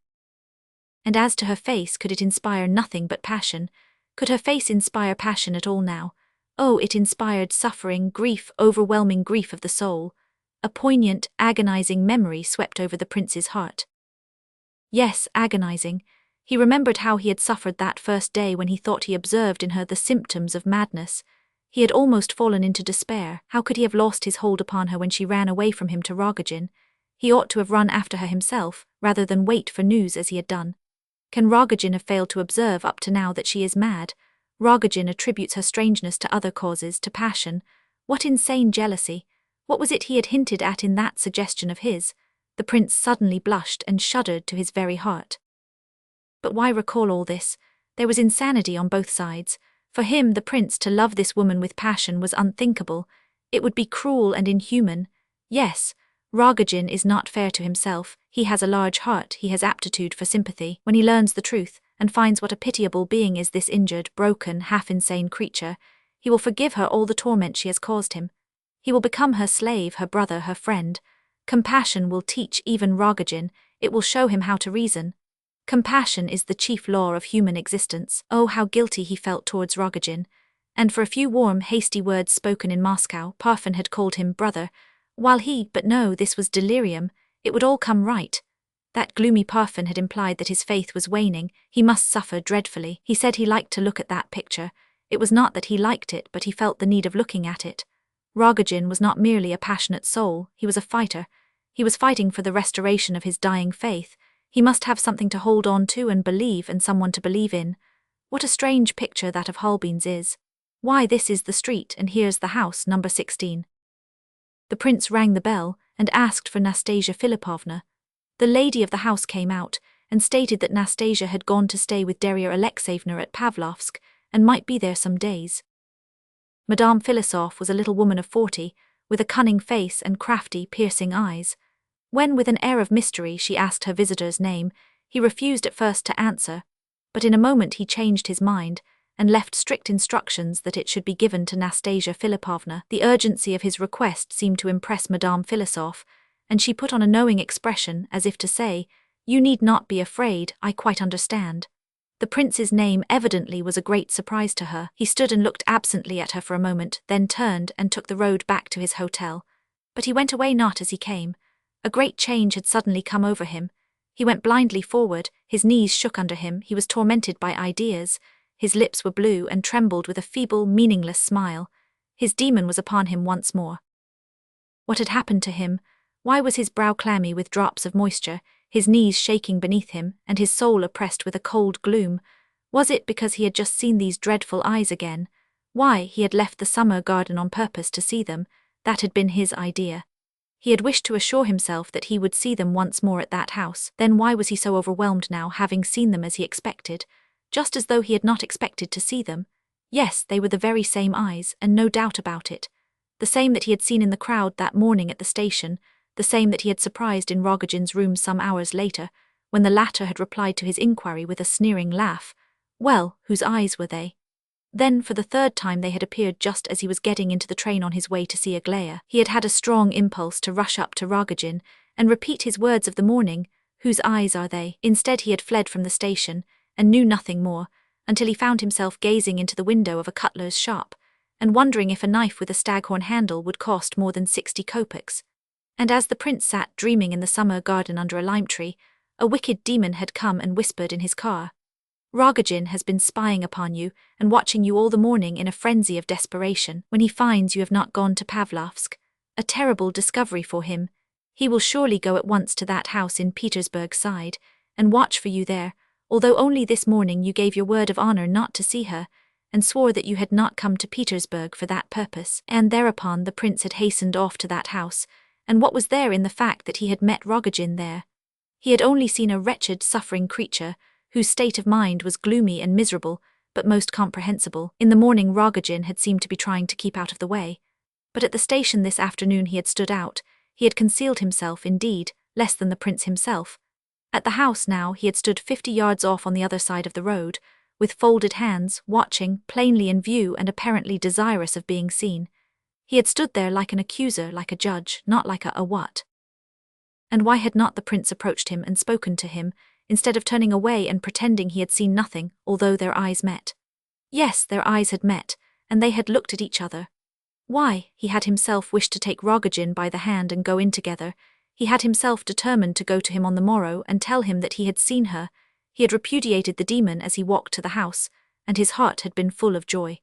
And as to her face, could it inspire nothing but passion? Could her face inspire passion at all now? Oh, it inspired suffering, grief, overwhelming grief of the soul. A poignant, agonizing memory swept over the prince's heart. Yes, agonizing. He remembered how he had suffered that first day when he thought he observed in her the symptoms of madness. He had almost fallen into despair. How could he have lost his hold upon her when she ran away from him to Rogozhin? He ought to have run after her himself, rather than wait for news as he had done. Can Rogozhin have failed to observe up to now that she is mad? Rogozhin attributes her strangeness to other causes, to passion. What insane jealousy! What was it he had hinted at in that suggestion of his? The prince suddenly blushed and shuddered to his very heart. But why recall all this? There was insanity on both sides. For him, the prince, to love this woman with passion was unthinkable. It would be cruel and inhuman. Yes, Rogozhin is not fair to himself. He has a large heart, he has aptitude for sympathy. When he learns the truth, and finds what a pitiable being is this injured, broken, half-insane creature, he will forgive her all the torment she has caused him. He will become her slave, her brother, her friend. Compassion will teach even Rogozhin. It will show him how to reason. Compassion is the chief law of human existence. Oh, how guilty he felt towards Rogozhin. And for a few warm, hasty words spoken in Moscow, Parfen had called him brother, while but no, this was delirium. It would all come right. That gloomy Parfen had implied that his faith was waning. He must suffer dreadfully. He said he liked to look at that picture. It was not that he liked it, but he felt the need of looking at it. Rogozhin was not merely a passionate soul, he was a fighter. He was fighting for the restoration of his dying faith. He must have something to hold on to and believe, and someone to believe in. What a strange picture that of Holbein's is. Why, this is the street, and here's the house, number 16. The prince rang the bell, and asked for Nastasya Filippovna. The lady of the house came out, and stated that Nastasya had gone to stay with Darya Alexeyevna at Pavlovsk, and might be there some days. Madame Philosophe was a little woman of 40, with a cunning face and crafty, piercing eyes. When, with an air of mystery, she asked her visitor's name, he refused at first to answer, but in a moment he changed his mind, and left strict instructions that it should be given to Nastasya Filippovna. The urgency of his request seemed to impress Madame Philosophe, and she put on a knowing expression, as if to say, "You need not be afraid, I quite understand." The prince's name evidently was a great surprise to her. He stood and looked absently at her for a moment, then turned and took the road back to his hotel. But he went away not as he came. A great change had suddenly come over him. He went blindly forward, his knees shook under him, he was tormented by ideas. His lips were blue and trembled with a feeble, meaningless smile. His demon was upon him once more. What had happened to him? Why was his brow clammy with drops of moisture, his knees shaking beneath him, and his soul oppressed with a cold gloom? Was it because he had just seen these dreadful eyes again? Why, he had left the summer garden on purpose to see them. That had been his idea. He had wished to assure himself that he would see them once more at that house. Then why was he so overwhelmed now, having seen them as he expected? Just as though he had not expected to see them. Yes, they were the very same eyes, and no doubt about it. The same that he had seen in the crowd that morning at the station, the same that he had surprised in Rogozhin's room some hours later, when the latter had replied to his inquiry with a sneering laugh. Well, whose eyes were they? Then, for the third time, they had appeared just as he was getting into the train on his way to see Aglaya. He had had a strong impulse to rush up to Rogozhin and repeat his words of the morning, "Whose eyes are they?" Instead, he had fled from the station, and knew nothing more, until he found himself gazing into the window of a cutler's shop, and wondering if a knife with a staghorn handle would cost more than 60 kopecks. And as the prince sat dreaming in the summer garden under a lime tree, a wicked demon had come and whispered in his car, "Rogozhin has been spying upon you and watching you all the morning in a frenzy of desperation. When he finds you have not gone to Pavlovsk, a terrible discovery for him, he will surely go at once to that house in Petersburg Side and watch for you there, although only this morning you gave your word of honor not to see her, and swore that you had not come to Petersburg for that purpose." And thereupon the prince had hastened off to that house, and what was there in the fact that he had met Rogozhin there? He had only seen a wretched, suffering creature, whose state of mind was gloomy and miserable, but most comprehensible. In the morning Rogozhin had seemed to be trying to keep out of the way, but at the station this afternoon he had stood out. He had concealed himself, indeed, less than the prince himself. At the house now he had stood 50 yards off on the other side of the road, with folded hands, watching, plainly in view and apparently desirous of being seen. He had stood there like an accuser, like a judge, not like a what? And why had not the prince approached him and spoken to him, instead of turning away and pretending he had seen nothing, although their eyes met? Yes, their eyes had met, and they had looked at each other. Why, he had himself wished to take Rogozhin by the hand and go in together. He had himself determined to go to him on the morrow and tell him that he had seen her. He had repudiated the demon as he walked to the house, and his heart had been full of joy.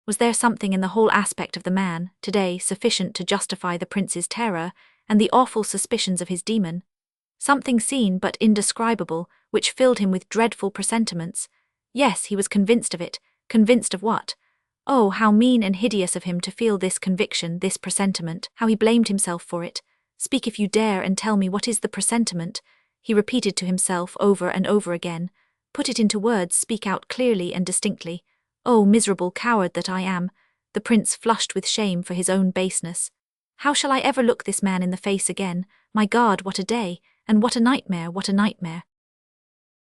Was there something in the whole aspect of the man, today, sufficient to justify the prince's terror and the awful suspicions of his demon? Something seen but indescribable, which filled him with dreadful presentiments. Yes, he was convinced of it. Convinced of what? Oh, how mean and hideous of him to feel this conviction, this presentiment. How he blamed himself for it. "Speak if you dare, and tell me what is the presentiment," he repeated to himself over and over again. "Put it into words, speak out clearly and distinctly. Oh, miserable coward that I am!" The prince flushed with shame for his own baseness. "How shall I ever look this man in the face again? My God, what a day! And what a nightmare, what a nightmare!"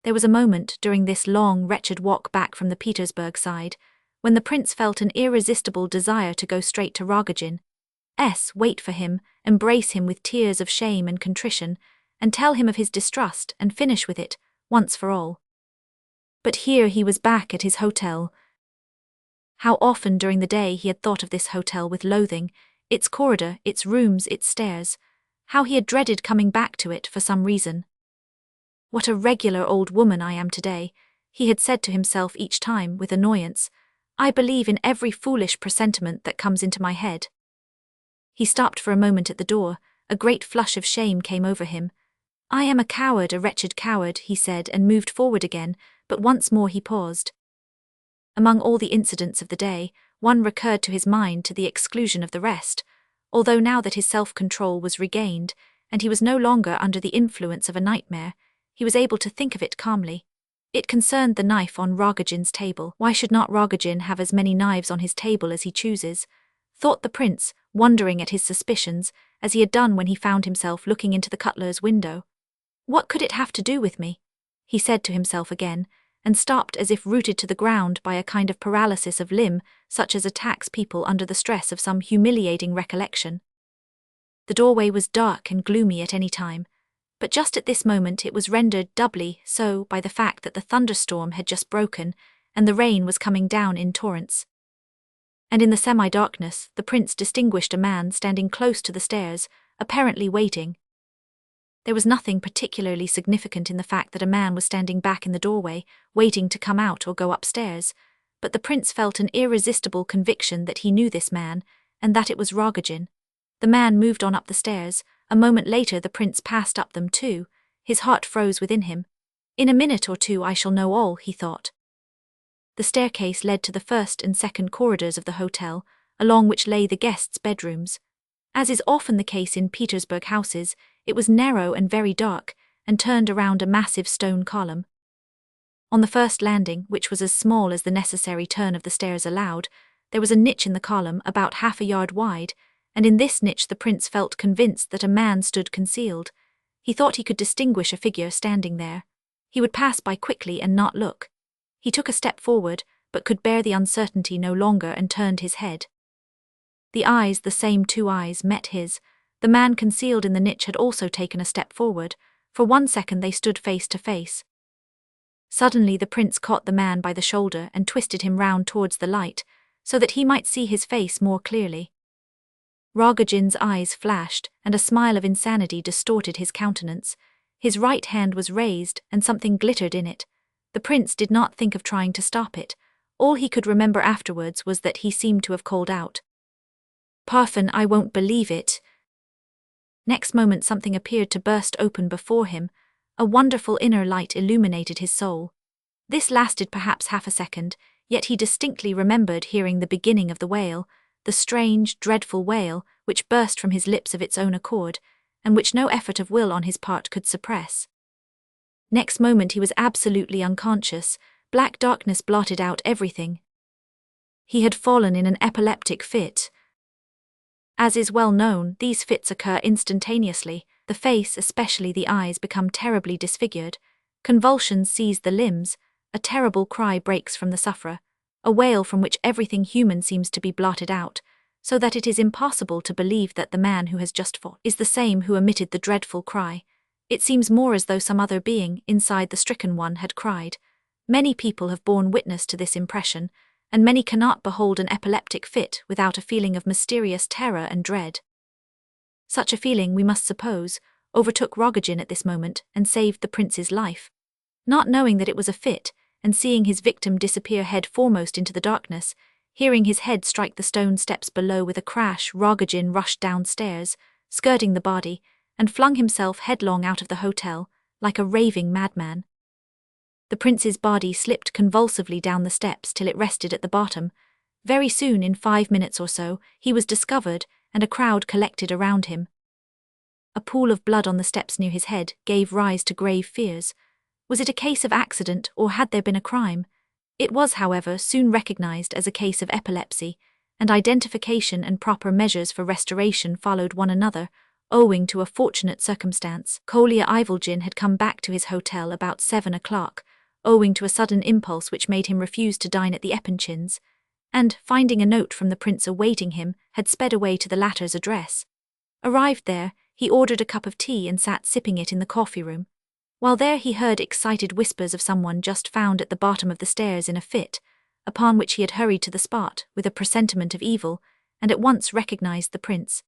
There was a moment, during this long, wretched walk back from the Petersburg Side, when the prince felt an irresistible desire to go straight to Rogozhin. Wait for him, embrace him with tears of shame and contrition, and tell him of his distrust and finish with it, once for all. But here he was back at his hotel. How often during the day he had thought of this hotel with loathing, its corridor, its rooms, its stairs. How he had dreaded coming back to it for some reason. "What a regular old woman I am today," he had said to himself each time, with annoyance. "I believe in every foolish presentiment that comes into my head." He stopped for a moment at the door. A great flush of shame came over him. "I am a coward, a wretched coward," he said, and moved forward again, but once more he paused. Among all the incidents of the day, one recurred to his mind to the exclusion of the rest, although now that his self-control was regained, and he was no longer under the influence of a nightmare, he was able to think of it calmly. It concerned the knife on Rogozhin's table. Why should not Rogozhin have as many knives on his table as he chooses? Thought the prince, wondering at his suspicions, as he had done when he found himself looking into the cutler's window. "What could it have to do with me?" he said to himself again, and stopped as if rooted to the ground by a kind of paralysis of limb, such as attacks people under the stress of some humiliating recollection. The doorway was dark and gloomy at any time. But just at this moment it was rendered doubly so by the fact that the thunderstorm had just broken, and the rain was coming down in torrents. And in the semi-darkness, the prince distinguished a man standing close to the stairs, apparently waiting. There was nothing particularly significant in the fact that a man was standing back in the doorway, waiting to come out or go upstairs, but the prince felt an irresistible conviction that he knew this man, and that it was Rogozhin. The man moved on up the stairs. A moment later the prince passed up them too. His heart froze within him. In a minute or two I shall know all, he thought. The staircase led to the first and second corridors of the hotel, along which lay the guests' bedrooms. As is often the case in Petersburg houses, it was narrow and very dark, and turned around a massive stone column. On the first landing, which was as small as the necessary turn of the stairs allowed, there was a niche in the column about half a yard wide, and in this niche the prince felt convinced that a man stood concealed. He thought he could distinguish a figure standing there. He would pass by quickly and not look. He took a step forward, but could bear the uncertainty no longer and turned his head. The eyes, the same two eyes, met his. The man concealed in the niche had also taken a step forward. For 1 second they stood face to face. Suddenly the prince caught the man by the shoulder and twisted him round towards the light, so that he might see his face more clearly. Rogozhin's eyes flashed, and a smile of insanity distorted his countenance. His right hand was raised, and something glittered in it. The prince did not think of trying to stop it. All he could remember afterwards was that he seemed to have called out, "Parfen, I won't believe it." Next moment something appeared to burst open before him. A wonderful inner light illuminated his soul. This lasted perhaps half a second, yet he distinctly remembered hearing the beginning of the wail, the strange, dreadful wail, which burst from his lips of its own accord, and which no effort of will on his part could suppress. Next moment he was absolutely unconscious. Black darkness blotted out everything. He had fallen in an epileptic fit. As is well known, these fits occur instantaneously. The face, especially the eyes, become terribly disfigured. Convulsions seize the limbs. A terrible cry breaks from the sufferer, a wail from which everything human seems to be blotted out, so that it is impossible to believe that the man who has just fought is the same who emitted the dreadful cry. It seems more as though some other being, inside the stricken one, had cried. Many people have borne witness to this impression, and many cannot behold an epileptic fit without a feeling of mysterious terror and dread. Such a feeling, we must suppose, overtook Rogozhin at this moment and saved the prince's life. Not knowing that it was a fit, and seeing his victim disappear head foremost into the darkness, hearing his head strike the stone steps below with a crash, Rogozhin rushed downstairs, skirting the body, and flung himself headlong out of the hotel, like a raving madman. The prince's body slipped convulsively down the steps till it rested at the bottom. Very soon, in 5 minutes or so, he was discovered, and a crowd collected around him. A pool of blood on the steps near his head gave rise to grave fears. Was it a case of accident, or had there been a crime? It was, however, soon recognized as a case of epilepsy, and identification and proper measures for restoration followed one another. Owing to a fortunate circumstance, Aglaya Epanchin had come back to his hotel about 7 o'clock, owing to a sudden impulse which made him refuse to dine at the Epanchins, and, finding a note from the prince awaiting him, had sped away to the latter's address. Arrived there, he ordered a cup of tea and sat sipping it in the coffee-room. While there he heard excited whispers of someone just found at the bottom of the stairs in a fit, upon which he had hurried to the spot with a presentiment of evil, and at once recognized the prince.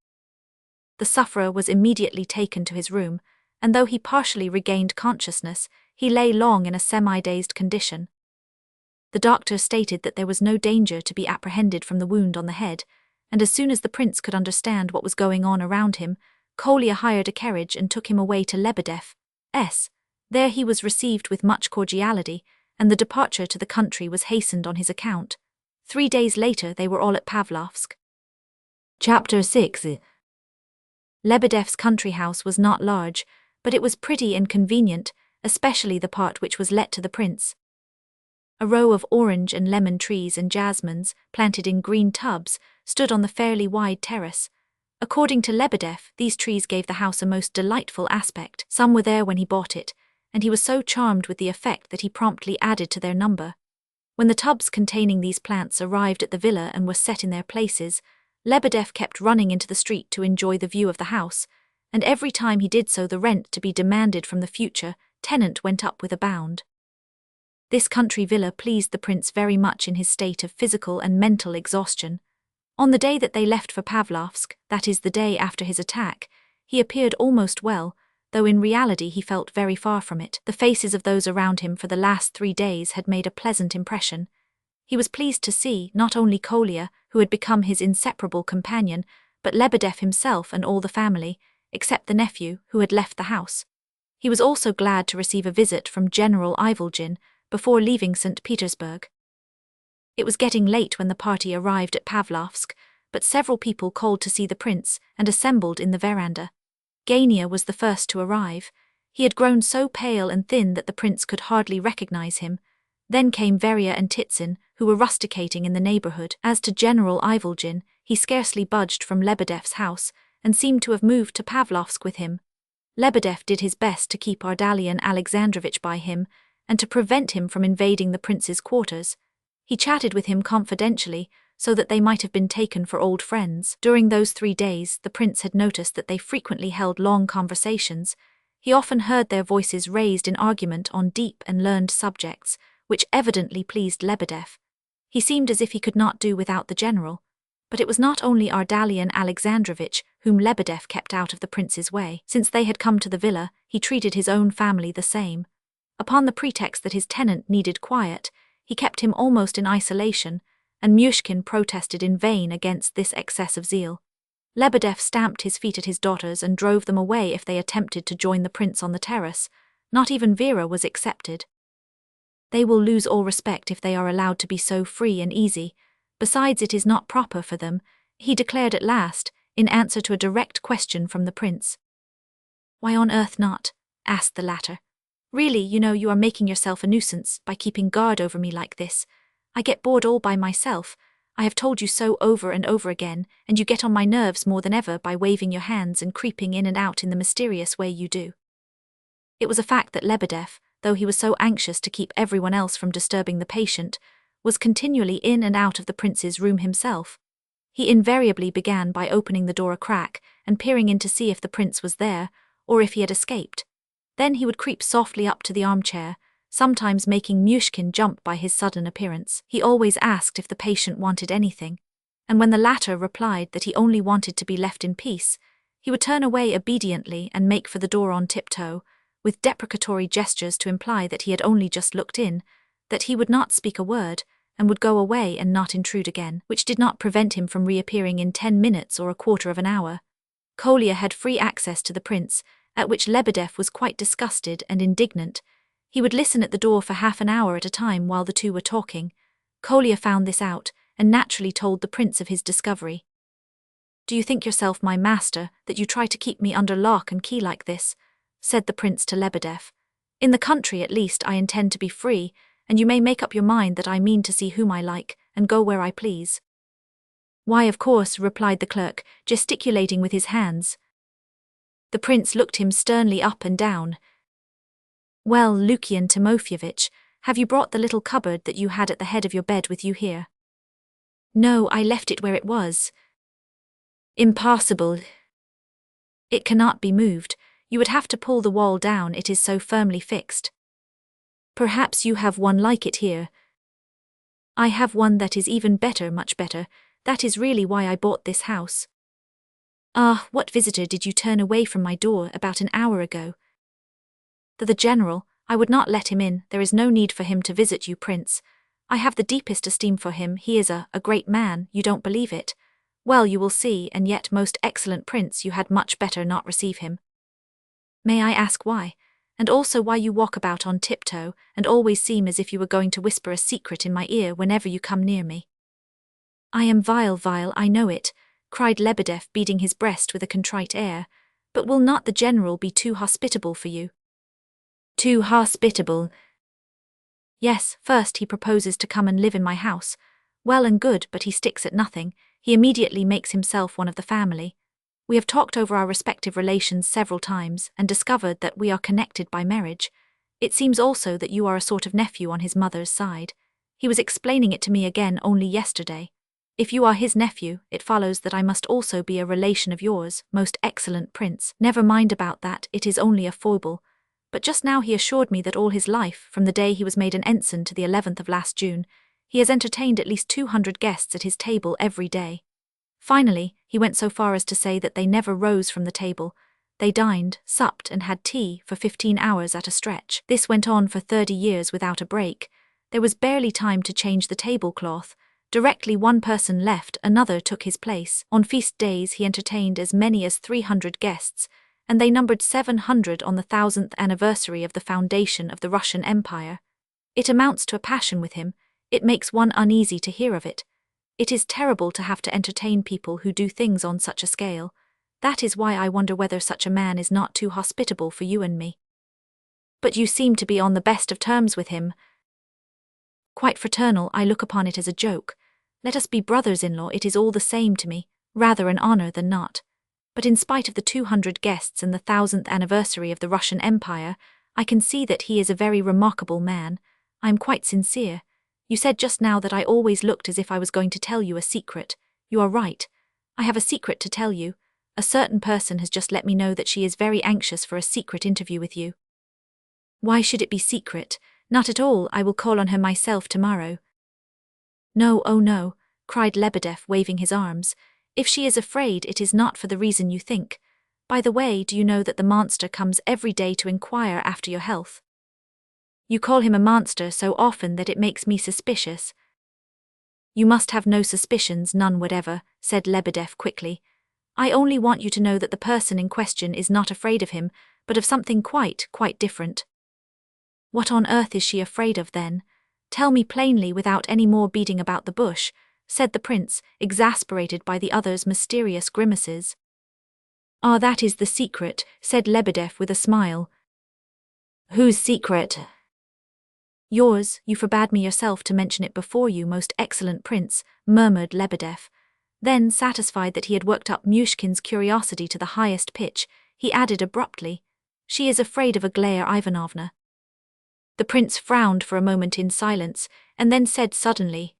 The sufferer was immediately taken to his room, and though he partially regained consciousness, he lay long in a semi-dazed condition. The doctor stated that there was no danger to be apprehended from the wound on the head, and as soon as the prince could understand what was going on around him, Aglaya hired a carriage and took him away to Lebedev's. There he was received with much cordiality, and the departure to the country was hastened on his account. 3 days later they were all at Pavlovsk. Chapter 6. Lebedev's country house was not large, but it was pretty and convenient, especially the part which was let to the prince. A row of orange and lemon trees and jasmines, planted in green tubs, stood on the fairly wide terrace. According to Lebedev, these trees gave the house a most delightful aspect. Some were there when he bought it, and he was so charmed with the effect that he promptly added to their number. When the tubs containing these plants arrived at the villa and were set in their places, Lebedev kept running into the street to enjoy the view of the house, and every time he did so the rent to be demanded from the future tenant went up with a bound. This country villa pleased the prince very much in his state of physical and mental exhaustion. On the day that they left for Pavlovsk, that is the day after his attack, he appeared almost well, though in reality he felt very far from it. The faces of those around him for the last 3 days had made a pleasant impression. He was pleased to see not only Kolya, who had become his inseparable companion, but Lebedev himself and all the family, except the nephew, who had left the house. He was also glad to receive a visit from General Ivolgin before leaving St. Petersburg. It was getting late when the party arrived at Pavlovsk, but several people called to see the prince and assembled in the veranda. Gania was the first to arrive. He had grown so pale and thin that the prince could hardly recognize him. Then came Veria and Titsin, who were rusticating in the neighborhood. As to General Ivolgin, he scarcely budged from Lebedev's house, and seemed to have moved to Pavlovsk with him. Lebedev did his best to keep Ardalian Alexandrovitch by him, and to prevent him from invading the prince's quarters. He chatted with him confidentially, so that they might have been taken for old friends. During those 3 days, the prince had noticed that they frequently held long conversations. He often heard their voices raised in argument on deep and learned subjects, which evidently pleased Lebedev. He seemed as if he could not do without the general. But it was not only Ardalian Alexandrovitch whom Lebedev kept out of the prince's way. Since they had come to the villa, he treated his own family the same. Upon the pretext that his tenant needed quiet, he kept him almost in isolation, and Myshkin protested in vain against this excess of zeal. Lebedev stamped his feet at his daughters and drove them away if they attempted to join the prince on the terrace. Not even Vera was accepted. They will lose all respect if they are allowed to be so free and easy. Besides, it is not proper for them, he declared at last, in answer to a direct question from the prince. "Why on earth not?" asked the latter. "Really, you are making yourself a nuisance by keeping guard over me like this. I get bored all by myself. I have told you so over and over again, and you get on my nerves more than ever by waving your hands and creeping in and out in the mysterious way you do." It was a fact that Lebedev, though he was so anxious to keep everyone else from disturbing the patient, was continually in and out of the prince's room himself. He invariably began by opening the door a crack and peering in to see if the prince was there, or if he had escaped. Then he would creep softly up to the armchair, sometimes making Myshkin jump by his sudden appearance. He always asked if the patient wanted anything, and when the latter replied that he only wanted to be left in peace, he would turn away obediently and make for the door on tiptoe, with deprecatory gestures to imply that he had only just looked in, that he would not speak a word, and would go away and not intrude again, which did not prevent him from reappearing in 10 minutes or a quarter of an hour. Kolya had free access to the prince, at which Lebedev was quite disgusted and indignant. He would listen at the door for half an hour at a time while the two were talking. Kolya found this out, and naturally told the prince of his discovery. "Do you think yourself my master, that you try to keep me under lock and key like this?" said the prince to Lebedev. "In the country, at least, I intend to be free, and you may make up your mind that I mean to see whom I like, and go where I please." "Why, of course," replied the clerk, gesticulating with his hands. The prince looked him sternly up and down. "Well, Lukian Timofeyevitch, have you brought the little cupboard that you had at the head of your bed with you here?" "No, I left it where it was." "Impossible. It cannot be moved. You would have to pull the wall down, it is so firmly fixed." "Perhaps you have one like it here." "I have one that is even better, much better. That is really why I bought this house." "Ah, what visitor did you turn away from my door about an hour ago?" "The general. I would not let him in. There is no need for him to visit you, prince. I have the deepest esteem for him. He is a great man. You don't believe it? Well, you will see, and yet, most excellent prince, you had much better not receive him." "May I ask why? And also why you walk about on tiptoe, and always seem as if you were going to whisper a secret in my ear whenever you come near me?" "I am vile, I know it," cried Lebedev, beating his breast with a contrite air. "But will not the general be too hospitable for you?" "Too hospitable?" "Yes, first he proposes to come and live in my house. Well and good, but he sticks at nothing. He immediately makes himself one of the family. We have talked over our respective relations several times and discovered that we are connected by marriage. It seems also that you are a sort of nephew on his mother's side. He was explaining it to me again only yesterday. If you are his nephew, it follows that I must also be a relation of yours, most excellent prince. Never mind about that, it is only a foible. But just now he assured me that all his life, from the day he was made an ensign to the 11th of last June, he has entertained at least 200 guests at his table every day. Finally, he went so far as to say that they never rose from the table. They dined, supped, and had tea for 15 hours at a stretch. This went on for 30 years without a break. There was barely time to change the tablecloth. Directly one person left, another took his place. On feast days he entertained as many as 300 guests, and they numbered 700 on the 1000th anniversary of the foundation of the Russian Empire. It amounts to a passion with him. It makes one uneasy to hear of it. It is terrible to have to entertain people who do things on such a scale. That is why I wonder whether such a man is not too hospitable for you and me. But you seem to be on the best of terms with him. Quite fraternal, I look upon it as a joke. Let us be brothers-in-law, it is all the same to me, rather an honor than not. But in spite of the 200 guests and the 1000th anniversary of the Russian Empire, I can see that he is a very remarkable man. I am quite sincere. You said just now that I always looked as if I was going to tell you a secret. You are right. I have a secret to tell you. A certain person has just let me know that she is very anxious for a secret interview with you. Why should it be secret? Not at all, I will call on her myself tomorrow. No, oh no, cried Lebedev, waving his arms. If she is afraid, it is not for the reason you think. By the way, do you know that the monster comes every day to inquire after your health? You call him a monster so often that it makes me suspicious. You must have no suspicions, none whatever, said Lebedev quickly. I only want you to know that the person in question is not afraid of him, but of something quite different. What on earth is she afraid of then? Tell me plainly without any more beating about the bush, said the prince, exasperated by the other's mysterious grimaces. Ah, that is the secret, said Lebedev with a smile. Whose secret? Yours. You forbade me yourself to mention it before you, most excellent prince, murmured Lebedev. Then, satisfied that he had worked up Myshkin's curiosity to the highest pitch, he added abruptly, She is afraid of Aglaya Ivanovna. The prince frowned for a moment in silence, and then said suddenly,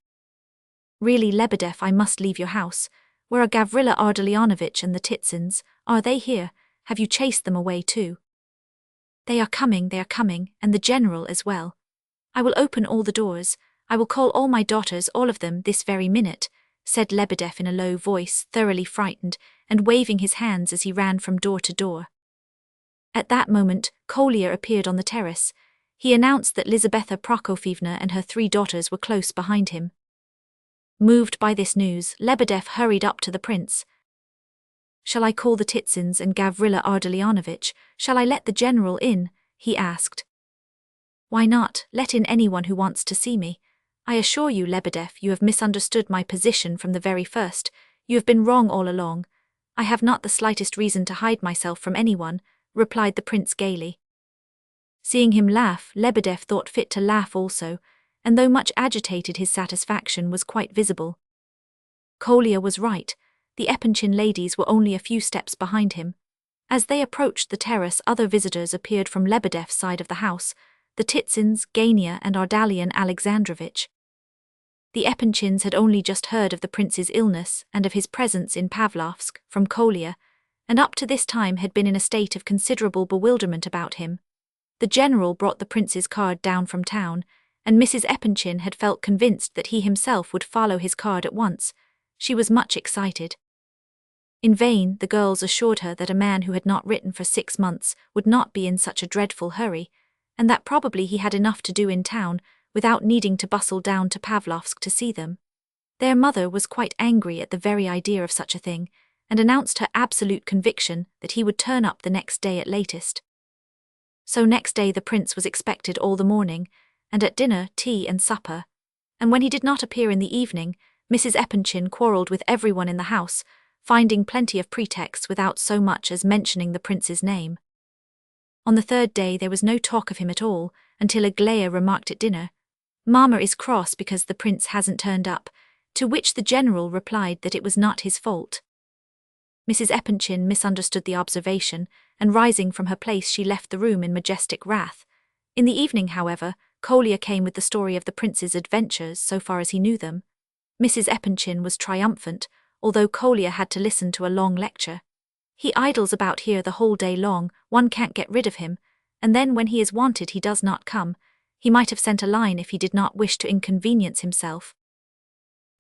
Really, Lebedev, I must leave your house. Where are Gavrila Ardalionovitch and the Titsins? Are they here? Have you chased them away too? They are coming, and the general as well. I will open all the doors. I will call all my daughters, all of them, this very minute, said Lebedev in a low voice, thoroughly frightened, and waving his hands as he ran from door to door. At that moment, Kolya appeared on the terrace. He announced that Lizaveta Prokofievna and her 3 daughters were close behind him. Moved by this news, Lebedev hurried up to the prince. Shall I call the Titsins and Gavrila Ardalionovitch? Shall I let the general in? He asked. Why not? Let in anyone who wants to see me. I assure you, Lebedev, you have misunderstood my position from the very first. You have been wrong all along. I have not the slightest reason to hide myself from anyone, replied the prince gaily. Seeing him laugh, Lebedev thought fit to laugh also, and though much agitated, his satisfaction was quite visible. Kolya was right. The Epanchin ladies were only a few steps behind him. As they approached the terrace, other visitors appeared from Lebedev's side of the house, the Titsins, Gania and Ardalion Alexandrovitch. The Epanchins had only just heard of the prince's illness and of his presence in Pavlovsk from Kolya, and up to this time had been in a state of considerable bewilderment about him. The general brought the prince's card down from town, and Mrs. Epanchin had felt convinced that he himself would follow his card at once. She was much excited. In vain, the girls assured her that a man who had not written for 6 months would not be in such a dreadful hurry, and that probably he had enough to do in town without needing to bustle down to Pavlovsk to see them. Their mother was quite angry at the very idea of such a thing, and announced her absolute conviction that he would turn up the next day at latest. So next day the prince was expected all the morning, and at dinner, tea and supper, and when he did not appear in the evening, Mrs. Epanchin quarrelled with everyone in the house, finding plenty of pretexts without so much as mentioning the prince's name. On the 3rd day there was no talk of him at all, until Aglaya remarked at dinner, "Mama is cross because the prince hasn't turned up," to which the general replied that it was not his fault. Mrs. Epanchin misunderstood the observation, and rising from her place she left the room in majestic wrath. In the evening, however, Kolya came with the story of the prince's adventures so far as he knew them. Mrs. Epanchin was triumphant, although Kolya had to listen to a long lecture. He idles about here the whole day long, one can't get rid of him, and then when he is wanted he does not come. He might have sent a line if he did not wish to inconvenience himself.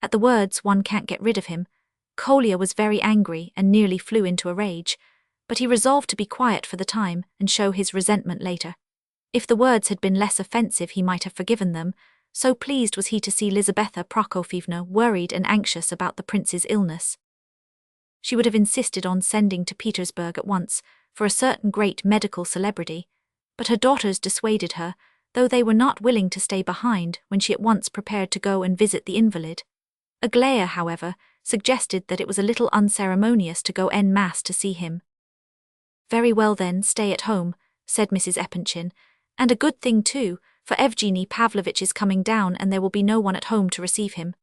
At the words, one can't get rid of him, Kolya was very angry and nearly flew into a rage, but he resolved to be quiet for the time and show his resentment later. If the words had been less offensive he might have forgiven them, so pleased was he to see Lizaveta Prokofievna worried and anxious about the prince's illness. She would have insisted on sending to Petersburg at once for a certain great medical celebrity, but her daughters dissuaded her, though they were not willing to stay behind when she at once prepared to go and visit the invalid. Aglaya, however, suggested that it was a little unceremonious to go en masse to see him. "Very well then, stay at home," said Mrs. Epanchin, "and a good thing too, for Evgeny Pavlovitch is coming down and there will be no one at home to receive him."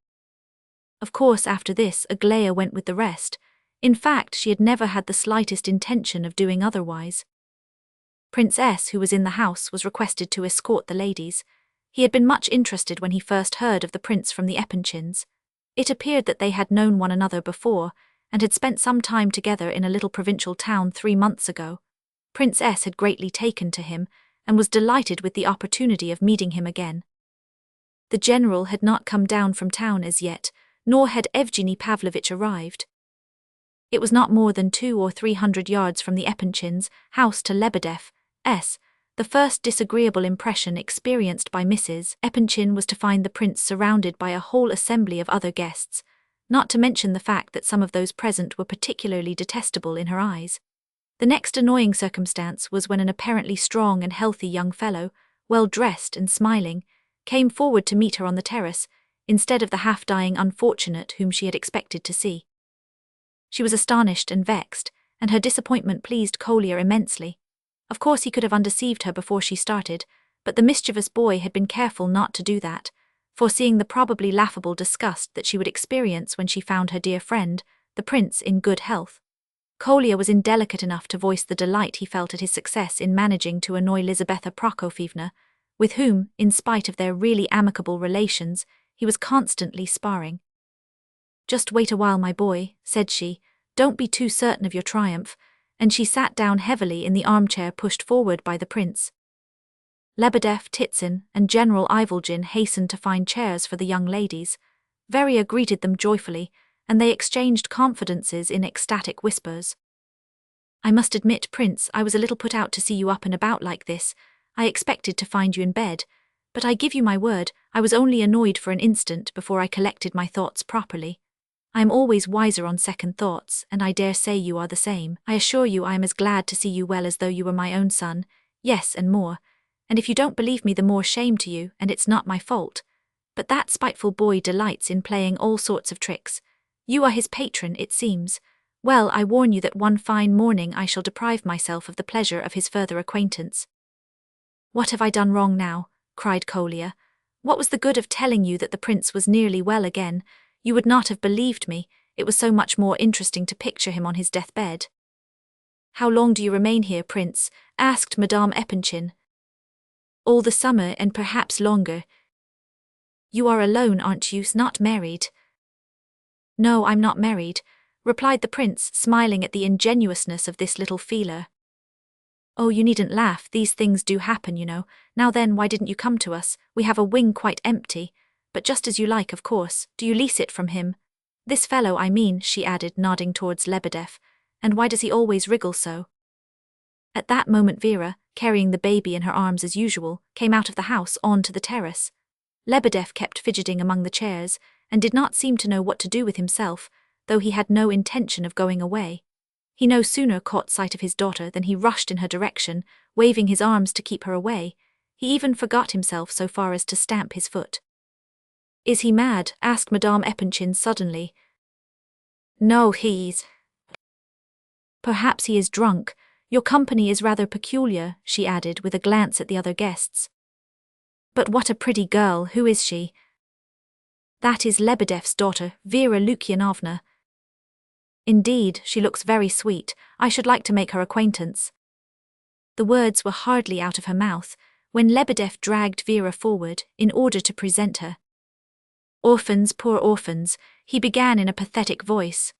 Of course, after this, Aglaya went with the rest. In fact, she had never had the slightest intention of doing otherwise. Prince S., who was in the house, was requested to escort the ladies. He had been much interested when he first heard of the prince from the Epanchins. It appeared that they had known one another before, and had spent some time together in a little provincial town 3 months ago. Prince S. had greatly taken to him, and was delighted with the opportunity of meeting him again. The general had not come down from town as yet, nor had Evgeny Pavlovitch arrived. It was not more than 200 or 300 yards from the Epanchins' house to Lebedeff's. The first disagreeable impression experienced by Mrs. Epanchin was to find the prince surrounded by a whole assembly of other guests, not to mention the fact that some of those present were particularly detestable in her eyes. The next annoying circumstance was when an apparently strong and healthy young fellow, well dressed and smiling, came forward to meet her on the terrace, instead of the half-dying unfortunate whom she had expected to see. She was astonished and vexed, and her disappointment pleased Kolya immensely. Of course he could have undeceived her before she started, but the mischievous boy had been careful not to do that, foreseeing the probably laughable disgust that she would experience when she found her dear friend, the prince, in good health. Kolya was indelicate enough to voice the delight he felt at his success in managing to annoy Lizaveta Prokofievna, with whom, in spite of their really amicable relations, he was constantly sparring. "Just wait a while, my boy," said she, "don't be too certain of your triumph," and she sat down heavily in the armchair pushed forward by the prince. Lebedeff, Titsin, and General Ivolgin hastened to find chairs for the young ladies. Veria greeted them joyfully, and they exchanged confidences in ecstatic whispers. "I must admit, Prince, I was a little put out to see you up and about like this. I expected to find you in bed, but I give you my word, I was only annoyed for an instant before I collected my thoughts properly. I am always wiser on second thoughts, and I dare say you are the same. I assure you I am as glad to see you well as though you were my own son, yes, and more. And if you don't believe me, the more shame to you, and it's not my fault. But that spiteful boy delights in playing all sorts of tricks. You are his patron, it seems. Well, I warn you that one fine morning I shall deprive myself of the pleasure of his further acquaintance." "What have I done wrong now?" cried Kolya. "What was the good of telling you that the prince was nearly well again? You would not have believed me, it was so much more interesting to picture him on his deathbed." "How long do you remain here, Prince?" asked Madame Epanchin. "All the summer and perhaps longer." "You are alone, aren't you, not married?" "No, I'm not married," replied the prince, smiling at the ingenuousness of this little feeler. "Oh, you needn't laugh, these things do happen, you know. Now then, why didn't you come to us? We have a wing quite empty. But just as you like, of course. Do you lease it from him? This fellow, I mean," she added, nodding towards Lebedeff. "And why does he always wriggle so?" At that moment Vera, carrying the baby in her arms as usual, came out of the house on to the terrace. Lebedeff kept fidgeting among the chairs, and did not seem to know what to do with himself, though he had no intention of going away. He no sooner caught sight of his daughter than he rushed in her direction, waving his arms to keep her away. He even forgot himself so far as to stamp his foot. "Is he mad?" asked Madame Epanchin suddenly. "No, he's... Perhaps he is drunk. Your company is rather peculiar," she added with a glance at the other guests. "But what a pretty girl, who is she?" "That is Lebedeff's daughter, Vera Lukyanovna." "Indeed, she looks very sweet. I should like to make her acquaintance." The words were hardly out of her mouth when Lebedeff dragged Vera forward in order to present her. Orphans, poor orphans, he began in a pathetic voice.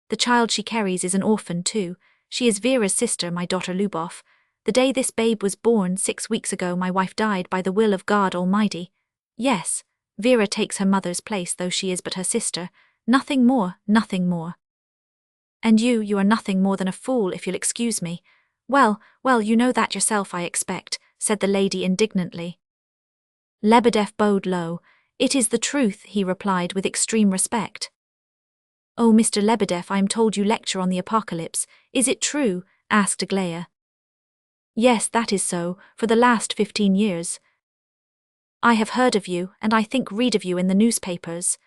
The child she carries is an orphan too. She is Vera's sister, my daughter Lubov. The day this babe was born 6 weeks ago, my wife died by the will of God Almighty. Yes, Vera takes her mother's place, though she is but her sister. Nothing more, nothing more. And you are nothing more than a fool, if you'll excuse me. Well, you know that yourself, I expect, said the lady indignantly. Lebedev bowed low. It is the truth, he replied with extreme respect. Oh, Mr. Lebedev, I am told you lecture on the apocalypse. Is it true? Asked Aglaya. Yes, that is so, for the last 15 years. I have heard of you, and I think read of you in the newspapers.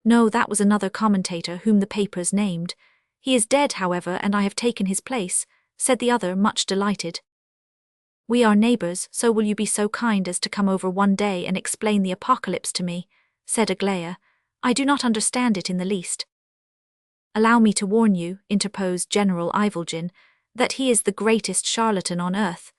No, that was another commentator whom the papers named. He is dead, however, and I have taken his place, said the other, much delighted. We are neighbors, so will you be so kind as to come over one day and explain the apocalypse to me, said Aglaya. I do not understand it in the least. Allow me to warn you, interposed General Ivolgin, that he is the greatest charlatan on earth.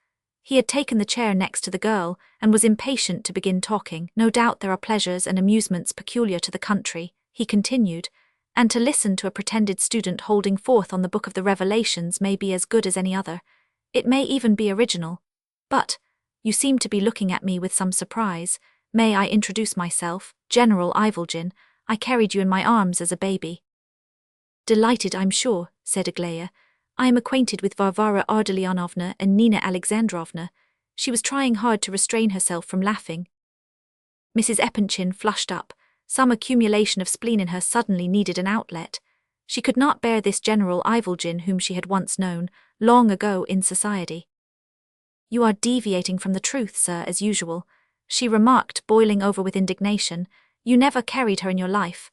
He had taken the chair next to the girl, and was impatient to begin talking. No doubt there are pleasures and amusements peculiar to the country, he continued, and to listen to a pretended student holding forth on the book of the Revelations may be as good as any other. It may even be original. But, you seem to be looking at me with some surprise. May I introduce myself, General Ivolgin? I carried you in my arms as a baby. Delighted, I'm sure, said Aglaya. I am acquainted with Varvara Ardalionovna and Nina Alexandrovna. She was trying hard to restrain herself from laughing. Mrs. Epanchin flushed up. Some accumulation of spleen in her suddenly needed an outlet. She could not bear this General Ivolgin whom she had once known, long ago in society. You are deviating from the truth, sir, as usual, she remarked, boiling over with indignation. You never carried her in your life.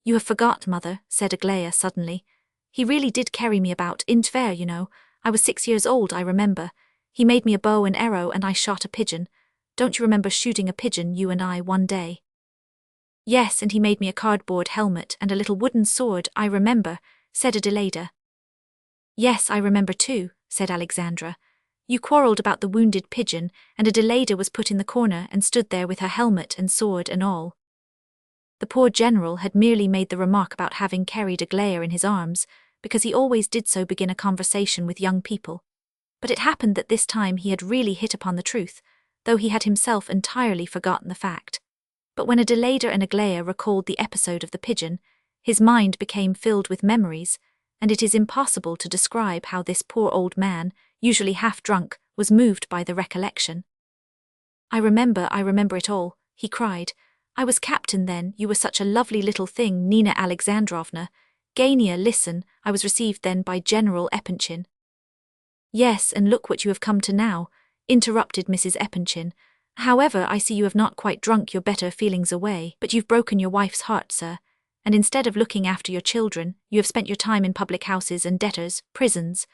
You have forgot, mother, said Aglaya suddenly. He really did carry me about, in Tver, you know. I was 6 years old, I remember. He made me a bow and arrow and I shot a pigeon. Don't you remember shooting a pigeon, you and I, one day? Yes, and he made me a cardboard helmet and a little wooden sword, I remember, said Adelaida. Yes, I remember too, said Alexandra. You quarrelled about the wounded pigeon, and Adelaida was put in the corner and stood there with her helmet and sword and all. The poor general had merely made the remark about having carried Aglaya in his arms, because he always did so begin a conversation with young people. But it happened that this time he had really hit upon the truth, though he had himself entirely forgotten the fact. But when Adelaida and Aglaya recalled the episode of the pigeon, his mind became filled with memories, and it is impossible to describe how this poor old man, usually half drunk, was moved by the recollection. I remember it all, he cried. I was captain then, you were such a lovely little thing, Nina Alexandrovna. Gania, listen, I was received then by General Epanchin. Yes, and look what you have come to now, interrupted Mrs. Epanchin. However, I see you have not quite drunk your better feelings away, but you've broken your wife's heart, sir, and instead of looking after your children, you have spent your time in public houses and debtors' prisons.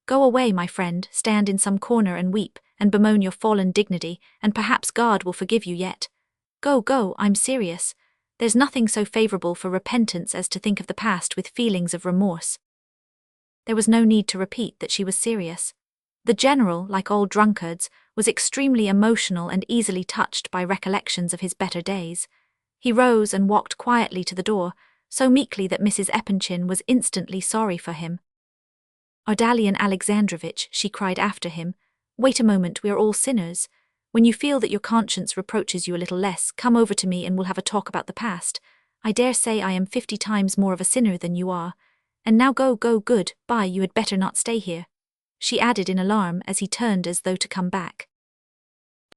Go away, my friend, stand in some corner and weep, and bemoan your fallen dignity, and perhaps God will forgive you yet. Go, I'm serious. There's nothing so favourable for repentance as to think of the past with feelings of remorse. There was no need to repeat that she was serious. The general, like all drunkards, was extremely emotional and easily touched by recollections of his better days. He rose and walked quietly to the door, so meekly that Mrs. Epanchin was instantly sorry for him. Ardalion Alexandrovitch, she cried after him, wait a moment, we are all sinners. When you feel that your conscience reproaches you a little less, come over to me and we'll have a talk about the past. I dare say I am 50 times more of a sinner than you are. And now go, good, bye, you had better not stay here, she added in alarm as he turned as though to come back.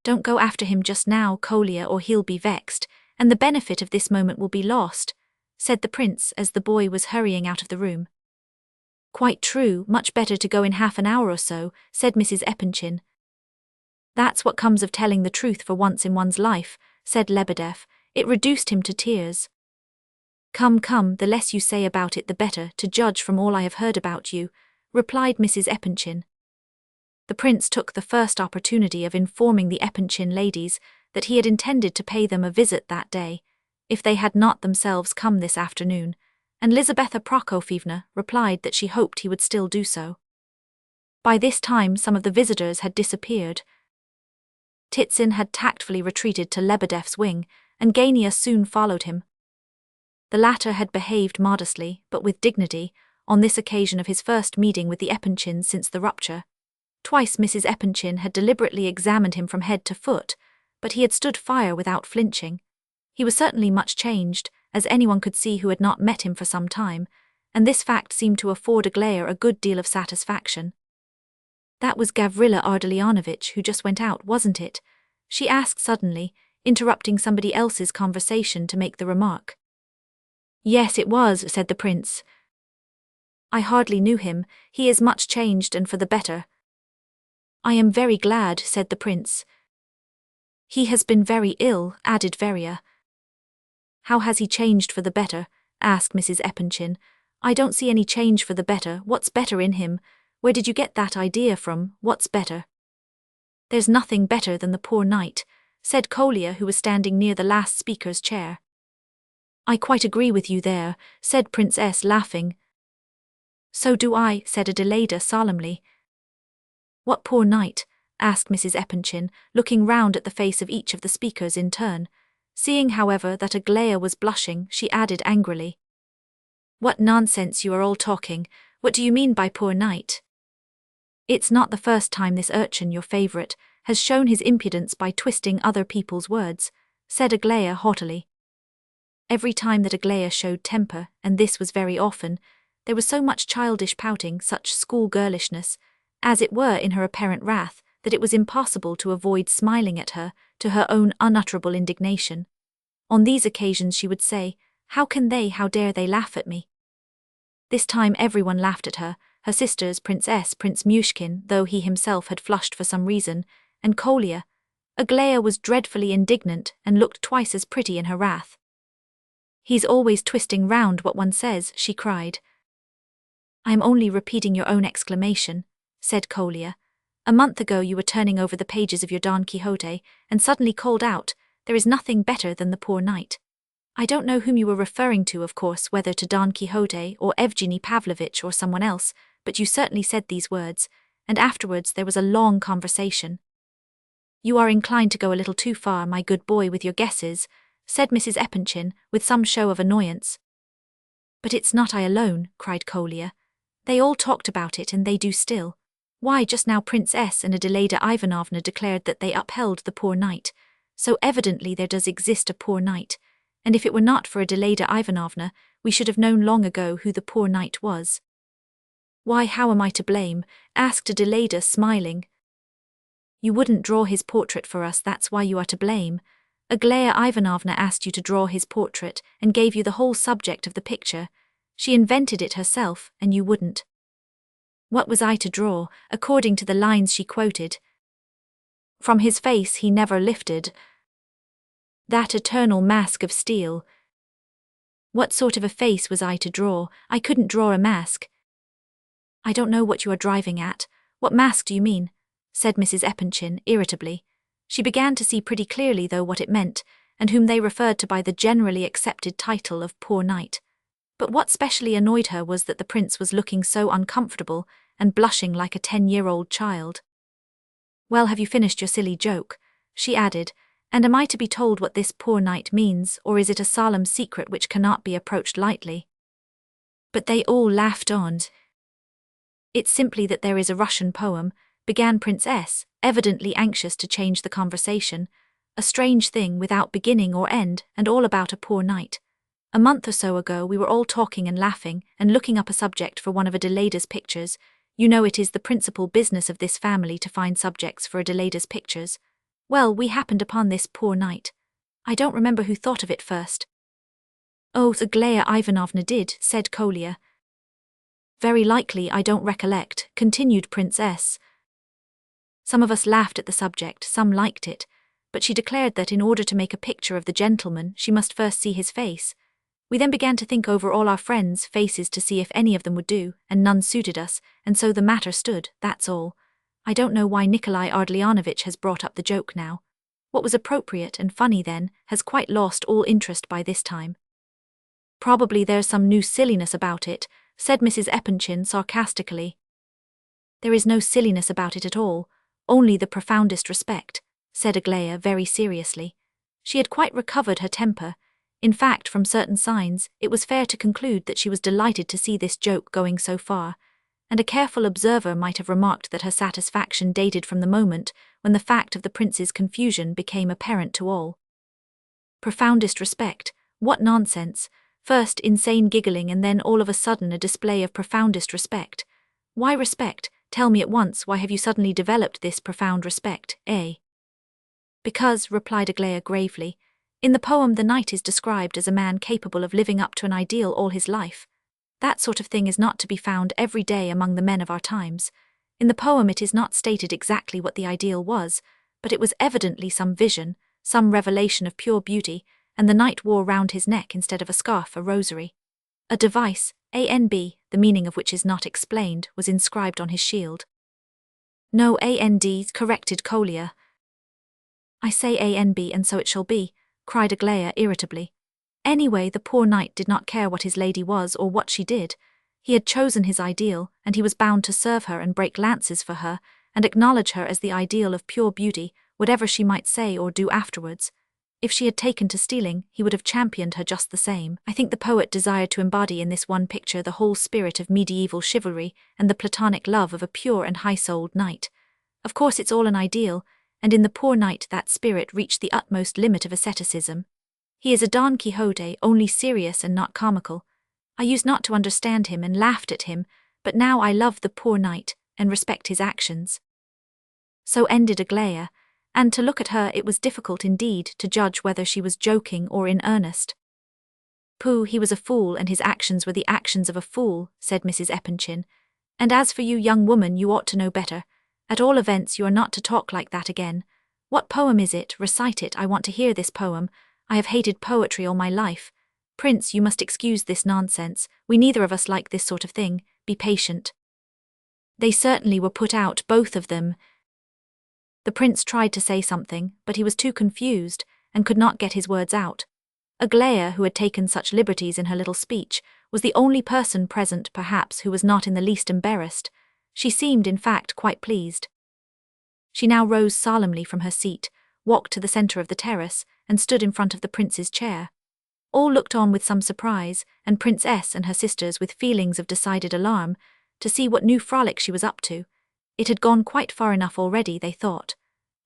Don't go after him just now, Kolya, or he'll be vexed, and the benefit of this moment will be lost, said the prince as the boy was hurrying out of the room. Quite true, much better to go in half an hour or so, said Mrs. Epanchin. That's what comes of telling the truth for once in one's life, said Lebedev. It reduced him to tears. Come, the less you say about it the better, to judge from all I have heard about you, replied Mrs. Epanchin. The prince took the first opportunity of informing the Epanchin ladies that he had intended to pay them a visit that day, if they had not themselves come this afternoon, and Lizaveta Prokofyevna replied that she hoped he would still do so. By this time some of the visitors had disappeared. Titsin had tactfully retreated to Lebedev's wing, and Gania soon followed him. The latter had behaved modestly, but with dignity, on this occasion of his first meeting with the Epanchins since the rupture. Twice Mrs. Epanchin had deliberately examined him from head to foot, but he had stood fire without flinching. He was certainly much changed, as anyone could see who had not met him for some time, and this fact seemed to afford Aglaya a good deal of satisfaction. "That was Gavrila Ardalionovitch who just went out, wasn't it?" she asked suddenly, interrupting somebody else's conversation to make the remark. "Yes, it was," said the prince. "I hardly knew him. He is much changed and for the better." "I am very glad," said the prince. "He has been very ill," added Veria. "How has he changed for the better?" asked Mrs. Epanchin. "I don't see any change for the better. What's better in him? Where did you get that idea from? What's better?" "There's nothing better than the poor knight," said Kolya, who was standing near the last speaker's chair. "I quite agree with you there," said Princess, laughing. "So do I," said Adelaida solemnly. "What poor knight?" asked Mrs. Epanchin, looking round at the face of each of the speakers in turn. Seeing, however, that Aglaya was blushing, she added angrily, "What nonsense you are all talking. What do you mean by poor knight?" "It's not the first time this urchin, your favourite, has shown his impudence by twisting other people's words," said Aglaya haughtily. Every time that Aglaya showed temper, and this was very often, there was so much childish pouting, such school-girlishness, as it were in her apparent wrath, that it was impossible to avoid smiling at her, to her own unutterable indignation. On these occasions she would say, how dare they laugh at me?" This time everyone laughed at her, her sisters, Prince Myshkin, though he himself had flushed for some reason, and Kolya. Aglaya was dreadfully indignant and looked twice as pretty in her wrath. "He's always twisting round what one says," she cried. "I am only repeating your own exclamation," said Kolya. "A month ago you were turning over the pages of your Don Quixote, and suddenly called out, 'There is nothing better than the poor knight.' I don't know whom you were referring to, of course, whether to Don Quixote or Evgeny Pavlovitch or someone else, but you certainly said these words, and afterwards there was a long conversation." "You are inclined to go a little too far, my good boy, with your guesses," said Mrs. Epanchin, with some show of annoyance. "But it's not I alone," cried Kolya. "They all talked about it, and they do still. Why, just now Princess and Adelaida Ivanovna declared that they upheld the poor knight, so evidently there does exist a poor knight, and if it were not for Adelaida Ivanovna, we should have known long ago who the poor knight was." "Why, how am I to blame?" asked Adelaida, smiling. "You wouldn't draw his portrait for us, that's why you are to blame. Aglaya Ivanovna asked you to draw his portrait and gave you the whole subject of the picture. She invented it herself, and you wouldn't. What was I to draw, according to the lines she quoted? 'From his face he never lifted that eternal mask of steel.' What sort of a face was I to draw? I couldn't draw a mask." "I don't know what you are driving at. What mask do you mean?" said Mrs. Epanchin irritably. She began to see pretty clearly, though, what it meant, and whom they referred to by the generally accepted title of poor knight. But what specially annoyed her was that the prince was looking so uncomfortable and blushing like a 10-year-old child. "Well, have you finished your silly joke?" she added, "and am I to be told what this poor knight means, or is it a solemn secret which cannot be approached lightly?" But they all laughed on. "It's simply that there is a Russian poem," began Princess, evidently anxious to change the conversation, "a strange thing without beginning or end, and all about a poor knight. A month or so ago we were all talking and laughing and looking up a subject for one of Adelaida's pictures. You know it is the principal business of this family to find subjects for Adelaida's pictures. Well, we happened upon this poor knight. I don't remember who thought of it first." "Oh, Aglaya Ivanovna did," said Kolya. "Very likely I don't recollect," continued Princess. "Some of us laughed at the subject, some liked it, but she declared that in order to make a picture of the gentleman she must first see his face. We then began to think over all our friends' faces to see if any of them would do, and none suited us, and so the matter stood, that's all. I don't know why Nikolai Ardalionovitch has brought up the joke now. What was appropriate and funny then has quite lost all interest by this time." "Probably there's some new silliness about it," said Mrs. Epanchin sarcastically. "There is no silliness about it at all, only the profoundest respect," said Aglaya very seriously. She had quite recovered her temper. In fact, from certain signs, it was fair to conclude that she was delighted to see this joke going so far, and a careful observer might have remarked that her satisfaction dated from the moment when the fact of the prince's confusion became apparent to all. Profoundest respect, what nonsense! First insane giggling and then all of a sudden a display of profoundest respect. Why respect? Tell me at once, why have you suddenly developed this profound respect, eh? Because, replied Aglaya gravely, in the poem the knight is described as a man capable of living up to an ideal all his life. That sort of thing is not to be found every day among the men of our times. In the poem it is not stated exactly what the ideal was, but it was evidently some vision, some revelation of pure beauty, and the knight wore round his neck instead of a scarf a rosary. A device, ANB, the meaning of which is not explained, was inscribed on his shield. No, AND, corrected Kolya. I say ANB and so it shall be, cried Aglaya irritably. Anyway, the poor knight did not care what his lady was or what she did. He had chosen his ideal, and he was bound to serve her and break lances for her, and acknowledge her as the ideal of pure beauty, whatever she might say or do afterwards. If she had taken to stealing, he would have championed her just the same. I think the poet desired to embody in this one picture the whole spirit of medieval chivalry and the platonic love of a pure and high-souled knight. Of course it's all an ideal, and in the poor knight that spirit reached the utmost limit of asceticism. He is a Don Quixote, only serious and not comical. I used not to understand him and laughed at him, but now I love the poor knight, and respect his actions. So ended Aglaya, and to look at her it was difficult indeed to judge whether she was joking or in earnest. Pooh, he was a fool and his actions were the actions of a fool, said Mrs. Epanchin. And as for you, young woman, you ought to know better. At all events you are not to talk like that again. What poem is it? Recite it, I want to hear this poem. I have hated poetry all my life. Prince, you must excuse this nonsense. We neither of us like this sort of thing. Be patient. They certainly were put out, both of them. The prince tried to say something, but he was too confused, and could not get his words out. Aglaya, who had taken such liberties in her little speech, was the only person present, perhaps, who was not in the least embarrassed. She seemed, in fact, quite pleased. She now rose solemnly from her seat, walked to the centre of the terrace, and stood in front of the prince's chair. All looked on with some surprise, and Princess and her sisters with feelings of decided alarm, to see what new frolic she was up to. It had gone quite far enough already, they thought.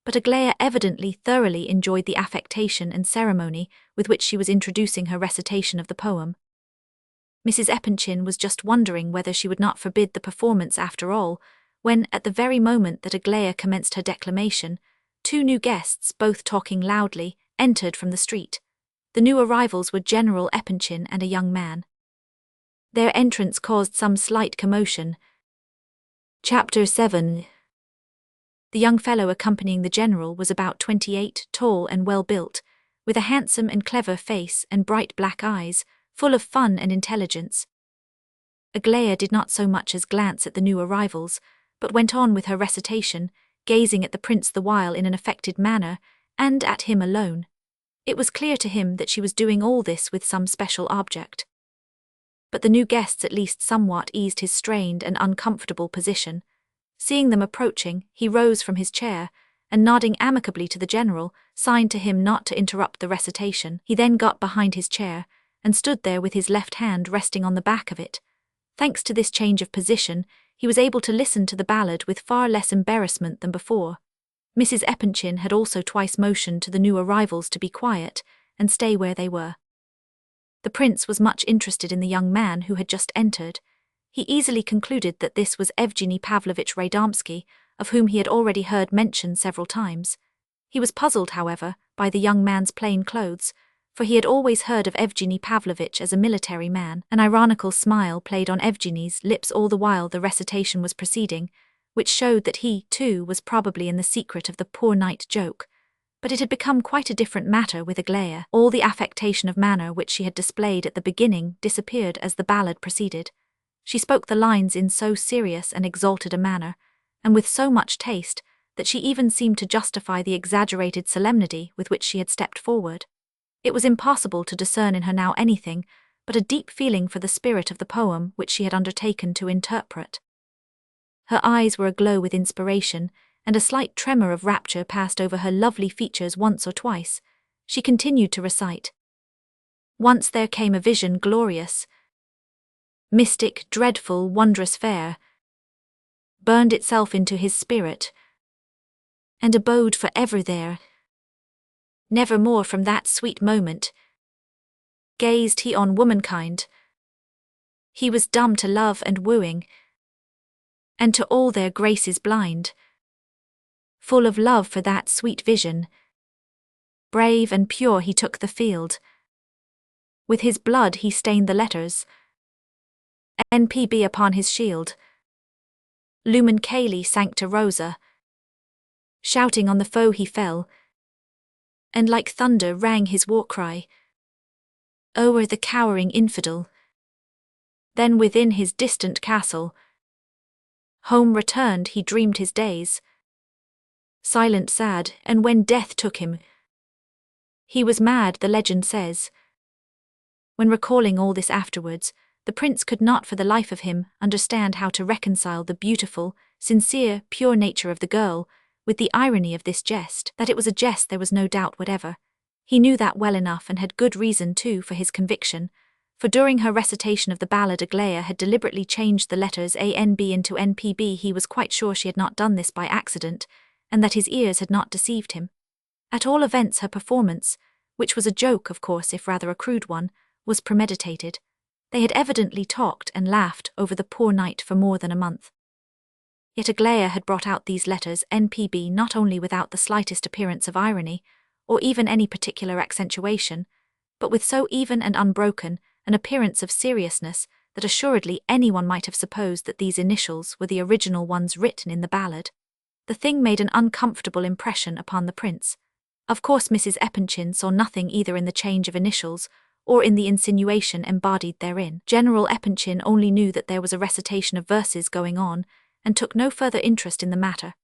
But Aglaya evidently thoroughly enjoyed the affectation and ceremony with which she was introducing her recitation of the poem. Mrs. Epanchin was just wondering whether she would not forbid the performance after all, when, at the very moment that Aglaya commenced her declamation, two new guests, both talking loudly, entered from the street. The new arrivals were General Epanchin and a young man. Their entrance caused some slight commotion. Chapter 7. The young fellow accompanying the general was about 28, tall and well-built, with a handsome and clever face and bright black eyes, full of fun and intelligence. Aglaya did not so much as glance at the new arrivals, but went on with her recitation, gazing at the prince the while in an affected manner, and at him alone. It was clear to him that she was doing all this with some special object. But the new guests at least somewhat eased his strained and uncomfortable position. Seeing them approaching, he rose from his chair, and nodding amicably to the general, signed to him not to interrupt the recitation. He then got behind his chair, and stood there with his left hand resting on the back of it. Thanks to this change of position, he was able to listen to the ballad with far less embarrassment than before. Mrs. Epanchin had also twice motioned to the new arrivals to be quiet, and stay where they were. The prince was much interested in the young man who had just entered. He easily concluded that this was Evgeny Pavlovich Radomsky, of whom he had already heard mention several times. He was puzzled, however, by the young man's plain clothes, for he had always heard of Evgeny Pavlovich as a military man. An ironical smile played on Evgeny's lips all the while the recitation was proceeding, which showed that he, too, was probably in the secret of the poor knight joke. But it had become quite a different matter with Aglaya. All the affectation of manner which she had displayed at the beginning disappeared as the ballad proceeded. She spoke the lines in so serious and exalted a manner, and with so much taste, that she even seemed to justify the exaggerated solemnity with which she had stepped forward. It was impossible to discern in her now anything but a deep feeling for the spirit of the poem which she had undertaken to interpret. Her eyes were aglow with inspiration, and a slight tremor of rapture passed over her lovely features once or twice. She continued to recite. Once there came a vision glorious, mystic, dreadful, wondrous fair, burned itself into his spirit, and abode for ever there. Nevermore from that sweet moment gazed he on womankind. He was dumb to love and wooing, and to all their graces blind. Full of love for that sweet vision, brave and pure he took the field. With his blood he stained the letters, NPB upon his shield. Lumen Caeli Sancta Rosa. Shouting on the foe he fell, and like thunder rang his war cry o'er the cowering infidel. Then within his distant castle, home returned he dreamed his days, silent, sad, and when death took him, he was mad, the legend says. When recalling all this afterwards, the prince could not for the life of him understand how to reconcile the beautiful, sincere, pure nature of the girl with the irony of this jest. That it was a jest there was no doubt whatever. He knew that well enough and had good reason too for his conviction, for during her recitation of the ballad Aglaya had deliberately changed the letters ANB into NPB. He was quite sure she had not done this by accident, and that his ears had not deceived him. At all events her performance, which was a joke of course if rather a crude one, was premeditated. They had evidently talked and laughed over the poor night for more than a month. Yet Aglaya had brought out these letters NPB not only without the slightest appearance of irony, or even any particular accentuation, but with so even and unbroken an appearance of seriousness that assuredly anyone might have supposed that these initials were the original ones written in the ballad. The thing made an uncomfortable impression upon the prince. Of course Mrs. Epanchin saw nothing either in the change of initials or in the insinuation embodied therein. General Epanchin only knew that there was a recitation of verses going on, and took no further interest in the matter.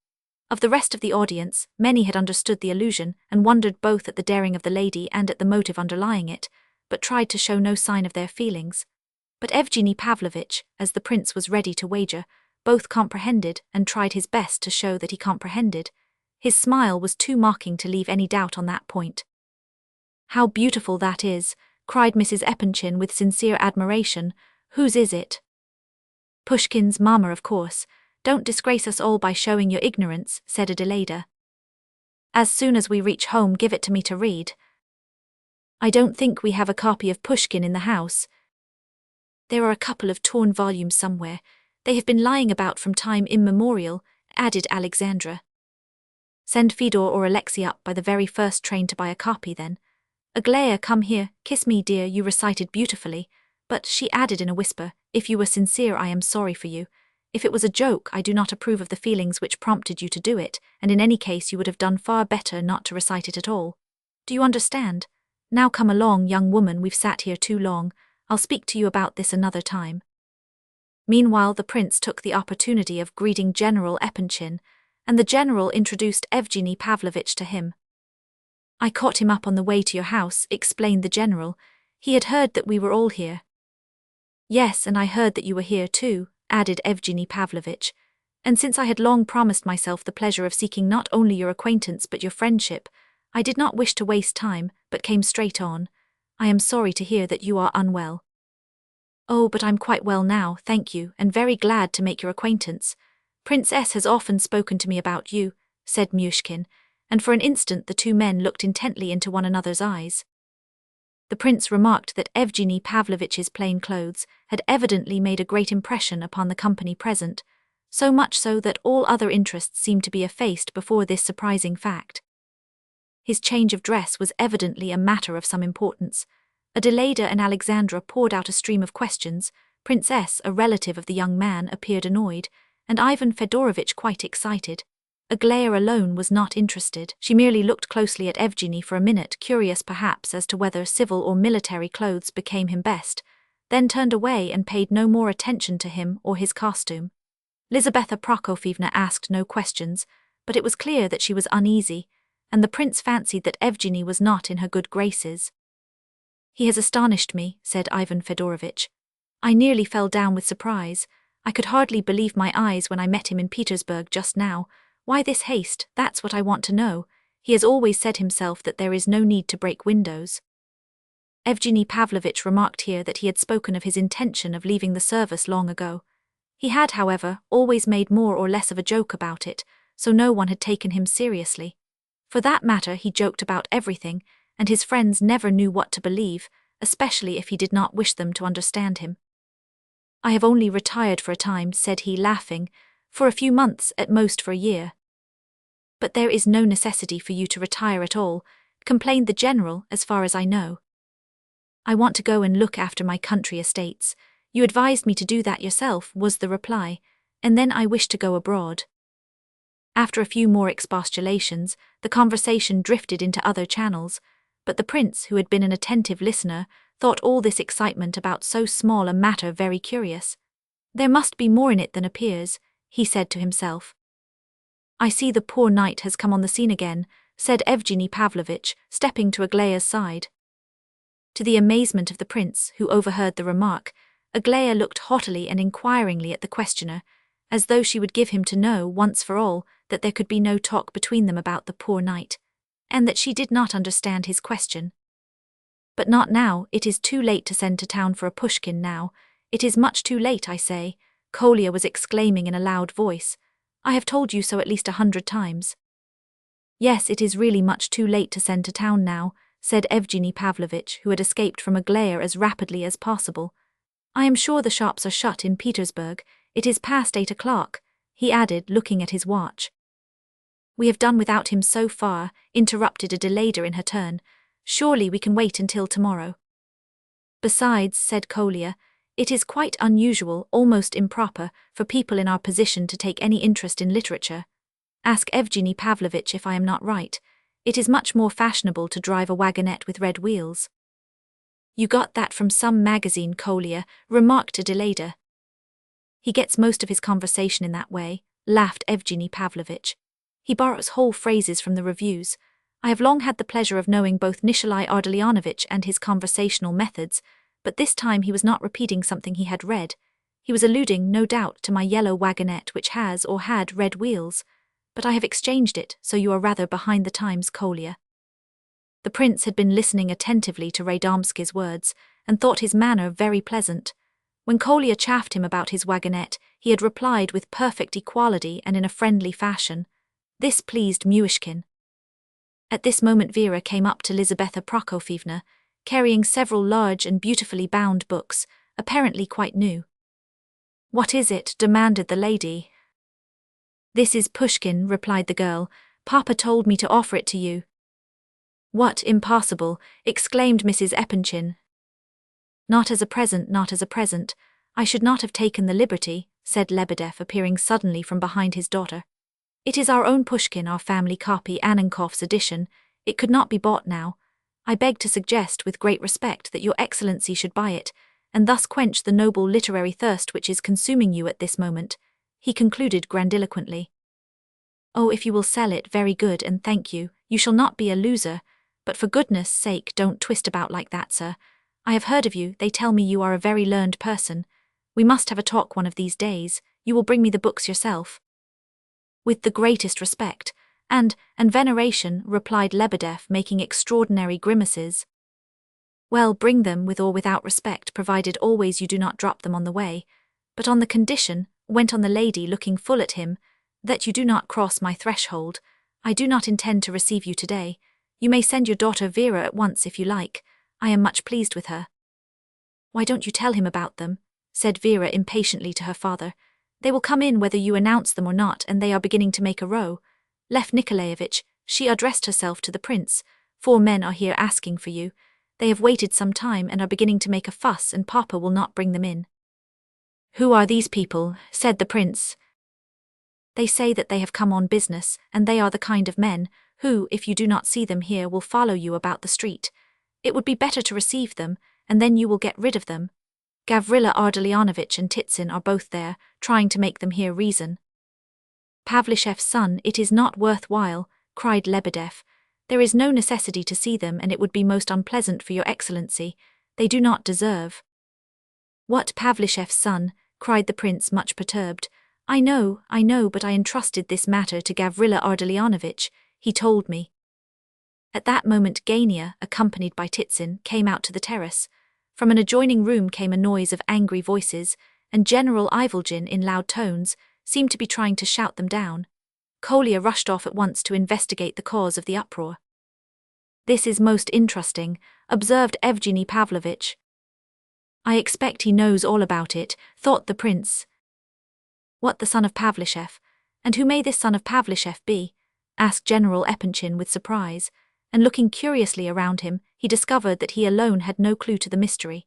Of the rest of the audience, many had understood the allusion and wondered both at the daring of the lady and at the motive underlying it, but tried to show no sign of their feelings. But Evgeny Pavlovitch, as the prince was ready to wager, both comprehended and tried his best to show that he comprehended. His smile was too mocking to leave any doubt on that point. "How beautiful that is," cried Mrs. Epanchin with sincere admiration. "Whose is it?" "Pushkin's, mamma, of course. Don't disgrace us all by showing your ignorance," said Adelaida. "As soon as we reach home give it to me to read." "I don't think we have a copy of Pushkin in the house." "There are a couple of torn volumes somewhere. They have been lying about from time immemorial," added Alexandra. "Send Fyodor or Alexei up by the very first train to buy a copy then. Aglaya, come here, kiss me, dear, you recited beautifully. But," she added in a whisper, "if you were sincere I am sorry for you. If it was a joke I do not approve of the feelings which prompted you to do it, and in any case you would have done far better not to recite it at all. Do you understand? Now come along, young woman, we've sat here too long. I'll speak to you about this another time." Meanwhile the prince took the opportunity of greeting General Epanchin, and the general introduced Evgeny Pavlovitch to him. "I caught him up on the way to your house," explained the general. "He had heard that we were all here." "Yes, and I heard that you were here too," added Evgeny Pavlovitch, "and since I had long promised myself the pleasure of seeking not only your acquaintance but your friendship, I did not wish to waste time, but came straight on. I am sorry to hear that you are unwell." "Oh, but I'm quite well now, thank you, and very glad to make your acquaintance. Prince S. has often spoken to me about you," said Myshkin, and for an instant the two men looked intently into one another's eyes. The prince remarked that Evgeny Pavlovitch's plain clothes had evidently made a great impression upon the company present, so much so that all other interests seemed to be effaced before this surprising fact. His change of dress was evidently a matter of some importance. Adelaida and Alexandra poured out a stream of questions. Princess, a relative of the young man, appeared annoyed, and Ivan Fedorovitch quite excited. Aglaya alone was not interested. She merely looked closely at Evgeny for a minute, curious perhaps as to whether civil or military clothes became him best, then turned away and paid no more attention to him or his costume. Lizaveta Prokofyevna asked no questions, but it was clear that she was uneasy, and the prince fancied that Evgeny was not in her good graces. "He has astonished me," said Ivan Fedorovitch. "I nearly fell down with surprise. I could hardly believe my eyes when I met him in Petersburg just now. Why this haste? That's what I want to know. He has always said himself that there is no need to break windows. Evgeny Pavlovitch remarked here that he had spoken of his intention of leaving the service long ago. He had, however, always made more or less of a joke about it, so no one had taken him seriously. For that matter, he joked about everything, and his friends never knew what to believe, especially if he did not wish them to understand him. "I have only retired for a time," said he, laughing, "for a few months, at most for a year." "But there is no necessity for you to retire at all," complained the general, "as far as I know. I want to go and look after my country estates. You advised me to do that yourself," was the reply, "and then I wish to go abroad." After a few more expostulations, the conversation drifted into other channels, but the prince, who had been an attentive listener, thought all this excitement about so small a matter very curious. "There must be more in it than appears," he said to himself. "I see the poor knight has come on the scene again," said Evgeny Pavlovitch, stepping to Aglaya's side. To the amazement of the prince, who overheard the remark, Aglaya looked haughtily and inquiringly at the questioner, as though she would give him to know, once for all, that there could be no talk between them about the poor knight, and that she did not understand his question. "But not now, it is too late to send to town for a Pushkin now. It is much too late, I say," Kolya was exclaiming in a loud voice. "I have told you so at least 100 times. "Yes, it is really much too late to send to town now," said Evgeny Pavlovitch, who had escaped from Aglaya as rapidly as possible. "I am sure the shops are shut in Petersburg. It is past 8 o'clock, he added, looking at his watch. "We have done without him so far," interrupted Adelaida in her turn. "Surely we can wait until tomorrow." "Besides," said Kolya, "it is quite unusual, almost improper, for people in our position to take any interest in literature. Ask Evgeny Pavlovitch if I am not right. It is much more fashionable to drive a wagonette with red wheels." "You got that from some magazine, Kolya," remarked Adelaida. "He gets most of his conversation in that way," laughed Evgeny Pavlovitch. "He borrows whole phrases from the reviews. I have long had the pleasure of knowing both Nikolai Ardalionovitch and his conversational methods, but this time he was not repeating something he had read. He was alluding, no doubt, to my yellow wagonette which has or had red wheels. But I have exchanged it, so you are rather behind the times, Kolya." The prince had been listening attentively to Radomski's words, and thought his manner very pleasant. When Kolya chaffed him about his wagonette, he had replied with perfect equality and in a friendly fashion. This pleased Myshkin. At this moment Vera came up to Lizaveta Prokofyevna, carrying several large and beautifully bound books, apparently quite new. "What is it?" demanded the lady. "This is Pushkin," replied the girl. "Papa told me to offer it to you." "What, impossible!" exclaimed Mrs. Epanchin. "Not as a present, not as a present. I should not have taken the liberty," said Lebedev, appearing suddenly from behind his daughter. "It is our own Pushkin, our family copy, Annenkoff's edition. It could not be bought now. I beg to suggest with great respect that your Excellency should buy it, and thus quench the noble literary thirst which is consuming you at this moment," he concluded grandiloquently. "Oh, if you will sell it, very good, and thank you. You shall not be a loser. But for goodness' sake, don't twist about like that, sir. I have heard of you, they tell me you are a very learned person. We must have a talk one of these days. You will bring me the books yourself." "With the greatest respect, and veneration," replied Lebedev, making extraordinary grimaces. "Well, bring them with or without respect, provided always you do not drop them on the way. But on the condition," went on the lady, looking full at him, "that you do not cross my threshold. I do not intend to receive you today. You may send your daughter Vera at once if you like. I am much pleased with her." "Why don't you tell him about them?" said Vera impatiently to her father. "They will come in whether you announce them or not, and they are beginning to make a row. Lef Nikolaevich," she addressed herself to the prince, "4 men are here asking for you. They have waited some time and are beginning to make a fuss, and Papa will not bring them in." "Who are these people?" said the prince. "They say that they have come on business, and they are the kind of men who, if you do not see them here, will follow you about the street. It would be better to receive them, and then you will get rid of them. Gavrila Ardalionovitch and Titsin are both there, trying to make them hear reason." "Pavlishev's son, it is not worth while," cried Lebedev. "There is no necessity to see them, and it would be most unpleasant for your Excellency. They do not deserve." "What Pavlishev's son?" cried the prince, much perturbed. I know, but I entrusted this matter to Gavrila Ardalionovitch. He told me." At that moment Gania, accompanied by Titsin, came out to the terrace. From an adjoining room came a noise of angry voices, and General Epanchin, in loud tones, seemed to be trying to shout them down. Kolya rushed off at once to investigate the cause of the uproar. "This is most interesting," observed Evgeny Pavlovitch. "I expect he knows all about it," thought the prince. "What, the son of Pavlishev? And who may this son of Pavlishev be?" asked General Epanchin with surprise, and looking curiously around him, he discovered that he alone had no clue to the mystery.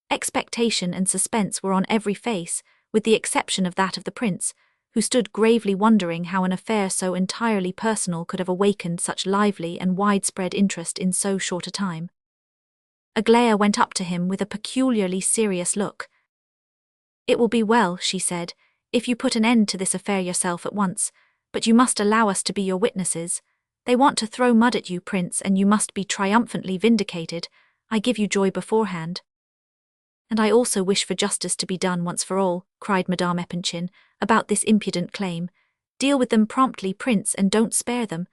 Expectation and suspense were on every face, with the exception of that of the prince, who stood gravely wondering how an affair so entirely personal could have awakened such lively and widespread interest in so short a time. Aglaya went up to him with a peculiarly serious look. "It will be well," she said, "if you put an end to this affair yourself at once, but you must allow us to be your witnesses. They want to throw mud at you, prince, and you must be triumphantly vindicated. I give you joy beforehand." "And I also wish for justice to be done once for all," cried Madame Epanchin, "about this impudent claim. Deal with them promptly, prince, and don't spare them.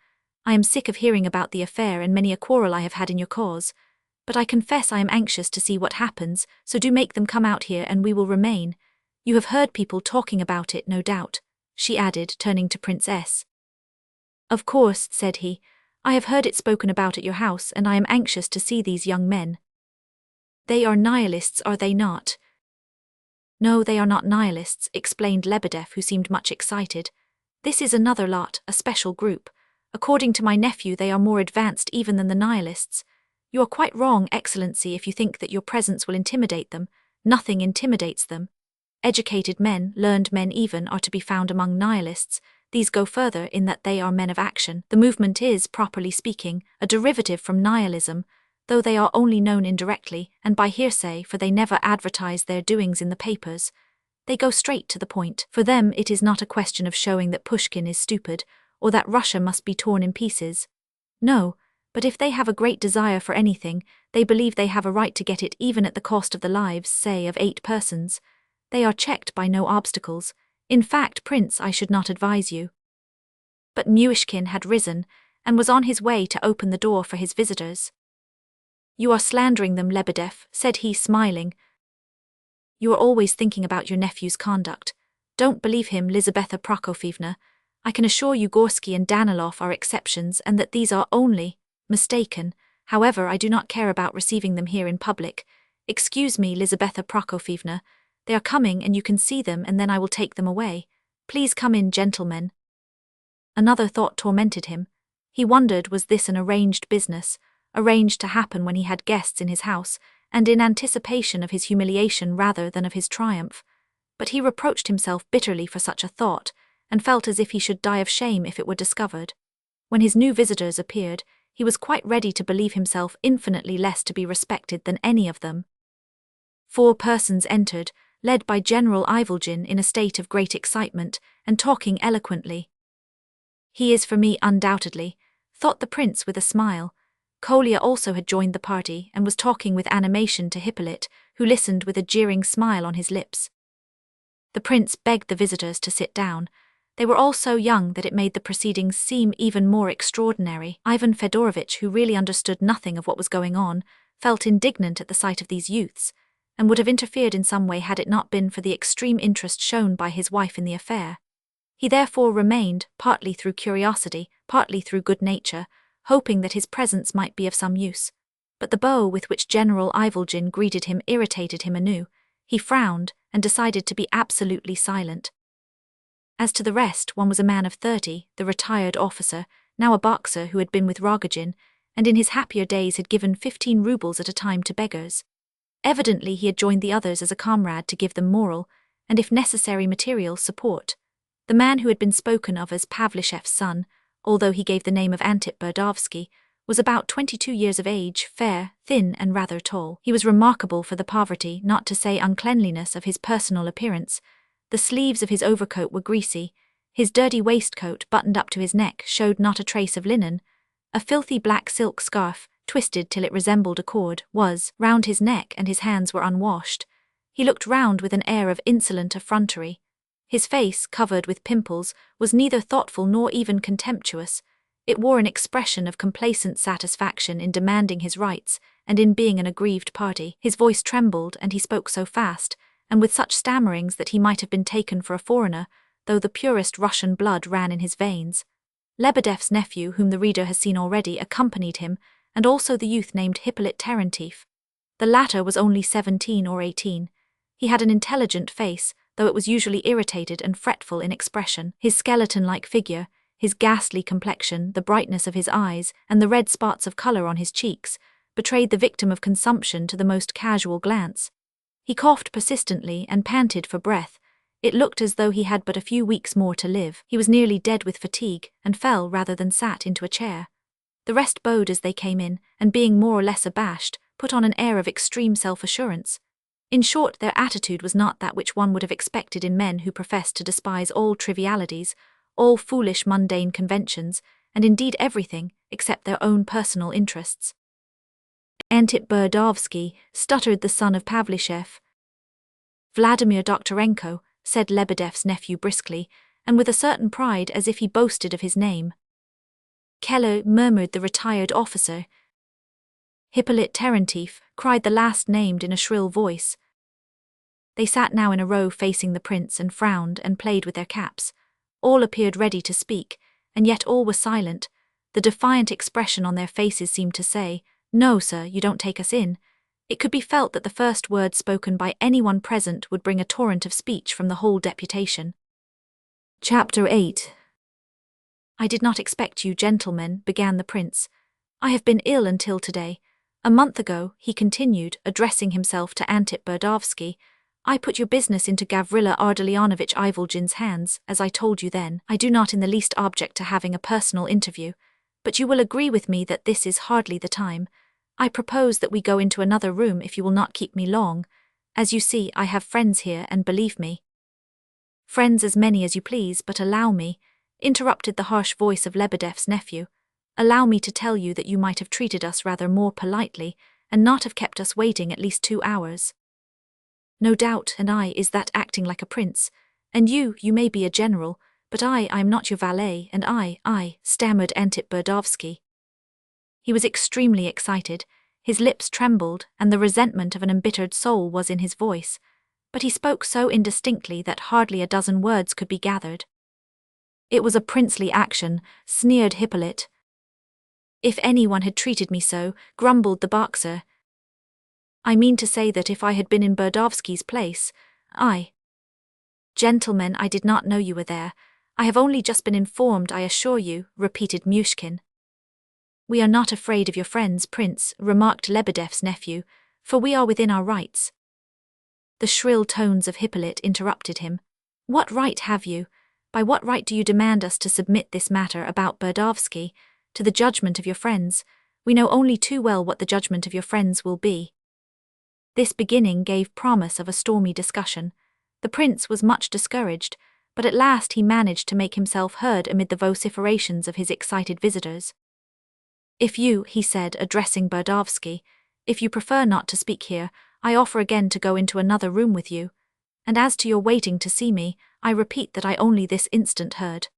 I am sick of hearing about the affair and many a quarrel I have had in your cause. But I confess I am anxious to see what happens, so do make them come out here and we will remain. You have heard people talking about it, no doubt," she added, turning to Prince S. "Of course," said he, "I have heard it spoken about at your house, and I am anxious to see these young men." "They are nihilists, are they not?" "No, they are not nihilists," explained Lebedev, who seemed much excited. "This is another lot, a special group. According to my nephew, they are more advanced even than the nihilists. You are quite wrong, Excellency, if you think that your presence will intimidate them. Nothing intimidates them. Educated men, learned men even, are to be found among nihilists. These go further in that they are men of action. The movement is, properly speaking, a derivative from nihilism, though they are only known indirectly, and by hearsay, for they never advertise their doings in the papers. They go straight to the point. For them it is not a question of showing that Pushkin is stupid, or that Russia must be torn in pieces. No, but if they have a great desire for anything, they believe they have a right to get it even at the cost of the lives, say, of 8 persons. They are checked by no obstacles. In fact, Prince, I should not advise you." But Myshkin had risen, and was on his way to open the door for his visitors. "You are slandering them, Lebedev," said he, smiling. "You are always thinking about your nephew's conduct. Don't believe him, Lizaveta Prokofyevna. I can assure you Gorsky and Danilov are exceptions, and that these are only mistaken. However, I do not care about receiving them here in public. Excuse me, Lizaveta Prokofyevna. They are coming, and you can see them, and then I will take them away. Please come in, gentlemen." Another thought tormented him. He wondered, was this an arranged business, arranged to happen when he had guests in his house, and in anticipation of his humiliation rather than of his triumph? But he reproached himself bitterly for such a thought, and felt as if he should die of shame if it were discovered. When his new visitors appeared, he was quite ready to believe himself infinitely less to be respected than any of them. 4 persons entered, led by General Epanchin in a state of great excitement, and talking eloquently. "He is for me undoubtedly," thought the prince with a smile. Kolya also had joined the party and was talking with animation to Hippolyte, who listened with a jeering smile on his lips. The prince begged the visitors to sit down. They were all so young that it made the proceedings seem even more extraordinary. Ivan Fedorovitch, who really understood nothing of what was going on, felt indignant at the sight of these youths, and would have interfered in some way had it not been for the extreme interest shown by his wife in the affair. He therefore remained, partly through curiosity, partly through good nature, hoping that his presence might be of some use. But the bow with which General Epanchin greeted him irritated him anew. He frowned, and decided to be absolutely silent. As to the rest, one was a man of 30, the retired officer, now a boxer who had been with Rogozhin, and in his happier days had given 15 rubles at a time to beggars. Evidently he had joined the others as a comrade to give them moral, and if necessary material, support. The man who had been spoken of as Pavlishev's son, although he gave the name of Antip Burdovsky, was about 22 years of age, fair, thin, and rather tall. He was remarkable for the poverty, not to say uncleanliness, of his personal appearance. The sleeves of his overcoat were greasy. His dirty waistcoat, buttoned up to his neck, showed not a trace of linen. A filthy black silk scarf, twisted till it resembled a cord, was round his neck, and his hands were unwashed. He looked round with an air of insolent effrontery. His face, covered with pimples, was neither thoughtful nor even contemptuous. It wore an expression of complacent satisfaction in demanding his rights and in being an aggrieved party. His voice trembled, and he spoke so fast, and with such stammerings that he might have been taken for a foreigner, though the purest Russian blood ran in his veins. Lebedev's nephew, whom the reader has seen already, accompanied him, and also the youth named Hippolyte Terentieff. The latter was only 17 or 18. He had an intelligent face, though it was usually irritated and fretful in expression. His skeleton-like figure, his ghastly complexion, the brightness of his eyes, and the red spots of colour on his cheeks, betrayed the victim of consumption to the most casual glance. He coughed persistently and panted for breath. It looked as though he had but a few weeks more to live. He was nearly dead with fatigue, and fell rather than sat into a chair. The rest bowed as they came in, and being more or less abashed, put on an air of extreme self-assurance. In short, their attitude was not that which one would have expected in men who professed to despise all trivialities, all foolish mundane conventions, and indeed everything, except their own personal interests. Antip Burdovsky, stuttered the son of Pavlichev. Vladimir Doktorenko, said Lebedev's nephew briskly, and with a certain pride as if he boasted of his name. Keller, murmured the retired officer. Hippolyte Terentieff, cried the last named in a shrill voice. They sat now in a row facing the prince and frowned and played with their caps. All appeared ready to speak, and yet all were silent. The defiant expression on their faces seemed to say, "No, sir, you don't take us in." It could be felt that the first word spoken by anyone present would bring a torrent of speech from the whole deputation. Chapter 8. "I did not expect you, gentlemen," began the prince. "I have been ill until today. A month ago," he continued, addressing himself to Antip Burdovsky, "I put your business into Gavrila Ardalionovitch Ivolgin's hands, as I told you then. I do not in the least object to having a personal interview, but you will agree with me that this is hardly the time. I propose that we go into another room if you will not keep me long. As you see, I have friends here, and believe me—" "Friends as many as you please, but allow me," interrupted the harsh voice of Lebedev's nephew, "allow me to tell you that you might have treated us rather more politely, and not have kept us waiting at least 2 hours. No doubt, and I is that acting like a prince, and you may be a general, but I am not your valet, and I, stammered Antip Burdovsky. He was extremely excited, his lips trembled, and the resentment of an embittered soul was in his voice, but he spoke so indistinctly that hardly a dozen words could be gathered. "It was a princely action," sneered Hippolyte. "If anyone had treated me so," grumbled the boxer. "I mean to say that if I had been in Burdovsky's place, I—" "Gentlemen, I did not know you were there. I have only just been informed, I assure you," repeated Myshkin. "We are not afraid of your friends, Prince," remarked Lebedev's nephew, "for we are within our rights." The shrill tones of Hippolyte interrupted him. "What right have you? By what right do you demand us to submit this matter about Burdovsky to the judgment of your friends? We know only too well what the judgment of your friends will be." This beginning gave promise of a stormy discussion. The prince was much discouraged, but at last he managed to make himself heard amid the vociferations of his excited visitors. "If you," he said, addressing Burdovsky, "if you prefer not to speak here, I offer again to go into another room with you. And as to your waiting to see me, I repeat that I only this instant heard."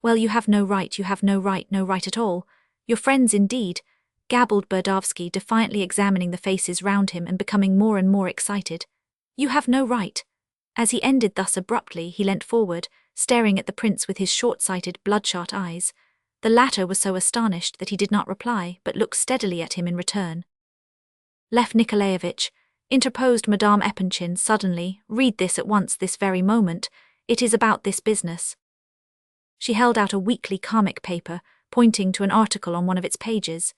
"Well, you have no right, no right at all. Your friends indeed," gabbled Burdovsky, defiantly examining the faces round him and becoming more and more excited. "You have no right." As he ended thus abruptly, he leant forward, staring at the prince with his short-sighted, bloodshot eyes. The latter was so astonished that he did not reply, but looked steadily at him in return. "Lev Nikolaevich," interposed Madame Epanchin suddenly, "read this at once, this very moment. It is about this business." She held out a weekly comic paper, pointing to an article on one of its pages.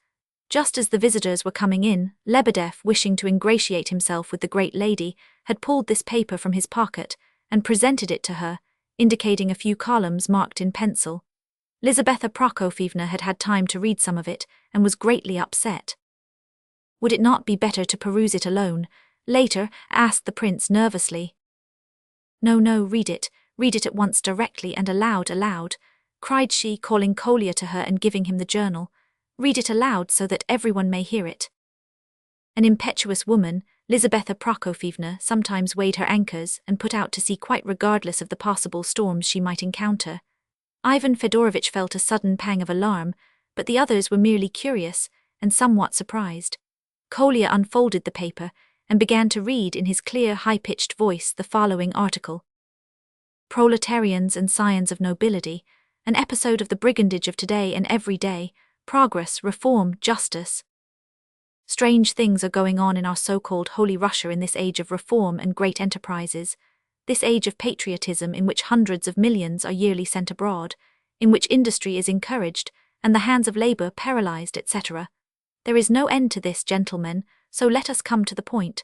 Just as the visitors were coming in, Lebedev, wishing to ingratiate himself with the great lady, had pulled this paper from his pocket and presented it to her, indicating a few columns marked in pencil. Lizaveta Prokofyevna had had time to read some of it and was greatly upset. "Would it not be better to peruse it alone, later?" asked the prince nervously. No, read it at once, directly and aloud," cried she, calling Kolya to her and giving him the journal. "Read it aloud so that everyone may hear it." An impetuous woman, Lizaveta Prokofyevna, sometimes weighed her anchors and put out to sea quite regardless of the possible storms she might encounter. Ivan Fedorovitch felt a sudden pang of alarm, but the others were merely curious and somewhat surprised. Kolya unfolded the paper and began to read in his clear, high-pitched voice the following article. Proletarians and Scions of Nobility, an episode of the brigandage of today and every day, progress, reform, justice. Strange things are going on in our so-called Holy Russia in this age of reform and great enterprises, this age of patriotism in which hundreds of millions are yearly sent abroad, in which industry is encouraged and the hands of labor paralyzed, etc. There is no end to this, gentlemen, so let us come to the point.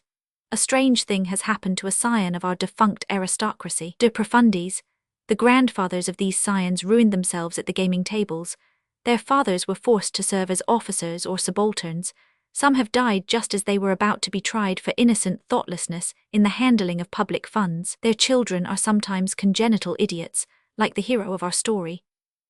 A strange thing has happened to a scion of our defunct aristocracy. De profundis, the grandfathers of these scions ruined themselves at the gaming tables. Their fathers were forced to serve as officers or subalterns. Some have died just as they were about to be tried for innocent thoughtlessness in the handling of public funds. Their children are sometimes congenital idiots, like the hero of our story.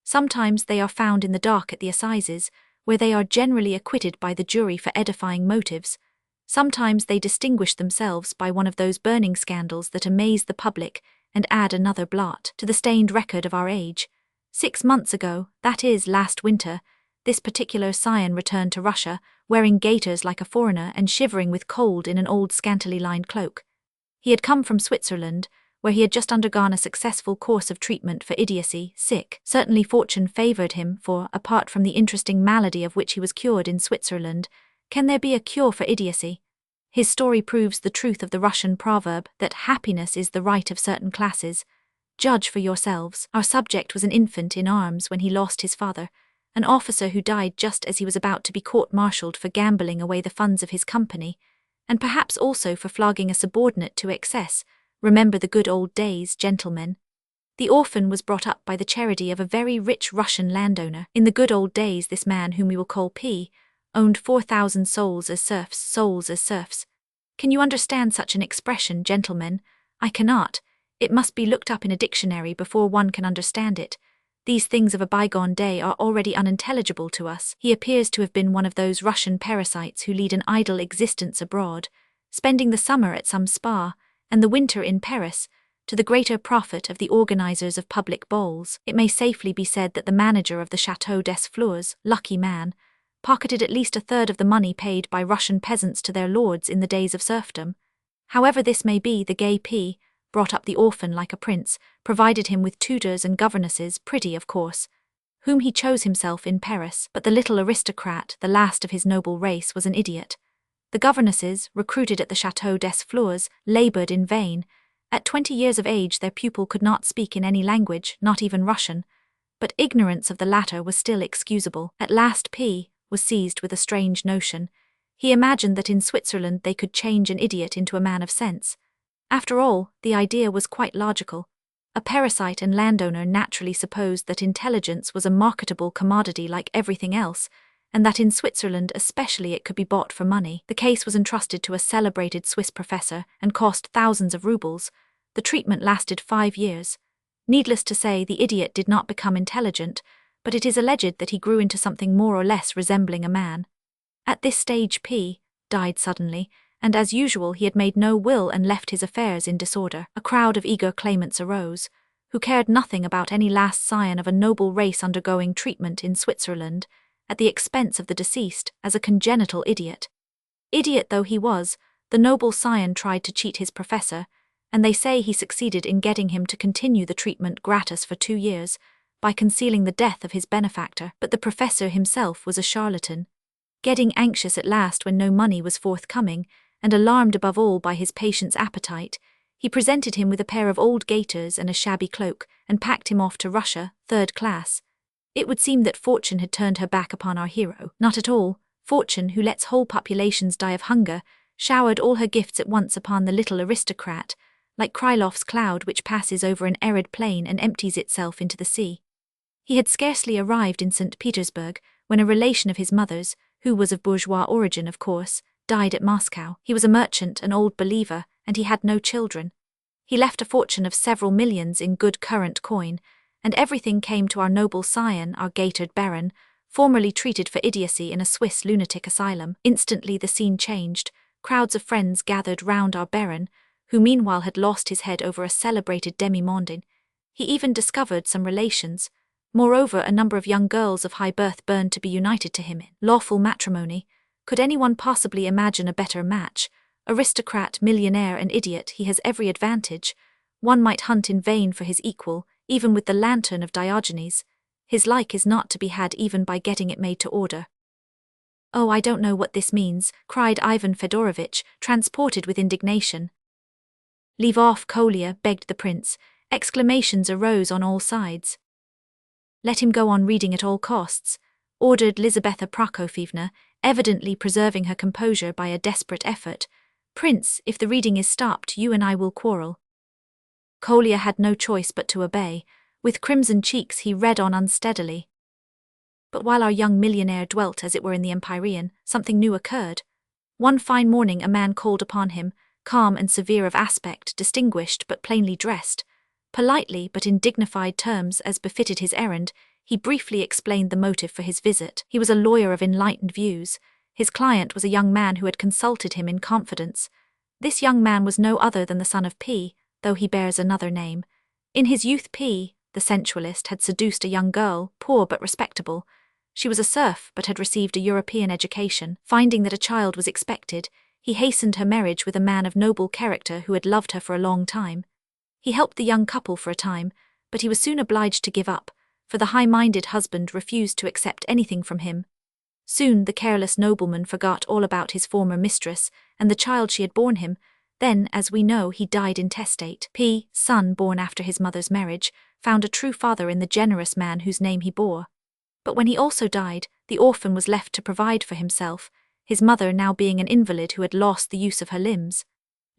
Sometimes they are found in the dock at the assizes, where they are generally acquitted by the jury for edifying motives. Sometimes they distinguish themselves by one of those burning scandals that amaze the public and add another blot to the stained record of our age. 6 months ago, that is, last winter, this particular scion returned to Russia, wearing gaiters like a foreigner and shivering with cold in an old scantily lined cloak. He had come from Switzerland, where he had just undergone a successful course of treatment for idiocy, sick. Certainly fortune favored him, for, apart from the interesting malady of which he was cured in Switzerland, can there be a cure for idiocy? His story proves the truth of the Russian proverb that happiness is the right of certain classes. Judge for yourselves. Our subject was an infant in arms when he lost his father, an officer who died just as he was about to be court-martialed for gambling away the funds of his company, and perhaps also for flogging a subordinate to excess. Remember the good old days, gentlemen. The orphan was brought up by the charity of a very rich Russian landowner. In the good old days, this man, whom we will call P, owned 4,000 souls as serfs, souls as serfs. Can you understand such an expression, gentlemen? I cannot. It must be looked up in a dictionary before one can understand it. These things of a bygone day are already unintelligible to us. He appears to have been one of those Russian parasites who lead an idle existence abroad, spending the summer at some spa, and the winter in Paris, to the greater profit of the organizers of public balls. It may safely be said that the manager of the Château des Fleurs, lucky man, pocketed at least a third of the money paid by Russian peasants to their lords in the days of serfdom. However this may be, the gay P brought up the orphan like a prince, provided him with tutors and governesses, pretty of course, whom he chose himself in Paris. But the little aristocrat, the last of his noble race, was an idiot. The governesses, recruited at the Château des Fleurs, laboured in vain. At 20 years of age their pupil could not speak in any language, not even Russian, but ignorance of the latter was still excusable. At last P was seized with a strange notion. He imagined that in Switzerland they could change an idiot into a man of sense. After all, the idea was quite logical. A parasite and landowner naturally supposed that intelligence was a marketable commodity like everything else, and that in Switzerland especially it could be bought for money. The case was entrusted to a celebrated Swiss professor and cost thousands of rubles. The treatment lasted 5 years. Needless to say, the idiot did not become intelligent, but it is alleged that he grew into something more or less resembling a man. At this stage P died suddenly, and as usual he had made no will and left his affairs in disorder. A crowd of eager claimants arose, who cared nothing about any last scion of a noble race undergoing treatment in Switzerland, at the expense of the deceased, as a congenital idiot. Idiot though he was, the noble scion tried to cheat his professor, and they say he succeeded in getting him to continue the treatment gratis for 2 years, by concealing the death of his benefactor. But the professor himself was a charlatan. Getting anxious at last when no money was forthcoming, and alarmed above all by his patient's appetite, he presented him with a pair of old gaiters and a shabby cloak, and packed him off to Russia, 3rd class. It would seem that fortune had turned her back upon our hero. Not at all. Fortune, who lets whole populations die of hunger, showered all her gifts at once upon the little aristocrat, like Kryloff's cloud which passes over an arid plain and empties itself into the sea. He had scarcely arrived in St. Petersburg when a relation of his mother's, who was of bourgeois origin of course, died at Moscow. He was a merchant, an old believer, and he had no children. He left a fortune of several millions in good current coin, and everything came to our noble scion, our gaitered baron, formerly treated for idiocy in a Swiss lunatic asylum. Instantly the scene changed. Crowds of friends gathered round our baron, who meanwhile had lost his head over a celebrated demi-mondaine. He even discovered some relations, Moreover, a number of young girls of high birth burned to be united to him in lawful matrimony. Could anyone possibly imagine a better match? Aristocrat, millionaire, and idiot, he has every advantage. One might hunt in vain for his equal, even with the lantern of Diogenes. His like is not to be had even by getting it made to order. "Oh, I don't know what this means," cried Ivan Fedorovitch, transported with indignation. "Leave off, Kolya," begged the prince. Exclamations arose on all sides. "Let him go on reading at all costs," ordered Lizaveta Prokofyevna, evidently preserving her composure by a desperate effort. "Prince, if the reading is stopped, you and I will quarrel." Kolya had no choice but to obey. With crimson cheeks he read on unsteadily. But while our young millionaire dwelt as it were in the Empyrean, something new occurred. One fine morning a man called upon him, calm and severe of aspect, distinguished but plainly dressed. Politely but in dignified terms as befitted his errand, he briefly explained the motive for his visit. He was a lawyer of enlightened views. His client was a young man who had consulted him in confidence. This young man was no other than the son of P, though he bears another name. In his youth P, the sensualist, had seduced a young girl, poor but respectable. She was a serf but had received a European education. Finding that a child was expected, he hastened her marriage with a man of noble character who had loved her for a long time. He helped the young couple for a time, but he was soon obliged to give up, for the high-minded husband refused to accept anything from him. Soon the careless nobleman forgot all about his former mistress and the child she had borne him. Then, as we know, he died intestate. P, son born after his mother's marriage, found a true father in the generous man whose name he bore. But when he also died, the orphan was left to provide for himself, his mother now being an invalid who had lost the use of her limbs.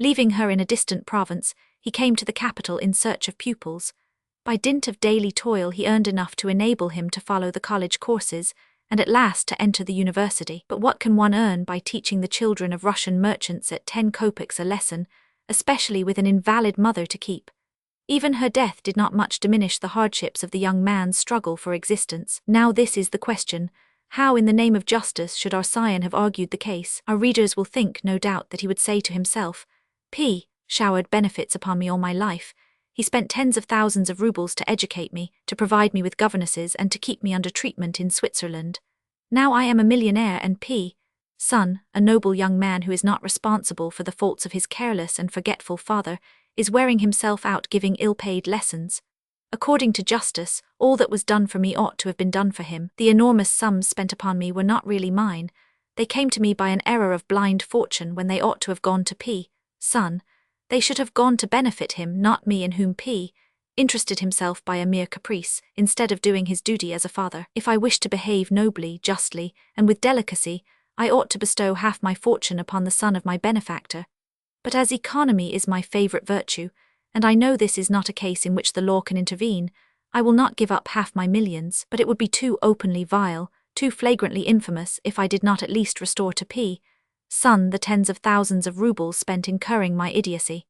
Leaving her in a distant province, he came to the capital in search of pupils. By dint of daily toil he earned enough to enable him to follow the college courses, and at last to enter the university. But what can one earn by teaching the children of Russian merchants at 10 kopecks a lesson, especially with an invalid mother to keep? Even her death did not much diminish the hardships of the young man's struggle for existence. Now this is the question: how in the name of justice should our scion have argued the case? Our readers will think, no doubt, that he would say to himself, "P showered benefits upon me all my life. He spent tens of thousands of rubles to educate me, to provide me with governesses, and to keep me under treatment in Switzerland. Now I am a millionaire, and P, son, a noble young man who is not responsible for the faults of his careless and forgetful father, is wearing himself out giving ill-paid lessons. According to justice, all that was done for me ought to have been done for him. The enormous sums spent upon me were not really mine. They came to me by an error of blind fortune when they ought to have gone to P, son. They should have gone to benefit him, not me, in whom P interested himself by a mere caprice, instead of doing his duty as a father. If I wish to behave nobly, justly, and with delicacy, I ought to bestow half my fortune upon the son of my benefactor. But as economy is my favourite virtue, and I know this is not a case in which the law can intervene, I will not give up half my millions. But it would be too openly vile, too flagrantly infamous, if I did not at least restore to P, son, the tens of thousands of rubles spent incurring my idiocy.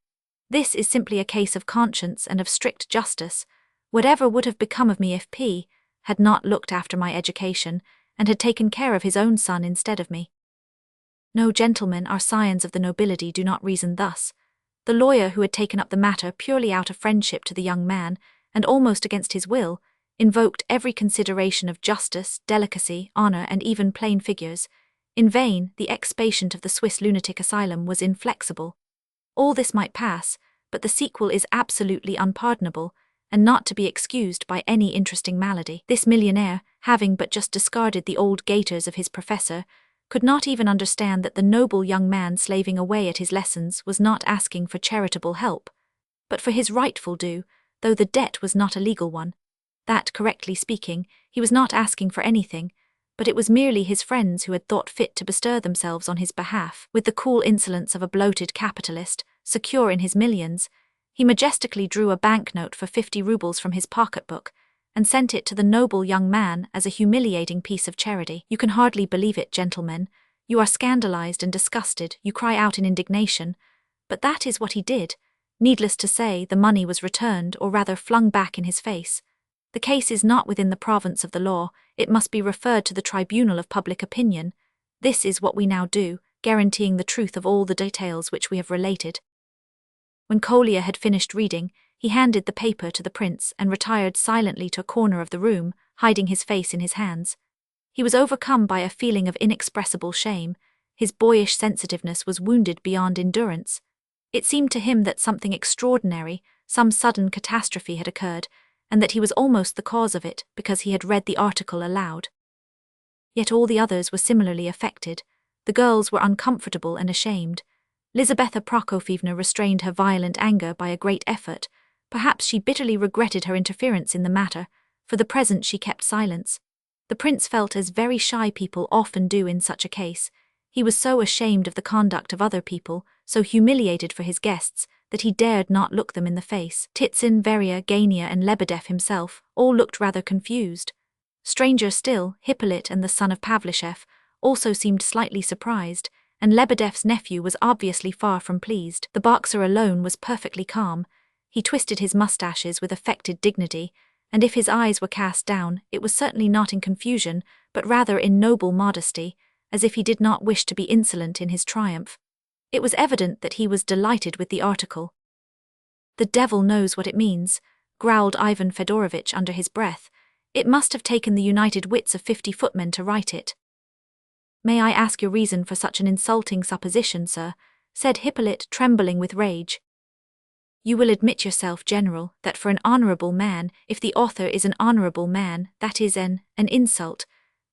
This is simply a case of conscience and of strict justice. Whatever would have become of me if P had not looked after my education, and had taken care of his own son instead of me? No, gentlemen, our scions of the nobility do not reason thus. The lawyer, who had taken up the matter purely out of friendship to the young man, and almost against his will, invoked every consideration of justice, delicacy, honour, and even plain figures. In vain, the ex-patient of the Swiss lunatic asylum was inflexible. All this might pass, but the sequel is absolutely unpardonable, and not to be excused by any interesting malady. This millionaire, having but just discarded the old gaiters of his professor, could not even understand that the noble young man slaving away at his lessons was not asking for charitable help, but for his rightful due, though the debt was not a legal one. That, correctly speaking, he was not asking for anything, but it was merely his friends who had thought fit to bestir themselves on his behalf. With the cool insolence of a bloated capitalist, secure in his millions, he majestically drew a banknote for 50 rubles from his pocketbook, and sent it to the noble young man as a humiliating piece of charity. You can hardly believe it, gentlemen. You are scandalized and disgusted, you cry out in indignation, but that is what he did. Needless to say, the money was returned, or rather flung back in his face. The case is not within the province of the law, it must be referred to the tribunal of public opinion. This is what we now do, guaranteeing the truth of all the details which we have related. When Kolya had finished reading, He handed the paper to the prince and retired silently to a corner of the room, hiding his face in his hands. He was overcome by a feeling of inexpressible shame. His boyish sensitiveness was wounded beyond endurance. It seemed to him that something extraordinary, some sudden catastrophe had occurred, and that he was almost the cause of it because he had read the article aloud. Yet all the others were similarly affected. The girls were uncomfortable and ashamed. Lizaveta Prokofyevna restrained her violent anger by a great effort. Perhaps she bitterly regretted her interference in the matter. For the present she kept silence. The prince felt as very shy people often do in such a case. He was so ashamed of the conduct of other people, so humiliated for his guests, that he dared not look them in the face. Titsin, Veria, Gania and Lebedev himself all looked rather confused. Stranger still, Hippolyte and the son of Pavlishev also seemed slightly surprised, and Lebedev's nephew was obviously far from pleased. The boxer alone was perfectly calm. He twisted his mustaches with affected dignity, and if his eyes were cast down, it was certainly not in confusion, but rather in noble modesty, as if he did not wish to be insolent in his triumph. It was evident that he was delighted with the article. "The devil knows what it means," growled Ivan Fedorovitch under his breath. "It must have taken the united wits of 50 footmen to write it." "May I ask your reason for such an insulting supposition, sir?" said Hippolyte, trembling with rage. "You will admit yourself, General, that for an honourable man, if the author is an honourable man, that is an insult,"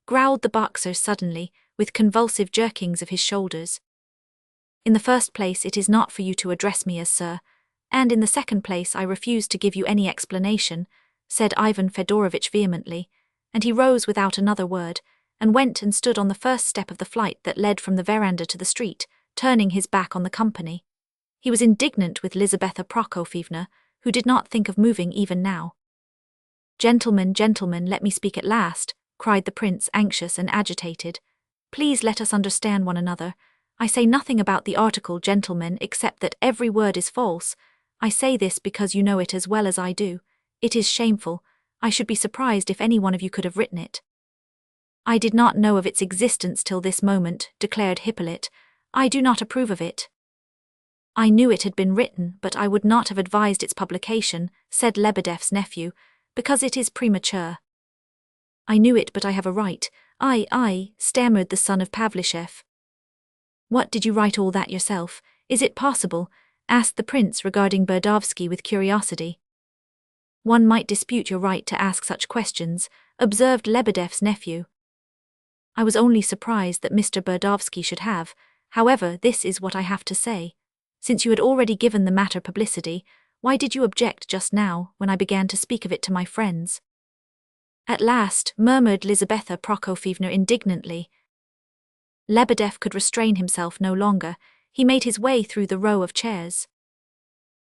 growled the boxer suddenly, with convulsive jerkings of his shoulders. "In the first place, it is not for you to address me as sir, and in the second place I refuse to give you any explanation," said Ivan Fedorovitch vehemently, and he rose without another word, and went and stood on the first step of the flight that led from the veranda to the street, turning his back on the company. He was indignant with Lizaveta Prokofyevna, who did not think of moving even now. Gentlemen, let me speak at last," cried the prince, anxious and agitated. "Please let us understand one another. I say nothing about the article, gentlemen, except that every word is false. I say this because you know it as well as I do. It is shameful. I should be surprised if any one of you could have written it." "I did not know of its existence till this moment," declared Hippolyte. "I do not approve of it." "I knew it had been written, but I would not have advised its publication," said Lebedev's nephew, "because it is premature." "I knew it, but I have a right." I, stammered the son of Pavlishev. "What, did you write all that yourself? Is it possible?" asked the prince, regarding Burdovsky with curiosity. "One might dispute your right to ask such questions," observed Lebedev's nephew. "I was only surprised that Mr. Burdovsky should have. However, this is what I have to say. Since you had already given the matter publicity, why did you object just now, when I began to speak of it to my friends?" "At last," murmured Lizaveta Prokofyevna indignantly. Lebedev could restrain himself no longer. He made his way through the row of chairs.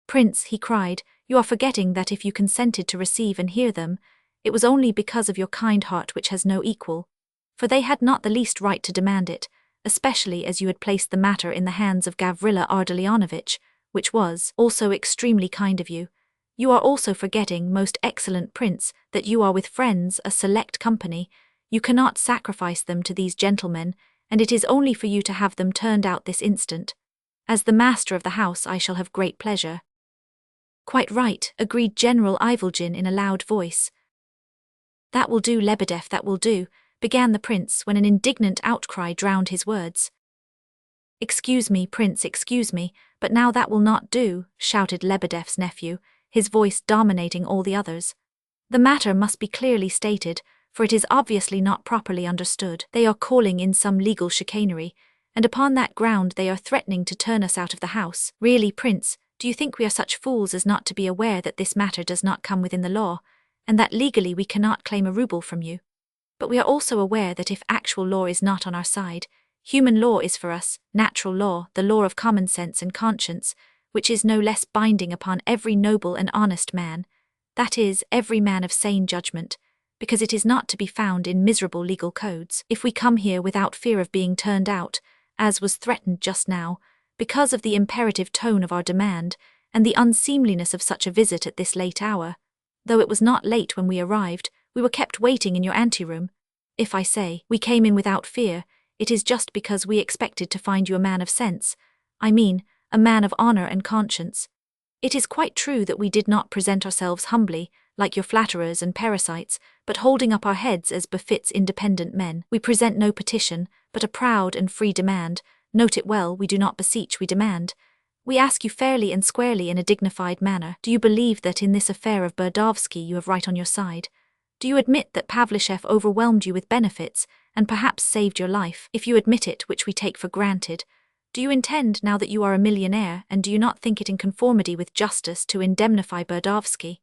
"Prince," he cried, "you are forgetting that if you consented to receive and hear them, it was only because of your kind heart which has no equal, for they had not the least right to demand it, especially as you had placed the matter in the hands of Gavrila Ardalionovitch, which was also extremely kind of you. You are also forgetting, most excellent prince, that you are with friends, a select company. You cannot sacrifice them to these gentlemen, and it is only for you to have them turned out this instant. As the master of the house I shall have great pleasure." "Quite right," agreed General Ivolgin in a loud voice. "That will do, Lebedev, that will do," began the prince, when an indignant outcry drowned his words. "Excuse me, prince, excuse me, but now that will not do," shouted Lebedev's nephew, his voice dominating all the others. "The matter must be clearly stated, for it is obviously not properly understood. They are calling in some legal chicanery, and upon that ground they are threatening to turn us out of the house. Really, prince, do you think we are such fools as not to be aware that this matter does not come within the law, and that legally we cannot claim a ruble from you? But we are also aware that if actual law is not on our side, human law is for us, natural law, the law of common sense and conscience, which is no less binding upon every noble and honest man, that is, every man of sane judgment, because it is not to be found in miserable legal codes. If we come here without fear of being turned out, as was threatened just now, because of the imperative tone of our demand, and the unseemliness of such a visit at this late hour, though it was not late when we arrived, we were kept waiting in your anteroom. If I say we came in without fear, it is just because we expected to find you a man of sense, I mean, a man of honor and conscience. It is quite true that we did not present ourselves humbly, like your flatterers and parasites, but holding up our heads as befits independent men. We present no petition, but a proud and free demand. Note it well, we do not beseech, we demand. We ask you fairly and squarely in a dignified manner. Do you believe that in this affair of Burdovsky you have right on your side? Do you admit that Pavlishev overwhelmed you with benefits, and perhaps saved your life? If you admit it, which we take for granted, do you intend, now that you are a millionaire, and do you not think it in conformity with justice to indemnify Burdovsky?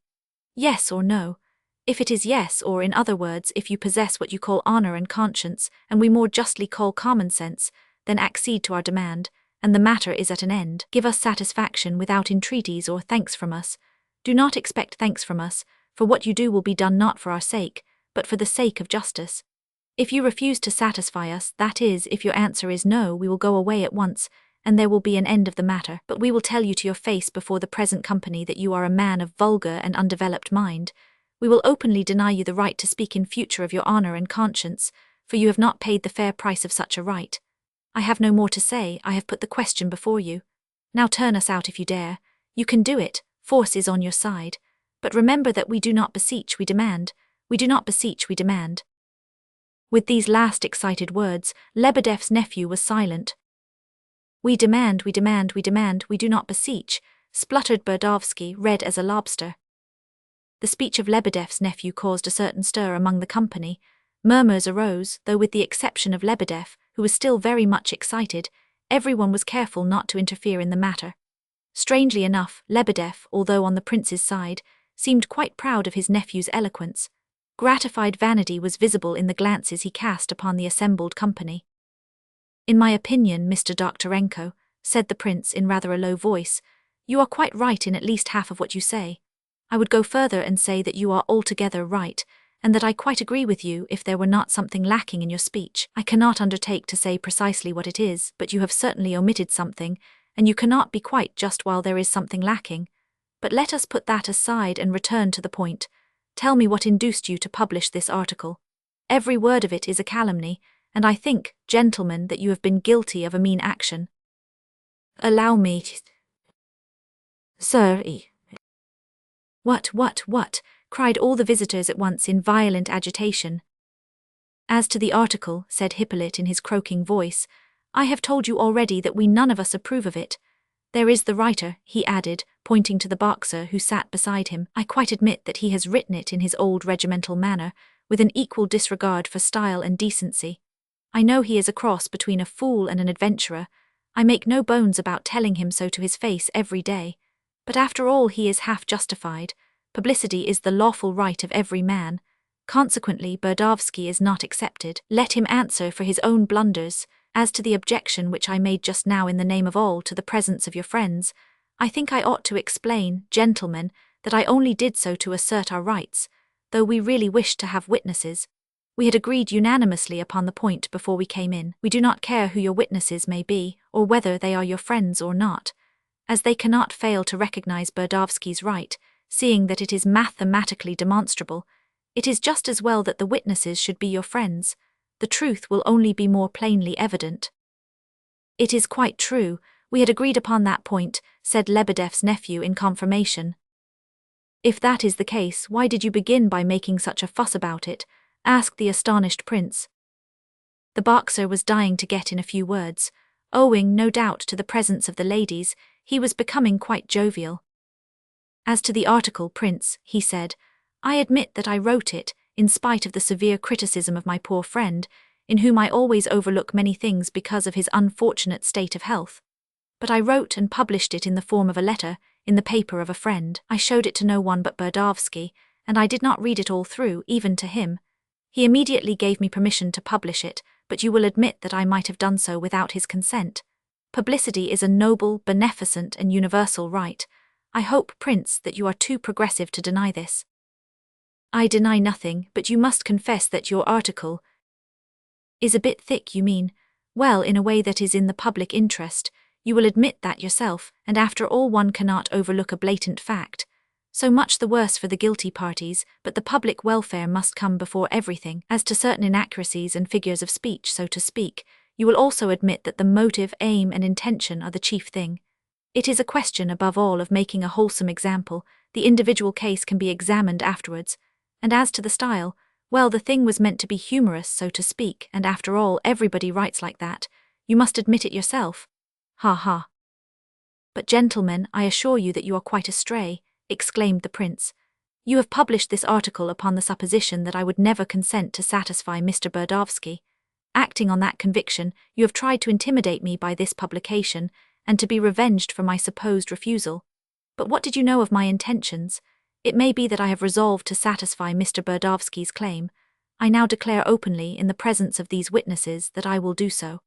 Yes or no? If it is yes, or in other words, if you possess what you call honor and conscience, and we more justly call common sense, then accede to our demand, and the matter is at an end. Give us satisfaction without entreaties or thanks from us. Do not expect thanks from us, for what you do will be done not for our sake, but for the sake of justice. If you refuse to satisfy us, that is, if your answer is no, we will go away at once, and there will be an end of the matter. But we will tell you to your face before the present company that you are a man of vulgar and undeveloped mind. We will openly deny you the right to speak in future of your honor and conscience, for you have not paid the fair price of such a right. I have no more to say, I have put the question before you. Now turn us out if you dare. You can do it, force is on your side. But remember that we do not beseech, we demand. We do not beseech, we demand. With these last excited words, Lebedev's nephew was silent. We demand, we demand, we demand, we do not beseech, spluttered Burdovsky, red as a lobster. The speech of Lebedev's nephew caused a certain stir among the company. Murmurs arose, though with the exception of Lebedev, who was still very much excited, everyone was careful not to interfere in the matter. Strangely enough, Lebedev, although on the prince's side, seemed quite proud of his nephew's eloquence. Gratified vanity was visible in the glances he cast upon the assembled company. In my opinion, Mr. Doktorenko, said the prince in rather a low voice, you are quite right in at least half of what you say. I would go further and say that you are altogether right, and that I quite agree with you if there were not something lacking in your speech. I cannot undertake to say precisely what it is, but you have certainly omitted something, and you cannot be quite just while there is something lacking. But let us put that aside and return to the point. Tell me what induced you to publish this article. Every word of it is a calumny, and I think, gentlemen, that you have been guilty of a mean action. Allow me, sir. What, cried all the visitors at once in violent agitation. As to the article, said Hippolyte in his croaking voice, I have told you already that we none of us approve of it. There is the writer, he added, pointing to the boxer who sat beside him. I quite admit that he has written it in his old regimental manner, with an equal disregard for style and decency. I know he is a cross between a fool and an adventurer. I make no bones about telling him so to his face every day. But after all he is half justified. Publicity is the lawful right of every man. Consequently, Burdovsky is not excepted. Let him answer for his own blunders. As to the objection which I made just now in the name of all to the presence of your friends, I think I ought to explain, gentlemen, that I only did so to assert our rights, though we really wished to have witnesses. We had agreed unanimously upon the point before we came in. We do not care who your witnesses may be, or whether they are your friends or not, as they cannot fail to recognize Burdovsky's right, seeing that it is mathematically demonstrable. It is just as well that the witnesses should be your friends. The truth will only be more plainly evident. It is quite true, we had agreed upon that point, said Lebedev's nephew in confirmation. If that is the case, why did you begin by making such a fuss about it? Asked the astonished prince. The boxer was dying to get in a few words. Owing, no doubt, to the presence of the ladies, he was becoming quite jovial. As to the article, Prince, he said, I admit that I wrote it, in spite of the severe criticism of my poor friend, in whom I always overlook many things because of his unfortunate state of health. But I wrote and published it in the form of a letter, in the paper of a friend. I showed it to no one but Burdovsky, and I did not read it all through, even to him. He immediately gave me permission to publish it, but you will admit that I might have done so without his consent. Publicity is a noble, beneficent, and universal right. I hope, Prince, that you are too progressive to deny this. I deny nothing, but you must confess that your article is a bit thick, you mean. Well, in a way that is in the public interest. You will admit that yourself, and after all one cannot overlook a blatant fact. So much the worse for the guilty parties, but the public welfare must come before everything. As to certain inaccuracies and figures of speech, so to speak, you will also admit that the motive, aim, and intention are the chief thing. It is a question above all of making a wholesome example. The individual case can be examined afterwards. And as to the style, well, the thing was meant to be humorous, so to speak, and after all, everybody writes like that. You must admit it yourself. Ha ha. But gentlemen, I assure you that you are quite astray, exclaimed the prince. You have published this article upon the supposition that I would never consent to satisfy Mr. Burdovsky. Acting on that conviction, you have tried to intimidate me by this publication, and to be revenged for my supposed refusal. But what did you know of my intentions? It may be that I have resolved to satisfy Mr. Burdovsky's claim. I now declare openly, in the presence of these witnesses, that I will do so.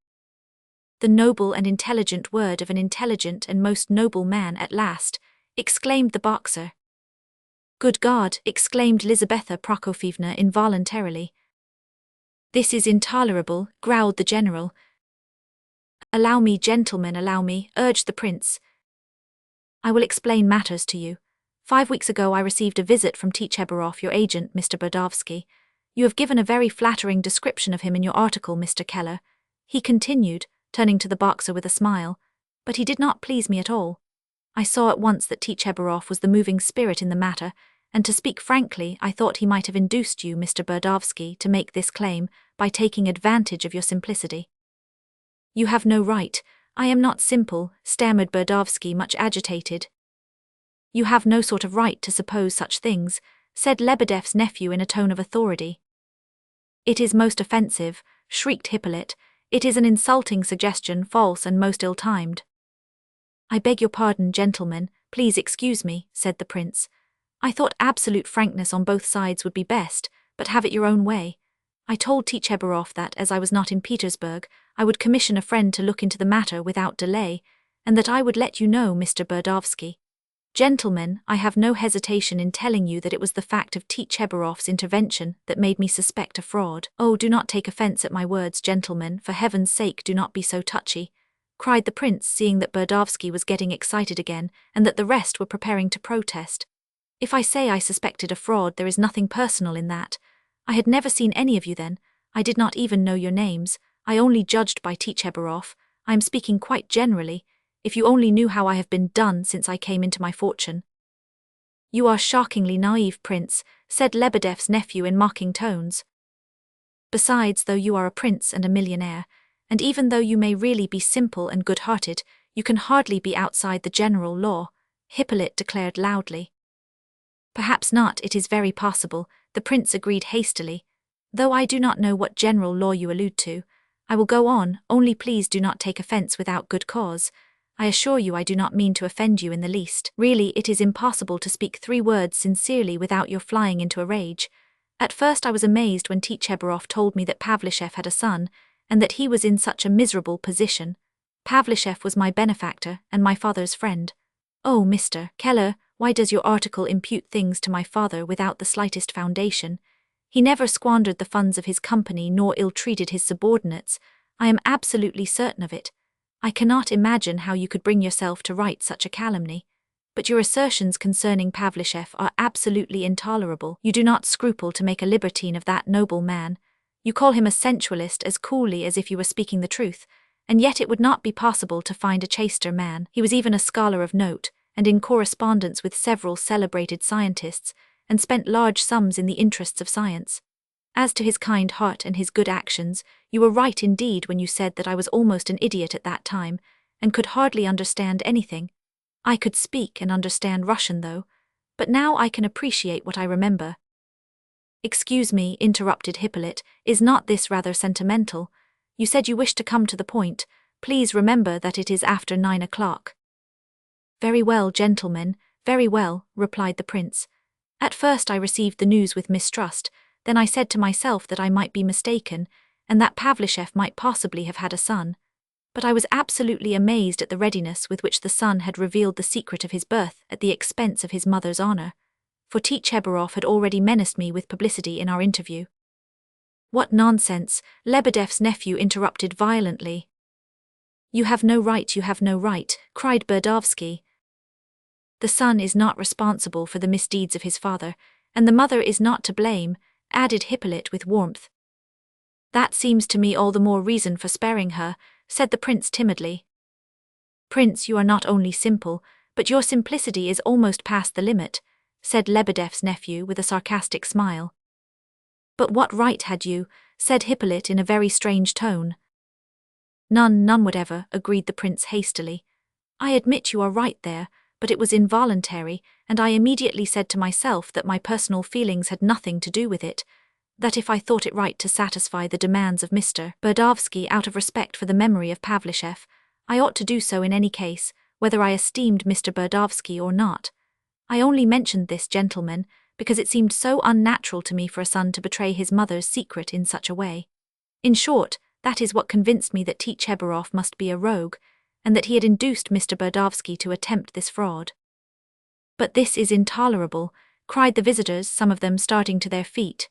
The noble and intelligent word of an intelligent and most noble man at last, exclaimed the boxer. Good God, exclaimed Lizabetha Prokofievna involuntarily. This is intolerable, growled the general. Allow me, gentlemen, allow me, urged the prince. I will explain matters to you. 5 weeks ago I received a visit from Tchebarov, your agent, Mr. Burdovsky. You have given a very flattering description of him in your article, Mr. Keller. He continued, turning to the boxer with a smile, but he did not please me at all. I saw at once that Tchebarov was the moving spirit in the matter, and to speak frankly, I thought he might have induced you, Mr. Burdovsky, to make this claim by taking advantage of your simplicity. You have no right. I am not simple, stammered Burdovsky, much agitated. You have no sort of right to suppose such things, said Lebedev's nephew in a tone of authority. It is most offensive, shrieked Hippolyte. It is an insulting suggestion, false and most ill-timed. I beg your pardon, gentlemen, please excuse me, said the prince. I thought absolute frankness on both sides would be best, but have it your own way. I told Tchebarov that, as I was not in Petersburg, I would commission a friend to look into the matter without delay, and that I would let you know, Mr. Burdovsky. Gentlemen, I have no hesitation in telling you that it was the fact of Tchebarov's intervention that made me suspect a fraud. Oh, do not take offense at my words, gentlemen, for heaven's sake do not be so touchy, cried the prince, seeing that Burdovsky was getting excited again, and that the rest were preparing to protest. If I say I suspected a fraud, there is nothing personal in that. I had never seen any of you then. I did not even know your names. I only judged by Tchebarov. I am speaking quite generally. If you only knew how I have been done since I came into my fortune. You are shockingly naive, prince, said Lebedev's nephew in mocking tones. Besides, though you are a prince and a millionaire, and even though you may really be simple and good-hearted, you can hardly be outside the general law, Hippolyte declared loudly. Perhaps not, it is very possible, the prince agreed hastily. Though I do not know what general law you allude to. I will go on, only please do not take offense without good cause. I assure you I do not mean to offend you in the least. Really, it is impossible to speak 3 words sincerely without your flying into a rage. At first I was amazed when Tchebarov told me that Pavlishev had a son, and that he was in such a miserable position. Pavlishev was my benefactor and my father's friend. Oh, Mr. Keller, why does your article impute things to my father without the slightest foundation? He never squandered the funds of his company nor ill-treated his subordinates. I am absolutely certain of it. I cannot imagine how you could bring yourself to write such a calumny. But your assertions concerning Pavlishev are absolutely intolerable. You do not scruple to make a libertine of that noble man. You call him a sensualist as coolly as if you were speaking the truth, and yet it would not be possible to find a chaster man. He was even a scholar of note, and in correspondence with several celebrated scientists, and spent large sums in the interests of science. As to his kind heart and his good actions, you were right indeed when you said that I was almost an idiot at that time, and could hardly understand anything. I could speak and understand Russian though, but now I can appreciate what I remember. Excuse me, interrupted Hippolyte, is not this rather sentimental? You said you wished to come to the point. Please remember that it is after 9 o'clock. Very well, gentlemen, very well, replied the prince. At first I received the news with mistrust, then I said to myself that I might be mistaken, and that Pavlishev might possibly have had a son. But I was absolutely amazed at the readiness with which the son had revealed the secret of his birth at the expense of his mother's honor, for Tchebarov had already menaced me with publicity in our interview. What nonsense, Lebedev's nephew interrupted violently. You have no right, cried Burdovsky. The son is not responsible for the misdeeds of his father, and the mother is not to blame, added Hippolyte with warmth. That seems to me all the more reason for sparing her, said the prince timidly. Prince, you are not only simple, but your simplicity is almost past the limit, said Lebedev's nephew with a sarcastic smile. But what right had you? Said Hippolyte in a very strange tone. None whatever, agreed the prince hastily. I admit you are right there, but it was involuntary, and I immediately said to myself that my personal feelings had nothing to do with it, that if I thought it right to satisfy the demands of Mr. Burdovsky out of respect for the memory of Pavlishev, I ought to do so in any case, whether I esteemed Mr. Burdovsky or not. I only mentioned this, gentleman, because it seemed so unnatural to me for a son to betray his mother's secret in such a way. In short, that is what convinced me that Tchebarov must be a rogue, and that he had induced Mr. Burdovsky to attempt this fraud. But this is intolerable, cried the visitors, some of them starting to their feet.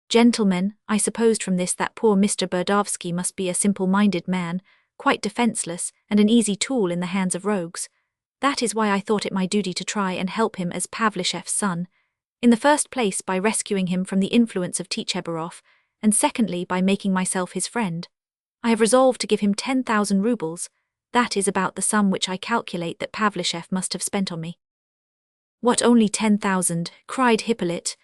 Gentlemen, I supposed from this that poor Mr. Burdovsky must be a simple-minded man, quite defenseless, and an easy tool in the hands of rogues. That is why I thought it my duty to try and help him as Pavlishev's son, in the first place by rescuing him from the influence of Tchebarov, and secondly by making myself his friend. I have resolved to give him 10,000 roubles. That is about the sum which I calculate that Pavlishev must have spent on me. What, only 10,000? Cried Hippolyte.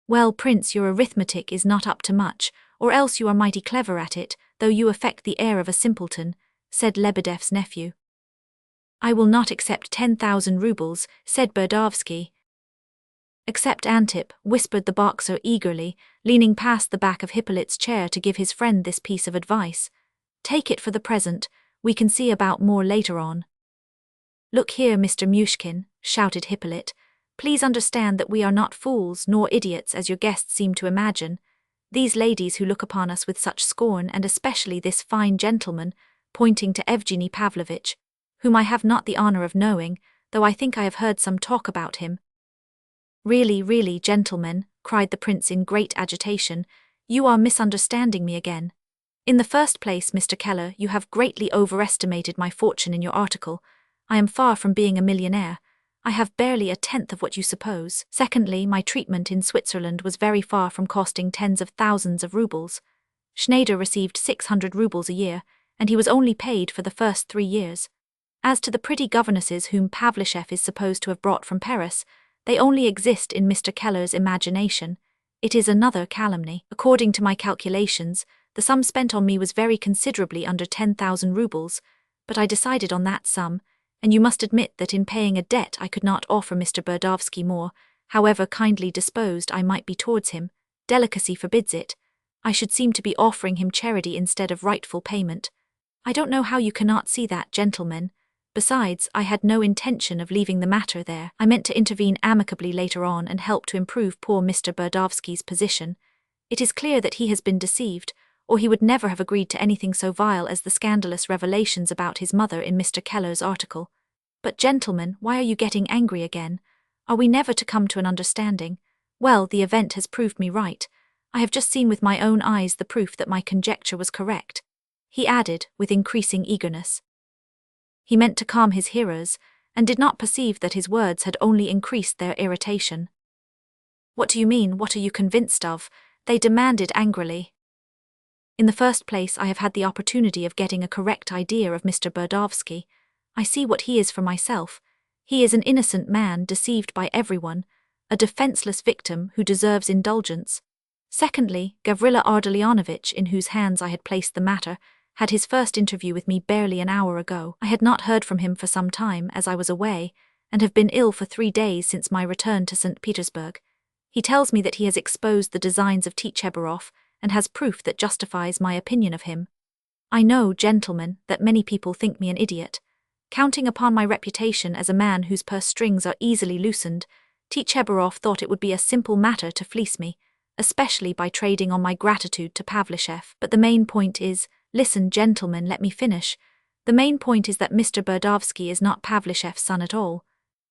Well, Prince, your arithmetic is not up to much, or else you are mighty clever at it, though you affect the air of a simpleton, said Lebedev's nephew. I will not accept 10,000 roubles, said Burdovsky. Accept Antip, whispered the boxer eagerly, leaning past the back of Hippolyte's chair to give his friend this piece of advice. Take it for the present, we can see about more later on. Look here, Mr. Myshkin, shouted Hippolyte, please understand that we are not fools nor idiots as your guests seem to imagine. These ladies who look upon us with such scorn, and especially this fine gentleman, pointing to Evgeny Pavlovitch, whom I have not the honor of knowing, though I think I have heard some talk about him. Really, gentlemen, cried the prince in great agitation, you are misunderstanding me again. In the first place, Mr. Keller, you have greatly overestimated my fortune in your article. I am far from being a millionaire. I have barely a tenth of what you suppose. Secondly, my treatment in Switzerland was very far from costing tens of thousands of roubles. Schneider received 600 roubles a year, and he was only paid for the first 3 years. As to the pretty governesses whom Pavlishev is supposed to have brought from Paris, they only exist in Mr. Keller's imagination. It is another calumny. According to my calculations, the sum spent on me was very considerably under 10,000 roubles, but I decided on that sum, and you must admit that in paying a debt I could not offer Mr. Burdovsky more, however kindly disposed I might be towards him. Delicacy forbids it. I should seem to be offering him charity instead of rightful payment. I don't know how you cannot see that, gentlemen. Besides, I had no intention of leaving the matter there. I meant to intervene amicably later on and help to improve poor Mr. Burdovsky's position. It is clear that he has been deceived, or he would never have agreed to anything so vile as the scandalous revelations about his mother in Mr. Keller's article. But gentlemen, why are you getting angry again? Are we never to come to an understanding? Well, the event has proved me right. I have just seen with my own eyes the proof that my conjecture was correct, he added, with increasing eagerness. He meant to calm his hearers, and did not perceive that his words had only increased their irritation. What do you mean? What are you convinced of? They demanded angrily. In the first place, I have had the opportunity of getting a correct idea of Mr. Burdovsky. I see what he is for myself. He is an innocent man deceived by everyone, a defenseless victim who deserves indulgence. Secondly, Gavrila Ardalionovitch, in whose hands I had placed the matter, had his first interview with me barely an hour ago. I had not heard from him for some time, as I was away, and have been ill for 3 days since my return to St. Petersburg. He tells me that he has exposed the designs of Tchebarov, and has proof that justifies my opinion of him. I know, gentlemen, that many people think me an idiot. Counting upon my reputation as a man whose purse strings are easily loosened, Tchebarov thought it would be a simple matter to fleece me, especially by trading on my gratitude to Pavlishev. But the main point is, listen, gentlemen, let me finish. The main point is that Mr. Burdovsky is not Pavlishev's son at all.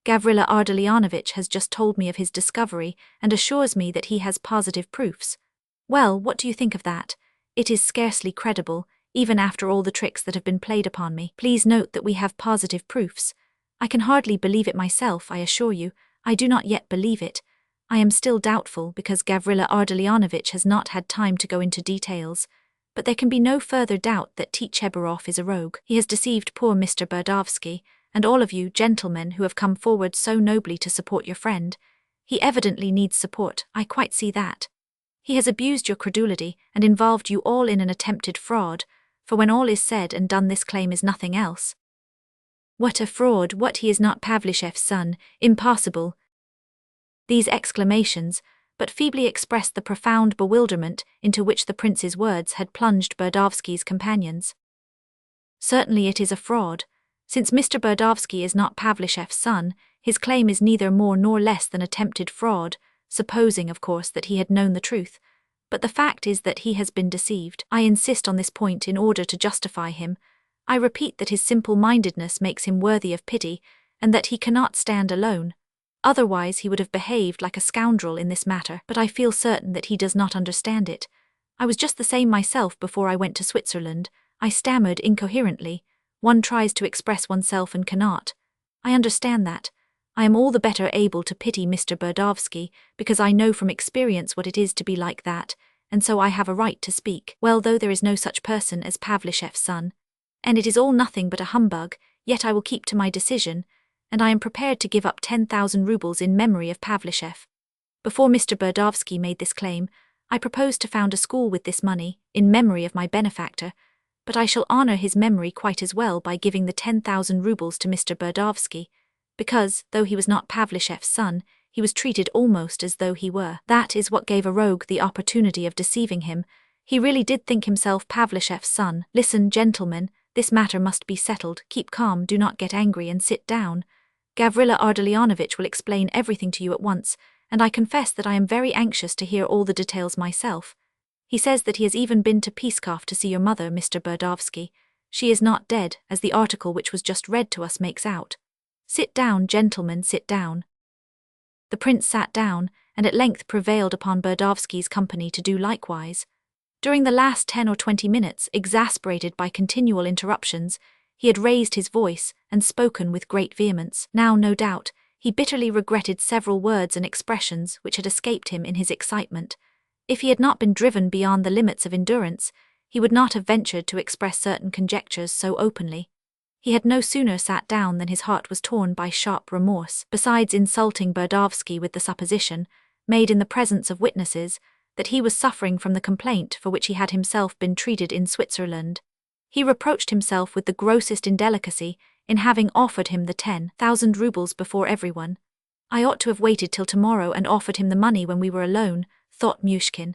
Gavrila Ardalionovitch has just told me of his discovery and assures me that he has positive proofs. Well, what do you think of that? It is scarcely credible, even after all the tricks that have been played upon me. Please note that we have positive proofs. I can hardly believe it myself, I assure you. I do not yet believe it. I am still doubtful because Gavrila Ardalionovitch has not had time to go into details. But there can be no further doubt that Tchebarov is a rogue. He has deceived poor Mr. Berdovsky, and all of you gentlemen who have come forward so nobly to support your friend. He evidently needs support, I quite see that. He has abused your credulity and involved you all in an attempted fraud, for when all is said and done this claim is nothing else. What a fraud, what he is not Pavlicheff's son, impossible. These exclamations but feebly expressed the profound bewilderment into which the prince's words had plunged Berdovsky's companions. Certainly it is a fraud. Since Mr. Berdovsky is not Pavlicheff's son, his claim is neither more nor less than attempted fraud, supposing, of course, that he had known the truth. But the fact is that he has been deceived. I insist on this point in order to justify him. I repeat that his simple-mindedness makes him worthy of pity, and that he cannot stand alone. Otherwise he would have behaved like a scoundrel in this matter, but I feel certain that he does not understand it. I was just the same myself before I went to Switzerland. I stammered incoherently. One tries to express oneself and cannot. I understand that. I am all the better able to pity Mr. Berdovsky, because I know from experience what it is to be like that, and so I have a right to speak. Well, though there is no such person as Pavlicheff's son, and it is all nothing but a humbug, yet I will keep to my decision, and I am prepared to give up 10,000 rubles in memory of Pavlicheff. Before Mr. Berdovsky made this claim, I proposed to found a school with this money, in memory of my benefactor, but I shall honor his memory quite as well by giving the 10,000 rubles to Mr. Berdovsky, because, though he was not Pavlicheff's son, he was treated almost as though he were. That is what gave a rogue the opportunity of deceiving him. He really did think himself Pavlicheff's son. Listen, gentlemen, this matter must be settled. Keep calm, do not get angry, and sit down. Gavrila Ardalionovitch will explain everything to you at once, and I confess that I am very anxious to hear all the details myself. He says that he has even been to Pskov to see your mother, Mr. Berdovsky. She is not dead, as the article which was just read to us makes out. Sit down, gentlemen, sit down. The prince sat down, and at length prevailed upon Berdovsky's company to do likewise. During the last 10 or 20 minutes, exasperated by continual interruptions, he had raised his voice and spoken with great vehemence. Now, no doubt, he bitterly regretted several words and expressions which had escaped him in his excitement. If he had not been driven beyond the limits of endurance, he would not have ventured to express certain conjectures so openly. He had no sooner sat down than his heart was torn by sharp remorse, besides insulting Berdovsky with the supposition, made in the presence of witnesses, that he was suffering from the complaint for which he had himself been treated in Switzerland. He reproached himself with the grossest indelicacy in having offered him the 10,000 rubles before everyone. I ought to have waited till tomorrow and offered him the money when we were alone, thought Myshkin.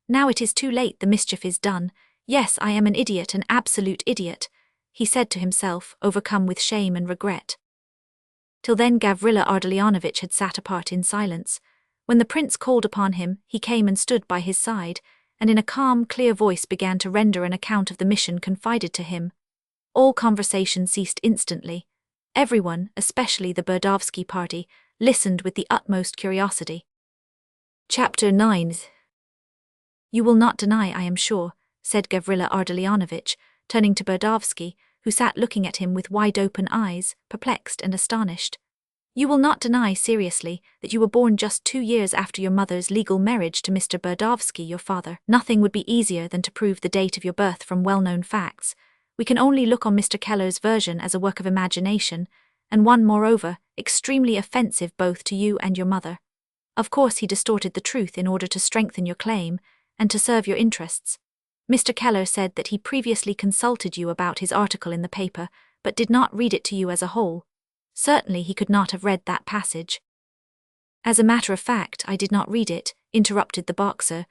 Now it is too late, the mischief is done. Yes, I am an idiot, an absolute idiot, he said to himself, overcome with shame and regret. Till then Gavrila Ardalionovitch had sat apart in silence. When the prince called upon him, he came and stood by his side, and in a calm, clear voice began to render an account of the mission confided to him. All conversation ceased instantly. Everyone, especially the Berdovsky party, listened with the utmost curiosity. Chapter 9. You will not deny, I am sure, said Gavrila Ardalionovitch, turning to Berdovsky, who sat looking at him with wide-open eyes, perplexed and astonished. You will not deny, seriously, that you were born just 2 years after your mother's legal marriage to Mr. Berdovsky, your father. Nothing would be easier than to prove the date of your birth from well-known facts. We can only look on Mr. Keller's version as a work of imagination, and one, moreover, extremely offensive both to you and your mother. Of course he distorted the truth in order to strengthen your claim, and to serve your interests. Mr. Keller said that he previously consulted you about his article in the paper, but did not read it to you as a whole. Certainly he could not have read that passage. As a matter of fact, I did not read it, interrupted the boxer,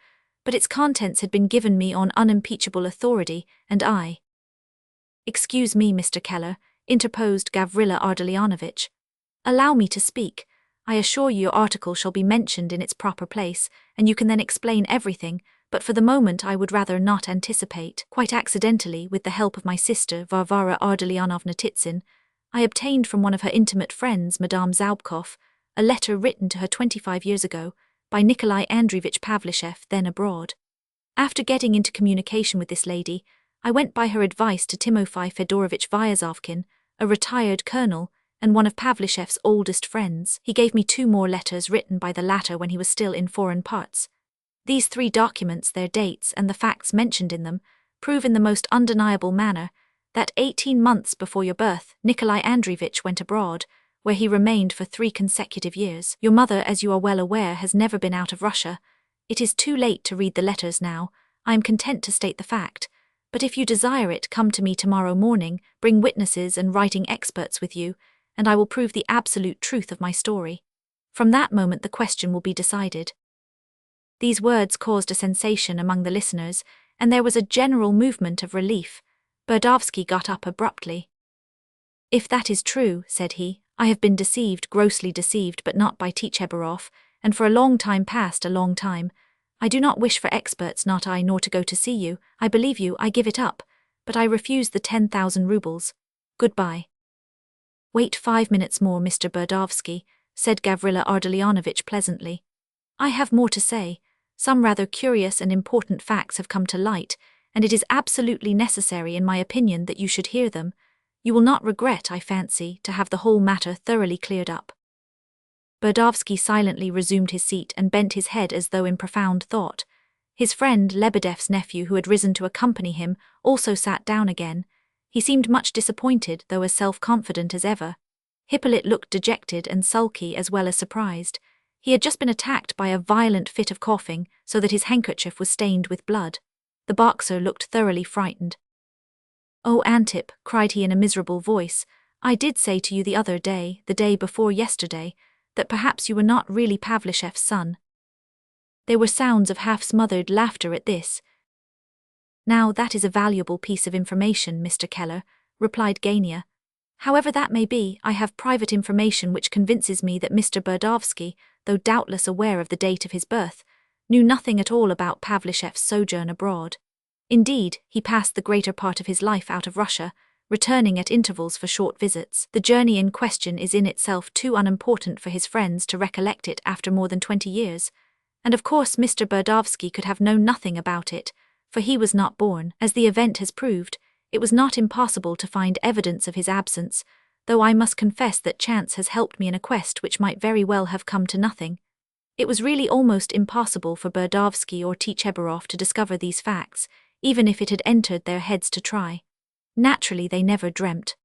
but its contents had been given me on unimpeachable authority, and I— Excuse me, Mr. Keller, interposed Gavrila Ardalionovitch. Allow me to speak. I assure you your article shall be mentioned in its proper place, and you can then explain everything, but for the moment I would rather not anticipate. Quite accidentally, with the help of my sister, Varvara Ardalionovna Titsin, I obtained from one of her intimate friends, Madame Zaubkov, a letter written to her 25 years ago by Nikolai Andreevich Pavlicheff, then abroad. After getting into communication with this lady, I went by her advice to Timofey Fedorovitch Vyazovkin, a retired colonel, and one of Pavlicheff's oldest friends. He gave me 2 more letters written by the latter when he was still in foreign parts. These 3 documents, their dates, and the facts mentioned in them, prove in the most undeniable manner that 18 months before your birth, Nikolai Andreevich went abroad, where he remained for 3 consecutive years. Your mother, as you are well aware, has never been out of Russia. It is too late to read the letters now. I am content to state the fact. But if you desire it, come to me tomorrow morning, bring witnesses and writing experts with you, and I will prove the absolute truth of my story. From that moment the question will be decided." These words caused a sensation among the listeners, and there was a general movement of relief. Burdovsky got up abruptly. "If that is true," said he, "I have been deceived, grossly deceived, but not by Tchebarov, and for a long time past, a long time. I do not wish for experts, not I, nor to go to see you. I believe you, I give it up, but I refuse the 10,000 rubles. Goodbye." "Wait 5 minutes more, Mr. Burdovsky," said Gavrila Ardalionovich pleasantly. "I have more to say. Some rather curious and important facts have come to light, and it is absolutely necessary, in my opinion, that you should hear them. You will not regret, I fancy, to have the whole matter thoroughly cleared up." Burdovsky silently resumed his seat and bent his head as though in profound thought. His friend, Lebedev's nephew, who had risen to accompany him, also sat down again. He seemed much disappointed, though as self-confident as ever. Hippolyte looked dejected and sulky as well as surprised. He had just been attacked by a violent fit of coughing, so that his handkerchief was stained with blood. The boxer looked thoroughly frightened. "Oh, Antip," cried he in a miserable voice, "I did say to you the other day, the day before yesterday, that perhaps you were not really Pavlicheff's son." There were sounds of half-smothered laughter at this. "Now that is a valuable piece of information, Mr. Keller," replied Gania. "However that may be, I have private information which convinces me that Mr. Burdovsky, though doubtless aware of the date of his birth, knew nothing at all about Pavlicheff's sojourn abroad. Indeed, he passed the greater part of his life out of Russia, returning at intervals for short visits. The journey in question is in itself too unimportant for his friends to recollect it after more than 20 years, and of course Mr. Burdovsky could have known nothing about it, for he was not born. As the event has proved, it was not impossible to find evidence of his absence, though I must confess that chance has helped me in a quest which might very well have come to nothing. It was really almost impossible for Burdovsky or Tchebarov to discover these facts, even if it had entered their heads to try. Naturally, they never dreamt."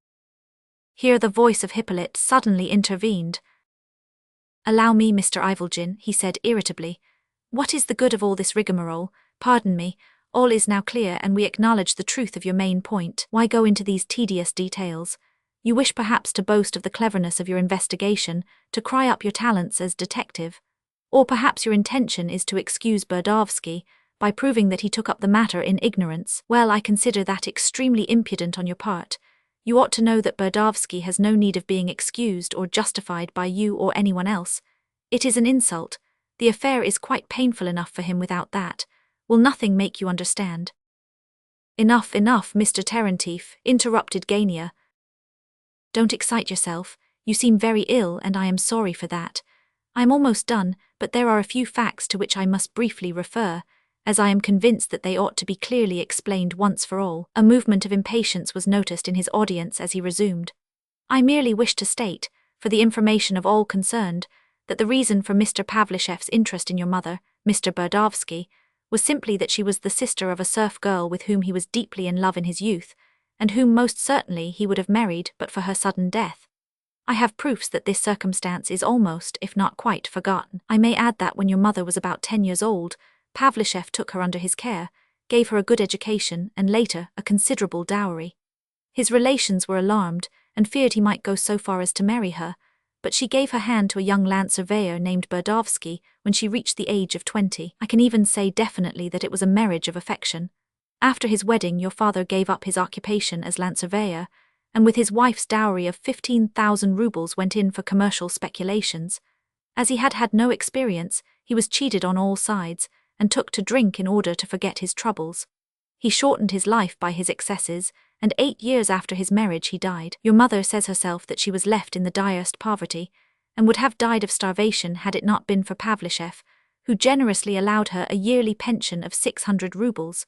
Here the voice of Hippolyte suddenly intervened. "Allow me, Mr. Ivolgin," he said irritably. "What is the good of all this rigmarole? Pardon me, all is now clear and we acknowledge the truth of your main point. Why go into these tedious details? You wish perhaps to boast of the cleverness of your investigation, to cry up your talents as detective. Or perhaps your intention is to excuse Burdovsky by proving that he took up the matter in ignorance. Well, I consider that extremely impudent on your part. You ought to know that Burdovsky has no need of being excused or justified by you or anyone else. It is an insult. The affair is quite painful enough for him without that. Will nothing make you understand?" Enough, Mr. Terentief," interrupted Gania. "Don't excite yourself. You seem very ill, and I am sorry for that. I am almost done, but there are a few facts to which I must briefly refer, as I am convinced that they ought to be clearly explained once for all." A movement of impatience was noticed in his audience as he resumed. "I merely wish to state, for the information of all concerned, that the reason for Mr. Pavlicheff's interest in your mother, Mr. Burdovsky, was simply that she was the sister of a serf girl with whom he was deeply in love in his youth, and whom most certainly he would have married but for her sudden death. I have proofs that this circumstance is almost, if not quite, forgotten. I may add that when your mother was about 10 years old, Pavlicheff took her under his care, gave her a good education, and later, a considerable dowry. His relations were alarmed, and feared he might go so far as to marry her, but she gave her hand to a young land surveyor named Burdovsky when she reached the age of 20. I can even say definitely that it was a marriage of affection. After his wedding, your father gave up his occupation as land surveyor, and with his wife's dowry of 15,000 rubles went in for commercial speculations. As he had had no experience, he was cheated on all sides, and took to drink in order to forget his troubles. He shortened his life by his excesses, and 8 years after his marriage he died. Your mother says herself that she was left in the direst poverty, and would have died of starvation had it not been for Pavlicheff, who generously allowed her a yearly pension of 600 rubles.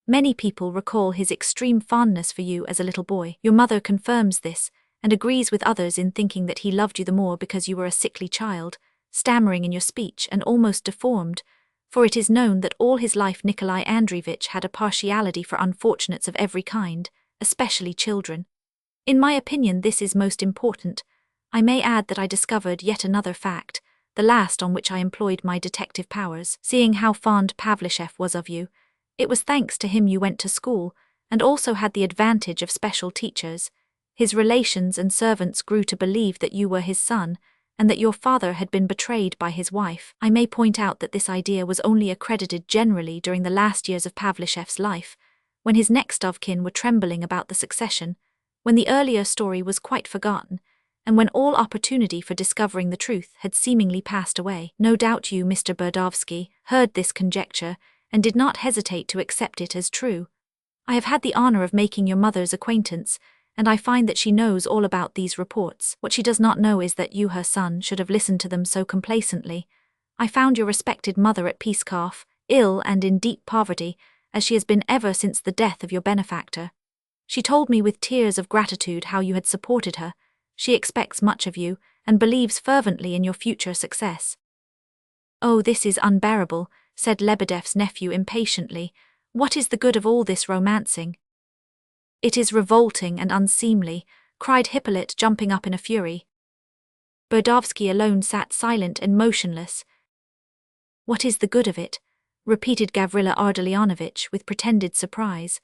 Many people recall his extreme fondness for you as a little boy. Your mother confirms this, and agrees with others in thinking that he loved you the more because you were a sickly child, stammering in your speech and almost deformed, For it is known that all his life Nikolai Andreevich had a partiality for unfortunates of every kind, especially children. In my opinion this is most important. I may add that I discovered yet another fact, the last on which I employed my detective powers. Seeing how fond Pavlishev was of you, it was thanks to him you went to school, and also had the advantage of special teachers. His relations and servants grew to believe that you were his son, and that your father had been betrayed by his wife. I may point out that this idea was only accredited generally during the last years of Pavlishev's life, when his next of kin were trembling about the succession, when the earlier story was quite forgotten, and when all opportunity for discovering the truth had seemingly passed away. No doubt you, Mr. Burdovsky, heard this conjecture, and did not hesitate to accept it as true. I have had the honor of making your mother's acquaintance, and I find that she knows all about these reports. What she does not know is that you, her son, should have listened to them so complacently. I found your respected mother at Pskov, ill and in deep poverty, as she has been ever since the death of your benefactor. She told me with tears of gratitude how you had supported her. She expects much of you, and believes fervently in your future success. Oh, this is unbearable, said Lebedev's nephew impatiently. What is the good of all this romancing? It is revolting and unseemly, cried Hippolyte, jumping up in a fury. Burdovsky alone sat silent and motionless. What is the good of it? Repeated Gavrila Ardalionovitch with pretended surprise.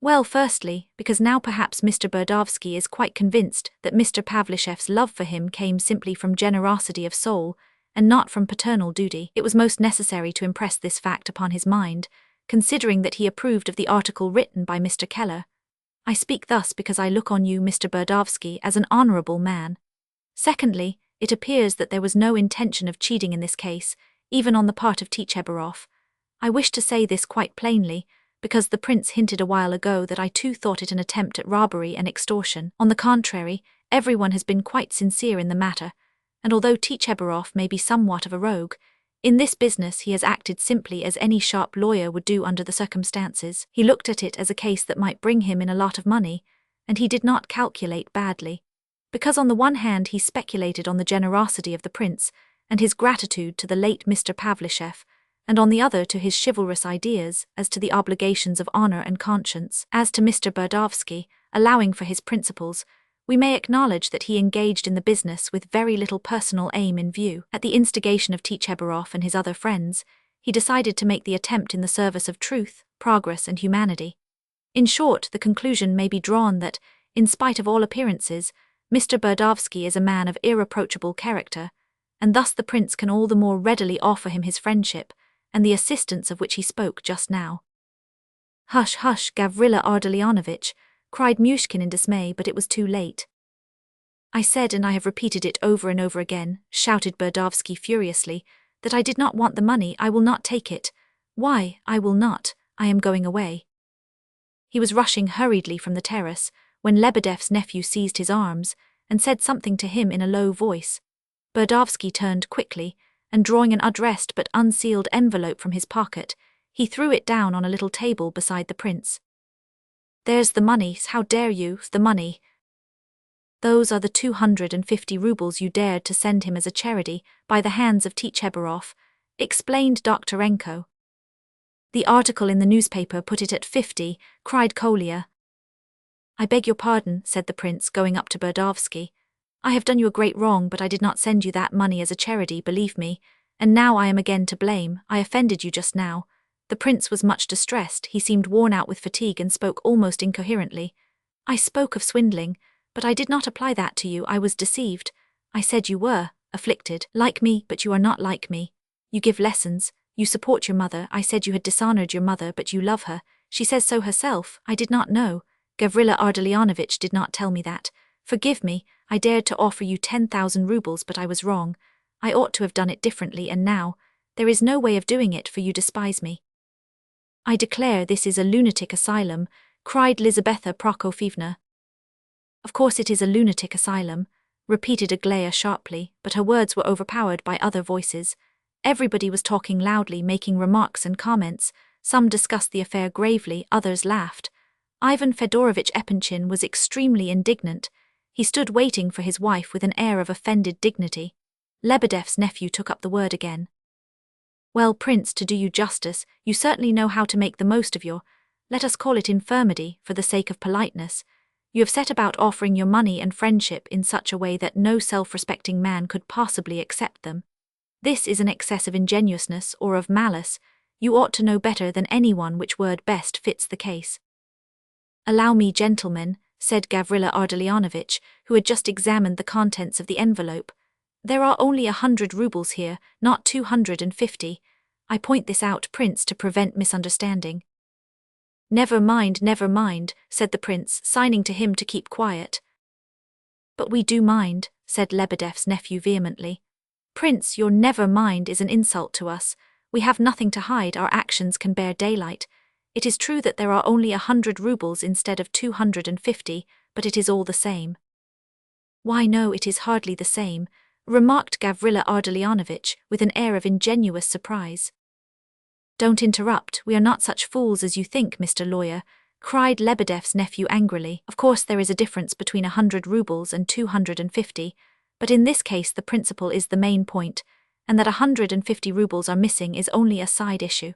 Well, firstly, because now perhaps Mr. Burdovsky is quite convinced that Mr. Pavlishev's love for him came simply from generosity of soul, and not from paternal duty. It was most necessary to impress this fact upon his mind, considering that he approved of the article written by Mr. Keller. I speak thus because I look on you, Mr. Burdovsky, as an honorable man. Secondly, it appears that there was no intention of cheating in this case, even on the part of Tchebarov. I wish to say this quite plainly, because the prince hinted a while ago that I too thought it an attempt at robbery and extortion. On the contrary, everyone has been quite sincere in the matter, and although Tchebarov may be somewhat of a rogue, in this business he has acted simply as any sharp lawyer would do under the circumstances. He looked at it as a case that might bring him in a lot of money, and he did not calculate badly, because on the one hand he speculated on the generosity of the prince and his gratitude to the late Mr. Pavlishev, and on the other to his chivalrous ideas as to the obligations of honor and conscience. As to Mr. Burdovsky, allowing for his principles, we may acknowledge that he engaged in the business with very little personal aim in view. At the instigation of Tchebarov and his other friends, he decided to make the attempt in the service of truth, progress, and humanity. In short, the conclusion may be drawn that, in spite of all appearances, Mr. Burdovsky is a man of irreproachable character, and thus the prince can all the more readily offer him his friendship, and the assistance of which he spoke just now. Hush, hush, Gavrila Ardalionovitch, cried Myshkin in dismay, but it was too late. I said, and I have repeated it over and over again, shouted Burdovsky furiously, that I did not want the money. I will not take it. Why, I will not. I am going away. He was rushing hurriedly from the terrace, when Lebedev's nephew seized his arms, and said something to him in a low voice. Burdovsky turned quickly, and drawing an addressed but unsealed envelope from his pocket, he threw it down on a little table beside the prince. There's the money, how dare you, the money. Those are the 250 rubles you dared to send him as a charity by the hands of Tchebarov, explained Doktorenko. The article in the newspaper put it at 50, cried Kolya. I beg your pardon, said the prince, going up to Burdovsky. I have done you a great wrong, but I did not send you that money as a charity, believe me, and now I am again to blame. I offended you just now. The prince was much distressed, he seemed worn out with fatigue and spoke almost incoherently. I spoke of swindling, but I did not apply that to you. I was deceived. I said you were afflicted, like me, but you are not like me. You give lessons, you support your mother. I said you had dishonored your mother, but you love her. She says so herself. I did not know. Gavrila Ardalionovitch did not tell me that. Forgive me, I dared to offer you 10,000 rubles, but I was wrong. I ought to have done it differently, and now, there is no way of doing it, for you despise me. I declare this is a lunatic asylum, cried Lizabetha Prokofievna. Of course it is a lunatic asylum, repeated Aglaya sharply, but her words were overpowered by other voices. Everybody was talking loudly, making remarks and comments. Some discussed the affair gravely, others laughed. Ivan Fedorovitch Epanchin was extremely indignant. He stood waiting for his wife with an air of offended dignity. Lebedev's nephew took up the word again. Well, Prince, to do you justice, you certainly know how to make the most of your, let us call it infirmity, for the sake of politeness. You have set about offering your money and friendship in such a way that no self-respecting man could possibly accept them. This is an excess of ingenuousness or of malice. You ought to know better than anyone which word best fits the case. Allow me, gentlemen, said Gavrila Ardalionovitch, who had just examined the contents of the envelope. There are only 100 rubles here, not 250. I point this out, Prince, to prevent misunderstanding. Never mind, said the prince, signing to him to keep quiet. But we do mind, said Lebedev's nephew vehemently. Prince, your never mind is an insult to us. We have nothing to hide, our actions can bear daylight. It is true that there are only 100 rubles instead of 250, but it is all the same. Why, no, it is hardly the same, remarked Gavrila Ardalionovitch with an air of ingenuous surprise. Don't interrupt, we are not such fools as you think, Mr. Lawyer, cried Lebedev's nephew angrily. Of course there is a difference between 100 rubles and 250, but in this case the principle is the main point, and that 150 rubles are missing is only a side issue.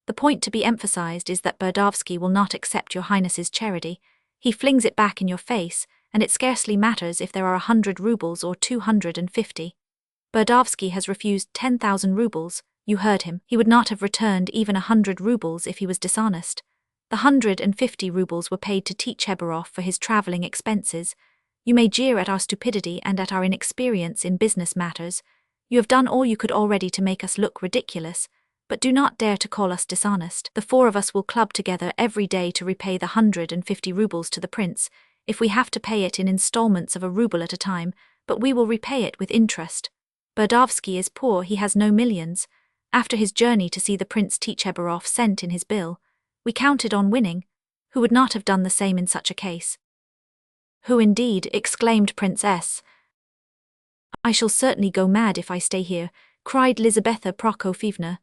The point to be emphasized is that Berdovsky will not accept your Highness's charity. He flings it back in your face, and it scarcely matters if there are 100 rubles or 250. Berdovsky has refused 10,000 rubles. You heard him. He would not have returned even 100 rubles if he was dishonest. The 150 rubles were paid to Tchebarov for his traveling expenses. You may jeer at our stupidity and at our inexperience in business matters. You have done all you could already to make us look ridiculous, but do not dare to call us dishonest. The four of us will club together every day to repay the 150 rubles to the prince, if we have to pay it in installments of a ruble at a time, but we will repay it with interest. Berdovsky is poor, he has no millions. After his journey to see the Prince Tchebarov sent in his bill, we counted on winning. Who would not have done the same in such a case? Who indeed, exclaimed Prince S. I shall certainly go mad if I stay here, cried Lizaveta Prokofyevna.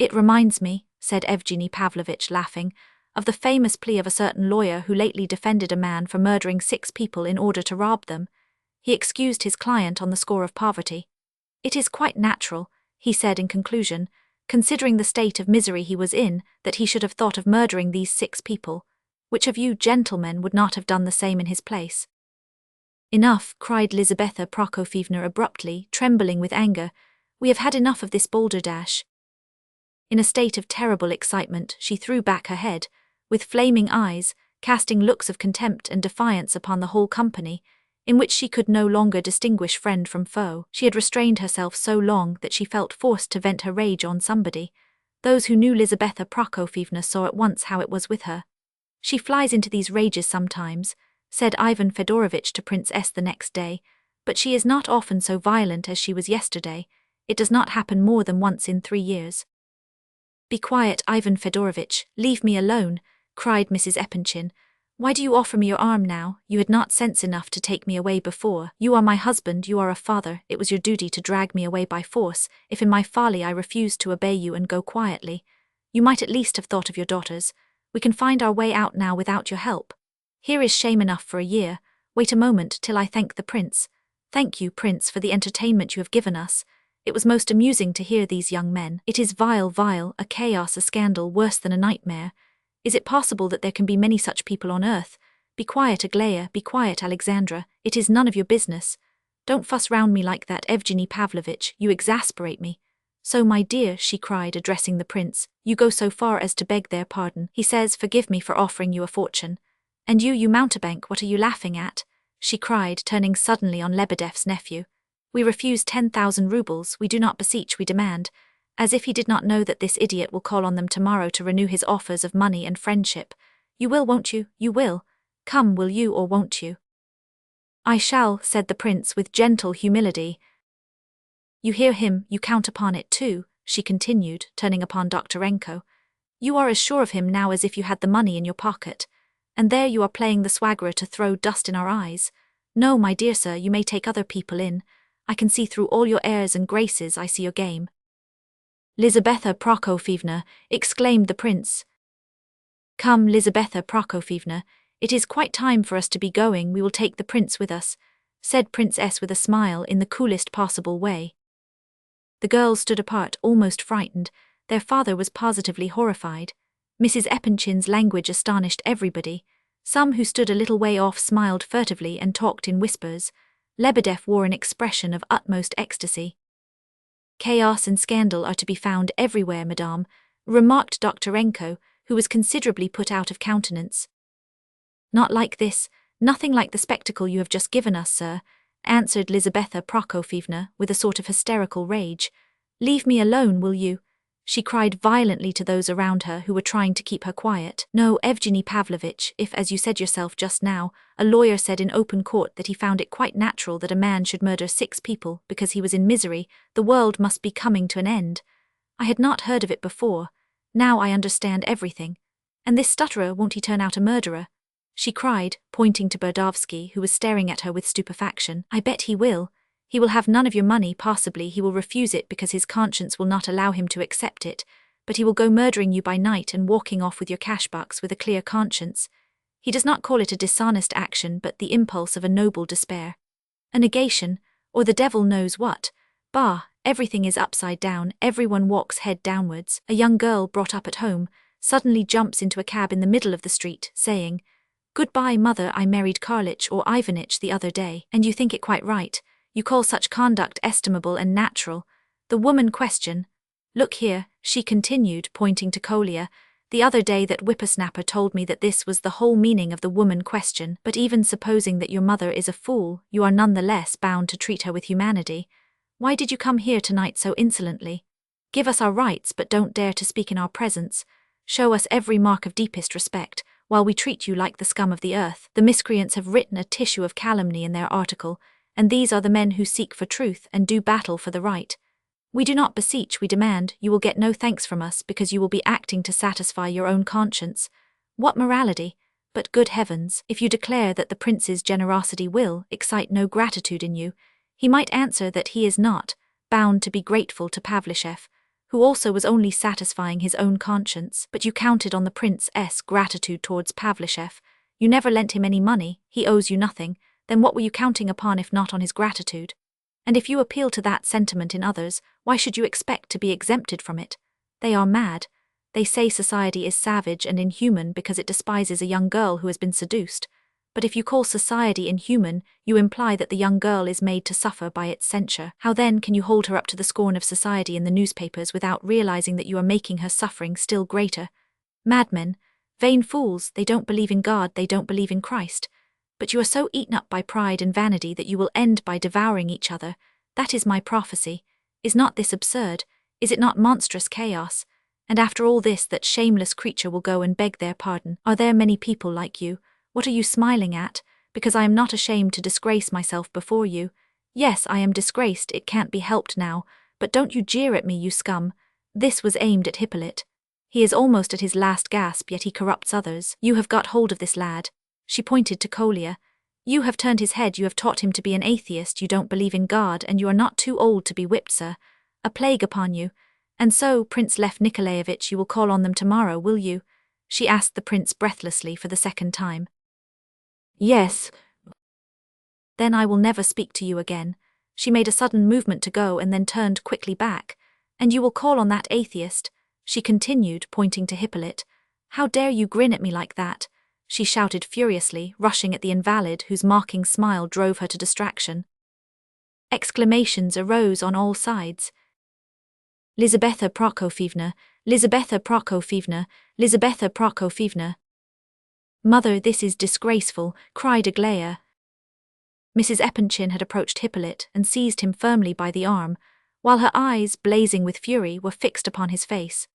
It reminds me, said Evgeny Pavlovitch laughing, of the famous plea of a certain lawyer who lately defended a man for murdering 6 people in order to rob them. He excused his client on the score of poverty. It is quite natural, he said in conclusion, considering the state of misery he was in, that he should have thought of murdering these 6 people. Which of you gentlemen would not have done the same in his place? Enough, cried Lizaveta Prokofyevna abruptly, trembling with anger. We have had enough of this balderdash. In a state of terrible excitement, she threw back her head, with flaming eyes, casting looks of contempt and defiance upon the whole company, in which she could no longer distinguish friend from foe. She had restrained herself so long that she felt forced to vent her rage on somebody. Those who knew Lizaveta Prokofyevna saw at once how it was with her. She flies into these rages sometimes, said Ivan Fedorovitch to Prince S the next day, but she is not often so violent as she was yesterday. It does not happen more than once in 3 years. Be quiet, Ivan Fedorovitch, leave me alone, cried Mrs. Epanchin. Why do you offer me your arm now? You had not sense enough to take me away before. You are my husband, you are a father. It was your duty to drag me away by force, if in my folly I refused to obey you and go quietly. You might at least have thought of your daughters. We can find our way out now without your help. Here is shame enough for a year. Wait a moment till I thank the prince. Thank you, Prince, for the entertainment you have given us. It was most amusing to hear these young men. It is vile, a chaos, a scandal, worse than a nightmare. Is it possible that there can be many such people on earth? Be quiet, Aglaya, be quiet, Alexandra, it is none of your business. Don't fuss round me like that, Evgeny Pavlovitch, you exasperate me. So, my dear, she cried, addressing the prince, you go so far as to beg their pardon. He says, forgive me for offering you a fortune. And you mountebank, what are you laughing at? She cried, turning suddenly on Lebedev's nephew. We refuse 10,000 rubles, we do not beseech, we demand. As if he did not know that this idiot will call on them tomorrow to renew his offers of money and friendship. You will, won't you? You will. Come, will you or won't you? I shall, said the prince with gentle humility. You hear him, you count upon it too, she continued, turning upon Doktorenko. You are as sure of him now as if you had the money in your pocket. And there you are playing the swaggerer to throw dust in our eyes. No, my dear sir, you may take other people in. I can see through all your airs and graces, I see your game. Lizaveta Prokofyevna, exclaimed the prince. Come, Lizaveta Prokofyevna, it is quite time for us to be going, we will take the prince with us, said Prince S with a smile in the coolest possible way. The girls stood apart, almost frightened. Their father was positively horrified. Mrs. Epanchin's language astonished everybody. Some who stood a little way off smiled furtively and talked in whispers. Lebedev wore an expression of utmost ecstasy. "Chaos and scandal are to be found everywhere, madame," remarked Doktorenko, who was considerably put out of countenance. "Not like this, nothing like the spectacle you have just given us, sir," answered Lizaveta Prokofyevna with a sort of hysterical rage. "Leave me alone, will you?" she cried violently to those around her who were trying to keep her quiet. "No, Evgeny Pavlovich, if, as you said yourself just now, a lawyer said in open court that he found it quite natural that a man should murder 6 people because he was in misery, the world must be coming to an end. I had not heard of it before. Now I understand everything. And this stutterer, won't he turn out a murderer?" she cried, pointing to Berdovsky, who was staring at her with stupefaction. "I bet he will. He will have none of your money, possibly he will refuse it because his conscience will not allow him to accept it, but he will go murdering you by night and walking off with your cash box with a clear conscience. He does not call it a dishonest action but the impulse of a noble despair. A negation, or the devil knows what. Bah, everything is upside down, everyone walks head downwards. A young girl brought up at home suddenly jumps into a cab in the middle of the street, saying, 'Goodbye, mother, I married Karlich or Ivanich the other day,' and you think it quite right. You call such conduct estimable and natural. The woman question. Look here," she continued, pointing to Kolya, "the other day that whippersnapper told me that this was the whole meaning of the woman question, but even supposing that your mother is a fool, you are none the less bound to treat her with humanity. Why did you come here tonight so insolently? Give us our rights, but don't dare to speak in our presence. Show us every mark of deepest respect, while we treat you like the scum of the earth. The miscreants have written a tissue of calumny in their article, and these are the men who seek for truth and do battle for the right. We do not beseech, we demand. You will get no thanks from us because you will be acting to satisfy your own conscience. What morality? But good heavens, if you declare that the prince's generosity will excite no gratitude in you, he might answer that he is not bound to be grateful to Pavlichev, who also was only satisfying his own conscience. But you counted on the prince's gratitude towards Pavlichev. You never lent him any money, he owes you nothing. Then what were you counting upon if not on his gratitude? And if you appeal to that sentiment in others, why should you expect to be exempted from it? They are mad. They say society is savage and inhuman because it despises a young girl who has been seduced. But if you call society inhuman, you imply that the young girl is made to suffer by its censure. How then can you hold her up to the scorn of society in the newspapers without realizing that you are making her suffering still greater? Madmen, vain fools, they don't believe in God, they don't believe in Christ. But you are so eaten up by pride and vanity that you will end by devouring each other. That is my prophecy. Is not this absurd? Is it not monstrous chaos? And after all this, that shameless creature will go and beg their pardon. Are there many people like you? What are you smiling at? Because I am not ashamed to disgrace myself before you. Yes, I am disgraced, it can't be helped now, but don't you jeer at me, you scum. This was aimed at Hippolyte. He is almost at his last gasp, yet he corrupts others. You have got hold of this lad. She pointed to Kolya. You have turned his head, you have taught him to be an atheist, you don't believe in God, and you are not too old to be whipped, sir. A plague upon you. And so, Prince Lev Nikolaevich, you will call on them tomorrow, will you? She asked the prince breathlessly for the second time. Yes. Then I will never speak to you again. She made a sudden movement to go and then turned quickly back. And you will call on that atheist? She continued, pointing to Hippolyte. How dare you grin at me like that? She shouted furiously, rushing at the invalid whose mocking smile drove her to distraction. Exclamations arose on all sides. Lizaveta Prokofyevna, Lizaveta Prokofyevna, Lizaveta Prokofyevna. Mother, this is disgraceful, cried Aglaya. Mrs. Epanchin had approached Hippolyte and seized him firmly by the arm, while her eyes, blazing with fury, were fixed upon his face.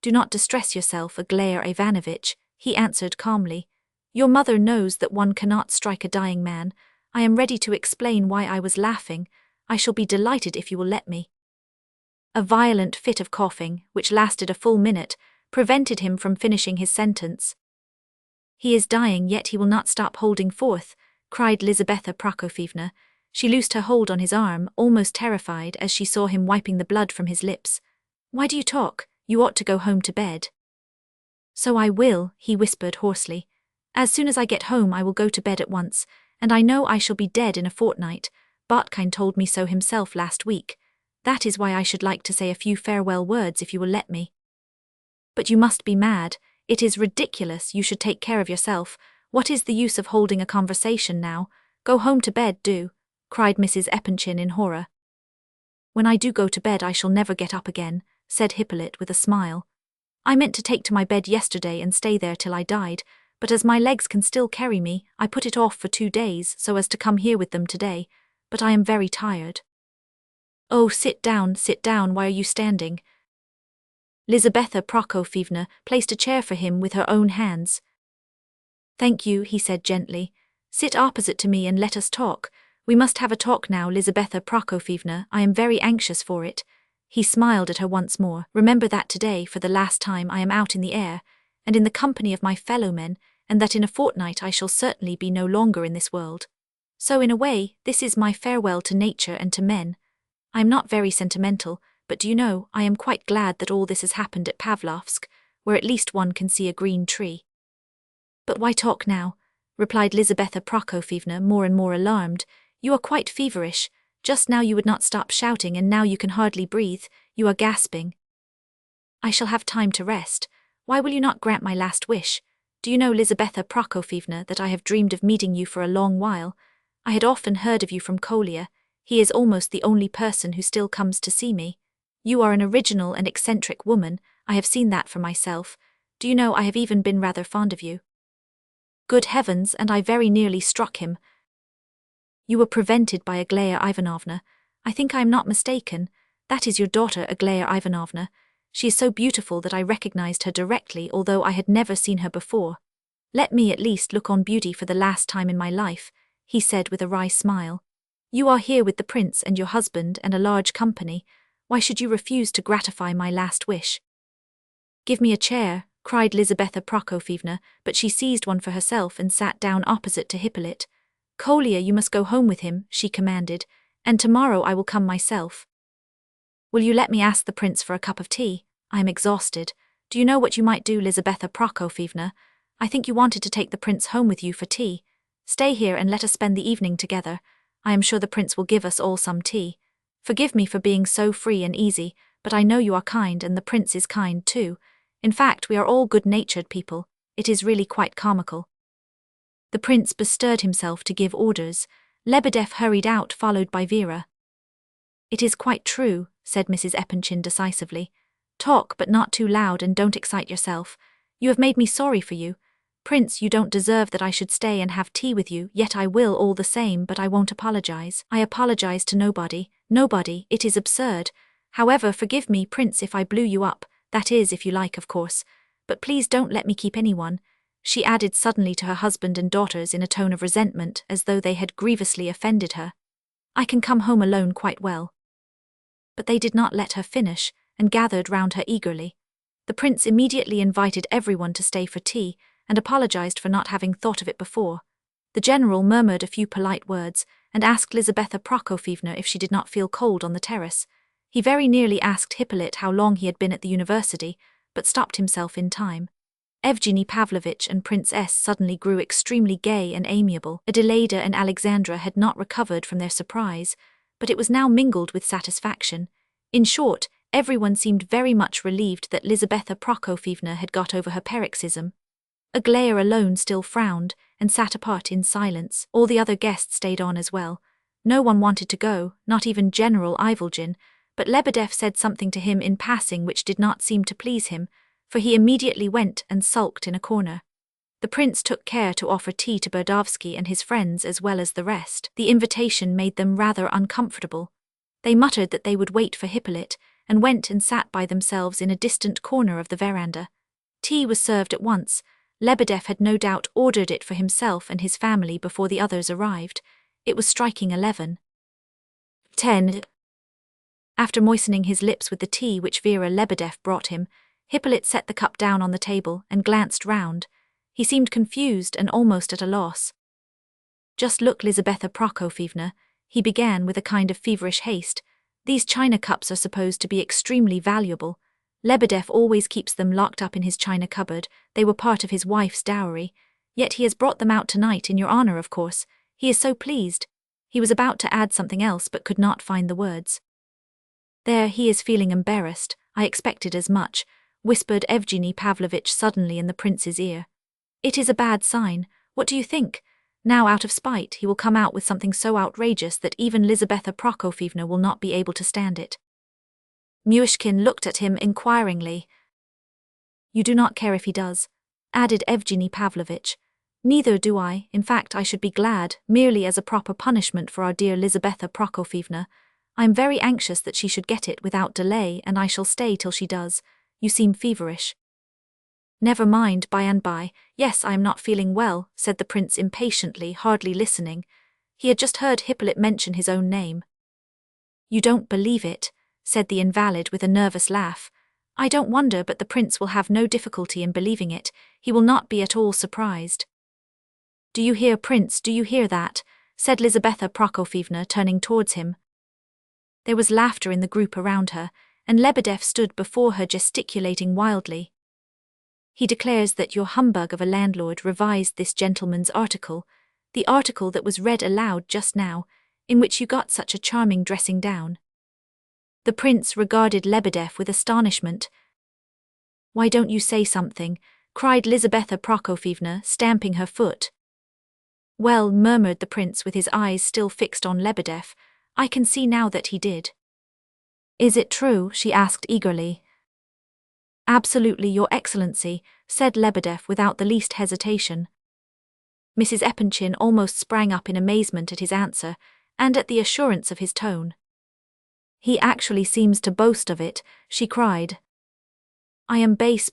Do not distress yourself, Aglaya Ivanovich, he answered calmly. Your mother knows that one cannot strike a dying man. I am ready to explain why I was laughing. I shall be delighted if you will let me. A violent fit of coughing, which lasted a full minute, prevented him from finishing his sentence. He is dying, yet he will not stop holding forth, cried Lizaveta Prokofyevna. She loosed her hold on his arm, almost terrified as she saw him wiping the blood from his lips. Why do you talk? You ought to go home to bed. So I will, he whispered hoarsely. As soon as I get home I will go to bed at once, and I know I shall be dead in a fortnight. Botkin told me so himself last week. That is why I should like to say a few farewell words if you will let me. But you must be mad. It is ridiculous. You should take care of yourself. What is the use of holding a conversation now? Go home to bed, do," cried Mrs. Epanchin in horror. "When I do go to bed I shall never get up again," said Hippolyte with a smile. "I meant to take to my bed yesterday and stay there till I died, but as my legs can still carry me, I put it off for 2 days so as to come here with them today, but I am very tired." "Oh, sit down, why are you standing?" Lizaveta Prokofyevna placed a chair for him with her own hands. "Thank you," he said gently. "Sit opposite to me and let us talk. We must have a talk now, Lizaveta Prokofyevna, I am very anxious for it." He smiled at her once more. "Remember that today, for the last time, I am out in the air, and in the company of my fellow men, and that in a fortnight I shall certainly be no longer in this world. So in a way, this is my farewell to nature and to men. I am not very sentimental, but do you know, I am quite glad that all this has happened at Pavlovsk, where at least one can see a green tree." "But why talk now?" replied Lizaveta Prokofyevna, more and more alarmed. "You are quite feverish. Just now you would not stop shouting, and now you can hardly breathe. You are gasping." "I shall have time to rest. Why will you not grant my last wish? Do you know, Lizaveta Prokofyevna, that I have dreamed of meeting you for a long while? I had often heard of you from Kolya. He is almost the only person who still comes to see me. You are an original and eccentric woman. I have seen that for myself. Do you know, I have even been rather fond of you." Good heavens, and I very nearly struck him. "You were prevented by Aglaya Ivanovna. I think I am not mistaken. That is your daughter, Aglaya Ivanovna. She is so beautiful that I recognized her directly, although I had never seen her before. Let me at least look on beauty for the last time in my life," he said with a wry smile. "You are here with the prince and your husband and a large company. Why should you refuse to gratify my last wish?" "Give me a chair," cried Lizaveta Prokofyevna, but she seized one for herself and sat down opposite to Hippolyte. "Kolya, you must go home with him," she commanded, "and tomorrow I will come myself." "Will you let me ask the prince for a cup of tea? I am exhausted. Do you know what you might do, Lizaveta Prokofyevna? I think you wanted to take the prince home with you for tea. Stay here and let us spend the evening together. I am sure the prince will give us all some tea. Forgive me for being so free and easy, but I know you are kind and the prince is kind too. In fact, we are all good-natured people. It is really quite comical." The prince bestirred himself to give orders. Lebedev hurried out, followed by Vera. "It is quite true," said Mrs. Epanchin decisively. "Talk, but not too loud, and don't excite yourself. You have made me sorry for you. Prince, you don't deserve that I should stay and have tea with you, yet I will all the same, but I won't apologize. I apologize to nobody. Nobody, it is absurd. However, forgive me, Prince, if I blew you up. That is, if you like, of course. But please don't let me keep anyone," she added suddenly to her husband and daughters in a tone of resentment, as though they had grievously offended her. "I can come home alone quite well." But they did not let her finish, and gathered round her eagerly. The prince immediately invited everyone to stay for tea, and apologized for not having thought of it before. The general murmured a few polite words, and asked Lizaveta Prokofyevna if she did not feel cold on the terrace. He very nearly asked Hippolyte how long he had been at the university, but stopped himself in time. Evgeny Pavlovitch and Prince S. suddenly grew extremely gay and amiable. Adelaida and Alexandra had not recovered from their surprise, but it was now mingled with satisfaction. In short, everyone seemed very much relieved that Lizaveta Prokofyevna had got over her paroxysm. Aglaya alone still frowned, and sat apart in silence. All the other guests stayed on as well. No one wanted to go, not even General Ivolgin, but Lebedev said something to him in passing which did not seem to please him, for he immediately went and sulked in a corner. The prince took care to offer tea to Berdovsky and his friends as well as the rest. The invitation made them rather uncomfortable. They muttered that they would wait for Hippolyte, and went and sat by themselves in a distant corner of the veranda. Tea was served at once. Lebedev had no doubt ordered it for himself and his family before the others arrived. It was striking 11. 10. After moistening his lips with the tea which Vera Lebedev brought him, Hippolyte set the cup down on the table and glanced round. He seemed confused and almost at a loss. "Just look, Lizaveta Prokofyevna," he began with a kind of feverish haste. "These china cups are supposed to be extremely valuable. Lebedev always keeps them locked up in his china cupboard. They were part of his wife's dowry. Yet he has brought them out tonight in your honor, of course. He is so pleased." He was about to add something else but could not find the words. There, he is feeling embarrassed, I expected as much, whispered Evgeny Pavlovitch suddenly in the prince's ear. It is a bad sign. What do you think? Now, out of spite, he will come out with something so outrageous that even Lizaveta Prokofyevna will not be able to stand it. Myshkin looked at him inquiringly. You do not care if he does, added Evgeny Pavlovitch. Neither do I. In fact, I should be glad, merely as a proper punishment for our dear Lizaveta Prokofyevna. I am very anxious that she should get it without delay, and I shall stay till she does. You seem feverish. Never mind, by and by. Yes, I am not feeling well, said the prince impatiently, hardly listening. He had just heard Hippolyte mention his own name. You don't believe it, said the invalid with a nervous laugh. I don't wonder, but the prince will have no difficulty in believing it. He will not be at all surprised. Do you hear, prince, do you hear that? Said Lizaveta Prokofyevna, turning towards him. There was laughter in the group around her, and Lebedev stood before her gesticulating wildly. He declares that your humbug of a landlord revised this gentleman's article, the article that was read aloud just now, in which you got such a charming dressing down. The prince regarded Lebedev with astonishment. Why don't you say something? Cried Lizaveta Prokofyevna, stamping her foot. Well, murmured the prince with his eyes still fixed on Lebedev, I can see now that he did. Is it true? She asked eagerly. Absolutely, your excellency, said Lebedev without the least hesitation. Mrs. Epanchin almost sprang up in amazement at his answer, and at the assurance of his tone. He actually seems to boast of it, she cried. I am base,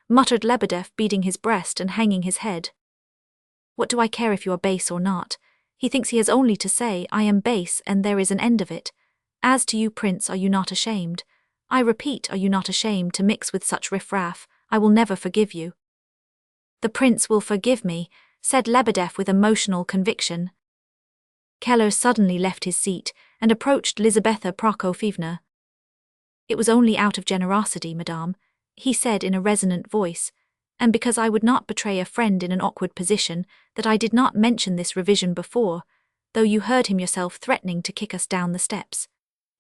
muttered Lebedev, beating his breast and hanging his head. What do I care if you are base or not? He thinks he has only to say, I am base, and there is an end of it. As to you, prince, are you not ashamed? I repeat, are you not ashamed to mix with such riffraff? I will never forgive you. The prince will forgive me, said Lebedev with emotional conviction. Keller suddenly left his seat and approached Lizaveta Prokofyevna. It was only out of generosity, madame, he said in a resonant voice, and because I would not betray a friend in an awkward position, that I did not mention this revision before, though you heard him yourself threatening to kick us down the steps.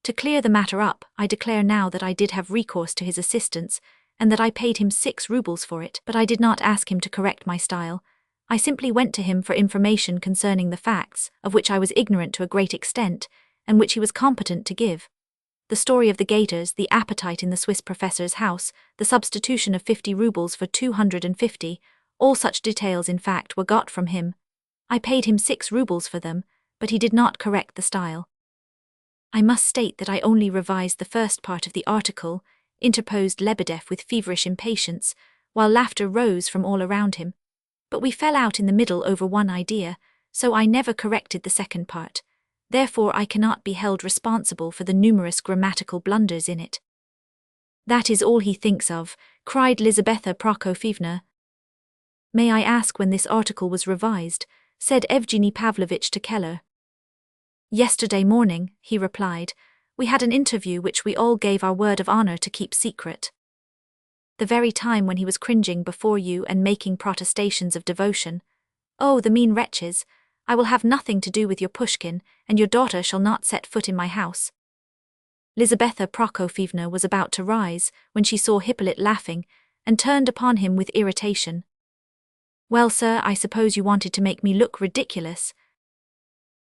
To clear the matter up, I declare now that I did have recourse to his assistance, and that I paid him 6 rubles for it, but I did not ask him to correct my style. I simply went to him for information concerning the facts, of which I was ignorant to a great extent, and which he was competent to give. The story of the gaiters, the appetite in the Swiss professor's house, the substitution of 50 rubles for 250, all such details in fact were got from him. I paid him 6 rubles for them, but he did not correct the style. I must state that I only revised the first part of the article, interposed Lebedev with feverish impatience, while laughter rose from all around him. But we fell out in the middle over one idea, so I never corrected the second part. Therefore I cannot be held responsible for the numerous grammatical blunders in it. That is all he thinks of, cried Lizaveta Prokofyevna. May I ask when this article was revised? Said Evgeny Pavlovitch to Keller. Yesterday morning, he replied. We had an interview which we all gave our word of honor to keep secret. The very time when he was cringing before you and making protestations of devotion. Oh, the mean wretches! I will have nothing to do with your Pushkin, and your daughter shall not set foot in my house. Lizaveta Prokofyevna was about to rise, when she saw Hippolyte laughing, and turned upon him with irritation. Well, sir, I suppose you wanted to make me look ridiculous.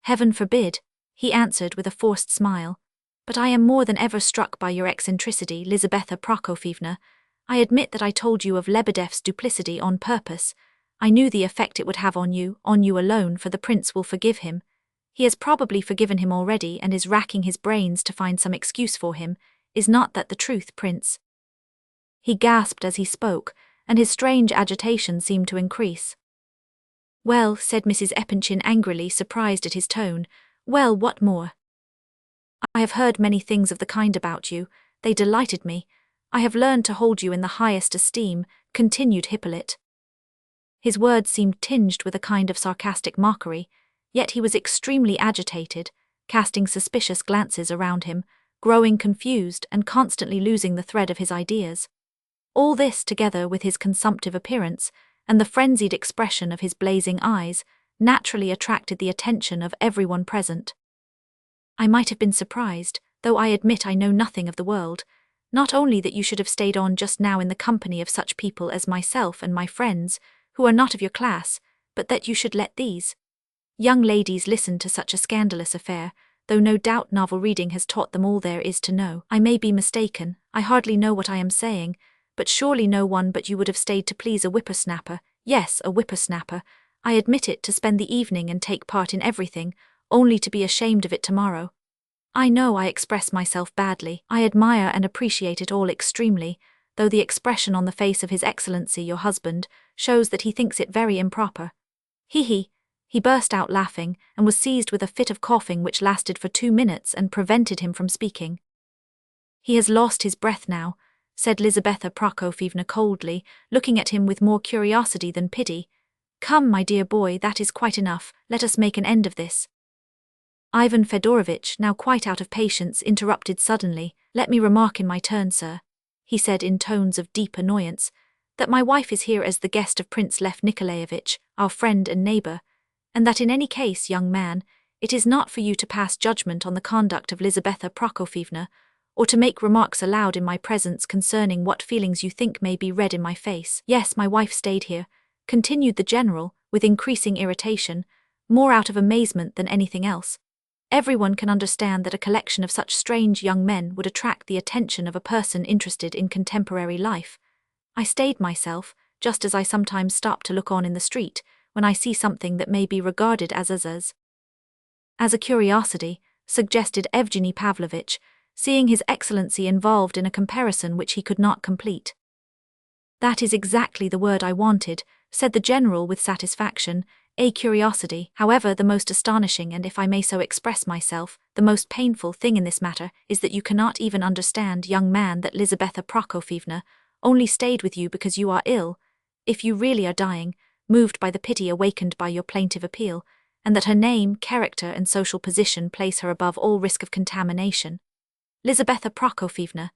Heaven forbid, he answered with a forced smile. But I am more than ever struck by your eccentricity, Lizaveta Prokofyevna. I admit that I told you of Lebedev's duplicity on purpose. I knew the effect it would have on you alone, for the prince will forgive him. He has probably forgiven him already and is racking his brains to find some excuse for him. Is not that the truth, prince? He gasped as he spoke, and his strange agitation seemed to increase. Well, said Mrs. Epanchin angrily, surprised at his tone. Well, what more? I have heard many things of the kind about you. They delighted me. I have learned to hold you in the highest esteem, continued Hippolyte. His words seemed tinged with a kind of sarcastic mockery, yet he was extremely agitated, casting suspicious glances around him, growing confused and constantly losing the thread of his ideas. All this, together with his consumptive appearance and the frenzied expression of his blazing eyes, naturally attracted the attention of everyone present. I might have been surprised, though I admit I know nothing of the world. Not only that you should have stayed on just now in the company of such people as myself and my friends, who are not of your class, but that you should let these young ladies listen to such a scandalous affair, though no doubt novel reading has taught them all there is to know. I may be mistaken, I hardly know what I am saying, but surely no one but you would have stayed to please a whippersnapper, yes, a whippersnapper, I admit it, to spend the evening and take part in everything, only to be ashamed of it tomorrow. I know I express myself badly. I admire and appreciate it all extremely, though the expression on the face of His Excellency your husband shows that he thinks it very improper. He burst out laughing, and was seized with a fit of coughing which lasted for 2 minutes and prevented him from speaking. He has lost his breath now, said Lizaveta Prokofyevna coldly, looking at him with more curiosity than pity. Come, my dear boy, that is quite enough, let us make an end of this. Ivan Fedorovitch, now quite out of patience, interrupted suddenly. Let me remark in my turn, sir, he said in tones of deep annoyance, that my wife is here as the guest of Prince Lef Nikolaevich, our friend and neighbour, and that in any case, young man, it is not for you to pass judgment on the conduct of Lizaveta Prokofyevna, or to make remarks aloud in my presence concerning what feelings you think may be read in my face. Yes, my wife stayed here, continued the general, with increasing irritation, more out of amazement than anything else. Everyone can understand that a collection of such strange young men would attract the attention of a person interested in contemporary life. I stayed myself, just as I sometimes stop to look on in the street, when I see something that may be regarded as a curiosity, suggested Evgeny Pavlovitch, seeing His Excellency involved in a comparison which he could not complete. That is exactly the word I wanted, said the general with satisfaction, a curiosity. However, the most astonishing and, if I may so express myself, the most painful thing in this matter is that you cannot even understand, young man, that Lizaveta Prokofyevna only stayed with you because you are ill, if you really are dying, moved by the pity awakened by your plaintive appeal, and that her name, character and social position place her above all risk of contamination. Lizaveta Prokofyevna,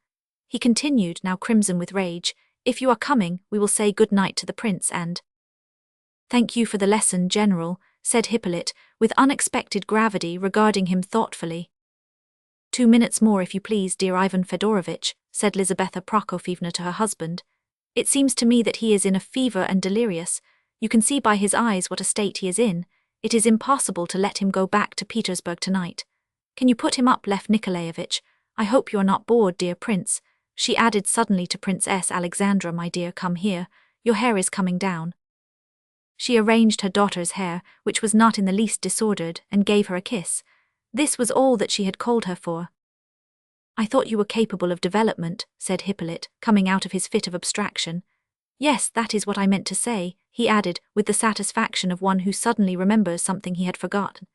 he continued, now crimson with rage, if you are coming, we will say good night to the prince and— Thank you for the lesson, General, said Hippolyte, with unexpected gravity, regarding him thoughtfully. 2 minutes more, if you please, dear Ivan Fedorovitch, said Lizaveta Prokofyevna to her husband. It seems to me that he is in a fever and delirious. You can see by his eyes what a state he is in. It is impossible to let him go back to Petersburg tonight. Can you put him up, Lef Nikolaevich? I hope you are not bored, dear prince, she added suddenly to Princess Alexandra. My dear, come here, your hair is coming down. She arranged her daughter's hair, which was not in the least disordered, and gave her a kiss. This was all that she had called her for. I thought you were capable of development, said Hippolyte, coming out of his fit of abstraction. Yes, that is what I meant to say, he added, with the satisfaction of one who suddenly remembers something he had forgotten.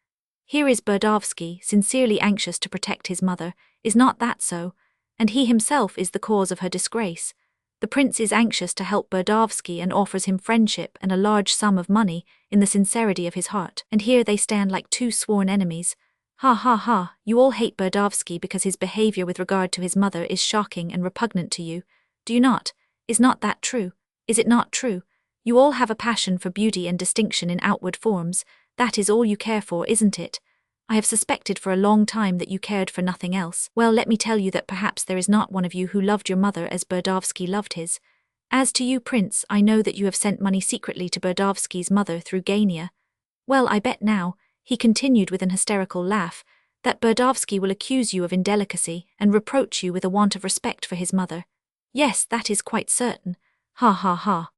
Here is Burdovsky, sincerely anxious to protect his mother, is not that so? And he himself is the cause of her disgrace. The prince is anxious to help Burdovsky and offers him friendship and a large sum of money in the sincerity of his heart. And here they stand like two sworn enemies. Ha ha ha, you all hate Burdovsky because his behavior with regard to his mother is shocking and repugnant to you. Do you not? Is not that true? Is it not true? You all have a passion for beauty and distinction in outward forms. That is all you care for, isn't it? I have suspected for a long time that you cared for nothing else. Well, let me tell you that perhaps there is not one of you who loved your mother as Burdovsky loved his. As to you, Prince, I know that you have sent money secretly to Burdovsky's mother through Gania. Well, I bet now, he continued with an hysterical laugh, that Burdovsky will accuse you of indelicacy and reproach you with a want of respect for his mother. Yes, that is quite certain. Ha ha ha.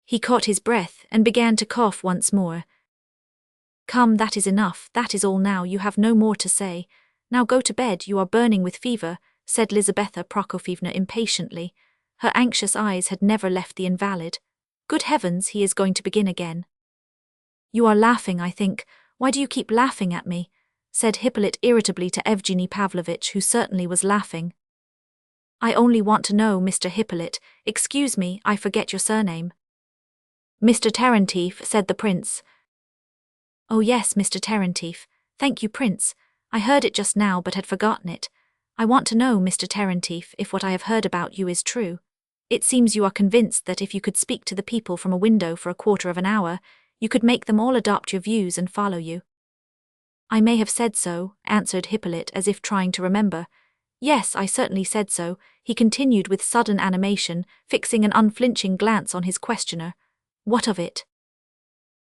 He caught his breath and began to cough once more. Come, that is enough, that is all now, you have no more to say. Now go to bed, you are burning with fever, said Lizaveta Prokofyevna impatiently. Her anxious eyes had never left the invalid. Good heavens, he is going to begin again. You are laughing, I think. Why do you keep laughing at me? Said Hippolyte irritably to Evgeny Pavlovitch, who certainly was laughing. I only want to know, Mr. Hippolyte, excuse me, I forget your surname. Mr. Terentief, said the prince. Oh yes, Mr. Terentief. Thank you, Prince. I heard it just now but had forgotten it. I want to know, Mr. Terentief, if what I have heard about you is true. It seems you are convinced that if you could speak to the people from a window for a quarter of an hour, you could make them all adopt your views and follow you. I may have said so, answered Hippolyte as if trying to remember. Yes, I certainly said so, he continued with sudden animation, fixing an unflinching glance on his questioner. What of it?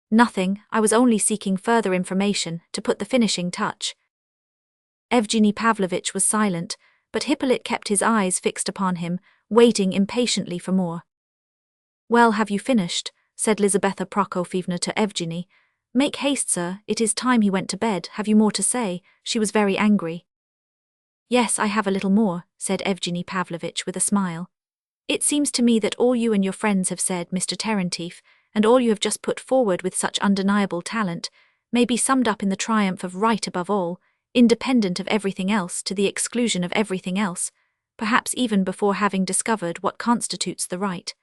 Nothing, I was only seeking further information, to put the finishing touch. Evgeny Pavlovitch was silent, but Hippolyte kept his eyes fixed upon him, waiting impatiently for more. Well, have you finished? Said Lizaveta Prokofyevna to Evgeny. Make haste, sir, it is time he went to bed, have you more to say? She was very angry. Yes, I have a little more, said Evgeny Pavlovitch with a smile. It seems to me that all you and your friends have said, Mr. Terentieff, and all you have just put forward with such undeniable talent, may be summed up in the triumph of right above all, independent of everything else to the exclusion of everything else, perhaps even before having discovered what constitutes the right.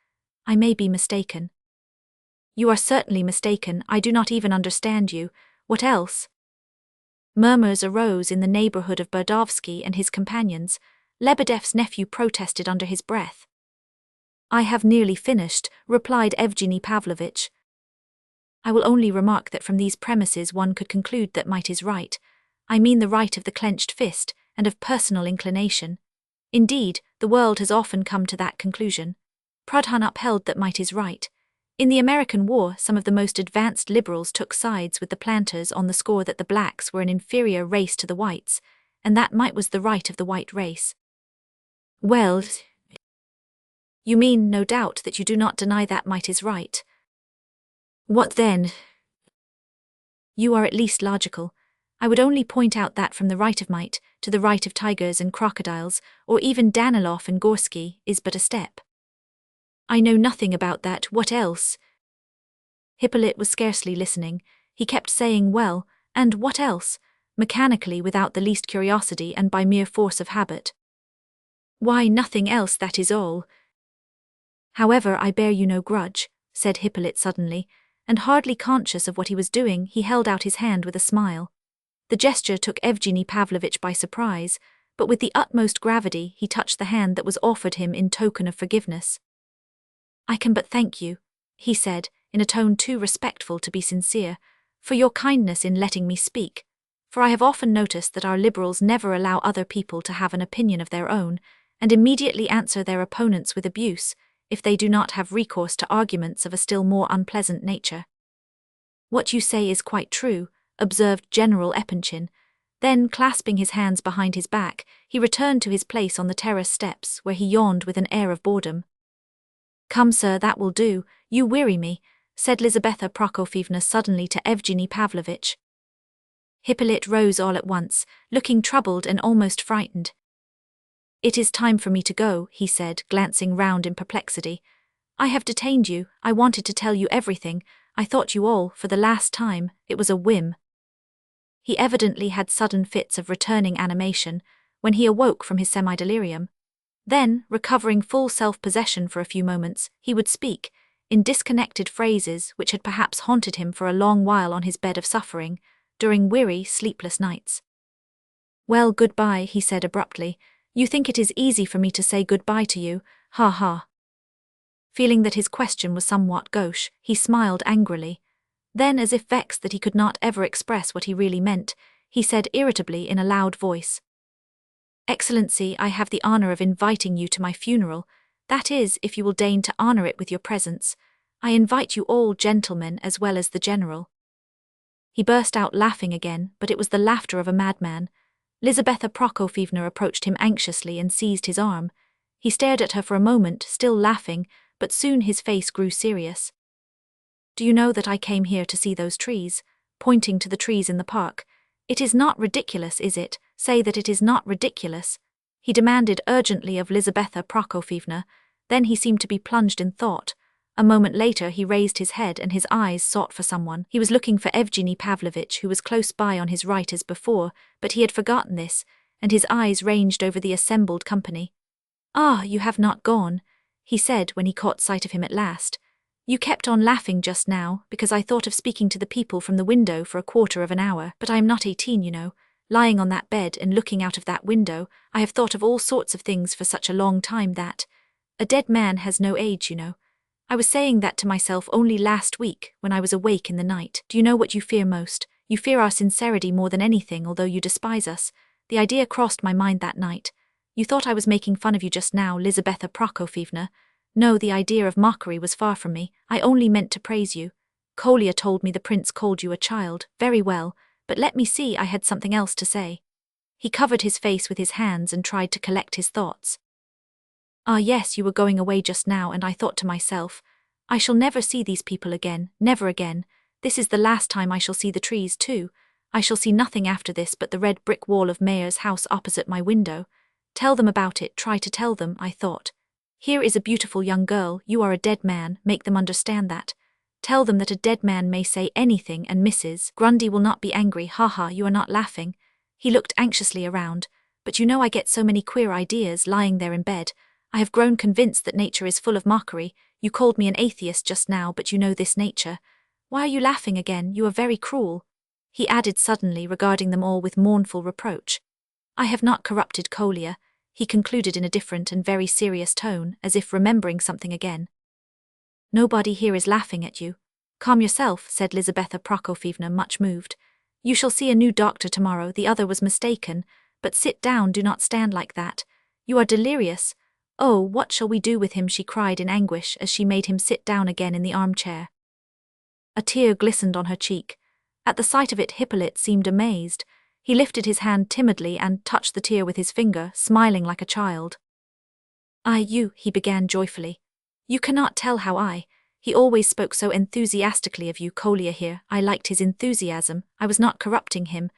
I may be mistaken. You are certainly mistaken, I do not even understand you. What else? Murmurs arose in the neighborhood of Burdovsky and his companions. Lebedev's nephew protested under his breath. I have nearly finished, replied Evgeny Pavlovitch. I will only remark that from these premises one could conclude that might is right. I mean the right of the clenched fist, and of personal inclination. Indeed, the world has often come to that conclusion. Proudhon upheld that might is right. In the American War, some of the most advanced liberals took sides with the planters on the score that the blacks were an inferior race to the whites, and that might was the right of the white race. Well, you mean, no doubt, that you do not deny that might is right. What then? You are at least logical. I would only point out that from the right of might to the right of tigers and crocodiles, or even Danilov and Gorsky, is but a step. I know nothing about that, what else? Hippolyte was scarcely listening. He kept saying, well, and what else, mechanically without the least curiosity and by mere force of habit. Why, nothing else, that is all. However, I bear you no grudge, said Hippolyte suddenly, and hardly conscious of what he was doing, he held out his hand with a smile. The gesture took Evgeny Pavlovitch by surprise, but with the utmost gravity he touched the hand that was offered him in token of forgiveness. I can but thank you, he said, in a tone too respectful to be sincere, for your kindness in letting me speak, for I have often noticed that our liberals never allow other people to have an opinion of their own, and immediately answer their opponents with abuse, if they do not have recourse to arguments of a still more unpleasant nature. What you say is quite true, observed General Epanchin. Then, clasping his hands behind his back, he returned to his place on the terrace steps, where he yawned with an air of boredom. Come, sir, that will do, you weary me, said Lizaveta Prokofyevna suddenly to Evgeny Pavlovitch. Hippolyte rose all at once, looking troubled and almost frightened. It is time for me to go, he said, glancing round in perplexity. I have detained you, I wanted to tell you everything, I thought you all, for the last time, it was a whim. He evidently had sudden fits of returning animation, when he awoke from his semi-delirium. Then, recovering full self-possession for a few moments, he would speak, in disconnected phrases which had perhaps haunted him for a long while on his bed of suffering, during weary, sleepless nights. Well, goodbye, he said abruptly. You think it is easy for me to say goodbye to you, ha ha. Feeling that his question was somewhat gauche, he smiled angrily. Then, as if vexed that he could not ever express what he really meant, he said irritably in a loud voice, Excellency, I have the honor of inviting you to my funeral, that is, if you will deign to honor it with your presence. I invite you all, gentlemen, as well as the general. He burst out laughing again, but it was the laughter of a madman. Lizaveta Prokofyevna approached him anxiously and seized his arm. He stared at her for a moment, still laughing, but soon his face grew serious. Do you know that I came here to see those trees, pointing to the trees in the park? It is not ridiculous, is it? Say that it is not ridiculous, he demanded urgently of Lizaveta Prokofyevna. Then he seemed to be plunged in thought. A moment later he raised his head and his eyes sought for someone. He was looking for Evgeny Pavlovitch, who was close by on his right as before, but he had forgotten this, and his eyes ranged over the assembled company. Ah, you have not gone, he said when he caught sight of him at last. You kept on laughing just now, because I thought of speaking to the people from the window for a quarter of an hour, but I am not 18, you know. Lying on that bed and looking out of that window, I have thought of all sorts of things for such a long time that a dead man has no age, you know. I was saying that to myself only last week when I was awake in the night. Do you know what you fear most? You fear our sincerity more than anything, although you despise us. The idea crossed my mind that night. You thought I was making fun of you just now, Lizaveta Prokofyevna. No, the idea of mockery was far from me. I only meant to praise you. Kolya told me the prince called you a child. Very well, but let me see, I had something else to say. He covered his face with his hands and tried to collect his thoughts. Ah yes, you were going away just now, and I thought to myself, I shall never see these people again, never again. This is the last time I shall see the trees too. I shall see nothing after this but the red brick wall of Mayor's house opposite my window. Tell them about it, try to tell them, I thought. Here is a beautiful young girl, you are a dead man, make them understand that. Tell them that a dead man may say anything and Mrs. Grundy will not be angry. Haha, you are not laughing. He looked anxiously around. But you know I get so many queer ideas lying there in bed. I have grown convinced that nature is full of mockery. You called me an atheist just now, but you know this nature. Why are you laughing again? You are very cruel. He added suddenly, regarding them all with mournful reproach. I have not corrupted Kolya, he concluded in a different and very serious tone, as if remembering something again. Nobody here is laughing at you. Calm yourself, said Lizaveta Prokofyevna, much moved. You shall see a new doctor tomorrow. The other was mistaken, but sit down, do not stand like that. You are delirious. Oh, what shall we do with him? She cried in anguish as she made him sit down again in the armchair. A tear glistened on her cheek. At the sight of it, Hippolyte seemed amazed. He lifted his hand timidly and touched the tear with his finger, smiling like a child. You, he began joyfully. You cannot tell how he always spoke so enthusiastically of you, Kolya here. I liked his enthusiasm. I was not corrupting him.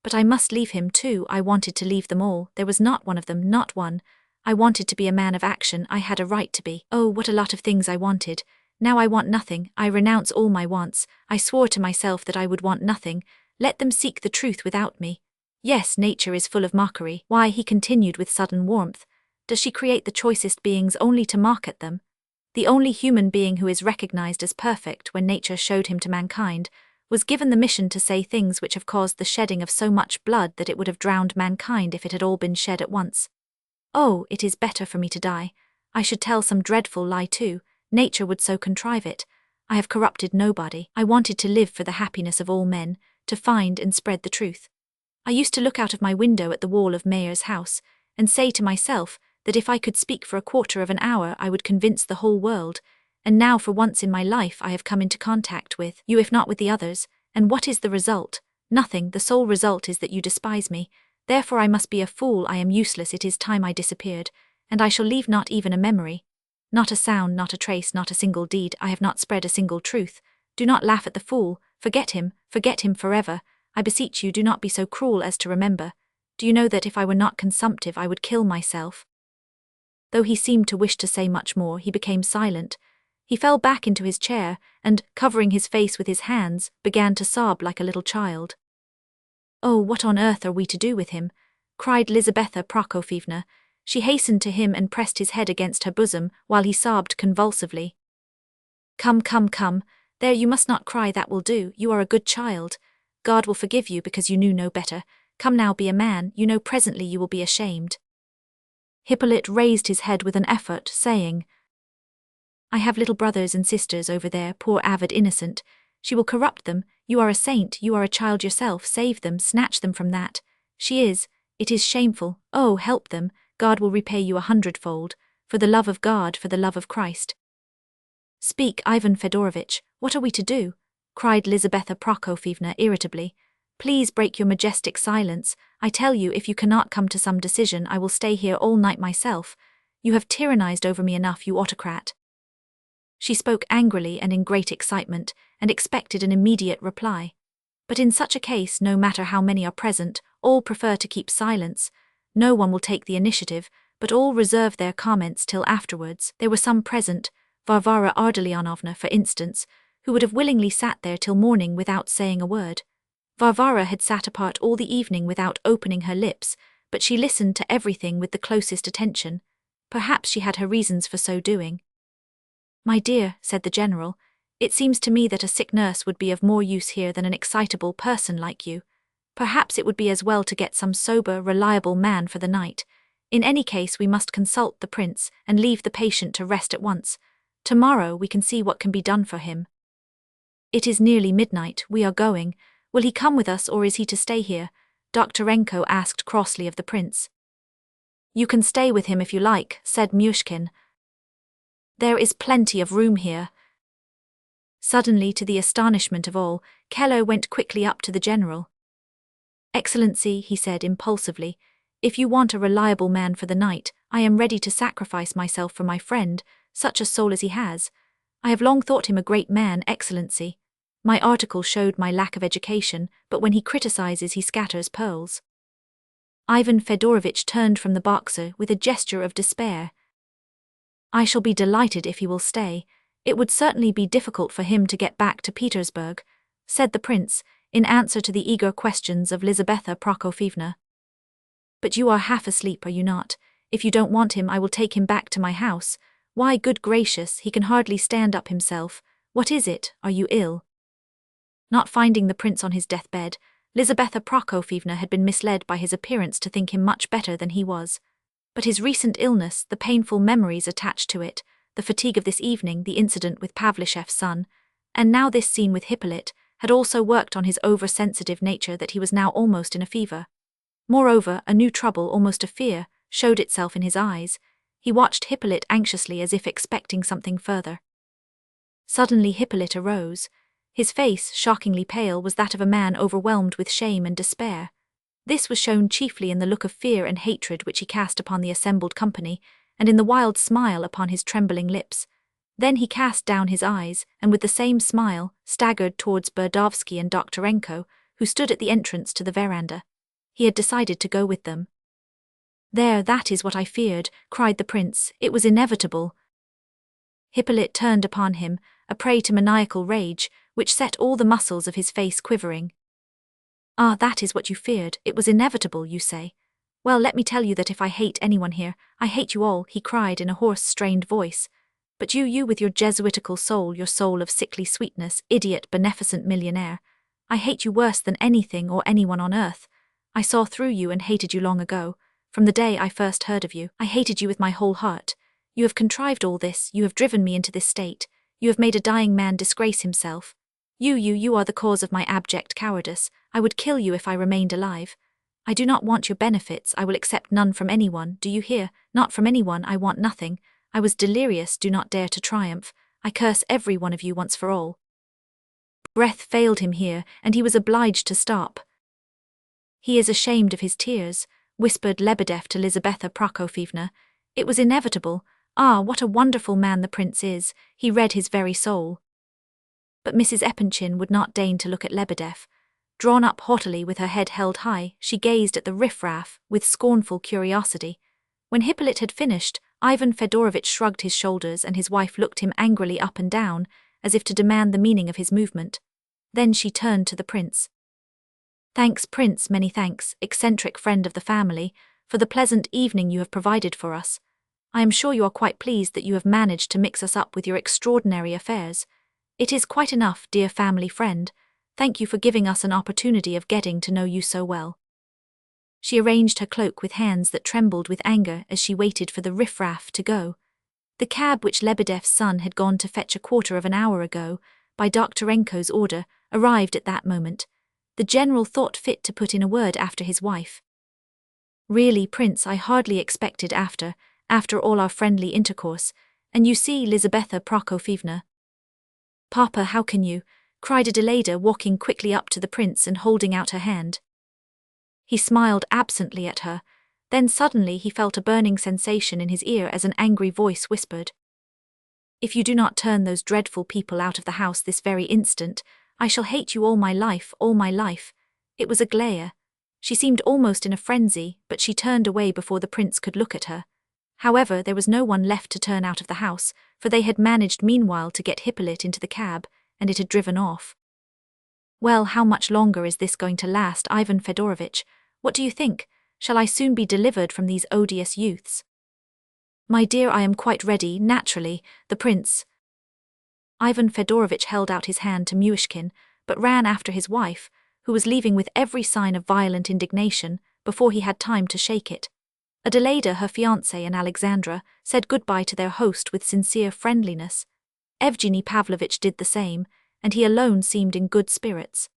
But I must leave him too. I wanted to leave them all. There was not one of them, not one. I wanted to be a man of action. I had a right to be. Oh, what a lot of things I wanted. Now I want nothing. I renounce all my wants. I swore to myself that I would want nothing. Let them seek the truth without me. Yes, nature is full of mockery. Why, he continued with sudden warmth, does she create the choicest beings only to mock at them? The only human being who is recognized as perfect when nature showed him to mankind was given the mission to say things which have caused the shedding of so much blood that it would have drowned mankind if it had all been shed at once. Oh, it is better for me to die. I should tell some dreadful lie too. Nature would so contrive it. I have corrupted nobody. I wanted to live for the happiness of all men, to find and spread the truth. I used to look out of my window at the wall of Mayor's house, and say to myself that if I could speak for a quarter of an hour I would convince the whole world, and now for once in my life I have come into contact with you, if not with the others, and what is the result? Nothing. The sole result is that you despise me. Therefore I must be a fool. I am useless. It is time I disappeared, and I shall leave not even a memory. Not a sound, not a trace, not a single deed. I have not spread a single truth. Do not laugh at the fool. Forget him forever. I beseech you, do not be so cruel as to remember. Do you know that if I were not consumptive I would kill myself? Though he seemed to wish to say much more, he became silent. He fell back into his chair and, covering his face with his hands, began to sob like a little child. Oh, what on earth are we to do with him? Cried Lizaveta Prokofyevna. She hastened to him and pressed his head against her bosom while he sobbed convulsively. Come, there, you must not cry, that will do. You are a good child. God will forgive you because you knew no better. Come now, be a man. You know presently you will be ashamed. Hippolyte raised his head with an effort, saying, I have little brothers and sisters over there, poor avid innocent. She will corrupt them. You are a saint, you are a child yourself. Save them, snatch them from that. It is shameful. Oh, help them. God will repay you 100-fold. For the love of God, for the love of Christ. Speak, Ivan Fedorovitch, what are we to do? Cried Lizaveta Prokofyevna irritably. Please break your majestic silence. I tell you, if you cannot come to some decision, I will stay here all night myself. You have tyrannized over me enough, you autocrat. She spoke angrily and in great excitement, and expected an immediate reply. But in such a case, no matter how many are present, all prefer to keep silence. No one will take the initiative, but all reserve their comments till afterwards. There were some present, Varvara Ardalionovna, for instance, who would have willingly sat there till morning without saying a word. Varvara had sat apart all the evening without opening her lips, but she listened to everything with the closest attention. Perhaps she had her reasons for so doing. My dear, said the general, it seems to me that a sick nurse would be of more use here than an excitable person like you. Perhaps it would be as well to get some sober, reliable man for the night. In any case we must consult the prince and leave the patient to rest at once. Tomorrow we can see what can be done for him. It is nearly midnight. We are going. Will he come with us or is he to stay here? Doktorenko asked crossly of the prince. You can stay with him if you like, said Myshkin. There is plenty of room here. Suddenly, to the astonishment of all, Keller went quickly up to the general. Excellency, he said impulsively, if you want a reliable man for the night, I am ready to sacrifice myself for my friend, such a soul as he has. I have long thought him a great man, Excellency. My article showed my lack of education, but when he criticizes he scatters pearls. Ivan Fedorovitch turned from the boxer with a gesture of despair. I shall be delighted if he will stay. It would certainly be difficult for him to get back to Petersburg, said the prince, in answer to the eager questions of Lizaveta Prokofyevna. But you are half asleep, are you not? If you don't want him, I will take him back to my house. Why, good gracious, he can hardly stand up himself. What is it? Are you ill? Not finding the prince on his deathbed, Lizaveta Prokofyevna had been misled by his appearance to think him much better than he was. But his recent illness, the painful memories attached to it, the fatigue of this evening, the incident with Pavlicheff's son, and now this scene with Hippolyte, had also worked on his oversensitive nature that he was now almost in a fever. Moreover, a new trouble, almost a fear, showed itself in his eyes. He watched Hippolyte anxiously as if expecting something further. Suddenly Hippolyte arose. His face, shockingly pale, was that of a man overwhelmed with shame and despair. This was shown chiefly in the look of fear and hatred which he cast upon the assembled company, and in the wild smile upon his trembling lips. Then he cast down his eyes, and with the same smile, staggered towards Burdovsky and Doktorenko, who stood at the entrance to the veranda. He had decided to go with them. There, that is what I feared, cried the prince. It was inevitable. Hippolyte turned upon him, a prey to maniacal rage, which set all the muscles of his face quivering. Ah, that is what you feared. It was inevitable, you say. Well, let me tell you that if I hate anyone here, I hate you all, he cried in a hoarse, strained voice. But you with your Jesuitical soul, your soul of sickly sweetness, idiot, beneficent millionaire, I hate you worse than anything or anyone on earth. I saw through you and hated you long ago. From the day I first heard of you, I hated you with my whole heart. You have contrived all this, you have driven me into this state. You have made a dying man disgrace himself. You are the cause of my abject cowardice. I would kill you if I remained alive. I do not want your benefits, I will accept none from anyone, do you hear? Not from anyone, I want nothing. I was delirious, do not dare to triumph. I curse every one of you once for all. Breath failed him here, and he was obliged to stop. He is ashamed of his tears, whispered Lebedeff to Lizaveta Prokofyevna. It was inevitable. Ah, what a wonderful man the prince is, he read his very soul. But Mrs. Epanchin would not deign to look at Lebedeff. Drawn up haughtily with her head held high, she gazed at the riffraff with scornful curiosity. When Hippolyte had finished, Ivan Fedorovitch shrugged his shoulders and his wife looked him angrily up and down, as if to demand the meaning of his movement. Then she turned to the prince. Thanks, Prince, many thanks, eccentric friend of the family, for the pleasant evening you have provided for us. I am sure you are quite pleased that you have managed to mix us up with your extraordinary affairs. It is quite enough, dear family friend. Thank you for giving us an opportunity of getting to know you so well. She arranged her cloak with hands that trembled with anger as she waited for the riffraff to go. The cab which Lebedeff's son had gone to fetch a quarter of an hour ago, by Doktorenko's order, arrived at that moment. The general thought fit to put in a word after his wife. Really, Prince, I hardly expected after all our friendly intercourse, and you see, Lizaveta Prokofyevna. Papa, how can you? Cried Adelaida, walking quickly up to the prince and holding out her hand. He smiled absently at her, then suddenly he felt a burning sensation in his ear as an angry voice whispered. If you do not turn those dreadful people out of the house this very instant, I shall hate you all my life, all my life. It was Aglaya. She seemed almost in a frenzy, but she turned away before the prince could look at her. However, there was no one left to turn out of the house, for they had managed meanwhile to get Hippolyte into the cab, and it had driven off. Well, how much longer is this going to last, Ivan Fedorovitch? What do you think? Shall I soon be delivered from these odious youths? My dear, I am quite ready, naturally, the prince. Ivan Fedorovitch held out his hand to Myshkin, but ran after his wife, who was leaving with every sign of violent indignation, before he had time to shake it. Adelaida, her fiancé, and Alexandra said goodbye to their host with sincere friendliness. Evgeny Pavlovitch did the same, and he alone seemed in good spirits.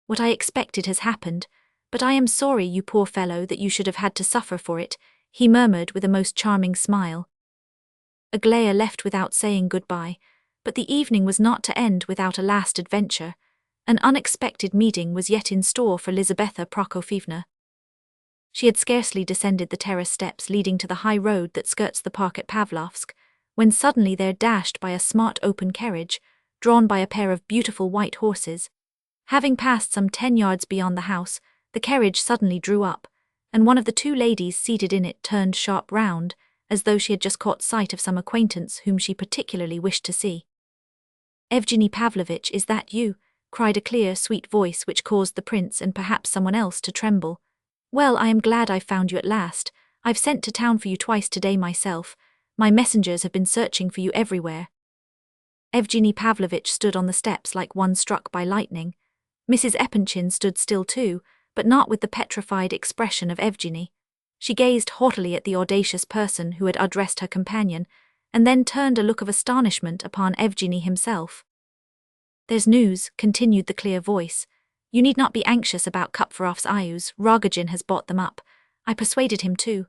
What I expected has happened, but I am sorry, you poor fellow, that you should have had to suffer for it, he murmured with a most charming smile. Aglaya left without saying goodbye, but the evening was not to end without a last adventure. An unexpected meeting was yet in store for Lizaveta Prokofievna. She had scarcely descended the terrace steps leading to the high road that skirts the park at Pavlovsk, when suddenly there dashed by a smart open carriage, drawn by a pair of beautiful white horses. Having passed some 10 yards beyond the house, the carriage suddenly drew up, and one of the two ladies seated in it turned sharp round, as though she had just caught sight of some acquaintance whom she particularly wished to see. "Evgeny Pavlovitch, is that you?" cried a clear, sweet voice which caused the prince and perhaps someone else to tremble. "Well, I am glad I've found you at last. I've sent to town for you twice today myself. My messengers have been searching for you everywhere." Evgeny Pavlovitch stood on the steps like one struck by lightning. Mrs. Epanchin stood still too, but not with the petrified expression of Evgeny. She gazed haughtily at the audacious person who had addressed her companion, and then turned a look of astonishment upon Evgeny himself. "There's news," continued the clear voice. "You need not be anxious about Kupferov's ayus. Rogozhin has bought them up. I persuaded him to.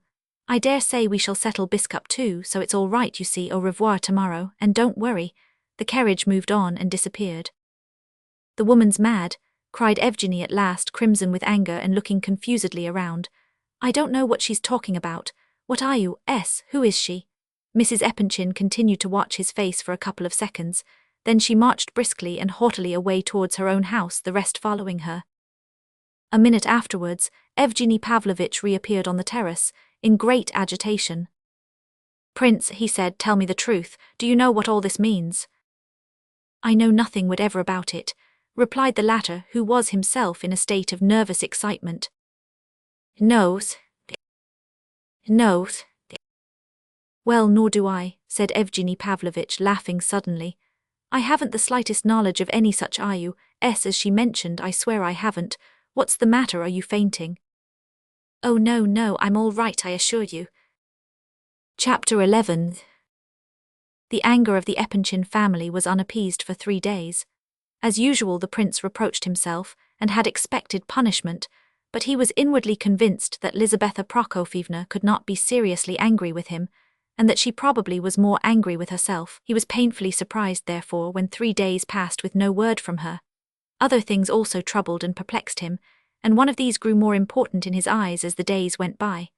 I dare say we shall settle Biskup too, so it's all right, you see. Au revoir tomorrow, and don't worry." The carriage moved on and disappeared. "The woman's mad," cried Evgeny at last, crimson with anger and looking confusedly around. "I don't know what she's talking about. What are you? Who is she?" Mrs. Epanchin continued to watch his face for a couple of seconds. Then she marched briskly and haughtily away towards her own house, the rest following her. A minute afterwards, Evgeny Pavlovitch reappeared on the terrace, in great agitation. "Prince," he said, "tell me the truth. Do you know what all this means?" "I know nothing whatever about it," replied the latter, who was himself in a state of nervous excitement. No. "Well, nor do I," said Evgeny Pavlovitch, laughing suddenly. "I haven't the slightest knowledge of any such ayus as she mentioned. I swear I haven't. What's the matter? Are you fainting?" "Oh no, I'm all right, I assure you." Chapter 11. The anger of the Epanchin family was unappeased for 3 days. As usual, the prince reproached himself, and had expected punishment, but he was inwardly convinced that Lizaveta Prokofievna could not be seriously angry with him, and that she probably was more angry with herself. He was painfully surprised, therefore, when 3 days passed with no word from her. Other things also troubled and perplexed him, and one of these grew more important in his eyes as the days went by.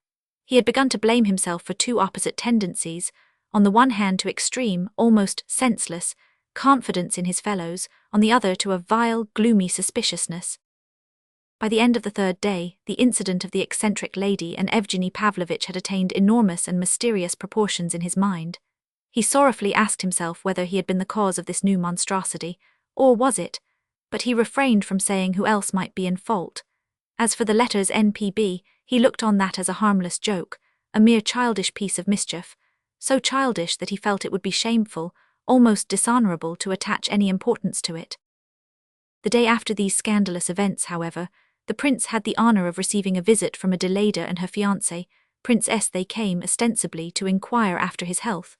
He had begun to blame himself for two opposite tendencies: on the one hand to extreme, almost senseless, confidence in his fellows, on the other to a vile, gloomy suspiciousness. By the end of the 3rd day, the incident of the eccentric lady and Evgeny Pavlovitch had attained enormous and mysterious proportions in his mind. He sorrowfully asked himself whether he had been the cause of this new monstrosity, or was it? But he refrained from saying who else might be in fault. As for the letters NPB, he looked on that as a harmless joke, a mere childish piece of mischief, so childish that he felt it would be shameful, almost dishonorable, to attach any importance to it. The day after these scandalous events, however, the prince had the honor of receiving a visit from Adelaida and her fiancé, Prince S. They came ostensibly to inquire after his health.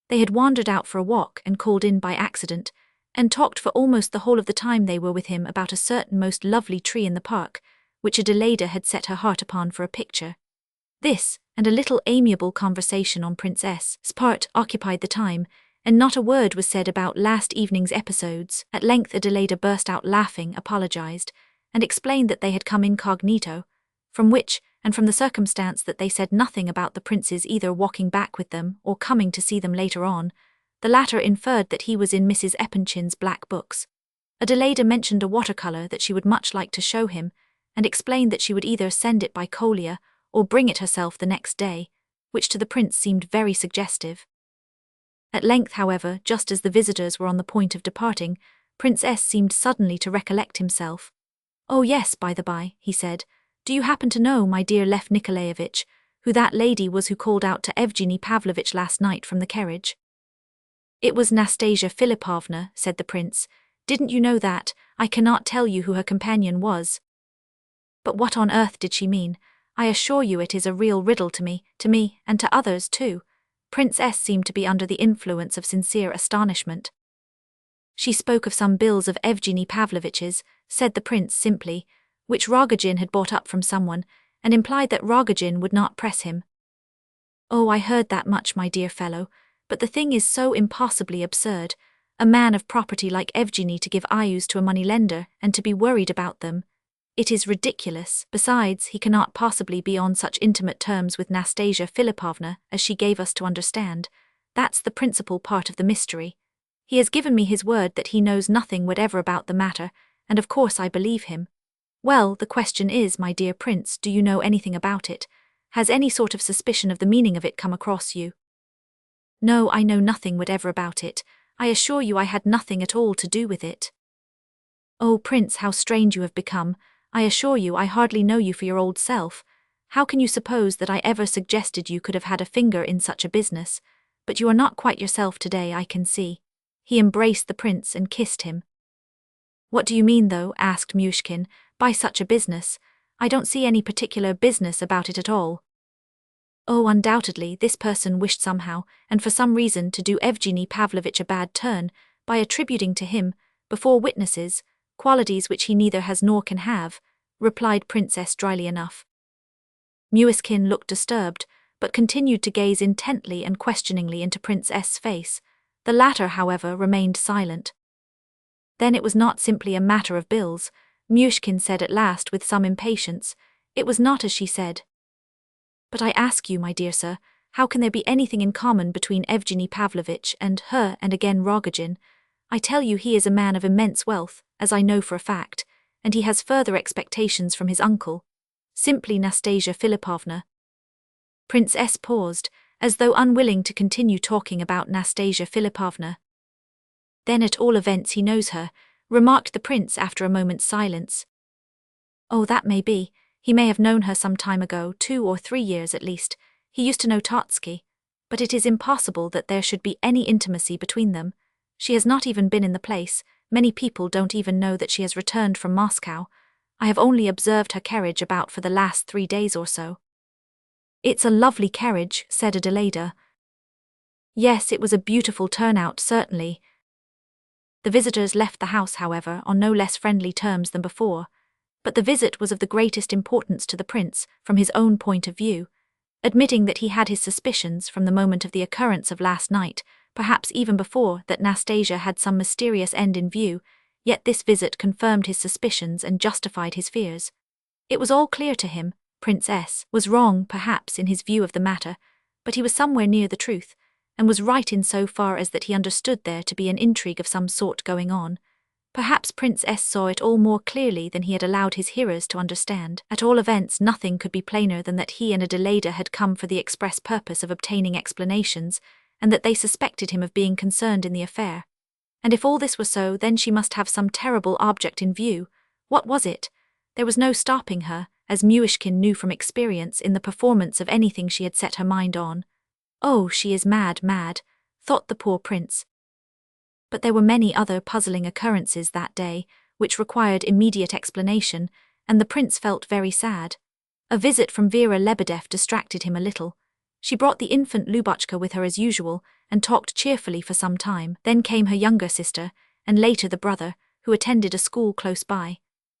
They had wandered out for a walk and called in by accident, and talked for almost the whole of the time they were with him about a certain most lovely tree in the park, which Adelaida had set her heart upon for a picture. This, and a little amiable conversation on Prince S.'s part, occupied the time, and not a word was said about last evening's episodes. At length Adelaida burst out laughing, apologized, and explained that they had come incognito, from which, and from the circumstance that they said nothing about the prince's either walking back with them or coming to see them later on, the latter inferred that he was in Mrs. Epanchin's black books. Adelaida mentioned a watercolor that she would much like to show him, and explained that she would either send it by Kolia or bring it herself the next day, which to the prince seemed very suggestive. At length, however, just as the visitors were on the point of departing, Prince S. seemed suddenly to recollect himself. "Oh yes, by the by," he said, "do you happen to know, my dear Lev Nikolaevich, who that lady was who called out to Evgeny Pavlovitch last night from the carriage?" "It was Nastasya Filippovna," said the prince. "Didn't you know that? I cannot tell you who her companion was." "But what on earth did she mean? I assure you it is a real riddle to me, and to others too." Prince S. seemed to be under the influence of sincere astonishment. She spoke of some bills of Evgeny Pavlovitch's, said the prince simply, which Rogozhin had bought up from someone, and implied that Rogozhin would not press him. Oh, I heard that much, my dear fellow, but the thing is so impossibly absurd. A man of property like Evgeny to give IOUs to a moneylender and to be worried about them. It is ridiculous. Besides, he cannot possibly be on such intimate terms with Nastasya Filippovna as she gave us to understand. That's the principal part of the mystery. He has given me his word that he knows nothing whatever about the matter, and of course I believe him. Well, the question is, my dear prince, do you know anything about it? Has any sort of suspicion of the meaning of it come across you? No, I know nothing whatever about it. I assure you I had nothing at all to do with it. Oh, prince, how strange you have become. I assure you I hardly know you for your old self. How can you suppose that I ever suggested you could have had a finger in such a business? But you are not quite yourself today, I can see. He embraced the prince and kissed him. What do you mean, though, asked Myshkin, by such a business? I don't see any particular business about it at all. Oh, undoubtedly, this person wished somehow, and for some reason, to do Evgeny Pavlovitch a bad turn, by attributing to him, before witnesses, qualities which he neither has nor can have, replied Princess dryly enough. Myshkin looked disturbed, but continued to gaze intently and questioningly into Prince S.'s face. The latter, however, remained silent. Then it was not simply a matter of bills, Myshkin said at last with some impatience. It was not as she said. But I ask you, my dear sir, how can there be anything in common between Evgeny Pavlovitch and her and again Rogozhin? I tell you he is a man of immense wealth, as I know for a fact, and he has further expectations from his uncle. Simply Nastasya Filippovna. Prince S. paused, as though unwilling to continue talking about Nastasya Filippovna. Then at all events he knows her, remarked the prince after a moment's silence. Oh, that may be. He may have known her some time ago, 2 or 3 years at least. He used to know Totsky. But it is impossible that there should be any intimacy between them. She has not even been in the place. Many people don't even know that she has returned from Moscow. I have only observed her carriage about for the last 3 days or so. It's a lovely carriage, said Adelaida. Yes, it was a beautiful turnout, certainly. The visitors left the house, however, on no less friendly terms than before. But the visit was of the greatest importance to the prince, from his own point of view. Admitting that he had his suspicions from the moment of the occurrence of last night, perhaps even before that Nastasya had some mysterious end in view, yet this visit confirmed his suspicions and justified his fears. It was all clear to him. Prince S. was wrong, perhaps, in his view of the matter, but he was somewhere near the truth, and was right in so far as that he understood there to be an intrigue of some sort going on. Perhaps Prince S. saw it all more clearly than he had allowed his hearers to understand. At all events, nothing could be plainer than that he and Adelaida had come for the express purpose of obtaining explanations, and that they suspected him of being concerned in the affair. And if all this were so, then she must have some terrible object in view. What was it? There was no stopping her, as Myshkin knew from experience, in the performance of anything she had set her mind on. Oh, she is mad, thought the poor prince. But there were many other puzzling occurrences that day, which required immediate explanation, and the prince felt very sad. A visit from Vera Lebedev distracted him a little. She brought the infant Lubotchka with her as usual, and talked cheerfully for some time. Then came her younger sister, and later the brother, who attended a school close by.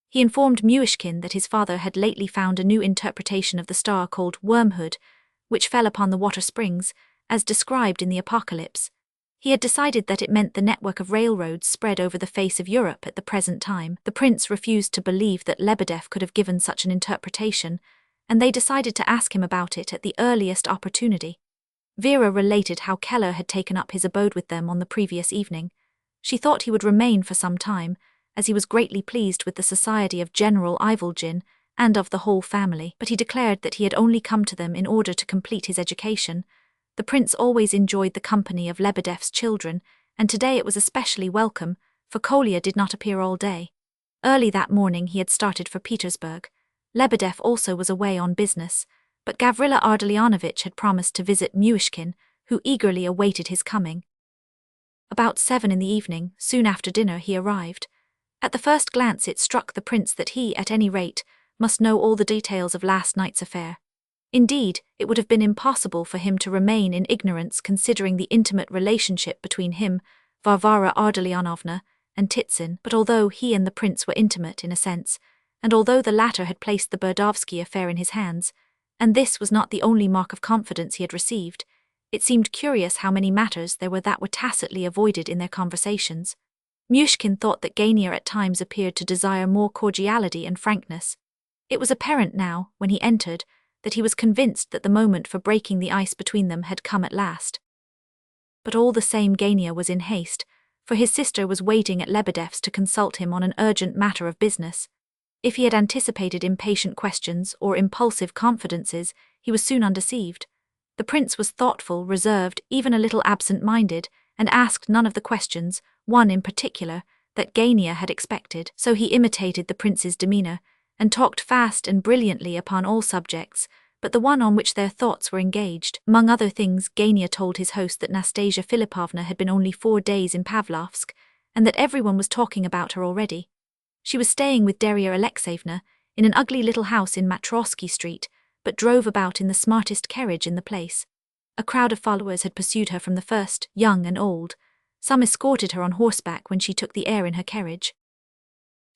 He informed Myshkin that his father had lately found a new interpretation of the star called wormhood, which fell upon the water springs, as described in the Apocalypse. He had decided that it meant the network of railroads spread over the face of Europe at the present time. The prince refused to believe that Lebedev could have given such an interpretation, and they decided to ask him about it at the earliest opportunity. Vera related how Keller had taken up his abode with them on the previous evening. She thought he would remain for some time, as he was greatly pleased with the society of General Ivolgin and of the whole family, but he declared that he had only come to them in order to complete his education. The prince always enjoyed the company of Lebedev's children, and today it was especially welcome, for Kolya did not appear all day. Early that morning he had started for Petersburg. Lebedev also was away on business, but Gavrila Ardalionovitch had promised to visit Myshkin, who eagerly awaited his coming. About 7 in the evening, soon after dinner, he arrived. At the first glance it struck the prince that he, at any rate, must know all the details of last night's affair. Indeed, it would have been impossible for him to remain in ignorance considering the intimate relationship between him, Varvara Ardalionovna, and Titsin, but although he and the prince were intimate in a sense, and although the latter had placed the Burdovsky affair in his hands, and this was not the only mark of confidence he had received, it seemed curious how many matters there were that were tacitly avoided in their conversations. Myshkin thought that Gania at times appeared to desire more cordiality and frankness. It was apparent now, when he entered, that he was convinced that the moment for breaking the ice between them had come at last. But all the same Gania was in haste, for his sister was waiting at Lebedev's to consult him on an urgent matter of business. If he had anticipated impatient questions or impulsive confidences, he was soon undeceived. The prince was thoughtful, reserved, even a little absent-minded, and asked none of the questions, one in particular, that Gania had expected. So he imitated the prince's demeanour, and talked fast and brilliantly upon all subjects, but the one on which their thoughts were engaged. Among other things, Gania told his host that Nastasya Filippovna had been only 4 days in Pavlovsk, and that everyone was talking about her already. She was staying with Darya Alexeyevna in an ugly little house in Matrosky Street, but drove about in the smartest carriage in the place. A crowd of followers had pursued her from the first, young and old. Some escorted her on horseback when she took the air in her carriage.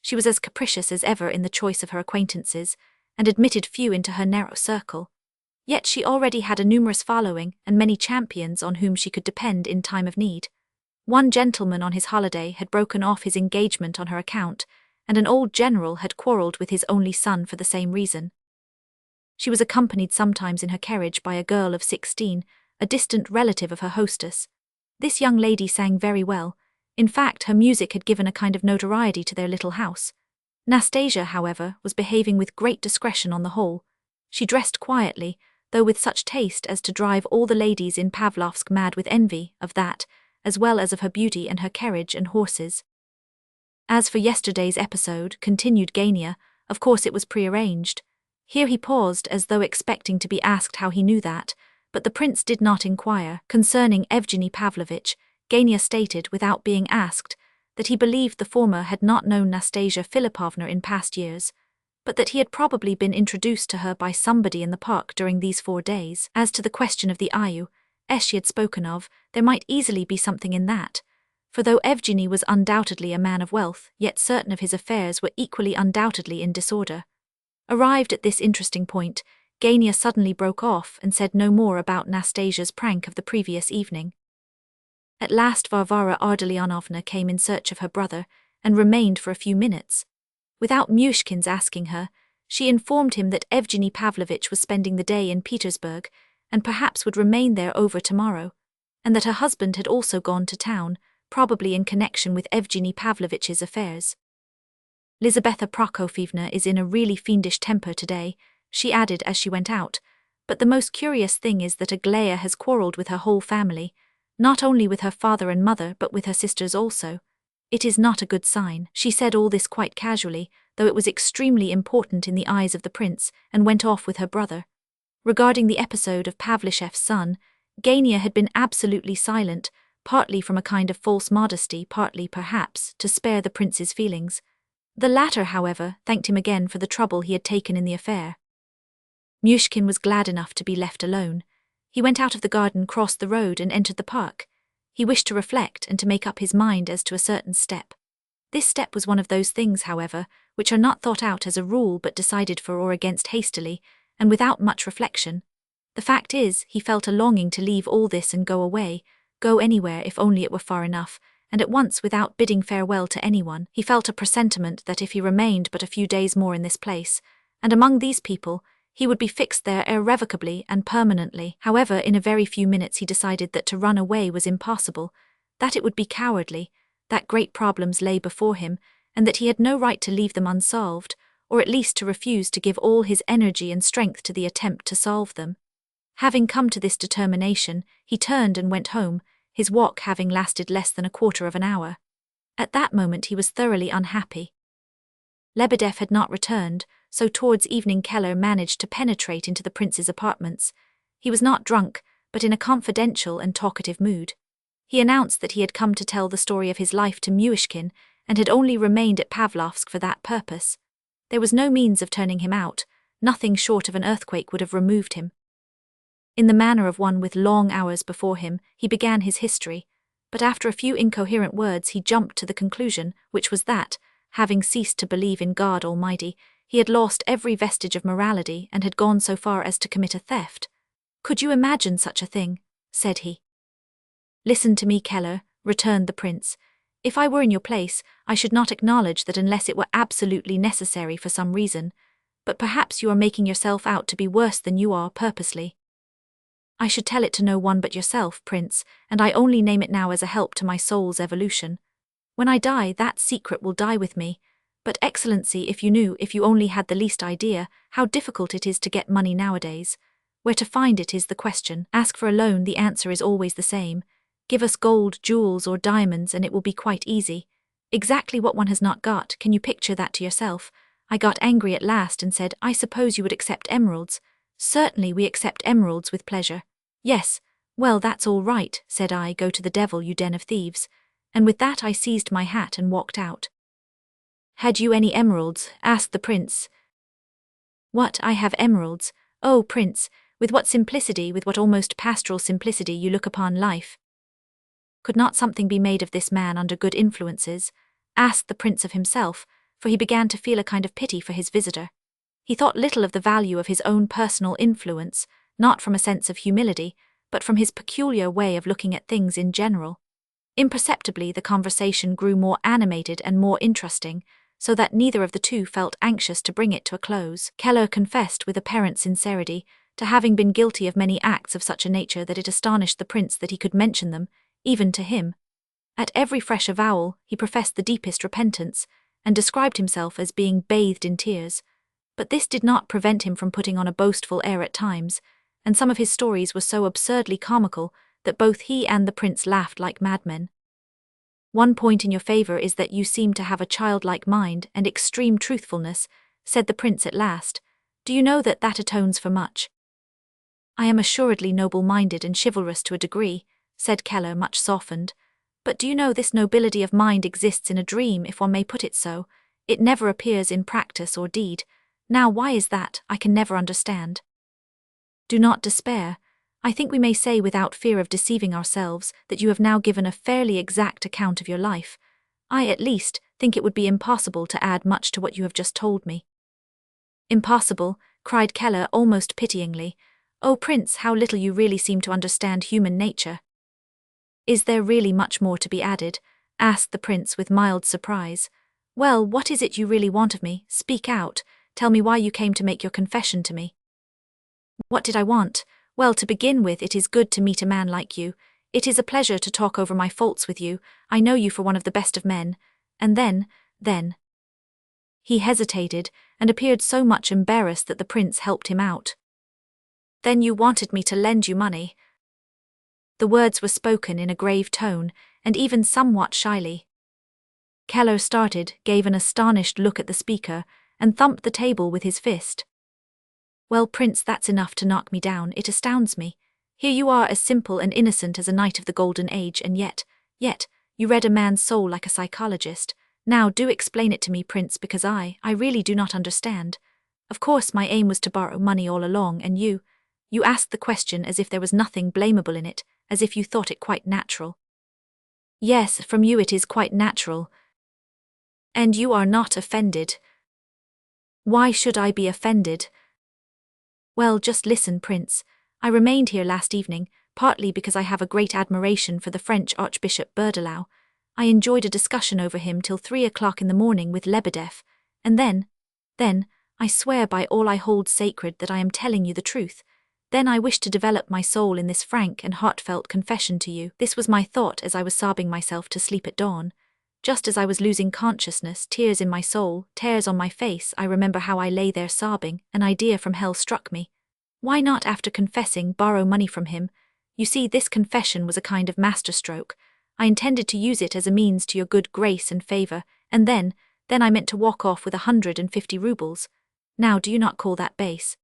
She was as capricious as ever in the choice of her acquaintances, and admitted few into her narrow circle. Yet she already had a numerous following and many champions on whom she could depend in time of need. One gentleman on his holiday had broken off his engagement on her account, and an old general had quarrelled with his only son for the same reason. She was accompanied sometimes in her carriage by a girl of 16, a distant relative of her hostess. This young lady sang very well. In fact, her music had given a kind of notoriety to their little house. Nastasya, however, was behaving with great discretion on the whole. She dressed quietly, though with such taste as to drive all the ladies in Pavlovsk mad with envy of that, as well as of her beauty and her carriage and horses. As for yesterday's episode, continued Gania, of course it was prearranged. Here he paused as though expecting to be asked how he knew that, but the prince did not inquire. Concerning Evgeny Pavlovich, Gania stated, without being asked, that he believed the former had not known Nastasya Filippovna in past years, but that he had probably been introduced to her by somebody in the park during these 4 days. As to the question of the ayu, she had spoken of, there might easily be something in that, for though Evgeny was undoubtedly a man of wealth, yet certain of his affairs were equally undoubtedly in disorder. Arrived at this interesting point, Gania suddenly broke off and said no more about Nastasya's prank of the previous evening. At last Varvara Ardalionovna came in search of her brother, and remained for a few minutes. Without Myshkin's asking her, she informed him that Evgeny Pavlovich was spending the day in Petersburg, and perhaps would remain there over tomorrow, and that her husband had also gone to town, probably in connection with Evgeny Pavlovich's affairs. Lizaveta Prokofievna is in a really fiendish temper today, she added as she went out, but the most curious thing is that Aglaya has quarrelled with her whole family, not only with her father and mother but with her sisters also. It is not a good sign. She said all this quite casually, though it was extremely important in the eyes of the prince, and went off with her brother. Regarding the episode of Pavlicheff's son, Gania had been absolutely silent, partly from a kind of false modesty, partly, perhaps, to spare the prince's feelings. The latter, however, thanked him again for the trouble he had taken in the affair. Myshkin was glad enough to be left alone. He went out of the garden, crossed the road, and entered the park. He wished to reflect and to make up his mind as to a certain step. This step was one of those things, however, which are not thought out as a rule but decided for or against hastily, and without much reflection. The fact is, he felt a longing to leave all this and go away, go anywhere if only it were far enough, and at once without bidding farewell to anyone. He felt a presentiment that if he remained but a few days more in this place, and among these people, he would be fixed there irrevocably and permanently. However, in a very few minutes he decided that to run away was impossible, that it would be cowardly, that great problems lay before him, and that he had no right to leave them unsolved, or at least to refuse to give all his energy and strength to the attempt to solve them. Having come to this determination, he turned and went home, his walk having lasted less than a quarter of an hour. At that moment he was thoroughly unhappy. Lebedev had not returned, so towards evening Keller managed to penetrate into the prince's apartments. He was not drunk, but in a confidential and talkative mood. He announced that he had come to tell the story of his life to Myshkin, and had only remained at Pavlovsk for that purpose. There was no means of turning him out, nothing short of an earthquake would have removed him. In the manner of one with long hours before him, he began his history. But after a few incoherent words he jumped to the conclusion, which was that, having ceased to believe in God Almighty, he had lost every vestige of morality and had gone so far as to commit a theft. "Could you imagine such a thing?" said he. "Listen to me, Keller," returned the prince. "If I were in your place, I should not acknowledge that unless it were absolutely necessary for some reason, but perhaps you are making yourself out to be worse than you are purposely. I should tell it to no one but yourself, Prince, and I only name it now as a help to my soul's evolution. When I die, that secret will die with me. But Excellency, if you only had the least idea, how difficult it is to get money nowadays. Where to find it is the question. Ask for a loan, the answer is always the same. Give us gold, jewels, or diamonds, and it will be quite easy. Exactly what one has not got, can you picture that to yourself? I got angry at last and said, I suppose you would accept emeralds. Certainly we accept emeralds with pleasure. Yes, well that's all right, said I, go to the devil, you den of thieves. And with that I seized my hat and walked out. Had you any emeralds? Asked the prince. What, I have emeralds? Oh, Prince, with what simplicity, with what almost pastoral simplicity you look upon life. Could not something be made of this man under good influences? Asked the prince of himself, for he began to feel a kind of pity for his visitor. He thought little of the value of his own personal influence, not from a sense of humility, but from his peculiar way of looking at things in general. Imperceptibly the conversation grew more animated and more interesting, so that neither of the two felt anxious to bring it to a close. Keller confessed with apparent sincerity to having been guilty of many acts of such a nature that it astonished the prince that he could mention them, even to him. At every fresh avowal he professed the deepest repentance, and described himself as being bathed in tears. But this did not prevent him from putting on a boastful air at times, and some of his stories were so absurdly comical that both he and the prince laughed like madmen. One point in your favor is that you seem to have a childlike mind and extreme truthfulness, said the prince at last. Do you know that that atones for much? I am assuredly noble-minded and chivalrous to a degree, said Keller, much softened. But do you know this nobility of mind exists in a dream, if one may put it so? It never appears in practice or deed. Now why is that? I can never understand. Do not despair. I think we may say without fear of deceiving ourselves that you have now given a fairly exact account of your life. I, at least, think it would be impossible to add much to what you have just told me. Impossible, cried Keller almost pityingly. Oh, Prince, how little you really seem to understand human nature. Is there really much more to be added? Asked the prince with mild surprise. Well, what is it you really want of me? Speak out. Tell me why you came to make your confession to me. What did I want? Well, to begin with, it is good to meet a man like you. It is a pleasure to talk over my faults with you. I know you for one of the best of men. And then. He hesitated, and appeared so much embarrassed that the prince helped him out. Then you wanted me to lend you money. The words were spoken in a grave tone, and even somewhat shyly. Keller started, gave an astonished look at the speaker, and thumped the table with his fist. Well, Prince, that's enough to knock me down. It astounds me. Here you are as simple and innocent as a knight of the Golden Age, and yet, you read a man's soul like a psychologist. Now do explain it to me, Prince, because I really do not understand. Of course my aim was to borrow money all along, and you asked the question as if there was nothing blamable in it, as if you thought it quite natural. Yes, from you it is quite natural. And you are not offended. Why should I be offended? Well, just listen, Prince. I remained here last evening, partly because I have a great admiration for the French Archbishop Berdelau. I enjoyed a discussion over him till 3 o'clock in the morning with Lebedeff, and then, I swear by all I hold sacred that I am telling you the truth. Then I wished to develop my soul in this frank and heartfelt confession to you. This was my thought as I was sobbing myself to sleep at dawn. Just as I was losing consciousness, tears in my soul, tears on my face, I remember how I lay there sobbing. An idea from hell struck me. Why not, after confessing, borrow money from him? You see, this confession was a kind of masterstroke. I intended to use it as a means to your good grace and favor, and then I meant to walk off with 150 rubles. Now, do you not call that base?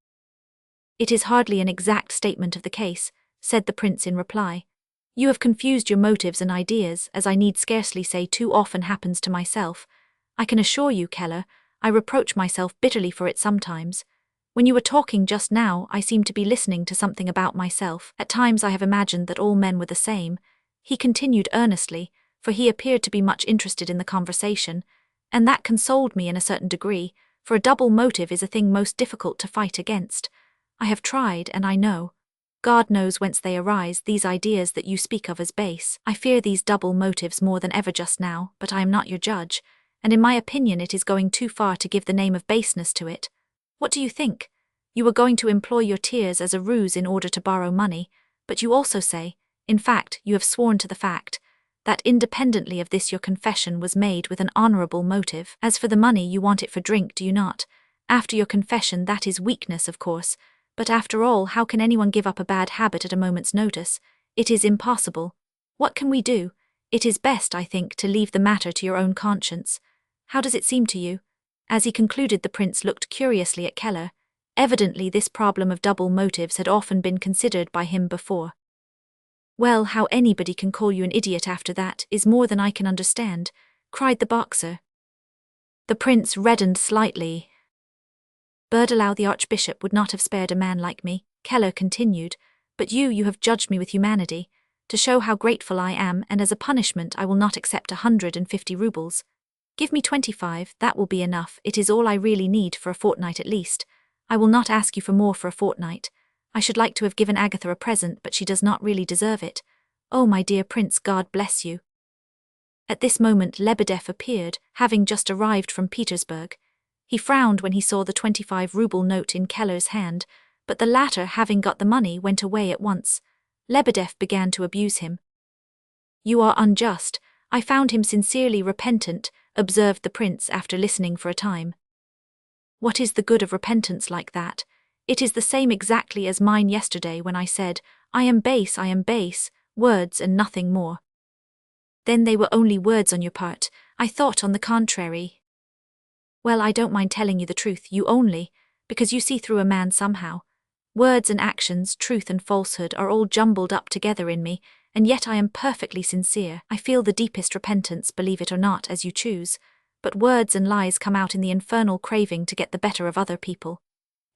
It is hardly an exact statement of the case, said the prince in reply. You have confused your motives and ideas, as I need scarcely say too often happens to myself. I can assure you, Keller, I reproach myself bitterly for it sometimes. When you were talking just now, I seemed to be listening to something about myself. At times I have imagined that all men were the same. he continued earnestly, for he appeared to be much interested in the conversation, and that consoled me in a certain degree, for a double motive is a thing most difficult to fight against. I have tried, and I know. God knows whence they arise, these ideas that you speak of as base. I fear these double motives more than ever just now, but I am not your judge, and in my opinion it is going too far to give the name of baseness to it. What do you think? You are going to employ your tears as a ruse in order to borrow money, but you also say, in fact, you have sworn to the fact, that independently of this your confession was made with an honourable motive. As for the money, you want it for drink, do you not? After your confession, that is weakness, of course, but after all, how can anyone give up a bad habit at a moment's notice? It is impossible. What can we do? It is best, I think, to leave the matter to your own conscience. How does it seem to you? As he concluded, the prince looked curiously at Keller. Evidently this problem of double motives had often been considered by him before. Well, how anybody can call you an idiot after that is more than I can understand, cried the boxer. The prince reddened slightly. Berdelau the archbishop would not have spared a man like me, Keller continued, but you have judged me with humanity, to show how grateful I am, and as a punishment I will not accept 150 rubles. Give me 25, that will be enough, it is all I really need for a fortnight at least. I will not ask you for more for a fortnight. I should like to have given Agatha a present, but she does not really deserve it. Oh, my dear prince, God bless you. At this moment Lebedev appeared, having just arrived from Petersburg. He frowned when he saw the 25-ruble note in Keller's hand, but the latter, having got the money, went away at once. Lebedev began to abuse him. You are unjust. I found him sincerely repentant, observed the prince after listening for a time. What is the good of repentance like that? It is the same exactly as mine yesterday when I said, I am base, words and nothing more. Then they were only words on your part. I thought on the contrary. Well, I don't mind telling you the truth, you only, because you see through a man somehow. Words and actions, truth and falsehood are all jumbled up together in me, and yet I am perfectly sincere. I feel the deepest repentance, believe it or not, as you choose, but words and lies come out in the infernal craving to get the better of other people.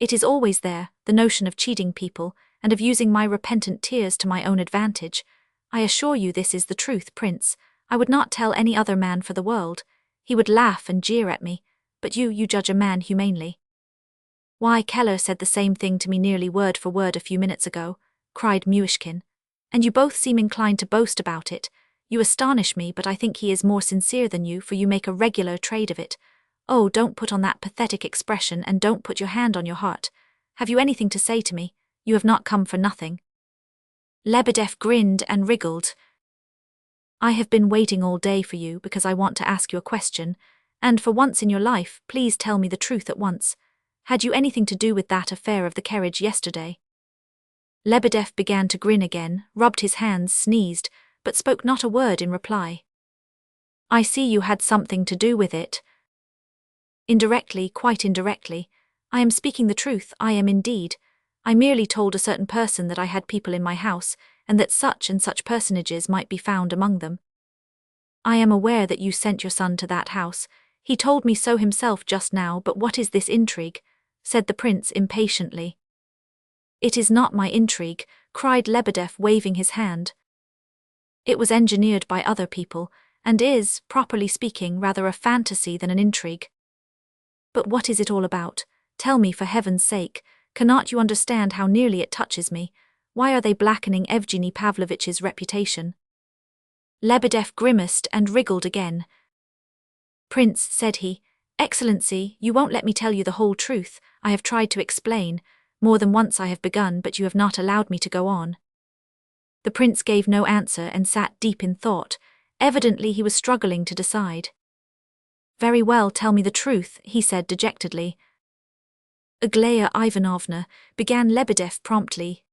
It is always there, the notion of cheating people, and of using my repentant tears to my own advantage. I assure you this is the truth, Prince. I would not tell any other man for the world. He would laugh and jeer at me, but you judge a man humanely. Why, Keller said the same thing to me nearly word for word a few minutes ago, cried Myshkin. And you both seem inclined to boast about it. You astonish me, but I think he is more sincere than you, for you make a regular trade of it. Oh, don't put on that pathetic expression, and don't put your hand on your heart. Have you anything to say to me? You have not come for nothing. Lebedev grinned and wriggled. I have been waiting all day for you because I want to ask you a question, and for once in your life, please tell me the truth at once. Had you anything to do with that affair of the carriage yesterday? Lebedev began to grin again, rubbed his hands, sneezed, but spoke not a word in reply. I see you had something to do with it. Indirectly, quite indirectly. I am speaking the truth, I am indeed. I merely told a certain person that I had people in my house, and that such and such personages might be found among them. I am aware that you sent your son to that house. He told me so himself just now, but what is this intrigue? Said the prince impatiently. It is not my intrigue, cried Lebedev, waving his hand. It was engineered by other people, and is, properly speaking, rather a fantasy than an intrigue. But what is it all about? Tell me, for heaven's sake. Cannot you understand how nearly it touches me? Why are they blackening Evgeny Pavlovitch's reputation? Lebedev grimaced and wriggled again. Prince, said he, Excellency, you won't let me tell you the whole truth. I have tried to explain. More than once I have begun, but you have not allowed me to go on. The prince gave no answer and sat deep in thought. Evidently he was struggling to decide. Very well, tell me the truth, he said dejectedly. Aglaya Ivanovna, began Lebedev promptly.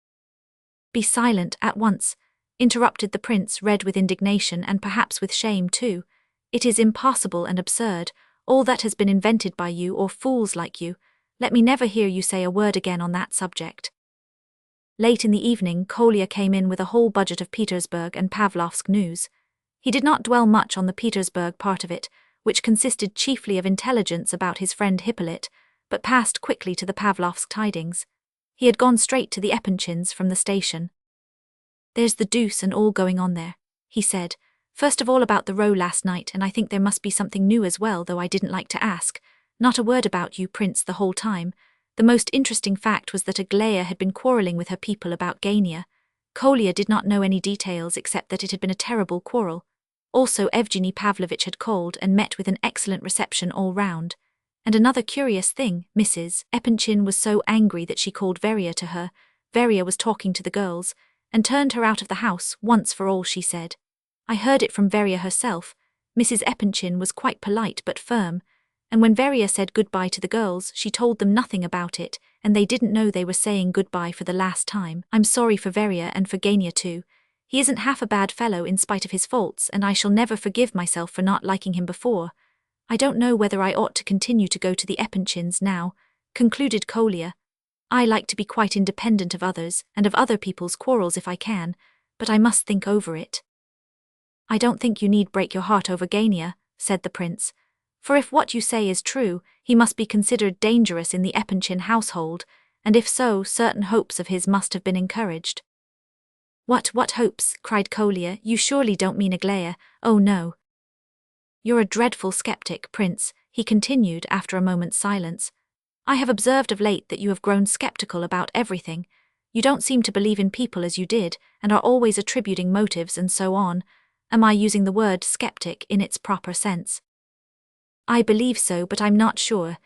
Be silent at once, interrupted the prince, red with indignation and perhaps with shame too. It is impossible and absurd, all that has been invented by you or fools like you. Let me never hear you say a word again on that subject. Late in the evening, Kolya came in with a whole budget of Petersburg and Pavlovsk news. He did not dwell much on the Petersburg part of it, which consisted chiefly of intelligence about his friend Hippolyte, but passed quickly to the Pavlovsk tidings. He had gone straight to the Epanchins from the station. There's the deuce and all going on there, he said. "First of all about the row last night, and I think there must be something new as well, though I didn't like to ask. Not a word about you, Prince, the whole time. The most interesting fact was that Aglaya had been quarrelling with her people about Gania. Kolya did not know any details except that it had been a terrible quarrel. Also, Evgeny Pavlovitch had called and met with an excellent reception all round. And another curious thing, Mrs. Epanchin was so angry that she called Veria to her. Veria was talking to the girls, and turned her out of the house once for all, she said. I heard it from Veria herself. Mrs. Epanchin was quite polite but firm, and when Veria said goodbye to the girls, she told them nothing about it, and they didn't know they were saying goodbye for the last time. I'm sorry for Veria and for Gania too. He isn't half a bad fellow in spite of his faults, and I shall never forgive myself for not liking him before. I don't know whether I ought to continue to go to the Epanchins now," concluded Kolya. "I like to be quite independent of others and of other people's quarrels if I can, but I must think over it." "I don't think you need break your heart over Gania," said the prince. "For if what you say is true, he must be considered dangerous in the Epanchin household, and if so, certain hopes of his must have been encouraged." What hopes?" cried Kolya. "You surely don't mean Aglaya? Oh no." "You're a dreadful skeptic, Prince," he continued after a moment's silence. "I have observed of late that you have grown skeptical about everything. You don't seem to believe in people as you did, and are always attributing motives and so on. Am I using the word skeptic in its proper sense?" "I believe so, but I'm not sure."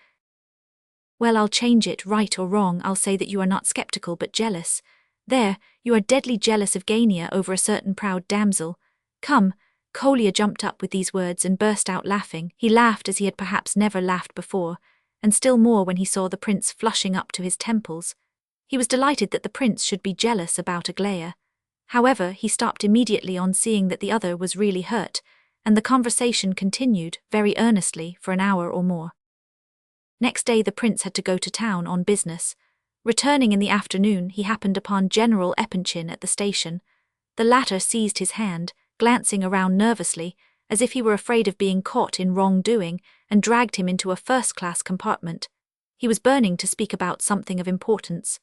"Well, I'll change it. Right or wrong, I'll say that you are not skeptical but jealous. There, you are deadly jealous of Gania over a certain proud damsel. Come." Kolya jumped up with these words and burst out laughing. He laughed as he had perhaps never laughed before, and still more when he saw the prince flushing up to his temples. He was delighted that the prince should be jealous about Aglaya. However, he stopped immediately on seeing that the other was really hurt, and the conversation continued, very earnestly, for an hour or more. Next day the prince had to go to town on business. Returning in the afternoon, he happened upon General Epanchin at the station. The latter seized his hand, glancing around nervously, as if he were afraid of being caught in wrongdoing, and dragged him into a first-class compartment. He was burning to speak about something of importance.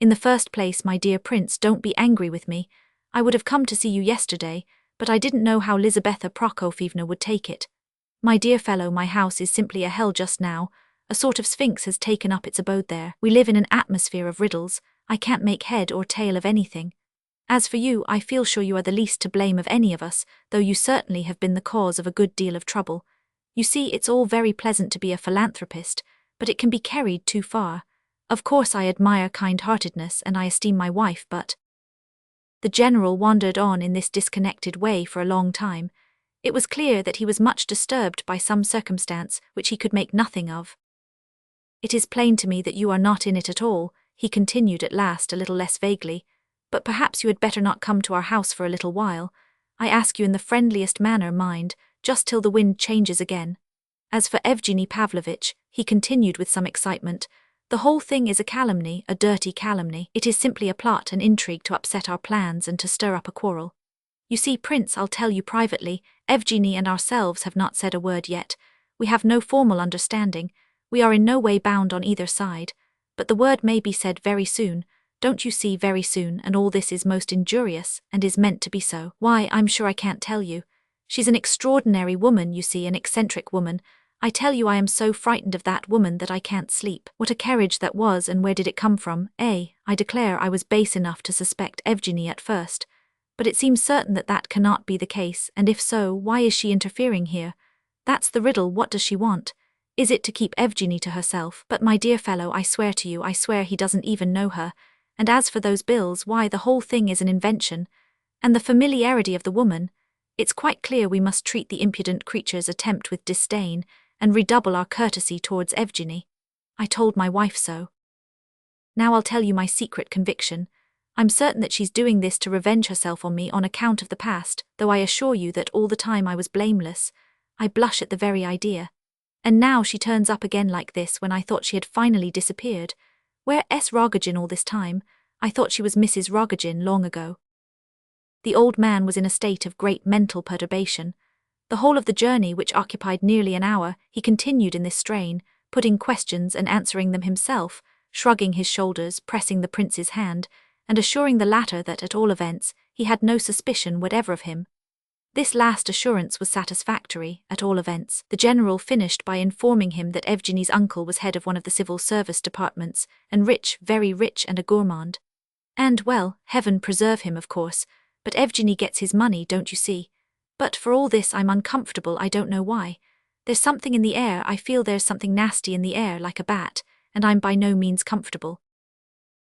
"In the first place, my dear prince, don't be angry with me. I would have come to see you yesterday, but I didn't know how Lizabetha Prokofievna would take it. My dear fellow, my house is simply a hell just now. A sort of sphinx has taken up its abode there. We live in an atmosphere of riddles. I can't make head or tail of anything. As for you, I feel sure you are the least to blame of any of us, though you certainly have been the cause of a good deal of trouble. You see, it's all very pleasant to be a philanthropist, but it can be carried too far. Of course I admire kind-heartedness and I esteem my wife, but—" The general wandered on in this disconnected way for a long time. It was clear that he was much disturbed by some circumstance which he could make nothing of. "It is plain to me that you are not in it at all," he continued at last a little less vaguely, "but perhaps you had better not come to our house for a little while. I ask you in the friendliest manner, mind, just till the wind changes again. As for Evgeny Pavlovitch," he continued with some excitement, "the whole thing is a calumny, a dirty calumny. It is simply a plot, an intrigue to upset our plans and to stir up a quarrel. You see, Prince, I'll tell you privately, Evgeny and ourselves have not said a word yet. We have no formal understanding. We are in no way bound on either side. But the word may be said very soon. Don't you see, very soon, and all this is most injurious, and is meant to be so. Why, I'm sure I can't tell you. She's an extraordinary woman, you see, an eccentric woman. I tell you I am so frightened of that woman that I can't sleep. What a carriage that was, and where did it come from, eh? I declare I was base enough to suspect Evgeny at first. But it seems certain that that cannot be the case, and if so, why is she interfering here? That's the riddle. What does she want? Is it to keep Evgeny to herself? But my dear fellow, I swear to you, I swear he doesn't even know her. And as for those bills, why, the whole thing is an invention. And the familiarity of the woman, it's quite clear we must treat the impudent creature's attempt with disdain, and redouble our courtesy towards Evgeny. I told my wife so. Now I'll tell you my secret conviction. I'm certain that she's doing this to revenge herself on me on account of the past, though I assure you that all the time I was blameless. I blush at the very idea. And now she turns up again like this when I thought she had finally disappeared. Where's Rogozhin all this time? I thought she was Mrs. Rogozhin long ago." The old man was in a state of great mental perturbation. The whole of the journey, which occupied nearly an hour, he continued in this strain, putting questions and answering them himself, shrugging his shoulders, pressing the prince's hand, and assuring the latter that, at all events, he had no suspicion whatever of him. This last assurance was satisfactory, at all events. The general finished by informing him that Evgeny's uncle was head of one of the civil service departments, and rich, very rich, and a gourmand. And, well, heaven preserve him, of course, but Evgeny gets his money, don't you see? But for all this I'm uncomfortable, I don't know why. There's something in the air, I feel there's something nasty in the air, like a bat, and I'm by no means comfortable.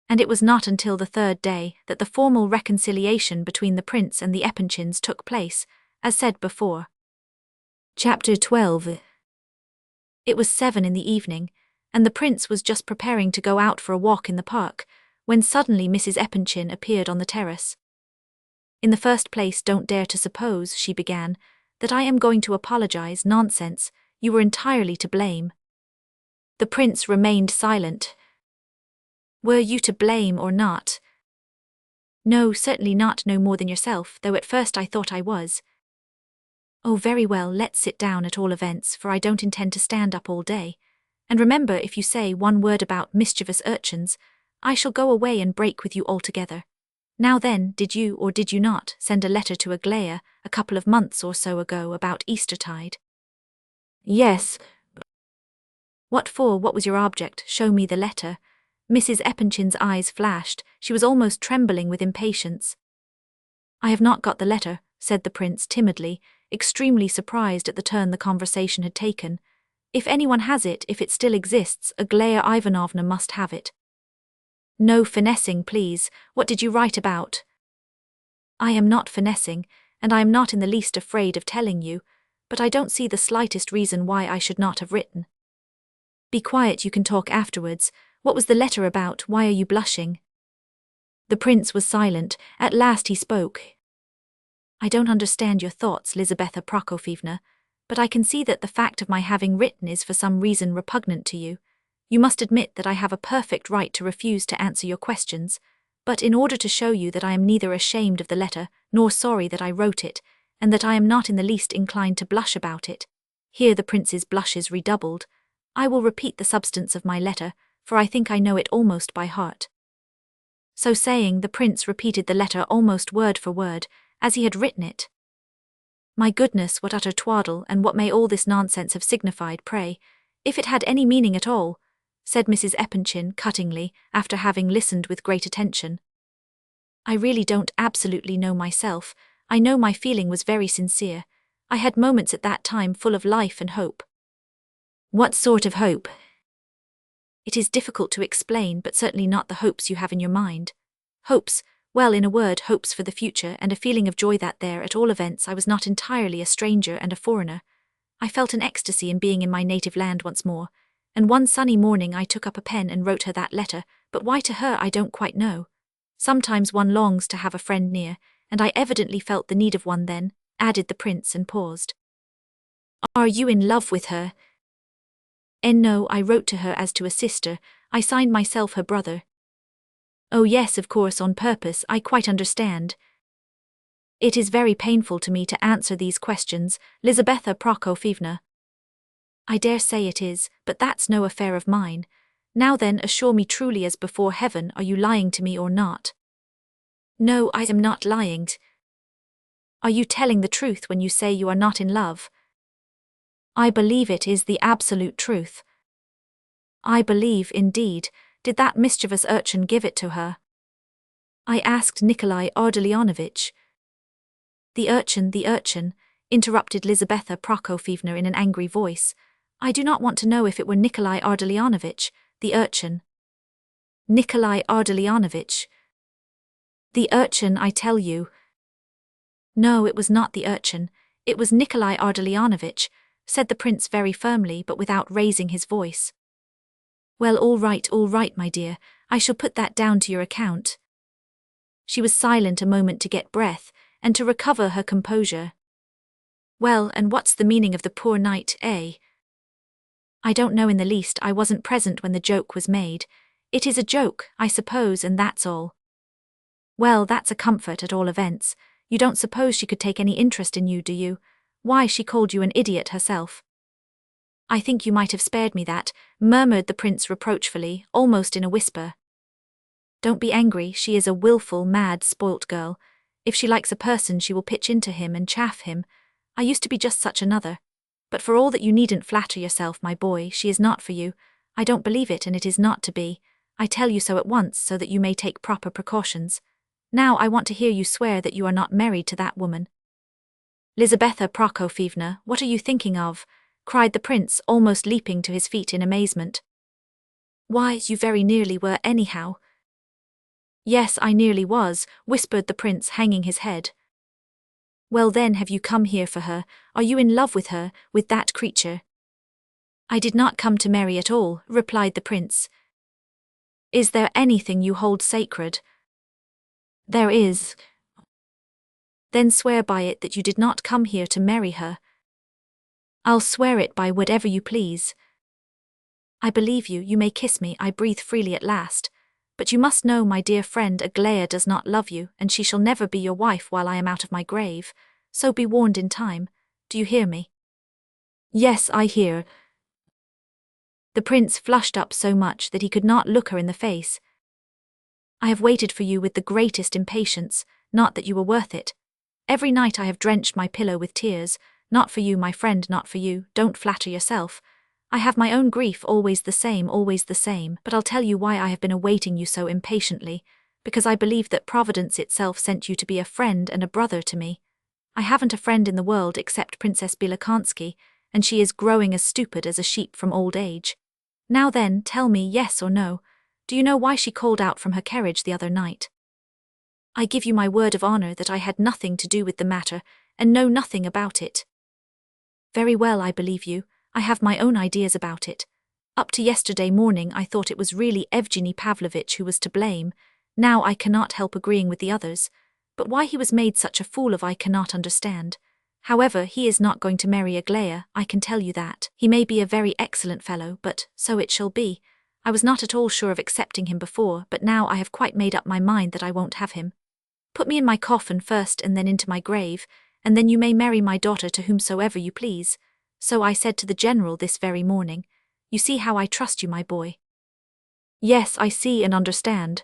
And it was not until the third day that the formal reconciliation between the prince and the Epanchins took place, as said before. Chapter 12. It was 7 in the evening, and the prince was just preparing to go out for a walk in the park, when suddenly Mrs. Epanchin appeared on the terrace. In the first place, don't dare to suppose, she began, that I am going to apologize. Nonsense, you were entirely to blame. The prince remained silent. Were you to blame or not? No, certainly not, no more than yourself, though at first I thought I was. Oh, very well, let's sit down at all events, for I don't intend to stand up all day. And remember, if you say one word about mischievous urchins, I shall go away and break with you altogether. Now then, did you or did you not send a letter to Aglaya a couple of months or so ago about Eastertide? Yes. What for? What was your object? Show me the letter. Mrs. Epanchin's eyes flashed. She was almost trembling with impatience. I have not got the letter, said the prince timidly, extremely surprised at the turn the conversation had taken. If anyone has it, if it still exists, Aglaya Ivanovna must have it. No finessing, please. What did you write about? I am not finessing, and I am not in the least afraid of telling you, but I don't see the slightest reason why I should not have written. Be quiet, you can talk afterwards. What was the letter about? Why are you blushing? The prince was silent. At last he spoke. I don't understand your thoughts, Lizabetha Prokofyevna, but I can see that the fact of my having written is for some reason repugnant to you. You must admit that I have a perfect right to refuse to answer your questions, but in order to show you that I am neither ashamed of the letter nor sorry that I wrote it, and that I am not in the least inclined to blush about it, here the prince's blushes redoubled, I will repeat the substance of my letter, for I think I know it almost by heart. So saying, the prince repeated the letter almost word for word, as he had written it. My goodness, what utter twaddle, and what may all this nonsense have signified, pray, if it had any meaning at all, said Mrs. Epanchin cuttingly, after having listened with great attention. I really don't absolutely know myself. I know my feeling was very sincere. I had moments at that time full of life and hope. What sort of hope? It is difficult to explain, but certainly not the hopes you have in your mind. Hopes, well, in a word, hopes for the future, and a feeling of joy that there, at all events, I was not entirely a stranger and a foreigner. I felt an ecstasy in being in my native land once more, and one sunny morning I took up a pen and wrote her that letter, but why to her I don't quite know. Sometimes one longs to have a friend near, and I evidently felt the need of one then, added the prince and paused. Are you in love with her? No, I wrote to her as to a sister. I signed myself her brother. Oh yes, of course, on purpose, I quite understand. It is very painful to me to answer these questions, Lizabetha Prokofyevna. I dare say it is, but that's no affair of mine. Now then, assure me truly as before heaven, are you lying to me or not? No, I am not lying. Are you telling the truth when you say you are not in love? I believe it is the absolute truth. I believe, indeed, did that mischievous urchin give it to her? I asked Nikolai Ardalionovitch. The urchin, interrupted Lizabetha Prokofyevna in an angry voice. I do not want to know if it were Nikolai Ardalionovitch, the urchin. Nikolai Ardalionovitch. The urchin, I tell you. No, it was not the urchin, it was Nikolai Ardalionovitch, said the prince very firmly but without raising his voice. Well, all right, my dear, I shall put that down to your account. She was silent a moment to get breath, and to recover her composure. Well, and what's the meaning of the poor knight, eh? I don't know in the least, I wasn't present when the joke was made. It is a joke, I suppose, and that's all. Well, that's a comfort at all events. You don't suppose she could take any interest in you, do you? Why, she called you an idiot herself. I think you might have spared me that, murmured the prince reproachfully, almost in a whisper. Don't be angry, she is a wilful, mad, spoilt girl. If she likes a person, she will pitch into him and chaff him. I used to be just such another. But for all that, you needn't flatter yourself, my boy, she is not for you. I don't believe it, and it is not to be. I tell you so at once so that you may take proper precautions. Now I want to hear you swear that you are not married to that woman." "Lizabetha Prokofyevna, what are you thinking of?" cried the prince, almost leaping to his feet in amazement. "Why, you very nearly were anyhow." "Yes, I nearly was," whispered the prince, hanging his head. "Well then, have you come here for her? Are you in love with her, with that creature?" "I did not come to marry at all," replied the prince. "Is there anything you hold sacred?" "There is." "Then swear by it that you did not come here to marry her." "I'll swear it by whatever you please." "I believe you, you may kiss me, I breathe freely at last. But you must know, my dear friend, Aglaya does not love you, and she shall never be your wife while I am out of my grave. So be warned in time. Do you hear me?" "Yes, I hear." The prince flushed up so much that he could not look her in the face. "I have waited for you with the greatest impatience, not that you were worth it. Every night I have drenched my pillow with tears, not for you, my friend, not for you, don't flatter yourself. I have my own grief, always the same, but I'll tell you why I have been awaiting you so impatiently, because I believe that Providence itself sent you to be a friend and a brother to me. I haven't a friend in the world except Princess Bilokansky, and she is growing as stupid as a sheep from old age. Now then, tell me, yes or no, do you know why she called out from her carriage the other night?" "I give you my word of honor that I had nothing to do with the matter, and know nothing about it." "Very well, I believe you. I have my own ideas about it. Up to yesterday morning I thought it was really Evgeny Pavlovitch who was to blame. Now I cannot help agreeing with the others. But why he was made such a fool of I cannot understand. However, he is not going to marry Aglaya, I can tell you that. He may be a very excellent fellow, but so it shall be. I was not at all sure of accepting him before, but now I have quite made up my mind that I won't have him. Put me in my coffin first and then into my grave, and then you may marry my daughter to whomsoever you please. So I said to the general this very morning. You see how I trust you, my boy." "Yes, I see and understand."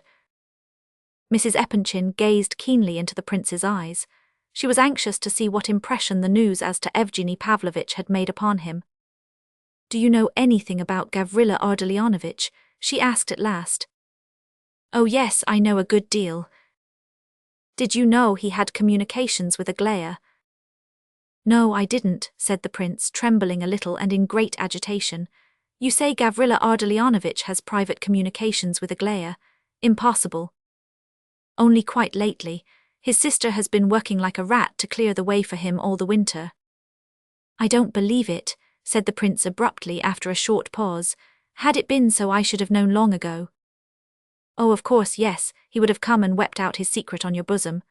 Mrs. Epanchin gazed keenly into the prince's eyes. She was anxious to see what impression the news as to Evgeny Pavlovitch had made upon him. "Do you know anything about Gavrila Ardalionovitch?" she asked at last. "Oh yes, I know a good deal." "Did you know he had communications with Aglaya?" "No, I didn't," said the prince, trembling a little and in great agitation. "You say Gavrila Ardalionovitch has private communications with Aglaya? Impossible." "Only quite lately. His sister has been working like a rat to clear the way for him all the winter." "I don't believe it," said the prince abruptly after a short pause. "Had it been so I should have known long ago." "Oh, of course, yes, he would have come and wept out his secret on your bosom.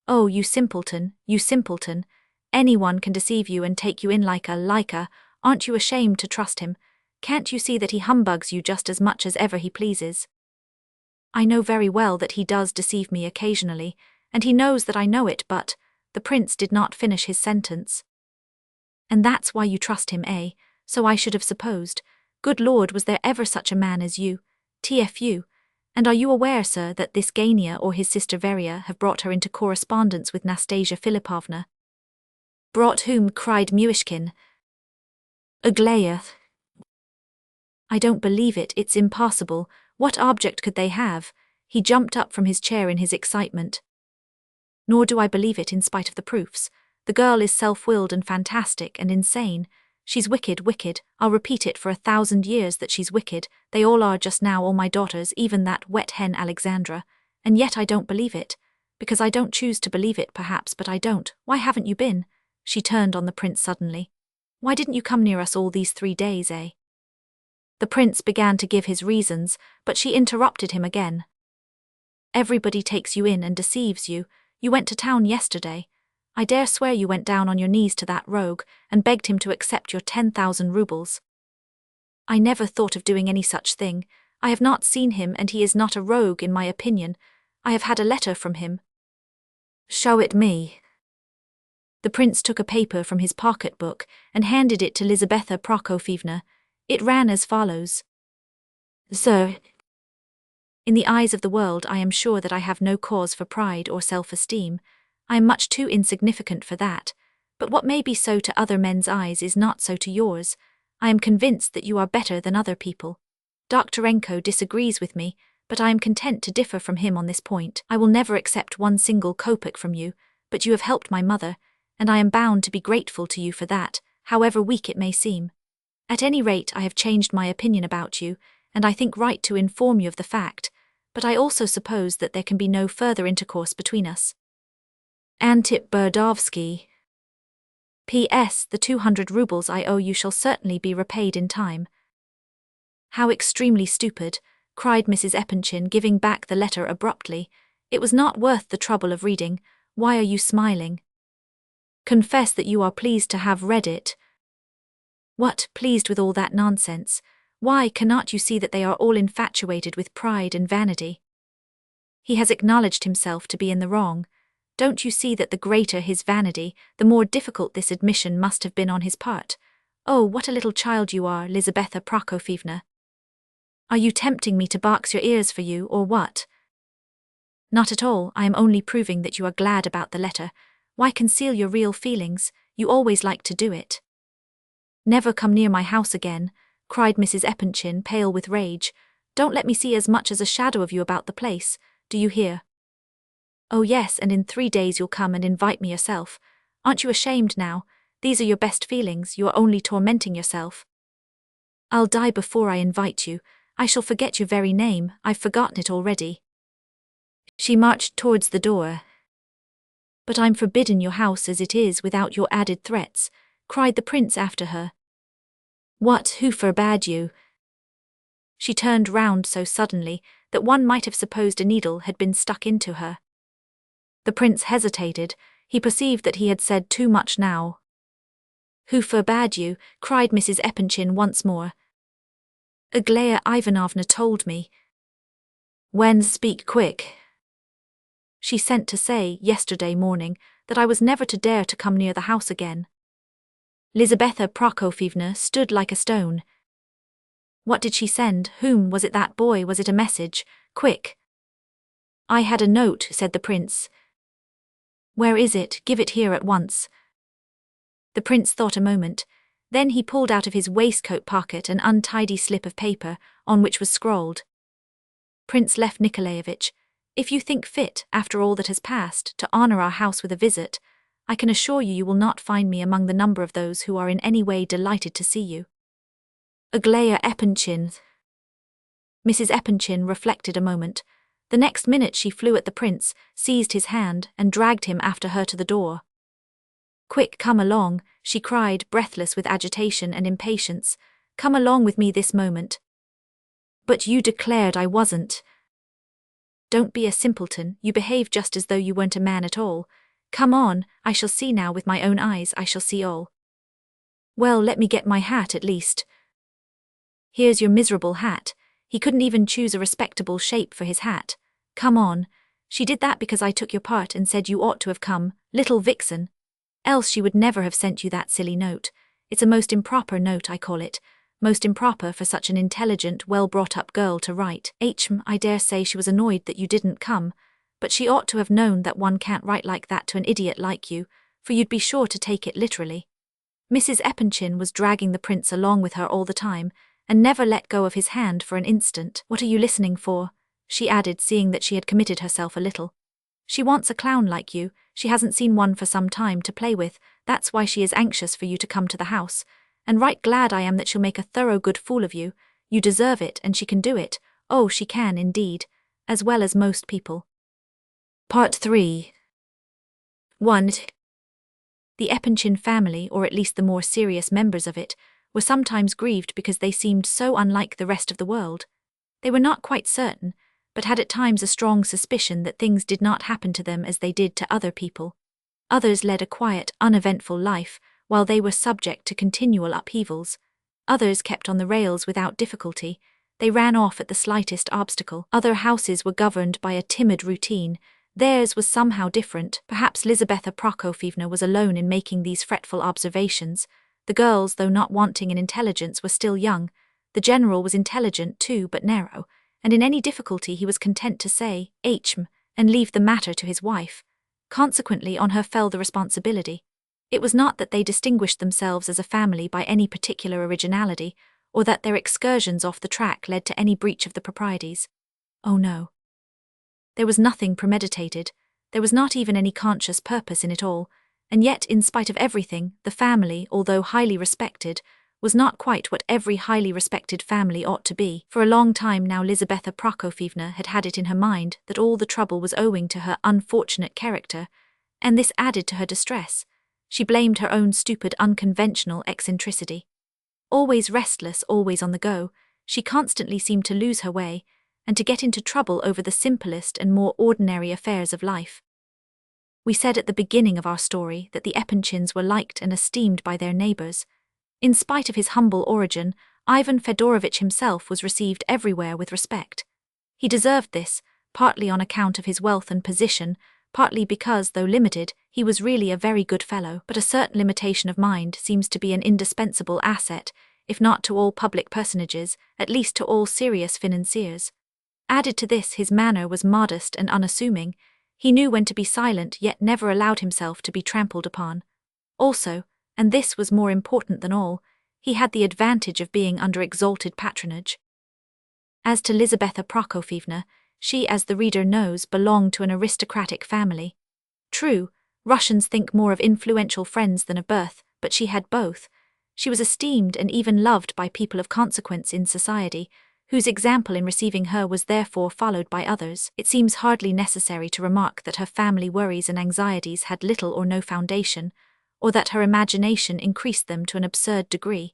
Oh, you simpleton, you simpleton. Anyone can deceive you and take you in like a, aren't you ashamed to trust him? Can't you see that he humbugs you just as much as ever he pleases?" "I know very well that he does deceive me occasionally, and he knows that I know it, but—" the prince did not finish his sentence. "And that's why you trust him, eh? So I should have supposed. Good Lord, was there ever such a man as you? TFU. And are you aware, sir, that this Gania or his sister Veria have brought her into correspondence with Nastasya Filippovna?" "Brought whom?" cried Myshkin. "Aglaya." "I don't believe it, it's impossible. What object could they have?" He jumped up from his chair in his excitement. "Nor do I believe it in spite of the proofs. The girl is self-willed and fantastic and insane. She's wicked, I'll repeat it for 1,000 years that she's wicked. They all are just now, all my daughters, even that wet hen Alexandra. And yet I don't believe it. Because I don't choose to believe it perhaps, but I don't. Why haven't you been?" She turned on the prince suddenly. "Why didn't you come near us all these 3 days, eh?" The prince began to give his reasons, but she interrupted him again. "Everybody takes you in and deceives you. You went to town yesterday. I dare swear you went down on your knees to that rogue and begged him to accept your 10,000 rubles." "I never thought of doing any such thing. I have not seen him and he is not a rogue in my opinion. I have had a letter from him." "Show it me." The prince took a paper from his pocket-book and handed it to Lizabetha Prokofyevna. It ran as follows. "Sir, in the eyes of the world I am sure that I have no cause for pride or self-esteem. I am much too insignificant for that, but what may be so to other men's eyes is not so to yours. I am convinced that you are better than other people. Doktorenko disagrees with me, but I am content to differ from him on this point. I will never accept one single kopeck from you, but you have helped my mother, and I am bound to be grateful to you for that, however weak it may seem. At any rate, I have changed my opinion about you, and I think right to inform you of the fact, but I also suppose that there can be no further intercourse between us. Antip Burdovsky. P.S. The 200 rubles I owe you shall certainly be repaid in time. How extremely stupid, cried Mrs. Epanchin, giving back the letter abruptly. It was not worth the trouble of reading. Why are you smiling? Confess that you are pleased to have read it. What, pleased with all that nonsense? Why cannot you see that they are all infatuated with pride and vanity? He has acknowledged himself to be in the wrong. Don't you see that the greater his vanity, the more difficult this admission must have been on his part? Oh, what a little child you are, Lizaveta Prokofyevna. Are you tempting me to box your ears for you, or what? Not at all, I am only proving that you are glad about the letter. Why conceal your real feelings? You always like to do it. Never come near my house again, cried Mrs. Epanchin, pale with rage. Don't let me see as much as a shadow of you about the place, do you hear? Oh yes, and in 3 days you'll come and invite me yourself. Aren't you ashamed now? These are your best feelings, you are only tormenting yourself. I'll die before I invite you. I shall forget your very name, I've forgotten it already. She marched towards the door. But I'm forbidden your house as it is without your added threats, cried the prince after her. What, who forbade you? She turned round so suddenly that one might have supposed a needle had been stuck into her. The prince hesitated. He perceived that he had said too much now. Who forbade you? Cried Mrs. Epanchin once more. Aglaya Ivanovna told me. When? Speak quick. She sent to say, yesterday morning, that I was never to dare to come near the house again. Lizaveta Prokofyevna stood like a stone. What did she send? Whom? Was it that boy? Was it a message? Quick. I had a note, said the prince. Where is it? Give it here at once. The prince thought a moment. Then he pulled out of his waistcoat pocket an untidy slip of paper, on which was scrawled. Prince Lev Nikolaevich, if you think fit, after all that has passed, to honor our house with a visit, I can assure you you will not find me among the number of those who are in any way delighted to see you. Aglaya Epanchin. Mrs. Epanchin reflected a moment. The next minute she flew at the prince, seized his hand, and dragged him after her to the door. Quick, come along, she cried, breathless with agitation and impatience. Come along with me this moment. But you declared I wasn't. Don't be a simpleton, you behave just as though you weren't a man at all. Come on, I shall see now with my own eyes, I shall see all. Well, let me get my hat at least. Here's your miserable hat. He couldn't even choose a respectable shape for his hat. Come on. She did that because I took your part and said you ought to have come, little vixen. Else she would never have sent you that silly note. It's a most improper note, I call it. Most improper for such an intelligent, well-brought-up girl to write. I dare say she was annoyed that you didn't come, but she ought to have known that one can't write like that to an idiot like you, for you'd be sure to take it literally. Mrs. Epanchin was dragging the prince along with her all the time, and never let go of his hand for an instant. What are you listening for? She added, seeing that she had committed herself a little. She wants a clown like you, she hasn't seen one for some time to play with, that's why she is anxious for you to come to the house, and right glad I am that she'll make a thorough good fool of you. You deserve it, and she can do it. Oh, she can indeed, as well as most people. Part 3. 1. The Epanchin family, or at least the more serious members of it, were sometimes grieved because they seemed so unlike the rest of the world. They were not quite certain, but had at times a strong suspicion that things did not happen to them as they did to other people. Others led a quiet, uneventful life, while they were subject to continual upheavals. Others kept on the rails without difficulty. They ran off at the slightest obstacle. Other houses were governed by a timid routine. Theirs was somehow different. Perhaps Lizaveta Prokofyevna was alone in making these fretful observations. The girls, though not wanting in intelligence, were still young. The general was intelligent too, but narrow, and in any difficulty he was content to say, and leave the matter to his wife. Consequently, on her fell the responsibility. It was not that they distinguished themselves as a family by any particular originality, or that their excursions off the track led to any breach of the proprieties. Oh no. There was nothing premeditated, there was not even any conscious purpose in it all, and yet, in spite of everything, the family, although highly respected, was not quite what every highly respected family ought to be. For a long time now Lizaveta Prokofyevna had had it in her mind that all the trouble was owing to her unfortunate character, and this added to her distress. She blamed her own stupid, unconventional eccentricity. Always restless, always on the go, she constantly seemed to lose her way, and to get into trouble over the simplest and more ordinary affairs of life. We said at the beginning of our story that the Epanchins were liked and esteemed by their neighbors. In spite of his humble origin, Ivan Fedorovitch himself was received everywhere with respect. He deserved this, partly on account of his wealth and position, partly because, though limited, he was really a very good fellow. But a certain limitation of mind seems to be an indispensable asset, if not to all public personages, at least to all serious financiers. Added to this, his manner was modest and unassuming. He knew when to be silent, yet never allowed himself to be trampled upon. Also, and this was more important than all, he had the advantage of being under exalted patronage. As to Lizaveta Prokofyevna, she, as the reader knows, belonged to an aristocratic family. True, Russians think more of influential friends than of birth, but she had both. She was esteemed and even loved by people of consequence in society, whose example in receiving her was therefore followed by others. It seems hardly necessary to remark that her family worries and anxieties had little or no foundation, or that her imagination increased them to an absurd degree.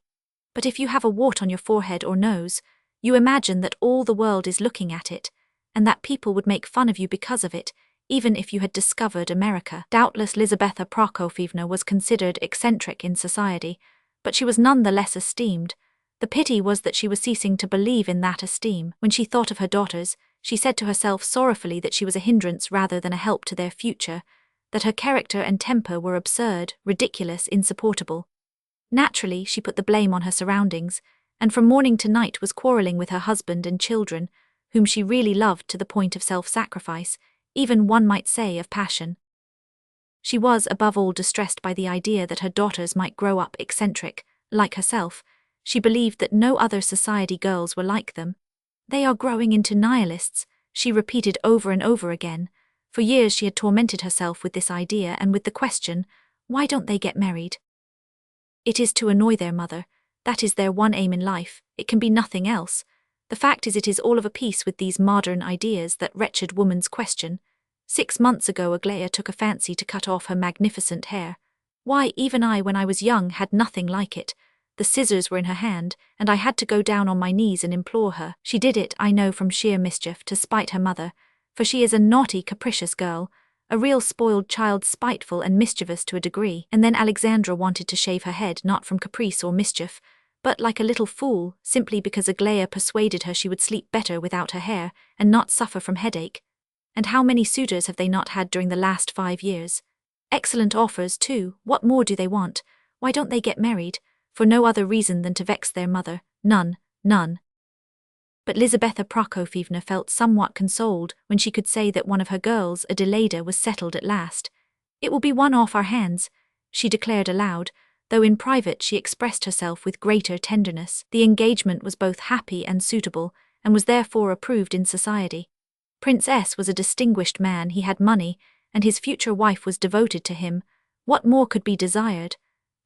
But if you have a wart on your forehead or nose, you imagine that all the world is looking at it, and that people would make fun of you because of it, even if you had discovered America. Doubtless Lizaveta Prokofyevna was considered eccentric in society, but she was none the less esteemed. The pity was that she was ceasing to believe in that esteem. When she thought of her daughters, she said to herself sorrowfully that she was a hindrance rather than a help to their future, that her character and temper were absurd, ridiculous, insupportable. Naturally, she put the blame on her surroundings, and from morning to night was quarrelling with her husband and children, whom she really loved to the point of self-sacrifice, even one might say of passion. She was above all distressed by the idea that her daughters might grow up eccentric, like herself. She believed that no other society girls were like them. They are growing into nihilists, she repeated over and over again. For years she had tormented herself with this idea and with the question, why don't they get married? It is to annoy their mother. That is their one aim in life. It can be nothing else. The fact is, it is all of a piece with these modern ideas, that wretched woman's question. 6 months ago Aglaya took a fancy to cut off her magnificent hair. Why, even I, when I was young, had nothing like it. The scissors were in her hand, and I had to go down on my knees and implore her. She did it, I know, from sheer mischief, to spite her mother, for she is a naughty, capricious girl, a real spoiled child, spiteful and mischievous to a degree. And then Alexandra wanted to shave her head, not from caprice or mischief, but like a little fool, simply because Aglaya persuaded her she would sleep better without her hair, and not suffer from headache. And how many suitors have they not had during the last 5 years? Excellent offers, too. What more do they want? Why don't they get married? For no other reason than to vex their mother. None. But Lizaveta Prokofyevna felt somewhat consoled when she could say that one of her girls, Adelaida, was settled at last. It will be one off our hands, she declared aloud, though in private she expressed herself with greater tenderness. The engagement was both happy and suitable, and was therefore approved in society. Prince S. was a distinguished man, he had money, and his future wife was devoted to him. What more could be desired?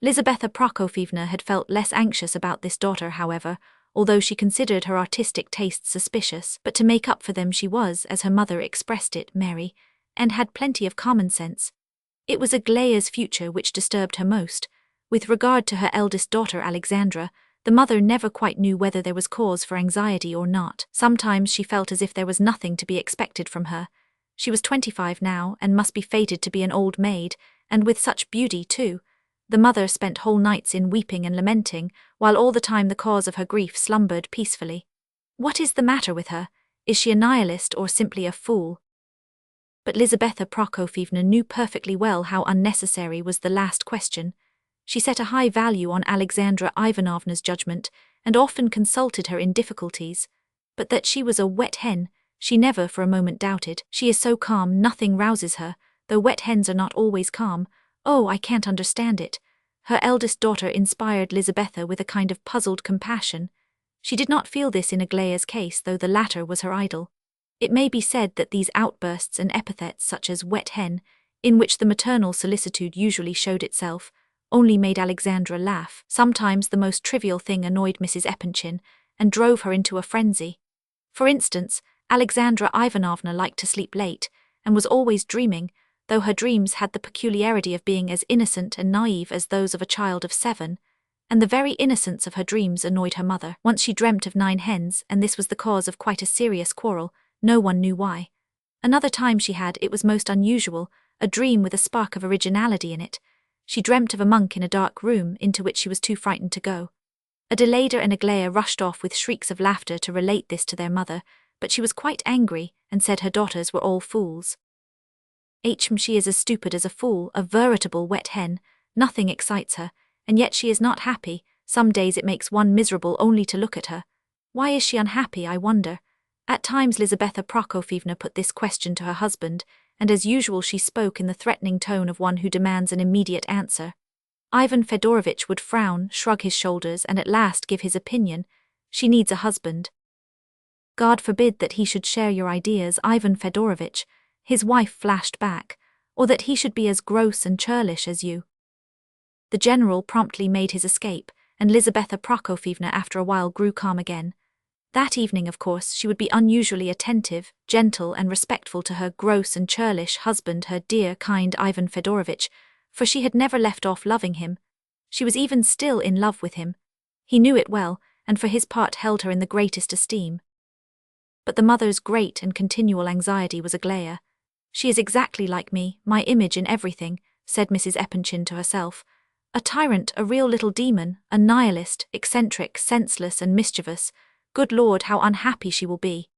Lizaveta Prokofyevna had felt less anxious about this daughter, however, although she considered her artistic tastes suspicious. But to make up for them she was, as her mother expressed it, merry, and had plenty of common sense. It was Aglaya's future which disturbed her most. With regard to her eldest daughter Alexandra, the mother never quite knew whether there was cause for anxiety or not. Sometimes she felt as if there was nothing to be expected from her. She was 25 now, and must be fated to be an old maid, and with such beauty too. The mother spent whole nights in weeping and lamenting, while all the time the cause of her grief slumbered peacefully. What is the matter with her? Is she a nihilist or simply a fool? But Lizaveta Prokofyevna knew perfectly well how unnecessary was the last question. She set a high value on Alexandra Ivanovna's judgment, and often consulted her in difficulties. But that she was a wet hen, she never for a moment doubted. She is so calm, nothing rouses her, though wet hens are not always calm. Oh, I can't understand it. Her eldest daughter inspired Lizabetha with a kind of puzzled compassion. She did not feel this in Aglaya's case, though the latter was her idol. It may be said that these outbursts and epithets such as wet hen, in which the maternal solicitude usually showed itself, only made Alexandra laugh. Sometimes the most trivial thing annoyed Mrs. Epanchin and drove her into a frenzy. For instance, Alexandra Ivanovna liked to sleep late, and was always dreaming, though her dreams had the peculiarity of being as innocent and naive as those of a child of 7, and the very innocence of her dreams annoyed her mother. Once she dreamt of 9 hens, and this was the cause of quite a serious quarrel, no one knew why. Another time she had, it was most unusual, a dream with a spark of originality in it. She dreamt of a monk in a dark room into which she was too frightened to go. Adelaida and Aglaya rushed off with shrieks of laughter to relate this to their mother, but she was quite angry and said her daughters were all fools. She is as stupid as a fool, a veritable wet hen. Nothing excites her, and yet she is not happy. Some days it makes one miserable only to look at her. Why is she unhappy, I wonder? At times Lizabetha Prokofyevna put this question to her husband, and as usual she spoke in the threatening tone of one who demands an immediate answer. Ivan Fedorovitch would frown, shrug his shoulders, and at last give his opinion. She needs a husband. God forbid that he should share your ideas, Ivan Fedorovitch, his wife flashed back, or that he should be as gross and churlish as you. The general promptly made his escape, and Lizabetha Prokofyevna after a while grew calm again. That evening, of course, she would be unusually attentive, gentle and respectful to her gross and churlish husband, her dear, kind Ivan Fedorovitch, for she had never left off loving him. She was even still in love with him. He knew it well, and for his part held her in the greatest esteem. But the mother's great and continual anxiety was Aglaya. She is exactly like me, my image in everything, said Mrs. Epanchin to herself. A tyrant, a real little demon, a nihilist, eccentric, senseless and mischievous. Good Lord, how unhappy she will be.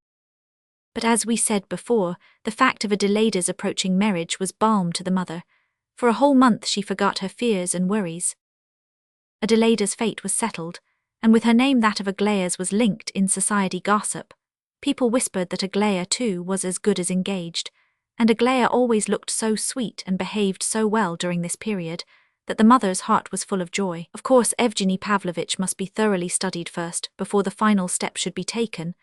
But as we said before, the fact of Adelaida's approaching marriage was balm to the mother. For a whole month she forgot her fears and worries. Adelaida's fate was settled, and with her name that of Aglaya's was linked in society gossip. People whispered that Aglaya, too, was as good as engaged, and Aglaya always looked so sweet and behaved so well during this period, that the mother's heart was full of joy. Of course, Evgeny Pavlovitch must be thoroughly studied first, before the final step should be taken,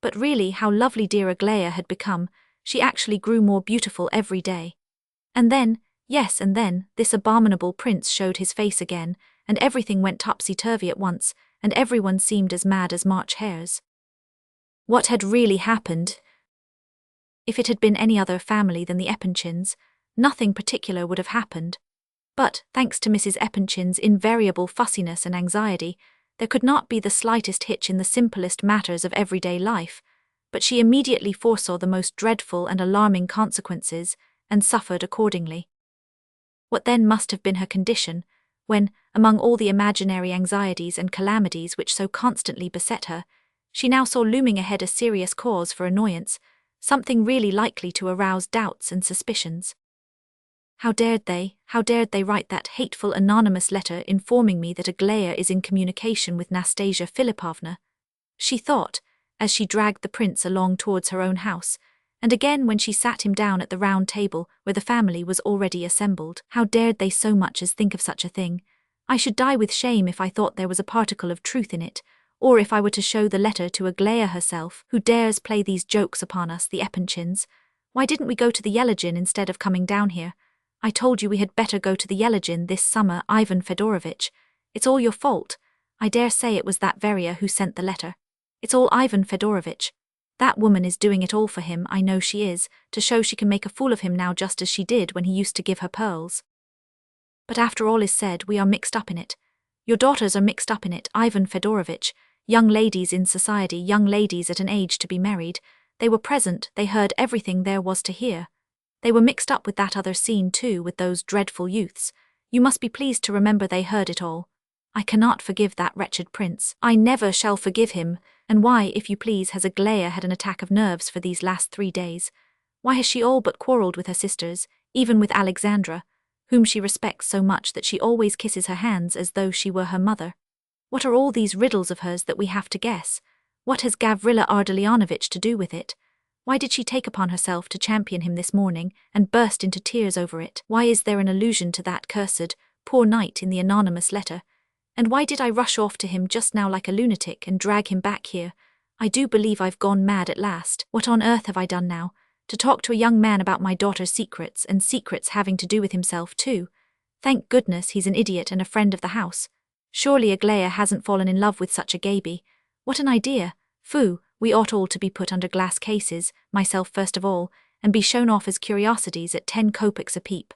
but really how lovely dear Aglaya had become. She actually grew more beautiful every day. And then, yes, and then, this abominable prince showed his face again, and everything went topsy-turvy at once, and everyone seemed as mad as March hares. What had really happened? If it had been any other family than the Epanchins, nothing particular would have happened. But, thanks to Mrs. Epanchin's invariable fussiness and anxiety, there could not be the slightest hitch in the simplest matters of everyday life, but she immediately foresaw the most dreadful and alarming consequences, and suffered accordingly. What then must have been her condition, when, among all the imaginary anxieties and calamities which so constantly beset her, she now saw looming ahead a serious cause for annoyance, something really likely to arouse doubts and suspicions. How dared they write that hateful anonymous letter informing me that Aglaya is in communication with Nastasya Filippovna? She thought, as she dragged the prince along towards her own house, and again when she sat him down at the round table where the family was already assembled. How dared they so much as think of such a thing? I should die with shame if I thought there was a particle of truth in it, or if I were to show the letter to Aglaya herself. Who dares play these jokes upon us, the Epanchins? Why didn't we go to the Yelagin instead of coming down here? I told you we had better go to the Yelagin this summer, Ivan Fedorovitch. It's all your fault. I dare say it was that Veria who sent the letter. It's all Ivan Fedorovitch. That woman is doing it all for him, I know she is, to show she can make a fool of him now, just as she did when he used to give her pearls. But after all is said, we are mixed up in it. Your daughters are mixed up in it, Ivan Fedorovitch. Young ladies in society, young ladies at an age to be married. They were present, they heard everything there was to hear. They were mixed up with that other scene too, with those dreadful youths. You must be pleased to remember they heard it all. I cannot forgive that wretched prince. I never shall forgive him. And why, if you please, has Aglaya had an attack of nerves for these last 3 days? Why has she all but quarrelled with her sisters, even with Alexandra, whom she respects so much that she always kisses her hands as though she were her mother? What are all these riddles of hers that we have to guess? What has Gavrila Ardalionovitch to do with it? Why did she take upon herself to champion him this morning and burst into tears over it? Why is there an allusion to that cursed, poor knight in the anonymous letter? And why did I rush off to him just now like a lunatic and drag him back here? I do believe I've gone mad at last. What on earth have I done now? To talk to a young man about my daughter's secrets, and secrets having to do with himself too. Thank goodness he's an idiot and a friend of the house. Surely Aglaya hasn't fallen in love with such a gaby. What an idea. Phoo, we ought all to be put under glass cases, myself first of all, and be shown off as curiosities at 10 kopecks a peep.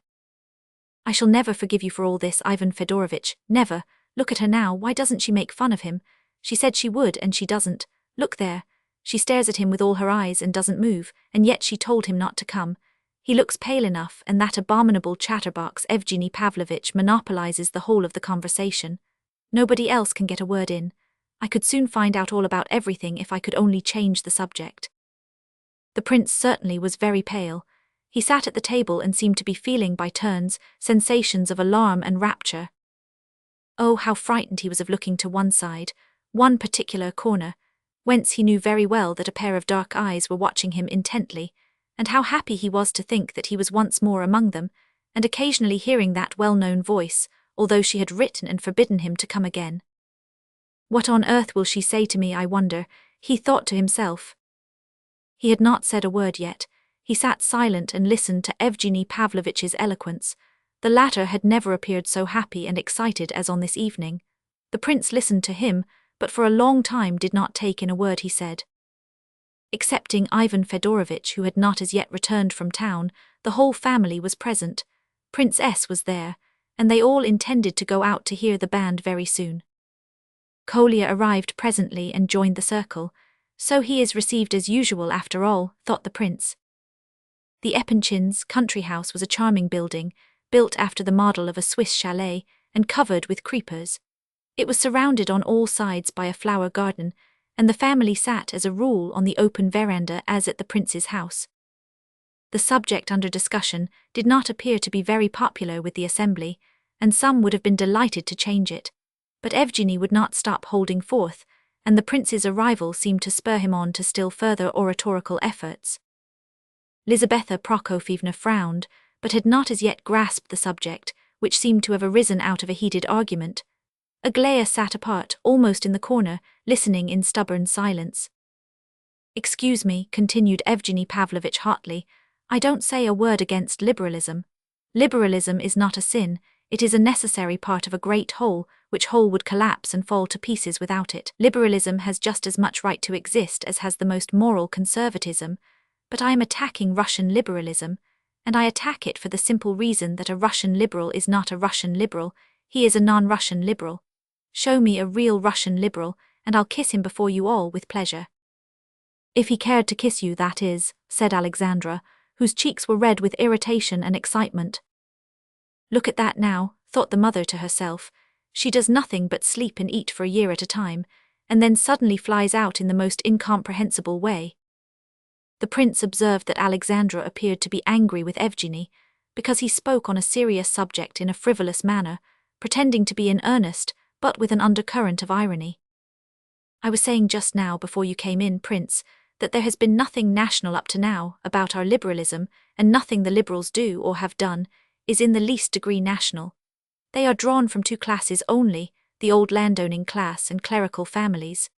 I shall never forgive you for all this, Ivan Fedorovitch, never. Look at her now, why doesn't she make fun of him? She said she would and she doesn't. Look there. She stares at him with all her eyes and doesn't move, and yet she told him not to come. He looks pale enough, and that abominable chatterbox Evgeny Pavlovitch monopolizes the whole of the conversation. Nobody else can get a word in. I could soon find out all about everything if I could only change the subject. The prince certainly was very pale. He sat at the table and seemed to be feeling by turns sensations of alarm and rapture. Oh, how frightened he was of looking to one side, one particular corner, whence he knew very well that a pair of dark eyes were watching him intently, and how happy he was to think that he was once more among them, and occasionally hearing that well-known voice, although she had written and forbidden him to come again. What on earth will she say to me, I wonder, he thought to himself. He had not said a word yet. He sat silent and listened to Evgeny Pavlovitch's eloquence. The latter had never appeared so happy and excited as on this evening. The prince listened to him, but for a long time did not take in a word he said. Excepting Ivan Fedorovitch, who had not as yet returned from town, the whole family was present. Prince S. was there, and they all intended to go out to hear the band very soon. Kolya arrived presently and joined the circle. So he is received as usual after all, thought the prince. The Epanchins' country house was a charming building, built after the model of a Swiss chalet, and covered with creepers. It was surrounded on all sides by a flower garden, and the family sat as a rule on the open veranda as at the prince's house. The subject under discussion did not appear to be very popular with the assembly, and some would have been delighted to change it. But Evgeny would not stop holding forth, and the prince's arrival seemed to spur him on to still further oratorical efforts. Lizaveta Prokofievna frowned, but had not as yet grasped the subject, which seemed to have arisen out of a heated argument. Aglaya sat apart, almost in the corner, listening in stubborn silence. Excuse me, continued Evgeny Pavlovitch hotly, I don't say a word against liberalism. Liberalism is not a sin, it is a necessary part of a great whole, which whole would collapse and fall to pieces without it. Liberalism has just as much right to exist as has the most moral conservatism, but I am attacking Russian liberalism, and I attack it for the simple reason that a Russian liberal is not a Russian liberal, he is a non-Russian liberal. Show me a real Russian liberal, and I'll kiss him before you all with pleasure. If he cared to kiss you, that is, said Alexandra, whose cheeks were red with irritation and excitement. Look at that now, thought the mother to herself, she does nothing but sleep and eat for a year at a time, and then suddenly flies out in the most incomprehensible way. The prince observed that Alexandra appeared to be angry with Evgeny, because he spoke on a serious subject in a frivolous manner, pretending to be in earnest, but with an undercurrent of irony. I was saying just now before you came in, Prince, that there has been nothing national up to now about our liberalism, and nothing the liberals do or have done is in the least degree national. They are drawn from two classes only, the old landowning class and clerical families.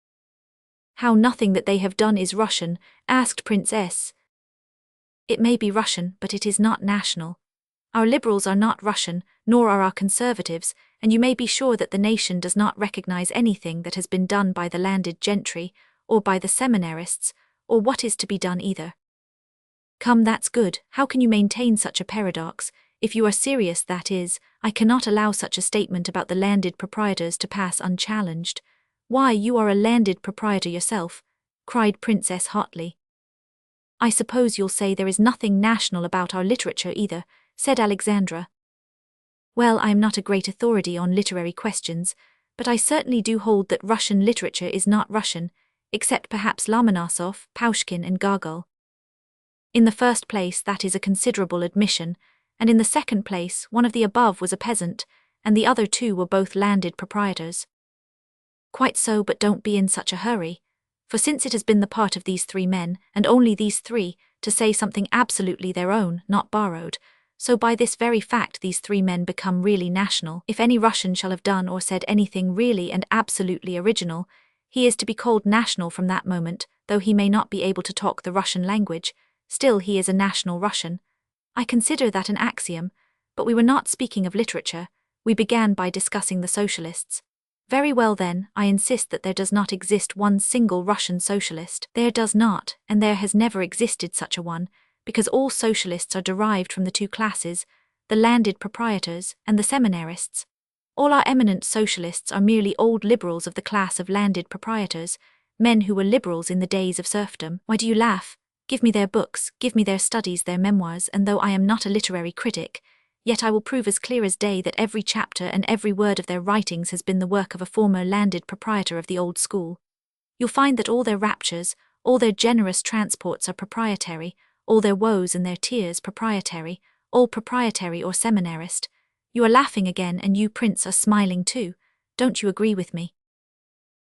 How nothing that they have done is Russian, asked Prince S. It may be Russian, but it is not national. Our liberals are not Russian, nor are our conservatives, and you may be sure that the nation does not recognize anything that has been done by the landed gentry, or by the seminarists, or what is to be done either. Come, that's good. How can you maintain such a paradox? If you are serious, that is, I cannot allow such a statement about the landed proprietors to pass unchallenged. Why, you are a landed proprietor yourself, cried Princess hotly. I suppose you'll say there is nothing national about our literature either, said Alexandra. Well, I am not a great authority on literary questions, but I certainly do hold that Russian literature is not Russian, except perhaps Lomonosov, Pushkin and Gogol. In the first place, that is a considerable admission, and in the second place, one of the above was a peasant, and the other two were both landed proprietors. Quite so, but don't be in such a hurry. For since it has been the part of these three men, and only these three, to say something absolutely their own, not borrowed, so by this very fact these three men become really national. If any Russian shall have done or said anything really and absolutely original, he is to be called national from that moment, though he may not be able to talk the Russian language, still he is a national Russian. I consider that an axiom, but we were not speaking of literature, we began by discussing the socialists. Very well then, I insist that there does not exist one single Russian socialist. There does not, and there has never existed such a one, because all socialists are derived from the two classes, the landed proprietors and the seminarists. All our eminent socialists are merely old liberals of the class of landed proprietors, men who were liberals in the days of serfdom. Why do you laugh? Give me their books, give me their studies, their memoirs, and though I am not a literary critic, yet I will prove as clear as day that every chapter and every word of their writings has been the work of a former landed proprietor of the old school. You'll find that all their raptures, all their generous transports are proprietary, all their woes and their tears proprietary, all proprietary or seminarist. You are laughing again, and you, Prince, are smiling too. Don't you agree with me?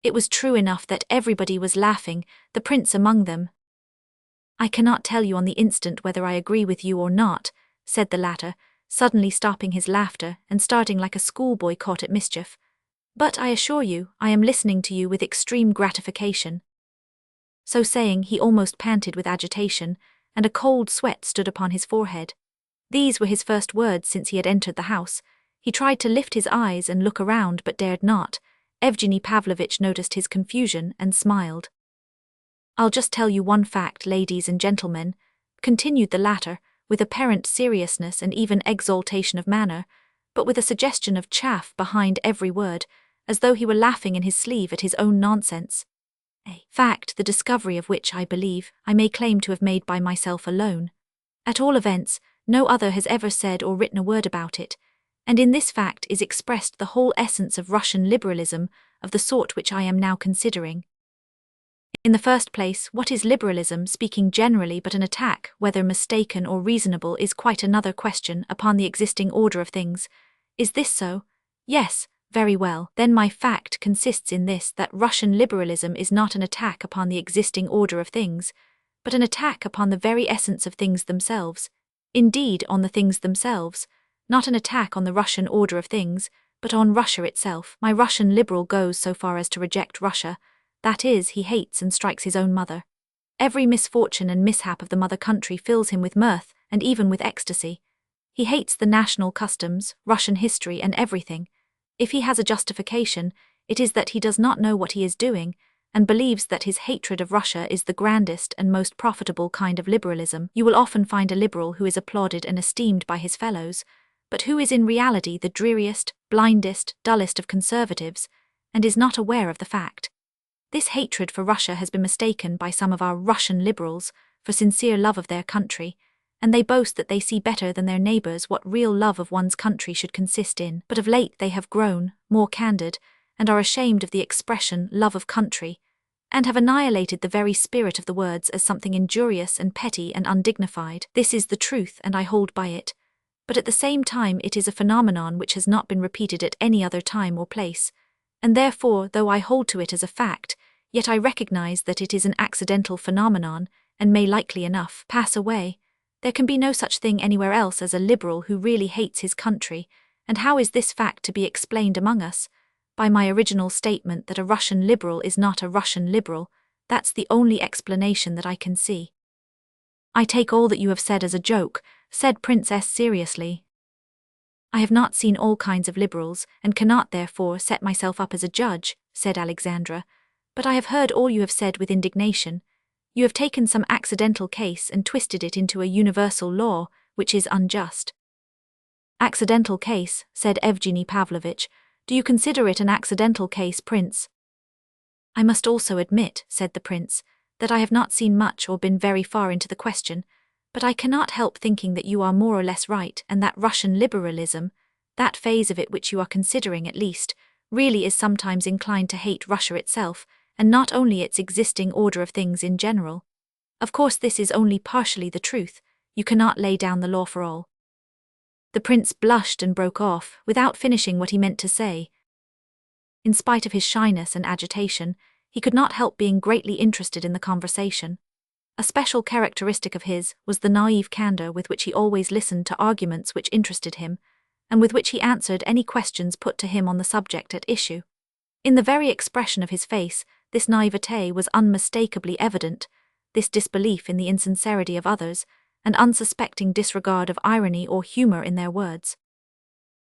It was true enough that everybody was laughing, the Prince among them. I cannot tell you on the instant whether I agree with you or not, said the latter, suddenly stopping his laughter and starting like a schoolboy caught at mischief. But I assure you, I am listening to you with extreme gratification. So saying, he almost panted with agitation, and a cold sweat stood upon his forehead. These were his first words since he had entered the house. He tried to lift his eyes and look around but dared not. Evgeny Pavlovitch noticed his confusion and smiled. I'll just tell you one fact, ladies and gentlemen, continued the latter, with apparent seriousness and even exaltation of manner, but with a suggestion of chaff behind every word, as though he were laughing in his sleeve at his own nonsense. A fact the discovery of which, I believe, I may claim to have made by myself alone. At all events, no other has ever said or written a word about it, and in this fact is expressed the whole essence of Russian liberalism of the sort which I am now considering. In the first place, what is liberalism, speaking generally, but an attack, whether mistaken or reasonable, is quite another question, upon the existing order of things. Is this so? Yes, very well. Then my fact consists in this, that Russian liberalism is not an attack upon the existing order of things, but an attack upon the very essence of things themselves. Indeed, on the things themselves, not an attack on the Russian order of things, but on Russia itself. My Russian liberal goes so far as to reject Russia. That is, he hates and strikes his own mother. Every misfortune and mishap of the mother country fills him with mirth, and even with ecstasy. He hates the national customs, Russian history, and everything. If he has a justification, it is that he does not know what he is doing, and believes that his hatred of Russia is the grandest and most profitable kind of liberalism. You will often find a liberal who is applauded and esteemed by his fellows, but who is in reality the dreariest, blindest, dullest of conservatives, and is not aware of the fact. This hatred for Russia has been mistaken by some of our Russian liberals for sincere love of their country, and they boast that they see better than their neighbours what real love of one's country should consist in. But of late they have grown more candid, and are ashamed of the expression love of country, and have annihilated the very spirit of the words as something injurious and petty and undignified. This is the truth, and I hold by it, but at the same time it is a phenomenon which has not been repeated at any other time or place, and therefore, though I hold to it as a fact, yet I recognize that it is an accidental phenomenon, and may likely enough pass away. There can be no such thing anywhere else as a liberal who really hates his country, and how is this fact to be explained among us? By my original statement that a Russian liberal is not a Russian liberal. That's the only explanation that I can see. I take all that you have said as a joke, said Princess seriously. I have not seen all kinds of liberals, and cannot therefore set myself up as a judge, said Alexandra, but I have heard all you have said with indignation. You have taken some accidental case and twisted it into a universal law, which is unjust. Accidental case, said Evgeny Pavlovitch. Do you consider it an accidental case, Prince? I must also admit, said the Prince, that I have not seen much or been very far into the question, but I cannot help thinking that you are more or less right, and that Russian liberalism, that phase of it which you are considering at least, really is sometimes inclined to hate Russia itself, and not only its existing order of things in general. Of course this is only partially the truth. You cannot lay down the law for all. The Prince blushed and broke off, without finishing what he meant to say. In spite of his shyness and agitation, He could not help being greatly interested in the conversation. A special characteristic of his was the naive candor with which he always listened to arguments which interested him, and with which he answered any questions put to him on the subject at issue. In the very expression of his face, this naivete was unmistakably evident, this disbelief in the insincerity of others, and unsuspecting disregard of irony or humor in their words.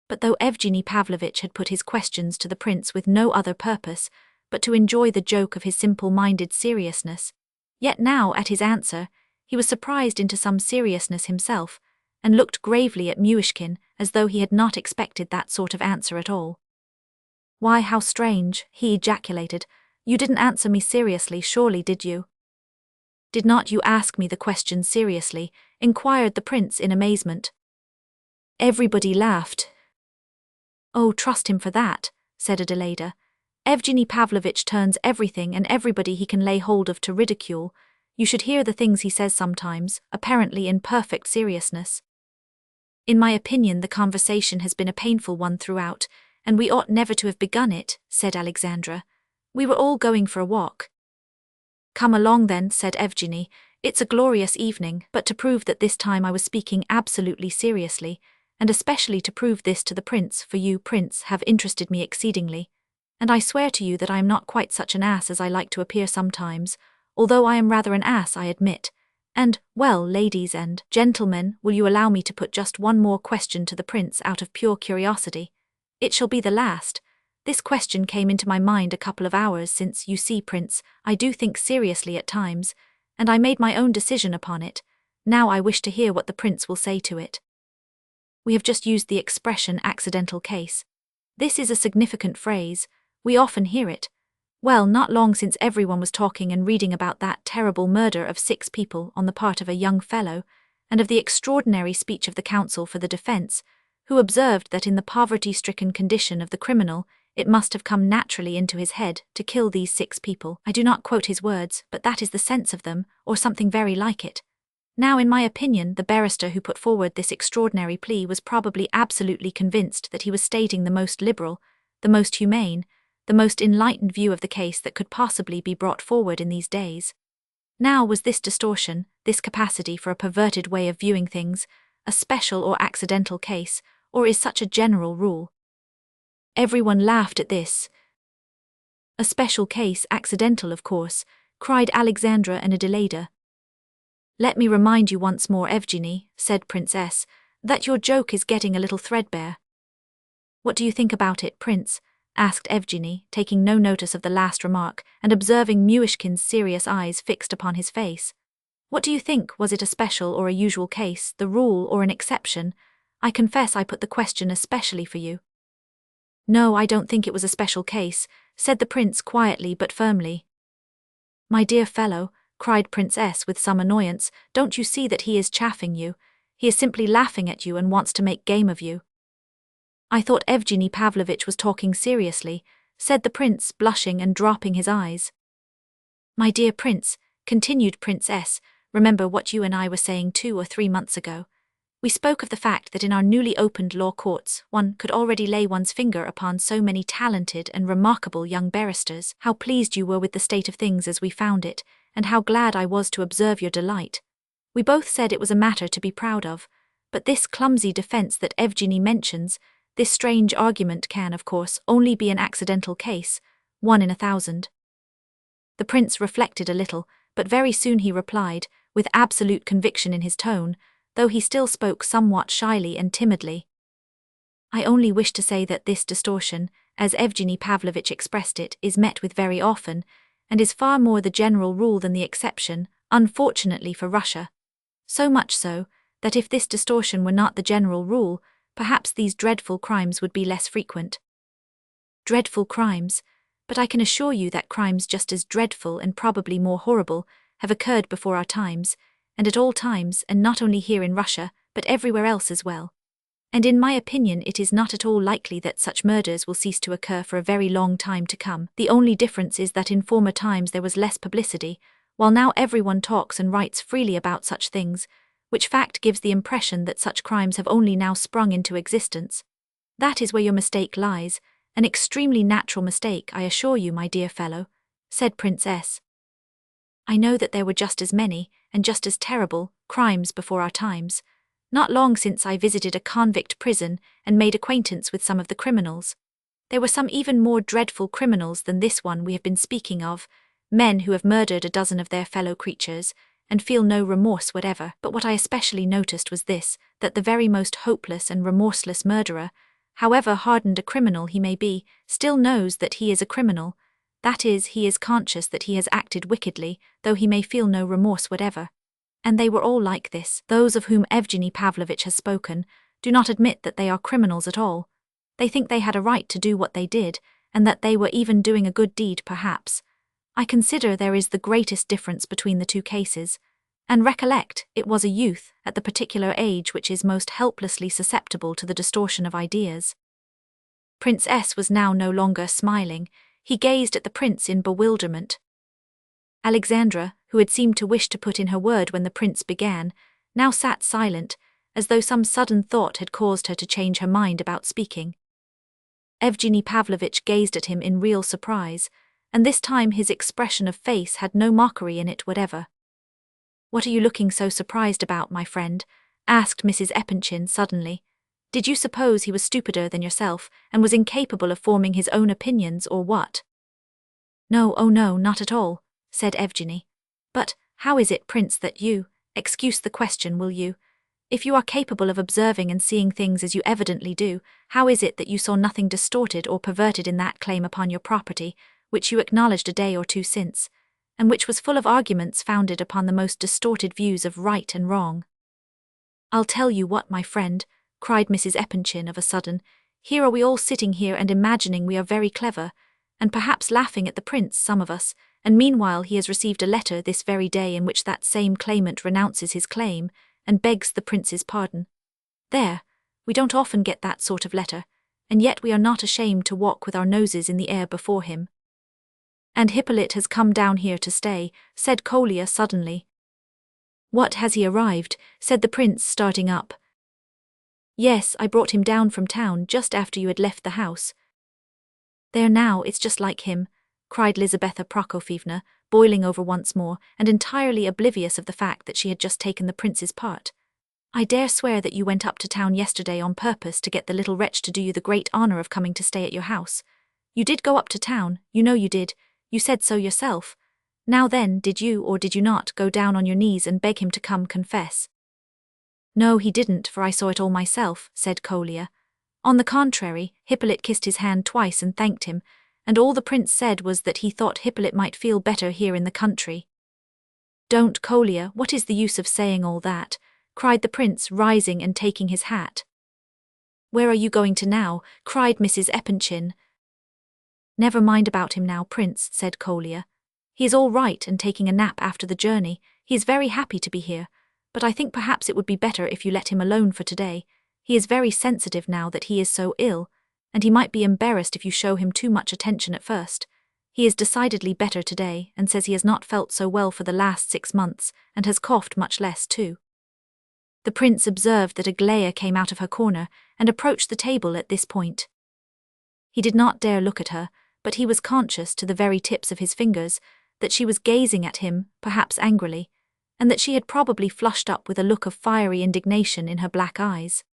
But though Evgeny Pavlovitch had put his questions to the prince with no other purpose but to enjoy the joke of his simple-minded seriousness, yet now, at his answer, he was surprised into some seriousness himself, and looked gravely at Myshkin as though he had not expected that sort of answer at all. "Why, how strange," he ejaculated. "You didn't answer me seriously, surely, did you?" "Did not you ask me the question seriously?" inquired the prince in amazement. Everybody laughed. "Oh, trust him for that," said Adelaida. "Evgeny Pavlovitch turns everything and everybody he can lay hold of to ridicule. You should hear the things he says sometimes, apparently in perfect seriousness." "In my opinion, the conversation has been a painful one throughout, and we ought never to have begun it," said Alexandra. "We were all going for a walk." "Come along then," said Evgeny. "It's a glorious evening," but to prove that this time I was speaking absolutely seriously, and especially to prove this to the prince, for you, prince, have interested me exceedingly. And I swear to you that I am not quite such an ass as I like to appear sometimes, although I am rather an ass, I admit. And, well, ladies and gentlemen, will you allow me to put just one more question to the prince out of pure curiosity? It shall be the last. This question came into my mind a couple of hours since. You see, prince, I do think seriously at times, and I made my own decision upon it. Now I wish to hear what the prince will say to it. We have just used the expression accidental case. This is a significant phrase. We often hear it. Well, not long since everyone was talking and reading about that terrible murder of 6 people on the part of a young fellow, and of the extraordinary speech of the counsel for the defense, who observed that in the poverty-stricken condition of the criminal, it must have come naturally into his head to kill these 6 people. I do not quote his words, but that is the sense of them, or something very like it. Now, in my opinion, the barrister who put forward this extraordinary plea was probably absolutely convinced that he was stating the most liberal, the most humane, the most enlightened view of the case that could possibly be brought forward in these days. Now, was this distortion, this capacity for a perverted way of viewing things, a special or accidental case, or is such a general rule? Everyone laughed at this. "A special case, accidental, of course," cried Alexandra and Adelaida. "Let me remind you once more, Evgeny," said Princess, "that your joke is getting a little threadbare." "What do you think about it, Prince?" asked Evgeny, taking no notice of the last remark and observing Myshkin's serious eyes fixed upon his face. "What do you think? Was it a special or a usual case, the rule or an exception? I confess I put the question especially for you." "No, I don't think it was a special case," said the prince quietly but firmly. "My dear fellow," cried Princess with some annoyance, "don't you see that he is chaffing you? He is simply laughing at you and wants to make game of you." "I thought Evgeny Pavlovitch was talking seriously," said the prince, blushing and dropping his eyes. "My dear prince," continued Princess, "remember what you and I were saying 2 or 3 months ago. We spoke of the fact that in our newly opened law courts one could already lay one's finger upon so many talented and remarkable young barristers. How pleased you were with the state of things as we found it, and how glad I was to observe your delight. We both said it was a matter to be proud of, but this clumsy defense that Evgeny mentions, this strange argument can, of course, only be an accidental case, 1 in 1,000. The prince reflected a little, but very soon he replied, with absolute conviction in his tone, though he still spoke somewhat shyly and timidly. "I only wish to say that this distortion, as Evgeny Pavlovitch expressed it, is met with very often, and is far more the general rule than the exception, unfortunately for Russia. So much so, that if this distortion were not the general rule, perhaps these dreadful crimes would be less frequent." "Dreadful crimes? But I can assure you that crimes just as dreadful and probably more horrible have occurred before our times, and at all times, and not only here in Russia, but everywhere else as well. And in my opinion it is not at all likely that such murders will cease to occur for a very long time to come. The only difference is that in former times there was less publicity, while now everyone talks and writes freely about such things, which fact gives the impression that such crimes have only now sprung into existence. That is where your mistake lies, an extremely natural mistake, I assure you, my dear fellow. said Princess. I know that there were just as many, and just as terrible, crimes before our times. Not long since I visited a convict prison and made acquaintance with some of the criminals. There were some even more dreadful criminals than this one we have been speaking of, men who have murdered a dozen of their fellow creatures, and feel no remorse whatever. But what I especially noticed was this, that the very most hopeless and remorseless murderer, however hardened a criminal he may be, still knows that he is a criminal. That is, he is conscious that he has acted wickedly, though he may feel no remorse whatever. And they were all like this. Those of whom Evgeny Pavlovitch has spoken do not admit that they are criminals at all. They think they had a right to do what they did, and that they were even doing a good deed perhaps. I consider there is the greatest difference between the two cases. And recollect, it was a youth, at the particular age which is most helplessly susceptible to the distortion of ideas. Prince S. was now no longer smiling. He gazed at the prince in bewilderment. Alexandra, who had seemed to wish to put in her word when the prince began, now sat silent, as though some sudden thought had caused her to change her mind about speaking. Evgeny Pavlovitch gazed at him in real surprise, and this time his expression of face had no mockery in it whatever. "What are you looking so surprised about, my friend?" asked Mrs. Epanchin suddenly. "Did you suppose he was stupider than yourself, and was incapable of forming his own opinions, or what?" "No, oh no, not at all," said Evgeny. "But how is it, Prince, that you, excuse the question, will you? If you are capable of observing and seeing things as you evidently do, how is it that you saw nothing distorted or perverted in that claim upon your property, which you acknowledged a day or two since, and which was full of arguments founded upon the most distorted views of right and wrong?" "I'll tell you what, my friend," cried Mrs. Epanchin of a sudden, "here are we all sitting here and imagining we are very clever, and perhaps laughing at the prince, some of us, and meanwhile he has received a letter this very day in which that same claimant renounces his claim, and begs the prince's pardon. There, we don't often get that sort of letter, and yet we are not ashamed to walk with our noses in the air before him." "And Hippolyte has come down here to stay," said Kolya suddenly. "What, has he arrived?" said the prince, starting up. "Yes, I brought him down from town just after you had left the house." "There now, it's just like him," cried Lizaveta Prokofievna, boiling over once more, and entirely oblivious of the fact that she had just taken the prince's part. "I dare swear that you went up to town yesterday on purpose to get the little wretch to do you the great honor of coming to stay at your house. You did go up to town, you know you did, you said so yourself. Now then, did you or did you not go down on your knees and beg him to come confess?" "No, he didn't, for I saw it all myself," said Kolya. "On the contrary, Hippolyte kissed his hand twice and thanked him, and all the prince said was that he thought Hippolyte might feel better here in the country." "Don't, Kolya, what is the use of saying all that?" cried the prince, rising and taking his hat. "Where are you going to now?" cried Mrs. Epanchin. "Never mind about him now, Prince," said Kolya. "He is all right and taking a nap after the journey. He is very happy to be here, but I think perhaps it would be better if you let him alone for today. He is very sensitive now that he is so ill, and he might be embarrassed if you show him too much attention at first. He is decidedly better today, and says he has not felt so well for the last 6 months, and has coughed much less too." The prince observed that Aglaya came out of her corner and approached the table at this point. He did not dare look at her, but he was conscious to the very tips of his fingers that she was gazing at him, perhaps angrily, and that she had probably flushed up with a look of fiery indignation in her black eyes.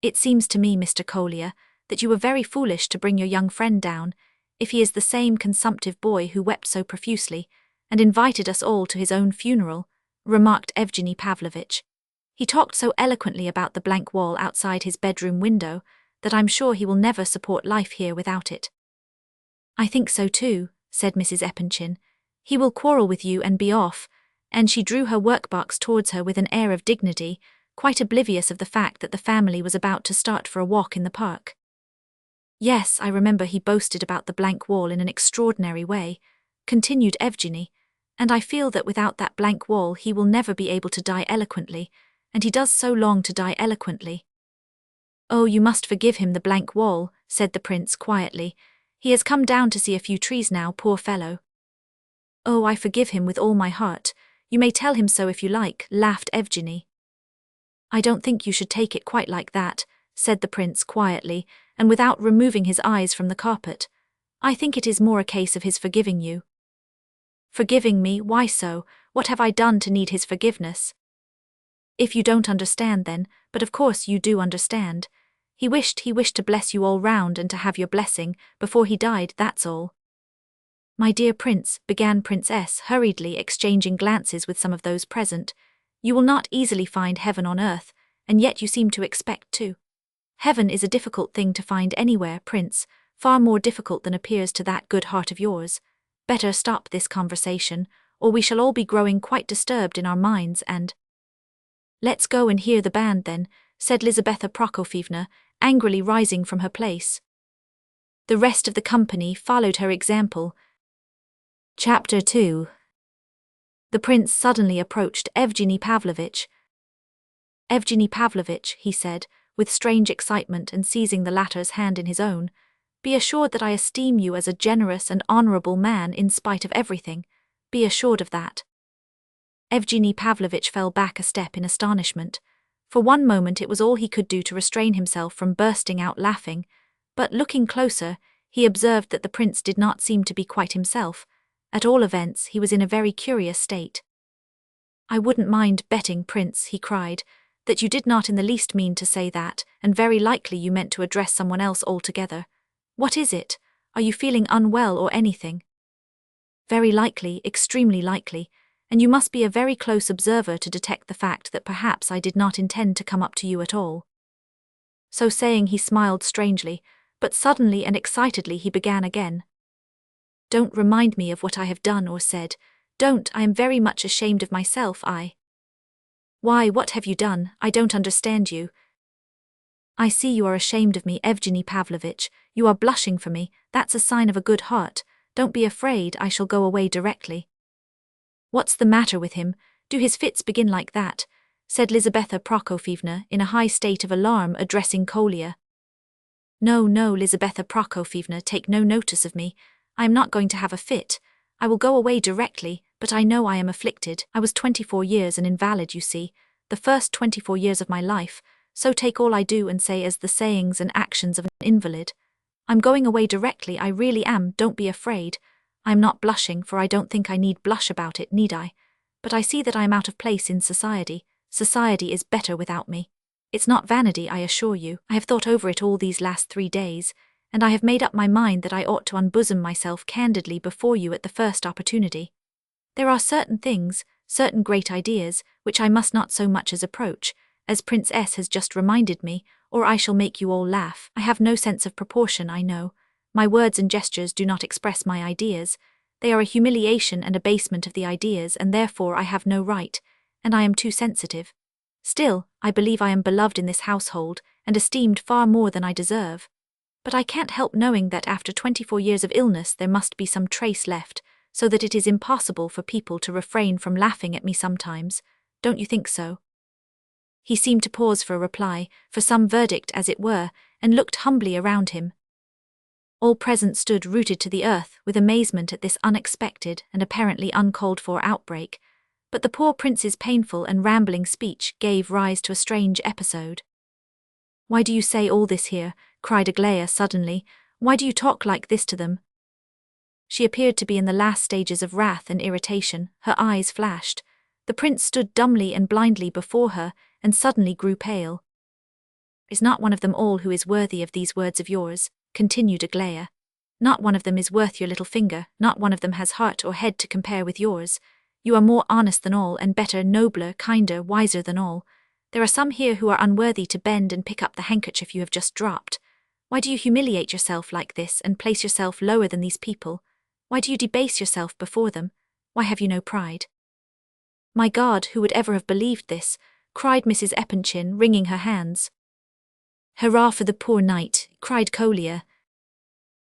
"It seems to me, Mr. Kolya, that you were very foolish to bring your young friend down, if he is the same consumptive boy who wept so profusely, and invited us all to his own funeral," remarked Evgeny Pavlovitch. "He talked so eloquently about the blank wall outside his bedroom window that I'm sure he will never support life here without it." "I think so too," said Mrs. Epanchin. "He will quarrel with you and be off," and she drew her workbox towards her with an air of dignity, quite oblivious of the fact that the family was about to start for a walk in the park. "Yes, I remember he boasted about the blank wall in an extraordinary way," continued Evgeny, "and I feel that without that blank wall he will never be able to die eloquently, and he does so long to die eloquently." "Oh, you must forgive him the blank wall," said the prince quietly. "He has come down to see a few trees now, poor fellow." "Oh, I forgive him with all my heart. You may tell him so if you like," laughed Evgeny. "I don't think you should take it quite like that," said the prince quietly, and without removing his eyes from the carpet. "I think it is more a case of his forgiving you." Forgiving me, why so? What have I done to need his forgiveness? If you don't understand then, but of course you do understand. He wished to bless you all round and to have your blessing, before he died, that's all. My dear prince, began Princess, hurriedly exchanging glances with some of those present, you will not easily find heaven on earth, and yet you seem to expect to. Heaven is a difficult thing to find anywhere, prince, far more difficult than appears to that good heart of yours. Better stop this conversation, or we shall all be growing quite disturbed in our minds and— Let's go and hear the band then, said Lizaveta Prokofyevna, angrily rising from her place. The rest of the company followed her example. Chapter 2. The prince suddenly approached Evgeny Pavlovitch. Evgeny Pavlovitch, he said, with strange excitement and seizing the latter's hand in his own, be assured that I esteem you as a generous and honourable man in spite of everything. Be assured of that. Evgeny Pavlovitch fell back a step in astonishment. For one moment it was all he could do to restrain himself from bursting out laughing, but looking closer, he observed that the prince did not seem to be quite himself. At all events, he was in a very curious state. I wouldn't mind betting, prince, he cried, that you did not in the least mean to say that, and very likely you meant to address someone else altogether. What is it? Are you feeling unwell or anything? Very likely, extremely likely, and you must be a very close observer to detect the fact that perhaps I did not intend to come up to you at all. So saying, he smiled strangely, but suddenly and excitedly he began again. Don't remind me of what I have done or said. Don't, I am very much ashamed of myself, Why, what have you done? I don't understand you. I see you are ashamed of me, Evgeny Pavlovitch. You are blushing for me, that's a sign of a good heart. Don't be afraid, I shall go away directly. What's the matter with him? Do his fits begin like that? Said Lizaveta Prokofyevna in a high state of alarm, addressing Kolya. No, Lizaveta Prokofyevna, take no notice of me. I am not going to have a fit. I will go away directly, but I know I am afflicted. I was 24 years an invalid, you see, the first 24 years of my life, so take all I do and say as the sayings and actions of an invalid. I'm going away directly, I really am, don't be afraid. I am not blushing, for I don't think I need blush about it, need I? But I see that I am out of place in society. Society is better without me. It's not vanity, I assure you. I have thought over it all these last 3 days, and I have made up my mind that I ought to unbosom myself candidly before you at the first opportunity. There are certain things, certain great ideas, which I must not so much as approach, as Prince S. has just reminded me, or I shall make you all laugh. I have no sense of proportion, I know. My words and gestures do not express my ideas. They are a humiliation and abasement of the ideas, and therefore I have no right, and I am too sensitive. Still, I believe I am beloved in this household, and esteemed far more than I deserve. But I can't help knowing that after 24 years of illness there must be some trace left, so that it is impossible for people to refrain from laughing at me sometimes. Don't you think so? He seemed to pause for a reply, for some verdict as it were, and looked humbly around him. All present stood rooted to the earth with amazement at this unexpected and apparently uncalled-for outbreak, but the poor prince's painful and rambling speech gave rise to a strange episode. "Why do you say all this here?" cried Aglaya suddenly. "Why do you talk like this to them?" She appeared to be in the last stages of wrath and irritation. Her eyes flashed. The prince stood dumbly and blindly before her, and suddenly grew pale. "Is not one of them all who is worthy of these words of yours?" continued Aglaya. "Not one of them is worth your little finger, not one of them has heart or head to compare with yours. You are more honest than all, and better, nobler, kinder, wiser than all. There are some here who are unworthy to bend and pick up the handkerchief you have just dropped. Why do you humiliate yourself like this, and place yourself lower than these people? Why do you debase yourself before them? Why have you no pride?" "My God, who would ever have believed this?" cried Mrs. Epanchin, wringing her hands. "Hurrah for the poor knight," cried Kolya.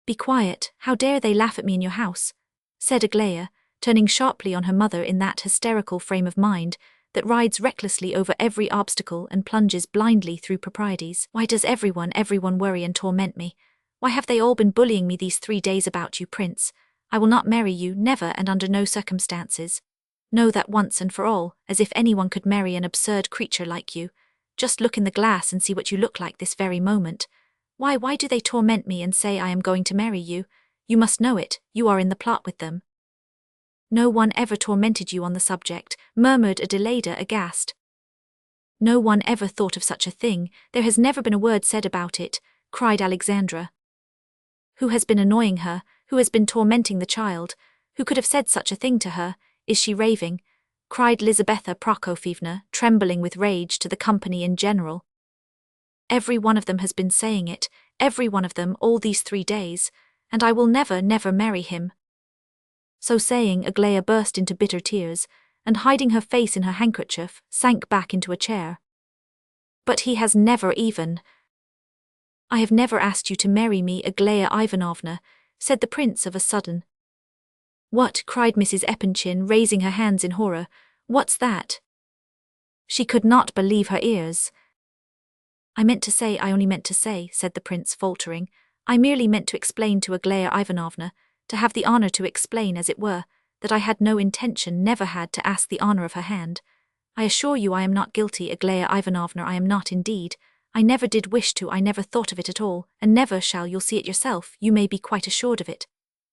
"Be quiet, how dare they laugh at me in your house?" said Aglaya, turning sharply on her mother in that hysterical frame of mind that rides recklessly over every obstacle and plunges blindly through proprieties. "Why does everyone worry and torment me? Why have they all been bullying me these 3 days about you, Prince? I will not marry you, never and under no circumstances. Know that once and for all, as if anyone could marry an absurd creature like you. Just look in the glass and see what you look like this very moment. Why do they torment me and say I am going to marry you? You must know it, you are in the plot with them." No one ever tormented you on the subject, murmured Adelaida aghast. No one ever thought of such a thing, there has never been a word said about it, cried Alexandra. Who has been annoying her, who has been tormenting the child, who could have said such a thing to her, is she raving? Cried Lizaveta Prokofyevna, trembling with rage, to the company in general. Every one of them has been saying it, every one of them, all these 3 days, and I will never, never marry him. So saying, Aglaya burst into bitter tears, and hiding her face in her handkerchief, sank back into a chair. But he has never even. I have never asked you to marry me, Aglaya Ivanovna, said the prince of a sudden. What? Cried Mrs. Epanchin, raising her hands in horror. What's that? She could not believe her ears. I only meant to say, said the prince, faltering. I merely meant to explain to Aglaya Ivanovna, to have the honor to explain, as it were, that I had no intention, never had, to ask the honor of her hand. I assure you I am not guilty, Aglaya Ivanovna, I am not indeed. I never did wish to, I never thought of it at all, and never shall. You'll see it yourself, you may be quite assured of it.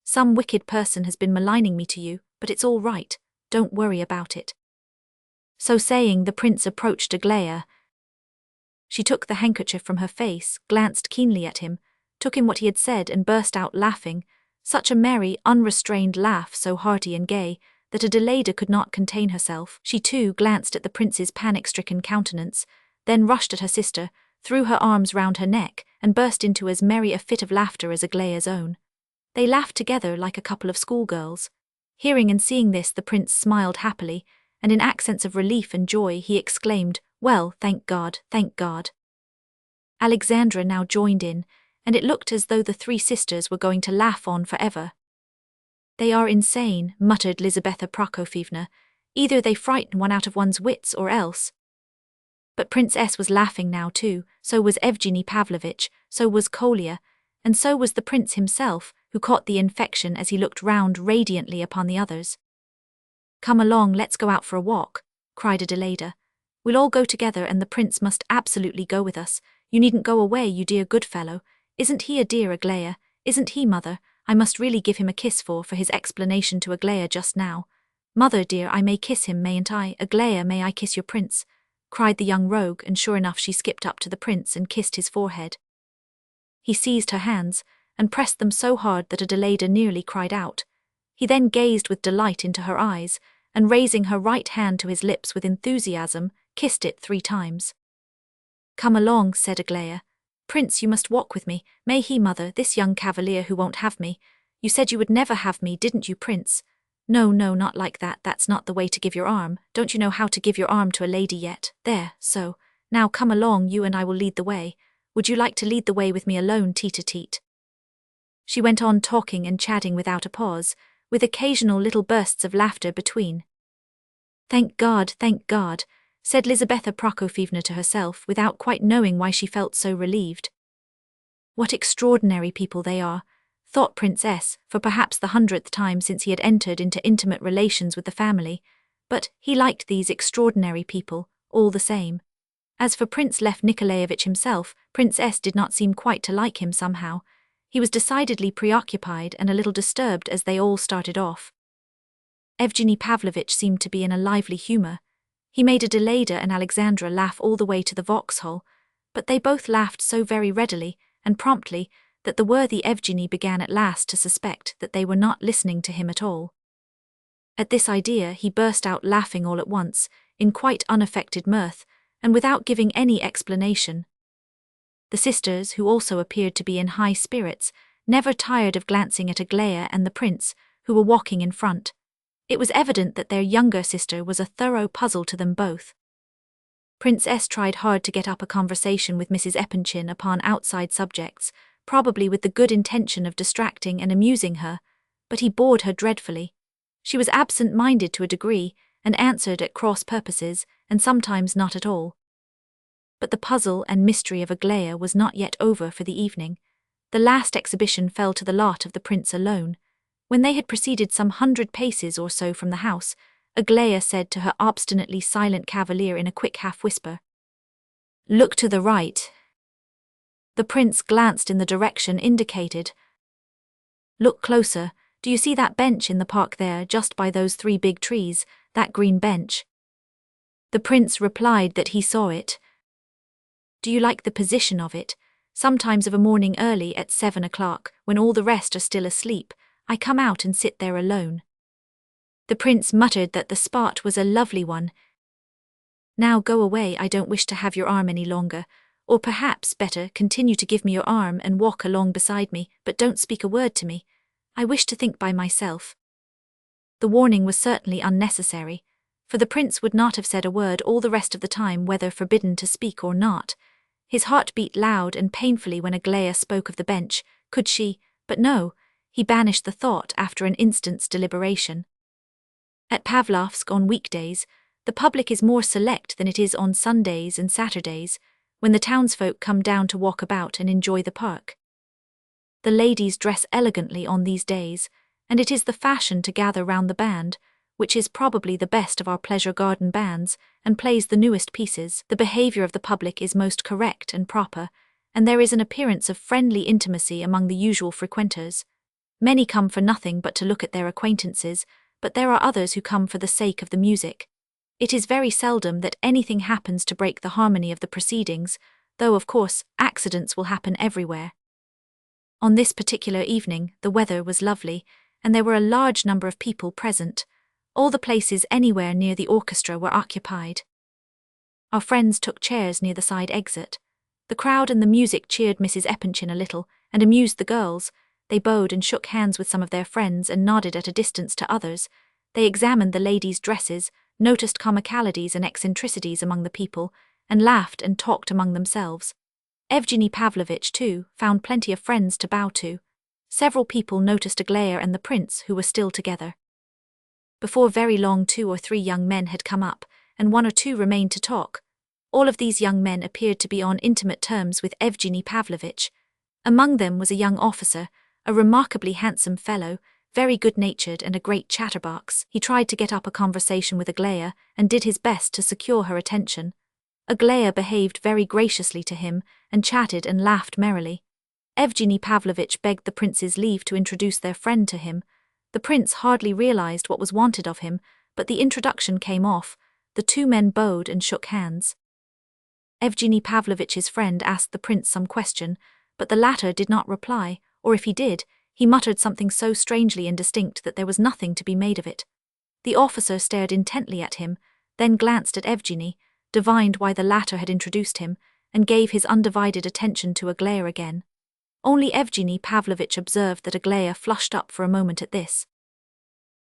Some wicked person has been maligning me to you, but it's all right, don't worry about it. So saying, the prince approached Aglaya. She took the handkerchief from her face, glanced keenly at him, took in what he had said, and burst out laughing, such a merry, unrestrained laugh, so hearty and gay, that Adelaida could not contain herself. She too glanced at the prince's panic-stricken countenance, then rushed at her sister, threw her arms round her neck, and burst into as merry a fit of laughter as Aglaya's own. They laughed together like a couple of schoolgirls. Hearing and seeing this, the prince smiled happily, and in accents of relief and joy he exclaimed, Well, thank God, thank God. Alexandra now joined in, and it looked as though the 3 sisters were going to laugh on forever. They are insane, muttered Lizaveta Prokofyevna. Either they frighten one out of one's wits or else. But Prince S was laughing now too, so was Evgeny Pavlovitch, so was Kolya, and so was the prince himself, who caught the infection as he looked round radiantly upon the others. Come along, let's go out for a walk, cried Adelaida. We'll all go together, and the prince must absolutely go with us. You needn't go away, you dear good fellow. Isn't he a dear, Aglaya? Isn't he, mother? I must really give him a kiss for his explanation to Aglaya just now. Mother dear, I may kiss him, mayn't I? Aglaya, may I kiss your prince? Cried the young rogue, and sure enough she skipped up to the prince and kissed his forehead. He seized her hands, and pressed them so hard that Adelaida nearly cried out. He then gazed with delight into her eyes, and raising her right hand to his lips with enthusiasm, kissed it 3 times. Come along, said Aglaya. Prince, you must walk with me. May he, mother, this young cavalier who won't have me. You said you would never have me, didn't you, Prince? No, not like that, that's not the way to give your arm. Don't you know how to give your arm to a lady yet? There, so. Now come along, you and I will lead the way. Would you like to lead the way with me alone, tete-a-tete? She went on talking and chatting without a pause, with occasional little bursts of laughter between. Thank God, said Lizaveta Prokofyevna to herself, without quite knowing why she felt so relieved. What extraordinary people they are, thought Prince S, for perhaps the 100th time since he had entered into intimate relations with the family, but he liked these extraordinary people, all the same. As for Prince Lev Nikolaevich himself, Prince S did not seem quite to like him somehow. He was decidedly preoccupied and a little disturbed as they all started off. Evgeny Pavlovitch seemed to be in a lively humour. He made Adelaida and Alexandra laugh all the way to the Vauxhall, but they both laughed so very readily and promptly that the worthy Evgeny began at last to suspect that they were not listening to him at all. At this idea he burst out laughing all at once, in quite unaffected mirth, and without giving any explanation. The sisters, who also appeared to be in high spirits, never tired of glancing at Aglaya and the prince, who were walking in front. It was evident that their younger sister was a thorough puzzle to them both. Prince S tried hard to get up a conversation with Mrs. Epanchin upon outside subjects, probably with the good intention of distracting and amusing her, but he bored her dreadfully. She was absent-minded to a degree, and answered at cross purposes, and sometimes not at all. But the puzzle and mystery of Aglaya was not yet over for the evening. The last exhibition fell to the lot of the prince alone. When they had proceeded some 100 paces or so from the house, Aglaya said to her obstinately silent cavalier in a quick half-whisper, "Look to the right." The prince glanced in the direction indicated. "Look closer, Do you see that bench in the park there, just by those 3 big trees, that green bench? The prince replied that he saw it. Do you like the position of it? Sometimes of a morning early at 7 o'clock, when all the rest are still asleep, I come out and sit there alone. The prince muttered that the spot was a lovely one. Now go away, I don't wish to have your arm any longer, or perhaps, better, continue to give me your arm and walk along beside me, but don't speak a word to me. I wish to think by myself. The warning was certainly unnecessary, for the prince would not have said a word all the rest of the time, whether forbidden to speak or not. His heart beat loud and painfully when Aglaya spoke of the bench. Could she? But no, he banished the thought after an instant's deliberation. At Pavlovsk on weekdays, the public is more select than it is on Sundays and Saturdays, when the townsfolk come down to walk about and enjoy the park. The ladies dress elegantly on these days, and it is the fashion to gather round the band, which is probably the best of our pleasure garden bands, and plays the newest pieces. The behaviour of the public is most correct and proper, and there is an appearance of friendly intimacy among the usual frequenters. Many come for nothing but to look at their acquaintances, but there are others who come for the sake of the music. It is very seldom that anything happens to break the harmony of the proceedings, though of course accidents will happen everywhere. On this particular evening the weather was lovely, and there were a large number of people present. All the places anywhere near the orchestra were occupied. Our friends took chairs near the side exit. The crowd and the music cheered Mrs. Epanchin a little, and amused the girls. They bowed and shook hands with some of their friends and nodded at a distance to others. They examined the ladies' dresses, noticed comicalities and eccentricities among the people, and laughed and talked among themselves. Evgeny Pavlovitch, too, found plenty of friends to bow to. Several people noticed Aglaya and the prince, who were still together. Before very long 2 or 3 young men had come up, and 1 or 2 remained to talk. All of these young men appeared to be on intimate terms with Evgeny Pavlovitch. Among them was a young officer, a remarkably handsome fellow, very good-natured and a great chatterbox. He tried to get up a conversation with Aglaya, and did his best to secure her attention. Aglaya behaved very graciously to him, and chatted and laughed merrily. Evgeny Pavlovitch begged the prince's leave to introduce their friend to him. The prince hardly realized what was wanted of him, but the introduction came off. The 2 men bowed and shook hands. Evgeny Pavlovitch's friend asked the prince some question, but the latter did not reply, or if he did, he muttered something so strangely indistinct that there was nothing to be made of it. The officer stared intently at him, then glanced at Evgeny, divined why the latter had introduced him, and gave his undivided attention to Aglaya again. Only Evgeny Pavlovitch observed that Aglaya flushed up for a moment at this.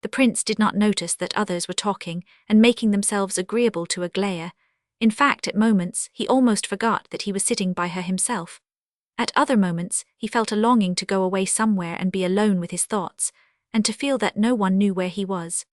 The prince did not notice that others were talking and making themselves agreeable to Aglaya. In fact, at moments, he almost forgot that he was sitting by her himself. At other moments, he felt a longing to go away somewhere and be alone with his thoughts, and to feel that no one knew where he was.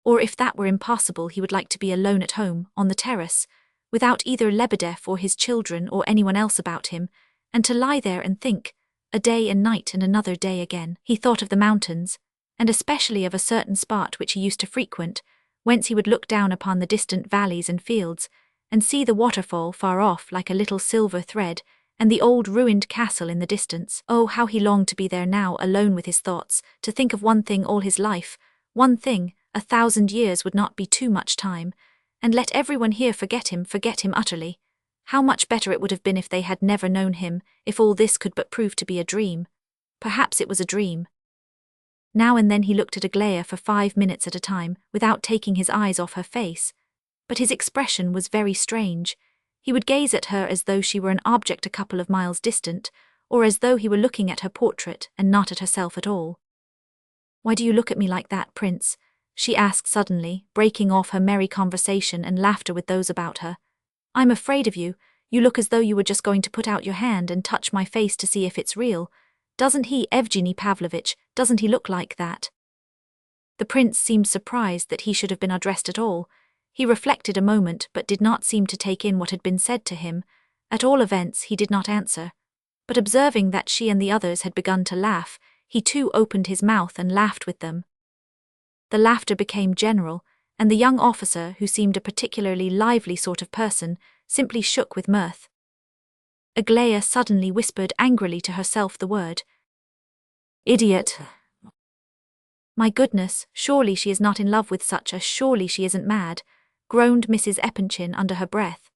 Or if that were impossible, he would like to be alone at home, on the terrace, without either Lebedev or his children or anyone else about him, and to lie there and think, a day and night and another day again. He thought of the mountains, and especially of a certain spot which he used to frequent, whence he would look down upon the distant valleys and fields, and see the waterfall far off like a little silver thread, and the old ruined castle in the distance. Oh, how he longed to be there now, alone with his thoughts, to think of one thing all his life, one thing. 1,000 years would not be too much time, and let everyone here forget him utterly. How much better it would have been if they had never known him, if all this could but prove to be a dream. Perhaps it was a dream. Now and then he looked at Aglaya for 5 minutes at a time, without taking his eyes off her face. But his expression was very strange. He would gaze at her as though she were an object a couple of miles distant, or as though he were looking at her portrait and not at herself at all. "Why do you look at me like that, Prince?" she asked suddenly, breaking off her merry conversation and laughter with those about her. "I'm afraid of you. You look as though you were just going to put out your hand and touch my face to see if it's real. Doesn't he, Evgeny Pavlovitch, doesn't he look like that?" The prince seemed surprised that he should have been addressed at all. He reflected a moment but did not seem to take in what had been said to him. At all events, he did not answer. But observing that she and the others had begun to laugh, he too opened his mouth and laughed with them. The laughter became general, and the young officer, who seemed a particularly lively sort of person, simply shook with mirth. Aglaya suddenly whispered angrily to herself the word "idiot." My goodness, surely she is not in love with such a, surely she isn't mad, groaned Mrs. Epanchin under her breath.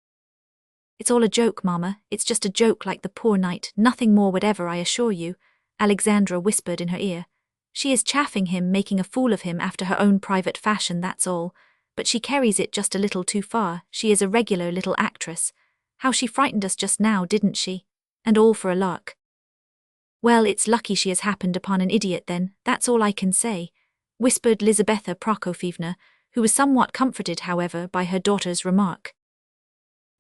It's all a joke, Mama, it's just a joke like the poor knight, nothing more whatever, I assure you, Alexandra whispered in her ear. She is chaffing him, making a fool of him after her own private fashion, that's all, but she carries it just a little too far, she is a regular little actress. How she frightened us just now, didn't she? And all for a lark. Well, it's lucky she has happened upon an idiot then, that's all I can say, whispered Lizaveta Prokofievna, who was somewhat comforted, however, by her daughter's remark.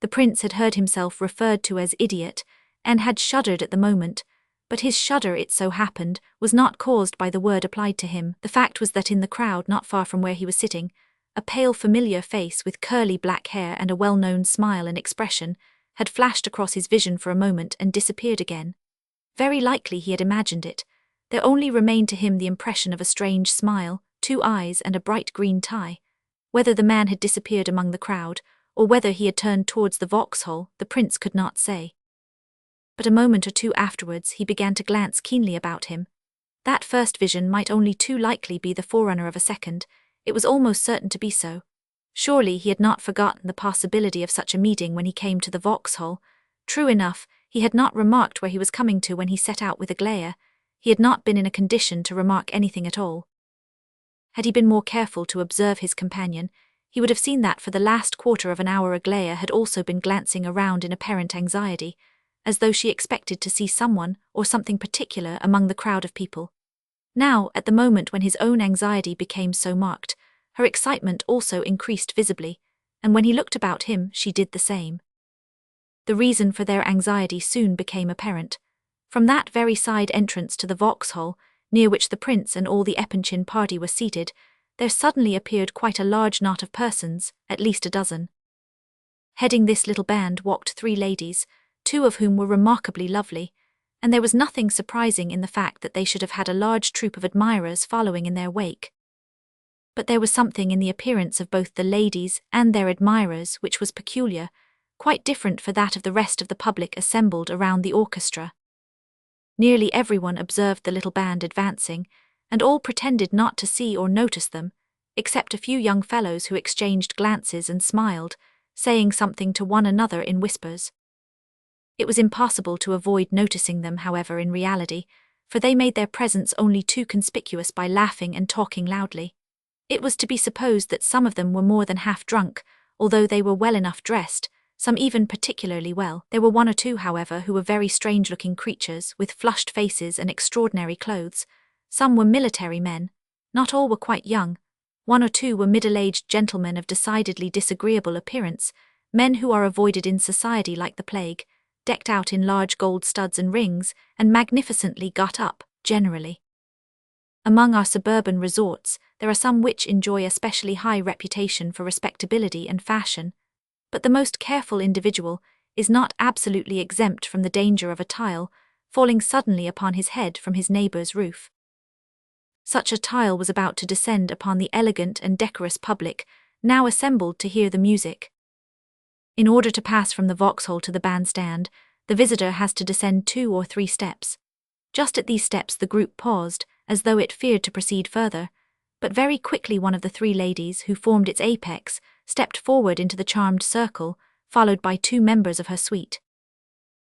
The prince had heard himself referred to as idiot, and had shuddered at the moment, but his shudder, it so happened, was not caused by the word applied to him. The fact was that in the crowd not far from where he was sitting, a pale familiar face with curly black hair and a well-known smile and expression had flashed across his vision for a moment and disappeared again. Very likely he had imagined it. There only remained to him the impression of a strange smile, 2 eyes and a bright green tie. Whether the man had disappeared among the crowd, or whether he had turned towards the Vauxhall, the prince could not say. But a moment or two afterwards he began to glance keenly about him. That first vision might only too likely be the forerunner of a second, it was almost certain to be so. Surely he had not forgotten the possibility of such a meeting when he came to the Vauxhall. True enough, he had not remarked where he was coming to when he set out with Aglaya. He had not been in a condition to remark anything at all. Had he been more careful to observe his companion, he would have seen that for the last quarter of an hour Aglaya had also been glancing around in apparent anxiety, as though she expected to see someone or something particular among the crowd of people. Now, at the moment when his own anxiety became so marked, her excitement also increased visibly, and when he looked about him she did the same. The reason for their anxiety soon became apparent. From that very side entrance to the Vauxhall, near which the prince and all the Epanchin party were seated, there suddenly appeared quite a large knot of persons, at least a dozen. Heading this little band walked 3 ladies, 2 of whom were remarkably lovely, and there was nothing surprising in the fact that they should have had a large troop of admirers following in their wake. But there was something in the appearance of both the ladies and their admirers which was peculiar, quite different from that of the rest of the public assembled around the orchestra. Nearly everyone observed the little band advancing, and all pretended not to see or notice them, except a few young fellows who exchanged glances and smiled, saying something to one another in whispers. It was impossible to avoid noticing them, however, in reality, for they made their presence only too conspicuous by laughing and talking loudly. It was to be supposed that some of them were more than half drunk, although they were well enough dressed, some even particularly well. There were 1 or 2, however, who were very strange-looking creatures, with flushed faces and extraordinary clothes. Some were military men. Not all were quite young. 1 or 2 were middle-aged gentlemen of decidedly disagreeable appearance, men who are avoided in society like the plague, decked out in large gold studs and rings, and magnificently got up, generally. Among our suburban resorts, there are some which enjoy a specially high reputation for respectability and fashion, but the most careful individual is not absolutely exempt from the danger of a tile falling suddenly upon his head from his neighbour's roof. Such a tile was about to descend upon the elegant and decorous public, now assembled to hear the music. In order to pass from the Vauxhall to the bandstand, the visitor has to descend 2 or 3 steps. Just at these steps the group paused, as though it feared to proceed further, but very quickly one of the 3 ladies who formed its apex stepped forward into the charmed circle, followed by 2 members of her suite.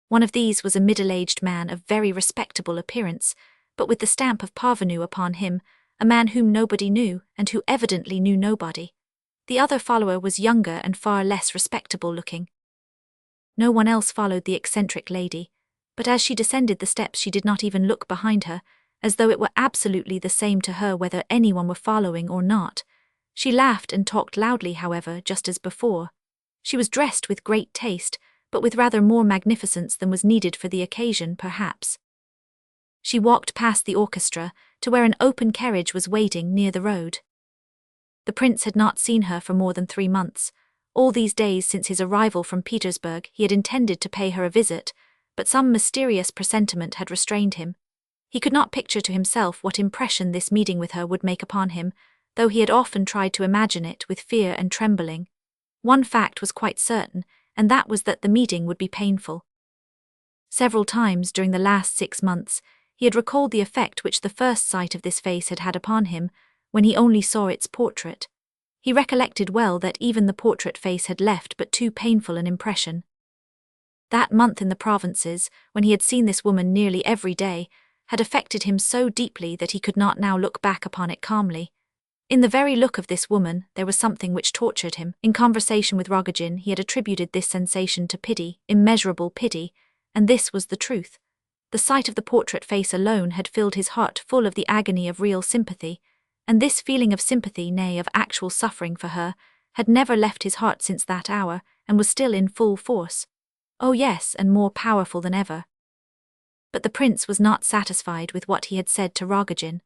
One of these was a middle-aged man of very respectable appearance, but with the stamp of parvenu upon him, a man whom nobody knew and who evidently knew nobody. The other follower was younger and far less respectable-looking. No one else followed the eccentric lady, but as she descended the steps she did not even look behind her, as though it were absolutely the same to her whether anyone were following or not. She laughed and talked loudly, however, just as before. She was dressed with great taste, but with rather more magnificence than was needed for the occasion, perhaps. She walked past the orchestra to where an open carriage was waiting near the road. The prince had not seen her for more than 3 months. All these days since his arrival from Petersburg he had intended to pay her a visit, but some mysterious presentiment had restrained him. He could not picture to himself what impression this meeting with her would make upon him, though he had often tried to imagine it with fear and trembling. One fact was quite certain, and that was that the meeting would be painful. Several times during the last 6 months, He had recalled the effect which the first sight of this face had had upon him, when he only saw its portrait. He recollected well that even the portrait face had left but too painful an impression. That month in the provinces, when he had seen this woman nearly every day, had affected him so deeply that he could not now look back upon it calmly. In the very look of this woman there was something which tortured him. In conversation with Rogozhin he had attributed this sensation to pity, immeasurable pity, and this was the truth. The sight of the portrait face alone had filled his heart full of the agony of real sympathy, and this feeling of sympathy, nay, of actual suffering for her, had never left his heart since that hour, and was still in full force. Oh yes, and more powerful than ever. But the prince was not satisfied with what he had said to Rogozhin.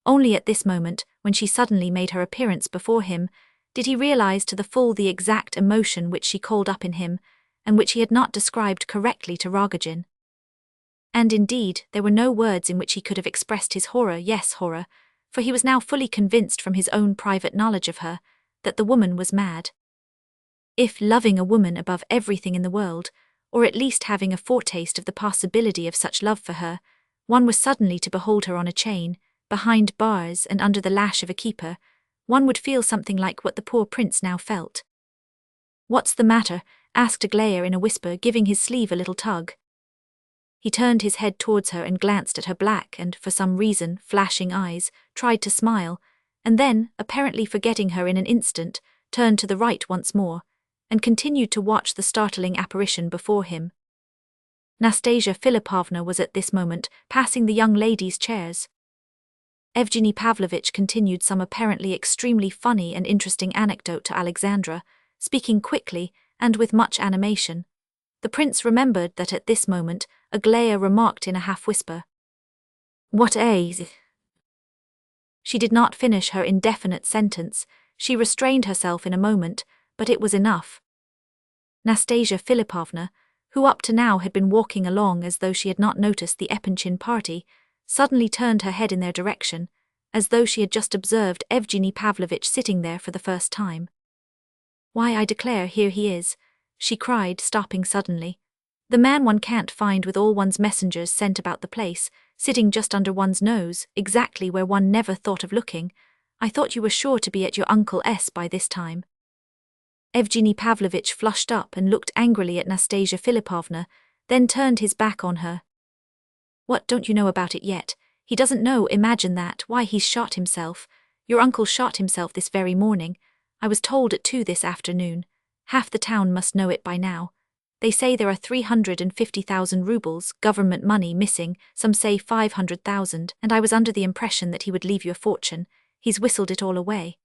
Only at this moment, when she suddenly made her appearance before him, did he realize to the full the exact emotion which she called up in him, and which he had not described correctly to Rogozhin. And indeed, there were no words in which he could have expressed his horror, yes, horror, for he was now fully convinced from his own private knowledge of her, that the woman was mad. If loving a woman above everything in the world, or at least having a foretaste of the possibility of such love for her, one was suddenly to behold her on a chain, behind bars and under the lash of a keeper, one would feel something like what the poor prince now felt. "What's the matter?" asked Aglaya in a whisper, giving his sleeve a little tug. He turned his head towards her and glanced at her black and, for some reason, flashing eyes, tried to smile, and then, apparently forgetting her in an instant, turned to the right once more, and continued to watch the startling apparition before him. Nastasya Filippovna was at this moment passing the young ladies' chairs. Evgeny Pavlovitch continued some apparently extremely funny and interesting anecdote to Alexandra, speaking quickly and with much animation. The prince remembered that at this moment Aglaya remarked in a half-whisper, "What a—" She did not finish her indefinite sentence. She restrained herself in a moment, but it was enough. Nastasya Filippovna, who up to now had been walking along as though she had not noticed the Epanchin party, suddenly turned her head in their direction, as though she had just observed Evgeny Pavlovitch sitting there for the first time. "Why, I declare, here he is," she cried, stopping suddenly. "The man one can't find with all one's messengers sent about the place, sitting just under one's nose, exactly where one never thought of looking. I thought you were sure to be at your Uncle S by this time." Evgeny Pavlovitch flushed up and looked angrily at Nastasya Filippovna, then turned his back on her. "What don't you know about it yet? He doesn't know, imagine that, why he's shot himself. Your uncle shot himself this very morning. I was told at 2 this afternoon. Half the town must know it by now. They say there are 350,000 rubles, government money, missing, some say 500,000, and I was under the impression that he would leave you a fortune. He's whistled it all away.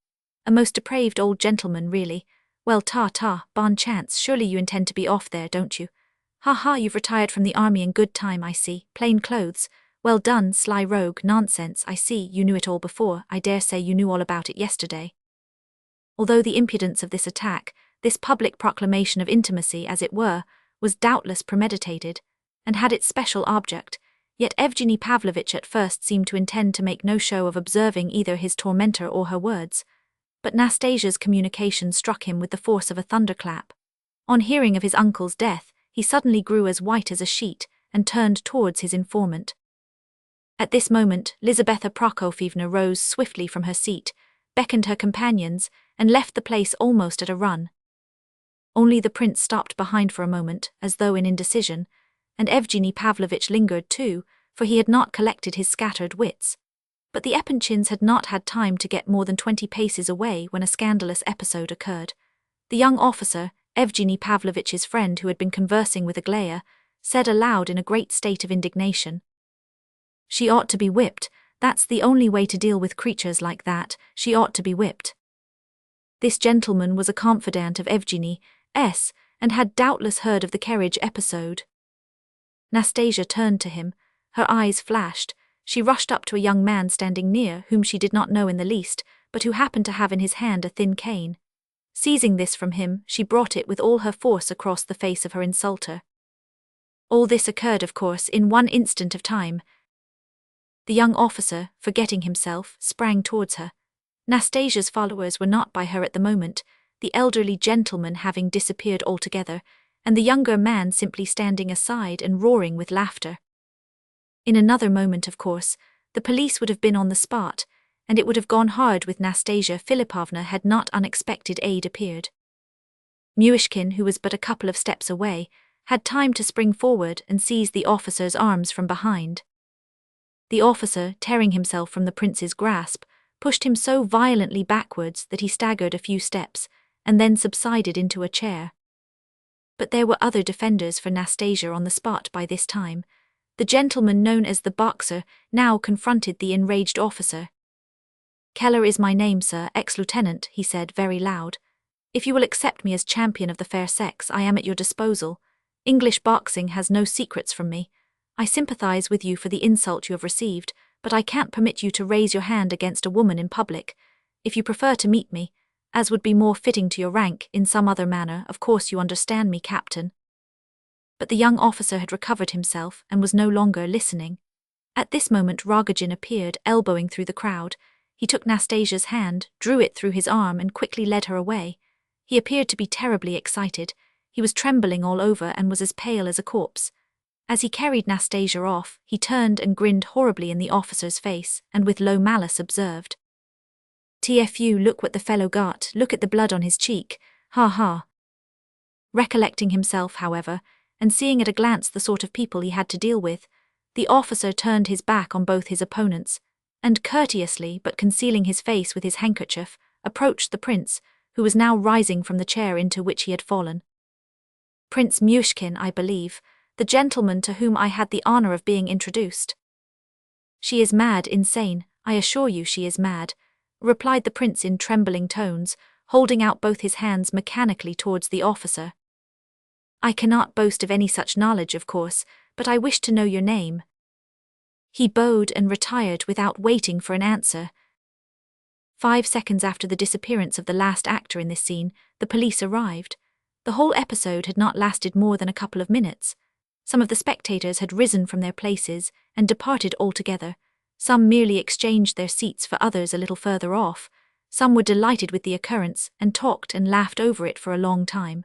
A most depraved old gentleman, really. Well, ta-ta, bon chance, surely you intend to be off there, don't you? Ha-ha, you've retired from the army in good time, I see. Plain clothes. Well done, sly rogue, nonsense, I see, you knew it all before. I dare say you knew all about it yesterday." Although the impudence of this attack, this public proclamation of intimacy, as it were, was doubtless premeditated, and had its special object, yet Evgeny Pavlovitch at first seemed to intend to make no show of observing either his tormentor or her words. But Nastasya's communication struck him with the force of a thunderclap. On hearing of his uncle's death, he suddenly grew as white as a sheet, and turned towards his informant. At this moment, Lizaveta Prokofyevna rose swiftly from her seat, beckoned her companions, and left the place almost at a run. Only the prince stopped behind for a moment, as though in indecision, and Evgeny Pavlovitch lingered too, for he had not collected his scattered wits. But the Epanchins had not had time to get more than 20 paces away when a scandalous episode occurred. The young officer, Evgeny Pavlovitch's friend who had been conversing with Aglaya, said aloud in a great state of indignation, "She ought to be whipped. That's the only way to deal with creatures like that. She ought to be whipped." This gentleman was a confidant of Evgeny S., and had doubtless heard of the carriage episode. Nastasya turned to him. Her eyes flashed. She rushed up to a young man standing near, whom she did not know in the least, but who happened to have in his hand a thin cane. Seizing this from him, she brought it with all her force across the face of her insulter. All this occurred, of course, in one instant of time. The young officer, forgetting himself, sprang towards her. Nastasya's followers were not by her at the moment, the elderly gentleman having disappeared altogether, and the younger man simply standing aside and roaring with laughter. In another moment, of course, the police would have been on the spot, and it would have gone hard with Nastasya Filippovna had not unexpected aid appeared. Myshkin, who was but a couple of steps away, had time to spring forward and seize the officer's arms from behind. The officer, tearing himself from the prince's grasp, pushed him so violently backwards that he staggered a few steps, and then subsided into a chair. But there were other defenders for Nastasya on the spot by this time. The gentleman known as the boxer now confronted the enraged officer. "Keller is my name, sir, ex-lieutenant," he said very loud. "If you will accept me as champion of the fair sex, I am at your disposal. English boxing has no secrets from me. I sympathize with you for the insult you have received, but I can't permit you to raise your hand against a woman in public. If you prefer to meet me, as would be more fitting to your rank, in some other manner, of course you understand me, Captain." But the young officer had recovered himself and was no longer listening. At this moment Rogozhin appeared, elbowing through the crowd. He took Nastasya's hand, drew it through his arm, and quickly led her away. He appeared to be terribly excited. He was trembling all over and was as pale as a corpse. As he carried Nastasya off, he turned and grinned horribly in the officer's face, and with low malice observed, "Tfu, look what the fellow got, look at the blood on his cheek, ha ha." Recollecting himself, however, and seeing at a glance the sort of people he had to deal with, the officer turned his back on both his opponents, and courteously, but concealing his face with his handkerchief, approached the prince, who was now rising from the chair into which he had fallen. "Prince Myshkin, I believe, the gentleman to whom I had the honor of being introduced." "She is mad, insane, I assure you she is mad," replied the prince in trembling tones, holding out both his hands mechanically towards the officer. "I cannot boast of any such knowledge, of course, but I wish to know your name." He bowed and retired without waiting for an answer. 5 seconds after the disappearance of the last actor in this scene, the police arrived. The whole episode had not lasted more than a couple of minutes. Some of the spectators had risen from their places and departed altogether. Some merely exchanged their seats for others a little further off. Some were delighted with the occurrence and talked and laughed over it for a long time.